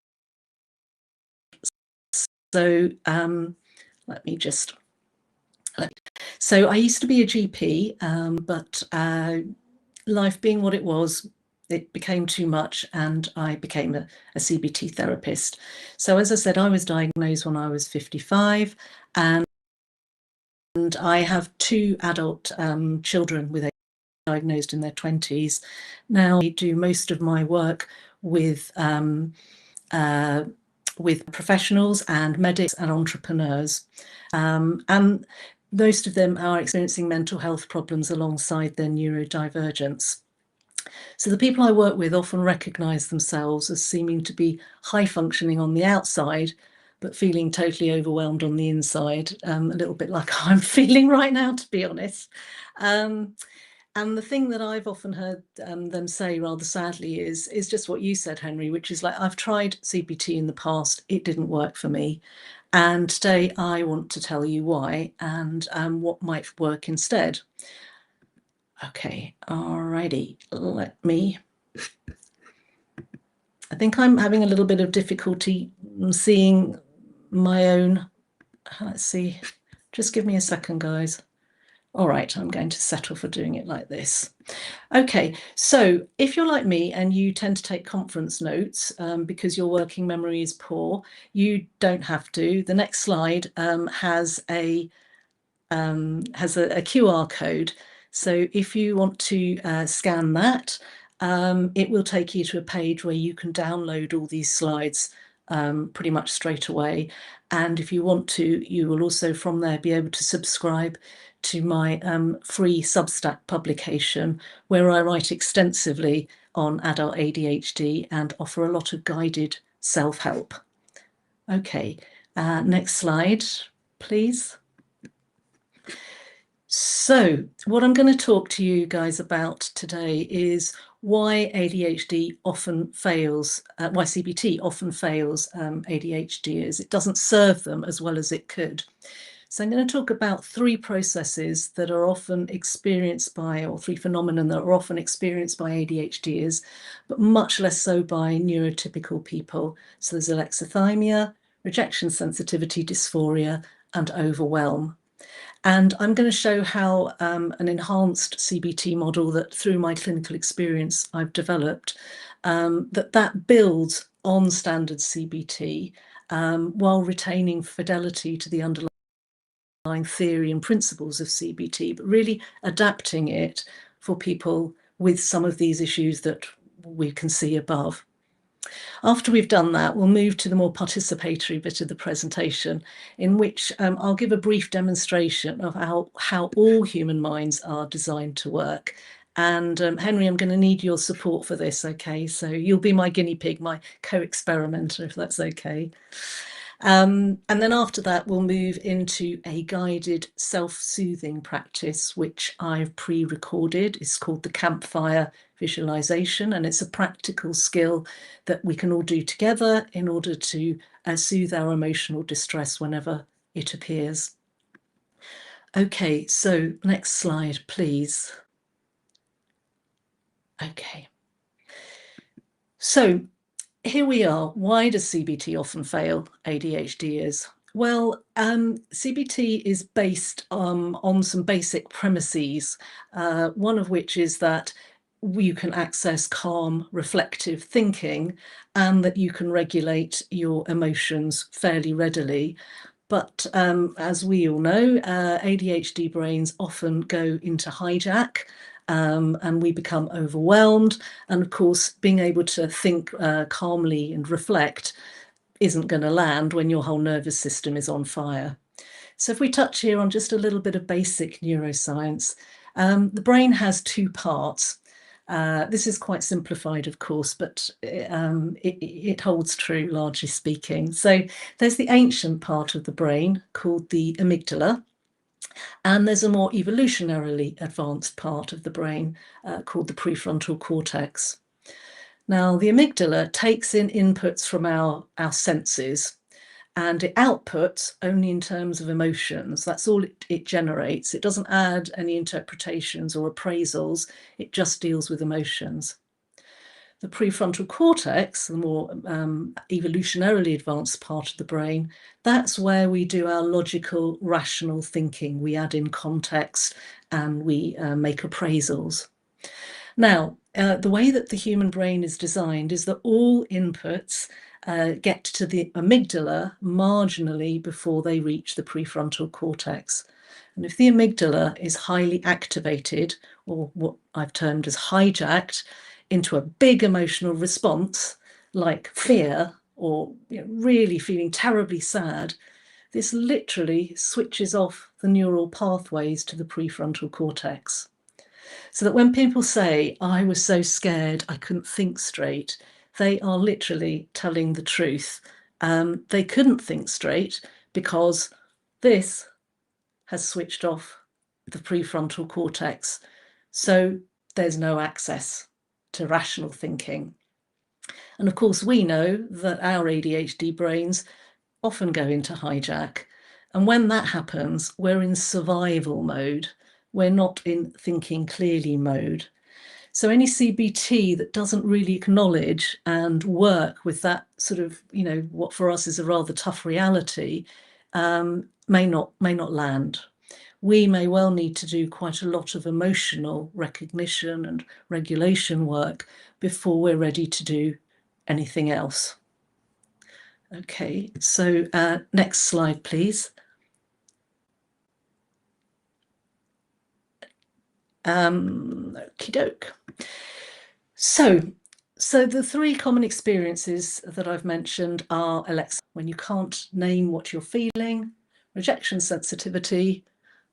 So let me just. So I used to be a GP, but life being what it was, it became too much, and I became a CBT therapist. So as I said, I was diagnosed when I was 55, and I have 2 adult children with ADHD diagnosed in their 20s. Now I do most of my work with professionals and medics and entrepreneurs, and most of them are experiencing mental health problems alongside their neurodivergence. So the people I work with often recognise themselves as seeming to be high functioning on the outside, but feeling totally overwhelmed on the inside, a little bit like I'm feeling right now, to be honest. And the thing that I've often heard them say rather sadly is just what you said, Henry, which is like, I've tried CBT in the past, it didn't work for me. And today I want to tell you why and what might work instead. Okay, alrighty, I think I'm having a little bit of difficulty seeing my own, let's see, just give me a second, guys. All right, I'm going to settle for doing it like this. Okay, so if you're like me and you tend to take conference notes because your working memory is poor, you don't have to. The next slide has a has a QR code. So if you want to scan that, it will take you to a page where you can download all these slides pretty much straight away. And if you want to, you will also from there be able to subscribe to my free Substack publication, where I write extensively on adult ADHD and offer a lot of guided self-help. Okay, next slide, please. So what I'm going to talk to you guys about today is why ADHD often fails, why CBT often fails ADHDers. It doesn't serve them as well as it could. So I'm going to talk about three processes that are often experienced by, or three phenomena that are often experienced by ADHDers, but much less so by neurotypical people. So there's alexithymia, rejection sensitivity dysphoria, and overwhelm. And I'm going to show how an enhanced CBT model that through my clinical experience I've developed, that builds on standard CBT while retaining fidelity to the underlying theory and principles of CBT, but really adapting it for people with some of these issues that we can see above. After we've done that, we'll move to the more participatory bit of the presentation, in which I'll give a brief demonstration of how all human minds are designed to work. And Henry, I'm going to need your support for this, okay? So you'll be my guinea pig, my co-experimenter, if that's okay. And then after that, we'll move into a guided self-soothing practice, which I've pre-recorded. It's called the campfire visualization, and it's a practical skill that we can all do together in order to soothe our emotional distress whenever it appears. Okay, so next slide, please. Okay. So here we are. Why does CBT often fail ADHDers? Well, CBT is based on some basic premises, one of which is that you can access calm, reflective thinking and that you can regulate your emotions fairly readily. But as we all know, ADHD brains often go into hijack and we become overwhelmed. And of course, being able to think calmly and reflect isn't going to land when your whole nervous system is on fire. So if we touch here on just a little bit of basic neuroscience, the brain has two parts. This is quite simplified, of course, but it holds true, largely speaking. So there's the ancient part of the brain called the amygdala, and there's a more evolutionarily advanced part of the brain called the prefrontal cortex. Now, the amygdala takes in inputs from our senses, and it outputs only in terms of emotions. That's all it generates. It doesn't add any interpretations or appraisals. It just deals with emotions. The prefrontal cortex, the more evolutionarily advanced part of the brain, that's where we do our logical, rational thinking. We add in context and we make appraisals. Now, the way that the human brain is designed is that all inputs get to the amygdala marginally before they reach the prefrontal cortex. And if the amygdala is highly activated, or what I've termed as hijacked, into a big emotional response, like fear or really feeling terribly sad, this literally switches off the neural pathways to the prefrontal cortex. So that when people say, I was so scared I couldn't think straight, they are literally telling the truth. They couldn't think straight because this has switched off the prefrontal cortex. So there's no access to rational thinking. And of course, we know that our ADHD brains often go into hijack. And when that happens, we're in survival mode. We're not in thinking clearly mode. So any CBT that doesn't really acknowledge and work with that sort of, what for us is a rather tough reality, may not land. We may well need to do quite a lot of emotional recognition and regulation work before we're ready to do anything else. Okay, so next slide, please. Okie doke. So the three common experiences that I've mentioned are Alexa, when you can't name what you're feeling, rejection sensitivity,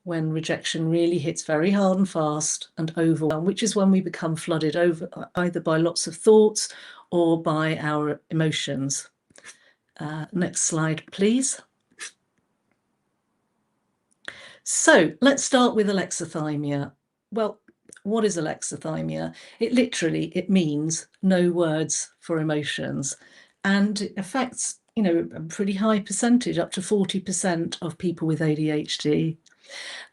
when rejection really hits very hard and fast, and overwhelm, which is when we become flooded over either by lots of thoughts or by our emotions. Next slide, please. So let's start with alexithymia. Well, what is alexithymia? It means no words for emotions, and it affects, a pretty high percentage, up to 40% of people with ADHD.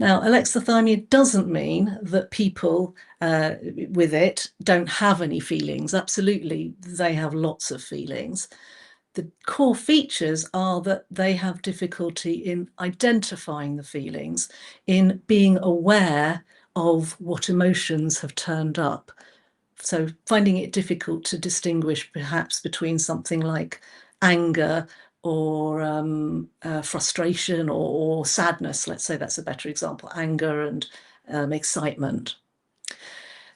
Now, alexithymia doesn't mean that people with it don't have any feelings. Absolutely, they have lots of feelings. The core features are that they have difficulty in identifying the feelings, in being aware of what emotions have turned up. So finding it difficult to distinguish perhaps between something like anger or frustration or sadness. Let's say that's a better example, anger and excitement.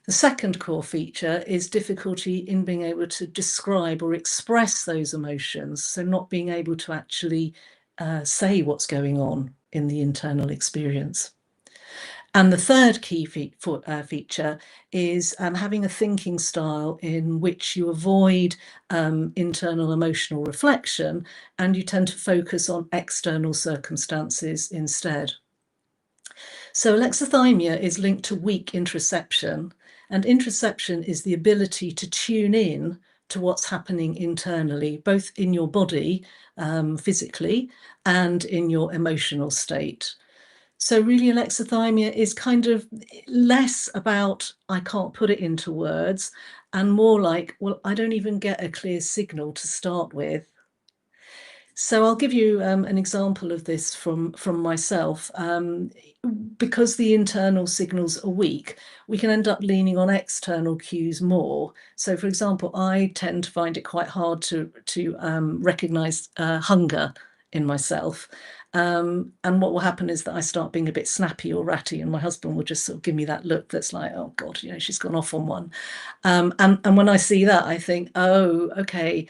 The second core feature is difficulty in being able to describe or express those emotions, so not being able to actually say what's going on in the internal experience. And the third key feature is having a thinking style in which you avoid internal emotional reflection and you tend to focus on external circumstances instead. So alexithymia is linked to weak interoception, and interoception is the ability to tune in to what's happening internally, both in your body, physically, and in your emotional state. So really alexithymia is kind of less about I can't put it into words and more like, well, I don't even get a clear signal to start with. So I'll give you an example of this from myself. Because the internal signals are weak, we can end up leaning on external cues more. So for example, I tend to find it quite hard to recognize hunger in myself. And what will happen is that I start being a bit snappy or ratty, and my husband will just sort of give me that look that's like, oh God, she's gone off on one. And when I see that, I think, oh, okay,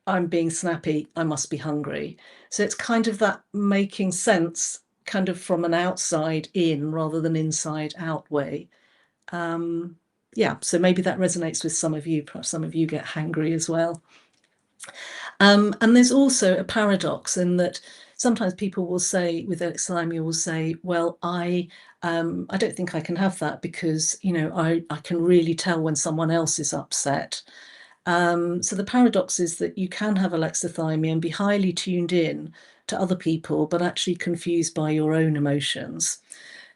I'm being snappy, I must be hungry. So it's kind of that making sense kind of from an outside in rather than inside out way. Yeah, so maybe that resonates with some of you. Perhaps some of you get hangry as well. And there's also a paradox in that sometimes people will say, with alexithymia, will say, well, I don't think I can have that because, I can really tell when someone else is upset. So the paradox is that you can have alexithymia and be highly tuned in to other people, but actually confused by your own emotions.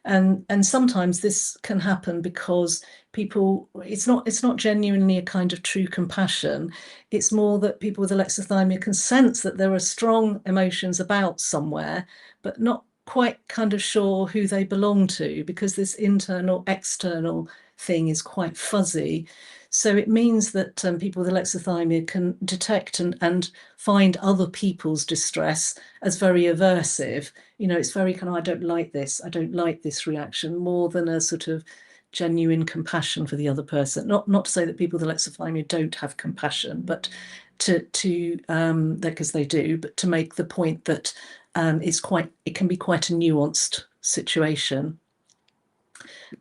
And sometimes this can happen because people, it's not genuinely a kind of true compassion. It's more that people with alexithymia can sense that there are strong emotions about somewhere, but not quite kind of sure who they belong to, because this internal external thing is quite fuzzy. So it means that people with alexithymia can detect and find other people's distress as very aversive. It's very kind of, I don't like this reaction, more than a sort of genuine compassion for the other person. Not to say that people with alexithymia don't have compassion, but because they do, but to make the point that it can be quite a nuanced situation.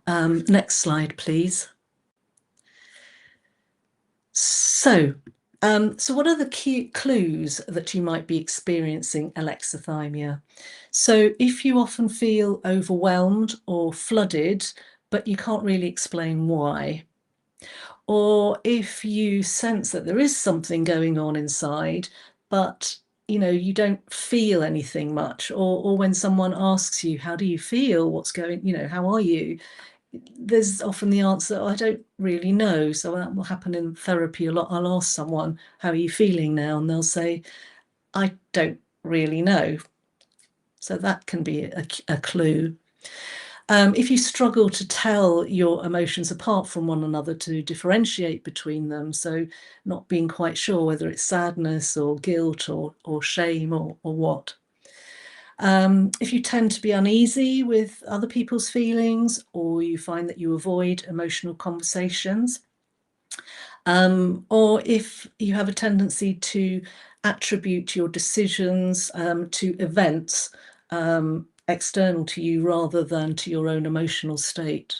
Next slide, please. So what are the key clues that you might be experiencing alexithymia? So if you often feel overwhelmed or flooded, but you can't really explain why, or if you sense that there is something going on inside, but you don't feel anything much, or when someone asks you, how do you feel? What's going, how are you? There's often the answer, I don't really know. So that will happen in therapy a lot. I'll ask someone, how are you feeling now? And they'll say, I don't really know. So that can be a clue. If you struggle to tell your emotions apart from one another, to differentiate between them, so not being quite sure whether it's sadness or guilt or shame or what. If you tend to be uneasy with other people's feelings, or you find that you avoid emotional conversations, or if you have a tendency to attribute your decisions to events external to you rather than to your own emotional state.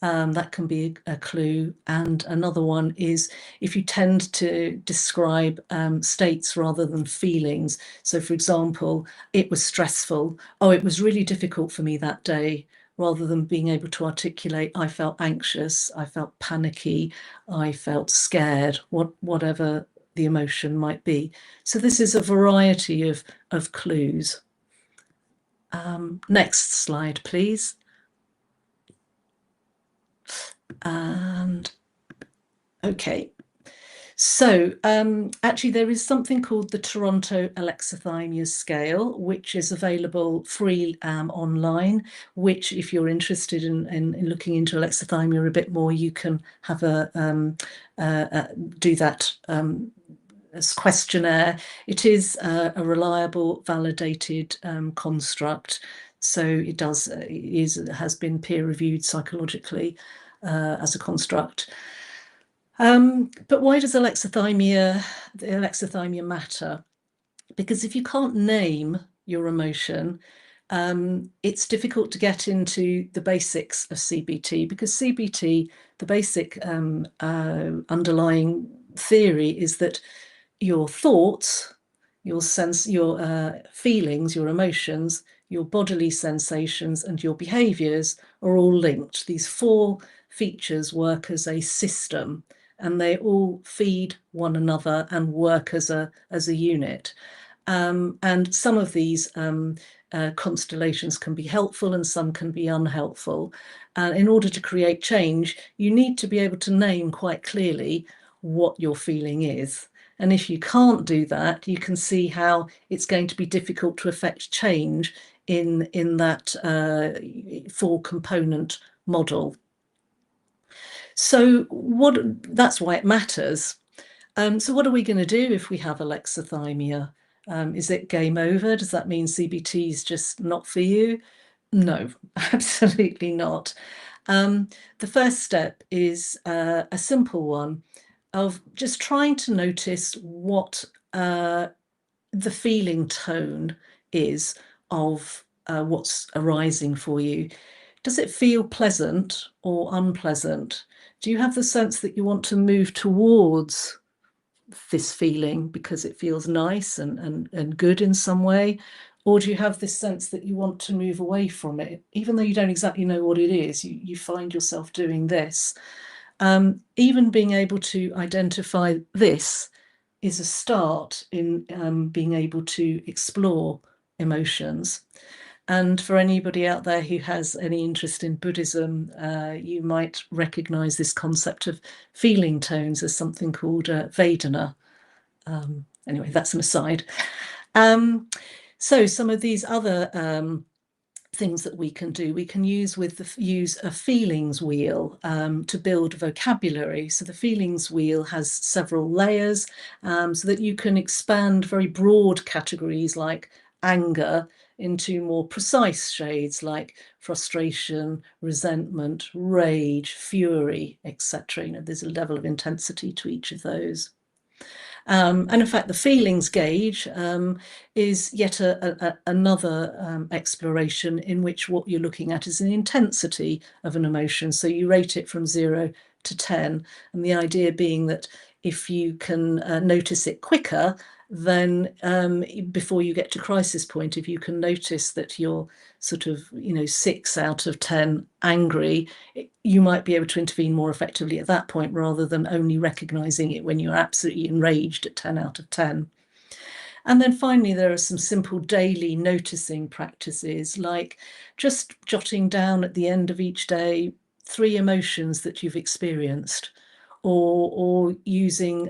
That can be a clue. And another one is if you tend to describe states rather than feelings. So, for example, it was stressful. Oh, it was really difficult for me that day, rather than being able to articulate, I felt anxious, I felt panicky, I felt scared, whatever the emotion might be. So this is a variety of clues. Next slide, please. And okay, so actually there is something called the Toronto Alexithymia Scale, which is available free online, which if you're interested in looking into alexithymia a bit more, you can have do that as questionnaire. It is a reliable, validated construct. So it has been peer reviewed psychologically as a construct. But why does the alexithymia matter? Because if you can't name your emotion, it's difficult to get into the basics of CBT, because CBT, the basic underlying theory is that your thoughts, your feelings, your emotions, your bodily sensations, and your behaviors are all linked. These four features work as a system, and they all feed one another and work as a unit. And some of these constellations can be helpful and some can be unhelpful. And in order to create change, you need to be able to name quite clearly what your feeling is. And if you can't do that, you can see how it's going to be difficult to affect change in that four-component model. So that's why it matters. So what are we going to do if we have alexithymia? Is it game over? Does that mean CBT is just not for you? No, absolutely not. The first step is a simple one of just trying to notice what the feeling tone is of what's arising for you. Does it feel pleasant or unpleasant? Do you have the sense that you want to move towards this feeling because it feels nice and good in some way? Or do you have this sense that you want to move away from it, even though you don't exactly know what it is? You find yourself doing this. Even being able to identify this is a start in being able to explore emotions. And for anybody out there who has any interest in Buddhism, you might recognize this concept of feeling tones as something called Vedana. Anyway, that's an aside. So some of these other things that we can do, we can use a feelings wheel to build vocabulary. So the feelings wheel has several layers so that you can expand very broad categories like anger into more precise shades like frustration, resentment, rage, fury, etc. There's a level of intensity to each of those. And in fact, the feelings gauge is yet another exploration in which what you're looking at is an intensity of an emotion. So you rate it from 0 to 10. And the idea being that if you can notice it quicker, then before you get to crisis point, if you can notice that you're sort of 6 out of 10 angry, you might be able to intervene more effectively at that point rather than only recognizing it when you're absolutely enraged at 10 out of 10. And then finally, there are some simple daily noticing practices, like just jotting down at the end of each day 3 emotions that you've experienced, or using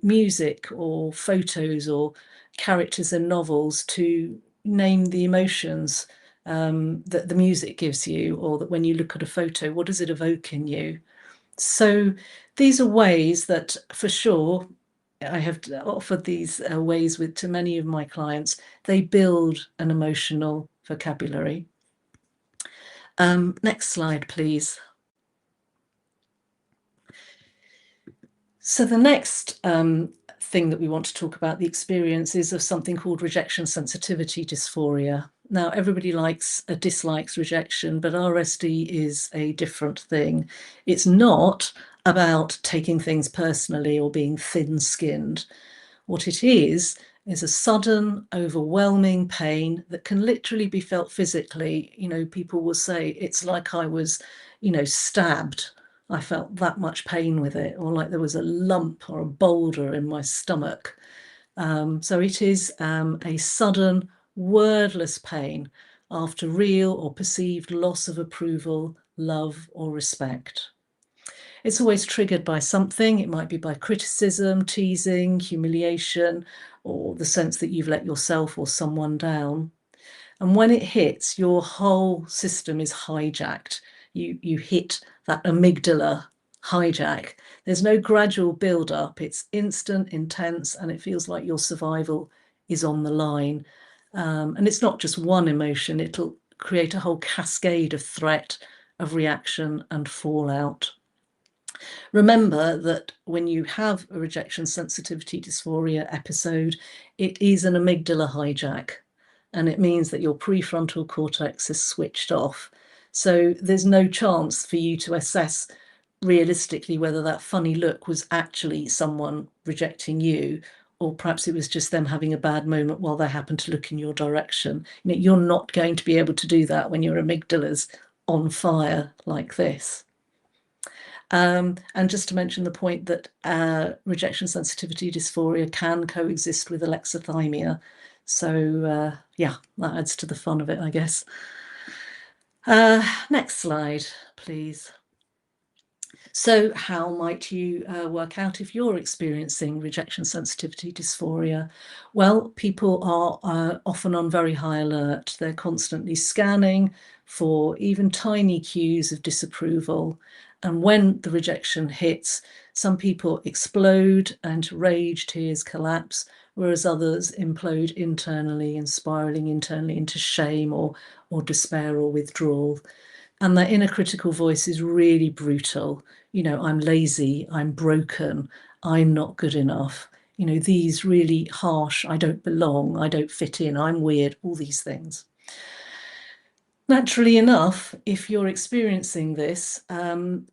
music or photos or characters in novels to name the emotions that the music gives you, or that when you look at a photo, what does it evoke in you? So these are ways that, for sure, I have offered these ways to many of my clients. They build an emotional vocabulary. Next slide, please. So the next thing that we want to talk about, the experience, is of something called rejection sensitivity dysphoria. Now, everybody dislikes rejection, but RSD is a different thing. It's not about taking things personally or being thin-skinned. What it is a sudden, overwhelming pain that can literally be felt physically. You know, people will say, it's like I was, you know, stabbed. I felt that much pain with it, or like there was a lump or a boulder in my stomach. So it is a sudden, wordless pain after real or perceived loss of approval, love, or respect. It's always triggered by something. It might be by criticism, teasing, humiliation, or the sense that you've let yourself or someone down. And when it hits, your whole system is hijacked. You hit that amygdala hijack. There's no gradual build-up. It's instant, intense, and it feels like your survival is on the line. And it's not just one emotion. It'll create a whole cascade of threat, of reaction, and fallout. Remember that when you have a rejection sensitivity dysphoria episode, it is an amygdala hijack, and it means that your prefrontal cortex is switched off. So there's no chance for you to assess realistically whether that funny look was actually someone rejecting you, or perhaps it was just them having a bad moment while they happen to look in your direction. You know, you're not going to be able to do that when your amygdala's on fire like this. And just to mention the point that rejection sensitivity dysphoria can coexist with alexithymia. So yeah, that adds to the fun of it, I guess. Next slide, please. So how might you work out if you're experiencing rejection sensitivity dysphoria? Well, people are often on very high alert. They're constantly scanning for even tiny cues of disapproval. And when the rejection hits, some people explode and rage, tears, collapse, whereas others implode internally and spiraling internally into shame or despair or withdrawal. And that inner critical voice is really brutal. You know, I'm lazy, I'm broken, I'm not good enough. You know, these really harsh, I don't belong, I don't fit in, I'm weird, all these things. Naturally enough, if you're experiencing this,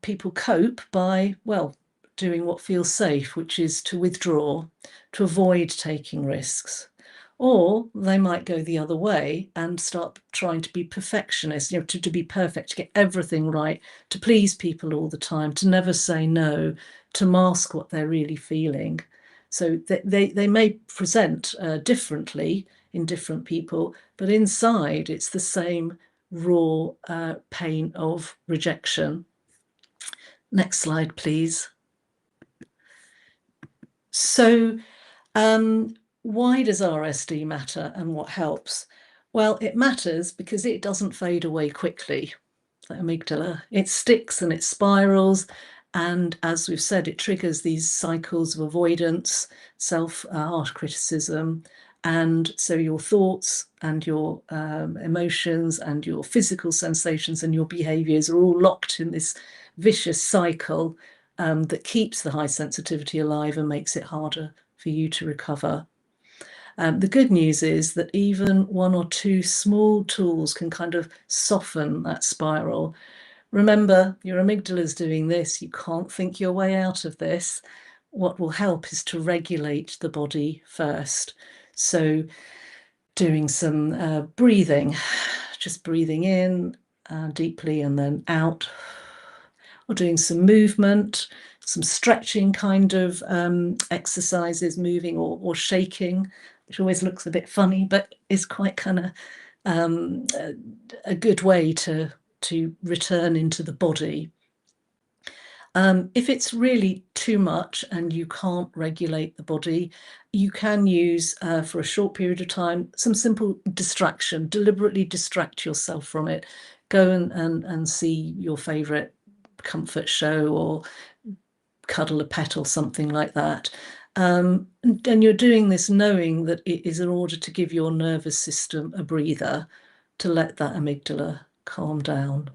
people cope by, well, doing what feels safe, which is to withdraw, to avoid taking risks. Or they might go the other way and start trying to be perfectionists, you know, to be perfect, to get everything right, to please people all the time, to never say no, to mask what they're really feeling. So they may present differently in different people, but inside it's the same raw pain of rejection. Next slide, please. So why does RSD matter and what helps? Well, it matters because it doesn't fade away quickly, the amygdala. It sticks and it spirals. And as we've said, it triggers these cycles of avoidance, harsh criticism. And so your thoughts and your emotions and your physical sensations and your behaviors are all locked in this vicious cycle that keeps the high sensitivity alive and makes it harder for you to recover. The good news is that even one or two small tools can kind of soften that spiral. Remember, your amygdala is doing this. You can't think your way out of this. What will help is to regulate the body first. So doing some breathing, just breathing in deeply and then out, or doing some movement, some stretching kind of exercises, moving or shaking, which always looks a bit funny, but is quite kind of a good way to return into the body. If it's really too much and you can't regulate the body, you can use, for a short period of time, some simple distraction. Deliberately distract yourself from it. Go and see your favourite comfort show or cuddle a pet or something like that. And you're doing this knowing that it is in order to give your nervous system a breather, to let that amygdala calm down.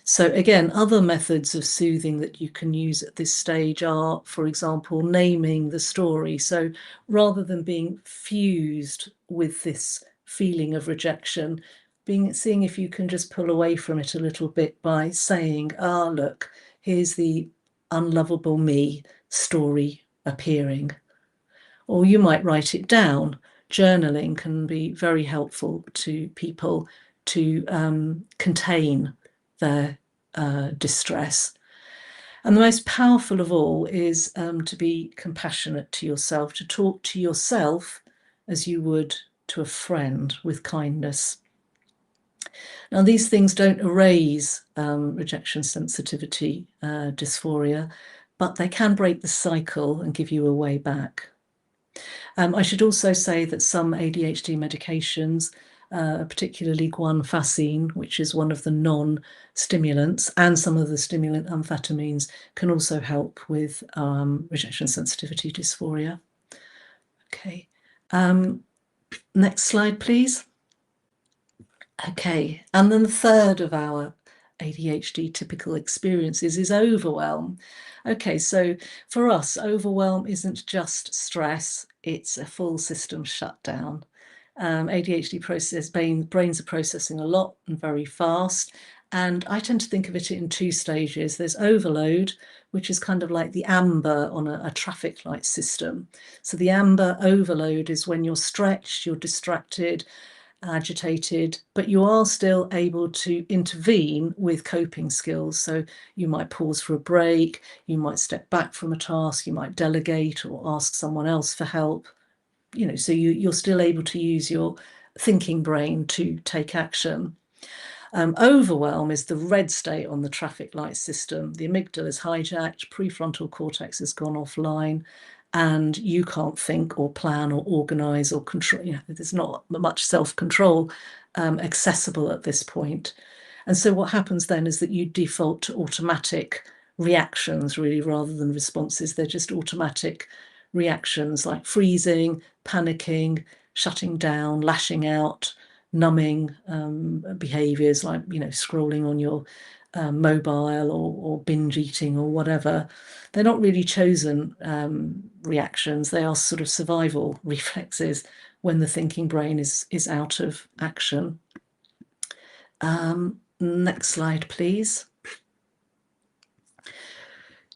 So again, other methods of soothing that you can use at this stage are, for example, naming the story. So rather than being fused with this feeling of rejection, seeing if you can just pull away from it a little bit by saying, look, here's the unlovable me story appearing. Or you might write it down. Journaling can be very helpful to people to contain their distress. And the most powerful of all is to be compassionate to yourself, to talk to yourself as you would to a friend with kindness. Now, these things don't erase rejection sensitivity dysphoria, but they can break the cycle and give you a way back. I should also say that some ADHD medications, particularly guanfacine, which is one of the non-stimulants, and some of the stimulant amphetamines, can also help with rejection sensitivity dysphoria. Okay, next slide, please. Okay, and then the third of our ADHD typical experiences is overwhelm. Okay, so for us, overwhelm isn't just stress, it's a full system shutdown. ADHD brains are processing a lot and very fast. And I tend to think of it in two stages. There's overload, which is kind of like the amber on a traffic light system. So the amber overload is when you're stretched, you're distracted, agitated, but you are still able to intervene with coping skills. So you might pause for a break, you might step back from a task, you might delegate or ask someone else for help. You know, so you're still able to use your thinking brain to take action. Overwhelm is the red state on the traffic light system. The amygdala is hijacked, prefrontal cortex has gone offline, and you can't think or plan or organize or control. You know, there's not much self-control accessible at this point. And so what happens then is that you default to automatic reactions, really, rather than responses. They're just automatic reactions like freezing, panicking, shutting down, lashing out, numbing behaviors like, you know, scrolling on your mobile or binge eating or whatever. They're not really chosen reactions. They are sort of survival reflexes when the thinking brain is out of action. Next slide, please.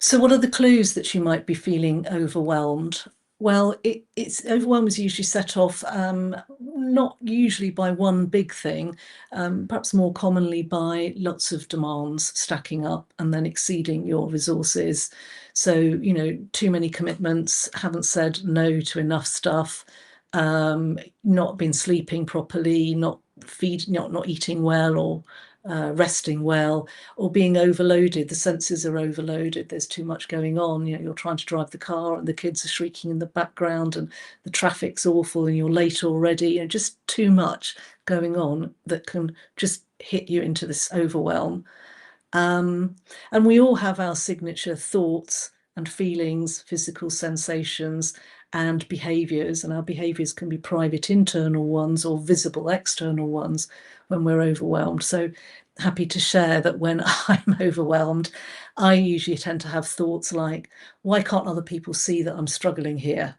So what are the clues that you might be feeling overwhelmed? Well, overwhelm is usually set off not usually by one big thing, perhaps more commonly by lots of demands stacking up and then exceeding your resources. So, you know, too many commitments, haven't said no to enough stuff, not been sleeping properly, not eating well, or resting well, or being overloaded. The senses are overloaded. There's too much going on. You know, you're trying to drive the car and the kids are shrieking in the background and the traffic's awful and you're late already. You know, just too much going on that can just hit you into this overwhelm. And we all have our signature thoughts and feelings, physical sensations and behaviors, and our behaviors can be private internal ones or visible external ones when we're overwhelmed. So happy to share that when I'm overwhelmed, I usually tend to have thoughts like, why can't other people see that I'm struggling here?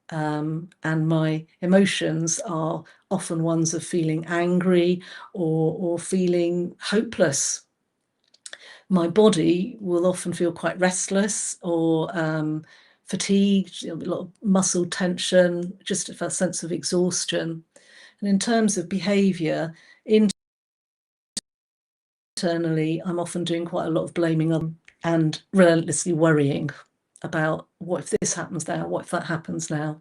And my emotions are often ones of feeling angry or feeling hopeless. My body will often feel quite restless or fatigued, a lot of muscle tension, just a sense of exhaustion. And in terms of behaviour, internally, I'm often doing quite a lot of blaming and relentlessly worrying about what if this happens now, what if that happens now.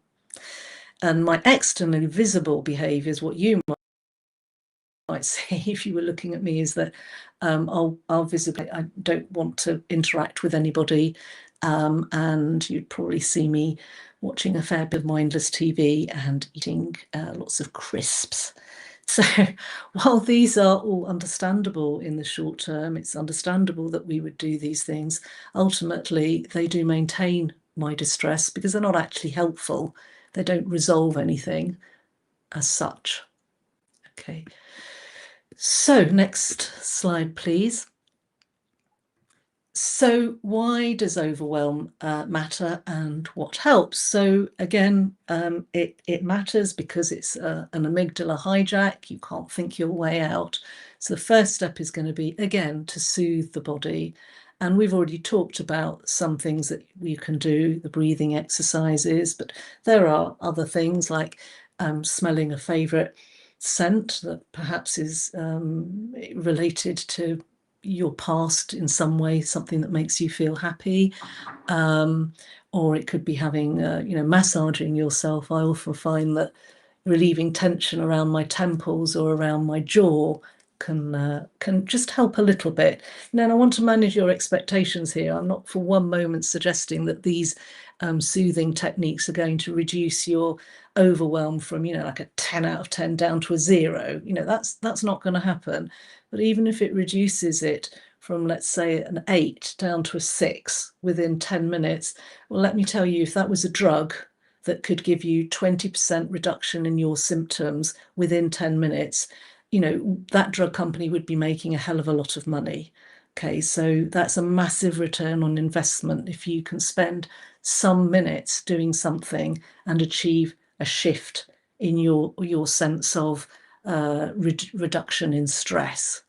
And my externally visible behaviours, what you might say if you were looking at me, is that I'll visibly, I don't want to interact with anybody, and you'd probably see me watching a fair bit of mindless TV and eating lots of crisps. So while these are all understandable in the short term, it's understandable that we would do these things, ultimately they do maintain my distress, because they're not actually helpful. They don't resolve anything as such. Okay. So next slide, please. So why does overwhelm matter, and what helps? So again, it matters because it's an amygdala hijack. You can't think your way out. So the first step is going to be, again, to soothe the body. And we've already talked about some things that you can do, the breathing exercises, but there are other things like smelling a favourite scent that perhaps is related to your past in some way, something that makes you feel happy, or it could be having, massaging yourself. I often find that relieving tension around my temples or around my jaw can just help a little bit. Now, I want to manage your expectations here. I'm not for one moment suggesting that these soothing techniques are going to reduce your overwhelm from, like a 10 out of 10 down to a 0. That's not going to happen. But even if it reduces it from, let's say, an 8 down to a 6 within 10 minutes, well, let me tell you, if that was a drug that could give you 20% reduction in your symptoms within 10 minutes, that drug company would be making a hell of a lot of money. Okay, so that's a massive return on investment if you can spend some minutes doing something and achieve a shift in your sense of reduction in stress.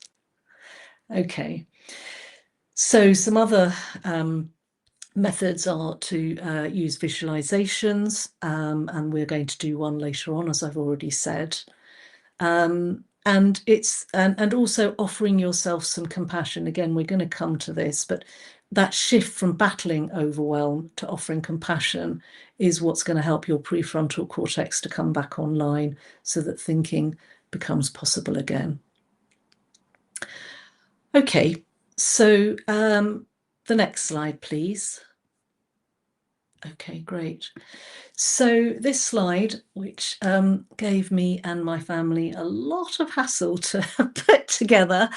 Okay, so some other methods are to use visualizations, and we're going to do one later on, as I've already said. And it's and also offering yourself some compassion. Again, we're going to come to this, but that shift from battling overwhelm to offering compassion is what's going to help your prefrontal cortex to come back online so that thinking becomes possible again. Okay, so the next slide, please. Okay, great. So this slide, which gave me and my family a lot of hassle to put together,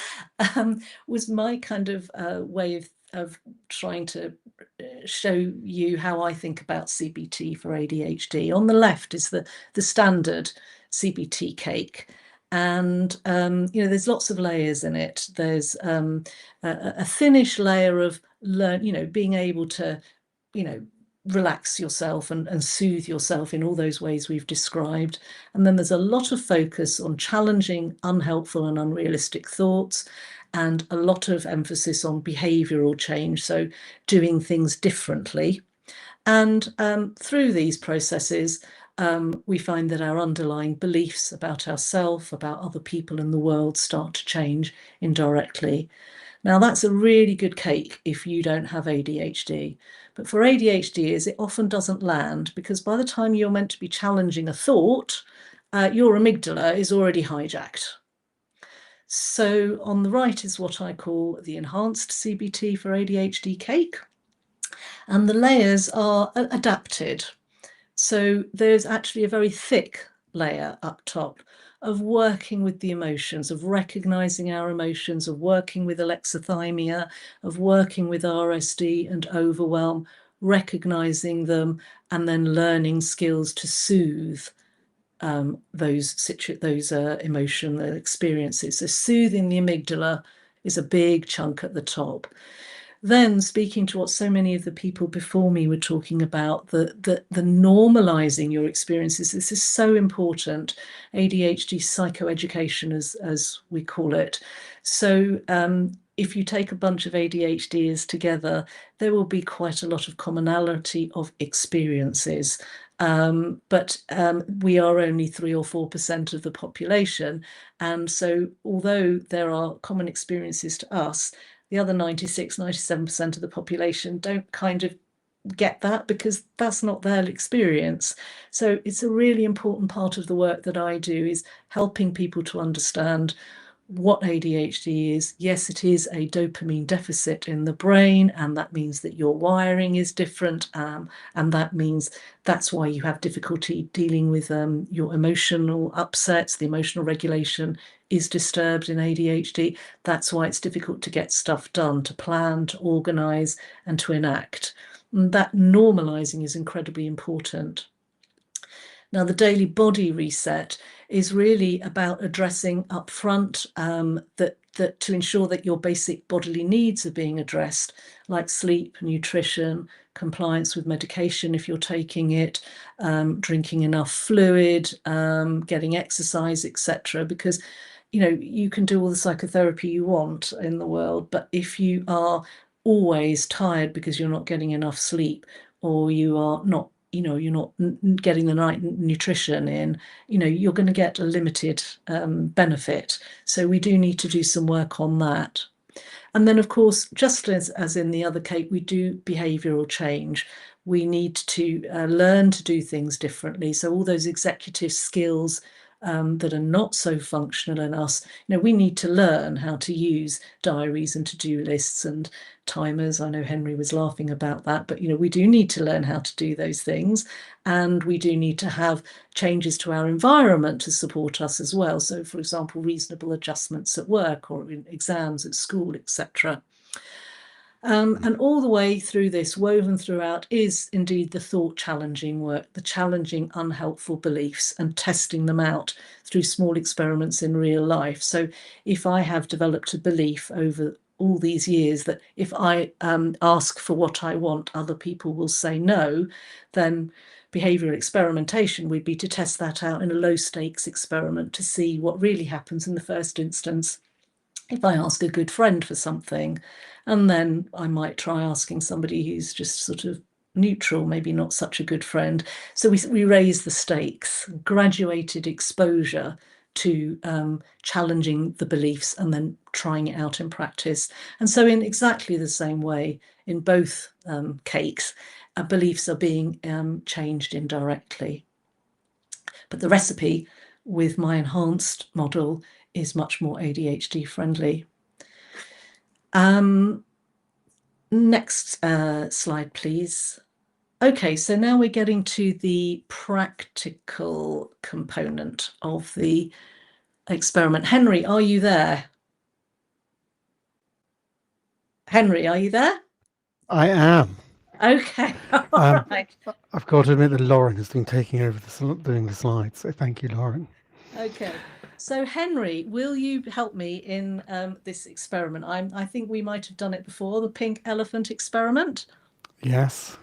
was my kind of way of trying to show you how I think about CBT for ADHD. On the left is the standard CBT cake. And, there's lots of layers in it. There's a thinnish layer of being able to, relax yourself and soothe yourself in all those ways we've described. And then there's a lot of focus on challenging unhelpful and unrealistic thoughts, and a lot of emphasis on behavioural change, so doing things differently. And through these processes, we find that our underlying beliefs about ourselves, about other people in the world, start to change indirectly. Now, that's a really good cake if you don't have ADHD. But for ADHDers, it often doesn't land, because by the time you're meant to be challenging a thought, your amygdala is already hijacked. So on the right is what I call the enhanced CBT for ADHD cake. And the layers are adapted. So there's actually a very thick layer up top of working with the emotions, of recognizing our emotions, of working with alexithymia, of working with RSD and overwhelm, recognizing them, and then learning skills to soothe those emotional experiences. So soothing the amygdala is a big chunk at the top. Then, speaking to what so many of the people before me were talking about, the normalizing your experiences, this is so important. ADHD psychoeducation, as we call it. So if you take a bunch of ADHDers together, there will be quite a lot of commonality of experiences. But we are only 3 or 4% of the population. And so although there are common experiences to us, the other 96, 97% of the population don't kind of get that, because that's not their experience. So it's a really important part of the work that I do, is helping people to understand what ADHD is. Yes, it is a dopamine deficit in the brain, and that means that your wiring is different, and that means that's why you have difficulty dealing with your emotional upsets. The emotional regulation is disturbed in ADHD. That's why it's difficult to get stuff done, to plan, to organise and to enact. And that normalizing is incredibly important. Now, the daily body reset is really about addressing upfront that to ensure that your basic bodily needs are being addressed, like sleep, nutrition, compliance with medication if you're taking it, drinking enough fluid, getting exercise, etc. Because, you know, you can do all the psychotherapy you want in the world, but if you are always tired because you're not getting enough sleep, or you are not, you know, you're not getting the right nutrition in, you know, you're going to get a limited benefit. So we do need to do some work on that. And then, of course, just as in the other case, we do behavioural change. We need to learn to do things differently. So all those executive skills that are not so functional in us, you know, we need to learn how to use diaries and to-do lists and timers. I know Henry was laughing about that, but, you know, we do need to learn how to do those things, and we do need to have changes to our environment to support us as well. So, for example, reasonable adjustments at work or in exams at school, etc. And all the way through this, woven throughout, is indeed the thought challenging work, the challenging unhelpful beliefs and testing them out through small experiments in real life. So if I have developed a belief over all these years that if I ask for what I want, other people will say no, then behavioural experimentation would be to test that out in a low stakes experiment to see what really happens in the first instance. If I ask a good friend for something, and then I might try asking somebody who's just sort of neutral, maybe not such a good friend. So we raise the stakes, graduated exposure to challenging the beliefs and then trying it out in practice. And so in exactly the same way, in both cakes, beliefs are being changed indirectly. But the recipe with my enhanced model is much more ADHD friendly. Next slide, please. Okay, so now we're getting to the practical component of the experiment. Henry, are you there? Henry, are you there? I am. Okay, all right. I've got to admit that Lauren has been taking over doing the slides, so thank you, Lauren. Okay, so Henry, will you help me in this experiment? I think we might have done it before, the pink elephant experiment. Yes.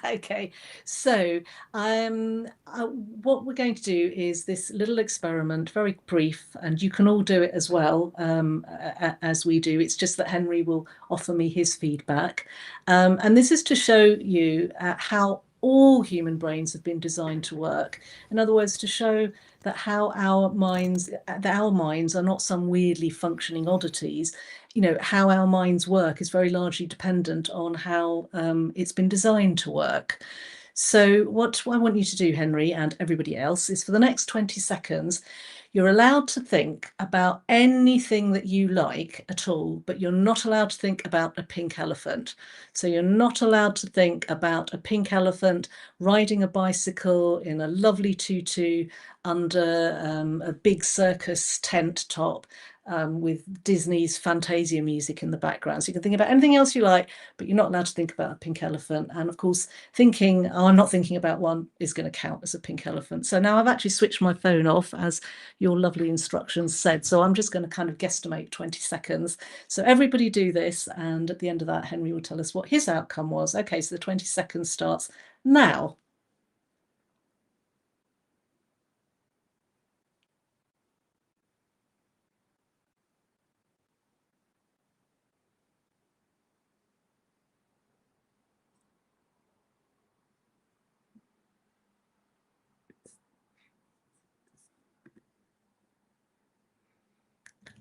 Okay, so what we're going to do is this little experiment, very brief, and you can all do it as well as we do. It's just that Henry will offer me his feedback. And this is to show you how all human brains have been designed to work. In other words, to show that how our minds are not some weirdly functioning oddities. You know, how our minds work is very largely dependent on how it's been designed to work. So what I want you to do, Henry, and everybody else, is for the next 20 seconds, you're allowed to think about anything that you like at all, but you're not allowed to think about a pink elephant. So you're not allowed to think about a pink elephant riding a bicycle in a lovely tutu under a big circus tent top with Disney's Fantasia music in the background. So you can think about anything else you like, but you're not allowed to think about a pink elephant. And of course, thinking, oh, I'm not thinking about one is going to count as a pink elephant. So now I've actually switched my phone off, as your lovely instructions said. So I'm just going to kind of guesstimate 20 seconds. So everybody do this. And at the end of that, Henry will tell us what his outcome was. Okay, so the 20 seconds starts now.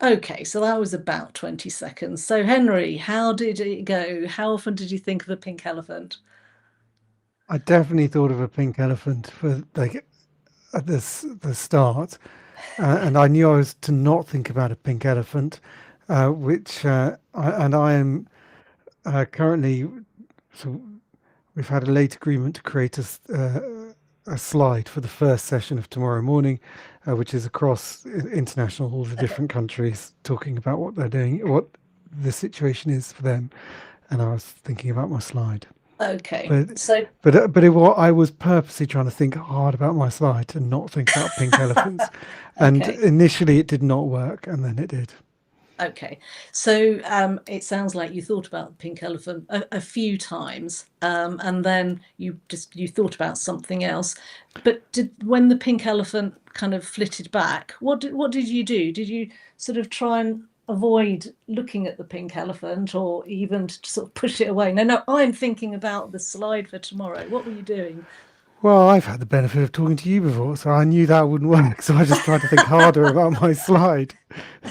Okay, so that was about 20 seconds. So Henry, how did it go? How often did you think of a pink elephant? I definitely thought of a pink elephant for like at the start, and I knew I was to not think about a pink elephant, which I am currently. So we've had a late agreement to create a slide for the first session of tomorrow morning, which is across international, all the different countries, talking about what they're doing, what the situation is for them. and I was thinking about my slide. Okay, But so I was purposely trying to think hard about my slide and not think about pink elephants. And okay. initially it did not work, and then it did. Okay, so it sounds like you thought about the pink elephant a few times, and then you thought about something else. But when the pink elephant kind of flitted back, what did you do? Did you sort of try and avoid looking at the pink elephant, or even to sort of push it away? No, I'm thinking about the slide for tomorrow. What were you doing? Well, I've had the benefit of talking to you before, so I knew that wouldn't work. So I just tried to think harder about my slide.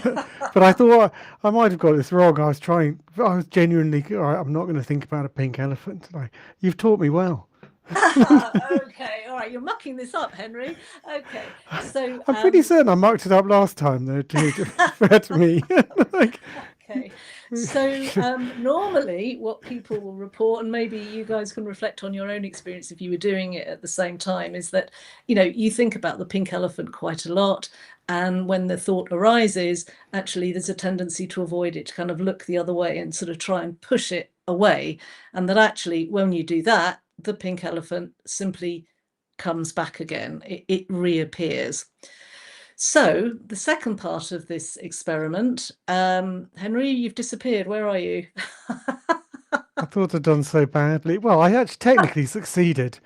But I thought I might have got this wrong. I was genuinely, all right, I'm not going to think about a pink elephant. You've taught me well. Okay, all right, you're mucking this up, Henry. Okay, so I'm pretty certain I mucked it up last time, though, to fair to me. Okay, so normally what people will report, and maybe you guys can reflect on your own experience if you were doing it at the same time, is that, you think about the pink elephant quite a lot, and when the thought arises, actually there's a tendency to avoid it, to kind of look the other way and sort of try and push it away, and that actually when you do that, the pink elephant simply comes back again. It reappears. So the second part of this experiment, Henry, you've disappeared. Where are you? I thought I'd done so badly. Well, I actually technically succeeded.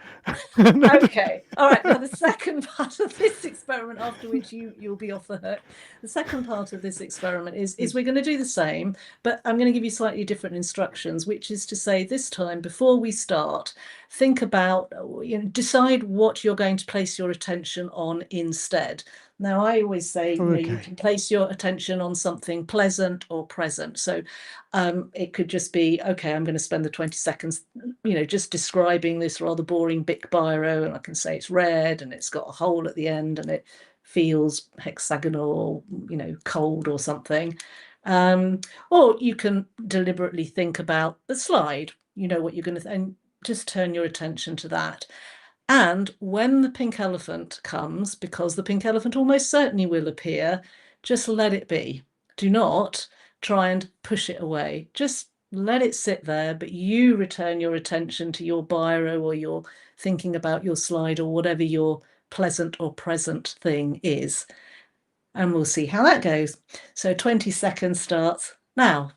Okay, all right. Now the second part of this experiment, after which you'll be off the hook. The second part of this experiment is we're going to do the same, but I'm going to give you slightly different instructions, which is to say this time before we start, think about, decide what you're going to place your attention on instead. Now, I always say, you can place your attention on something pleasant or present. So it could just be, okay, I'm going to spend the 20 seconds, just describing this rather boring Bic biro, and I can say it's red and it's got a hole at the end and it feels hexagonal, cold or something. Or you can deliberately think about the slide, what you're going to, and just turn your attention to that. And when the pink elephant comes, because the pink elephant almost certainly will appear, just let it be. Do not try and push it away. Just let it sit there, but you return your attention to your biro, or you're thinking about your slide, or whatever your pleasant or present thing is. And we'll see how that goes. So 20 seconds starts now.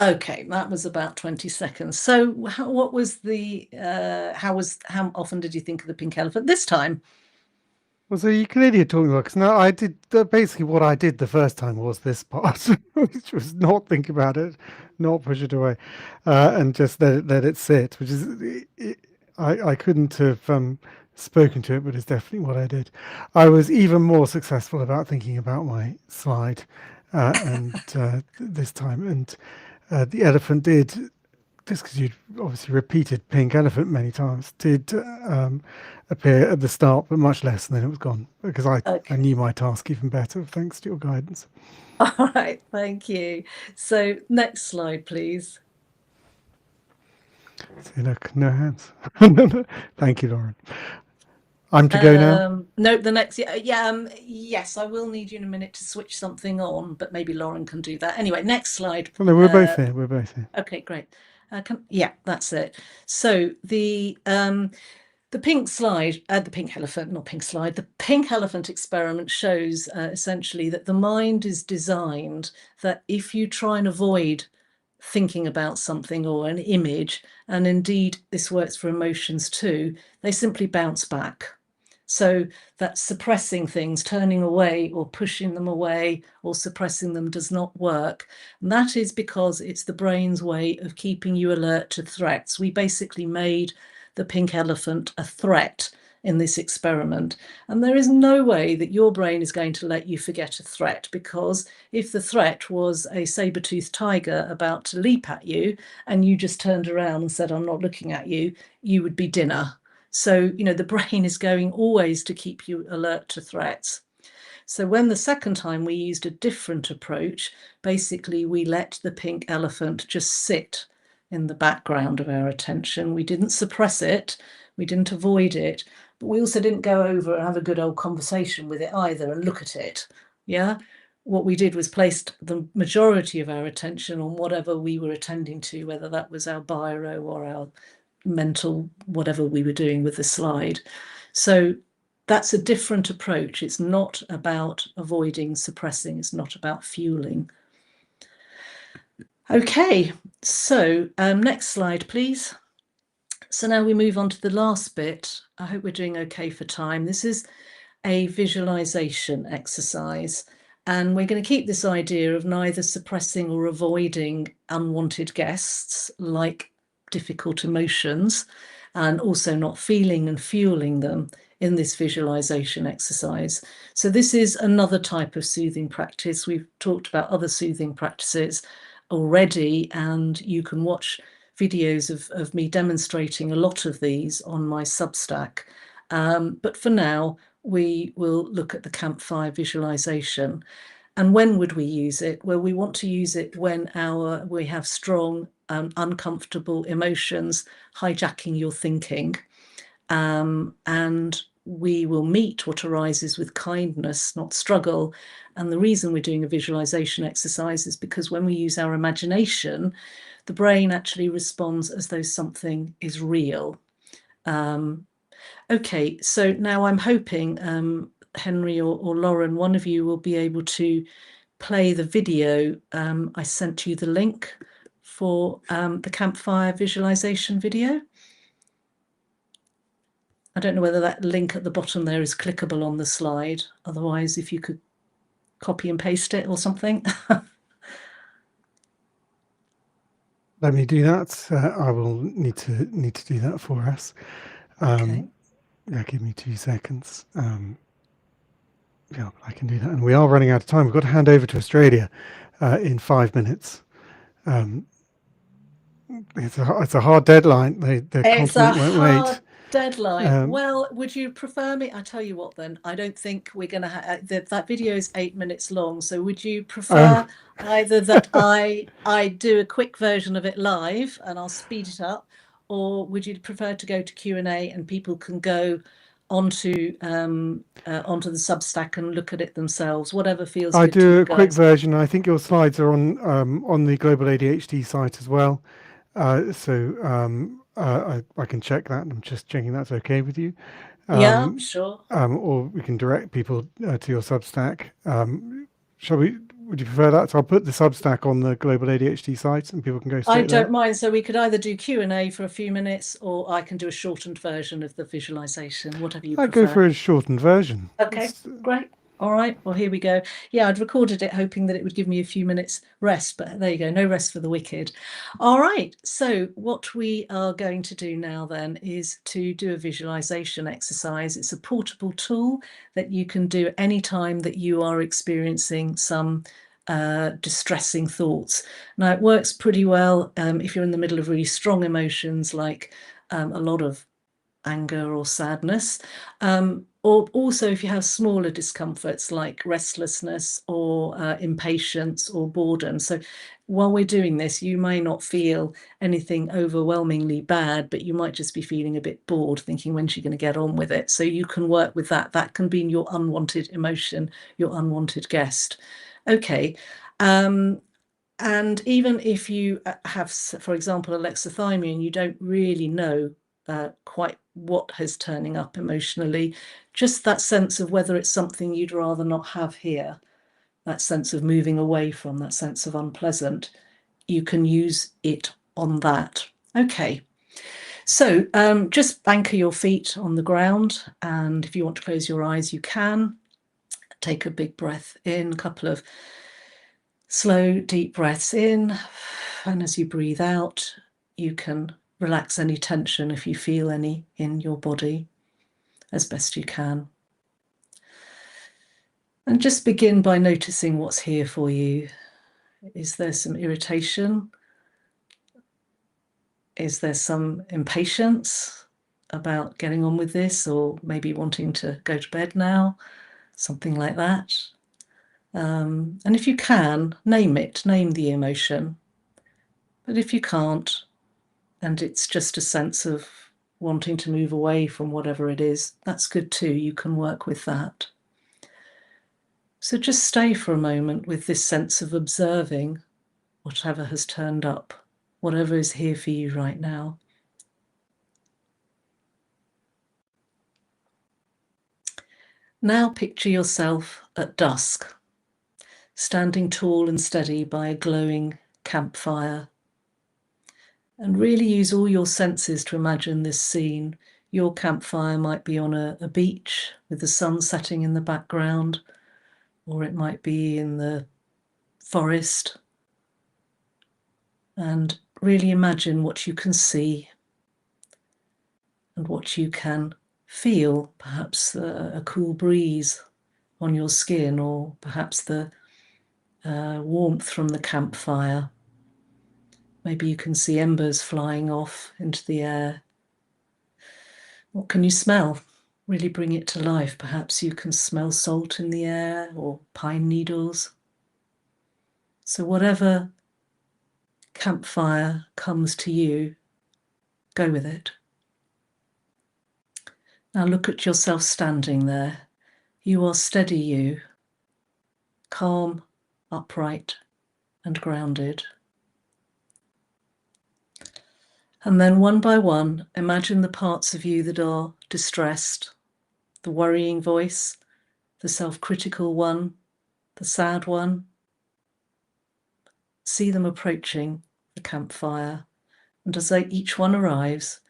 Okay, that was about 20 seconds. So how often did you think of the pink elephant this time? Well, so you clearly are talking about, because now I did, basically what I did the first time was this part, which was not think about it, not push it away, and just let it sit, which is, I couldn't have spoken to it, but it's definitely what I did. I was even more successful about thinking about my slide and this time, and the elephant did, just because you'd obviously repeated pink elephant many times, did appear at the start, but much less, and then it was gone, because I knew my task even better, thanks to your guidance. All right, thank you. So next slide, please. See, look, no hands. Thank you, Lauren. I'm to go now? No, the next, yes, I will need you in a minute to switch something on, but maybe Lauren can do that. Anyway, next slide. Well, no, we're both here. Okay, great. That's it. So the pink slide, the pink elephant experiment shows essentially that the mind is designed that if you try and avoid thinking about something or an image, and indeed this works for emotions too, they simply bounce back. So that suppressing things, turning away or pushing them away or suppressing them does not work. And that is because it's the brain's way of keeping you alert to threats. We basically made the pink elephant a threat in this experiment. And there is no way that your brain is going to let you forget a threat, because if the threat was a saber-toothed tiger about to leap at you and you just turned around and said, I'm not looking at you, you would be dinner. So, you know, the brain is going always to keep you alert to threats. So when the second time we used a different approach, basically we let the pink elephant just sit in the background of our attention. We didn't suppress it, we didn't avoid it, but we also didn't go over and have a good old conversation with it either and look at it. Yeah. What we did was placed the majority of our attention on whatever we were attending to, whether that was our biro or our mental, whatever we were doing with the slide. So that's a different approach. It's not about avoiding, suppressing. It's not about fueling. Okay, so next slide, please. So now we move on to the last bit. I hope we're doing okay for time. This is a visualization exercise. And we're going to keep this idea of neither suppressing or avoiding unwanted guests, like difficult emotions, and also not feeling and fueling them in this visualization exercise. So this is another type of soothing practice. We've talked about other soothing practices already, and you can watch videos of me demonstrating a lot of these on my Substack. But for now, we will look at the campfire visualization. And when would we use it? Well, we want to use it when we have strong, uncomfortable emotions hijacking your thinking. And we will meet what arises with kindness, not struggle. And the reason we're doing a visualization exercise is because when we use our imagination, the brain actually responds as though something is real. Okay, so now I'm hoping Henry or Lauren, one of you will be able to play the video. I sent you the link for the campfire visualization video. I don't know whether that link at the bottom there is clickable on the slide. Otherwise, if you could copy and paste it or something. Let me do that. I will need to do that for us. Okay. Yeah, give me 2 seconds. Yeah, I can do that. And we are running out of time. We've got to hand over to Australia in 5 minutes. It's a hard deadline. The continent won't wait. Deadline. Well, would you prefer me? I tell you what, then I don't think we're going to have that video is 8 minutes long. So would you prefer either that I do a quick version of it live and I'll speed it up, or would you prefer to go to Q&A and people can go onto the Substack and look at it themselves? Whatever feels I good to do you a quick guys. version. I think your slides are on the Global ADHD site as well. I can check that. I'm just checking that's okay with you. Yeah, sure. Or we can direct people to your Substack. Would you prefer that? So I'll put the Substack on the Global ADHD site and people can go straight I there. don't mind. So we could either do Q&A for a few minutes, or I can do a shortened version of the visualization, whatever you I'd prefer. go for a shortened version. Okay, great. All right, well, here we go. Yeah, I'd recorded it hoping that it would give me a few minutes rest, but there you go, no rest for the wicked. All right, so what we are going to do now then is to do a visualization exercise. It's a portable tool that you can do any time that you are experiencing some distressing thoughts. Now, it works pretty well if you're in the middle of really strong emotions like a lot of anger or sadness, or also if you have smaller discomforts like restlessness or impatience or boredom. So while we're doing this, you may not feel anything overwhelmingly bad, but you might just be feeling a bit bored, thinking, when's she going to get on with it? So you can work with that. That can be your unwanted emotion, your unwanted guest. Okay. And even if you have, for example, alexithymia, and you don't really know quite what is turning up emotionally, just that sense of whether it's something you'd rather not have here, that sense of moving away from, that sense of unpleasant, you can use it on that. Okay, so just anchor your feet on the ground, and if you want to close your eyes, you can. Take a big breath in, a couple of slow, deep breaths in, and as you breathe out, you can relax any tension if you feel any in your body as best you can. And just begin by noticing what's here for you. Is there some irritation? Is there some impatience? about getting on with this, or maybe wanting to go to bed now, something like that. And if you can, name the emotion. But if you can't, and it's just a sense of wanting to move away from whatever it is, that's good too. You can work with that. So just stay for a moment with this sense of observing whatever has turned up, whatever is here for you right now. Now picture yourself at dusk, standing tall and steady by a glowing campfire. And really use all your senses to imagine this scene. Your campfire might be on a beach with the sun setting in the background, or it might be in the forest. And really imagine what you can see and what you can feel, perhaps a cool breeze on your skin, or perhaps the warmth from the campfire. Maybe you can see embers flying off into the air. What can you smell? Really bring it to life. Perhaps you can smell salt in the air or pine needles. So whatever campfire comes to you, go with it. Now look at yourself standing there. You are steady you, calm, upright, and grounded. And then one by one, imagine the parts of you that are distressed, the worrying voice, the self-critical one, the sad one. See them approaching the campfire, and as each one arrives,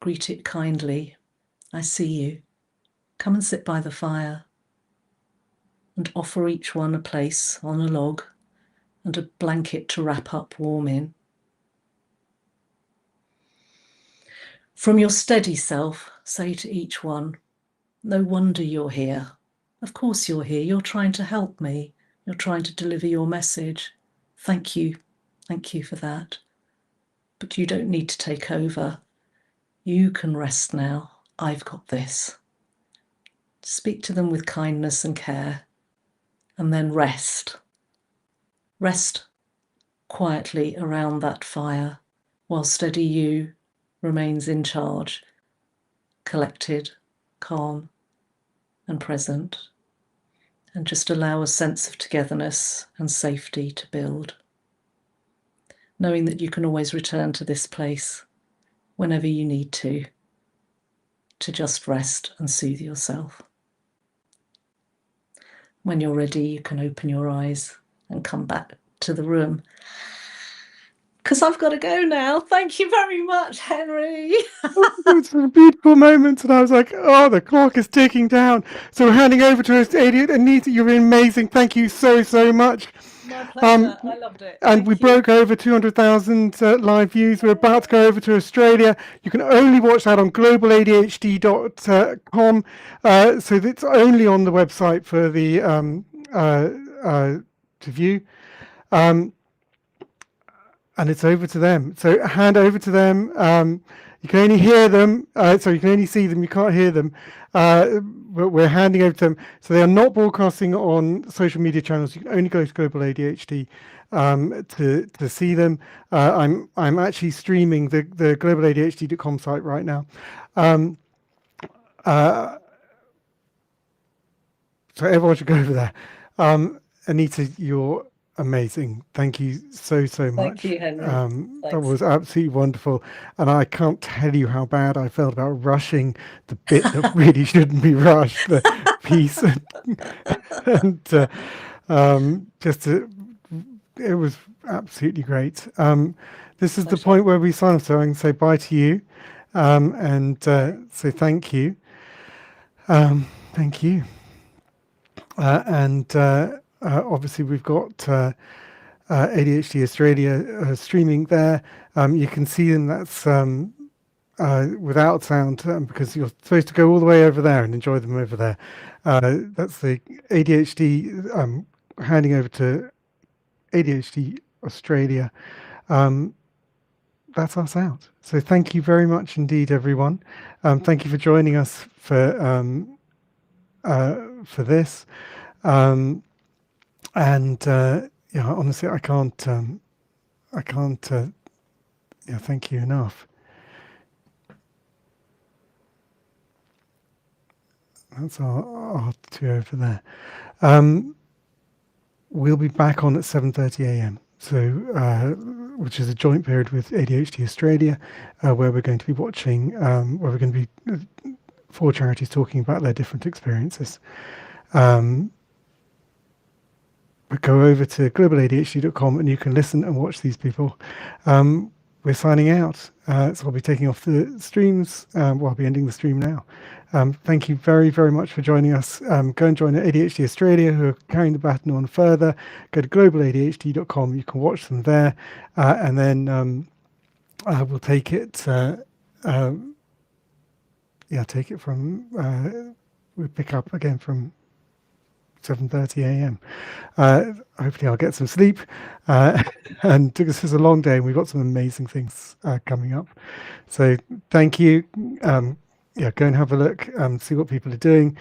greet it kindly. I see you. Come and sit by the fire, and offer each one a place on a log and a blanket to wrap up warm in. From your steady self, say to each one, no wonder you're here. Of course you're here. You're trying to help me. You're trying to deliver your message. Thank you. Thank you for that. But you don't need to take over. You can rest now. I've got this. Speak to them with kindness and care, and then rest. Rest quietly around that fire while steady you remains in charge, collected, calm, and present. And just allow a sense of togetherness and safety to build, knowing that you can always return to this place whenever you need to just rest and soothe yourself. When you're ready, you can open your eyes and come back to the room. Because I've got to go now. Thank you very much, Henry. It's a beautiful moment, and I was like, oh, the clock is ticking down. So we're handing over to us, Anita. You're amazing. Thank you so, so much. My pleasure. I loved it. And we broke over 200,000 live views. We're about to go over to Australia. You can only watch that on globaladhd.com. So it's only on the website for the to view. And it's over to them. So hand over to them. You can only hear them. You can only see them. You can't hear them. But we're handing over to them. So they are not broadcasting on social media channels. You can only go to Global ADHD to see them. I'm actually streaming the globaladhd.com site right now. So everyone should go over there. Anita, you're amazing. Thank you so much. Thank you, Henry. That was absolutely wonderful, and I can't tell you how bad I felt about rushing the bit that really shouldn't be rushed, the piece, it was absolutely great. This is the point where we sign off, so I can say bye to you, and say thank you. Thank you. Obviously, we've got ADHD Australia streaming there. You can see them. That's without sound because you're supposed to go all the way over there and enjoy them over there. That's the ADHD. Handing over to ADHD Australia. that's us out. So thank you very much indeed, everyone. Thank you for joining us for this. Yeah, honestly, I can't thank you enough. That's our two over there. We'll be back on at 7:30 a.m. So, which is a joint period with ADHD Australia, where we're going to be watching, where we're going to be 4 charities talking about their different experiences. But go over to globaladhd.com and you can listen and watch these people. We're signing out, so I'll be taking off the streams. Well, I'll be ending the stream now. Thank you very, very much for joining us. Go and join ADHD Australia, who are carrying the baton on further. Go to globaladhd.com. You can watch them there, and then we'll take it. Take it from. We'll pick up again from 7:30 a.m. Hopefully I'll get some sleep. And this is a long day and we've got some amazing things coming up. So thank you. Go and have a look, see what people are doing.